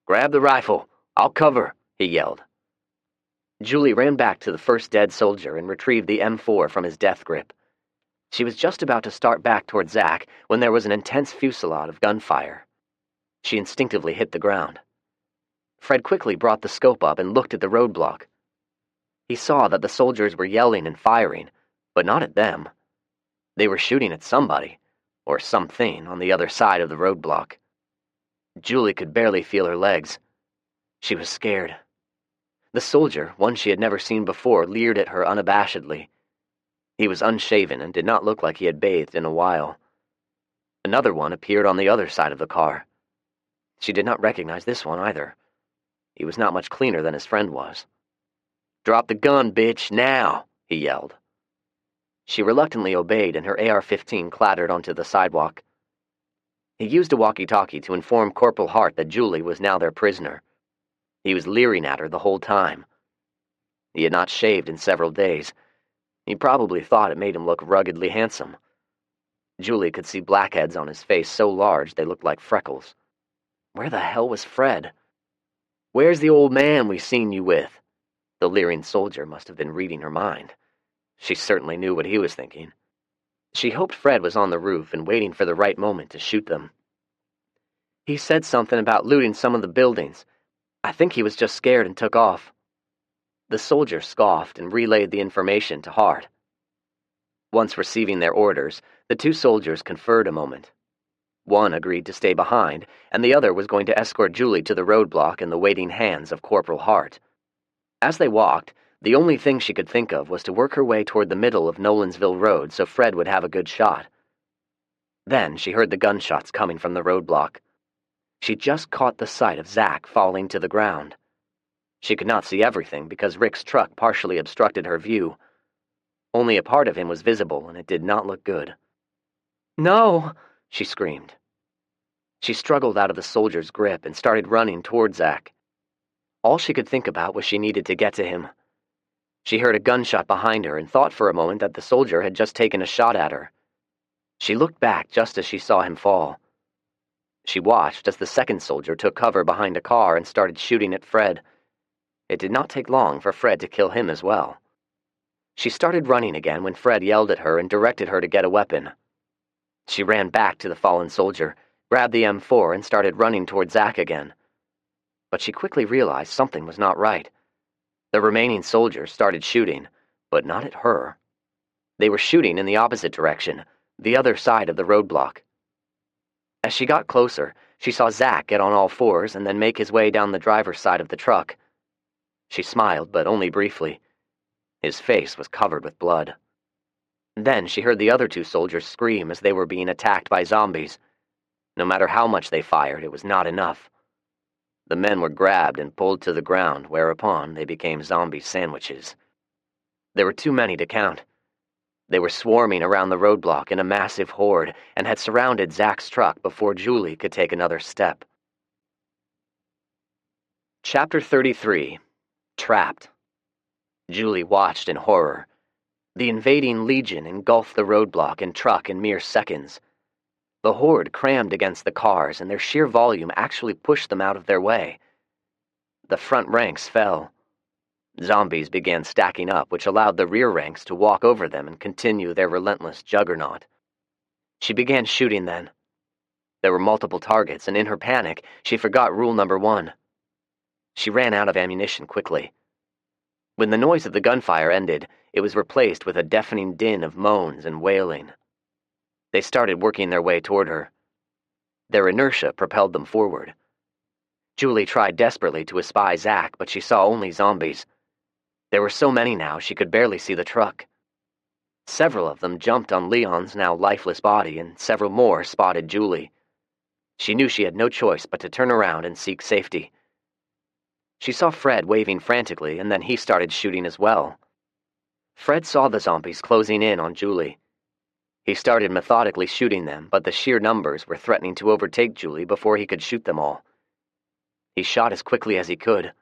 "Grab the rifle. I'll cover," he yelled. Julie ran back to the first dead soldier and retrieved the M4 from his death grip. She was just about to start back toward Zach when there was an intense fusillade of gunfire. She instinctively hit the ground. Fred quickly brought the scope up and looked at the roadblock. He saw that the soldiers were yelling and firing, but not at them. They were shooting at somebody, or something, on the other side of the roadblock. Julie could barely feel her legs. She was scared. The soldier, one she had never seen before, leered at her unabashedly. He was unshaven and did not look like he had bathed in a while. Another one appeared on the other side of the car. She did not recognize this one either. He was not much cleaner than his friend was. "Drop the gun, bitch, now!" he yelled. She reluctantly obeyed and her AR-15 clattered onto the sidewalk. He used a walkie-talkie to inform Corporal Hart that Julie was now their prisoner. He was leering at her the whole time. He had not shaved in several days. He probably thought it made him look ruggedly handsome. Julie could see blackheads on his face so large they looked like freckles. Where the hell was Fred? "Where's the old man we seen you with?" The leering soldier must have been reading her mind. She certainly knew what he was thinking. She hoped Fred was on the roof and waiting for the right moment to shoot them. "He said something about looting some of the buildings. I think he was just scared and took off." The soldier scoffed and relayed the information to Hart. Once receiving their orders, the two soldiers conferred a moment. One agreed to stay behind, and the other was going to escort Julie to the roadblock in the waiting hands of Corporal Hart. As they walked, the only thing she could think of was to work her way toward the middle of Nolansville Road so Fred would have a good shot. Then she heard the gunshots coming from the roadblock. She just caught the sight of Zach falling to the ground. She could not see everything because Rick's truck partially obstructed her view. Only a part of him was visible, and it did not look good. "No!" she screamed. She struggled out of the soldier's grip and started running toward Zach. All she could think about was she needed to get to him. She heard a gunshot behind her and thought for a moment that the soldier had just taken a shot at her. She looked back just as she saw him fall. She watched as the second soldier took cover behind a car and started shooting at Fred. It did not take long for Fred to kill him as well. She started running again when Fred yelled at her and directed her to get a weapon. She ran back to the fallen soldier, grabbed the M4, and started running toward Zach again. But she quickly realized something was not right. The remaining soldiers started shooting, but not at her. They were shooting in the opposite direction, the other side of the roadblock. As she got closer, she saw Zach get on all fours and then make his way down the driver's side of the truck. She smiled, but only briefly. His face was covered with blood. Then she heard the other two soldiers scream as they were being attacked by zombies. No matter how much they fired, it was not enough. The men were grabbed and pulled to the ground, whereupon they became zombie sandwiches. There were too many to count. They were swarming around the roadblock in a massive horde and had surrounded Zach's truck before Julie could take another step. Chapter 33. Trapped. Julie watched in horror. The invading legion engulfed the roadblock and truck in mere seconds. The horde crammed against the cars, and their sheer volume actually pushed them out of their way. The front ranks fell. Zombies began stacking up, which allowed the rear ranks to walk over them and continue their relentless juggernaut. She began shooting then. There were multiple targets, and in her panic, she forgot rule number 1. She ran out of ammunition quickly. When the noise of the gunfire ended, it was replaced with a deafening din of moans and wailing. They started working their way toward her. Their inertia propelled them forward. Julie tried desperately to espy Zach, but she saw only zombies. There were so many now she could barely see the truck. Several of them jumped on Leon's now lifeless body, and several more spotted Julie. She knew she had no choice but to turn around and seek safety. She saw Fred waving frantically, and then he started shooting as well. Fred saw the zombies closing in on Julie. He started methodically shooting them, but the sheer numbers were threatening to overtake Julie before he could shoot them all. He shot as quickly as he could.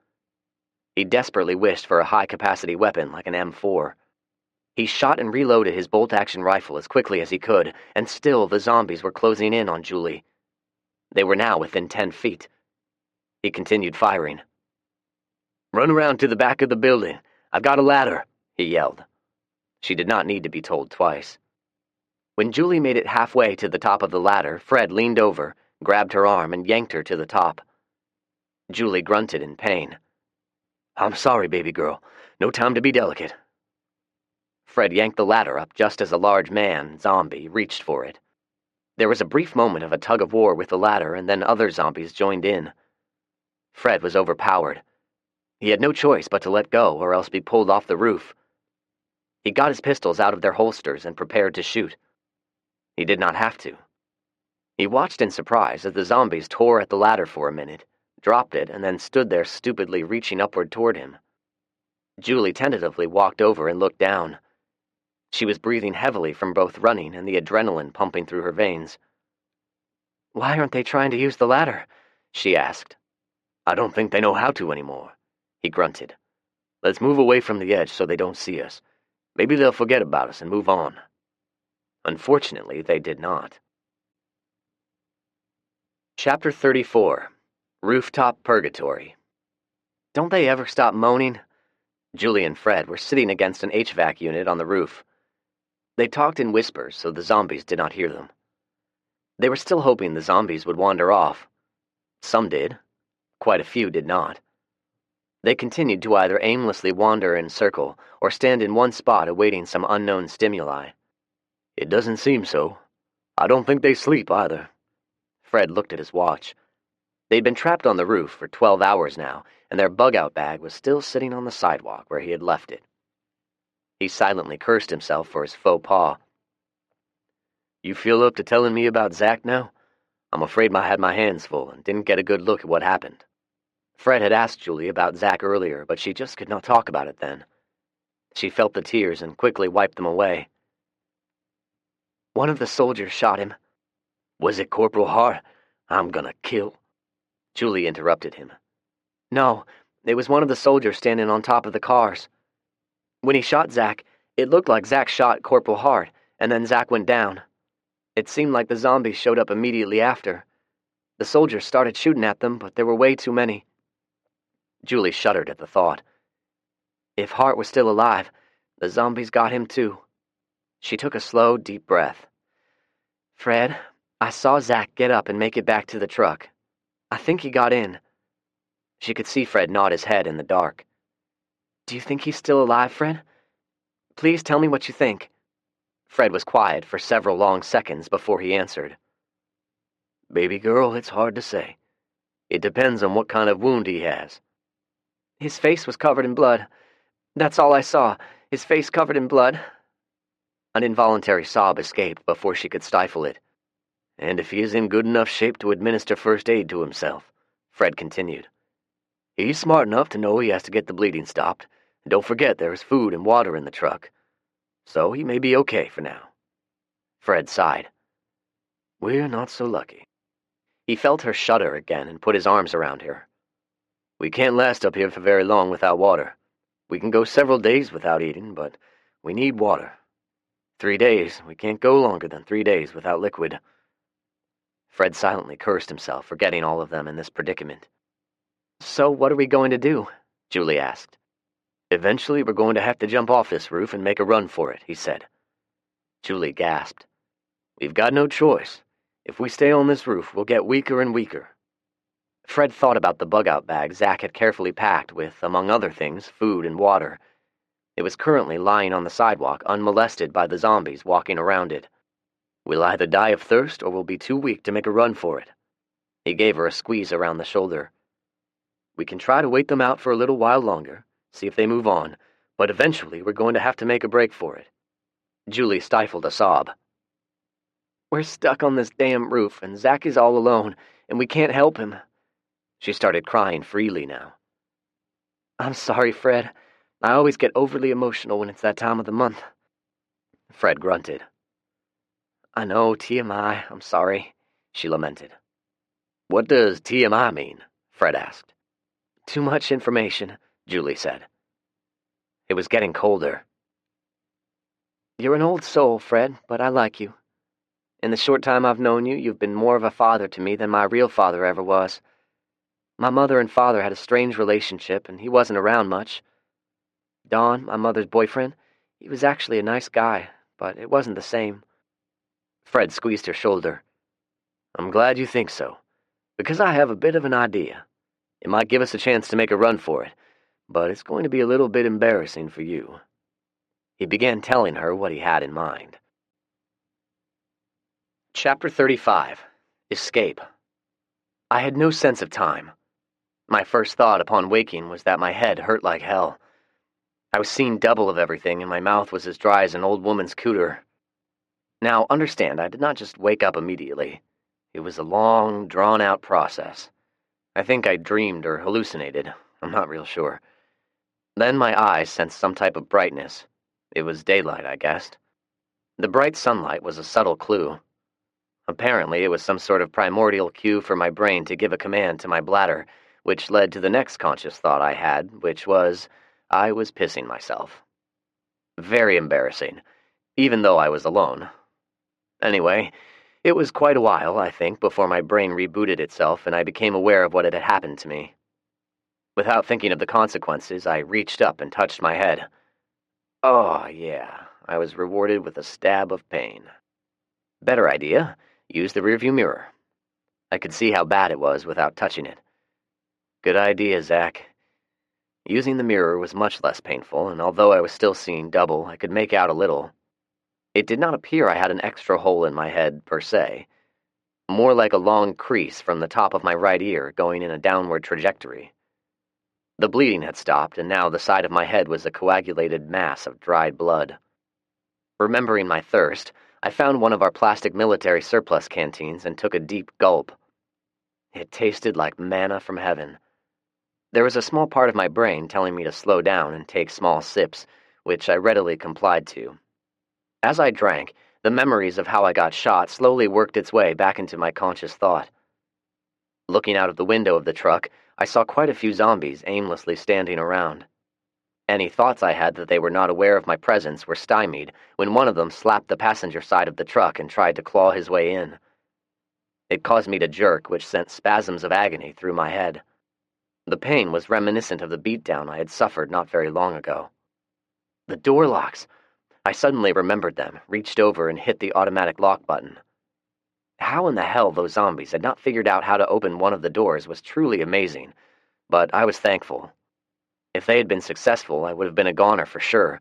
He desperately wished for a high-capacity weapon like an M4. He shot and reloaded his bolt-action rifle as quickly as he could, and still the zombies were closing in on Julie. They were now within 10 feet. He continued firing. "Run around to the back of the building. I've got a ladder," he yelled. She did not need to be told twice. When Julie made it halfway to the top of the ladder, Fred leaned over, grabbed her arm, and yanked her to the top. Julie grunted in pain. "I'm sorry, baby girl. No time to be delicate." Fred yanked the ladder up just as a large man, zombie, reached for it. There was a brief moment of a tug-of-war with the ladder, and then other zombies joined in. Fred was overpowered. He had no choice but to let go or else be pulled off the roof. He got his pistols out of their holsters and prepared to shoot. He did not have to. He watched in surprise as the zombies tore at the ladder for a minute, dropped it, and then stood there stupidly reaching upward toward him. Julie tentatively walked over and looked down. She was breathing heavily from both running and the adrenaline pumping through her veins. "Why aren't they trying to use the ladder?" she asked. "I don't think they know how to anymore," he grunted. "Let's move away from the edge so they don't see us. Maybe they'll forget about us and move on." Unfortunately, they did not. Chapter 34. Rooftop Purgatory. Don't they ever stop moaning? Julie and Fred were sitting against an HVAC unit on the roof. They talked in whispers so the zombies did not hear them. They were still hoping the zombies would wander off. Some did. Quite a few did not. They continued to either aimlessly wander in circle or stand in one spot awaiting some unknown stimuli. "It doesn't seem so. I don't think they sleep either." Fred looked at his watch. They'd been trapped on the roof for 12 hours now, and their bug-out bag was still sitting on the sidewalk where he had left it. He silently cursed himself for his faux pas. "You feel up to telling me about Zach now? I'm afraid I had my hands full and didn't get a good look at what happened." Fred had asked Julie about Zach earlier, but she just could not talk about it then. She felt the tears and quickly wiped them away. "One of the soldiers shot him." "Was it Corporal Hart? I'm gonna kill—" Julie interrupted him. "No, it was one of the soldiers standing on top of the cars. When he shot Zach, it looked like Zach shot Corporal Hart, and then Zach went down. It seemed like the zombies showed up immediately after. The soldiers started shooting at them, but there were way too many." Julie shuddered at the thought. If Hart was still alive, the zombies got him too. She took a slow, deep breath. "Fred, I saw Zach get up and make it back to the truck. I think he got in." She could see Fred nod his head in the dark. "Do you think he's still alive, Fred? Please tell me what you think." Fred was quiet for several long seconds before he answered. "Baby girl, it's hard to say. It depends on what kind of wound he has." "His face was covered in blood. That's all I saw, his face covered in blood." An involuntary sob escaped before she could stifle it. "And if he is in good enough shape to administer first aid to himself," Fred continued. "He's smart enough to know he has to get the bleeding stopped, and don't forget there is food and water in the truck. So he may be okay for now." Fred sighed. "We're not so lucky." He felt her shudder again and put his arms around her. "We can't last up here for very long without water. We can go several days without eating, but we need water. 3 days, we can't go longer than 3 days without liquid." Fred silently cursed himself for getting all of them in this predicament. "So what are we going to do?" Julie asked. "Eventually we're going to have to jump off this roof and make a run for it," he said. Julie gasped. "We've got no choice. If we stay on this roof, we'll get weaker and weaker." Fred thought about the bug-out bag Zach had carefully packed with, among other things, food and water. It was currently lying on the sidewalk, unmolested by the zombies walking around it. "We'll either die of thirst or we'll be too weak to make a run for it." He gave her a squeeze around the shoulder. "We can try to wait them out for a little while longer, see if they move on, but eventually we're going to have to make a break for it." Julie stifled a sob. "We're stuck on this damn roof, and Zach is all alone, and we can't help him." She started crying freely now. "I'm sorry, Fred. I always get overly emotional when it's that time of the month." Fred grunted. "I know, TMI, I'm sorry," she lamented. "What does TMI mean?" Fred asked. "Too much information," Julie said. It was getting colder. "You're an old soul, Fred, but I like you. In the short time I've known you, you've been more of a father to me than my real father ever was. My mother and father had a strange relationship, and he wasn't around much. Don, my mother's boyfriend, he was actually a nice guy, but it wasn't the same." Fred squeezed her shoulder. "I'm glad you think so, because I have a bit of an idea. It might give us a chance to make a run for it, but it's going to be a little bit embarrassing for you." He began telling her what he had in mind. Chapter 35. Escape. I had no sense of time. My first thought upon waking was that my head hurt like hell. I was seeing double of everything, and my mouth was as dry as an old woman's cooter. Now, understand, I did not just wake up immediately. It was a long, drawn-out process. I think I dreamed or hallucinated. I'm not real sure. Then my eyes sensed some type of brightness. It was daylight, I guessed. The bright sunlight was a subtle clue. Apparently, it was some sort of primordial cue for my brain to give a command to my bladder, which led to the next conscious thought I had, which was, I was pissing myself. Very embarrassing, even though I was alone. Anyway, it was quite a while, I think, before my brain rebooted itself and I became aware of what had happened to me. Without thinking of the consequences, I reached up and touched my head. Oh, yeah, I was rewarded with a stab of pain. Better idea, use the rearview mirror. I could see how bad it was without touching it. Good idea, Zach. Using the mirror was much less painful, and although I was still seeing double, I could make out a little. It did not appear I had an extra hole in my head, per se. More like a long crease from the top of my right ear going in a downward trajectory. The bleeding had stopped, and now the side of my head was a coagulated mass of dried blood. Remembering my thirst, I found one of our plastic military surplus canteens and took a deep gulp. It tasted like manna from heaven. There was a small part of my brain telling me to slow down and take small sips, which I readily complied to. As I drank, the memories of how I got shot slowly worked its way back into my conscious thought. Looking out of the window of the truck, I saw quite a few zombies aimlessly standing around. Any thoughts I had that they were not aware of my presence were stymied when one of them slapped the passenger side of the truck and tried to claw his way in. It caused me to jerk, which sent spasms of agony through my head. The pain was reminiscent of the beatdown I had suffered not very long ago. The door locks! I suddenly remembered them, reached over and hit the automatic lock button. How in the hell those zombies had not figured out how to open one of the doors was truly amazing, but I was thankful. If they had been successful, I would have been a goner for sure.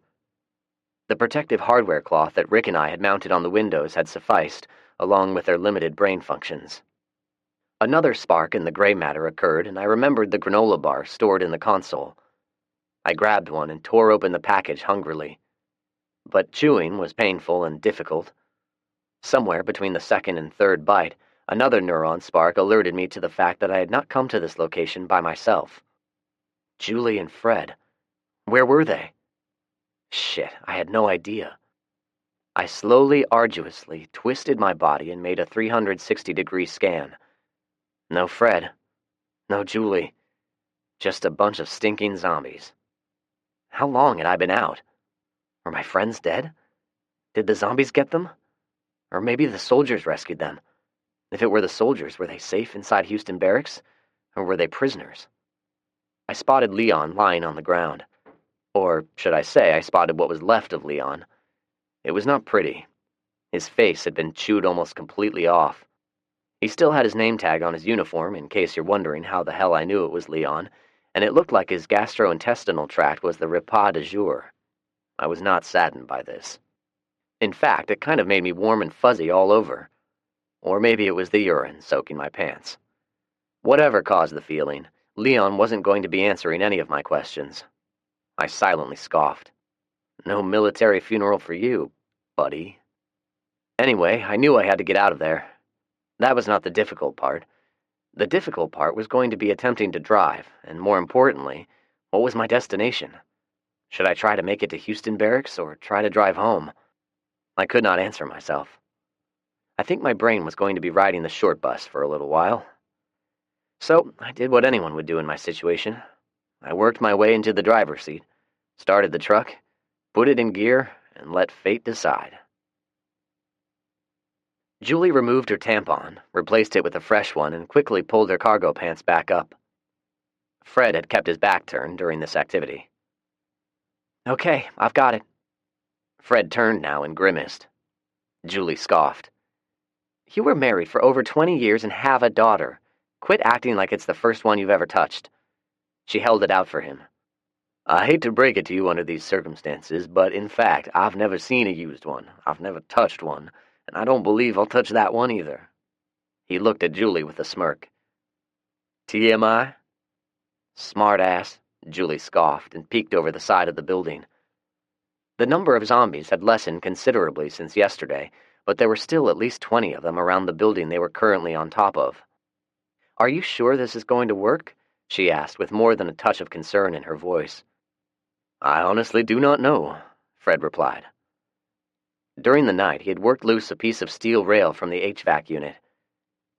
The protective hardware cloth that Rick and I had mounted on the windows had sufficed, along with their limited brain functions. Another spark in the gray matter occurred, and I remembered the granola bar stored in the console. I grabbed one and tore open the package hungrily. But chewing was painful and difficult. Somewhere between the second and third bite, another neuron spark alerted me to the fact that I had not come to this location by myself. Julie and Fred. Where were they? Shit, I had no idea. I slowly, arduously twisted my body and made a 360-degree scan. No Fred. No Julie. Just a bunch of stinking zombies. How long had I been out? Were my friends dead? Did the zombies get them? Or maybe the soldiers rescued them. If it were the soldiers, were they safe inside Houston Barracks? Or were they prisoners? I spotted Leon lying on the ground. Or, should I say, I spotted what was left of Leon. It was not pretty. His face had been chewed almost completely off. He still had his name tag on his uniform, in case you're wondering how the hell I knew it was Leon, and it looked like his gastrointestinal tract was the repas du jour. I was not saddened by this. In fact, it kind of made me warm and fuzzy all over. Or maybe it was the urine soaking my pants. Whatever caused the feeling, Leon wasn't going to be answering any of my questions. I silently scoffed. No military funeral for you, buddy. Anyway, I knew I had to get out of there. That was not the difficult part. The difficult part was going to be attempting to drive, and more importantly, what was my destination? Should I try to make it to Houston Barracks or try to drive home? I could not answer myself. I think my brain was going to be riding the short bus for a little while. So I did what anyone would do in my situation. I worked my way into the driver's seat, started the truck, put it in gear, and let fate decide. Julie removed her tampon, replaced it with a fresh one, and quickly pulled her cargo pants back up. Fred had kept his back turned during this activity. Okay, I've got it. Fred turned now and grimaced. Julie scoffed. You were married for over 20 years and have a daughter. Quit acting like it's the first one you've ever touched. She held it out for him. I hate to break it to you under these circumstances, but in fact, I've never seen a used one. I've never touched one, and I don't believe I'll touch that one either. He looked at Julie with a smirk. TMI? Smart ass, Julie scoffed and peeked over the side of the building. The number of zombies had lessened considerably since yesterday, but there were still at least 20 of them around the building they were currently on top of. Are you sure this is going to work? She asked with more than a touch of concern in her voice. I honestly do not know, Fred replied. During the night, he had worked loose a piece of steel rail from the HVAC unit.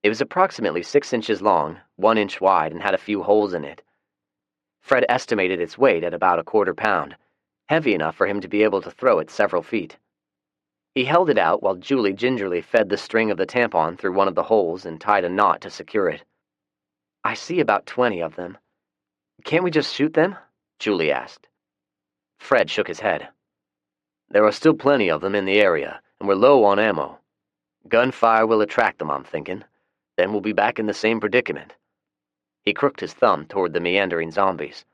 It was approximately 6 inches long, 1 inch wide, and had a few holes in it. Fred estimated its weight at about a quarter pound, heavy enough for him to be able to throw it several feet. He held it out while Julie gingerly fed the string of the tampon through one of the holes and tied a knot to secure it. I see about 20 of them. Can't we just shoot them? Julie asked. Fred shook his head. There are still plenty of them in the area, and we're low on ammo. Gunfire will attract them, I'm thinking. Then we'll be back in the same predicament. He crooked his thumb toward the meandering zombies.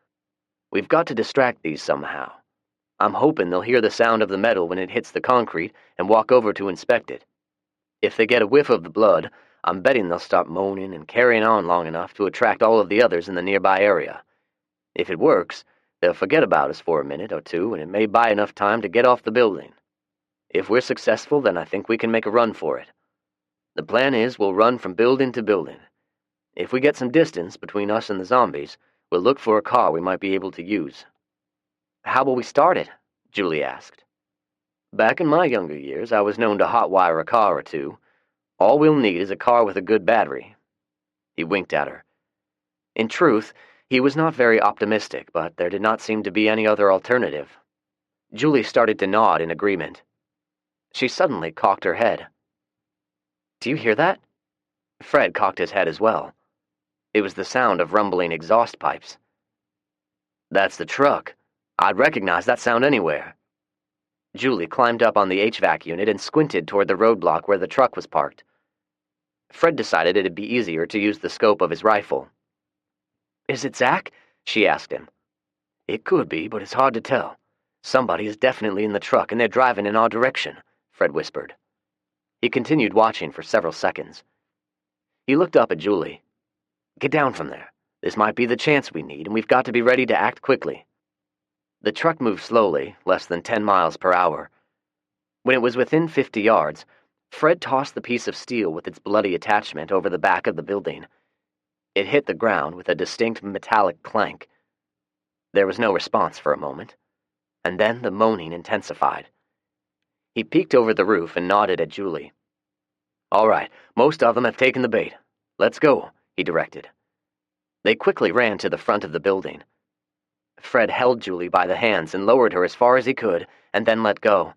We've got to distract these somehow. I'm hoping they'll hear the sound of the metal when it hits the concrete and walk over to inspect it. If they get a whiff of the blood, I'm betting they'll stop moaning and carrying on long enough to attract all of the others in the nearby area. If it works, they'll forget about us for a minute or two, and it may buy enough time to get off the building. If we're successful, then I think we can make a run for it. The plan is we'll run from building to building. If we get some distance between us and the zombies, we'll look for a car we might be able to use. How will we start it? Julie asked. Back in my younger years, I was known to hotwire a car or two. All we'll need is a car with a good battery. He winked at her. In truth, he was not very optimistic, but there did not seem to be any other alternative. Julie started to nod in agreement. She suddenly cocked her head. Do you hear that? Fred cocked his head as well. It was the sound of rumbling exhaust pipes. That's the truck. I'd recognize that sound anywhere. Julie climbed up on the HVAC unit and squinted toward the roadblock where the truck was parked. Fred decided it'd be easier to use the scope of his rifle. Is it Zach? She asked him. It could be, but it's hard to tell. Somebody is definitely in the truck and they're driving in our direction, Fred whispered. He continued watching for several seconds. He looked up at Julie. Get down from there. This might be the chance we need, and we've got to be ready to act quickly. The truck moved slowly, less than 10 miles per hour. When it was within 50 yards, Fred tossed the piece of steel with its bloody attachment over the back of the building. It hit the ground with a distinct metallic clank. There was no response for a moment, and then the moaning intensified. He peeked over the roof and nodded at Julie. All right, most of them have taken the bait. Let's go, he directed. They quickly ran to the front of the building. Fred held Julie by the hands and lowered her as far as he could, and then let go.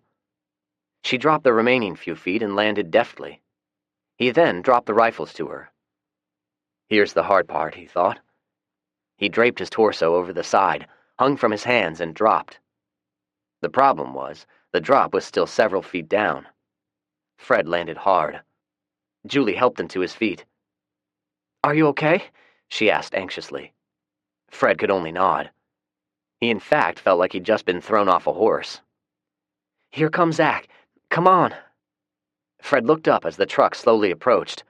She dropped the remaining few feet and landed deftly. He then dropped the rifles to her. Here's the hard part, he thought. He draped his torso over the side, hung from his hands, and dropped. The problem was, the drop was still several feet down. Fred landed hard. Julie helped him to his feet. Are you okay? She asked anxiously. Fred could only nod. He in fact felt like he'd just been thrown off a horse. Here comes Zach. Come on. Fred looked up as the truck slowly approached.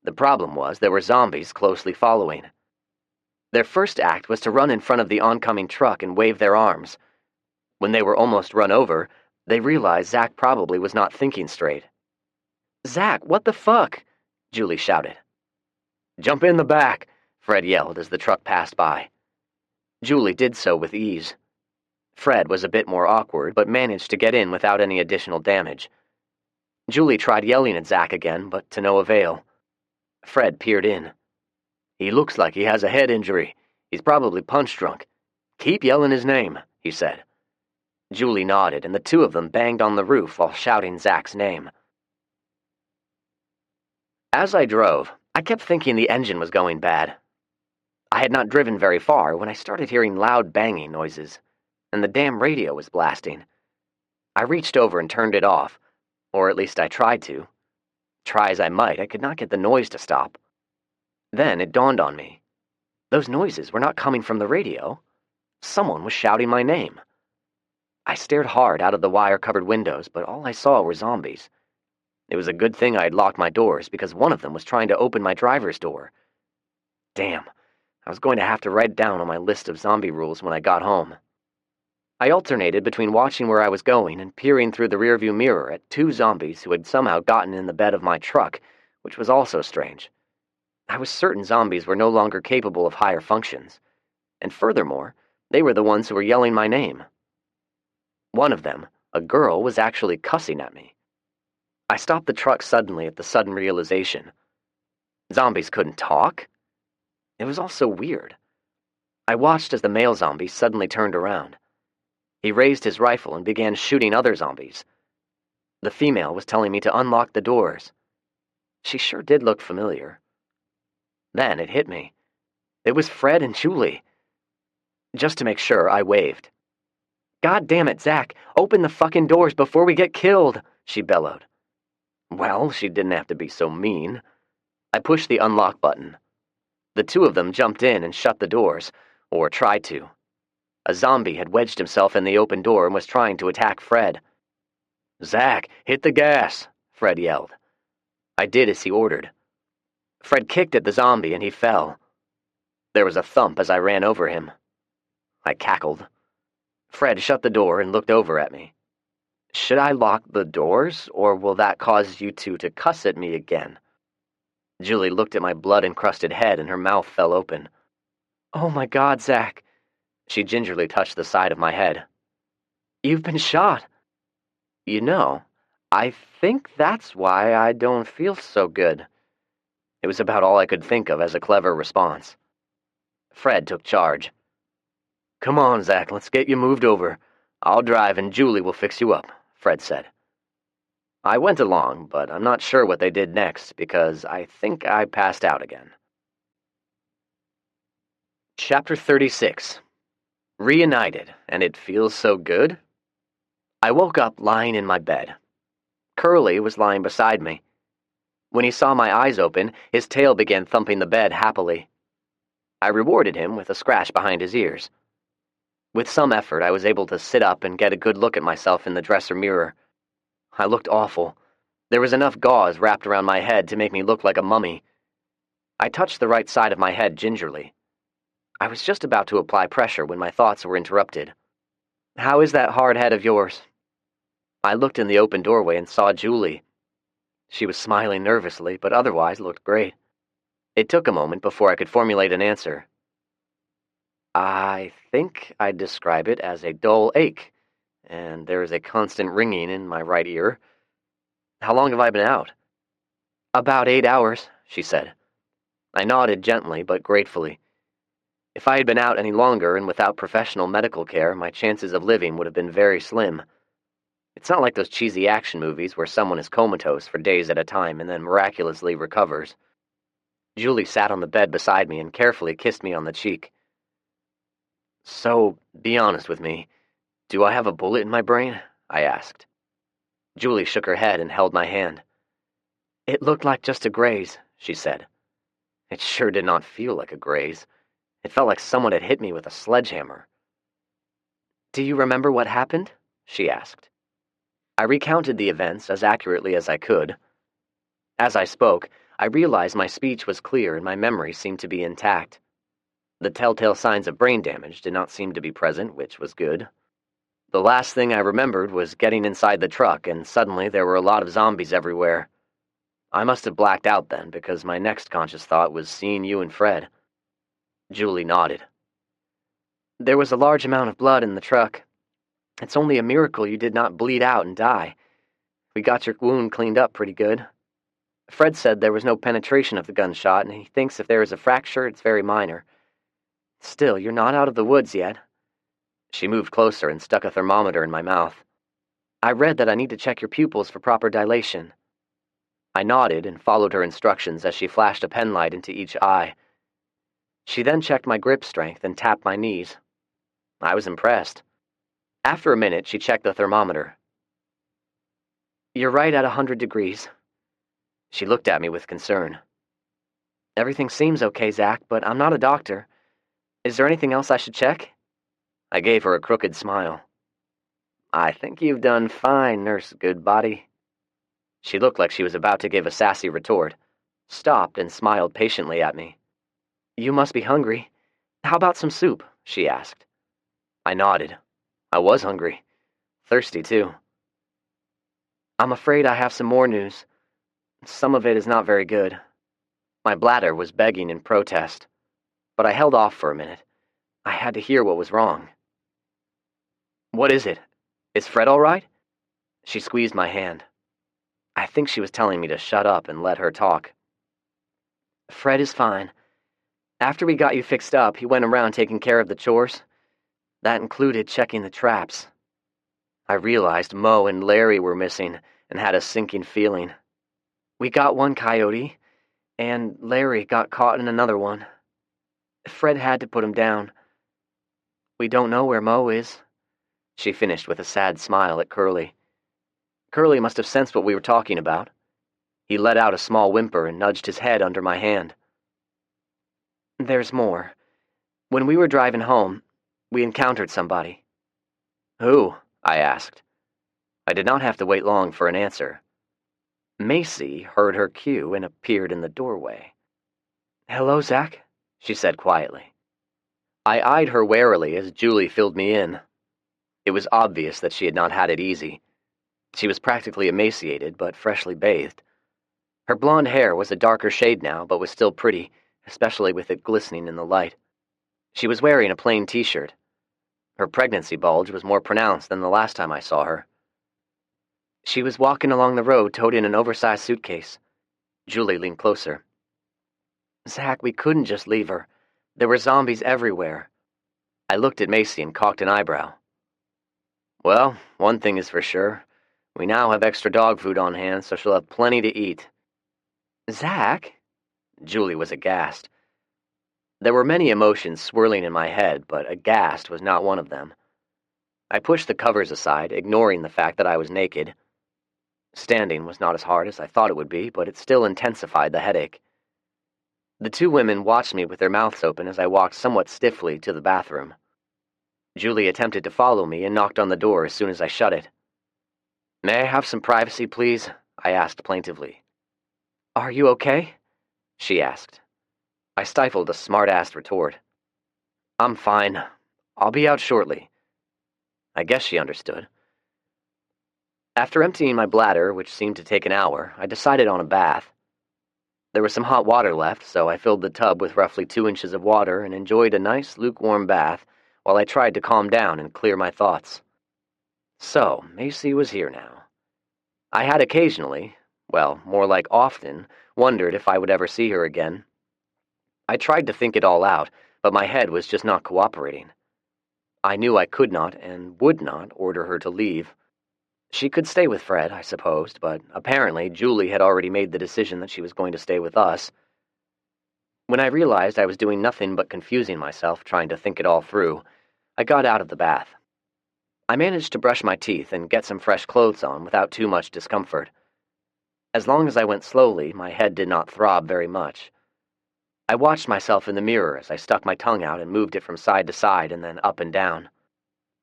The problem was there were zombies closely following. Their first act was to run in front of the oncoming truck and wave their arms. When they were almost run over, they realized Zach probably was not thinking straight. Zach, what the fuck? Julie shouted. Jump in the back, Fred yelled as the truck passed by. Julie did so with ease. Fred was a bit more awkward, but managed to get in without any additional damage. Julie tried yelling at Zach again, but to no avail. Fred peered in. He looks like he has a head injury. He's probably punch-drunk. Keep yelling his name, he said. Julie nodded, and the two of them banged on the roof while shouting Zach's name. As I drove, I kept thinking the engine was going bad. I had not driven very far when I started hearing loud banging noises, and the damn radio was blasting. I reached over and turned it off, or at least I tried to. Try as I might, I could not get the noise to stop. Then it dawned on me. Those noises were not coming from the radio. Someone was shouting my name. I stared hard out of the wire-covered windows, but all I saw were zombies. It was a good thing I had locked my doors, because one of them was trying to open my driver's door. Damn, I was going to have to write down on my list of zombie rules when I got home. I alternated between watching where I was going and peering through the rearview mirror at two zombies who had somehow gotten in the bed of my truck, which was also strange. I was certain zombies were no longer capable of higher functions, and furthermore, they were the ones who were yelling my name. One of them, a girl, was actually cussing at me. I stopped the truck suddenly at the sudden realization. Zombies couldn't talk? It was all so weird. I watched as the male zombie suddenly turned around. He raised his rifle and began shooting other zombies. The female was telling me to unlock the doors. She sure did look familiar. Then it hit me. It was Fred and Julie. Just to make sure, I waved. God damn it, Zach, open the fucking doors before we get killed, she bellowed. Well, she didn't have to be so mean. I pushed the unlock button. The two of them jumped in and shut the doors, or tried to. A zombie had wedged himself in the open door and was trying to attack Fred. Zach, hit the gas, Fred yelled. I did as he ordered. Fred kicked at the zombie and he fell. There was a thump as I ran over him. I cackled. Fred shut the door and looked over at me. Should I lock the doors, or will that cause you two to cuss at me again? Julie looked at my blood-encrusted head and her mouth fell open. Oh my God, Zach. She gingerly touched the side of my head. You've been shot. You know, I think that's why I don't feel so good. It was about all I could think of as a clever response. Fred took charge. Come on, Zach, let's get you moved over. I'll drive and Julie will fix you up, Fred said. I went along, but I'm not sure what they did next because I think I passed out again. Chapter 36. Reunited, and it feels so good? I woke up lying in my bed. Curly was lying beside me. When he saw my eyes open, his tail began thumping the bed happily. I rewarded him with a scratch behind his ears. With some effort, I was able to sit up and get a good look at myself in the dresser mirror. I looked awful. There was enough gauze wrapped around my head to make me look like a mummy. I touched the right side of my head gingerly. I was just about to apply pressure when my thoughts were interrupted. How is that hard head of yours? I looked in the open doorway and saw Julie. She was smiling nervously, but otherwise looked great. It took a moment before I could formulate an answer. I think I'd describe it as a dull ache, and there is a constant ringing in my right ear. How long have I been out? About 8 hours, she said. I nodded gently but gratefully. If I had been out any longer and without professional medical care, my chances of living would have been very slim. It's not like those cheesy action movies where someone is comatose for days at a time and then miraculously recovers. Julie sat on the bed beside me and carefully kissed me on the cheek. So, be honest with me. Do I have a bullet in my brain? I asked. Julie shook her head and held my hand. It looked like just a graze, she said. It sure did not feel like a graze. It felt like someone had hit me with a sledgehammer. Do you remember what happened? She asked. I recounted the events as accurately as I could. As I spoke, I realized my speech was clear and my memory seemed to be intact. The telltale signs of brain damage did not seem to be present, which was good. The last thing I remembered was getting inside the truck, and suddenly there were a lot of zombies everywhere. I must have blacked out then, because my next conscious thought was seeing you and Fred. Julie nodded. There was a large amount of blood in the truck. It's only a miracle you did not bleed out and die. We got your wound cleaned up pretty good. Fred said there was no penetration of the gunshot, and he thinks if there is a fracture, it's very minor. Still, you're not out of the woods yet. She moved closer and stuck a thermometer in my mouth. I read that I need to check your pupils for proper dilation. I nodded and followed her instructions as she flashed a penlight into each eye. She then checked my grip strength and tapped my knees. I was impressed. After a minute, she checked the thermometer. You're right at 100 degrees. She looked at me with concern. Everything seems okay, Zach, but I'm not a doctor. Is there anything else I should check? I gave her a crooked smile. I think you've done fine, Nurse Goodbody. She looked like she was about to give a sassy retort, stopped and smiled patiently at me. You must be hungry. How about some soup? She asked. I nodded. I was hungry. Thirsty, too. I'm afraid I have some more news. Some of it is not very good. My bladder was begging in protest, but I held off for a minute. I had to hear what was wrong. What is it? Is Fred all right? She squeezed my hand. I think she was telling me to shut up and let her talk. Fred is fine. After we got you fixed up, he went around taking care of the chores. That included checking the traps. I realized Mo and Larry were missing and had a sinking feeling. We got one coyote, and Larry got caught in another one. Fred had to put him down. We don't know where Mo is. She finished with a sad smile at Curly. Curly must have sensed what we were talking about. He let out a small whimper and nudged his head under my hand. There's more. When we were driving home, we encountered somebody. Who? I asked. I did not have to wait long for an answer. Macy heard her cue and appeared in the doorway. Hello, Zach, she said quietly. I eyed her warily as Julie filled me in. It was obvious that she had not had it easy. She was practically emaciated, but freshly bathed. Her blonde hair was a darker shade now, but was still pretty, especially with it glistening in the light. She was wearing a plain t-shirt. Her pregnancy bulge was more pronounced than the last time I saw her. She was walking along the road, toting an oversized suitcase. Julie leaned closer. Zach, we couldn't just leave her. There were zombies everywhere. I looked at Macy and cocked an eyebrow. Well, one thing is for sure. We now have extra dog food on hand, so she'll have plenty to eat. Zach? Julie was aghast. There were many emotions swirling in my head, but aghast was not one of them. I pushed the covers aside, ignoring the fact that I was naked. Standing was not as hard as I thought it would be, but it still intensified the headache. The two women watched me with their mouths open as I walked somewhat stiffly to the bathroom. Julie attempted to follow me and knocked on the door as soon as I shut it. May I have some privacy, please? I asked plaintively. Are you okay? She asked. I stifled a smart-assed retort. I'm fine. I'll be out shortly. I guess she understood. After emptying my bladder, which seemed to take an hour, I decided on a bath. There was some hot water left, so I filled the tub with roughly 2 inches of water and enjoyed a nice, lukewarm bath while I tried to calm down and clear my thoughts. So, Macy was here now. I had occasionally, well, more like often, wondered if I would ever see her again. I tried to think it all out, but my head was just not cooperating. I knew I could not and would not order her to leave. She could stay with Fred, I supposed, but apparently Julie had already made the decision that she was going to stay with us. When I realized I was doing nothing but confusing myself trying to think it all through, I got out of the bath. I managed to brush my teeth and get some fresh clothes on without too much discomfort. As long as I went slowly, my head did not throb very much. I watched myself in the mirror as I stuck my tongue out and moved it from side to side and then up and down.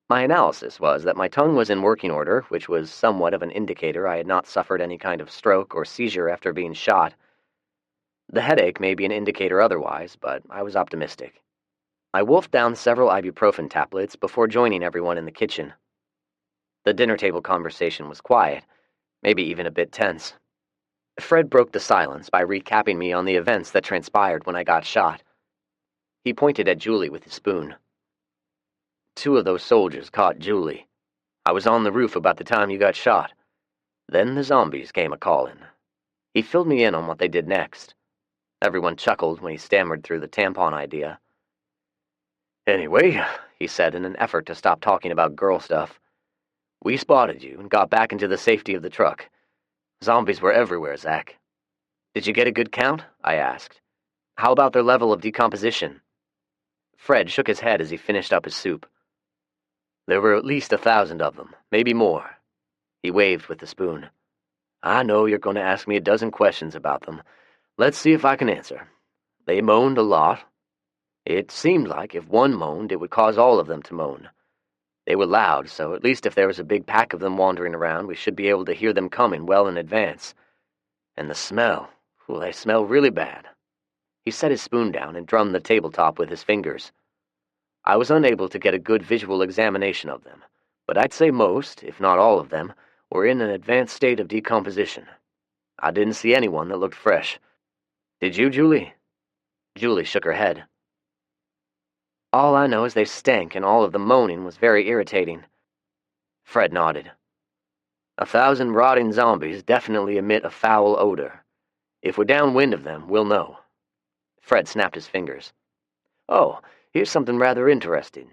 My analysis was that my tongue was in working order, which was somewhat of an indicator I had not suffered any kind of stroke or seizure after being shot. The headache may be an indicator otherwise, but I was optimistic. I wolfed down several ibuprofen tablets before joining everyone in the kitchen. The dinner table conversation was quiet, maybe even a bit tense. Fred broke the silence by recapping me on the events that transpired when I got shot. He pointed at Julie with his spoon. 2 of those soldiers caught Julie. I was on the roof about the time you got shot. Then the zombies came a-calling. He filled me in on what they did next. Everyone chuckled when he stammered through the tampon idea. Anyway, he said in an effort to stop talking about girl stuff, we spotted you and got back into the safety of the truck. Zombies were everywhere, Zach. Did you get a good count? I asked. How about their level of decomposition? Fred shook his head as he finished up his soup. There were at least 1,000 of them, maybe more. He waved with the spoon. I know you're going to ask me a dozen questions about them. Let's see if I can answer. They moaned a lot. It seemed like if one moaned, it would cause all of them to moan. They were loud, so at least if there was a big pack of them wandering around, we should be able to hear them coming well in advance. And the smell. They smell really bad. He set his spoon down and drummed the tabletop with his fingers. I was unable to get a good visual examination of them, but I'd say most, if not all of them, were in an advanced state of decomposition. I didn't see anyone that looked fresh. Did you, Julie? Julie shook her head. All I know is they stank, and all of the moaning was very irritating. Fred nodded. 1,000 rotting zombies definitely emit a foul odor. If we're downwind of them, we'll know. Fred snapped his fingers. Oh, here's something rather interesting.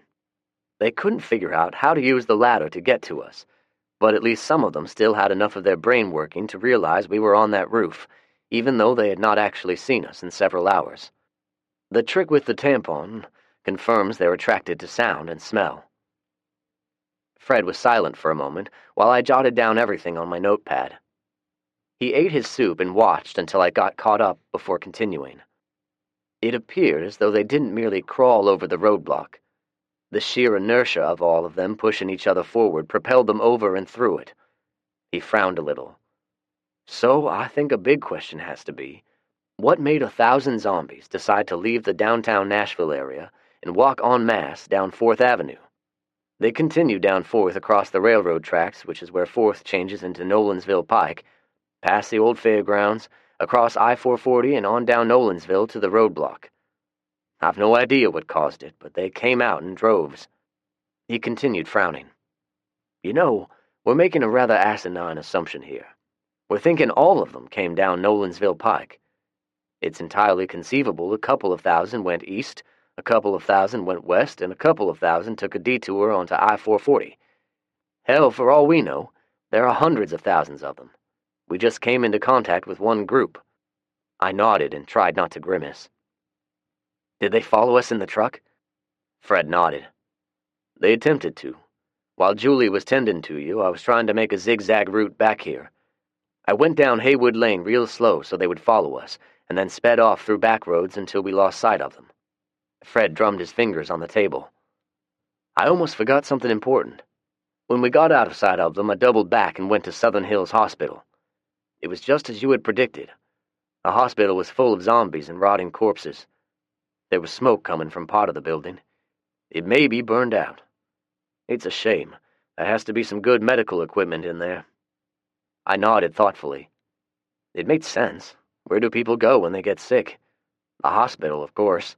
They couldn't figure out how to use the ladder to get to us, but at least some of them still had enough of their brain working to realize we were on that roof, even though they had not actually seen us in several hours. The trick with the tampon confirms they're attracted to sound and smell. Fred was silent for a moment while I jotted down everything on my notepad. He ate his soup and watched until I got caught up before continuing. It appeared as though they didn't merely crawl over the roadblock. The sheer inertia of all of them pushing each other forward propelled them over and through it. He frowned a little. So I think a big question has to be, what made 1,000 zombies decide to leave the downtown Nashville area and walk en masse down 4th Avenue? They continued down 4th across the railroad tracks, which is where 4th changes into Nolensville Pike, past the old fairgrounds, across I-440 and on down Nolensville to the roadblock. I've no idea what caused it, but they came out in droves. He continued, frowning. You know, we're making a rather asinine assumption here. We're thinking all of them came down Nolansville Pike. It's entirely conceivable a couple of thousand went east, a couple of thousand went west, and a couple of thousand took a detour onto I-440. Hell, for all we know, there are hundreds of thousands of them. We just came into contact with one group. I nodded and tried not to grimace. Did they follow us in the truck? Fred nodded. They attempted to. While Julie was tending to you, I was trying to make a zigzag route back here. I went down Haywood Lane real slow so they would follow us, and then sped off through back roads until we lost sight of them. Fred drummed his fingers on the table. I almost forgot something important. When we got out of sight of them, I doubled back and went to Southern Hills Hospital. It was just as you had predicted. The hospital was full of zombies and rotting corpses. There was smoke coming from part of the building. It may be burned out. It's a shame. There has to be some good medical equipment in there. I nodded thoughtfully. It made sense. Where do people go when they get sick? The hospital, of course.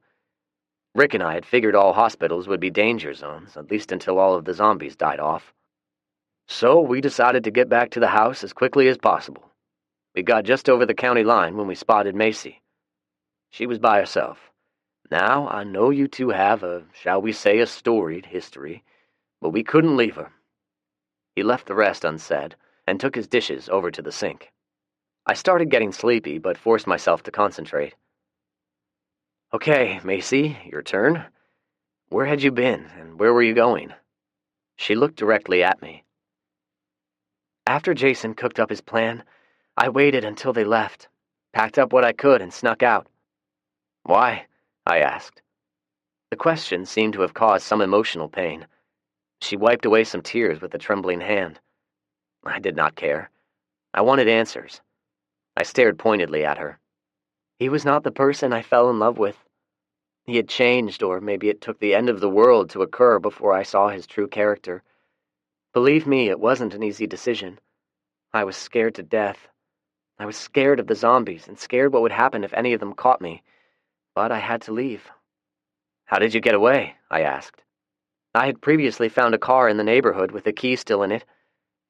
Rick and I had figured all hospitals would be danger zones, at least until all of the zombies died off. So we decided to get back to the house as quickly as possible. We got just over the county line when we spotted Macy. She was by herself. Now, I know you two have shall we say, a storied history, but we couldn't leave her. He left the rest unsaid and took his dishes over to the sink. I started getting sleepy, but forced myself to concentrate. Okay, Macy, your turn. Where had you been, and where were you going? She looked directly at me. After Jason cooked up his plan, I waited until they left, packed up what I could, and snuck out. Why? I asked. The question seemed to have caused some emotional pain. She wiped away some tears with a trembling hand. I did not care. I wanted answers. I stared pointedly at her. He was not the person I fell in love with. He had changed, or maybe it took the end of the world to occur before I saw his true character. Believe me, it wasn't an easy decision. I was scared to death. I was scared of the zombies, and scared what would happen if any of them caught me. But I had to leave. How did you get away? I asked. I had previously found a car in the neighborhood with the key still in it,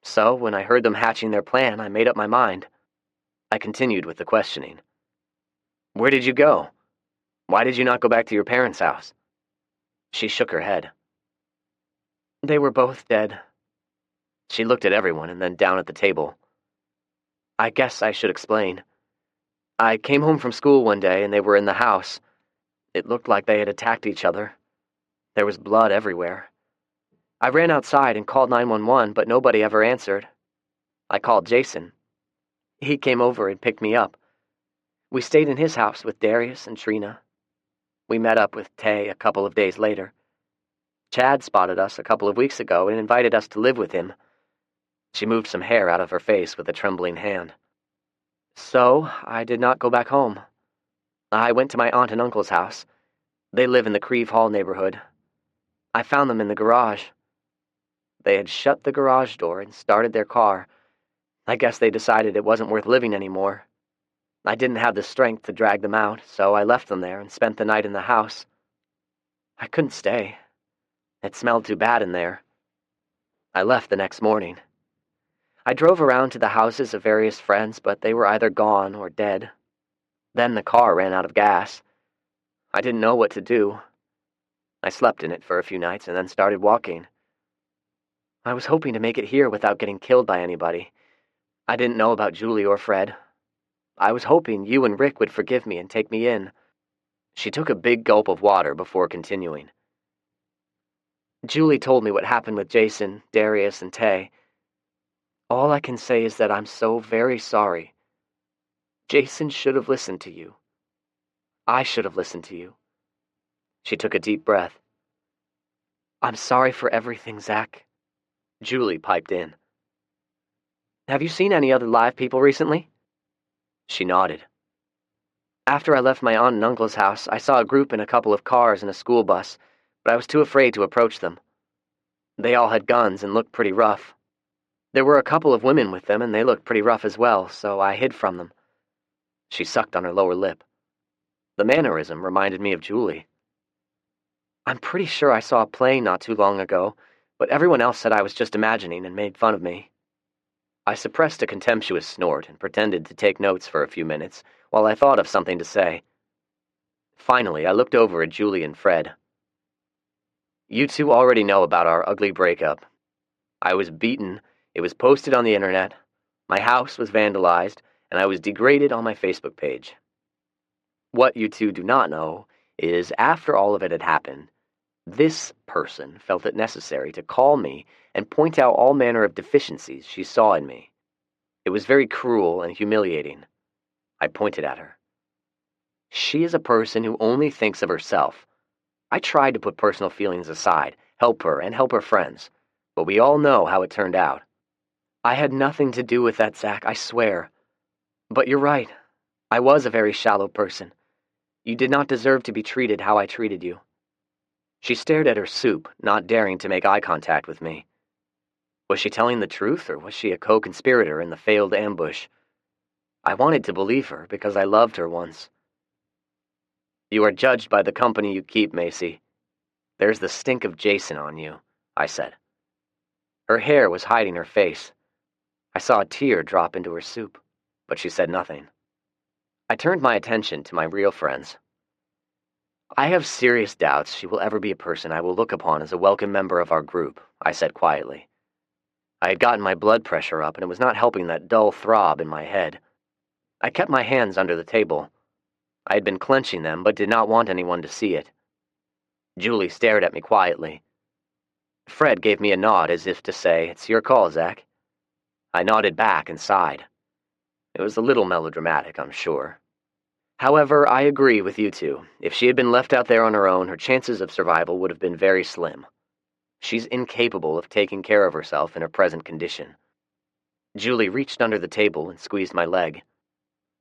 so when I heard them hatching their plan, I made up my mind. I continued with the questioning. Where did you go? Why did you not go back to your parents' house? She shook her head. They were both dead. She looked at everyone and then down at the table. I guess I should explain. I came home from school one day and they were in the house. It looked like they had attacked each other. There was blood everywhere. I ran outside and called 911, but nobody ever answered. I called Jason. He came over and picked me up. We stayed in his house with Darius and Trina. We met up with Tay a couple of days later. Chad spotted us a couple of weeks ago and invited us to live with him. She moved some hair out of her face with a trembling hand. So, I did not go back home. I went to my aunt and uncle's house. They live in the Creve Hall neighborhood. I found them in the garage. They had shut the garage door and started their car. I guess they decided it wasn't worth living anymore. I didn't have the strength to drag them out, so I left them there and spent the night in the house. I couldn't stay. It smelled too bad in there. I left the next morning. I drove around to the houses of various friends, but they were either gone or dead. Then the car ran out of gas. I didn't know what to do. I slept in it for a few nights and then started walking. I was hoping to make it here without getting killed by anybody. I didn't know about Julie or Fred. I was hoping you and Rick would forgive me and take me in. She took a big gulp of water before continuing. Julie told me what happened with Jason, Darius, and Tay. All I can say is that I'm so very sorry. Jason should have listened to you. I should have listened to you. She took a deep breath. I'm sorry for everything, Zach. Julie piped in. Have you seen any other live people recently? She nodded. After I left my aunt and uncle's house, I saw a group in a couple of cars and a school bus, but I was too afraid to approach them. They all had guns and looked pretty rough. There were a couple of women with them, and they looked pretty rough as well, so I hid from them. She sucked on her lower lip. The mannerism reminded me of Julie. I'm pretty sure I saw a plane not too long ago, but everyone else said I was just imagining and made fun of me. I suppressed a contemptuous snort and pretended to take notes for a few minutes while I thought of something to say. Finally, I looked over at Julie and Fred. You two already know about our ugly breakup. I was beaten, it was posted on the internet, my house was vandalized, and I was degraded on my Facebook page. What you two do not know is, after all of it had happened, this person felt it necessary to call me and point out all manner of deficiencies she saw in me. It was very cruel and humiliating. I pointed at her. She is a person who only thinks of herself. I tried to put personal feelings aside, help her and help her friends, but we all know how it turned out. I had nothing to do with that, Zach, I swear. But you're right. I was a very shallow person. You did not deserve to be treated how I treated you. She stared at her soup, not daring to make eye contact with me. Was she telling the truth, or was she a co-conspirator in the failed ambush? I wanted to believe her because I loved her once. You are judged by the company you keep, Macy. There's the stink of Jason on you, I said. Her hair was hiding her face. I saw a tear drop into her soup, but she said nothing. I turned my attention to my real friends. I have serious doubts she will ever be a person I will look upon as a welcome member of our group, I said quietly. I had gotten my blood pressure up, and it was not helping that dull throb in my head. I kept my hands under the table. I had been clenching them, but did not want anyone to see it. Julie stared at me quietly. Fred gave me a nod as if to say, "It's your call, Zach." I nodded back and sighed. It was a little melodramatic, I'm sure. However, I agree with you two. If she had been left out there on her own, her chances of survival would have been very slim. She's incapable of taking care of herself in her present condition. Julie reached under the table and squeezed my leg.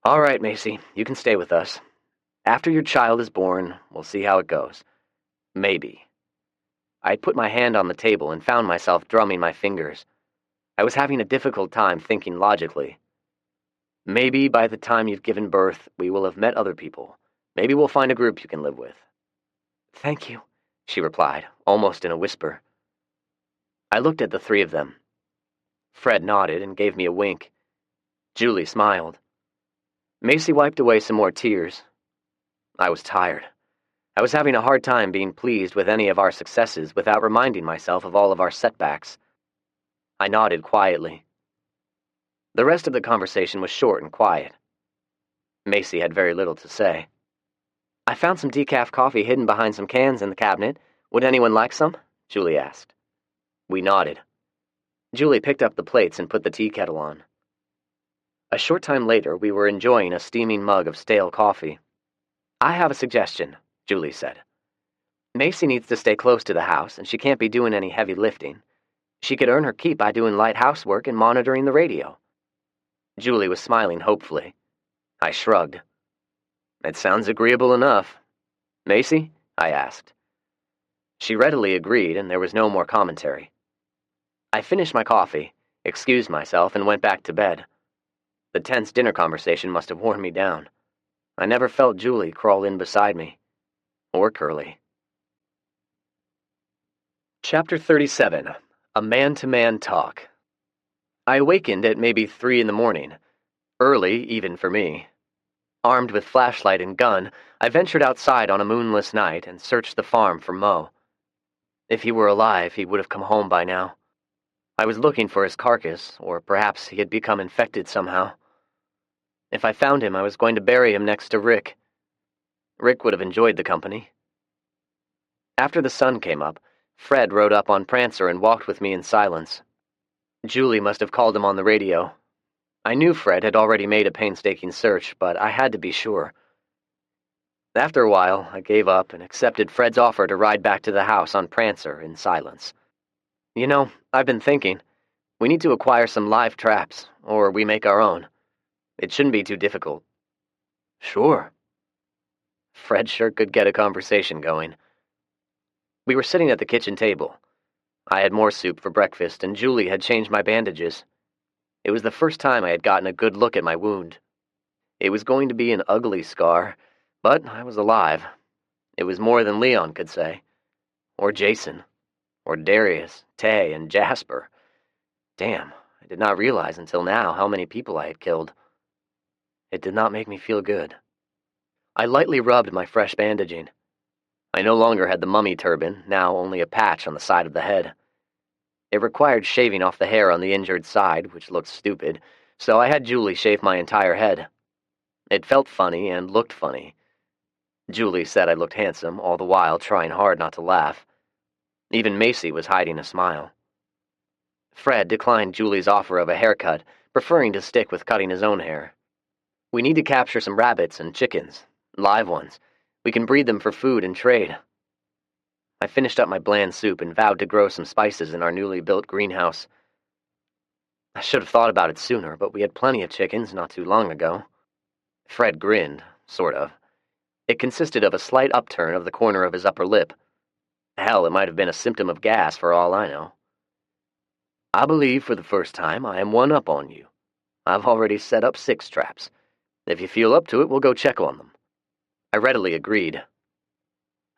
All right, Macy, you can stay with us. After your child is born, we'll see how it goes. Maybe. I put my hand on the table and found myself drumming my fingers. I was having a difficult time thinking logically. Maybe by the time you've given birth, we will have met other people. Maybe we'll find a group you can live with. Thank you, she replied, almost in a whisper. I looked at the three of them. Fred nodded and gave me a wink. Julie smiled. Macy wiped away some more tears. I was tired. I was having a hard time being pleased with any of our successes without reminding myself of all of our setbacks. I nodded quietly. The rest of the conversation was short and quiet. Macy had very little to say. I found some decaf coffee hidden behind some cans in the cabinet. Would anyone like some? Julie asked. We nodded. Julie picked up the plates and put the tea kettle on. A short time later, we were enjoying a steaming mug of stale coffee. I have a suggestion, Julie said. Macy needs to stay close to the house, and she can't be doing any heavy lifting. She could earn her keep by doing light housework and monitoring the radio. Julie was smiling hopefully. I shrugged. It sounds agreeable enough. Macy? I asked. She readily agreed, and there was no more commentary. I finished my coffee, excused myself, and went back to bed. The tense dinner conversation must have worn me down. I never felt Julie crawl in beside me. Or Curly. Chapter 37. A Man-to-Man Talk. I awakened at maybe 3 in the morning. Early, even for me. Armed with flashlight and gun, I ventured outside on a moonless night and searched the farm for Mo. If he were alive, he would have come home by now. I was looking for his carcass, or perhaps he had become infected somehow. If I found him, I was going to bury him next to Rick. Rick would have enjoyed the company. After the sun came up, Fred rode up on Prancer and walked with me in silence. Julie must have called him on the radio. I knew Fred had already made a painstaking search, but I had to be sure. After a while, I gave up and accepted Fred's offer to ride back to the house on Prancer in silence. You know, I've been thinking, we need to acquire some live traps, or we make our own. It shouldn't be too difficult. Sure. Fred sure could get a conversation going. We were sitting at the kitchen table. I had more soup for breakfast, and Julie had changed my bandages. It was the first time I had gotten a good look at my wound. It was going to be an ugly scar, but I was alive. It was more than Leon could say. Or Jason. Or Darius, Tay, and Jasper. Damn, I did not realize until now how many people I had killed. It did not make me feel good. I lightly rubbed my fresh bandaging. I no longer had the mummy turban, now only a patch on the side of the head. It required shaving off the hair on the injured side, which looked stupid, so I had Julie shave my entire head. It felt funny and looked funny. Julie said I looked handsome, all the while trying hard not to laugh. Even Macy was hiding a smile. Fred declined Julie's offer of a haircut, preferring to stick with cutting his own hair. We need to capture some rabbits and chickens, live ones. We can breed them for food and trade. I finished up my bland soup and vowed to grow some spices in our newly built greenhouse. I should have thought about it sooner, but we had plenty of chickens not too long ago. Fred grinned, sort of. It consisted of a slight upturn of the corner of his upper lip. Hell, it might have been a symptom of gas for all I know. I believe for the first time I am one up on you. I've already set up 6 traps. If you feel up to it, we'll go check on them. I readily agreed.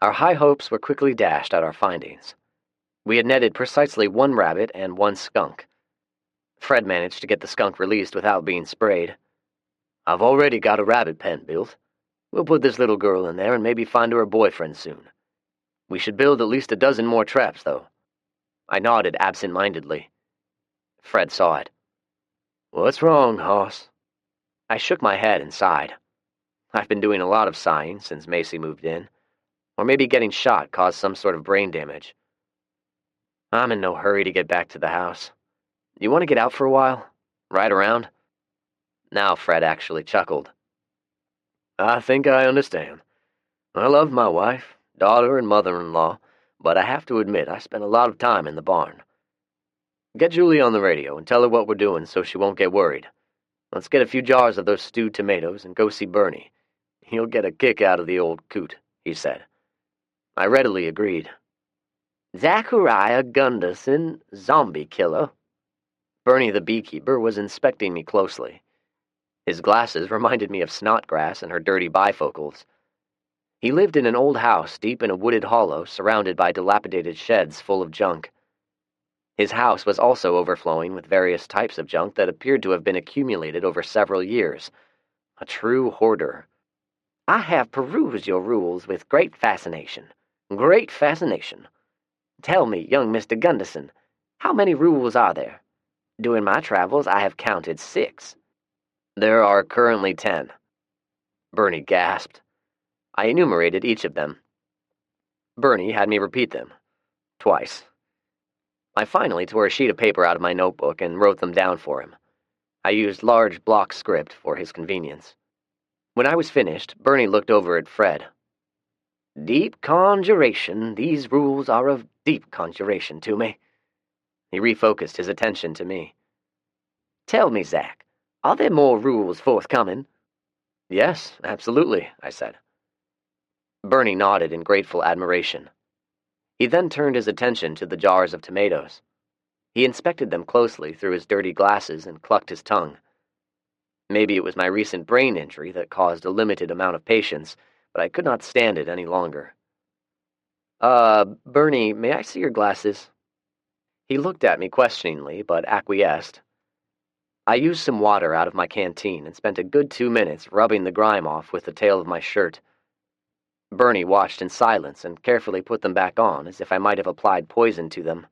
Our high hopes were quickly dashed at our findings. We had netted precisely 1 rabbit and 1 skunk. Fred managed to get the skunk released without being sprayed. I've already got a rabbit pen built. We'll put this little girl in there and maybe find her a boyfriend soon. We should build at least a dozen more traps, though. I nodded absent-mindedly. Fred saw it. What's wrong, Hoss? I shook my head and sighed. I've been doing a lot of sighing since Macy moved in. Or maybe getting shot caused some sort of brain damage. I'm in no hurry to get back to the house. You want to get out for a while? Ride around? Now Fred actually chuckled. I think I understand. I love my wife, daughter, and mother-in-law, but I have to admit I spent a lot of time in the barn. Get Julie on the radio and tell her what we're doing so she won't get worried. Let's get a few jars of those stewed tomatoes and go see Bernie. He'll get a kick out of the old coot, he said. I readily agreed. Zach Gunderson, zombie killer. Bernie the beekeeper was inspecting me closely. His glasses reminded me of Snodgrass and her dirty bifocals. He lived in an old house deep in a wooded hollow surrounded by dilapidated sheds full of junk. His house was also overflowing with various types of junk that appeared to have been accumulated over several years. A true hoarder. I have perused your rules with great fascination. Great fascination. Tell me, young Mr. Gunderson, how many rules are there? During my travels, I have counted 6. There are currently 10. Bernie gasped. I enumerated each of them. Bernie had me repeat them. Twice. I finally tore a sheet of paper out of my notebook and wrote them down for him. I used large block script for his convenience. When I was finished, Bernie looked over at Fred. Deep conjuration. These rules are of deep conjuration to me. He refocused his attention to me. Tell me, Zach, are there more rules forthcoming? Yes, absolutely, I said. Bernie nodded in grateful admiration. He then turned his attention to the jars of tomatoes. He inspected them closely through his dirty glasses and clucked his tongue. Maybe it was my recent brain injury that caused a limited amount of patience, but I could not stand it any longer. Bernie, may I see your glasses? He looked at me questioningly, but acquiesced. I used some water out of my canteen and spent a good 2 minutes rubbing the grime off with the tail of my shirt. Bernie watched in silence and carefully put them back on as if I might have applied poison to them.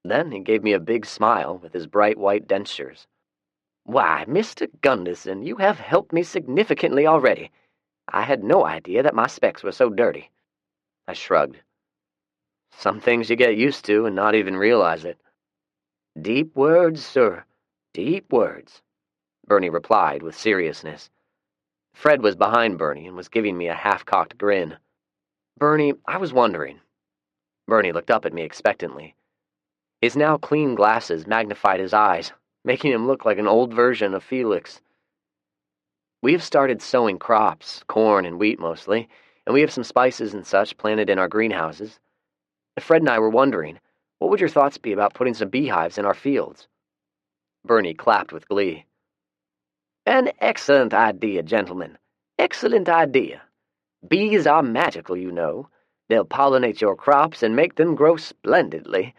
Then he gave me a big smile with his bright white dentures. Why, Mr. Gunderson, you have helped me significantly already. I had no idea that my specs were so dirty. I shrugged. Some things you get used to and not even realize it. Deep words, sir. Deep words, Bernie replied with seriousness. Fred was behind Bernie and was giving me a half-cocked grin. Bernie, I was wondering. Bernie looked up at me expectantly. His now clean glasses magnified his eyes, making him look like an old version of Felix. We have started sowing crops, corn and wheat mostly, and we have some spices and such planted in our greenhouses. Fred and I were wondering, what would your thoughts be about putting some beehives in our fields? Bernie clapped with glee. An excellent idea, gentlemen. Excellent idea. Bees are magical, you know. They'll pollinate your crops and make them grow splendidly."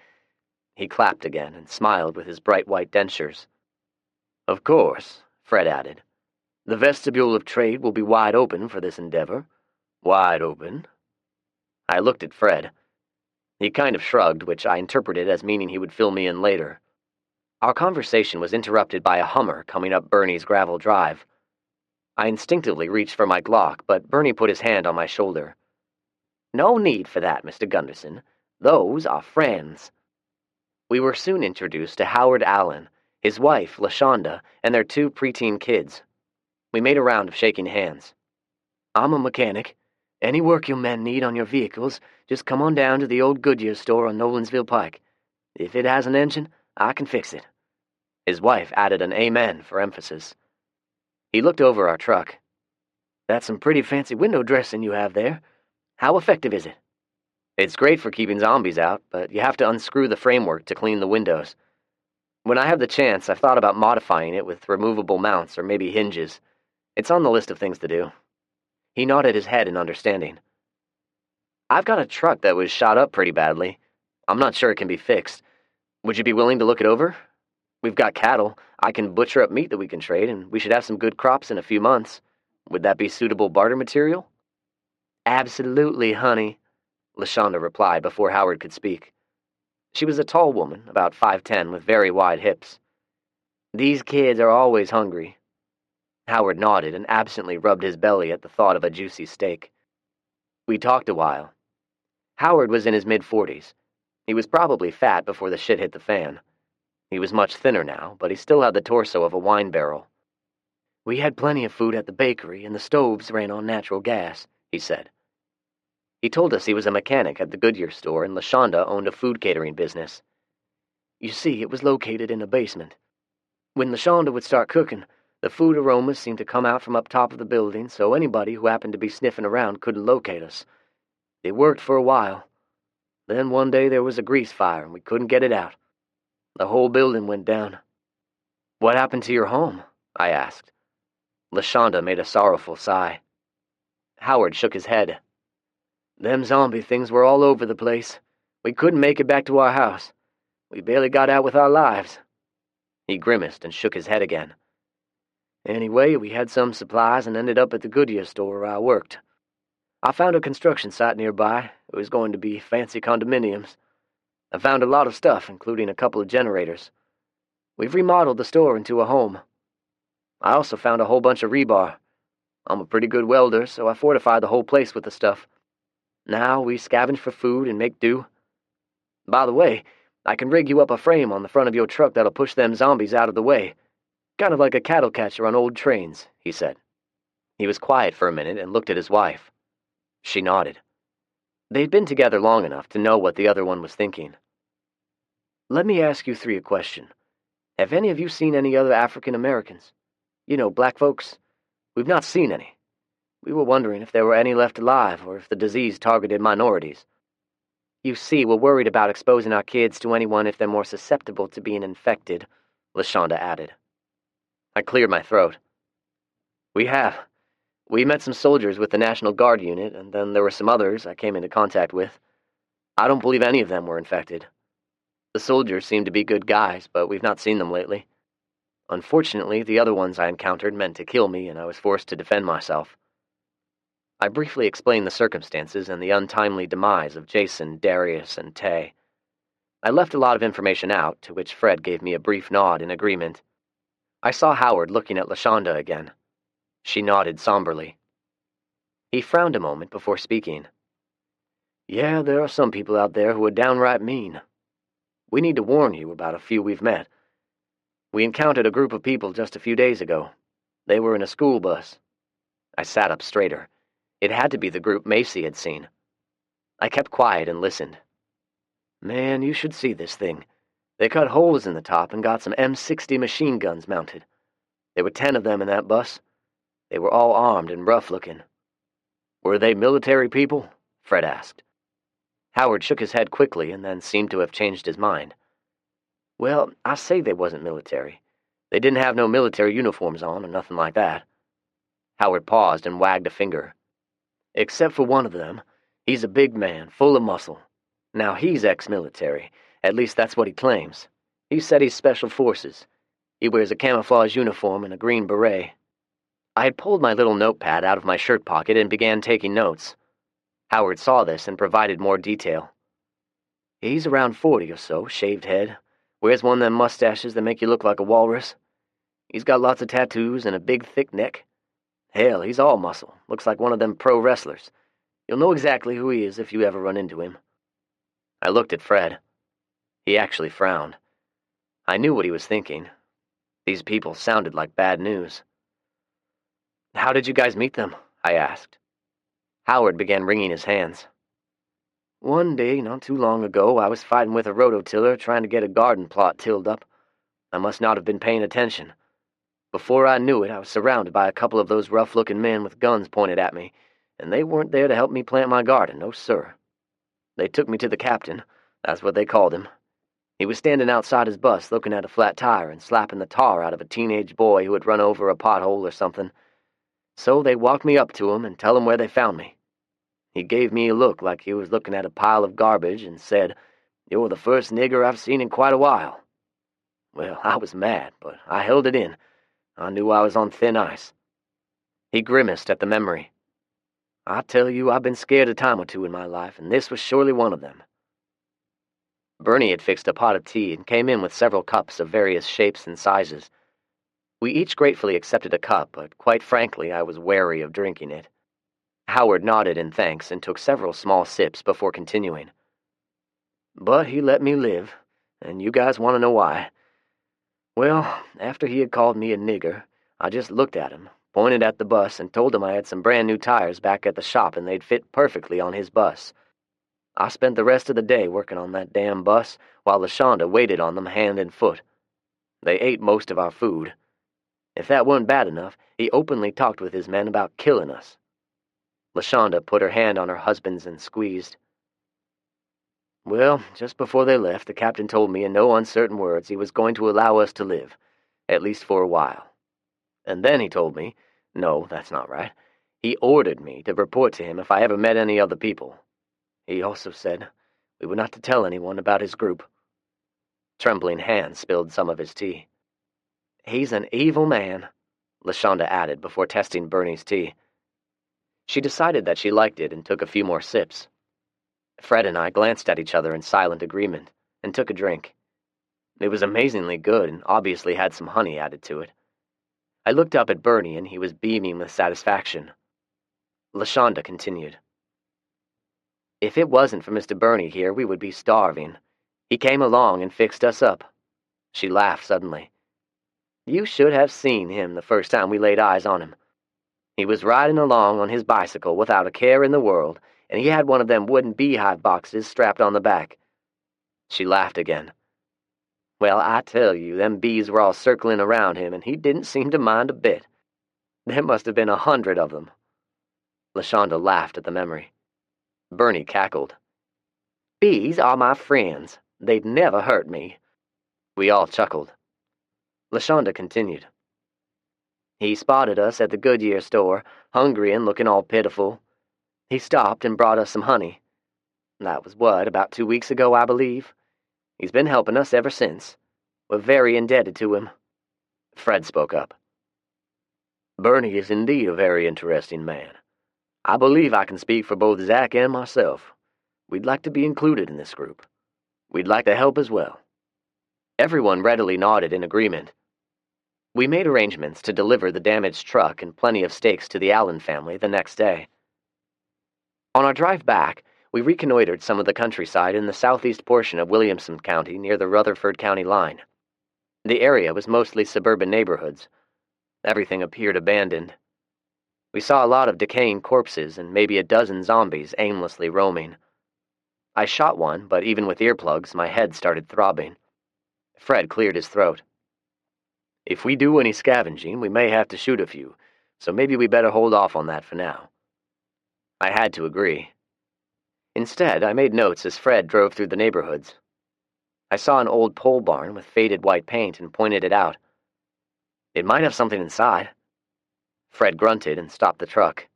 He clapped again and smiled with his bright white dentures. "Of course," Fred added. "The vestibule of trade will be wide open for this endeavor. Wide open." I looked at Fred. He kind of shrugged, which I interpreted as meaning he would fill me in later. Our conversation was interrupted by a Hummer coming up Bernie's gravel drive. I instinctively reached for my Glock, but Bernie put his hand on my shoulder. "No need for that, Mr. Gunderson. Those are friends." We were soon introduced to Howard Allen, his wife, LaShonda, and their 2 preteen kids. We made a round of shaking hands. "I'm a mechanic. Any work you men need on your vehicles, just come on down to the old Goodyear store on Nolensville Pike. If it has an engine, I can fix it." His wife added an amen for emphasis. He looked over our truck. "That's some pretty fancy window dressing you have there. How effective is it?" "It's great for keeping zombies out, but you have to unscrew the framework to clean the windows. When I have the chance, I've thought about modifying it with removable mounts or maybe hinges. It's on the list of things to do." He nodded his head in understanding. "I've got a truck that was shot up pretty badly. I'm not sure it can be fixed. Would you be willing to look it over? We've got cattle. I can butcher up meat that we can trade, and we should have some good crops in a few months. Would that be suitable barter material?" "Absolutely, honey," LaShonda replied before Howard could speak. She was a tall woman, about 5'10", with very wide hips. "These kids are always hungry." Howard nodded and absently rubbed his belly at the thought of a juicy steak. We talked a while. Howard was in his mid-40s. He was probably fat before the shit hit the fan. He was much thinner now, but he still had the torso of a wine barrel. "We had plenty of food at the bakery, and the stoves ran on natural gas," he said. He told us he was a mechanic at the Goodyear store, and LaShonda owned a food catering business. "You see, it was located in a basement. When LaShonda would start cooking, the food aromas seemed to come out from up top of the building, so anybody who happened to be sniffing around couldn't locate us. It worked for a while. Then one day there was a grease fire, and we couldn't get it out. The whole building went down." "What happened to your home?" I asked. LaShonda made a sorrowful sigh. Howard shook his head. "Them zombie things were all over the place. We couldn't make it back to our house. We barely got out with our lives." He grimaced and shook his head again. "Anyway, we had some supplies and ended up at the Goodyear store where I worked. I found a construction site nearby. It was going to be fancy condominiums. I found a lot of stuff, including a couple of generators. We've remodeled the store into a home. I also found a whole bunch of rebar. I'm a pretty good welder, so I fortified the whole place with the stuff. Now we scavenge for food and make do. By the way, I can rig you up a frame on the front of your truck that'll push them zombies out of the way. Kind of like a cattle catcher on old trains," he said. He was quiet for a minute and looked at his wife. She nodded. They'd been together long enough to know what the other one was thinking. "Let me ask you 3 a question. Have any of you seen any other African Americans? You know, black folks? We've not seen any. We were wondering if there were any left alive, or if the disease targeted minorities. You see, we're worried about exposing our kids to anyone if they're more susceptible to being infected," LaShonda added. I cleared my throat. "We have. We met some soldiers with the National Guard unit, and then there were some others I came into contact with. I don't believe any of them were infected. The soldiers seem to be good guys, but we've not seen them lately. Unfortunately, the other ones I encountered meant to kill me, and I was forced to defend myself." I briefly explained the circumstances and the untimely demise of Jason, Darius, and Tay. I left a lot of information out, to which Fred gave me a brief nod in agreement. I saw Howard looking at LaShonda again. She nodded somberly. He frowned a moment before speaking. "Yeah, there are some people out there who are downright mean. We need to warn you about a few we've met. We encountered a group of people just a few days ago. They were in a school bus." I sat up straighter. It had to be the group Macy had seen. I kept quiet and listened. "Man, you should see this thing. They cut holes in the top and got some M60 machine guns mounted. There were 10 of them in that bus. They were all armed and rough-looking." "Were they military people?" Fred asked. Howard shook his head quickly and then seemed to have changed his mind. "Well, I say they wasn't military. They didn't have no military uniforms on or nothing like that." Howard paused and wagged a finger. "Except for one of them. He's a big man, full of muscle. Now, he's ex-military. At least that's what he claims. He said he's special forces. He wears a camouflage uniform and a green beret. I had pulled my little notepad out of my shirt pocket and began taking notes. Howard saw this and provided more detail. He's around 40 or so, shaved head. Wears one of them mustaches that make you look like a walrus. He's got lots of tattoos and a big, thick neck. Hell, he's all muscle. Looks like one of them pro wrestlers. You'll know exactly who he is if you ever run into him. I looked at Fred. He actually frowned. I knew what he was thinking. These people sounded like bad news. How did you guys meet them? I asked. Howard began wringing his hands. One day, not too long ago, I was fighting with a rototiller trying to get a garden plot tilled up. I must not have been paying attention. Before I knew it, I was surrounded by a couple of those rough-looking men with guns pointed at me, and they weren't there to help me plant my garden, no sir. They took me to the captain, that's what they called him. He was standing outside his bus looking at a flat tire and slapping the tar out of a teenage boy who had run over a pothole or something. So they walked me up to him and tell him where they found me. He gave me a look like he was looking at a pile of garbage and said, "You're the first nigger I've seen in quite a while." Well, I was mad, but I held it in. I knew I was on thin ice. He grimaced at the memory. I tell you, I've been scared a time or two in my life, and this was surely one of them. Bernie had fixed a pot of tea and came in with several cups of various shapes and sizes. We each gratefully accepted a cup, but quite frankly, I was wary of drinking it. Howard nodded in thanks and took several small sips before continuing. But he let me live, and you guys want to know why. Well, after he had called me a nigger, I just looked at him, pointed at the bus, and told him I had some brand new tires back at the shop and they'd fit perfectly on his bus. I spent the rest of the day working on that damn bus while LaShonda waited on them hand and foot. They ate most of our food. If that weren't bad enough, he openly talked with his men about killing us. LaShonda put her hand on her husband's and squeezed. Well, just before they left, the captain told me in no uncertain words he was going to allow us to live, at least for a while. And then he told me, no, that's not right, he ordered me to report to him if I ever met any other people. He also said we were not to tell anyone about his group. Trembling hands spilled some of his tea. He's an evil man, LaShonda added before testing Bernie's tea. She decided that she liked it and took a few more sips. Fred and I glanced at each other in silent agreement and took a drink. It was amazingly good and obviously had some honey added to it. I looked up at Bernie and he was beaming with satisfaction. LaShonda continued. If it wasn't for Mr. Bernie here, we would be starving. He came along and fixed us up. She laughed suddenly. You should have seen him the first time we laid eyes on him. He was riding along on his bicycle without a care in the world, and he had one of them wooden beehive boxes strapped on the back. She laughed again. Well, I tell you, them bees were all circling around him, and he didn't seem to mind a bit. There must have been 100 of them. LaShonda laughed at the memory. Bernie cackled. Bees are my friends. They'd never hurt me. We all chuckled. LaShonda continued. He spotted us at the Goodyear store, hungry and looking all pitiful. He stopped and brought us some honey. That was about 2 weeks ago, I believe. He's been helping us ever since. We're very indebted to him. Fred spoke up. Bernie is indeed a very interesting man. I believe I can speak for both Zach and myself. We'd like to be included in this group. We'd like to help as well. Everyone readily nodded in agreement. We made arrangements to deliver the damaged truck and plenty of steaks to the Allen family the next day. On our drive back, we reconnoitered some of the countryside in the southeast portion of Williamson County near the Rutherford County line. The area was mostly suburban neighborhoods. Everything appeared abandoned. We saw a lot of decaying corpses and maybe a dozen zombies aimlessly roaming. I shot one, but even with earplugs, my head started throbbing. Fred cleared his throat. If we do any scavenging, we may have to shoot a few, so maybe we better hold off on that for now. I had to agree. Instead, I made notes as Fred drove through the neighborhoods. I saw an old pole barn with faded white paint and pointed it out. It might have something inside. Fred grunted and stopped the truck.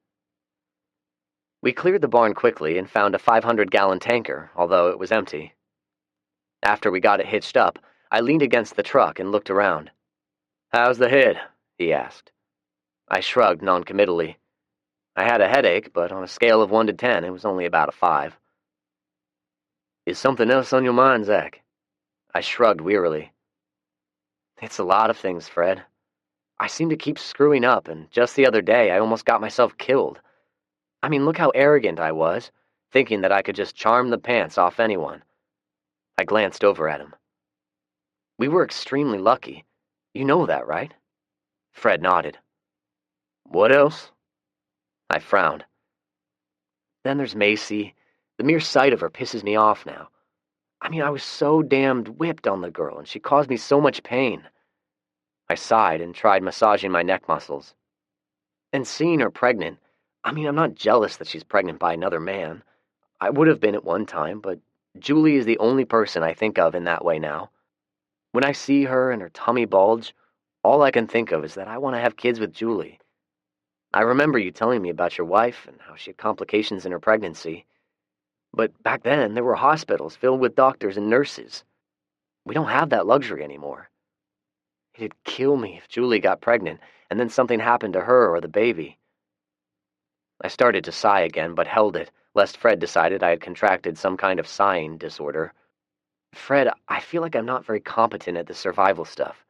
We cleared the barn quickly and found a 500-gallon tanker, although it was empty. After we got it hitched up, I leaned against the truck and looked around. "How's the head?" he asked. I shrugged noncommittally. I had a headache, but on a scale of 1 to 10, it was only about a 5. "Is something else on your mind, Zach?" I shrugged wearily. "It's a lot of things, Fred. I seem to keep screwing up, and just the other day I almost got myself killed. I mean, look how arrogant I was, thinking that I could just charm the pants off anyone." I glanced over at him. "We were extremely lucky. You know that, right?" Fred nodded. "What else?" I frowned. "Then there's Macy. The mere sight of her pisses me off now. I mean, I was so damned whipped on the girl, and she caused me so much pain." I sighed and tried massaging my neck muscles. "And seeing her pregnant, I mean, I'm not jealous that she's pregnant by another man. I would have been at one time, but Julie is the only person I think of in that way now. When I see her and her tummy bulge, all I can think of is that I want to have kids with Julie. I remember you telling me about your wife and how she had complications in her pregnancy. But back then, there were hospitals filled with doctors and nurses. We don't have that luxury anymore. It'd kill me if Julie got pregnant and then something happened to her or the baby." I started to sigh again, but held it, lest Fred decided I had contracted some kind of sighing disorder. "Fred, I feel like I'm not very competent at the survival stuff.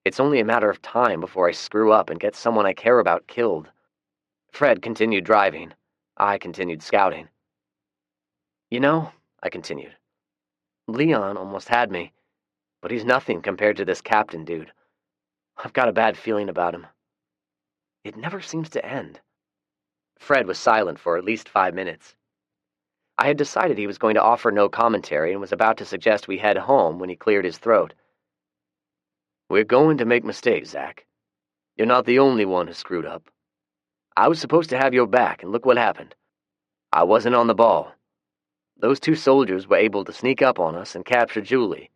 It's only a matter of time before I screw up and get someone I care about killed." Fred continued driving. I continued scouting. "You know," I continued, "Leon almost had me, but he's nothing compared to this captain dude. I've got a bad feeling about him. It never seems to end." Fred was silent for at least 5 minutes. I had decided he was going to offer no commentary and was about to suggest we head home when he cleared his throat. "We're going to make mistakes, Zach. You're not the only one who screwed up. I was supposed to have your back, and look what happened. I wasn't on the ball. Those 2 soldiers were able to sneak up on us and capture Julie.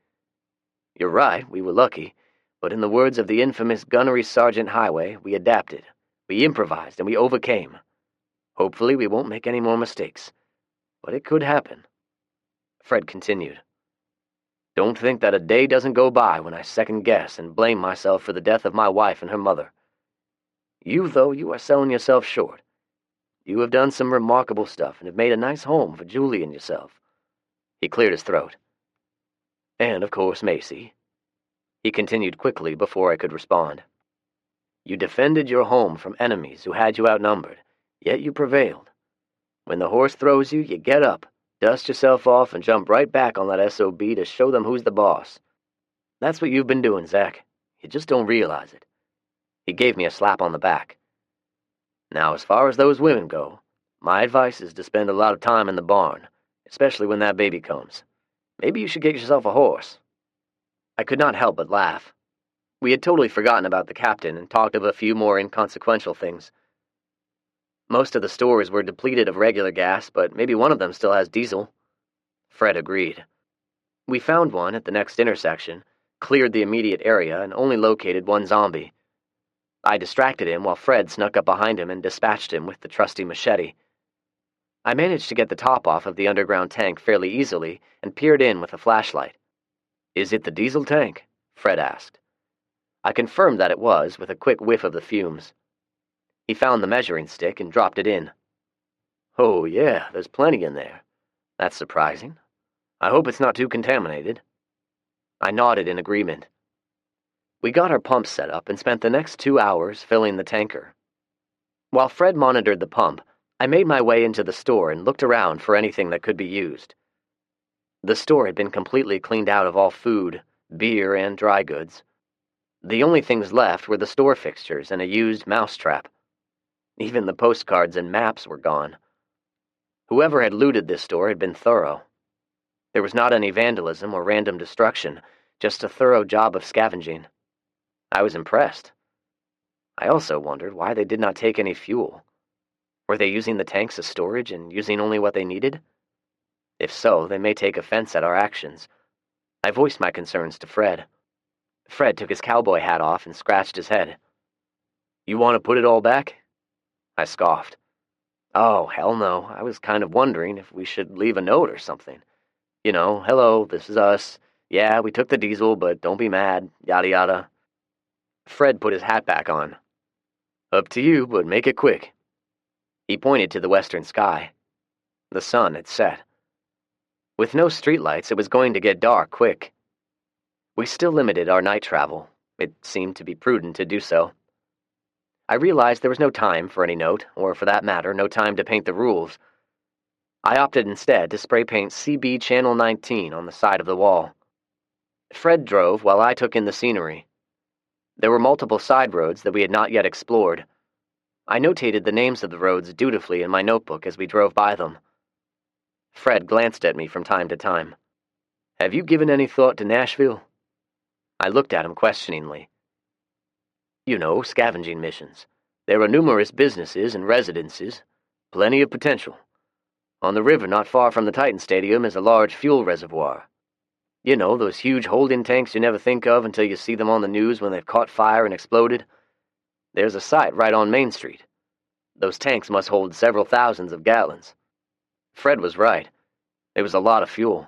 You're right, we were lucky, but in the words of the infamous Gunnery Sergeant Highway, we adapted, we improvised, and we overcame. Hopefully we won't make any more mistakes, but it could happen." Fred continued. "Don't think that a day doesn't go by when I second-guess and blame myself for the death of my wife and her mother. You, though, you are selling yourself short. You have done some remarkable stuff and have made a nice home for Julie and yourself." He cleared his throat. "And, of course, Macy." He continued quickly before I could respond. "You defended your home from enemies who had you outnumbered, yet you prevailed. When the horse throws you, you get up, dust yourself off, and jump right back on that SOB to show them who's the boss. That's what you've been doing, Zach. You just don't realize it." He gave me a slap on the back. "Now, as far as those women go, my advice is to spend a lot of time in the barn, especially when that baby comes. Maybe you should get yourself a horse." I could not help but laugh. We had totally forgotten about the captain and talked of a few more inconsequential things. "Most of the stores were depleted of regular gas, but maybe one of them still has diesel." Fred agreed. We found one at the next intersection, cleared the immediate area, and only located one zombie. I distracted him while Fred snuck up behind him and dispatched him with the trusty machete. I managed to get the top off of the underground tank fairly easily and peered in with a flashlight. "Is it the diesel tank?" Fred asked. I confirmed that it was, with a quick whiff of the fumes. He found the measuring stick and dropped it in. "Oh, yeah, there's plenty in there. That's surprising. I hope it's not too contaminated." I nodded in agreement. We got our pump set up and spent the next 2 hours filling the tanker. While Fred monitored the pump, I made my way into the store and looked around for anything that could be used. The store had been completely cleaned out of all food, beer, and dry goods. The only things left were the store fixtures and a used mousetrap. Even the postcards and maps were gone. Whoever had looted this store had been thorough. There was not any vandalism or random destruction, just a thorough job of scavenging. I was impressed. I also wondered why they did not take any fuel. Were they using the tanks as storage and using only what they needed? If so, they may take offense at our actions. I voiced my concerns to Fred. Fred took his cowboy hat off and scratched his head. "You want to put it all back?" I scoffed. Oh, hell no. I was kind of wondering if we should leave a note or something. Hello, this is us. Yeah, we took the diesel, but don't be mad, yada yada. Fred put his hat back on. Up to you, but make it quick. He pointed to the western sky. The sun had set. With no streetlights, it was going to get dark quick. We still limited our night travel. It seemed to be prudent to do so. I realized there was no time for any note, or for that matter, no time to paint the rules. I opted instead to spray paint CB Channel 19 on the side of the wall. Fred drove while I took in the scenery. There were multiple side roads that we had not yet explored. I notated the names of the roads dutifully in my notebook as we drove by them. Fred glanced at me from time to time. Have you given any thought to Nashville? I looked at him questioningly. Scavenging missions. There are numerous businesses and residences. Plenty of potential. On the river not far from the Titan Stadium is a large fuel reservoir. Those huge holding tanks you never think of until you see them on the news when they've caught fire and exploded? There's a site right on Main Street. Those tanks must hold several thousands of gallons. Fred was right. There was a lot of fuel.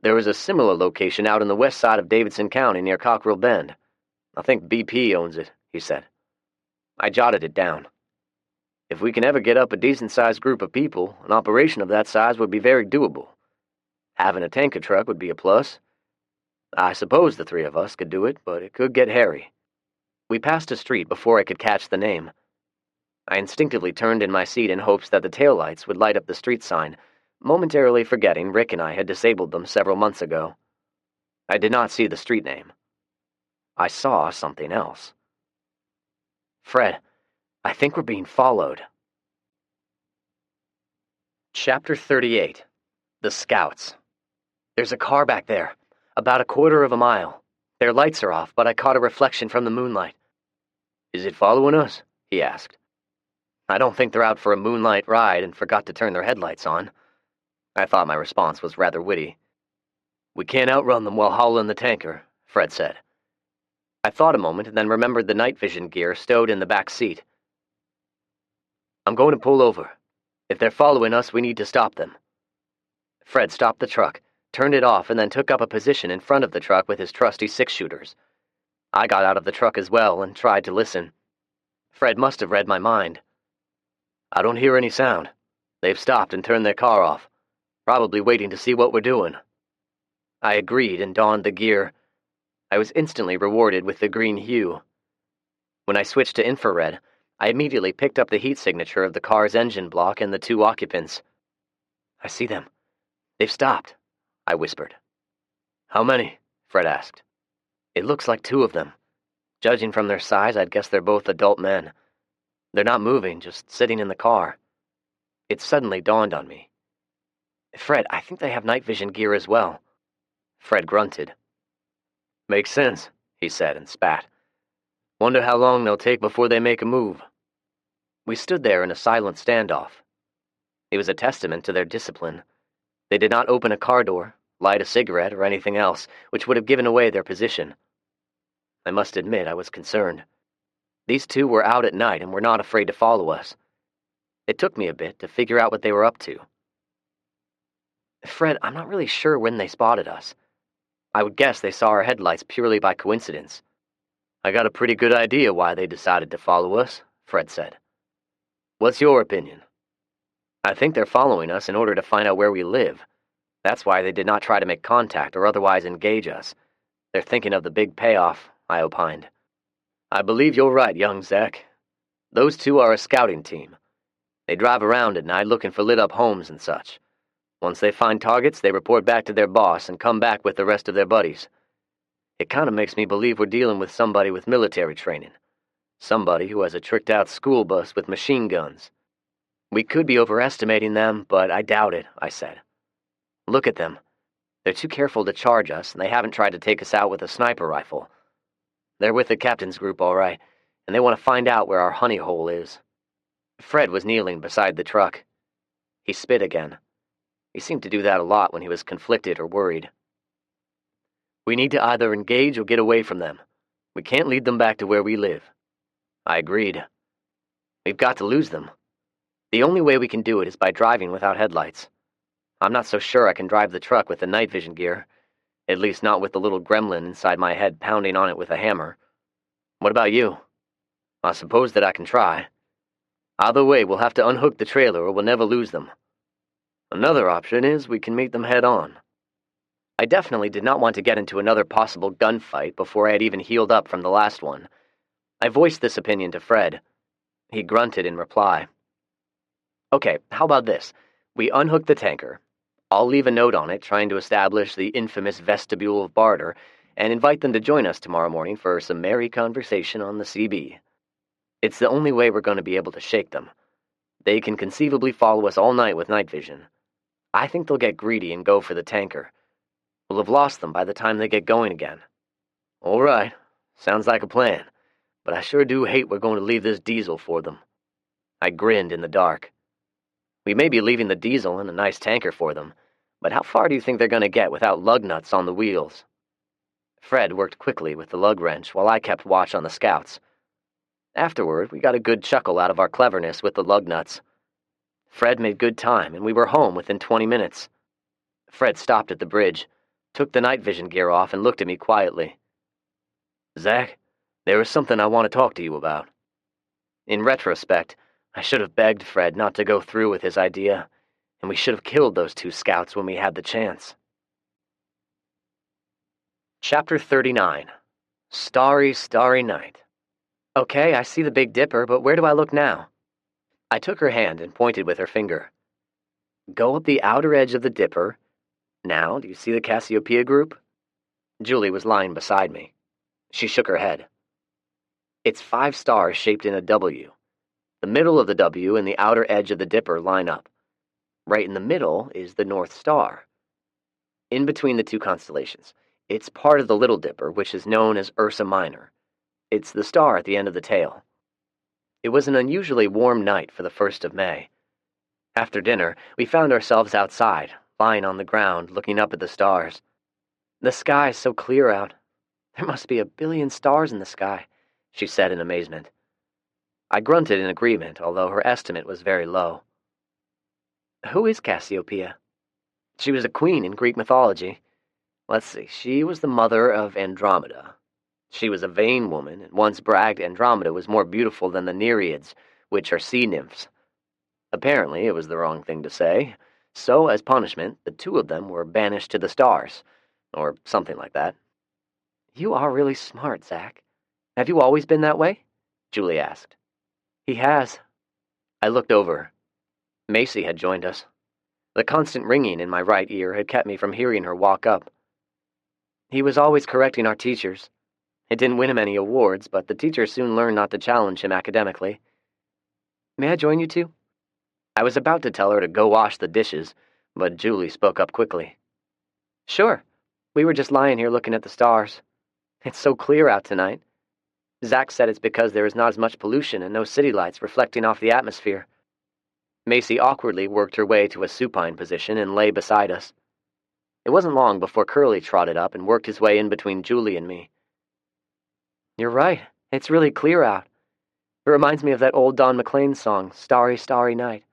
There was a similar location out in the west side of Davidson County near Cockrell Bend. I think BP owns it, he said. I jotted it down. If we can ever get up a decent-sized group of people, an operation of that size would be very doable. Having a tanker truck would be a plus. I suppose the three of us could do it, but it could get hairy. We passed a street before I could catch the name. I instinctively turned in my seat in hopes that the taillights would light up the street sign, momentarily forgetting Rick and I had disabled them several months ago. I did not see the street name. I saw something else. Fred, I think we're being followed. Chapter 38. The Scouts. There's a car back there, about a quarter of a mile. Their lights are off, but I caught a reflection from the moonlight. Is it following us? He asked. I don't think they're out for a moonlight ride and forgot to turn their headlights on. I thought my response was rather witty. We can't outrun them while hauling the tanker, Fred said. I thought a moment and then remembered the night vision gear stowed in the back seat. I'm going to pull over. If they're following us, we need to stop them. Fred stopped the truck, turned it off, and then took up a position in front of the truck with his trusty six-shooters. I got out of the truck as well and tried to listen. Fred must have read my mind. I don't hear any sound. They've stopped and turned their car off, probably waiting to see what we're doing. I agreed and donned the gear. I was instantly rewarded with the green hue. When I switched to infrared, I immediately picked up the heat signature of the car's engine block and the two occupants. I see them. They've stopped, I whispered. How many? Fred asked. It looks like two of them. Judging from their size, I'd guess they're both adult men. They're not moving, just sitting in the car. It suddenly dawned on me. Fred, I think they have night vision gear as well. Fred grunted. Makes sense, he said and spat. Wonder how long they'll take before they make a move. We stood there in a silent standoff. It was a testament to their discipline. They did not open a car door, light a cigarette, or anything else, which would have given away their position. I must admit I was concerned. These two were out at night and were not afraid to follow us. It took me a bit to figure out what they were up to. Fred, I'm not really sure when they spotted us. I would guess they saw our headlights purely by coincidence. I got a pretty good idea why they decided to follow us, Fred said. What's your opinion? I think they're following us in order to find out where we live. That's why they did not try to make contact or otherwise engage us. They're thinking of the big payoff, I opined. I believe you're right, young Zach. Those two are a scouting team. They drive around at night looking for lit-up homes and such. Once they find targets, they report back to their boss and come back with the rest of their buddies. It kind of makes me believe we're dealing with somebody with military training. Somebody who has a tricked-out school bus with machine guns. We could be overestimating them, but I doubt it, I said. Look at them. They're too careful to charge us, and they haven't tried to take us out with a sniper rifle. They're with the captain's group, all right, and they want to find out where our honey hole is. Fred was kneeling beside the truck. He spit again. He seemed to do that a lot when he was conflicted or worried. We need to either engage or get away from them. We can't lead them back to where we live. I agreed. We've got to lose them. The only way we can do it is by driving without headlights. I'm not so sure I can drive the truck with the night vision gear, at least not with the little gremlin inside my head pounding on it with a hammer. What about you? I suppose that I can try. Either way, we'll have to unhook the trailer or we'll never lose them. Another option is we can meet them head-on. I definitely did not want to get into another possible gunfight before I had even healed up from the last one. I voiced this opinion to Fred. He grunted in reply. Okay, how about this? We unhook the tanker. I'll leave a note on it trying to establish the infamous vestibule of barter and invite them to join us tomorrow morning for some merry conversation on the CB. It's the only way we're going to be able to shake them. They can conceivably follow us all night with night vision. I think they'll get greedy and go for the tanker. We'll have lost them by the time they get going again. All right, sounds like a plan, but I sure do hate we're going to leave this diesel for them. I grinned in the dark. We may be leaving the diesel and a nice tanker for them, but how far do you think they're going to get without lug nuts on the wheels? Fred worked quickly with the lug wrench while I kept watch on the scouts. Afterward, we got a good chuckle out of our cleverness with the lug nuts. Fred made good time, and we were home within 20 minutes. Fred stopped at the bridge, took the night vision gear off, and looked at me quietly. Zach, there is something I want to talk to you about. In retrospect, I should have begged Fred not to go through with his idea, and we should have killed those two scouts when we had the chance. Chapter 39. Starry, Starry Night. Okay, I see the Big Dipper, but where do I look now? I took her hand and pointed with her finger. Go up the outer edge of the Dipper. Now, do you see the Cassiopeia group? Julie was lying beside me. She shook her head. It's 5 stars shaped in a W. The middle of the W and the outer edge of the Dipper line up. Right in the middle is the North Star. In between the two constellations, it's part of the Little Dipper, which is known as Ursa Minor. It's the star at the end of the tail. It was an unusually warm night for the 1st of May. After dinner, we found ourselves outside, lying on the ground, looking up at the stars. The sky is so clear out. There must be 1 billion stars in the sky, she said in amazement. I grunted in agreement, although her estimate was very low. Who is Cassiopeia? She was a queen in Greek mythology. Let's see, she was the mother of Andromeda. She was a vain woman, and once bragged Andromeda was more beautiful than the Nereids, which are sea nymphs. Apparently, it was the wrong thing to say, so as punishment, the two of them were banished to the stars, or something like that. You are really smart, Zach. Have you always been that way? Julie asked. He has. I looked over. Macy had joined us. The constant ringing in my right ear had kept me from hearing her walk up. He was always correcting our teachers. It didn't win him any awards, but the teachers soon learned not to challenge him academically. May I join you two? I was about to tell her to go wash the dishes, but Julie spoke up quickly. Sure. We were just lying here looking at the stars. It's so clear out tonight. Zach said it's because there is not as much pollution and no city lights reflecting off the atmosphere. Macy awkwardly worked her way to a supine position and lay beside us. It wasn't long before Curly trotted up and worked his way in between Julie and me. You're right. It's really clear out. It reminds me of that old Don McLean song, Starry, Starry Night.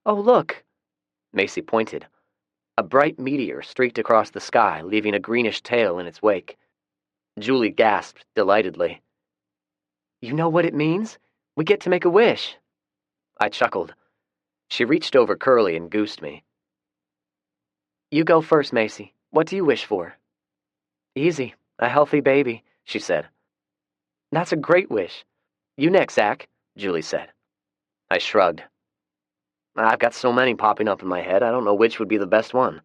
Oh, look! Macy pointed. A bright meteor streaked across the sky, leaving a greenish tail in its wake. Julie gasped delightedly. You know what it means? We get to make a wish. I chuckled. She reached over Curly and goosed me. You go first, Macy. What do you wish for? Easy. A healthy baby, she said. That's a great wish. You next, Zach, Julie said. I shrugged. I've got so many popping up in my head, I don't know which would be the best one.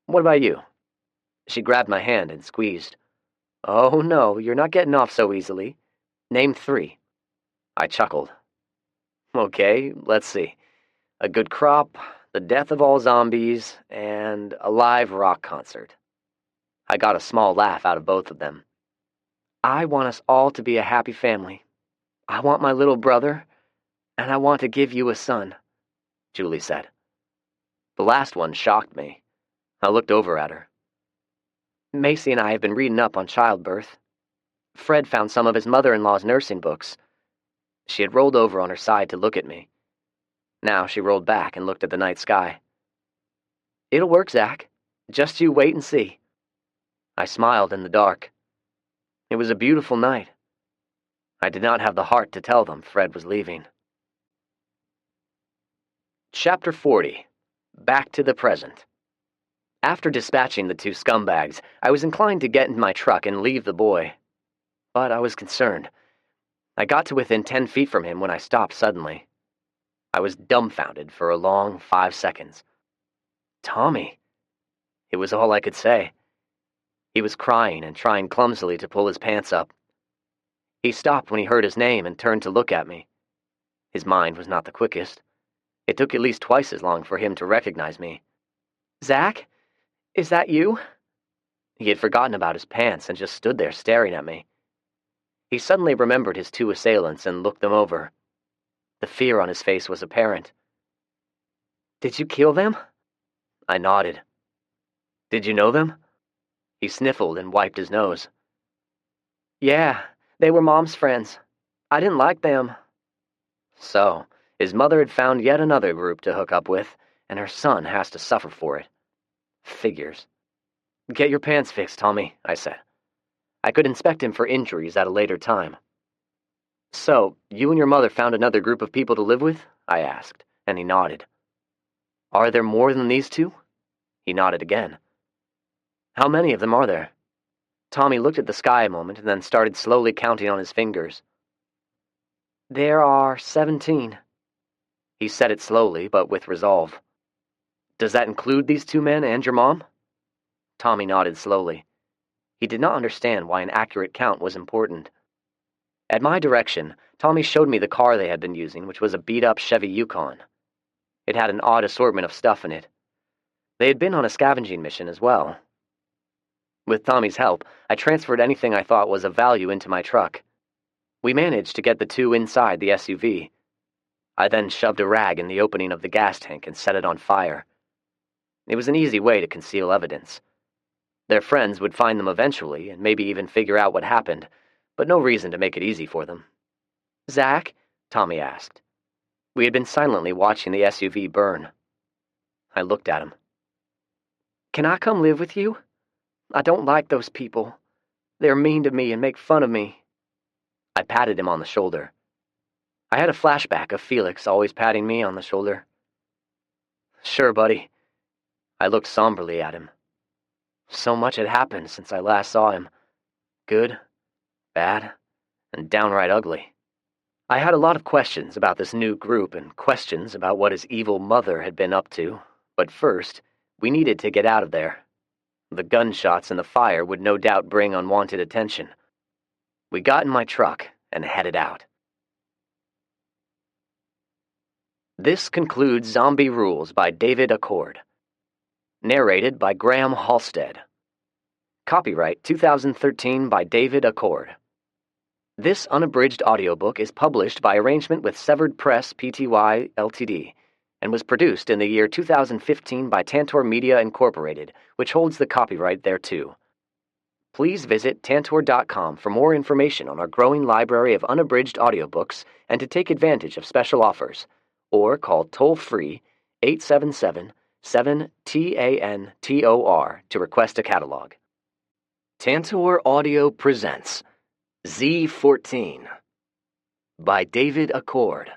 What about you? She grabbed my hand and squeezed. Oh, no, you're not getting off so easily. Name 3. I chuckled. Okay, let's see. A good crop, the death of all zombies, and a live rock concert. I got a small laugh out of both of them. I want us all to be a happy family. I want my little brother, and I want to give you a son, Julie said. The last one shocked me. I looked over at her. Macy and I have been reading up on childbirth. Fred found some of his mother-in-law's nursing books. She had rolled over on her side to look at me. Now she rolled back and looked at the night sky. "It'll work, Zach. Just you wait and see." I smiled in the dark. It was a beautiful night. I did not have the heart to tell them Fred was leaving. Chapter 40. Back to the Present. After dispatching the two scumbags, I was inclined to get in my truck and leave the boy. But I was concerned. I got to within 10 feet from him when I stopped suddenly. I was dumbfounded for a long 5 seconds. "Tommy." It was all I could say. He was crying and trying clumsily to pull his pants up. He stopped when he heard his name and turned to look at me. His mind was not the quickest. It took at least twice as long for him to recognize me. "Zach? Is that you?" He had forgotten about his pants and just stood there staring at me. He suddenly remembered his two assailants and looked them over. The fear on his face was apparent. "Did you kill them?" I nodded. "Did you know them?" He sniffled and wiped his nose. "Yeah, they were Mom's friends. I didn't like them." So, his mother had found yet another group to hook up with, and her son has to suffer for it. Figures. "Get your pants fixed, Tommy," I said. I could inspect him for injuries at a later time. "So, you and your mother found another group of people to live with?" I asked, and he nodded. "Are there more than these two?" He nodded again. "How many of them are there?" Tommy looked at the sky a moment and then started slowly counting on his fingers. "There are 17. He said it slowly, but with resolve. "Does that include these two men and your mom?" Tommy nodded slowly. He did not understand why an accurate count was important. At my direction, Tommy showed me the car they had been using, which was a beat-up Chevy Yukon. It had an odd assortment of stuff in it. They had been on a scavenging mission as well. With Tommy's help, I transferred anything I thought was of value into my truck. We managed to get the two inside the SUV. I then shoved a rag in the opening of the gas tank and set it on fire. It was an easy way to conceal evidence. Their friends would find them eventually and maybe even figure out what happened, but no reason to make it easy for them. "Zach?" Tommy asked. We had been silently watching the SUV burn. I looked at him. "Can I come live with you? I don't like those people. They're mean to me and make fun of me." I patted him on the shoulder. I had a flashback of Felix always patting me on the shoulder. "Sure, buddy." I looked somberly at him. So much had happened since I last saw him. Good, bad, and downright ugly. I had a lot of questions about this new group and questions about what his evil mother had been up to, but first, we needed to get out of there. The gunshots and the fire would no doubt bring unwanted attention. We got in my truck and headed out. This concludes Zombie Rules by David Accord. Narrated by Graham Halstead. Copyright 2013 by David Accord. This unabridged audiobook is published by arrangement with Severed Press Pty Ltd. And was produced in the year 2015 by Tantor Media Incorporated, which holds the copyright thereto. Please visit tantor.com for more information on our growing library of unabridged audiobooks and to take advantage of special offers, or call toll-free 877-7-TANTOR to request a catalog. Tantor Audio presents Z14 by David Accord.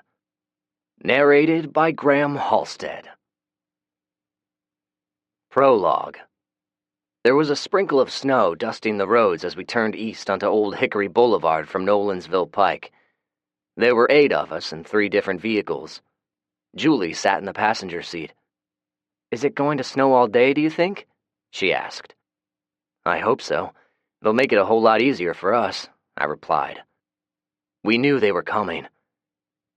Narrated by Graham Halstead. Prologue. There was a sprinkle of snow dusting the roads as we turned east onto Old Hickory Boulevard from Nolensville Pike. There were 8 of us in 3 different vehicles. Julie sat in the passenger seat. "Is it going to snow all day, do you think?" she asked. "I hope so. It'll make it a whole lot easier for us," I replied. We knew they were coming.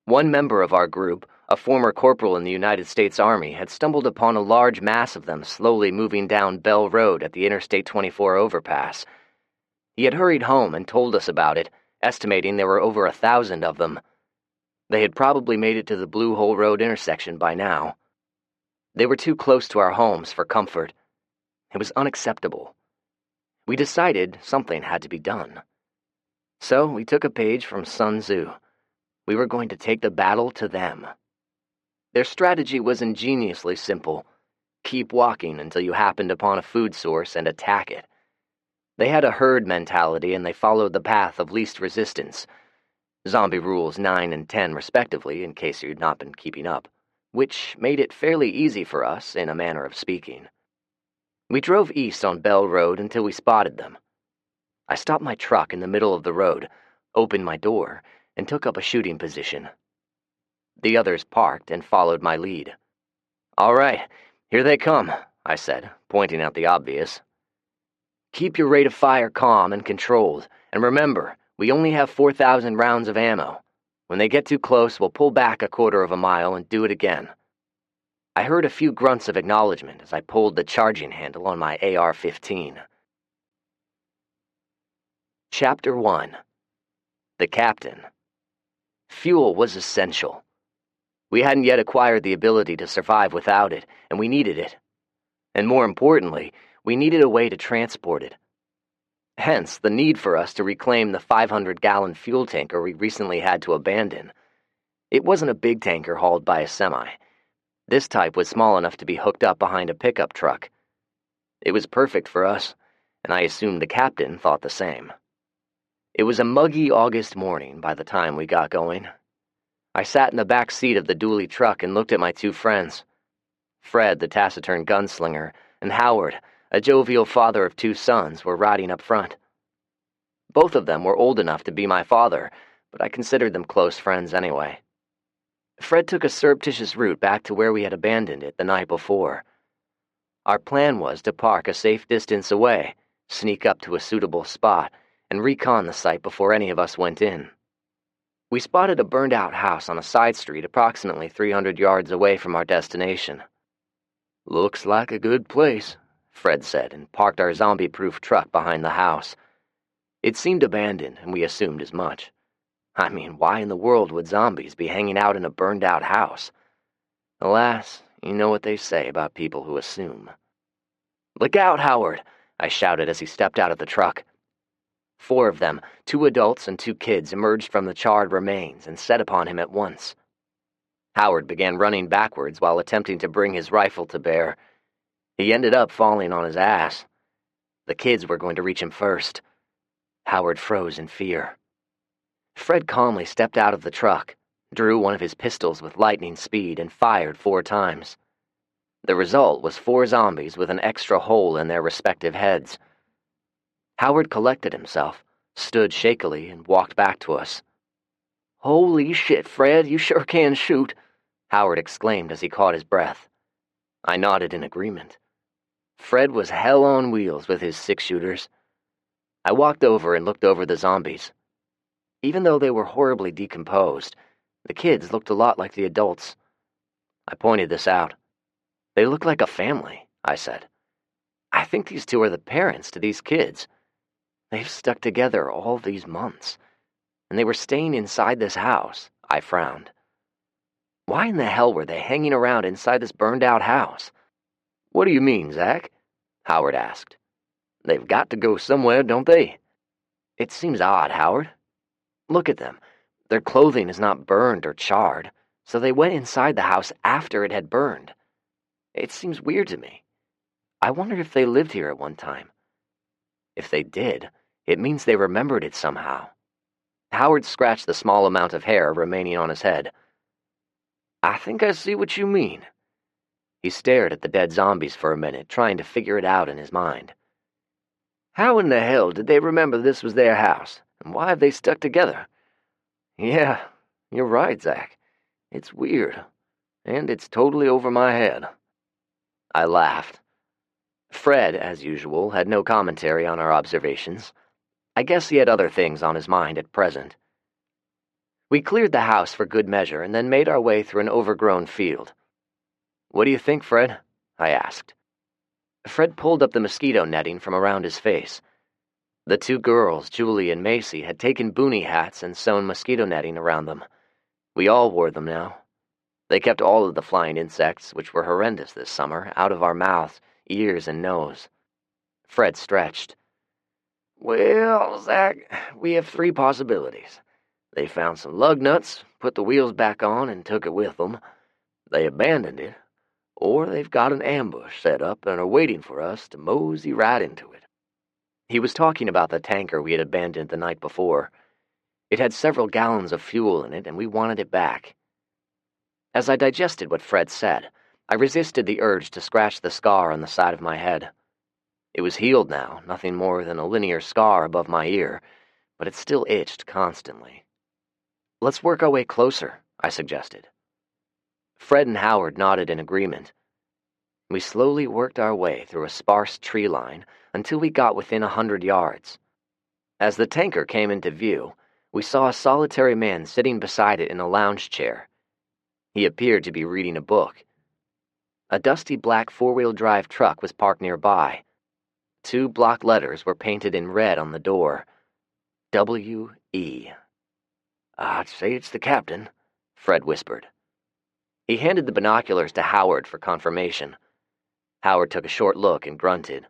One member of our group, a former corporal in the United States Army, had stumbled upon a large mass of them slowly moving down Bell Road at the Interstate 24 overpass. He had hurried home and told us about it, estimating there were over 1,000 of them. They had probably made it to the Blue Hole Road intersection by now. They were too close to our homes for comfort. It was unacceptable. We decided something had to be done. So we took a page from Sun Tzu. We were going to take the battle to them. Their strategy was ingeniously simple. Keep walking until you happened upon a food source and attack it. They had a herd mentality and they followed the path of least resistance. Zombie rules 9 and 10 respectively, in case you'd not been keeping up, which made it fairly easy for us, in a manner of speaking. We drove east on Bell Road until we spotted them. I stopped my truck in the middle of the road, opened my door, and took up a shooting position. The others parked and followed my lead. "All right, here they come," I said, pointing out the obvious. "Keep your rate of fire calm and controlled, and remember, we only have 4,000 rounds of ammo. When they get too close, we'll pull back a quarter of a mile and do it again." I heard a few grunts of acknowledgement as I pulled the charging handle on my AR-15. Chapter 1. The Captain. Fuel was essential. We hadn't yet acquired the ability to survive without it, and we needed it. And more importantly, we needed a way to transport it. Hence, the need for us to reclaim the 500-gallon fuel tanker we recently had to abandon. It wasn't a big tanker hauled by a semi. This type was small enough to be hooked up behind a pickup truck. It was perfect for us, and I assumed the captain thought the same. It was a muggy August morning by the time we got going. I sat in the back seat of the dually truck and looked at my two friends. Fred, the taciturn gunslinger, and Howard, a jovial father of two sons, were riding up front. Both of them were old enough to be my father, but I considered them close friends anyway. Fred took a surreptitious route back to where we had abandoned it the night before. Our plan was to park a safe distance away, sneak up to a suitable spot, and recon the site before any of us went in. We spotted a burned-out house on a side street approximately 300 yards away from our destination. "Looks like a good place," Fred said, and parked our zombie-proof truck behind the house. It seemed abandoned, and we assumed as much. I mean, why in the world would zombies be hanging out in a burned-out house? Alas, you know what they say about people who assume. "Look out, Howard!" I shouted as he stepped out of the truck. 4 of them, 2 adults and 2 kids, emerged from the charred remains and set upon him at once. Howard began running backwards while attempting to bring his rifle to bear. He ended up falling on his ass. The kids were going to reach him first. Howard froze in fear. Fred calmly stepped out of the truck, drew one of his pistols with lightning speed, and fired 4 times. The result was 4 zombies with an extra hole in their respective heads. Howard collected himself, stood shakily, and walked back to us. "Holy shit, Fred, you sure can shoot," Howard exclaimed as he caught his breath. I nodded in agreement. Fred was hell on wheels with his 6-shooters. I walked over and looked over the zombies. Even though they were horribly decomposed, the kids looked a lot like the adults. I pointed this out. "They look like a family," I said. "I think these 2 are the parents to these kids. They've stuck together all these months, and they were staying inside this house," I frowned. "Why in the hell were they hanging around inside this burned-out house?" "What do you mean, Zach?" Howard asked. "They've got to go somewhere, don't they?" "It seems odd, Howard. Look at them. Their clothing is not burned or charred, so they went inside the house after it had burned. It seems weird to me. I wonder if they lived here at one time. If they did, it means they remembered it somehow." Howard scratched the small amount of hair remaining on his head. "I think I see what you mean." He stared at the dead zombies for a minute, trying to figure it out in his mind. "How in the hell did they remember this was their house, and why have they stuck together? Yeah, you're right, Zach. It's weird, and it's totally over my head." I laughed. Fred, as usual, had no commentary on our observations. I guess he had other things on his mind at present. We cleared the house for good measure and then made our way through an overgrown field. "What do you think, Fred?" I asked. Fred pulled up the mosquito netting from around his face. The 2 girls, Julie and Macy, had taken boonie hats and sewn mosquito netting around them. We all wore them now. They kept all of the flying insects, which were horrendous this summer, out of our mouths, ears, and nose. Fred stretched. "Well, Zach, we have 3 possibilities. They found some lug nuts, put the wheels back on, and took it with them. They abandoned it, or they've got an ambush set up and are waiting for us to mosey right into it." He was talking about the tanker we had abandoned the night before. It had several gallons of fuel in it, and we wanted it back. As I digested what Fred said, I resisted the urge to scratch the scar on the side of my head. It was healed now, nothing more than a linear scar above my ear, but it still itched constantly. "Let's work our way closer," I suggested. Fred and Howard nodded in agreement. We slowly worked our way through a sparse tree line until we got within 100 yards. As the tanker came into view, we saw a solitary man sitting beside it in a lounge chair. He appeared to be reading a book. A dusty black four-wheel drive truck was parked nearby. 2 block letters were painted in red on the door. W.E. "I'd say it's the captain," Fred whispered. He handed the binoculars to Howard for confirmation. Howard took a short look and grunted.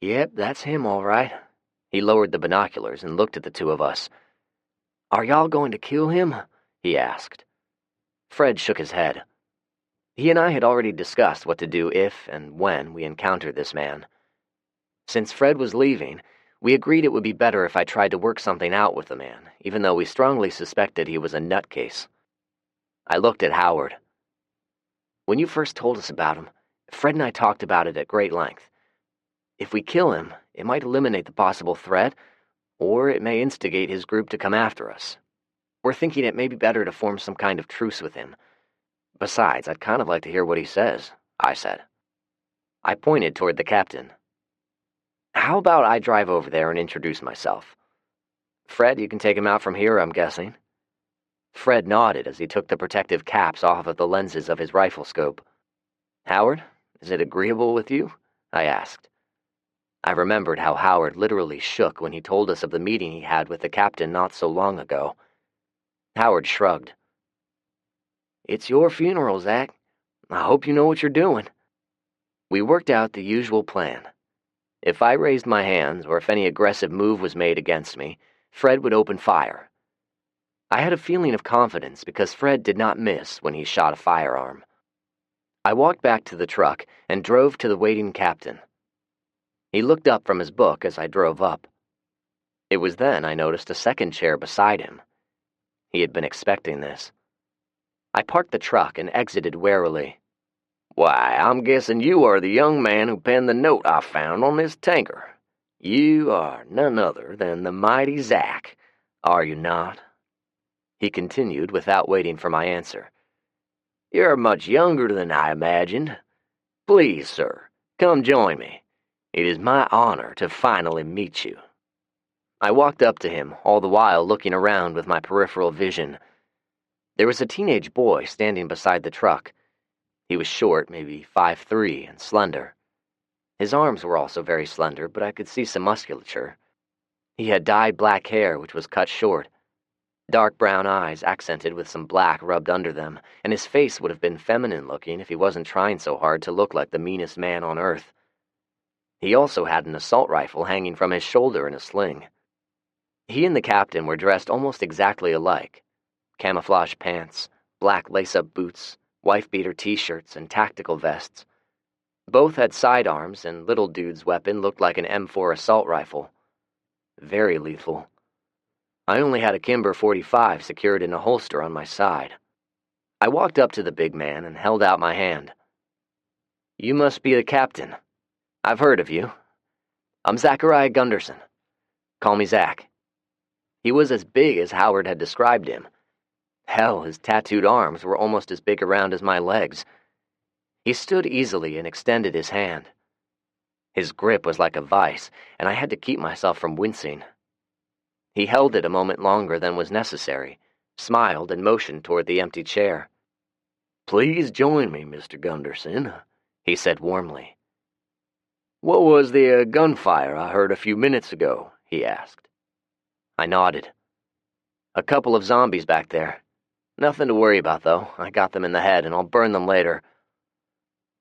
"Yep, that's him all right." He lowered the binoculars and looked at the two of us. "Are y'all going to kill him?" he asked. Fred shook his head. He and I had already discussed what to do if and when we encountered this man. Since Fred was leaving, we agreed it would be better if I tried to work something out with the man, even though we strongly suspected he was a nutcase. I looked at Howard. "When you first told us about him, Fred and I talked about it at great length. If we kill him, it might eliminate the possible threat, or it may instigate his group to come after us. We're thinking it may be better to form some kind of truce with him. Besides, I'd kind of like to hear what he says," I said. I pointed toward the captain. "How about I drive over there and introduce myself? Fred, you can take him out from here, I'm guessing." Fred nodded as he took the protective caps off of the lenses of his rifle scope. "Howard, is it agreeable with you?" I asked. I remembered how Howard literally shook when he told us of the meeting he had with the captain not so long ago. Howard shrugged. "It's your funeral, Zach. I hope you know what you're doing." We worked out the usual plan. If I raised my hands, or if any aggressive move was made against me, Fred would open fire. I had a feeling of confidence because Fred did not miss when he shot a firearm. I walked back to the truck and drove to the waiting captain. He looked up from his book as I drove up. It was then I noticed a second chair beside him. He had been expecting this. I parked the truck and exited warily. "Why, I'm guessing you are the young man who penned the note I found on this tanker. You are none other than the mighty Zach, are you not?" He continued without waiting for my answer. "You're much younger than I imagined. Please, sir, come join me. It is my honor to finally meet you." I walked up to him, all the while looking around with my peripheral vision. There was a teenage boy standing beside the truck. He was short, maybe 5'3", and slender. His arms were also very slender, but I could see some musculature. He had dyed black hair, which was cut short. Dark brown eyes accented with some black rubbed under them, and his face would have been feminine-looking if he wasn't trying so hard to look like the meanest man on earth. He also had an assault rifle hanging from his shoulder in a sling. He and the captain were dressed almost exactly alike. Camouflage pants, black lace-up boots, wife-beater t-shirts, and tactical vests. Both had sidearms, and little dude's weapon looked like an M4 assault rifle. Very lethal. I only had a Kimber 45 secured in a holster on my side. I walked up to the big man and held out my hand. "You must be the captain. I've heard of you. I'm Zach Gunderson. Call me Zach." He was as big as Howard had described him. Hell, his tattooed arms were almost as big around as my legs. He stood easily and extended his hand. His grip was like a vice, and I had to keep myself from wincing. He held it a moment longer than was necessary, smiled, and motioned toward the empty chair. "Please join me, Mr. Gunderson," he said warmly. "What was the gunfire I heard a few minutes ago?" he asked. I nodded. "A couple of zombies back there. Nothing to worry about, though. I got them in the head, and I'll burn them later."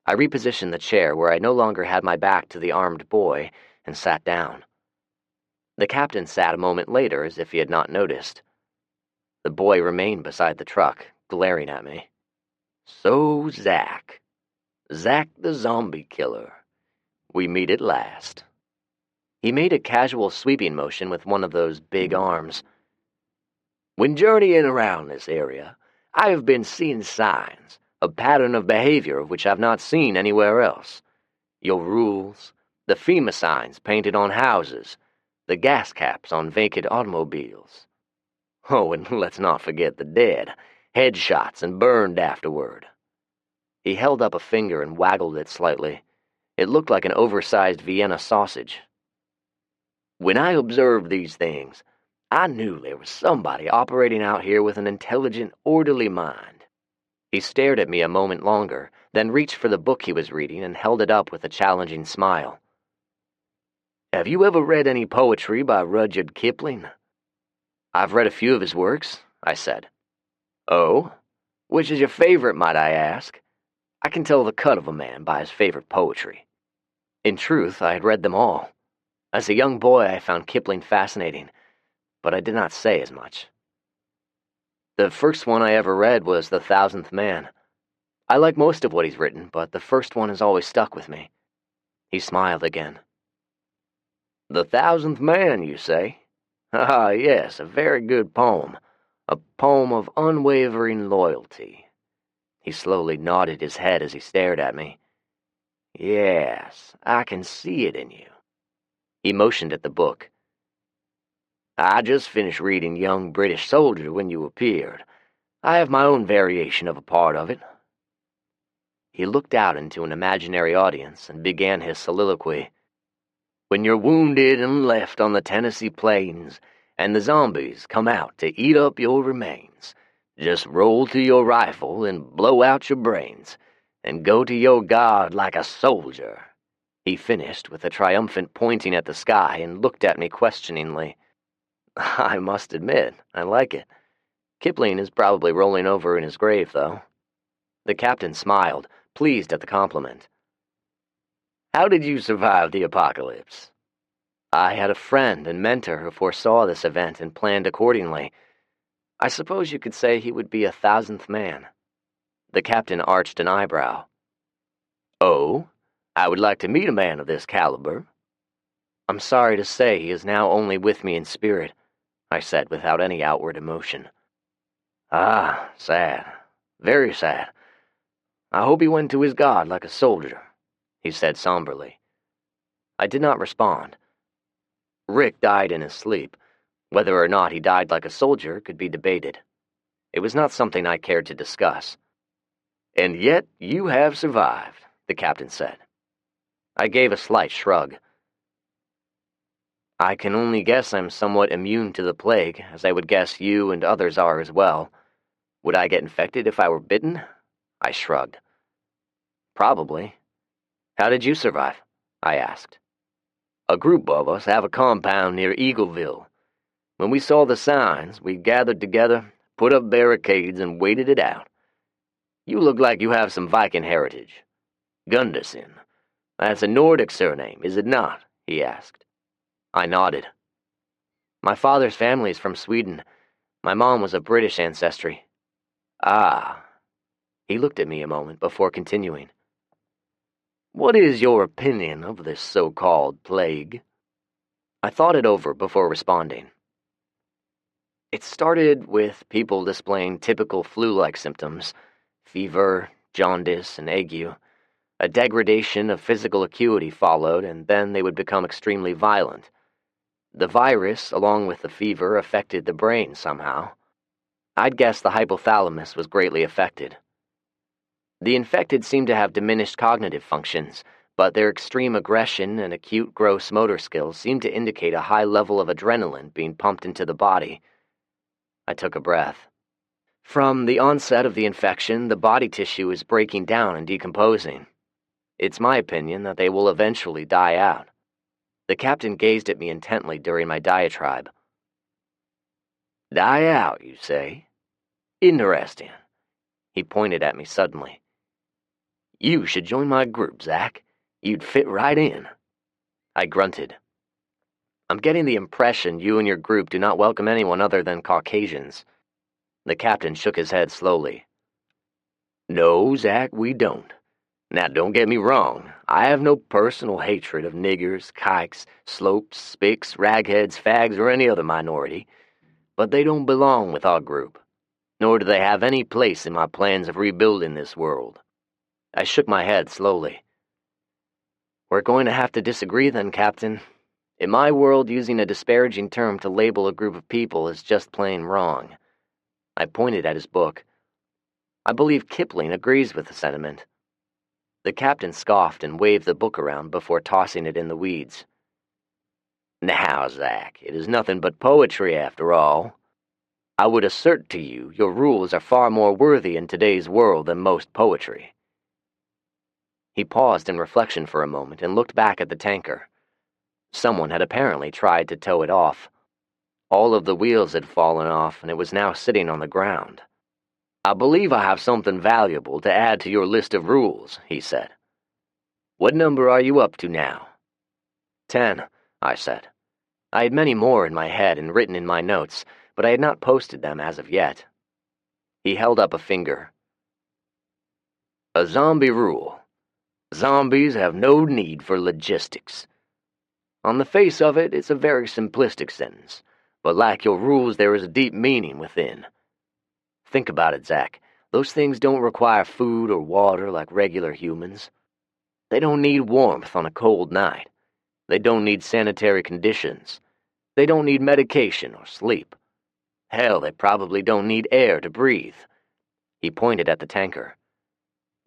I repositioned the chair where I no longer had my back to the armed boy and sat down. The captain sat a moment later as if he had not noticed. The boy remained beside the truck, glaring at me. So, Zach. Zach the zombie killer. We meet at last. He made a casual sweeping motion with one of those big arms. When journeying around this area, I have been seeing signs, a pattern of behavior of which I've not seen anywhere else. Your rules, the FEMA signs painted on houses, the gas caps on vacant automobiles. Oh, and let's not forget the dead, headshots and burned afterward. He held up a finger and waggled it slightly. It looked like an oversized Vienna sausage. When I observed these things, I knew there was somebody operating out here with an intelligent, orderly mind. He stared at me a moment longer, then reached for the book he was reading and held it up with a challenging smile. Have you ever read any poetry by Rudyard Kipling? I've read a few of his works, I said. Oh? Which is your favorite, might I ask? I can tell the cut of a man by his favorite poetry. In truth, I had read them all. As a young boy, I found Kipling fascinating, but I did not say as much. The first one I ever read was The 1,000th Man. I like most of what he's written, but the first one has always stuck with me. He smiled again. The 1,000th Man, you say? Ah, yes, a very good poem. A poem of unwavering loyalty. He slowly nodded his head as he stared at me. Yes, I can see it in you. He motioned at the book. I just finished reading Young British Soldier when you appeared. I have my own variation of a part of it. He looked out into an imaginary audience and began his soliloquy. When you're wounded and left on the Tennessee plains, and the zombies come out to eat up your remains, just roll to your rifle and blow out your brains, and go to your God like a soldier. He finished with a triumphant pointing at the sky and looked at me questioningly. I must admit, I like it. Kipling is probably rolling over in his grave, though. The captain smiled, pleased at the compliment. How did you survive the apocalypse? I had a friend and mentor who foresaw this event and planned accordingly. I suppose you could say he would be 1,000th man. The captain arched an eyebrow. Oh? I would like to meet a man of this caliber. I'm sorry to say he is now only with me in spirit, I said without any outward emotion. Ah, sad. Very sad. I hope he went to his God like a soldier, he said somberly. I did not respond. Rick died in his sleep. Whether or not he died like a soldier could be debated. It was not something I cared to discuss. And yet you have survived, the captain said. I gave a slight shrug. I can only guess I'm somewhat immune to the plague, as I would guess you and others are as well. Would I get infected if I were bitten? I shrugged. Probably. How did you survive? I asked. A group of us have a compound near Eagleville. When we saw the signs, we gathered together, put up barricades, and waited it out. You look like you have some Viking heritage. Gunderson. That's a Nordic surname, is it not? He asked. I nodded. My father's family is from Sweden. My mom was of British ancestry. Ah. He looked at me a moment before continuing. What is your opinion of this so-called plague? I thought it over before responding. It started with people displaying typical flu-like symptoms, fever, jaundice, and ague. A degradation of physical acuity followed, and then they would become extremely violent. The virus, along with the fever, affected the brain somehow. I'd guess the hypothalamus was greatly affected. The infected seemed to have diminished cognitive functions, but their extreme aggression and acute gross motor skills seemed to indicate a high level of adrenaline being pumped into the body. I took a breath. From the onset of the infection, the body tissue is breaking down and decomposing. It's my opinion that they will eventually die out. The captain gazed at me intently during my diatribe. Die out, you say? Interesting. He pointed at me suddenly. You should join my group, Zach. You'd fit right in. I grunted. I'm getting the impression you and your group do not welcome anyone other than Caucasians. The captain shook his head slowly. No, Zach, we don't. Now, don't get me wrong. I have no personal hatred of niggers, kikes, slopes, spics, ragheads, fags, or any other minority, but they don't belong with our group, nor do they have any place in my plans of rebuilding this world. I shook my head slowly. We're going to have to disagree then, Captain. In my world, using a disparaging term to label a group of people is just plain wrong. I pointed at his book. I believe Kipling agrees with the sentiment. The captain scoffed and waved the book around before tossing it in the weeds. Now, Zach, it is nothing but poetry after all. I would assert to you your rules are far more worthy in today's world than most poetry. He paused in reflection for a moment and looked back at the tanker. Someone had apparently tried to tow it off. All of the wheels had fallen off, and it was now sitting on the ground. I believe I have something valuable to add to your list of rules, he said. What number are you up to now? 10, I said. I had many more in my head and written in my notes, but I had not posted them as of yet. He held up a finger. A zombie rule. Zombies have no need for logistics. On the face of it, it's a very simplistic sentence, but like your rules, there is a deep meaning within. Think about it, Zach. Those things don't require food or water like regular humans. They don't need warmth on a cold night. They don't need sanitary conditions. They don't need medication or sleep. Hell, they probably don't need air to breathe. He pointed at the tanker.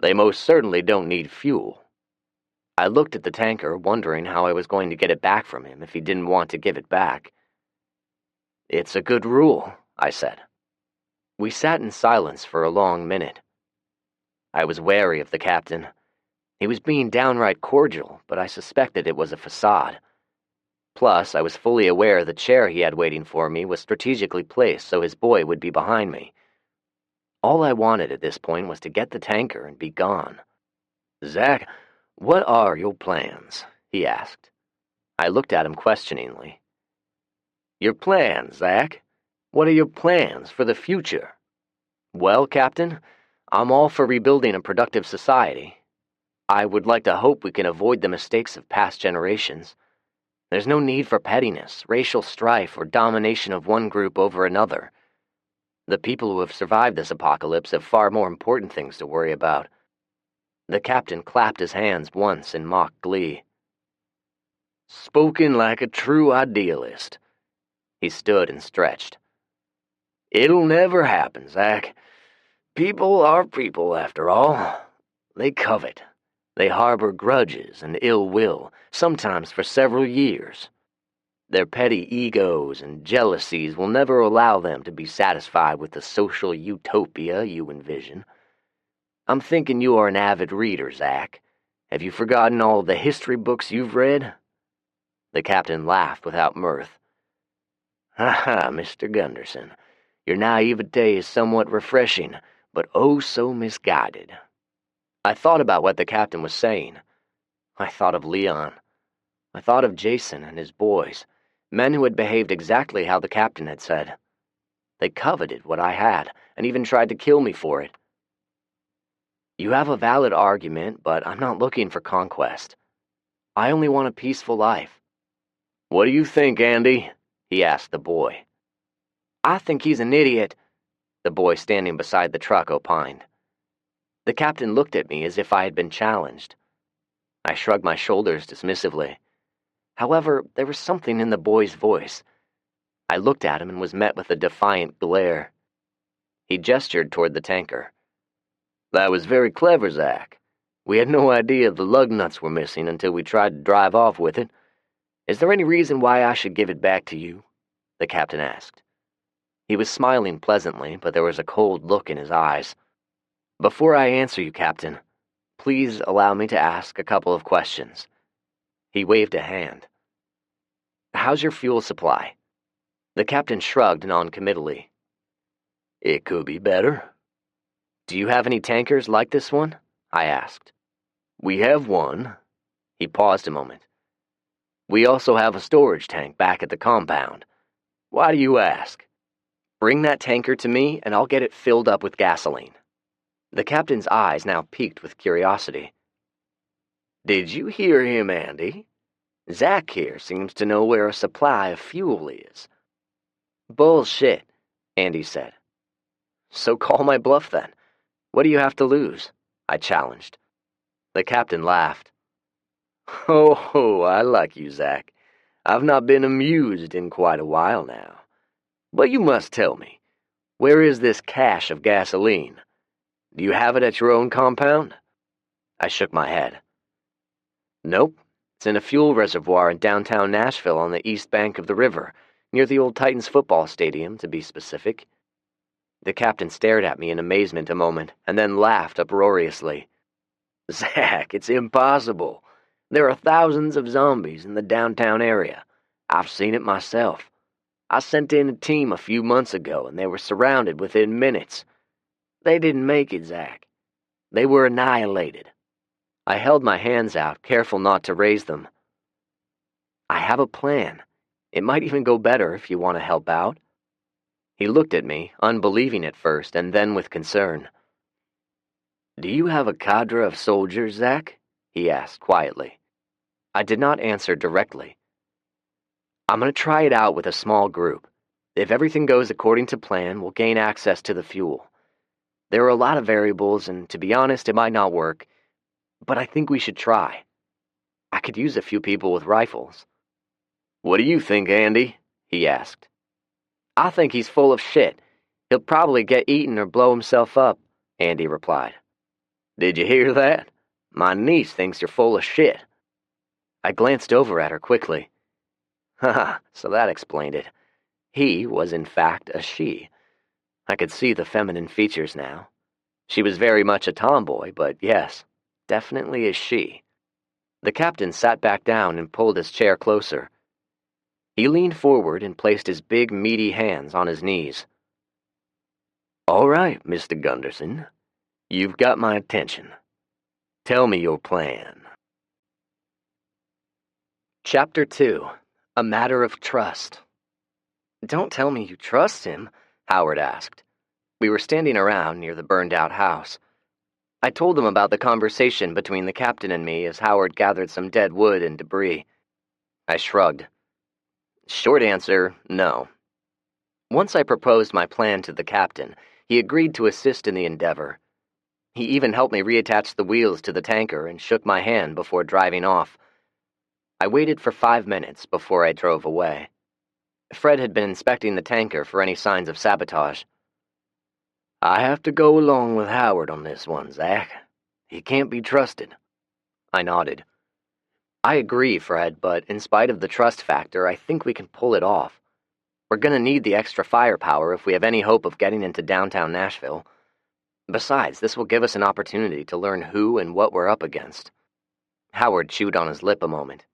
They most certainly don't need fuel. I looked at the tanker, wondering how I was going to get it back from him if he didn't want to give it back. It's a good rule, I said. We sat in silence for a long minute. I was wary of the captain. He was being downright cordial, but I suspected it was a facade. Plus, I was fully aware the chair he had waiting for me was strategically placed so his boy would be behind me. All I wanted at this point was to get the tanker and be gone. Zach, what are your plans? He asked. I looked at him questioningly. Your plans, Zach? What are your plans for the future? Well, Captain, I'm all for rebuilding a productive society. I would like to hope we can avoid the mistakes of past generations. There's no need for pettiness, racial strife, or domination of one group over another. The people who have survived this apocalypse have far more important things to worry about. The captain clapped his hands once in mock glee. Spoken like a true idealist. He stood and stretched. It'll never happen, Zach. People are people, after all. They covet. They harbor grudges and ill will, sometimes for several years. Their petty egos and jealousies will never allow them to be satisfied with the social utopia you envision. I'm thinking you are an avid reader, Zach. Have you forgotten all of the history books you've read? The captain laughed without mirth. Ha ha, Mr. Gunderson. Your naivete is somewhat refreshing, but oh so misguided. I thought about what the captain was saying. I thought of Leon. I thought of Jason and his boys, men who had behaved exactly how the captain had said. They coveted what I had, and even tried to kill me for it. You have a valid argument, but I'm not looking for conquest. I only want a peaceful life. What do you think, Andy? He asked the boy. I think he's an idiot, the boy standing beside the truck opined. The captain looked at me as if I had been challenged. I shrugged my shoulders dismissively. However, there was something in the boy's voice. I looked at him and was met with a defiant glare. He gestured toward the tanker. That was very clever, Zach. We had no idea the lug nuts were missing until we tried to drive off with it. Is there any reason why I should give it back to you? The captain asked. He was smiling pleasantly, but there was a cold look in his eyes. Before I answer you, Captain, please allow me to ask a couple of questions. He waved a hand. How's your fuel supply? The captain shrugged noncommittally. It could be better. Do you have any tankers like this one? I asked. We have one. He paused a moment. We also have a storage tank back at the compound. Why do you ask? Bring that tanker to me, and I'll get it filled up with gasoline. The captain's eyes now peaked with curiosity. "Did you hear him, Andy? Zach here seems to know where a supply of fuel is." "Bullshit," Andy said. "So call my bluff then. What do you have to lose?" I challenged. The captain laughed. "Oh, I like you, Zach. I've not been amused in quite a while now. But you must tell me, where is this cache of gasoline? Do you have it at your own compound?" I shook my head. "Nope. It's in a fuel reservoir in downtown Nashville on the east bank of the river, near the old Titans football stadium, to be specific." The captain stared at me in amazement a moment, and then laughed uproariously. "Zach, it's impossible. There are thousands of zombies in the downtown area. I've seen it myself. I sent in a team a few months ago, and they were surrounded within minutes. They didn't make it, Zach. They were annihilated." I held my hands out, careful not to raise them. "I have a plan. It might even go better if you want to help out." He looked at me, unbelieving at first, and then with concern. "Do you have a cadre of soldiers, Zach?" he asked quietly. I did not answer directly. "I'm going to try it out with a small group. If everything goes according to plan, we'll gain access to the fuel. There are a lot of variables, and to be honest, it might not work, but I think we should try. I could use a few people with rifles." "What do you think, Andy?" he asked. "I think he's full of shit. He'll probably get eaten or blow himself up," Andy replied. "Did you hear that? My niece thinks you're full of shit." I glanced over at her quickly. Haha, so that explained it. He was in fact a she. I could see the feminine features now. She was very much a tomboy, but yes, definitely a she. The captain sat back down and pulled his chair closer. He leaned forward and placed his big, meaty hands on his knees. "All right, Mr. Gunderson. You've got my attention. Tell me your plan." Chapter 2. A Matter of Trust. "Don't tell me you trust him," Howard asked. We were standing around near the burned-out house. I told him about the conversation between the captain and me as Howard gathered some dead wood and debris. I shrugged. Short answer, no. Once I proposed my plan to the captain, he agreed to assist in the endeavor. He even helped me reattach the wheels to the tanker and shook my hand before driving off. I waited for 5 minutes before I drove away. Fred had been inspecting the tanker for any signs of sabotage. "I have to go along with Howard on this one, Zach. He can't be trusted." I nodded. "I agree, Fred, but in spite of the trust factor, I think we can pull it off. We're gonna need the extra firepower if we have any hope of getting into downtown Nashville. Besides, this will give us an opportunity to learn who and what we're up against." Howard chewed on his lip a moment.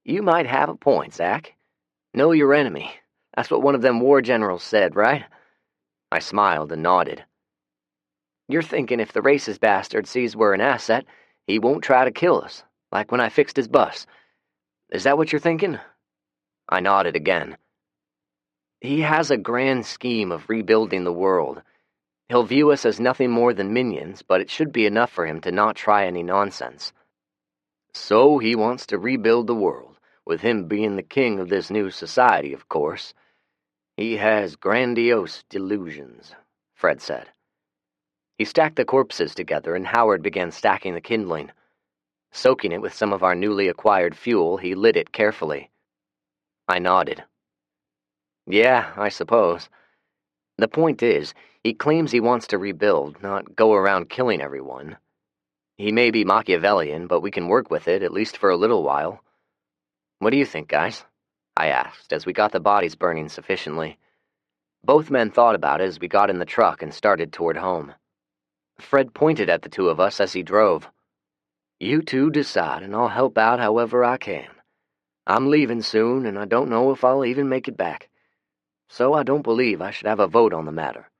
"You might have a point, Zach. Know your enemy. That's what one of them war generals said, right?" I smiled and nodded. "You're thinking if the racist bastard sees we're an asset, he won't try to kill us, like when I fixed his bus. Is that what you're thinking?" I nodded again. "He has a grand scheme of rebuilding the world. He'll view us as nothing more than minions, but it should be enough for him to not try any nonsense." "So he wants to rebuild the world, with him being the king of this new society, of course. He has grandiose delusions," Fred said. He stacked the corpses together, and Howard began stacking the kindling. Soaking it with some of our newly acquired fuel, he lit it carefully. I nodded. "Yeah, I suppose. The point is, he claims he wants to rebuild, not go around killing everyone. He may be Machiavellian, but we can work with it, at least for a little while. What do you think, guys?" I asked, as we got the bodies burning sufficiently. Both men thought about it as we got in the truck and started toward home. Fred pointed at the two of us as he drove. "You two decide, and I'll help out however I can. I'm leaving soon, and I don't know if I'll even make it back. So I don't believe I should have a vote on the matter."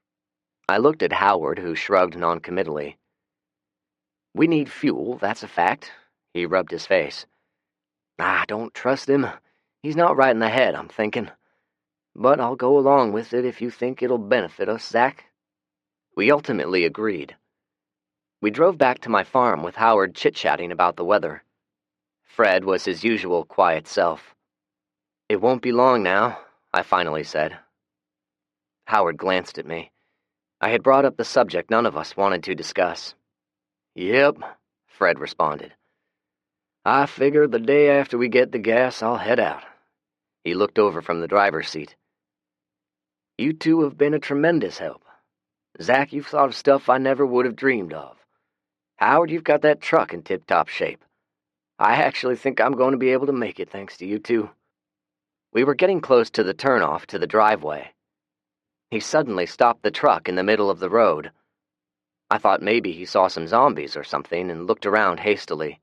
I looked at Howard, who shrugged noncommittally. "We need fuel, that's a fact." He rubbed his face. "I don't trust him. He's not right in the head, I'm thinking. But I'll go along with it if you think it'll benefit us, Zach." We ultimately agreed. We drove back to my farm with Howard chit-chatting about the weather. Fred was his usual quiet self. "It won't be long now," I finally said. Howard glanced at me. I had brought up the subject none of us wanted to discuss. "Yep," Fred responded. "I figure the day after we get the gas, I'll head out." He looked over from the driver's seat. "You two have been a tremendous help. Zach, you've thought of stuff I never would have dreamed of. Howard, you've got that truck in tip-top shape. I actually think I'm going to be able to make it thanks to you two." We were getting close to the turnoff to the driveway. He suddenly stopped the truck in the middle of the road. I thought maybe he saw some zombies or something and looked around hastily.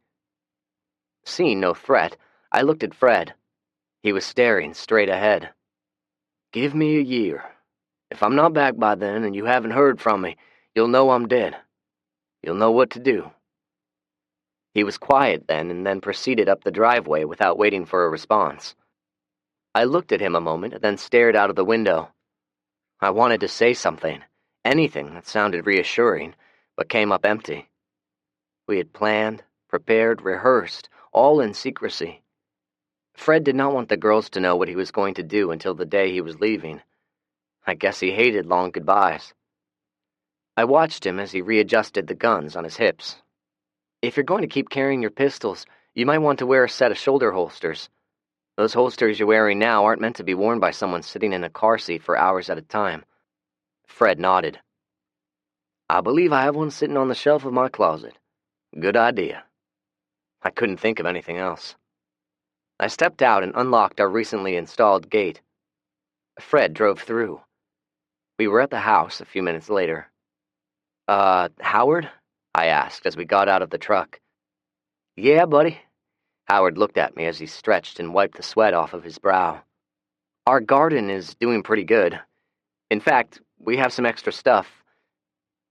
Seeing no threat, I looked at Fred. He was staring straight ahead. "Give me a year. If I'm not back by then and you haven't heard from me, you'll know I'm dead. You'll know what to do." He was quiet then and then proceeded up the driveway without waiting for a response. I looked at him a moment and then stared out of the window. I wanted to say something, anything that sounded reassuring, but came up empty. We had planned, prepared, rehearsed, all in secrecy. Fred did not want the girls to know what he was going to do until the day he was leaving. I guess he hated long goodbyes. I watched him as he readjusted the guns on his hips. "If you're going to keep carrying your pistols, you might want to wear a set of shoulder holsters. Those holsters you're wearing now aren't meant to be worn by someone sitting in a car seat for hours at a time." Fred nodded. "I believe I have one sitting on the shelf of my closet. Good idea." I couldn't think of anything else. I stepped out and unlocked our recently installed gate. Fred drove through. We were at the house a few minutes later. Howard?" I asked as we got out of the truck. "Yeah, buddy." Howard looked at me as he stretched and wiped the sweat off of his brow. "Our garden is doing pretty good. In fact, we have some extra stuff.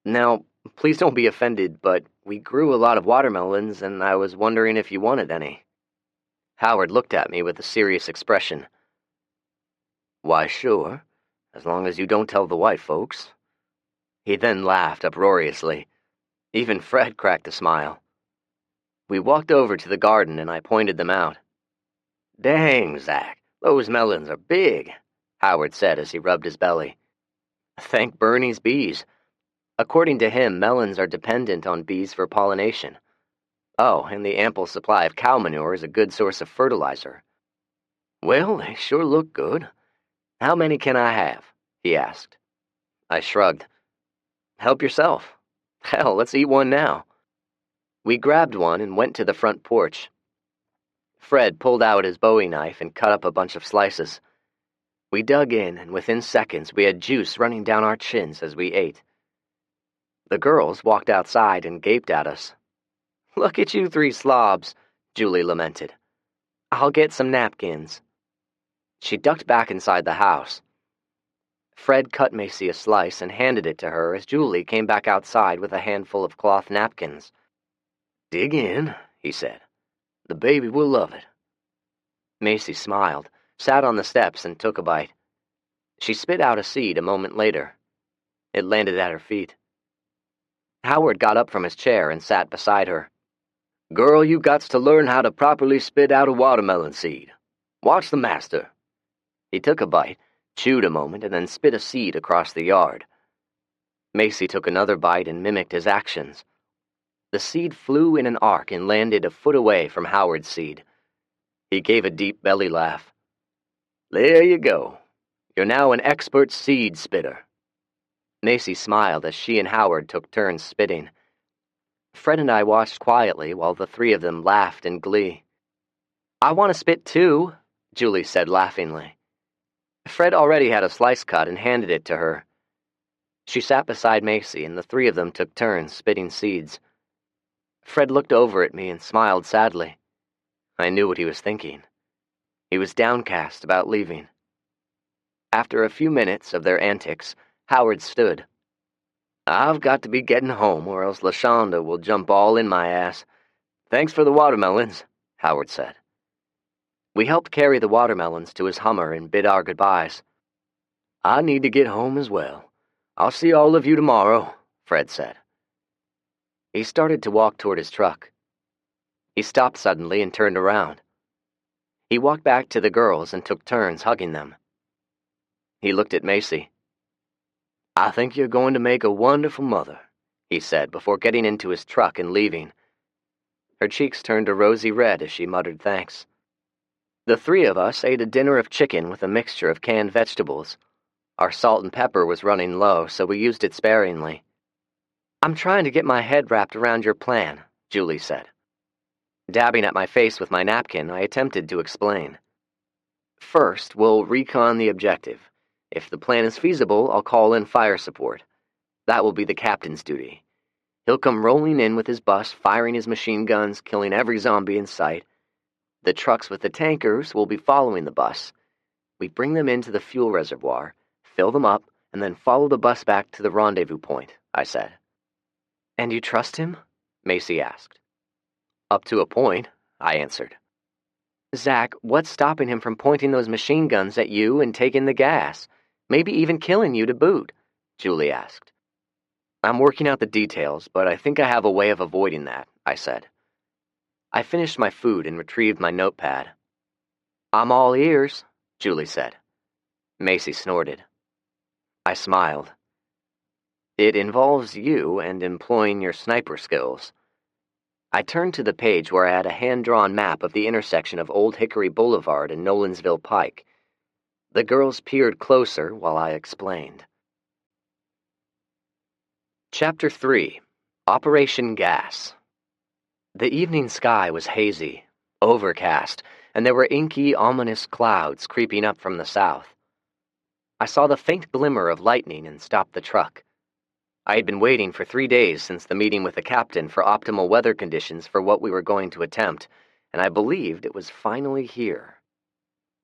Now, please don't be offended, but we grew a lot of watermelons, and I was wondering if you wanted any." Howard looked at me with a serious expression. "Why, sure, as long as you don't tell the white folks." He then laughed uproariously. Even Fred cracked a smile. We walked over to the garden and I pointed them out. "Dang, Zach, those melons are big," Howard said as he rubbed his belly. "Thank Bernie's bees. According to him, melons are dependent on bees for pollination. Oh, and the ample supply of cow manure is a good source of fertilizer." "Well, they sure look good. How many can I have?" he asked. I shrugged. "Help yourself. Hell, let's eat one now." We grabbed one and went to the front porch. Fred pulled out his Bowie knife and cut up a bunch of slices. We dug in, and within seconds we had juice running down our chins as we ate. The girls walked outside and gaped at us. "Look at you three slobs," Julie lamented. "I'll get some napkins." She ducked back inside the house. Fred cut Macy a slice and handed it to her as Julie came back outside with a handful of cloth napkins. "Dig in," he said. "The baby will love it." Macy smiled, sat on the steps, and took a bite. She spit out a seed a moment later. It landed at her feet. Howard got up from his chair and sat beside her. "Girl, you gots to learn how to properly spit out a watermelon seed. Watch the master." He took a bite, chewed a moment, and then spit a seed across the yard. Macy took another bite and mimicked his actions. The seed flew in an arc and landed a foot away from Howard's seed. He gave a deep belly laugh. "There you go. You're now an expert seed spitter." Macy smiled as she and Howard took turns spitting. Fred and I watched quietly while the three of them laughed in glee. "I want to spit too," Julie said laughingly. Fred already had a slice cut and handed it to her. She sat beside Macy, and the three of them took turns spitting seeds. Fred looked over at me and smiled sadly. I knew what he was thinking. He was downcast about leaving. After a few minutes of their antics, Howard stood. "I've got to be getting home, or else LaShonda will jump all in my ass. Thanks for the watermelons," Howard said. We helped carry the watermelons to his Hummer and bid our goodbyes. "I need to get home as well. "I'll see all of you tomorrow," Fred said. He started to walk toward his truck. He stopped suddenly and turned around. He walked back to the girls and took turns hugging them. He looked at Macy. "I think you're going to make a wonderful mother," he said before getting into his truck and leaving. Her cheeks turned a rosy red as she muttered thanks. The three of us ate a dinner of chicken with a mixture of canned vegetables. Our salt and pepper was running low, so we used it sparingly. "I'm trying to get my head wrapped around your plan," Julie said. Dabbing at my face with my napkin, I attempted to explain. "First, we'll recon the objective. If the plan is feasible, I'll call in fire support. That will be the captain's duty. He'll come rolling in with his bus, firing his machine guns, killing every zombie in sight. The trucks with the tankers will be following the bus. We bring them into the fuel reservoir, fill them up, and then follow the bus back to the rendezvous point," I said. "And you trust him?" Macy asked. "Up to a point," I answered. "Zach, what's stopping him from pointing those machine guns at you and taking the gas? Maybe even killing you to boot?" Julie asked. "I'm working out the details, but I think I have a way of avoiding that," I said. I finished my food and retrieved my notepad. "I'm all ears," Julie said. Macy snorted. I smiled. "It involves you and employing your sniper skills." I turned to the page where I had a hand-drawn map of the intersection of Old Hickory Boulevard and Nolansville Pike. The girls peered closer while I explained. Chapter 3. Operation Gas. The evening sky was hazy, overcast, and there were inky, ominous clouds creeping up from the south. I saw the faint glimmer of lightning and stopped the truck. I had been waiting for 3 days since the meeting with the captain for optimal weather conditions for what we were going to attempt, and I believed it was finally here.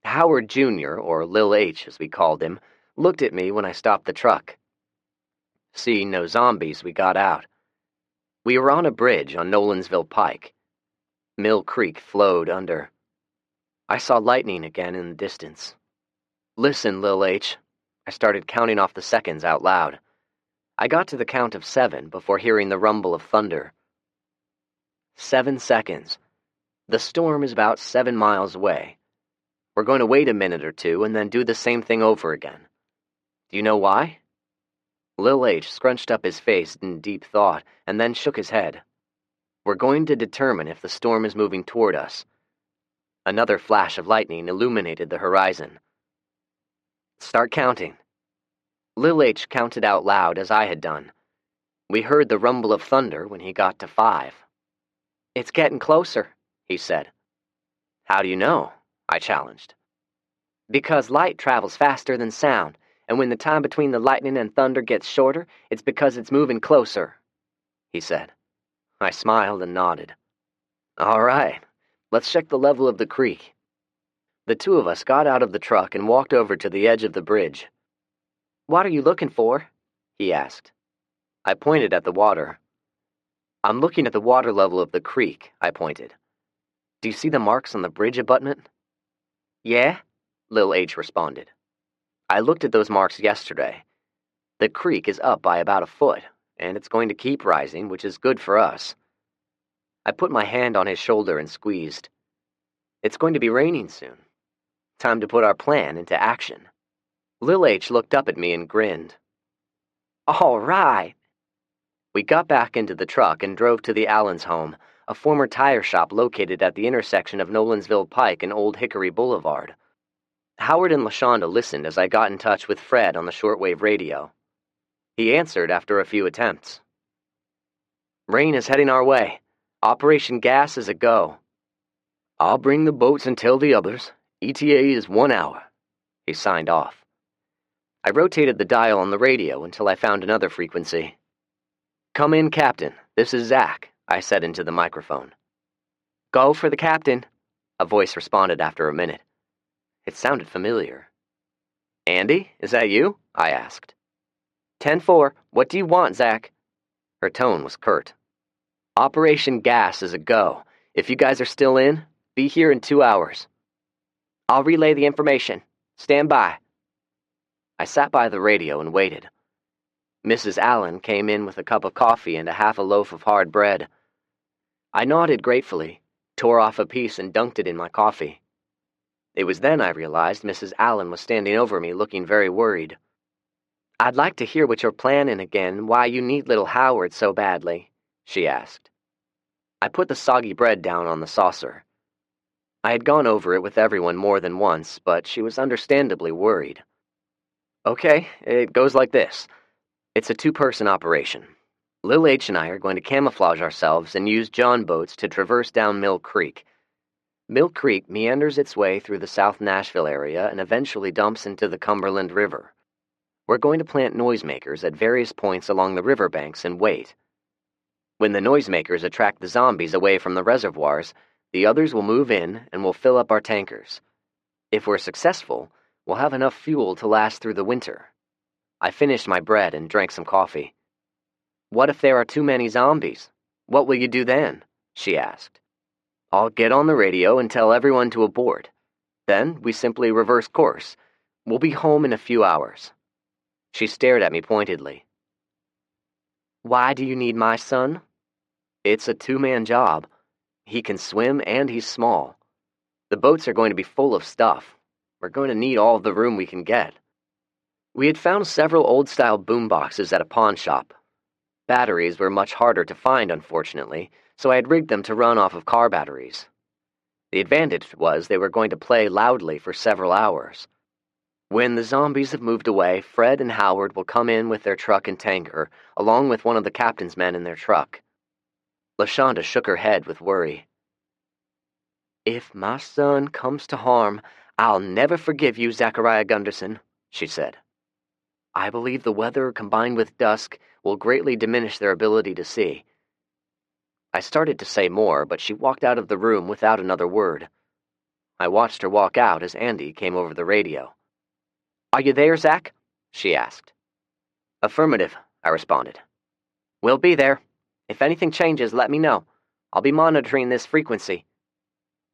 Howard Jr., or Lil H as we called him, looked at me when I stopped the truck. Seeing no zombies, we got out. We were on a bridge on Nolansville Pike. Mill Creek flowed under. I saw lightning again in the distance. "Listen, Lil H." I started counting off the seconds out loud. I got to the count of 7 before hearing the rumble of thunder. 7 seconds. The storm is about 7 miles away. We're going to wait a minute or two and then do the same thing over again. Do you know why? Lil H scrunched up his face in deep thought and then shook his head. "We're going to determine if the storm is moving toward us." Another flash of lightning illuminated the horizon. "Start counting." Lil H counted out loud as I had done. We heard the rumble of thunder when he got to 5. "It's getting closer," he said. "How do you know?" I challenged. "Because light travels faster than sound, and when the time between the lightning and thunder gets shorter, it's because it's moving closer," he said. I smiled and nodded. "All right, let's check the level of the creek." The two of us got out of the truck and walked over to the edge of the bridge. "What are you looking for?" he asked. I pointed at the water. "I'm looking at the water level of the creek," I pointed. "Do you see the marks on the bridge abutment?" "Yeah," Lil H responded. "I looked at those marks yesterday. The creek is up by about a foot, and it's going to keep rising, which is good for us." I put my hand on his shoulder and squeezed. "It's going to be raining soon. Time to put our plan into action." Lil H looked up at me and grinned. "All right." We got back into the truck and drove to the Allens' home, a former tire shop located at the intersection of Nolansville Pike and Old Hickory Boulevard. Howard and LaShonda listened as I got in touch with Fred on the shortwave radio. He answered after a few attempts. "Rain is heading our way. Operation Gas is a go." "I'll bring the boats and tell the others. ETA is 1 hour." He signed off. I rotated the dial on the radio until I found another frequency. "Come in, Captain. This is Zach," I said into the microphone. "Go for the captain," a voice responded after a minute. It sounded familiar. "Andy, is that you?" I asked. 10-4, what do you want, Zach?" Her tone was curt. "Operation Gas is a go. If you guys are still in, be here in 2 hours." "I'll relay the information. Stand by." I sat by the radio and waited. Mrs. Allen came in with a cup of coffee and a half a loaf of hard bread. I nodded gratefully, tore off a piece and dunked it in my coffee. It was then I realized Mrs. Allen was standing over me looking very worried. "I'd like to hear what you're planning again, why you need little Howard so badly," she asked. I put the soggy bread down on the saucer. I had gone over it with everyone more than once, but she was understandably worried. "Okay, it goes like this. It's a two-person operation. Lil H and I are going to camouflage ourselves and use John boats to traverse down Mill Creek. Mill Creek meanders its way through the South Nashville area and eventually dumps into the Cumberland River. We're going to plant noisemakers at various points along the riverbanks and wait. When the noisemakers attract the zombies away from the reservoirs, the others will move in and we'll fill up our tankers. If we're successful, we'll have enough fuel to last through the winter." I finished my bread and drank some coffee. "What if there are too many zombies? What will you do then?" she asked. "I'll get on the radio and tell everyone to abort. Then we simply reverse course. We'll be home in a few hours." She stared at me pointedly. "Why do you need my son?" "It's a two-man job. He can swim and he's small. The boats are going to be full of stuff. We're going to need all of the room we can get." We had found several old-style boomboxes at a pawn shop. Batteries were much harder to find, unfortunately, so I had rigged them to run off of car batteries. The advantage was they were going to play loudly for several hours. When the zombies have moved away, Fred and Howard will come in with their truck and tanker, along with one of the captain's men in their truck. LaShonda shook her head with worry. "If my son comes to harm, I'll never forgive you, Zachariah Gunderson," she said. "I believe the weather combined with dusk will greatly diminish their ability to see." I started to say more, but she walked out of the room without another word. I watched her walk out as Andy came over the radio. "Are you there, Zach?" she asked. "Affirmative," I responded. "We'll be there. If anything changes, let me know. I'll be monitoring this frequency."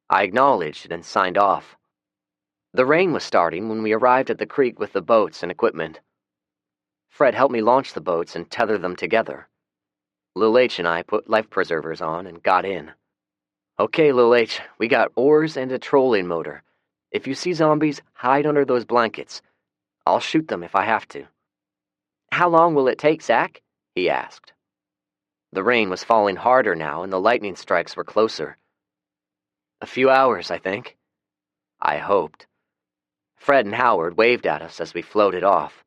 I acknowledged and signed off. The rain was starting when we arrived at the creek with the boats and equipment. Fred helped me launch the boats and tether them together. Lil H and I put life preservers on and got in. "Okay, Lil H, we got oars and a trolling motor. If you see zombies, hide under those blankets. I'll shoot them if I have to." "How long will it take, Zach?" he asked. The rain was falling harder now and the lightning strikes were closer. "A few hours, I think." I hoped. Fred and Howard waved at us as we floated off.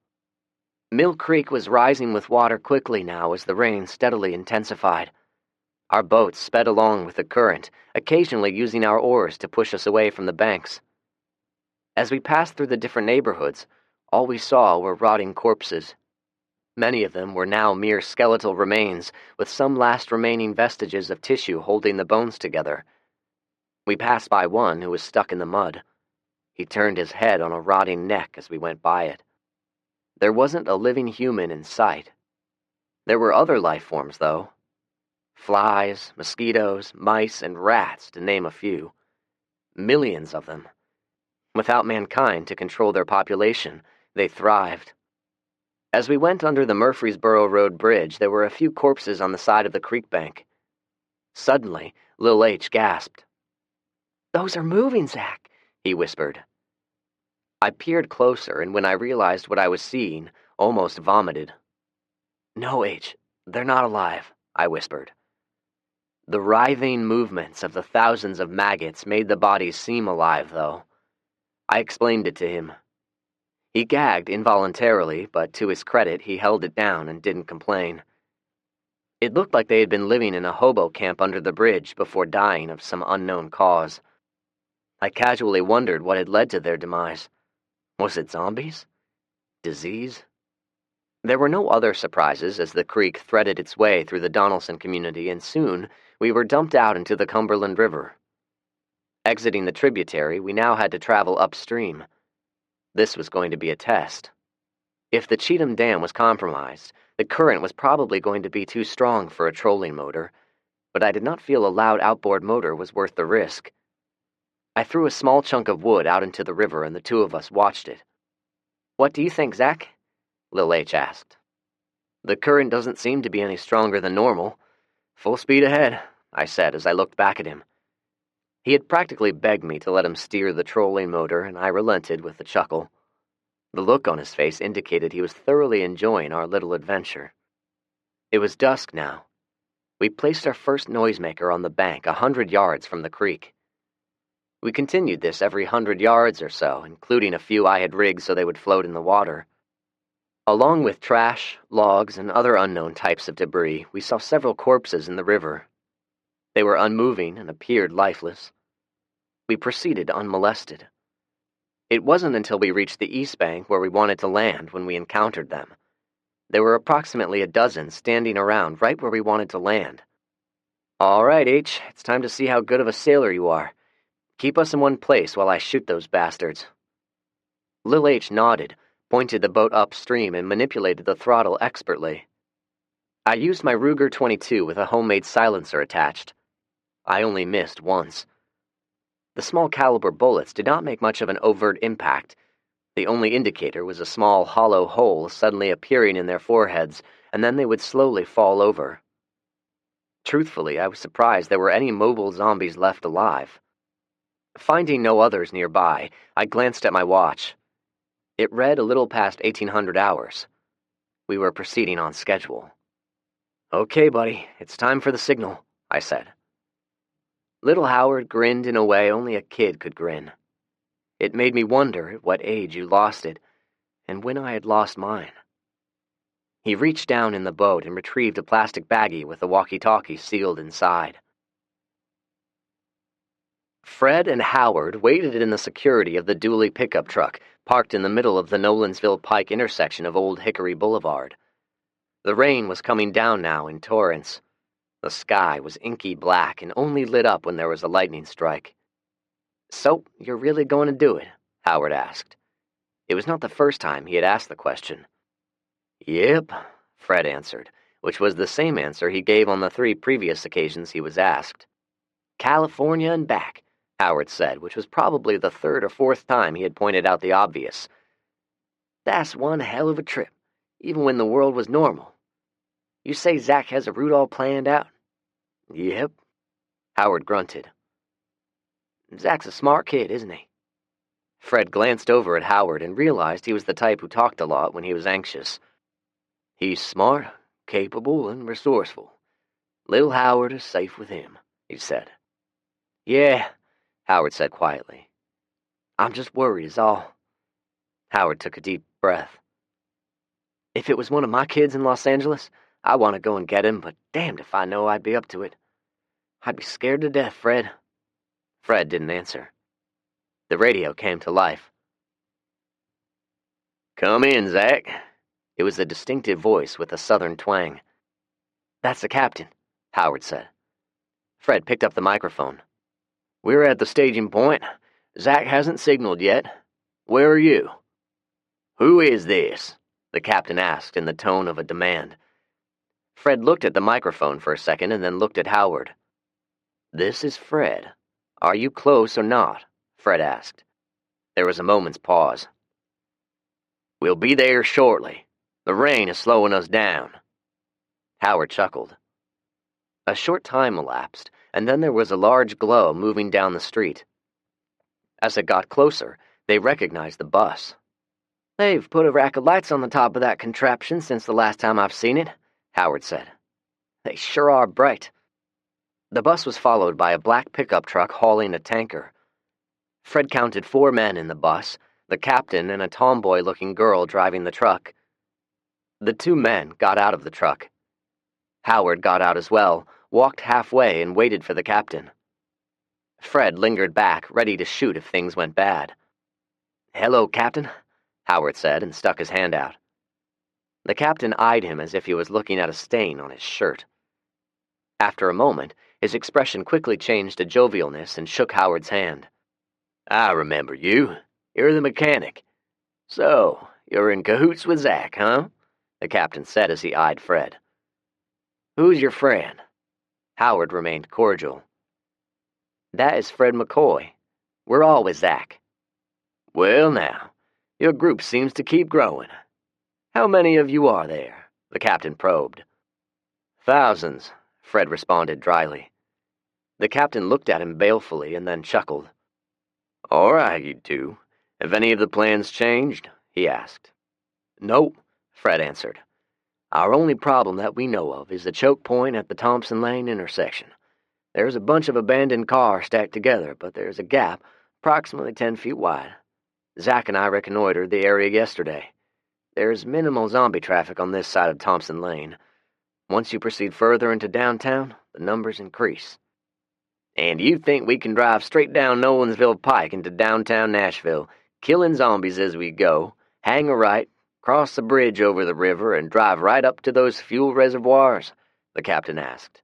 Mill Creek was rising with water quickly now as the rain steadily intensified. Our boats sped along with the current, occasionally using our oars to push us away from the banks. As we passed through the different neighborhoods, all we saw were rotting corpses. Many of them were now mere skeletal remains, with some last remaining vestiges of tissue holding the bones together. We passed by one who was stuck in the mud. He turned his head on a rotting neck as we went by it. There wasn't a living human in sight. There were other life forms, though. Flies, mosquitoes, mice, and rats, to name a few. Millions of them. Without mankind to control their population, they thrived. As we went under the Murfreesboro Road Bridge, there were a few corpses on the side of the creek bank. Suddenly, Lil H gasped. "Those are moving, Zach," he whispered. I peered closer, and when I realized what I was seeing, almost vomited. "No, H, they're not alive," I whispered. The writhing movements of the thousands of maggots made the bodies seem alive, though. I explained it to him. He gagged involuntarily, but to his credit, he held it down and didn't complain. It looked like they had been living in a hobo camp under the bridge before dying of some unknown cause. I casually wondered what had led to their demise. Was it zombies? Disease? There were no other surprises as the creek threaded its way through the Donaldson community, and soon we were dumped out into the Cumberland River. Exiting the tributary, we now had to travel upstream. This was going to be a test. If the Cheatham Dam was compromised, the current was probably going to be too strong for a trolling motor, but I did not feel a loud outboard motor was worth the risk. I threw a small chunk of wood out into the river and the two of us watched it. "What do you think, Zach?" Lil H asked. The current doesn't seem to be any stronger than normal. Full speed ahead, I said as I looked back at him. He had practically begged me to let him steer the trolling motor, and I relented with a chuckle. The look on his face indicated he was thoroughly enjoying our little adventure. It was dusk now. We placed our first noisemaker on the bank 100 yards from the creek. We continued this every 100 yards or so, including a few I had rigged so they would float in the water. Along with trash, logs, and other unknown types of debris, we saw several corpses in the river. They were unmoving and appeared lifeless. We proceeded unmolested. It wasn't until we reached the east bank where we wanted to land when we encountered them. There were approximately a dozen standing around right where we wanted to land. "All right, H, it's time to see how good of a sailor you are. Keep us in one place while I shoot those bastards." Lil H nodded, pointed the boat upstream, and manipulated the throttle expertly. I used my Ruger 22 with a homemade silencer attached. I only missed once. The small caliber bullets did not make much of an overt impact. The only indicator was a small hollow hole suddenly appearing in their foreheads, and then they would slowly fall over. Truthfully, I was surprised there were any mobile zombies left alive. Finding no others nearby, I glanced at my watch. It read a little past 1800 hours. We were proceeding on schedule. "Okay, buddy, it's time for the signal," I said. Little Howard grinned in a way only a kid could grin. It made me wonder at what age you lost it, and when I had lost mine. He reached down in the boat and retrieved a plastic baggie with a walkie-talkie sealed inside. Fred and Howard waited in the security of the dually pickup truck, parked in the middle of the Nolansville Pike intersection of Old Hickory Boulevard. The rain was coming down now in torrents. The sky was inky black and only lit up when there was a lightning strike. "So, you're really going to do it?" Howard asked. It was not the first time he had asked the question. "Yep," Fred answered, which was the same answer he gave on the 3 previous occasions he was asked. "California and back," Howard said, which was probably the 3rd or 4th time he had pointed out the obvious. "That's one hell of a trip, even when the world was normal. You say Zach has a route all planned out?" "Yep," Howard grunted. "Zach's a smart kid, isn't he?" Fred glanced over at Howard and realized he was the type who talked a lot when he was anxious. "He's smart, capable, and resourceful. Little Howard is safe with him," he said. "Yeah," Howard said quietly. "I'm just worried is all." Howard took a deep breath. "If it was one of my kids in Los Angeles, I want to go and get him, but damned if I know I'd be up to it. I'd be scared to death, Fred." Fred didn't answer. The radio came to life. "Come in, Zach." It was a distinctive voice with a southern twang. "That's the captain," Howard said. Fred picked up the microphone. "We're at the staging point. Zach hasn't signaled yet. Where are you?" "Who is this?" the captain asked in the tone of a demand. Fred looked at the microphone for a second and then looked at Howard. "This is Fred. Are you close or not?" Fred asked. There was a moment's pause. "We'll be there shortly. The rain is slowing us down." Howard chuckled. A short time elapsed, and then there was a large glow moving down the street. As it got closer, they recognized the bus. "They've put a rack of lights on the top of that contraption since the last time I've seen it," Howard said. "They sure are bright." The bus was followed by a black pickup truck hauling a tanker. Fred counted 4 men in the bus, the captain and a tomboy-looking girl driving the truck. The 2 men got out of the truck. Howard got out as well, walked halfway, and waited for the captain. Fred lingered back, ready to shoot if things went bad. "Hello, Captain," Howard said, and stuck his hand out. The captain eyed him as if he was looking at a stain on his shirt. After a moment, his expression quickly changed to jovialness and shook Howard's hand. "I remember you. You're the mechanic. So, you're in cahoots with Zach, huh?" the captain said as he eyed Fred. "Who's your friend?" Howard remained cordial. "That is Fred McCoy. We're all with Zach." "Well now, your group seems to keep growing. How many of you are there?" the captain probed. Thousands, Fred responded dryly. The captain looked at him balefully and then chuckled. All right, you two. Have any of the plans changed? He asked. Nope, Fred answered. Our only problem that we know of is the choke point at the Thompson Lane intersection. There's a bunch of abandoned cars stacked together, but there's a gap approximately 10 feet wide. Zach and I reconnoitered the area yesterday. There's minimal zombie traffic on this side of Thompson Lane. Once you proceed further into downtown, the numbers increase. And you think we can drive straight down Nolensville Pike into downtown Nashville, killing zombies as we go, hang a right, cross the bridge over the river, and drive right up to those fuel reservoirs? The captain asked.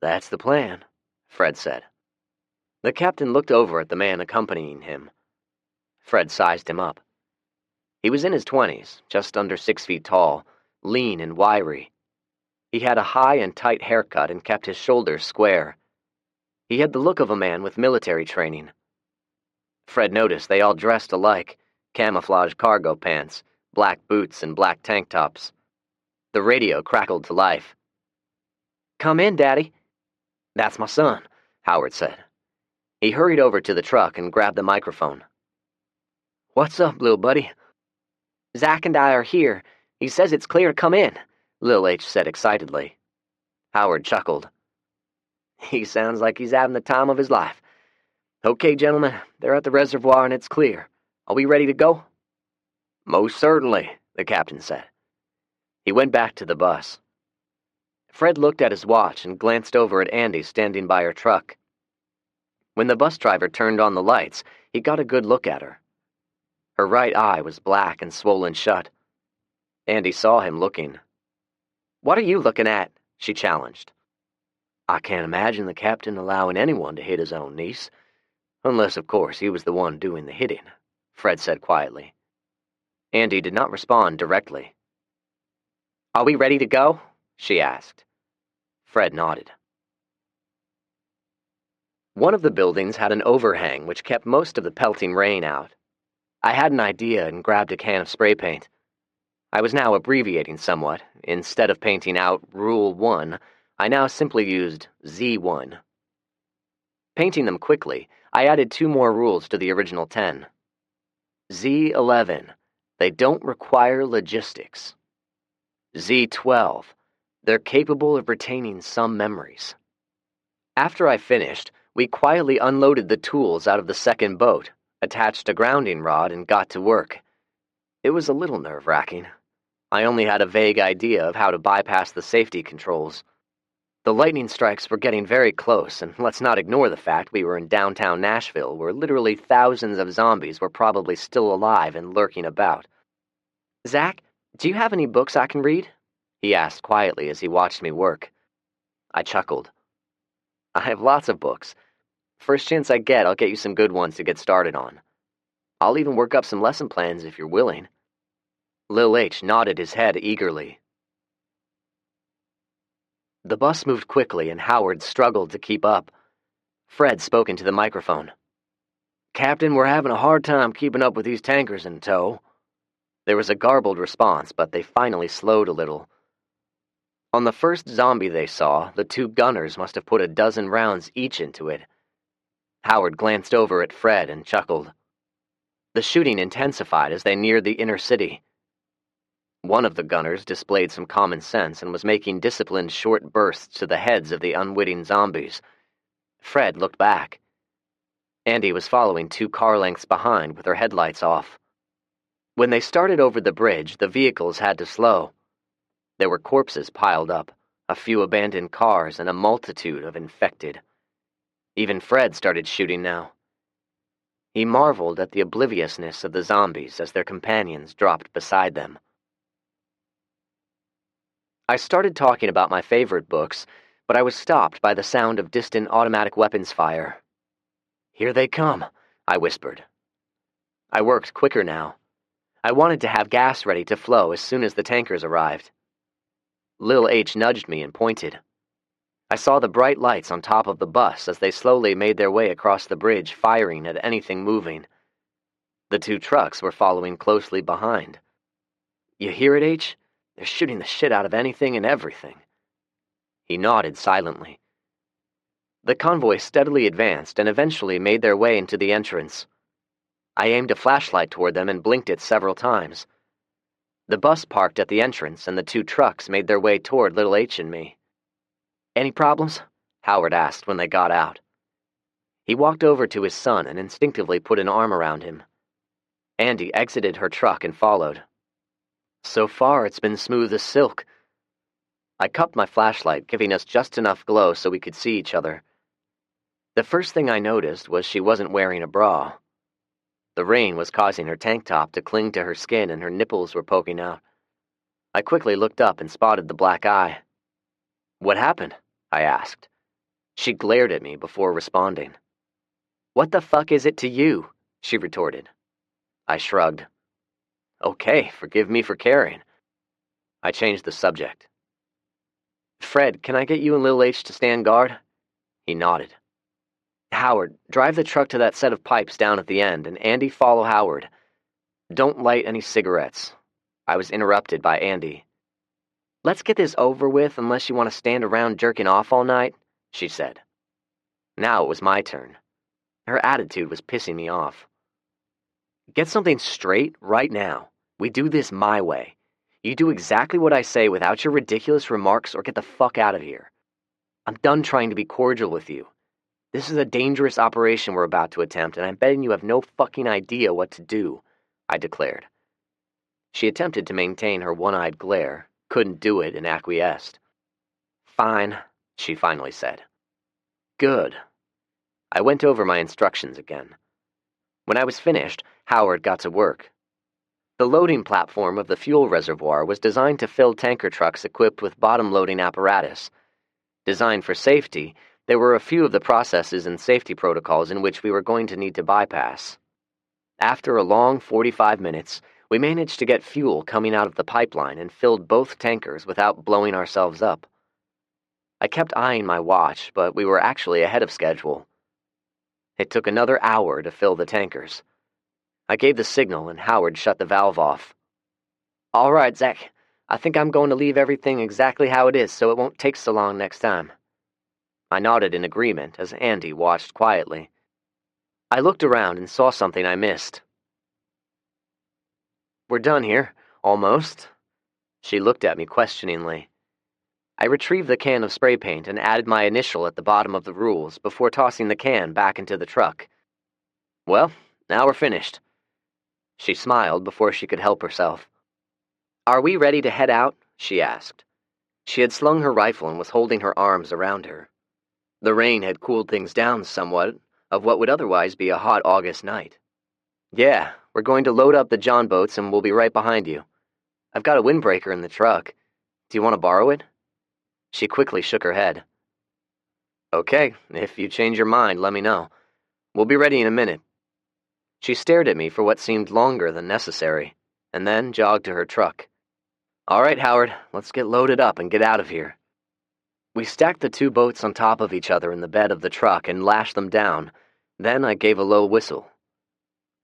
That's the plan, Fred said. The captain looked over at the man accompanying him. Fred sized him up. He was in his 20s, just under 6 feet tall, lean and wiry. He had a high and tight haircut and kept his shoulders square. He had the look of a man with military training. Fred noticed they all dressed alike, camouflage cargo pants, black boots, and black tank tops. The radio crackled to life. Come in, Daddy. That's my son, Howard said. He hurried over to the truck and grabbed the microphone. What's up, little buddy? Zach and I are here. He says it's clear to come in, Lil H said excitedly. Howard chuckled. He sounds like he's having the time of his life. Okay, gentlemen, they're at the reservoir and it's clear. Are we ready to go? Most certainly, the captain said. He went back to the bus. Fred looked at his watch and glanced over at Andy standing by her truck. When the bus driver turned on the lights, he got a good look at her. Her right eye was black and swollen shut. Andy saw him looking. What are you looking at? She challenged. I can't imagine the captain allowing anyone to hit his own niece. Unless, of course, he was the one doing the hitting, Fred said quietly. Andy did not respond directly. Are we ready to go? She asked. Fred nodded. One of the buildings had an overhang which kept most of the pelting rain out. I had an idea and grabbed a can of spray paint. I was now abbreviating somewhat. Instead of painting out Rule 1, I now simply used Z1. Painting them quickly, I added 2 more rules to the original 10. Z11, they don't require logistics. Z12, they're capable of retaining some memories. After I finished, we quietly unloaded the tools out of the second boat, attached a grounding rod, and got to work. It was a little nerve-wracking. I only had a vague idea of how to bypass the safety controls. The lightning strikes were getting very close, and let's not ignore the fact we were in downtown Nashville, where literally thousands of zombies were probably still alive and lurking about. Zach, do you have any books I can read? He asked quietly as he watched me work. I chuckled. I have lots of books. First chance I get, I'll get you some good ones to get started on. I'll even work up some lesson plans if you're willing. Lil H nodded his head eagerly. The bus moved quickly and Howard struggled to keep up. Fred spoke into the microphone. Captain, we're having a hard time keeping up with these tankers in tow. There was a garbled response, but they finally slowed a little. On the first zombie they saw, the 2 gunners must have put a dozen rounds each into it. Howard glanced over at Fred and chuckled. The shooting intensified as they neared the inner city. One of the gunners displayed some common sense and was making disciplined short bursts to the heads of the unwitting zombies. Fred looked back. Andy was following 2 car lengths behind with her headlights off. When they started over the bridge, the vehicles had to slow. There were corpses piled up, a few abandoned cars, and a multitude of infected. Even Fred started shooting now. He marveled at the obliviousness of the zombies as their companions dropped beside them. I started talking about my favorite books, but I was stopped by the sound of distant automatic weapons fire. Here they come, I whispered. I worked quicker now. I wanted to have gas ready to flow as soon as the tankers arrived. Lil H nudged me and pointed. I saw the bright lights on top of the bus as they slowly made their way across the bridge, firing at anything moving. The 2 trucks were following closely behind. You hear it, H? They're shooting the shit out of anything and everything." He nodded silently. The convoy steadily advanced and eventually made their way into the entrance. I aimed a flashlight toward them and blinked it several times. The bus parked at the entrance and the 2 trucks made their way toward Little H and me. "Any problems?" Howard asked when they got out. He walked over to his son and instinctively put an arm around him. Andy exited her truck and followed. "So far, it's been smooth as silk." I cupped my flashlight, giving us just enough glow so we could see each other. The first thing I noticed was she wasn't wearing a bra. The rain was causing her tank top to cling to her skin and her nipples were poking out. I quickly looked up and spotted the black eye. "What happened?" I asked. She glared at me before responding. "What the fuck is it to you?" she retorted. I shrugged. "Okay, forgive me for caring." I changed the subject. "Fred, can I get you and Lil H to stand guard?" He nodded. "Howard, drive the truck to that set of pipes down at the end, and Andy, follow Howard. Don't light any cigarettes." I was interrupted by Andy. "Let's get this over with unless you want to stand around jerking off all night," she said. Now it was my turn. Her attitude was pissing me off. "Get something straight right now. We do this my way. You do exactly what I say without your ridiculous remarks or get the fuck out of here. I'm done trying to be cordial with you. This is a dangerous operation we're about to attempt, and I'm betting you have no fucking idea what to do," I declared. She attempted to maintain her one-eyed glare, couldn't do it, and acquiesced. "Fine," she finally said. "Good." I went over my instructions again. When I was finished, Howard got to work. The loading platform of the fuel reservoir was designed to fill tanker trucks equipped with bottom-loading apparatus. Designed for safety, there were a few of the processes and safety protocols in which we were going to need to bypass. After a long 45 minutes, we managed to get fuel coming out of the pipeline and filled both tankers without blowing ourselves up. I kept eyeing my watch, but we were actually ahead of schedule. It took another hour to fill the tankers. I gave the signal and Howard shut the valve off. "All right, Zach, I think I'm going to leave everything exactly how it is so it won't take so long next time." I nodded in agreement as Andy watched quietly. I looked around and saw something I missed. "We're done here, almost." She looked at me questioningly. I retrieved the can of spray paint and added my initial at the bottom of the rules before tossing the can back into the truck. "Well, now we're finished." She smiled before she could help herself. "Are we ready to head out?" she asked. She had slung her rifle and was holding her arms around her. The rain had cooled things down somewhat of what would otherwise be a hot August night. "Yeah, we're going to load up the John boats and we'll be right behind you. I've got a windbreaker in the truck. Do you want to borrow it?" She quickly shook her head. "Okay, if you change your mind, let me know. We'll be ready in a minute." She stared at me for what seemed longer than necessary, and then jogged to her truck. "All right, Howard, let's get loaded up and get out of here." We stacked the 2 boats on top of each other in the bed of the truck and lashed them down. Then I gave a low whistle.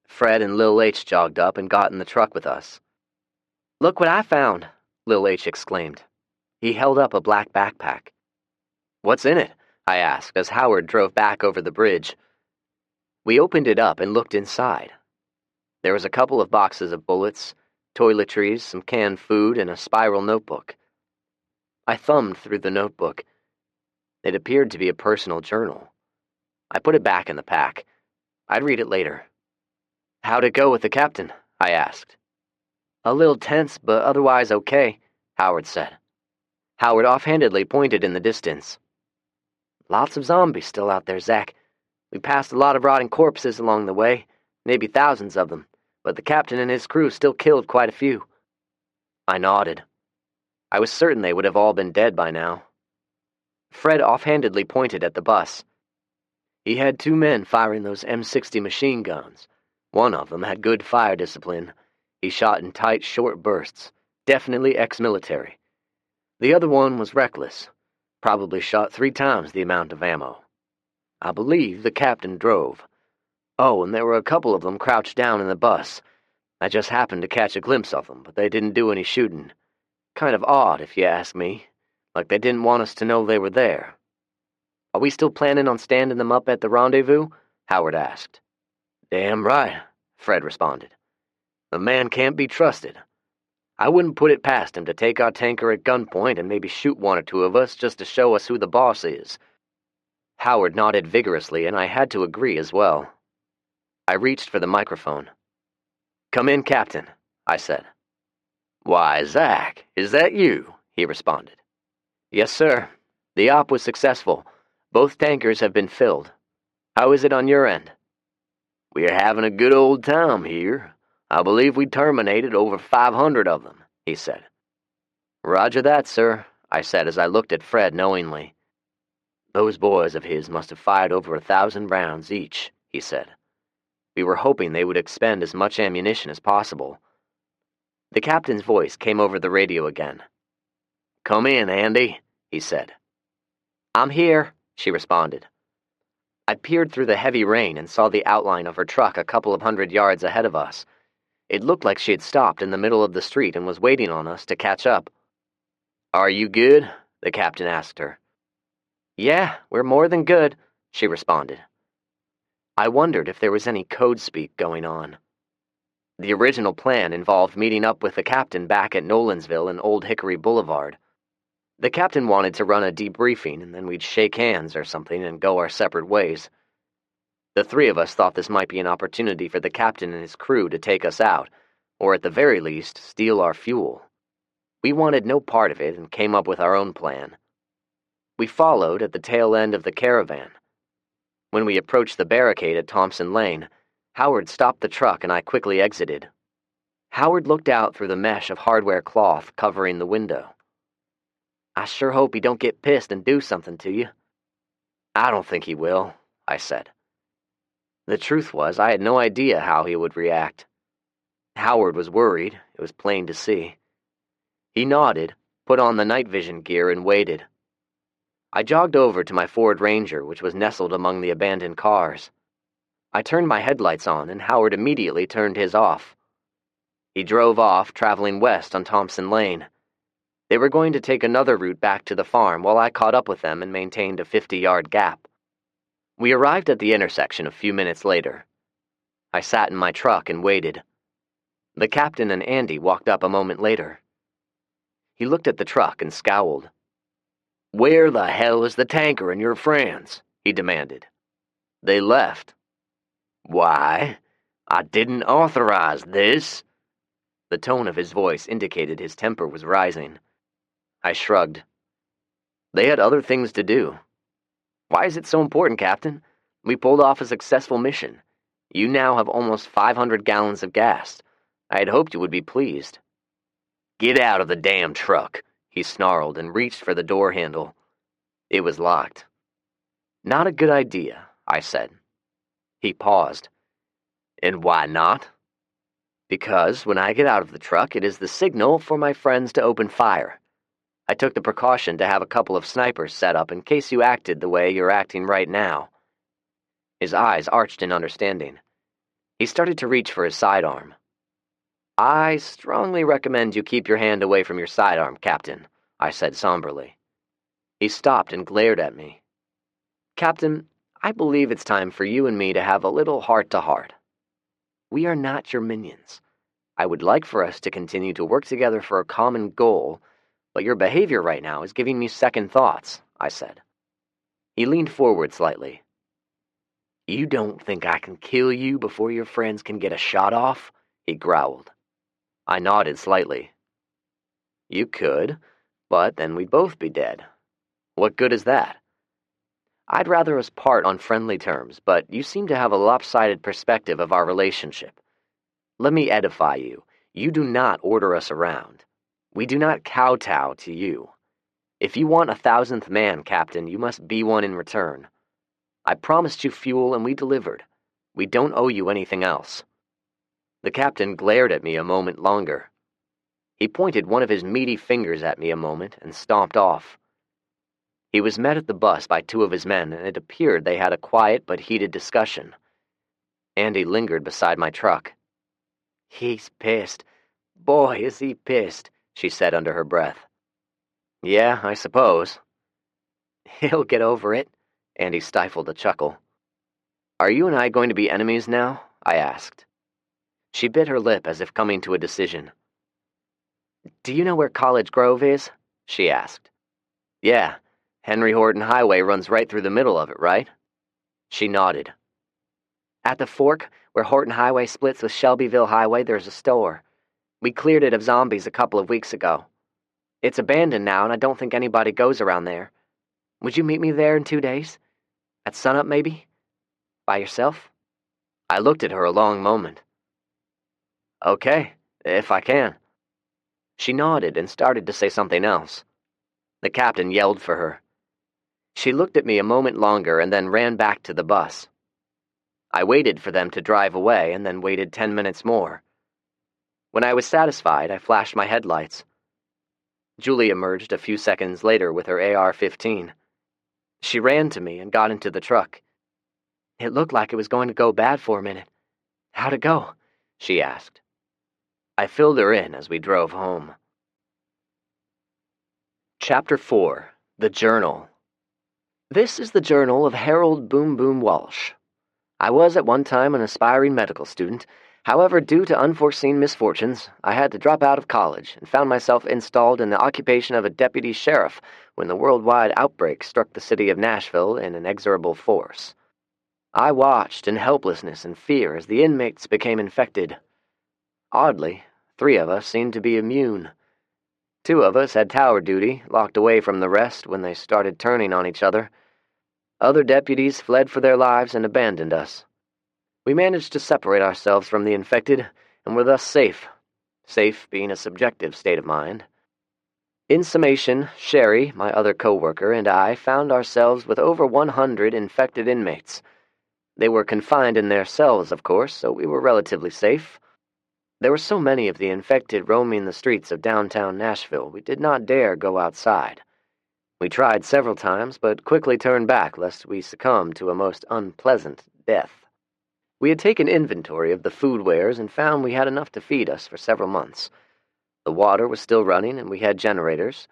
Fred and Lil H jogged up and got in the truck with us. "Look what I found," Lil H exclaimed. He held up a black backpack. "What's in it?" I asked as Howard drove back over the bridge. We opened it up and looked inside. There was a couple of boxes of bullets, toiletries, some canned food, and a spiral notebook. I thumbed through the notebook. It appeared to be a personal journal. I put it back in the pack. I'd read it later. "How'd it go with the captain?" I asked. "A little tense, but otherwise okay," Howard said. Howard offhandedly pointed in the distance. "Lots of zombies still out there, Zach. We passed a lot of rotting corpses along the way, maybe thousands of them, but the captain and his crew still killed quite a few." I nodded. I was certain they would have all been dead by now. Fred offhandedly pointed at the bus. "He had 2 men firing those M60 machine guns. One of them had good fire discipline. He shot in tight, short bursts, definitely ex-military. The other one was reckless, probably shot 3 times the amount of ammo. I believe the captain drove. Oh, and there were a couple of them crouched down in the bus. I just happened to catch a glimpse of them, but they didn't do any shooting. Kind of odd, if you ask me. Like they didn't want us to know they were there. Are we still planning on standing them up at the rendezvous? Howard asked. Damn right, Fred responded. The man can't be trusted. I wouldn't put it past him to take our tanker at gunpoint and maybe shoot one or two of us just to show us who the boss is. Howard nodded vigorously, and I had to agree as well. I reached for the microphone. Come in, Captain, I said. Why, Zach, is that you? He responded. Yes, sir. The op was successful. Both tankers have been filled. How is it on your end? We're having a good old time here. I believe we terminated over 500 of them, he said. Roger that, sir, I said as I looked at Fred knowingly. Those boys of his must have fired over 1,000 rounds each, he said. We were hoping they would expend as much ammunition as possible. The captain's voice came over the radio again. Come in, Andy, he said. I'm here, she responded. I peered through the heavy rain and saw the outline of her truck a couple of 100 yards ahead of us. It looked like she had stopped in the middle of the street and was waiting on us to catch up. Are you good? The captain asked her. Yeah, we're more than good, she responded. I wondered if there was any code speak going on. The original plan involved meeting up with the captain back at Nolansville and Old Hickory Boulevard. The captain wanted to run a debriefing, and then we'd shake hands or something and go our separate ways. The three of us thought this might be an opportunity for the captain and his crew to take us out, or at the very least, steal our fuel. We wanted no part of it and came up with our own plan. We followed at the tail end of the caravan. When we approached the barricade at Thompson Lane, Howard stopped the truck and I quickly exited. Howard looked out through the mesh of hardware cloth covering the window. I sure hope he don't get pissed and do something to you. I don't think he will, I said. The truth was, I had no idea how he would react. Howard was worried, it was plain to see. He nodded, put on the night vision gear, and waited. I jogged over to my Ford Ranger, which was nestled among the abandoned cars. I turned my headlights on, and Howard immediately turned his off. He drove off, traveling west on Thompson Lane. They were going to take another route back to the farm while I caught up with them and maintained a 50-yard gap. We arrived at the intersection a few minutes later. I sat in my truck and waited. The captain and Andy walked up a moment later. He looked at the truck and scowled. Where the hell is the tanker and your friends? He demanded. They left. Why? I didn't authorize this. The tone of his voice indicated his temper was rising. I shrugged. They had other things to do. Why is it so important, Captain? We pulled off a successful mission. You now have almost 500 gallons of gas. I had hoped you would be pleased. Get out of the damn truck, he snarled and reached for the door handle. It was locked. Not a good idea, I said. He paused. And why not? Because when I get out of the truck, it is the signal for my friends to open fire. I took the precaution to have a couple of snipers set up in case you acted the way you're acting right now. His eyes arched in understanding. He started to reach for his sidearm. I strongly recommend you keep your hand away from your sidearm, Captain, I said somberly. He stopped and glared at me. Captain, I believe it's time for you and me to have a little heart-to-heart. We are not your minions. I would like for us to continue to work together for a common goal, but your behavior right now is giving me second thoughts, I said. He leaned forward slightly. You don't think I can kill you before your friends can get a shot off? He growled. I nodded slightly. You could, but then we'd both be dead. What good is that? I'd rather us part on friendly terms, but you seem to have a lopsided perspective of our relationship. Let me edify you. You do not order us around. We do not kowtow to you. If you want 1,000th man, Captain, you must be one in return. I promised you fuel and we delivered. We don't owe you anything else. The captain glared at me a moment longer. He pointed one of his meaty fingers at me a moment and stomped off. He was met at the bus by two of his men, and it appeared they had a quiet but heated discussion. Andy lingered beside my truck. He's pissed. Boy, is he pissed, she said under her breath. Yeah, I suppose. He'll get over it. Andy stifled a chuckle. Are you and I going to be enemies now? I asked. She bit her lip as if coming to a decision. Do you know where College Grove is? She asked. Yeah, Henry Horton Highway runs right through the middle of it, right? She nodded. At the fork, where Horton Highway splits with Shelbyville Highway, there's a store. We cleared it of zombies a couple of weeks ago. It's abandoned now, and I don't think anybody goes around there. Would you meet me there in 2 days? At sunup, maybe? By yourself? I looked at her a long moment. Okay, if I can. She nodded and started to say something else. The captain yelled for her. She looked at me a moment longer and then ran back to the bus. I waited for them to drive away and then waited 10 minutes more. When I was satisfied, I flashed my headlights. Julie emerged a few seconds later with her AR-15. She ran to me and got into the truck. It looked like it was going to go bad for a minute. How'd it go? She asked. I filled her in as we drove home. Chapter 4. The Journal. This is the journal of Harold Boom Boom Walsh. I was at one time an aspiring medical student. However, due to unforeseen misfortunes, I had to drop out of college and found myself installed in the occupation of a deputy sheriff when the worldwide outbreak struck the city of Nashville in inexorable force. I watched in helplessness and fear as the inmates became infected. Oddly, 3 of us seemed to be immune. 2 of us had tower duty, locked away from the rest when they started turning on each other. Other deputies fled for their lives and abandoned us. We managed to separate ourselves from the infected and were thus safe. Safe being a subjective state of mind. In summation, Sherry, my other co-worker, and I found ourselves with over 100 infected inmates. They were confined in their cells, of course, so we were relatively safe. There were so many of the infected roaming the streets of downtown Nashville, we did not dare go outside. We tried several times, but quickly turned back lest we succumb to a most unpleasant death. We had taken inventory of the food wares and found we had enough to feed us for several months. The water was still running and we had generators,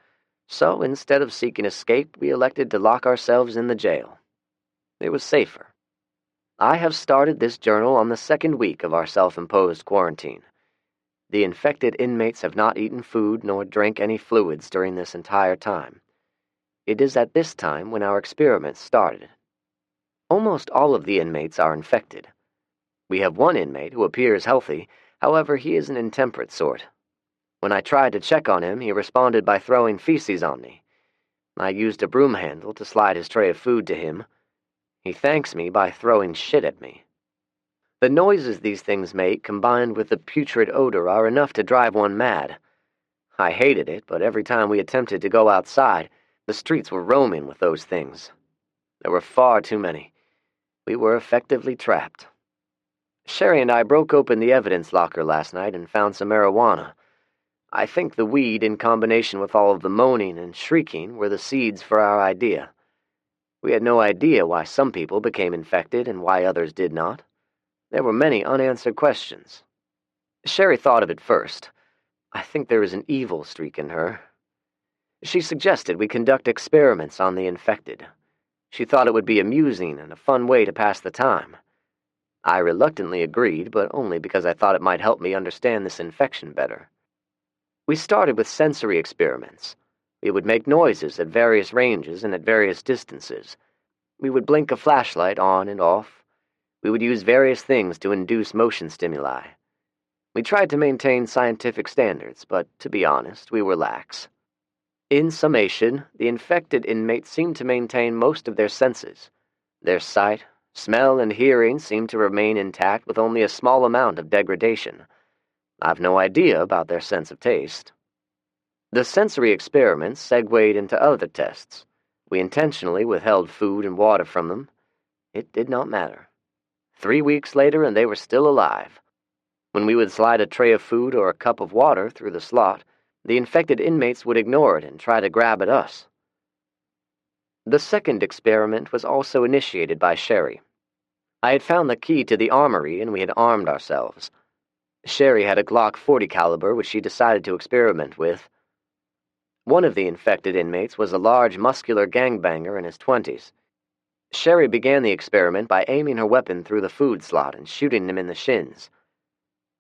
so instead of seeking escape, we elected to lock ourselves in the jail. It was safer. I have started this journal on the 2nd week of our self-imposed quarantine. The infected inmates have not eaten food nor drank any fluids during this entire time. It is at this time when our experiments started. Almost all of the inmates are infected. We have one inmate who appears healthy, however he is an intemperate sort. When I tried to check on him, he responded by throwing feces on me. I used a broom handle to slide his tray of food to him. He thanks me by throwing shit at me. The noises these things make, combined with the putrid odor, are enough to drive one mad. I hated it, but every time we attempted to go outside, the streets were roaming with those things. There were far too many. We were effectively trapped. Sherry and I broke open the evidence locker last night and found some marijuana. I think the weed, in combination with all of the moaning and shrieking, were the seeds for our idea. We had no idea why some people became infected and why others did not. There were many unanswered questions. Sherry thought of it first. I think there is an evil streak in her. She suggested we conduct experiments on the infected. She thought it would be amusing and a fun way to pass the time. I reluctantly agreed, but only because I thought it might help me understand this infection better. We started with sensory experiments. We would make noises at various ranges and at various distances. We would blink a flashlight on and off. We would use various things to induce motion stimuli. We tried to maintain scientific standards, but to be honest, we were lax. In summation, the infected inmates seemed to maintain most of their senses. Their sight, smell, and hearing seemed to remain intact with only a small amount of degradation. I've no idea about their sense of taste. The sensory experiments segued into other tests. We intentionally withheld food and water from them. It did not matter. 3 weeks later, and they were still alive. When we would slide a tray of food or a cup of water through the slot, the infected inmates would ignore it and try to grab at us. The second experiment was also initiated by Sherry. I had found the key to the armory and we had armed ourselves. Sherry had a Glock 40 caliber which she decided to experiment with. One of the infected inmates was a large, muscular gangbanger in his 20s. Sherry began the experiment by aiming her weapon through the food slot and shooting him in the shins.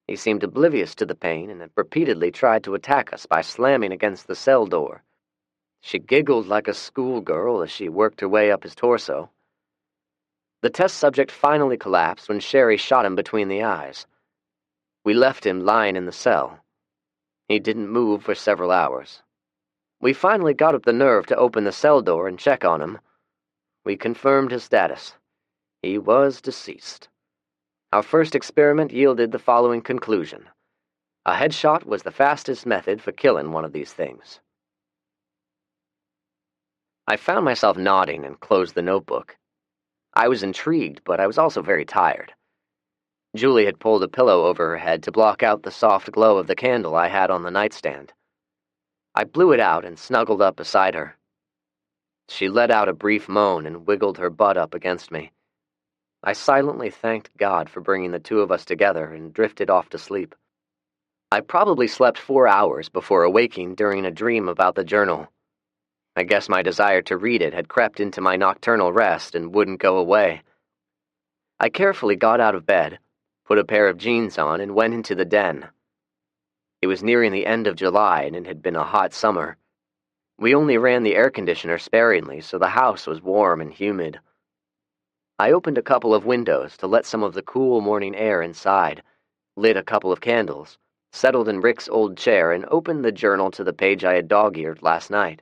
He seemed oblivious to the pain and had repeatedly tried to attack us by slamming against the cell door. She giggled like a schoolgirl as she worked her way up his torso. The test subject finally collapsed when Sherry shot him between the eyes. We left him lying in the cell. He didn't move for several hours. We finally got up the nerve to open the cell door and check on him. We confirmed his status. He was deceased. Our first experiment yielded the following conclusion. A headshot was the fastest method for killing one of these things. I found myself nodding and closed the notebook. I was intrigued, but I was also very tired. Julie had pulled a pillow over her head to block out the soft glow of the candle I had on the nightstand. I blew it out and snuggled up beside her. She let out a brief moan and wiggled her butt up against me. I silently thanked God for bringing the two of us together and drifted off to sleep. I probably slept 4 hours before awaking during a dream about the journal. I guess my desire to read it had crept into my nocturnal rest and wouldn't go away. I carefully got out of bed, put a pair of jeans on, and went into the den. It was nearing the end of July, and it had been a hot summer. We only ran the air conditioner sparingly, so the house was warm and humid. I opened a couple of windows to let some of the cool morning air inside, lit a couple of candles, settled in Rick's old chair, and opened the journal to the page I had dog-eared last night.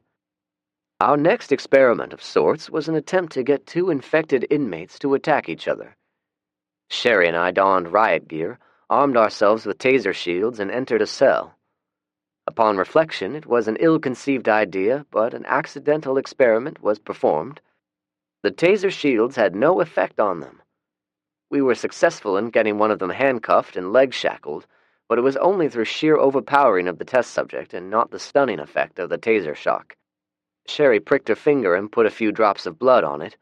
Our next experiment of sorts was an attempt to get two infected inmates to attack each other. Sherry and I donned riot gear, armed ourselves with taser shields, and entered a cell. Upon reflection, it was an ill-conceived idea, but an accidental experiment was performed. The taser shields had no effect on them. We were successful in getting one of them handcuffed and leg shackled, but it was only through sheer overpowering of the test subject and not the stunning effect of the taser shock. Sherry pricked her finger and put a few drops of blood on it.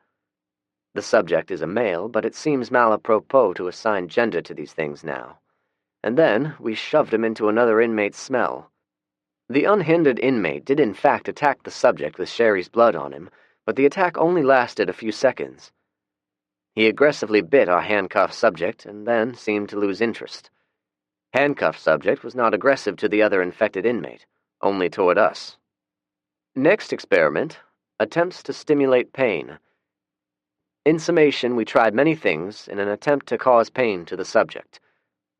The subject is a male, but it seems malapropos to assign gender to these things now. And then we shoved him into another inmate's smell. The unhindered inmate did in fact attack the subject with Sherry's blood on him, but the attack only lasted a few seconds. He aggressively bit our handcuffed subject and then seemed to lose interest. Handcuffed subject was not aggressive to the other infected inmate, only toward us. Next experiment, attempts to stimulate pain. In summation, we tried many things in an attempt to cause pain to the subject.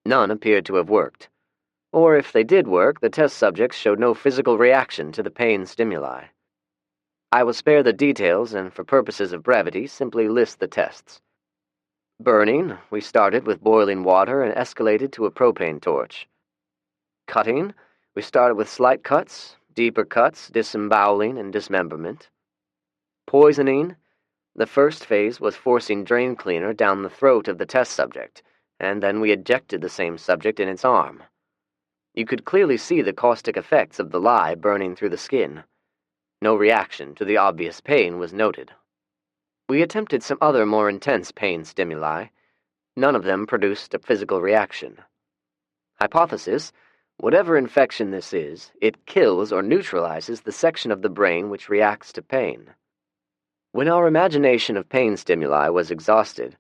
None appeared to have worked. Or if they did work, the test subjects showed no physical reaction to the pain stimuli. I will spare the details and, for purposes of brevity, simply list the tests. Burning, we started with boiling water and escalated to a propane torch. Cutting, we started with slight cuts, deeper cuts, disemboweling, and dismemberment. Poisoning, the first phase was forcing drain cleaner down the throat of the test subject, and then we ejected the same subject in its arm. You could clearly see the caustic effects of the lye burning through the skin. No reaction to the obvious pain was noted. We attempted some other more intense pain stimuli. None of them produced a physical reaction. Hypothesis: whatever infection this is, it kills or neutralizes the section of the brain which reacts to pain. When our imagination of pain stimuli was exhausted,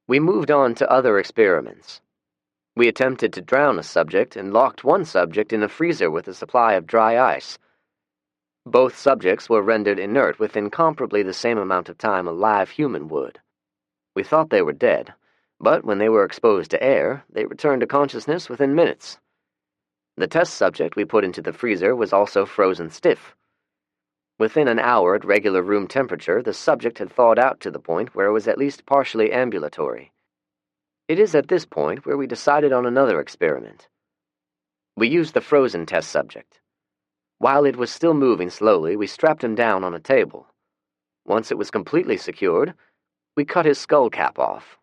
we moved on to other experiments. We attempted to drown a subject and locked one subject in a freezer with a supply of dry ice. Both subjects were rendered inert within comparably the same amount of time a live human would. We thought they were dead, but when they were exposed to air, they returned to consciousness within minutes. The test subject we put into the freezer was also frozen stiff. Within an hour at regular room temperature, the subject had thawed out to the point where it was at least partially ambulatory. It is at this point where we decided on another experiment. We used the frozen test subject. While it was still moving slowly, we strapped him down on a table. Once it was completely secured, we cut his skull cap off.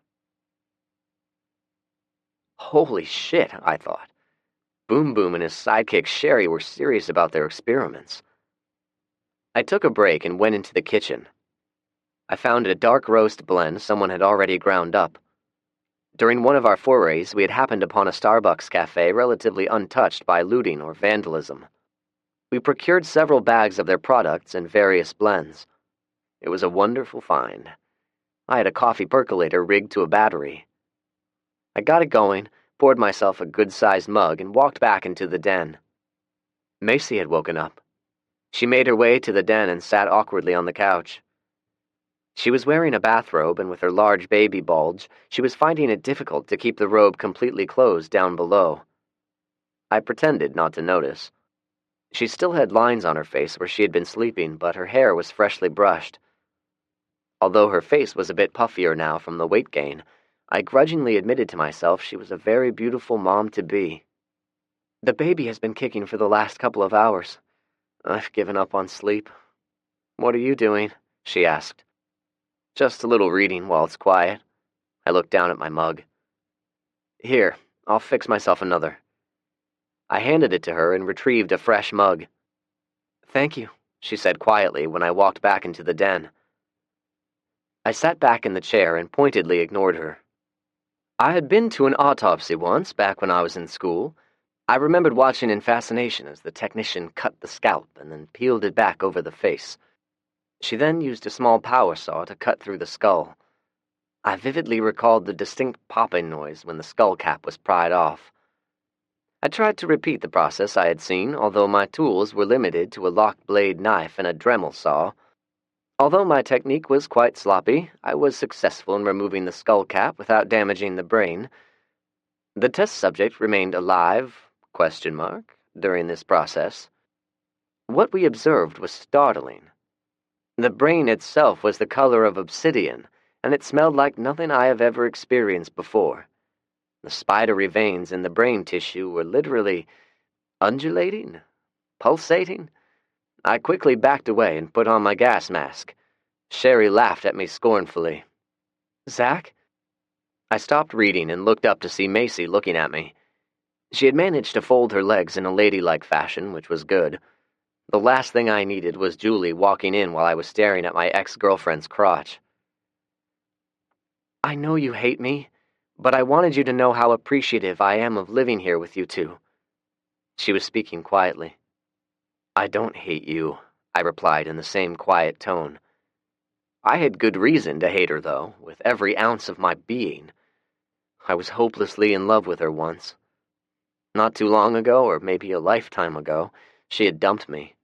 Holy shit, I thought. Boom Boom and his sidekick Sherry were serious about their experiments. I took a break and went into the kitchen. I found a dark roast blend someone had already ground up. During one of our forays, we had happened upon a Starbucks cafe relatively untouched by looting or vandalism. We procured several bags of their products in various blends. It was a wonderful find. I had a coffee percolator rigged to a battery. I got it going, poured myself a good-sized mug, and walked back into the den. Macy had woken up. She made her way to the den and sat awkwardly on the couch. She was wearing a bathrobe, and with her large baby bulge, she was finding it difficult to keep the robe completely closed down below. I pretended not to notice. She still had lines on her face where she had been sleeping, but her hair was freshly brushed. Although her face was a bit puffier now from the weight gain, I grudgingly admitted to myself she was a very beautiful mom-to-be. "The baby has been kicking for the last couple of hours. I've given up on sleep." "What are you doing?" she asked. "Just a little reading while it's quiet." I looked down at my mug. "Here, I'll fix myself another." I handed it to her and retrieved a fresh mug. "Thank you," she said quietly when I walked back into the den. I sat back in the chair and pointedly ignored her. I had been to an autopsy once, back when I was in school. I remembered watching in fascination as the technician cut the scalp and then peeled it back over the face. She then used a small power saw to cut through the skull. I vividly recalled the distinct popping noise when the skull cap was pried off. I tried to repeat the process I had seen, although my tools were limited to a lock-blade knife and a Dremel saw. Although my technique was quite sloppy, I was successful in removing the skull cap without damaging the brain. The test subject remained alive, during this process. What we observed was startling. The brain itself was the color of obsidian, and it smelled like nothing I have ever experienced before. The spidery veins in the brain tissue were literally undulating, pulsating. I quickly backed away and put on my gas mask. Sherry laughed at me scornfully. "Zach?" I stopped reading and looked up to see Macy looking at me. She had managed to fold her legs in a ladylike fashion, which was good. The last thing I needed was Julie walking in while I was staring at my ex-girlfriend's crotch. "I know you hate me, but I wanted you to know how appreciative I am of living here with you two." She was speaking quietly. "I don't hate you," I replied in the same quiet tone. I had good reason to hate her, though, with every ounce of my being. I was hopelessly in love with her once. Not too long ago, or maybe a lifetime ago, she had dumped me.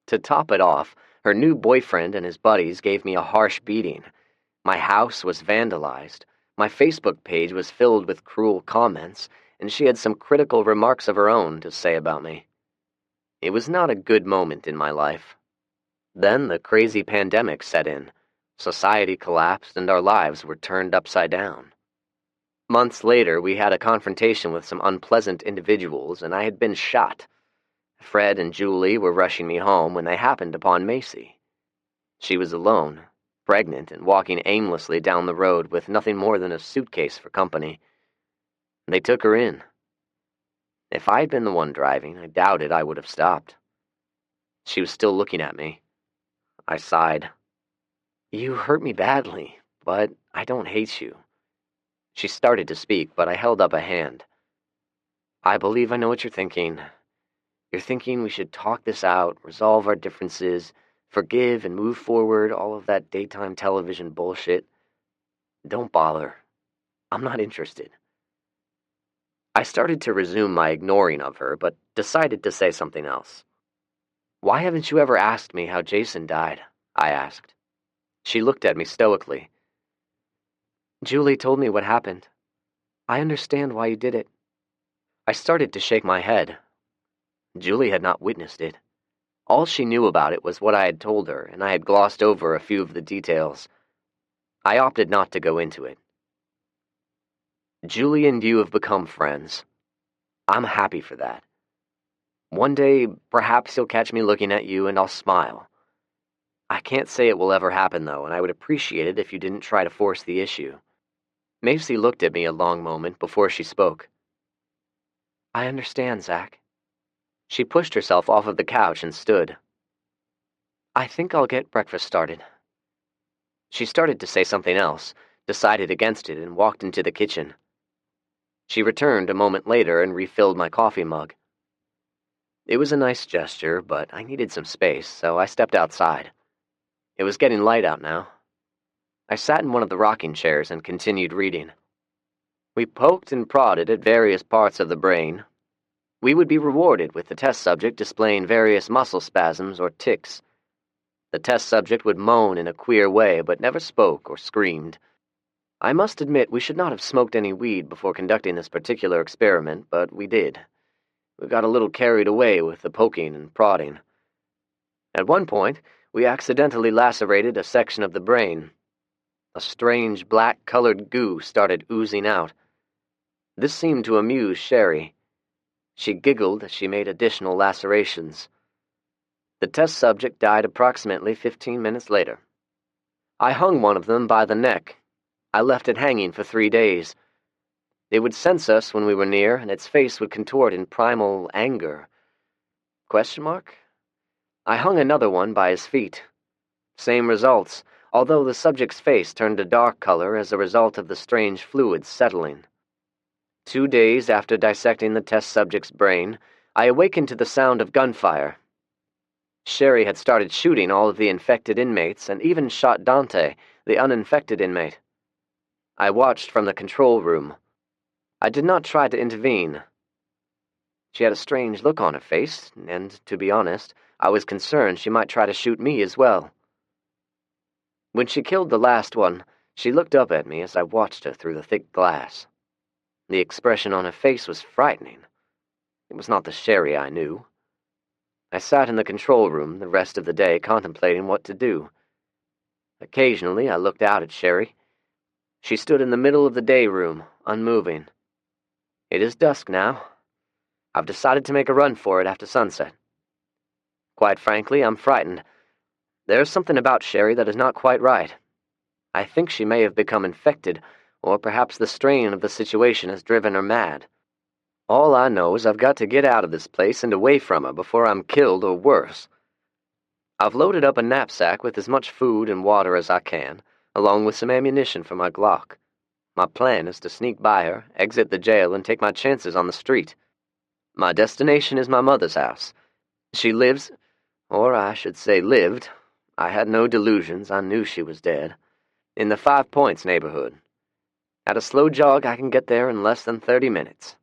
To top it off, her new boyfriend and his buddies gave me a harsh beating. My house was vandalized, my Facebook page was filled with cruel comments, and she had some critical remarks of her own to say about me. It was not a good moment in my life. Then the crazy pandemic set in. Society collapsed and our lives were turned upside down. Months later, we had a confrontation with some unpleasant individuals, and I had been shot. Fred and Julie were rushing me home when they happened upon Macy. She was alone, pregnant, and walking aimlessly down the road with nothing more than a suitcase for company. They took her in. If I had been the one driving, I doubted I would have stopped. She was still looking at me. I sighed. "You hurt me badly, but I don't hate you." She started to speak, but I held up a hand. "I believe I know what you're thinking. You're thinking we should talk this out, resolve our differences, forgive and move forward, all of that daytime television bullshit. Don't bother. I'm not interested." I started to resume my ignoring of her, but decided to say something else. "Why haven't you ever asked me how Jason died?" I asked. She looked at me stoically. "Julie told me what happened. I understand why you did it." I started to shake my head. Julie had not witnessed it. All she knew about it was what I had told her, and I had glossed over a few of the details. I opted not to go into it. Julie and you have become friends. I'm happy for that. One day, perhaps you'll catch me looking at you and I'll smile. I can't say it will ever happen, though, and I would appreciate it if you didn't try to force the issue. Macy looked at me a long moment before she spoke. "I understand, Zach." She pushed herself off of the couch and stood. "I think I'll get breakfast started." She started to say something else, decided against it, and walked into the kitchen. She returned a moment later and refilled my coffee mug. It was a nice gesture, but I needed some space, so I stepped outside. It was getting light out now. I sat in one of the rocking chairs and continued reading. We poked and prodded at various parts of the brain. We would be rewarded with the test subject displaying various muscle spasms or tics. The test subject would moan in a queer way, but never spoke or screamed. I must admit we should not have smoked any weed before conducting this particular experiment, but we did. We got a little carried away with the poking and prodding. At one point, we accidentally lacerated a section of the brain. A strange black-colored goo started oozing out. This seemed to amuse Sherry. She giggled as she made additional lacerations. The test subject died approximately 15 minutes later. I hung one of them by the neck. I left it hanging for 3 days. It would sense us when we were near, and its face would contort in primal anger. Question mark? I hung another one by his feet. Same results, although the subject's face turned a dark color as a result of the strange fluids settling. 2 days after dissecting the test subject's brain, I awakened to the sound of gunfire. Sherry had started shooting all of the infected inmates and even shot Dante, the uninfected inmate. I watched from the control room. I did not try to intervene. She had a strange look on her face, and, to be honest, I was concerned she might try to shoot me as well. When she killed the last one, she looked up at me as I watched her through the thick glass. The expression on her face was frightening. It was not the Sherry I knew. I sat in the control room the rest of the day contemplating what to do. Occasionally I looked out at Sherry. She stood in the middle of the day room, unmoving. It is dusk now. I've decided to make a run for it after sunset. Quite frankly, I'm frightened. There's something about Sherry that is not quite right. I think she may have become infected, or perhaps the strain of the situation has driven her mad. All I know is I've got to get out of this place and away from her before I'm killed or worse. I've loaded up a knapsack with as much food and water as I can, along with some ammunition for my Glock. My plan is to sneak by her, exit the jail, and take my chances on the street. My destination is my mother's house. She lives, or I should say lived. I had no delusions, I knew she was dead. In the 5 Points neighborhood. At a slow jog, I can get there in less than 30 minutes.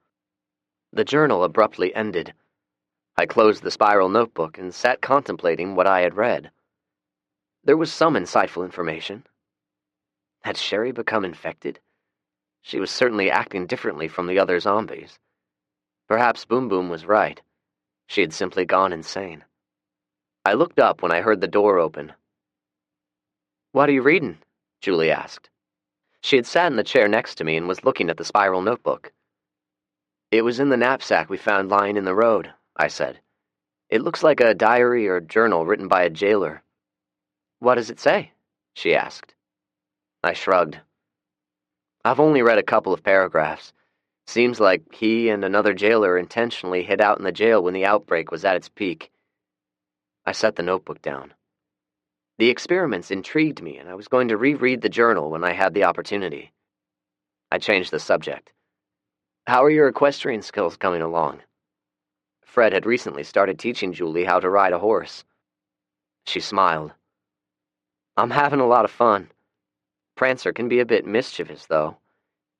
The journal abruptly ended. I closed the spiral notebook and sat contemplating what I had read. There was some insightful information. Had Sherry become infected? She was certainly acting differently from the other zombies. Perhaps Boom Boom was right. She had simply gone insane. I looked up when I heard the door open. "What are you reading?" Julie asked. She had sat in the chair next to me and was looking at the spiral notebook. "It was in the knapsack we found lying in the road," I said. "It looks like a diary or journal written by a jailer." "What does it say?" she asked. I shrugged. "I've only read a couple of paragraphs. Seems like he and another jailer intentionally hid out in the jail when the outbreak was at its peak." I set the notebook down. The experiments intrigued me, and I was going to reread the journal when I had the opportunity. I changed the subject. "How are your equestrian skills coming along?" Fred had recently started teaching Julie how to ride a horse. She smiled. "I'm having a lot of fun. Prancer can be a bit mischievous, though.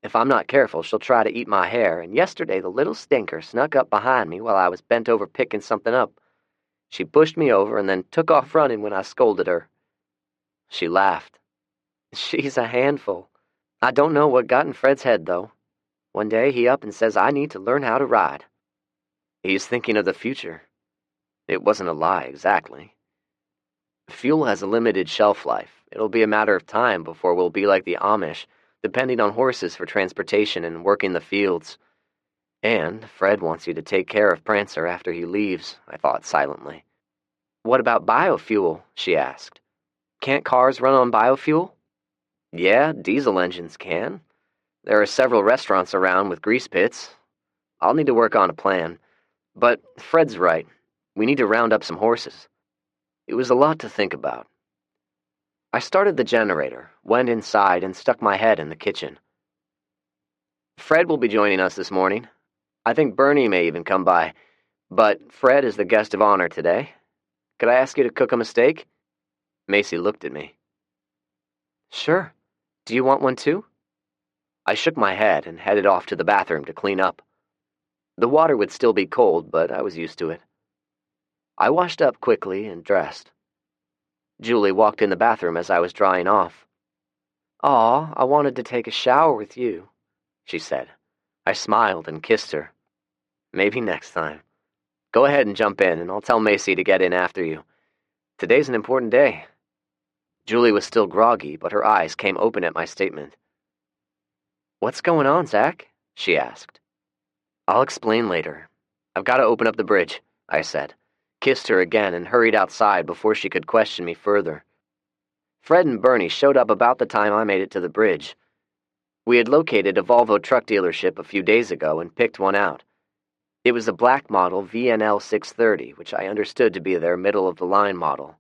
If I'm not careful, she'll try to eat my hair, and yesterday the little stinker snuck up behind me while I was bent over picking something up. She pushed me over and then took off running when I scolded her." She laughed. "She's a handful. I don't know what got in Fred's head, though. One day he up and says I need to learn how to ride. He's thinking of the future." It wasn't a lie, exactly. "Fuel has a limited shelf life. It'll be a matter of time before we'll be like the Amish, depending on horses for transportation and working the fields. And Fred wants you to take care of Prancer after he leaves," I thought silently. "What about biofuel?" she asked. "Can't cars run on biofuel?" "Yeah, diesel engines can. There are several restaurants around with grease pits. I'll need to work on a plan. But Fred's right. We need to round up some horses." It was a lot to think about. I started the generator, went inside, and stuck my head in the kitchen. Fred will be joining us this morning. I think Bernie may even come by, but Fred is the guest of honor today. Could I ask you to cook him a steak?" Macy looked at me. "Sure. Do you want one too?" I shook my head and headed off to the bathroom to clean up. The water would still be cold, but I was used to it. I washed up quickly and dressed. Julie walked in the bathroom as I was drying off. "Aw, I wanted to take a shower with you," she said. I smiled and kissed her. "Maybe next time. Go ahead and jump in, and I'll tell Macy to get in after you. Today's an important day." Julie was still groggy, but her eyes came open at my statement. "What's going on, Zach?" she asked. "I'll explain later. I've got to open up the bridge," I said, kissed her again, and hurried outside before she could question me further. Fred and Bernie showed up about the time I made it to the bridge. We had located a Volvo truck dealership a few days ago and picked one out. It was a black model VNL 630, which I understood to be their middle-of-the-line model.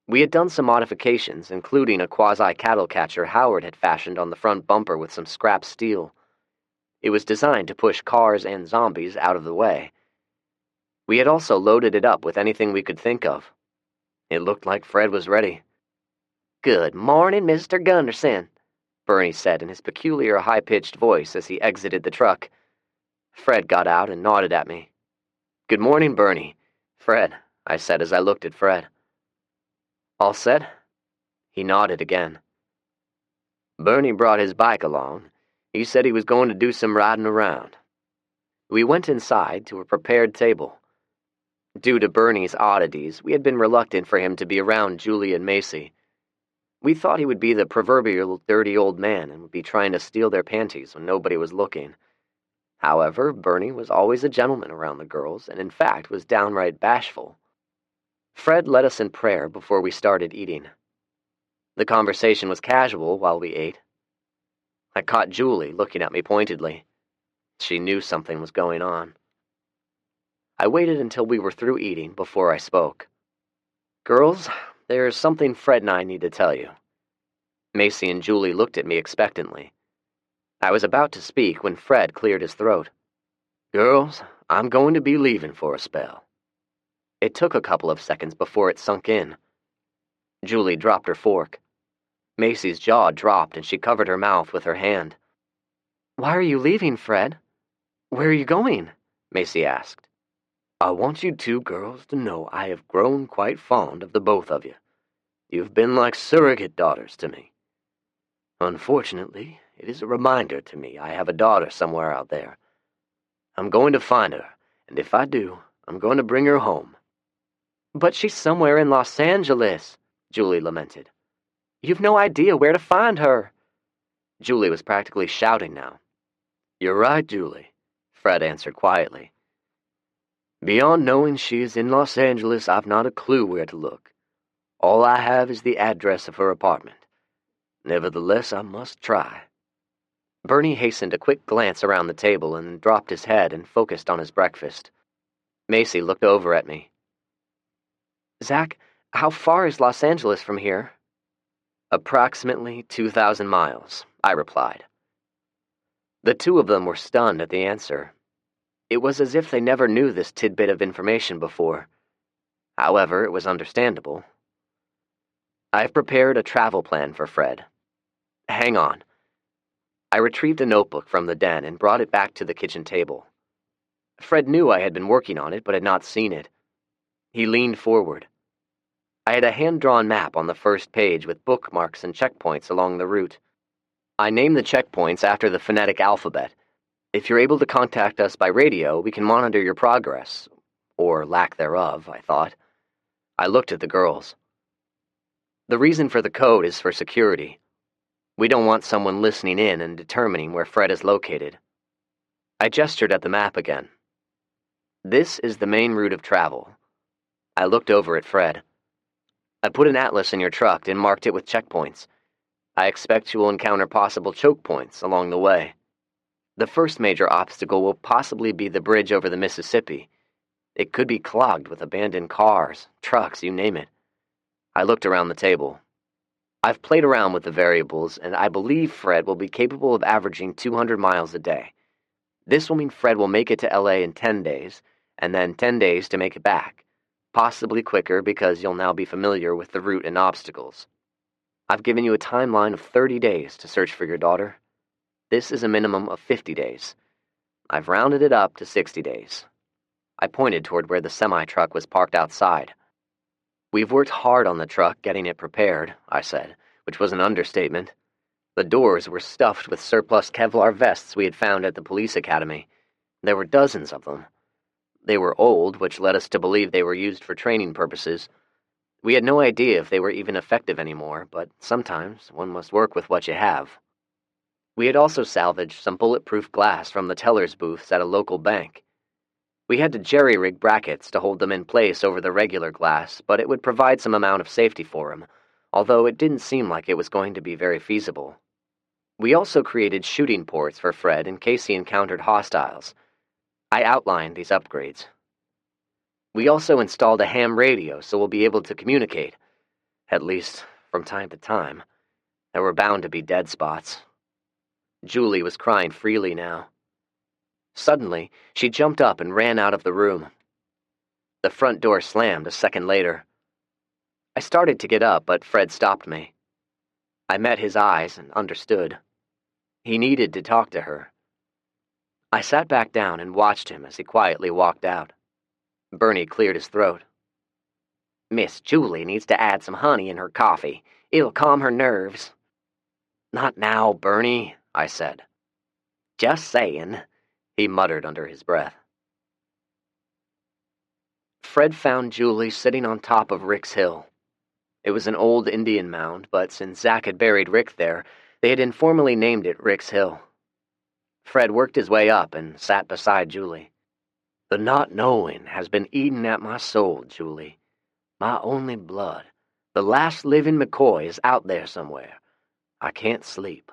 We had done some modifications, including a quasi-cattle catcher Howard had fashioned on the front bumper with some scrap steel. It was designed to push cars and zombies out of the way. We had also loaded it up with anything we could think of. It looked like Fred was ready. "Good morning, Mr. Gunderson," Bernie said in his peculiar high-pitched voice as he exited the truck. Fred got out and nodded at me. "Good morning, Bernie." "Fred," I said as I looked at Fred. "All set?" He nodded again. "Bernie brought his bike along. He said he was going to do some riding around." We went inside to a prepared table. Due to Bernie's oddities, we had been reluctant for him to be around Julie and Macy. We thought he would be the proverbial dirty old man and would be trying to steal their panties when nobody was looking. However, Bernie was always a gentleman around the girls, and in fact was downright bashful. Fred led us in prayer before we started eating. The conversation was casual while we ate. I caught Julie looking at me pointedly. She knew something was going on. I waited until we were through eating before I spoke. "Girls, there's something Fred and I need to tell you." Macy and Julie looked at me expectantly. I was about to speak when Fred cleared his throat. "Girls, I'm going to be leaving for a spell." It took a couple of seconds before it sunk in. Julie dropped her fork. Macy's jaw dropped and she covered her mouth with her hand. "Why are you leaving, Fred? Where are you going?" Macy asked. "I want you two girls to know I have grown quite fond of the both of you. You've been like surrogate daughters to me. Unfortunately, it is a reminder to me I have a daughter somewhere out there. I'm going to find her, and if I do, I'm going to bring her home." "But she's somewhere in Los Angeles," Julie lamented. "You've no idea where to find her." Julie was practically shouting now. "You're right, Julie," Fred answered quietly. "Beyond knowing she is in Los Angeles, I've not a clue where to look. All I have is the address of her apartment. Nevertheless, I must try." Bernie hastened a quick glance around the table and dropped his head and focused on his breakfast. Macy looked over at me. "Zach, how far is Los Angeles from here?" "Approximately 2,000 miles, I replied. The two of them were stunned at the answer. It was as if they never knew this tidbit of information before. However, it was understandable. I've prepared a travel plan for Fred. Hang on. I retrieved a notebook from the den and brought it back to the kitchen table. Fred knew I had been working on it but had not seen it. He leaned forward. I had a hand-drawn map on the first page with bookmarks and checkpoints along the route. I named the checkpoints after the phonetic alphabet. If you're able to contact us by radio, we can monitor your progress. Or lack thereof, I thought. I looked at the girls. The reason for the code is for security. We don't want someone listening in and determining where Fred is located. I gestured at the map again. This is the main route of travel. I looked over at Fred. I put an atlas in your truck and marked it with checkpoints. I expect you will encounter possible choke points along the way. The first major obstacle will possibly be the bridge over the Mississippi. It could be clogged with abandoned cars, trucks, you name it. I looked around the table. I've played around with the variables, and I believe Fred will be capable of averaging 200 miles a day. This will mean Fred will make it to LA in 10 days, and then 10 days to make it back. Possibly quicker because you'll now be familiar with the route and obstacles. I've given you a timeline of 30 days to search for your daughter. This is a minimum of 50 days. I've rounded it up to 60 days. I pointed toward where the semi-truck was parked outside. We've worked hard on the truck getting it prepared, I said, which was an understatement. The doors were stuffed with surplus Kevlar vests we had found at the police academy. There were dozens of them. They were old, which led us to believe they were used for training purposes. We had no idea if they were even effective anymore, but sometimes one must work with what you have. We had also salvaged some bulletproof glass from the teller's booths at a local bank. We had to jerry-rig brackets to hold them in place over the regular glass, but it would provide some amount of safety for him, although it didn't seem like it was going to be very feasible. We also created shooting ports for Fred in case he encountered hostiles. I outlined these upgrades. We also installed a ham radio so we'll be able to communicate, at least from time to time. There were bound to be dead spots. Julie was crying freely now. Suddenly, she jumped up and ran out of the room. The front door slammed a second later. I started to get up, but Fred stopped me. I met his eyes and understood. He needed to talk to her. I sat back down and watched him as he quietly walked out. Bernie cleared his throat. "Miss Julie needs to add some honey in her coffee. It'll calm her nerves." "Not now, Bernie," I said. "Just saying," he muttered under his breath. Fred found Julie sitting on top of Rick's Hill. It was an old Indian mound, but since Zach had buried Rick there, they had informally named it Rick's Hill. Fred worked his way up and sat beside Julie. "The not knowing has been eating at my soul, Julie. My only blood. The last living McCoy is out there somewhere. I can't sleep,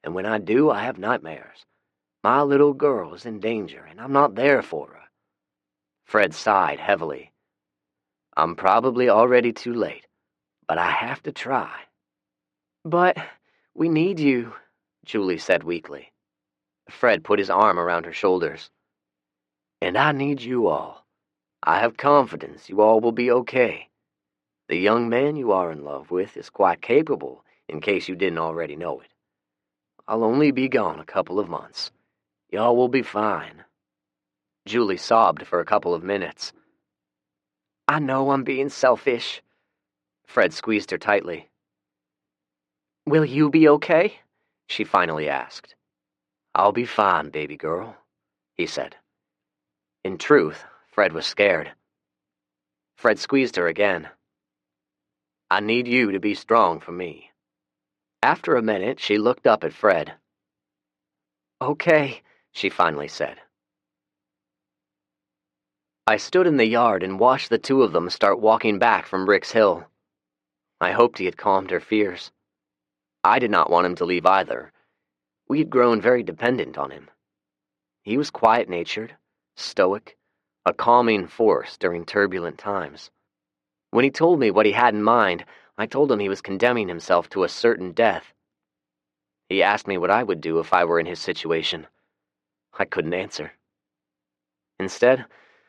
and when I do, I have nightmares. My little girl is in danger, and I'm not there for her." Fred sighed heavily. "I'm probably already too late, but I have to try." "But we need you," Julie said weakly. Fred put his arm around her shoulders. "And I need you all. I have confidence you all will be okay. The young man you are in love with is quite capable, in case you didn't already know it. I'll only be gone a couple of months. Y'all will be fine." Julie sobbed for a couple of minutes. "I know I'm being selfish." Fred squeezed her tightly. "Will you be okay?" she finally asked. "I'll be fine, baby girl," he said. In truth, Fred was scared. Fred squeezed her again. "I need you to be strong for me." After a minute, she looked up at Fred. "Okay," she finally said. I stood in the yard and watched the two of them start walking back from Rick's Hill. I hoped he had calmed her fears. I did not want him to leave either. We had grown very dependent on him. He was quiet-natured, stoic, a calming force during turbulent times. When he told me what he had in mind, I told him he was condemning himself to a certain death. He asked me what I would do if I were in his situation. I couldn't answer. Instead,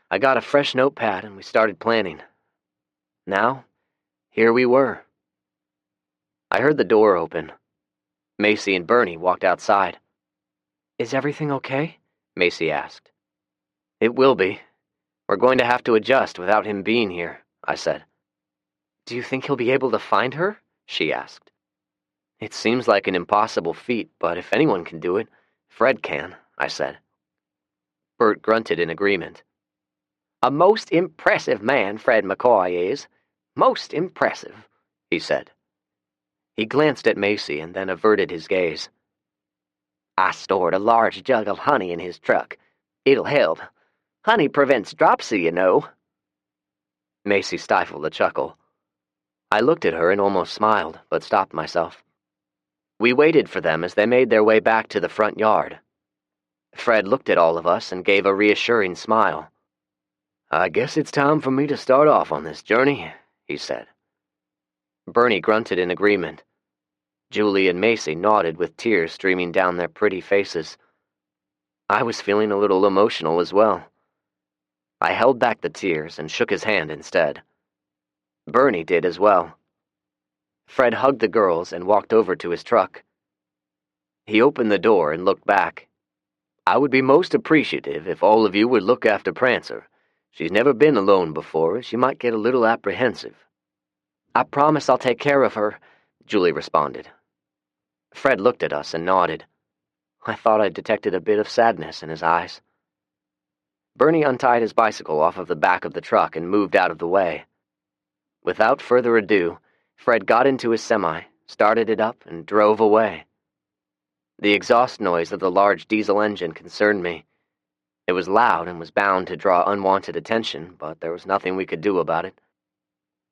I got a fresh notepad and we started planning. Now, here we were. I heard the door open. Macy and Bernie walked outside. "Is everything okay?" Macy asked. "It will be. We're going to have to adjust without him being here," I said. "Do you think he'll be able to find her?" she asked. "It seems like an impossible feat, but if anyone can do it, Fred can," I said. Bert grunted in agreement. "A most impressive man, Fred McCoy is. Most impressive," he said. He glanced at Macy and then averted his gaze. "I stored a large jug of honey in his truck. It'll help. Honey prevents dropsy, you know." Macy stifled a chuckle. I looked at her and almost smiled, but stopped myself. We waited for them as they made their way back to the front yard. Fred looked at all of us and gave a reassuring smile. "I guess it's time for me to start off on this journey," he said. Bernie grunted in agreement. Julie and Macy nodded with tears streaming down their pretty faces. I was feeling a little emotional as well. I held back the tears and shook his hand instead. Bernie did as well. Fred hugged the girls and walked over to his truck. He opened the door and looked back. "I would be most appreciative if all of you would look after Prancer. She's never been alone before, and she might get a little apprehensive." "I promise I'll take care of her," Julie responded. Fred looked at us and nodded. I thought I detected a bit of sadness in his eyes. Bernie untied his bicycle off of the back of the truck and moved out of the way. Without further ado, Fred got into his semi, started it up, and drove away. The exhaust noise of the large diesel engine concerned me. It was loud and was bound to draw unwanted attention, but there was nothing we could do about it.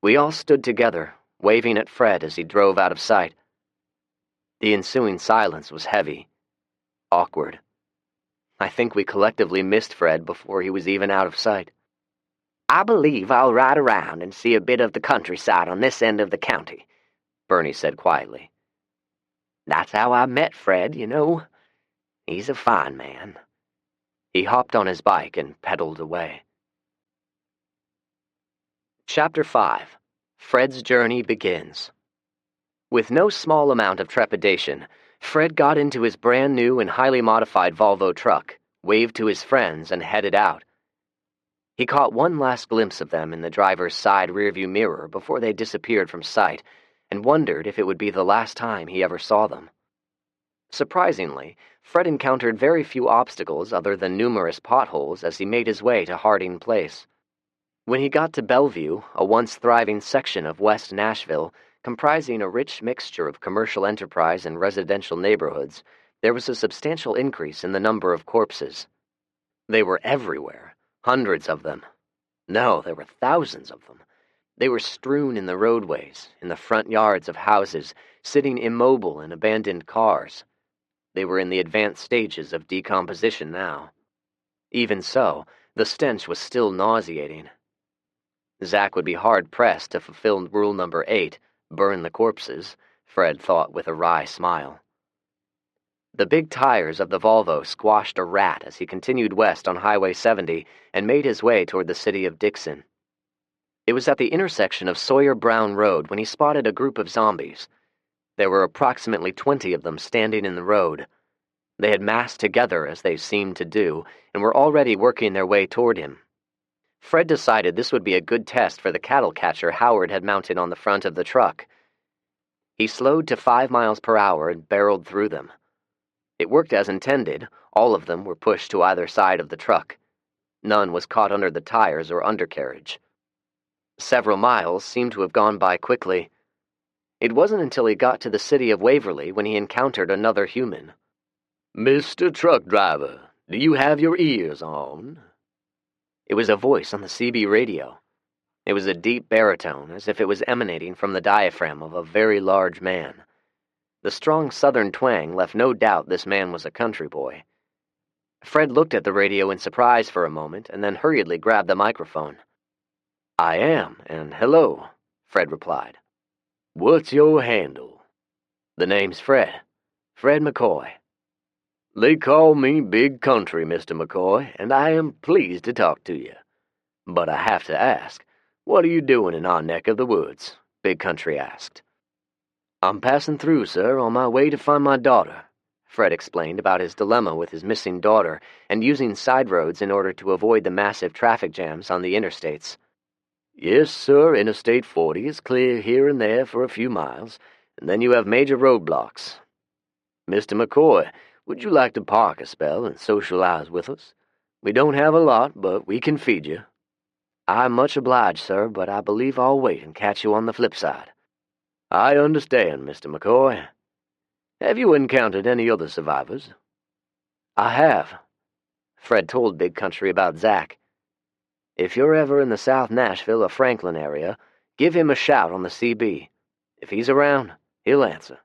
We all stood together, waving at Fred as he drove out of sight. The ensuing silence was heavy, awkward. I think we collectively missed Fred before he was even out of sight. "I believe I'll ride around and see a bit of the countryside on this end of the county," Bernie said quietly. "That's how I met Fred, you know. He's a fine man." He hopped on his bike and pedaled away. Chapter 5. Fred's Journey Begins. With no small amount of trepidation, Fred got into his brand new and highly modified Volvo truck, waved to his friends, and headed out. He caught one last glimpse of them in the driver's side rearview mirror before they disappeared from sight, and wondered if it would be the last time he ever saw them. Surprisingly, Fred encountered very few obstacles other than numerous potholes as he made his way to Harding Place. When he got to Bellevue, a once thriving section of West Nashville, comprising a rich mixture of commercial enterprise and residential neighborhoods, there was a substantial increase in the number of corpses. They were everywhere, hundreds of them. No, there were thousands of them. They were strewn in the roadways, in the front yards of houses, sitting immobile in abandoned cars. They were in the advanced stages of decomposition now. Even so, the stench was still nauseating. Zach would be hard-pressed to fulfill rule number 8, burn the corpses, Fred thought with a wry smile. The big tires of the Volvo squashed a rat as he continued west on Highway 70 and made his way toward the city of Dixon. It was at the intersection of Sawyer Brown Road when he spotted a group of zombies. There were approximately 20 of them standing in the road. They had massed together, as they seemed to do, and were already working their way toward him. Fred decided this would be a good test for the cattle catcher Howard had mounted on the front of the truck. He slowed to 5 miles per hour and barreled through them. It worked as intended. All of them were pushed to either side of the truck. None was caught under the tires or undercarriage. Several miles seemed to have gone by quickly. It wasn't until he got to the city of Waverly when he encountered another human. "Mr. Truck Driver, do you have your ears on?" It was a voice on the CB radio. It was a deep baritone, as if it was emanating from the diaphragm of a very large man. The strong southern twang left no doubt this man was a country boy. Fred looked at the radio in surprise for a moment and then hurriedly grabbed the microphone. "I am, and hello," Fred replied. "What's your handle?" "The name's Fred. Fred McCoy." "They call me Big Country, Mr. McCoy, and I am pleased to talk to you. But I have to ask, what are you doing in our neck of the woods?" Big Country asked. "I'm passing through, sir, on my way to find my daughter," Fred explained about his dilemma with his missing daughter and using side roads in order to avoid the massive traffic jams on the interstates. "Yes, sir, Interstate 40 is clear here and there for a few miles, and then you have major roadblocks. Mr. McCoy, would you like to park a spell and socialize with us? We don't have a lot, but we can feed you." "I'm much obliged, sir, but I believe I'll wait and catch you on the flip side." "I understand, Mr. McCoy. Have you encountered any other survivors?" "I have." Fred told Big Country about Zach. "If you're ever in the South Nashville or Franklin area, give him a shout on the CB. If he's around, he'll answer.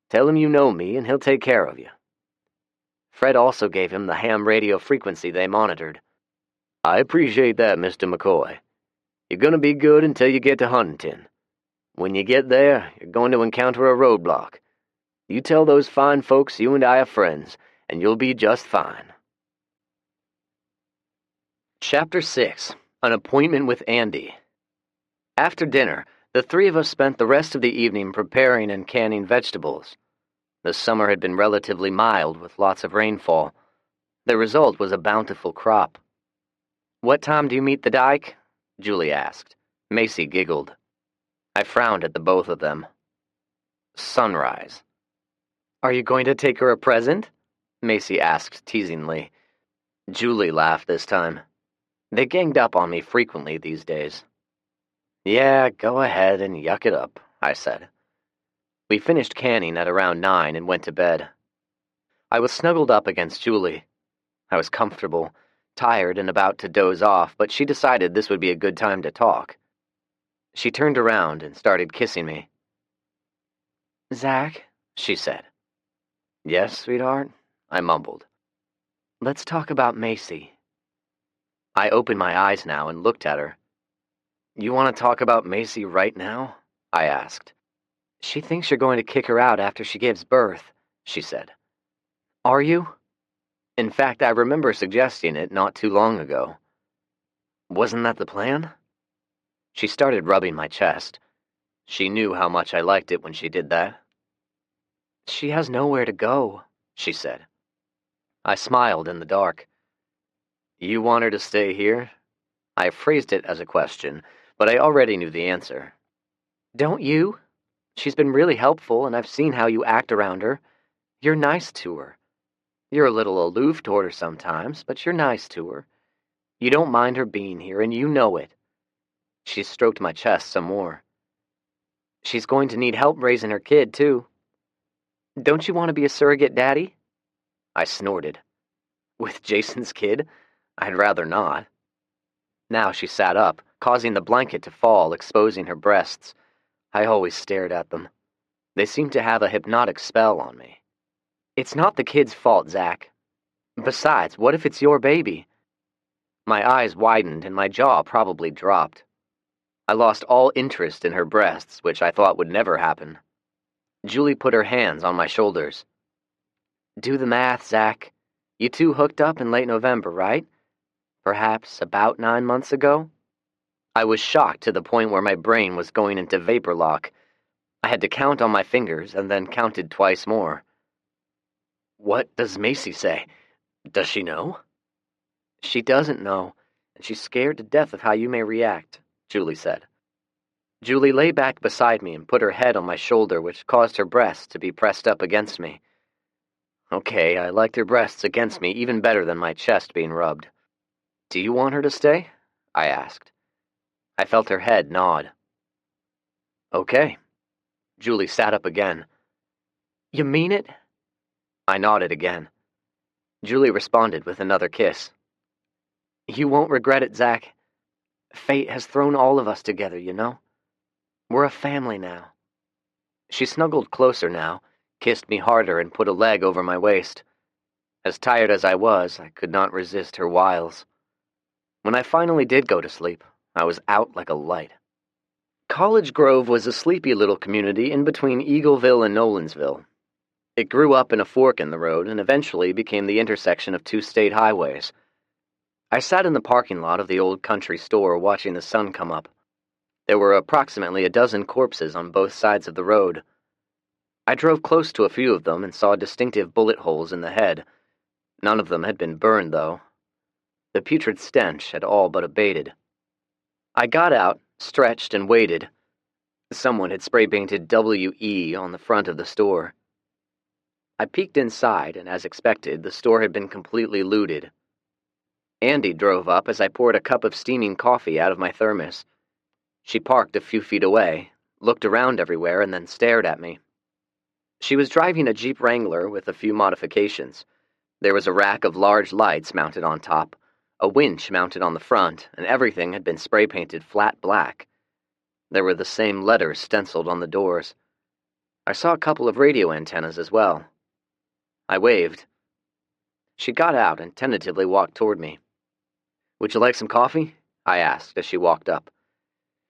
Tell him you know me and he'll take care of you." Fred also gave him the ham radio frequency they monitored. "I appreciate that, Mr. McCoy. You're going to be good until you get to Huntington. When you get there, you're going to encounter a roadblock, You tell those fine folks you and I are friends, and you'll be just fine. Chapter 6. An Appointment with Andy. After dinner, the three of us spent the rest of the evening preparing and canning vegetables. The summer had been relatively mild with lots of rainfall. The result was a bountiful crop. "What time do you meet the dike?" Julie asked. Macy giggled. I frowned at the both of them. "Sunrise." "Are you going to take her a present?" Macy asked teasingly. Julie laughed this time. They ganged up on me frequently these days. "Yeah, go ahead and yuck it up," I said. We finished canning at around 9 and went to bed. I was snuggled up against Julie. I was comfortable, tired and about to doze off, but she decided this would be a good time to talk. She turned around and started kissing me. "Zach," she said. "Yes, sweetheart?" I mumbled. "Let's talk about Macy." I opened my eyes now and looked at her. "You want to talk about Macy right now?" I asked. "She thinks you're going to kick her out after she gives birth," she said. "Are you?" In fact, I remember suggesting it not too long ago. "Wasn't that the plan?" She started rubbing my chest. She knew how much I liked it when she did that. "She has nowhere to go," she said. I smiled in the dark. "You want her to stay here?" I phrased it as a question, but I already knew the answer. "Don't you? She's been really helpful, and I've seen how you act around her. You're nice to her. You're a little aloof toward her sometimes, but you're nice to her. You don't mind her being here, and you know it." She stroked my chest some more. "She's going to need help raising her kid, too. Don't you want to be a surrogate daddy?" I snorted. "With Jason's kid? I'd rather not." Now she sat up, causing the blanket to fall, exposing her breasts. I always stared at them. They seemed to have a hypnotic spell on me. "It's not the kid's fault, Zach. Besides, what if it's your baby?" My eyes widened and my jaw probably dropped. I lost all interest in her breasts, which I thought would never happen. Julie put her hands on my shoulders. "Do the math, Zach. You two hooked up in late November, right? Perhaps about 9 months ago?" I was shocked to the point where my brain was going into vapor lock. I had to count on my fingers and then counted twice more. "What does Macy say? Does she know?" "She doesn't know, and she's scared to death of how you may react," Julie said. Julie lay back beside me and put her head on my shoulder, which caused her breasts to be pressed up against me. Okay, I liked her breasts against me even better than my chest being rubbed. "Do you want her to stay?" I asked. I felt her head nod. "Okay." Julie sat up again. "You mean it?" I nodded again. Julie responded with another kiss. "You won't regret it, Zach. Fate has thrown all of us together, you know? We're a family now." She snuggled closer now, kissed me harder, and put a leg over my waist. As tired as I was, I could not resist her wiles. When I finally did go to sleep, I was out like a light. College Grove was a sleepy little community in between Eagleville and Nolansville. It grew up in a fork in the road and eventually became the intersection of two state highways. I sat in the parking lot of the old country store watching the sun come up. There were approximately a dozen corpses on both sides of the road. I drove close to a few of them and saw distinctive bullet holes in the head. None of them had been burned, though. The putrid stench had all but abated. I got out, stretched, and waited. Someone had spray-painted WE on the front of the store. I peeked inside, and as expected, the store had been completely looted. Andy drove up as I poured a cup of steaming coffee out of my thermos. She parked a few feet away, looked around everywhere, and then stared at me. She was driving a Jeep Wrangler with a few modifications. There was a rack of large lights mounted on top, a winch mounted on the front, and everything had been spray-painted flat black. There were the same letters stenciled on the doors. I saw a couple of radio antennas as well. I waved. She got out and tentatively walked toward me. "Would you like some coffee?" I asked as she walked up.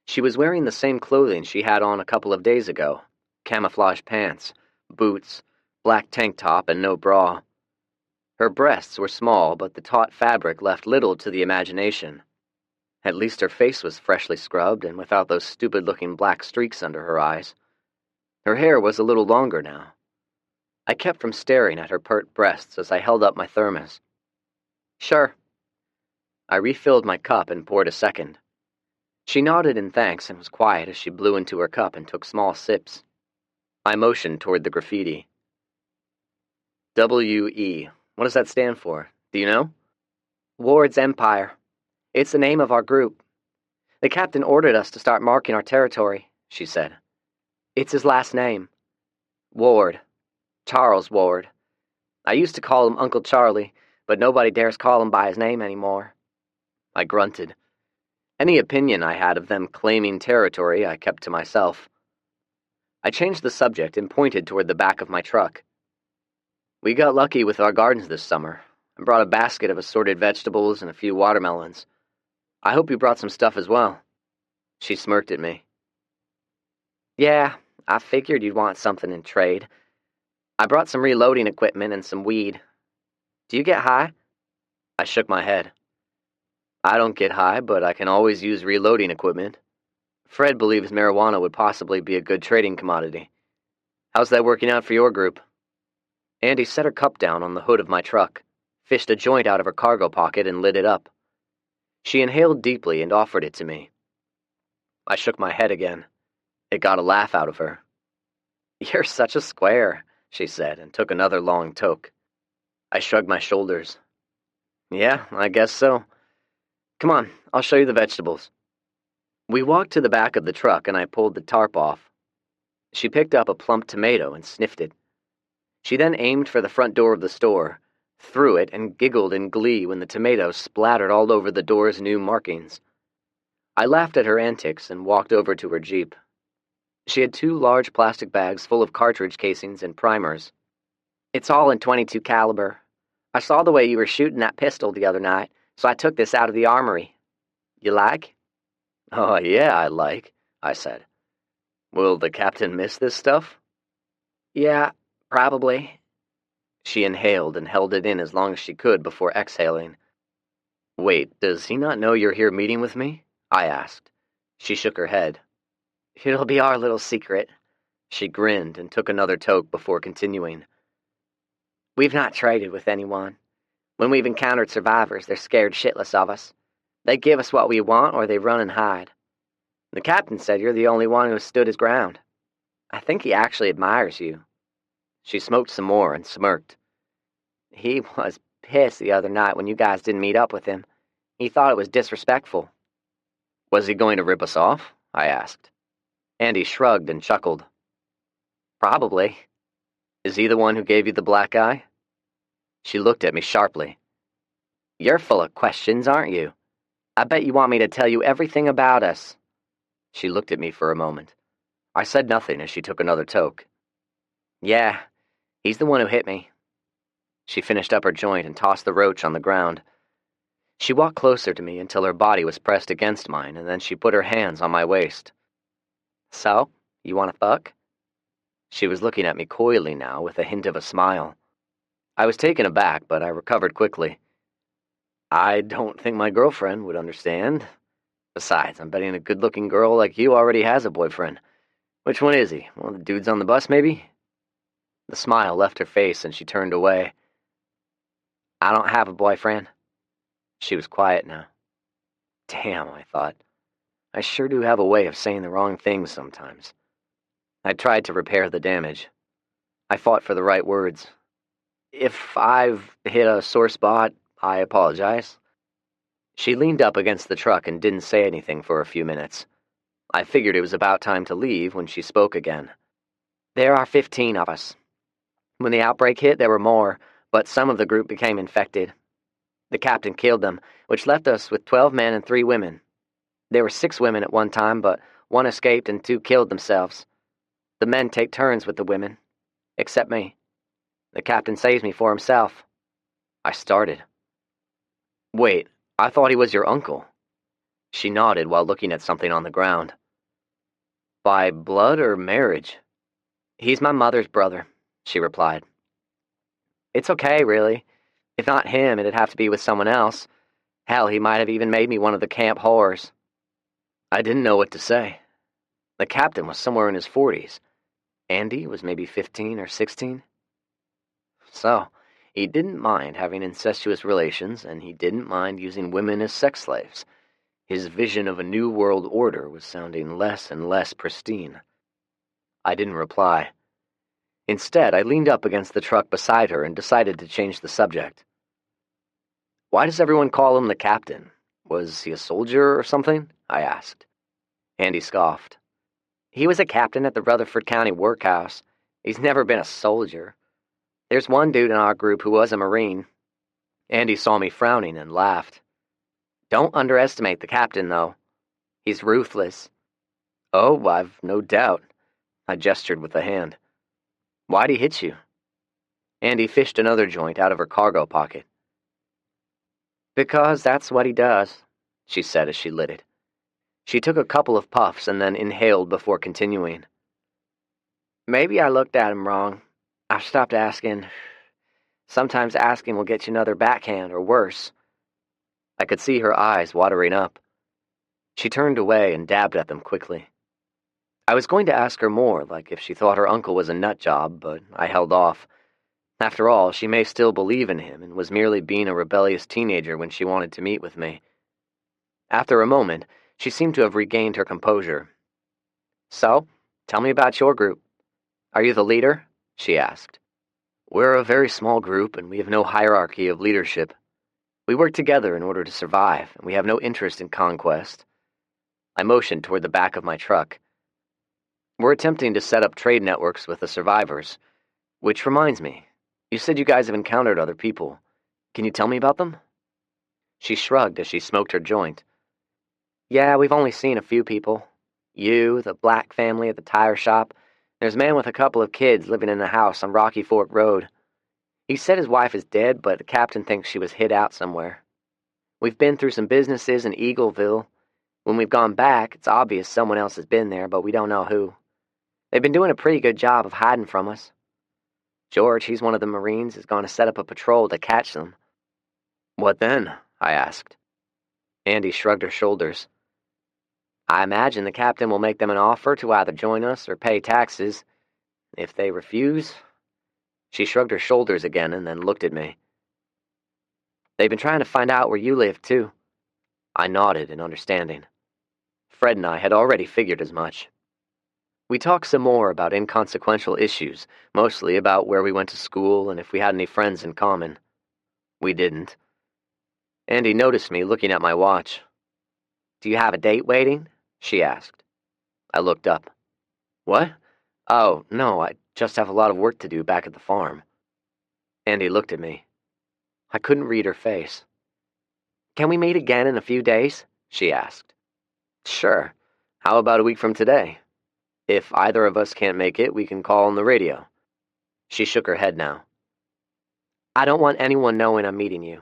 She was wearing the same clothing she had on a couple of days ago, camouflage pants, boots, black tank top, and no bra. Her breasts were small, but the taut fabric left little to the imagination. At least her face was freshly scrubbed and without those stupid-looking black streaks under her eyes. Her hair was a little longer now. I kept from staring at her pert breasts as I held up my thermos. "Sure." I refilled my cup and poured a second. She nodded in thanks and was quiet as she blew into her cup and took small sips. I motioned toward the graffiti. W.E. What does that stand for? Do you know? "Ward's Empire. It's the name of our group. The captain ordered us to start marking our territory," she said. "It's his last name. Ward. Charles Ward. I used to call him Uncle Charlie, but nobody dares call him by his name anymore." I grunted. Any opinion I had of them claiming territory I kept to myself. I changed the subject and pointed toward the back of my truck. "We got lucky with our gardens this summer. I brought a basket of assorted vegetables and a few watermelons. I hope you brought some stuff as well." She smirked at me. "Yeah, I figured you'd want something in trade. I brought some reloading equipment and some weed. Do you get high?" I shook my head. "I don't get high, but I can always use reloading equipment. Fred believes marijuana would possibly be a good trading commodity. How's that working out for your group?" Andy set her cup down on the hood of my truck, fished a joint out of her cargo pocket, and lit it up. She inhaled deeply and offered it to me. I shook my head again. It got a laugh out of her. "You're such a square," she said, and took another long toke. I shrugged my shoulders. "Yeah, I guess so. Come on, I'll show you the vegetables." We walked to the back of the truck and I pulled the tarp off. She picked up a plump tomato and sniffed it. She then aimed for the front door of the store, threw it, and giggled in glee when the tomato splattered all over the door's new markings. I laughed at her antics and walked over to her Jeep. She had 2 large plastic bags full of cartridge casings and primers. "It's all in .22 caliber. I saw the way you were shooting that pistol the other night, so I took this out of the armory. You like?" "Oh, yeah, I like," I said. "Will the captain miss this stuff?" "Yeah, probably." She inhaled and held it in as long as she could before exhaling. "Wait, does he not know you're here meeting with me?" I asked. She shook her head. "It'll be our little secret." She grinned and took another toke before continuing. "We've not traded with anyone. When we've encountered survivors, they're scared shitless of us. They give us what we want or they run and hide. The captain said you're the only one who has stood his ground. I think he actually admires you." She smoked some more and smirked. "He was pissed the other night when you guys didn't meet up with him. He thought it was disrespectful." "Was he going to rip us off?" I asked. Andy shrugged and chuckled. "Probably." "Is he the one who gave you the black eye?" She looked at me sharply. "You're full of questions, aren't you? I bet you want me to tell you everything about us." She looked at me for a moment. I said nothing as she took another toke. "Yeah, he's the one who hit me." She finished up her joint and tossed the roach on the ground. She walked closer to me until her body was pressed against mine, and then she put her hands on my waist. "So, you want to fuck?" She was looking at me coyly now, with a hint of a smile. I was taken aback, but I recovered quickly. "I don't think my girlfriend would understand. Besides, I'm betting a good-looking girl like you already has a boyfriend. Which one is he? One of the dudes on the bus, maybe?" The smile left her face and she turned away. "I don't have a boyfriend." She was quiet now. Damn, I thought. I sure do have a way of saying the wrong things sometimes. I tried to repair the damage. I fought for the right words. "If I've hit a sore spot, I apologize." She leaned up against the truck and didn't say anything for a few minutes. I figured it was about time to leave when she spoke again. "There are 15 of us. When the outbreak hit, there were more, but some of the group became infected. The captain killed them, which left us with 12 men and 3 women. There were 6 women at one time, but 1 escaped and 2 killed themselves. The men take turns with the women, except me. The captain saves me for himself." I started. "Wait, I thought he was your uncle." She nodded while looking at something on the ground. "By blood or marriage?" "He's my mother's brother. she replied. It's okay, really. If not him, it'd have to be with someone else. Hell, he might have even made me one of the camp whores. I didn't know what to say. The captain was somewhere in his 40s. Andy was maybe 15 or 16. So, he didn't mind having incestuous relations, and he didn't mind using women as sex slaves. His vision of a new world order was sounding less and less pristine. I didn't reply. Instead, I leaned up against the truck beside her and decided to change the subject. Why does everyone call him the captain? Was he a soldier or something? I asked. Andy scoffed. He was a captain at the Rutherford County Workhouse. He's never been a soldier. There's one dude in our group who was a Marine. Andy saw me frowning and laughed. Don't underestimate the captain, though. He's ruthless. Oh, I've no doubt. I gestured with a hand. Why'd he hit you? Andy fished another joint out of her cargo pocket. Because that's what he does, she said as she lit it. She took a couple of puffs and then inhaled before continuing. Maybe I looked at him wrong. I've stopped asking. Sometimes asking will get you another backhand or worse. I could see her eyes watering up. She turned away and dabbed at them quickly. I was going to ask her more, like if she thought her uncle was a nut job, but I held off. After all, she may still believe in him and was merely being a rebellious teenager when she wanted to meet with me. After a moment, she seemed to have regained her composure. So, tell me about your group. Are you the leader? She asked. We're a very small group, and we have no hierarchy of leadership. We work together in order to survive, and we have no interest in conquest. I motioned toward the back of my truck. We're attempting to set up trade networks with the survivors. Which reminds me, you said you guys have encountered other people. Can you tell me about them? She shrugged as she smoked her joint. Yeah, we've only seen a few people. You, the black family at the tire shop. There's a man with a couple of kids living in a house on Rocky Fork Road. He said his wife is dead, but the captain thinks she was hid out somewhere. We've been through some businesses in Eagleville. When we've gone back, it's obvious someone else has been there, but we don't know who. They've been doing a pretty good job of hiding from us. George, he's one of the Marines, is going to set up a patrol to catch them. What then? I asked. Andy shrugged her shoulders. I imagine the captain will make them an offer to either join us or pay taxes. If they refuse... She shrugged her shoulders again and then looked at me. They've been trying to find out where you live, too. I nodded in understanding. Fred and I had already figured as much. We talked some more about inconsequential issues, mostly about where we went to school and if we had any friends in common. We didn't. Andy noticed me looking at my watch. Do you have a date waiting? She asked. I looked up. What? Oh, no, I just have a lot of work to do back at the farm. Andy looked at me. I couldn't read her face. Can we meet again in a few days? She asked. Sure. How about a week from today? If either of us can't make it, we can call on the radio. She shook her head now. I don't want anyone knowing I'm meeting you.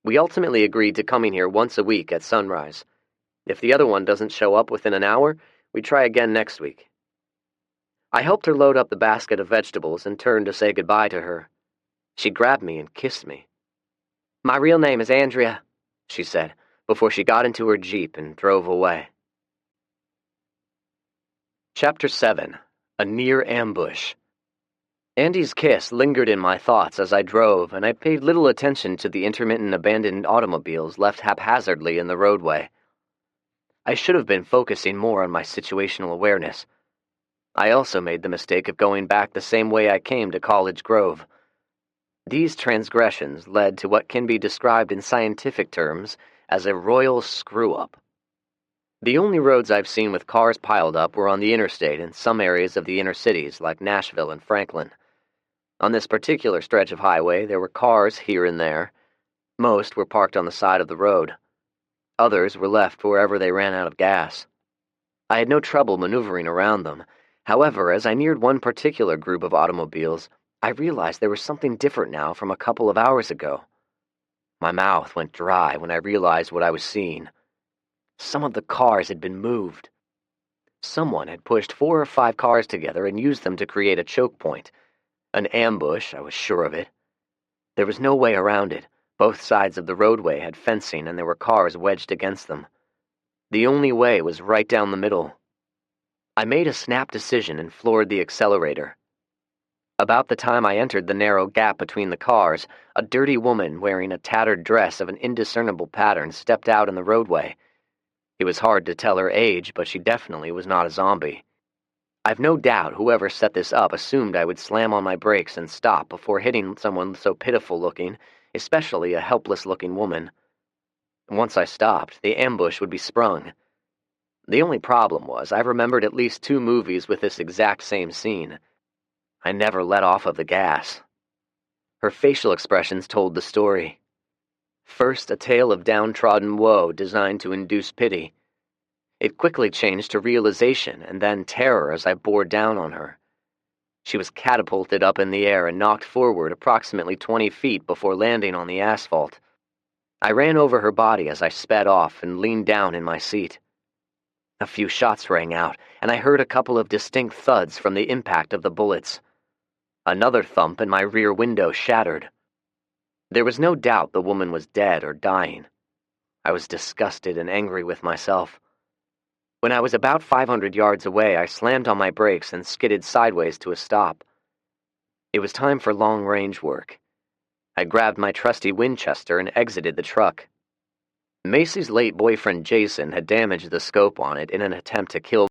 We ultimately agreed to coming here once a week at sunrise. If the other one doesn't show up within an hour, we try again next week. I helped her load up the basket of vegetables and turned to say goodbye to her. She grabbed me and kissed me. My real name is Andrea, she said, before she got into her Jeep and drove away. Chapter 7. A Near Ambush. Andy's kiss lingered in my thoughts as I drove, and I paid little attention to the intermittent abandoned automobiles left haphazardly in the roadway. I should have been focusing more on my situational awareness. I also made the mistake of going back the same way I came to College Grove. These transgressions led to what can be described in scientific terms as a royal screw-up. The only roads I've seen with cars piled up were on the interstate and some areas of the inner cities like Nashville and Franklin. On this particular stretch of highway, there were cars here and there. Most were parked on the side of the road. Others were left wherever they ran out of gas. I had no trouble maneuvering around them. However, as I neared one particular group of automobiles, I realized there was something different now from a couple of hours ago. My mouth went dry when I realized what I was seeing. Some of the cars had been moved. Someone had pushed 4 or 5 cars together and used them to create a choke point. An ambush, I was sure of it. There was no way around it. Both sides of the roadway had fencing and there were cars wedged against them. The only way was right down the middle. I made a snap decision and floored the accelerator. About the time I entered the narrow gap between the cars, a dirty woman wearing a tattered dress of an indiscernible pattern stepped out in the roadway. It was hard to tell her age, but she definitely was not a zombie. I've no doubt whoever set this up assumed I would slam on my brakes and stop before hitting someone so pitiful-looking, especially a helpless-looking woman. Once I stopped, the ambush would be sprung. The only problem was I remembered at least 2 movies with this exact same scene. I never let off of the gas. Her facial expressions told the story. First, a tale of downtrodden woe designed to induce pity. It quickly changed to realization and then terror as I bore down on her. She was catapulted up in the air and knocked forward approximately 20 feet before landing on the asphalt. I ran over her body as I sped off and leaned down in my seat. A few shots rang out, and I heard a couple of distinct thuds from the impact of the bullets. Another thump and my rear window shattered. There was no doubt the woman was dead or dying. I was disgusted and angry with myself. When I was about 500 yards away, I slammed on my brakes and skidded sideways to a stop. It was time for long-range work. I grabbed my trusty Winchester and exited the truck. Macy's late boyfriend Jason had damaged the scope on it in an attempt to kill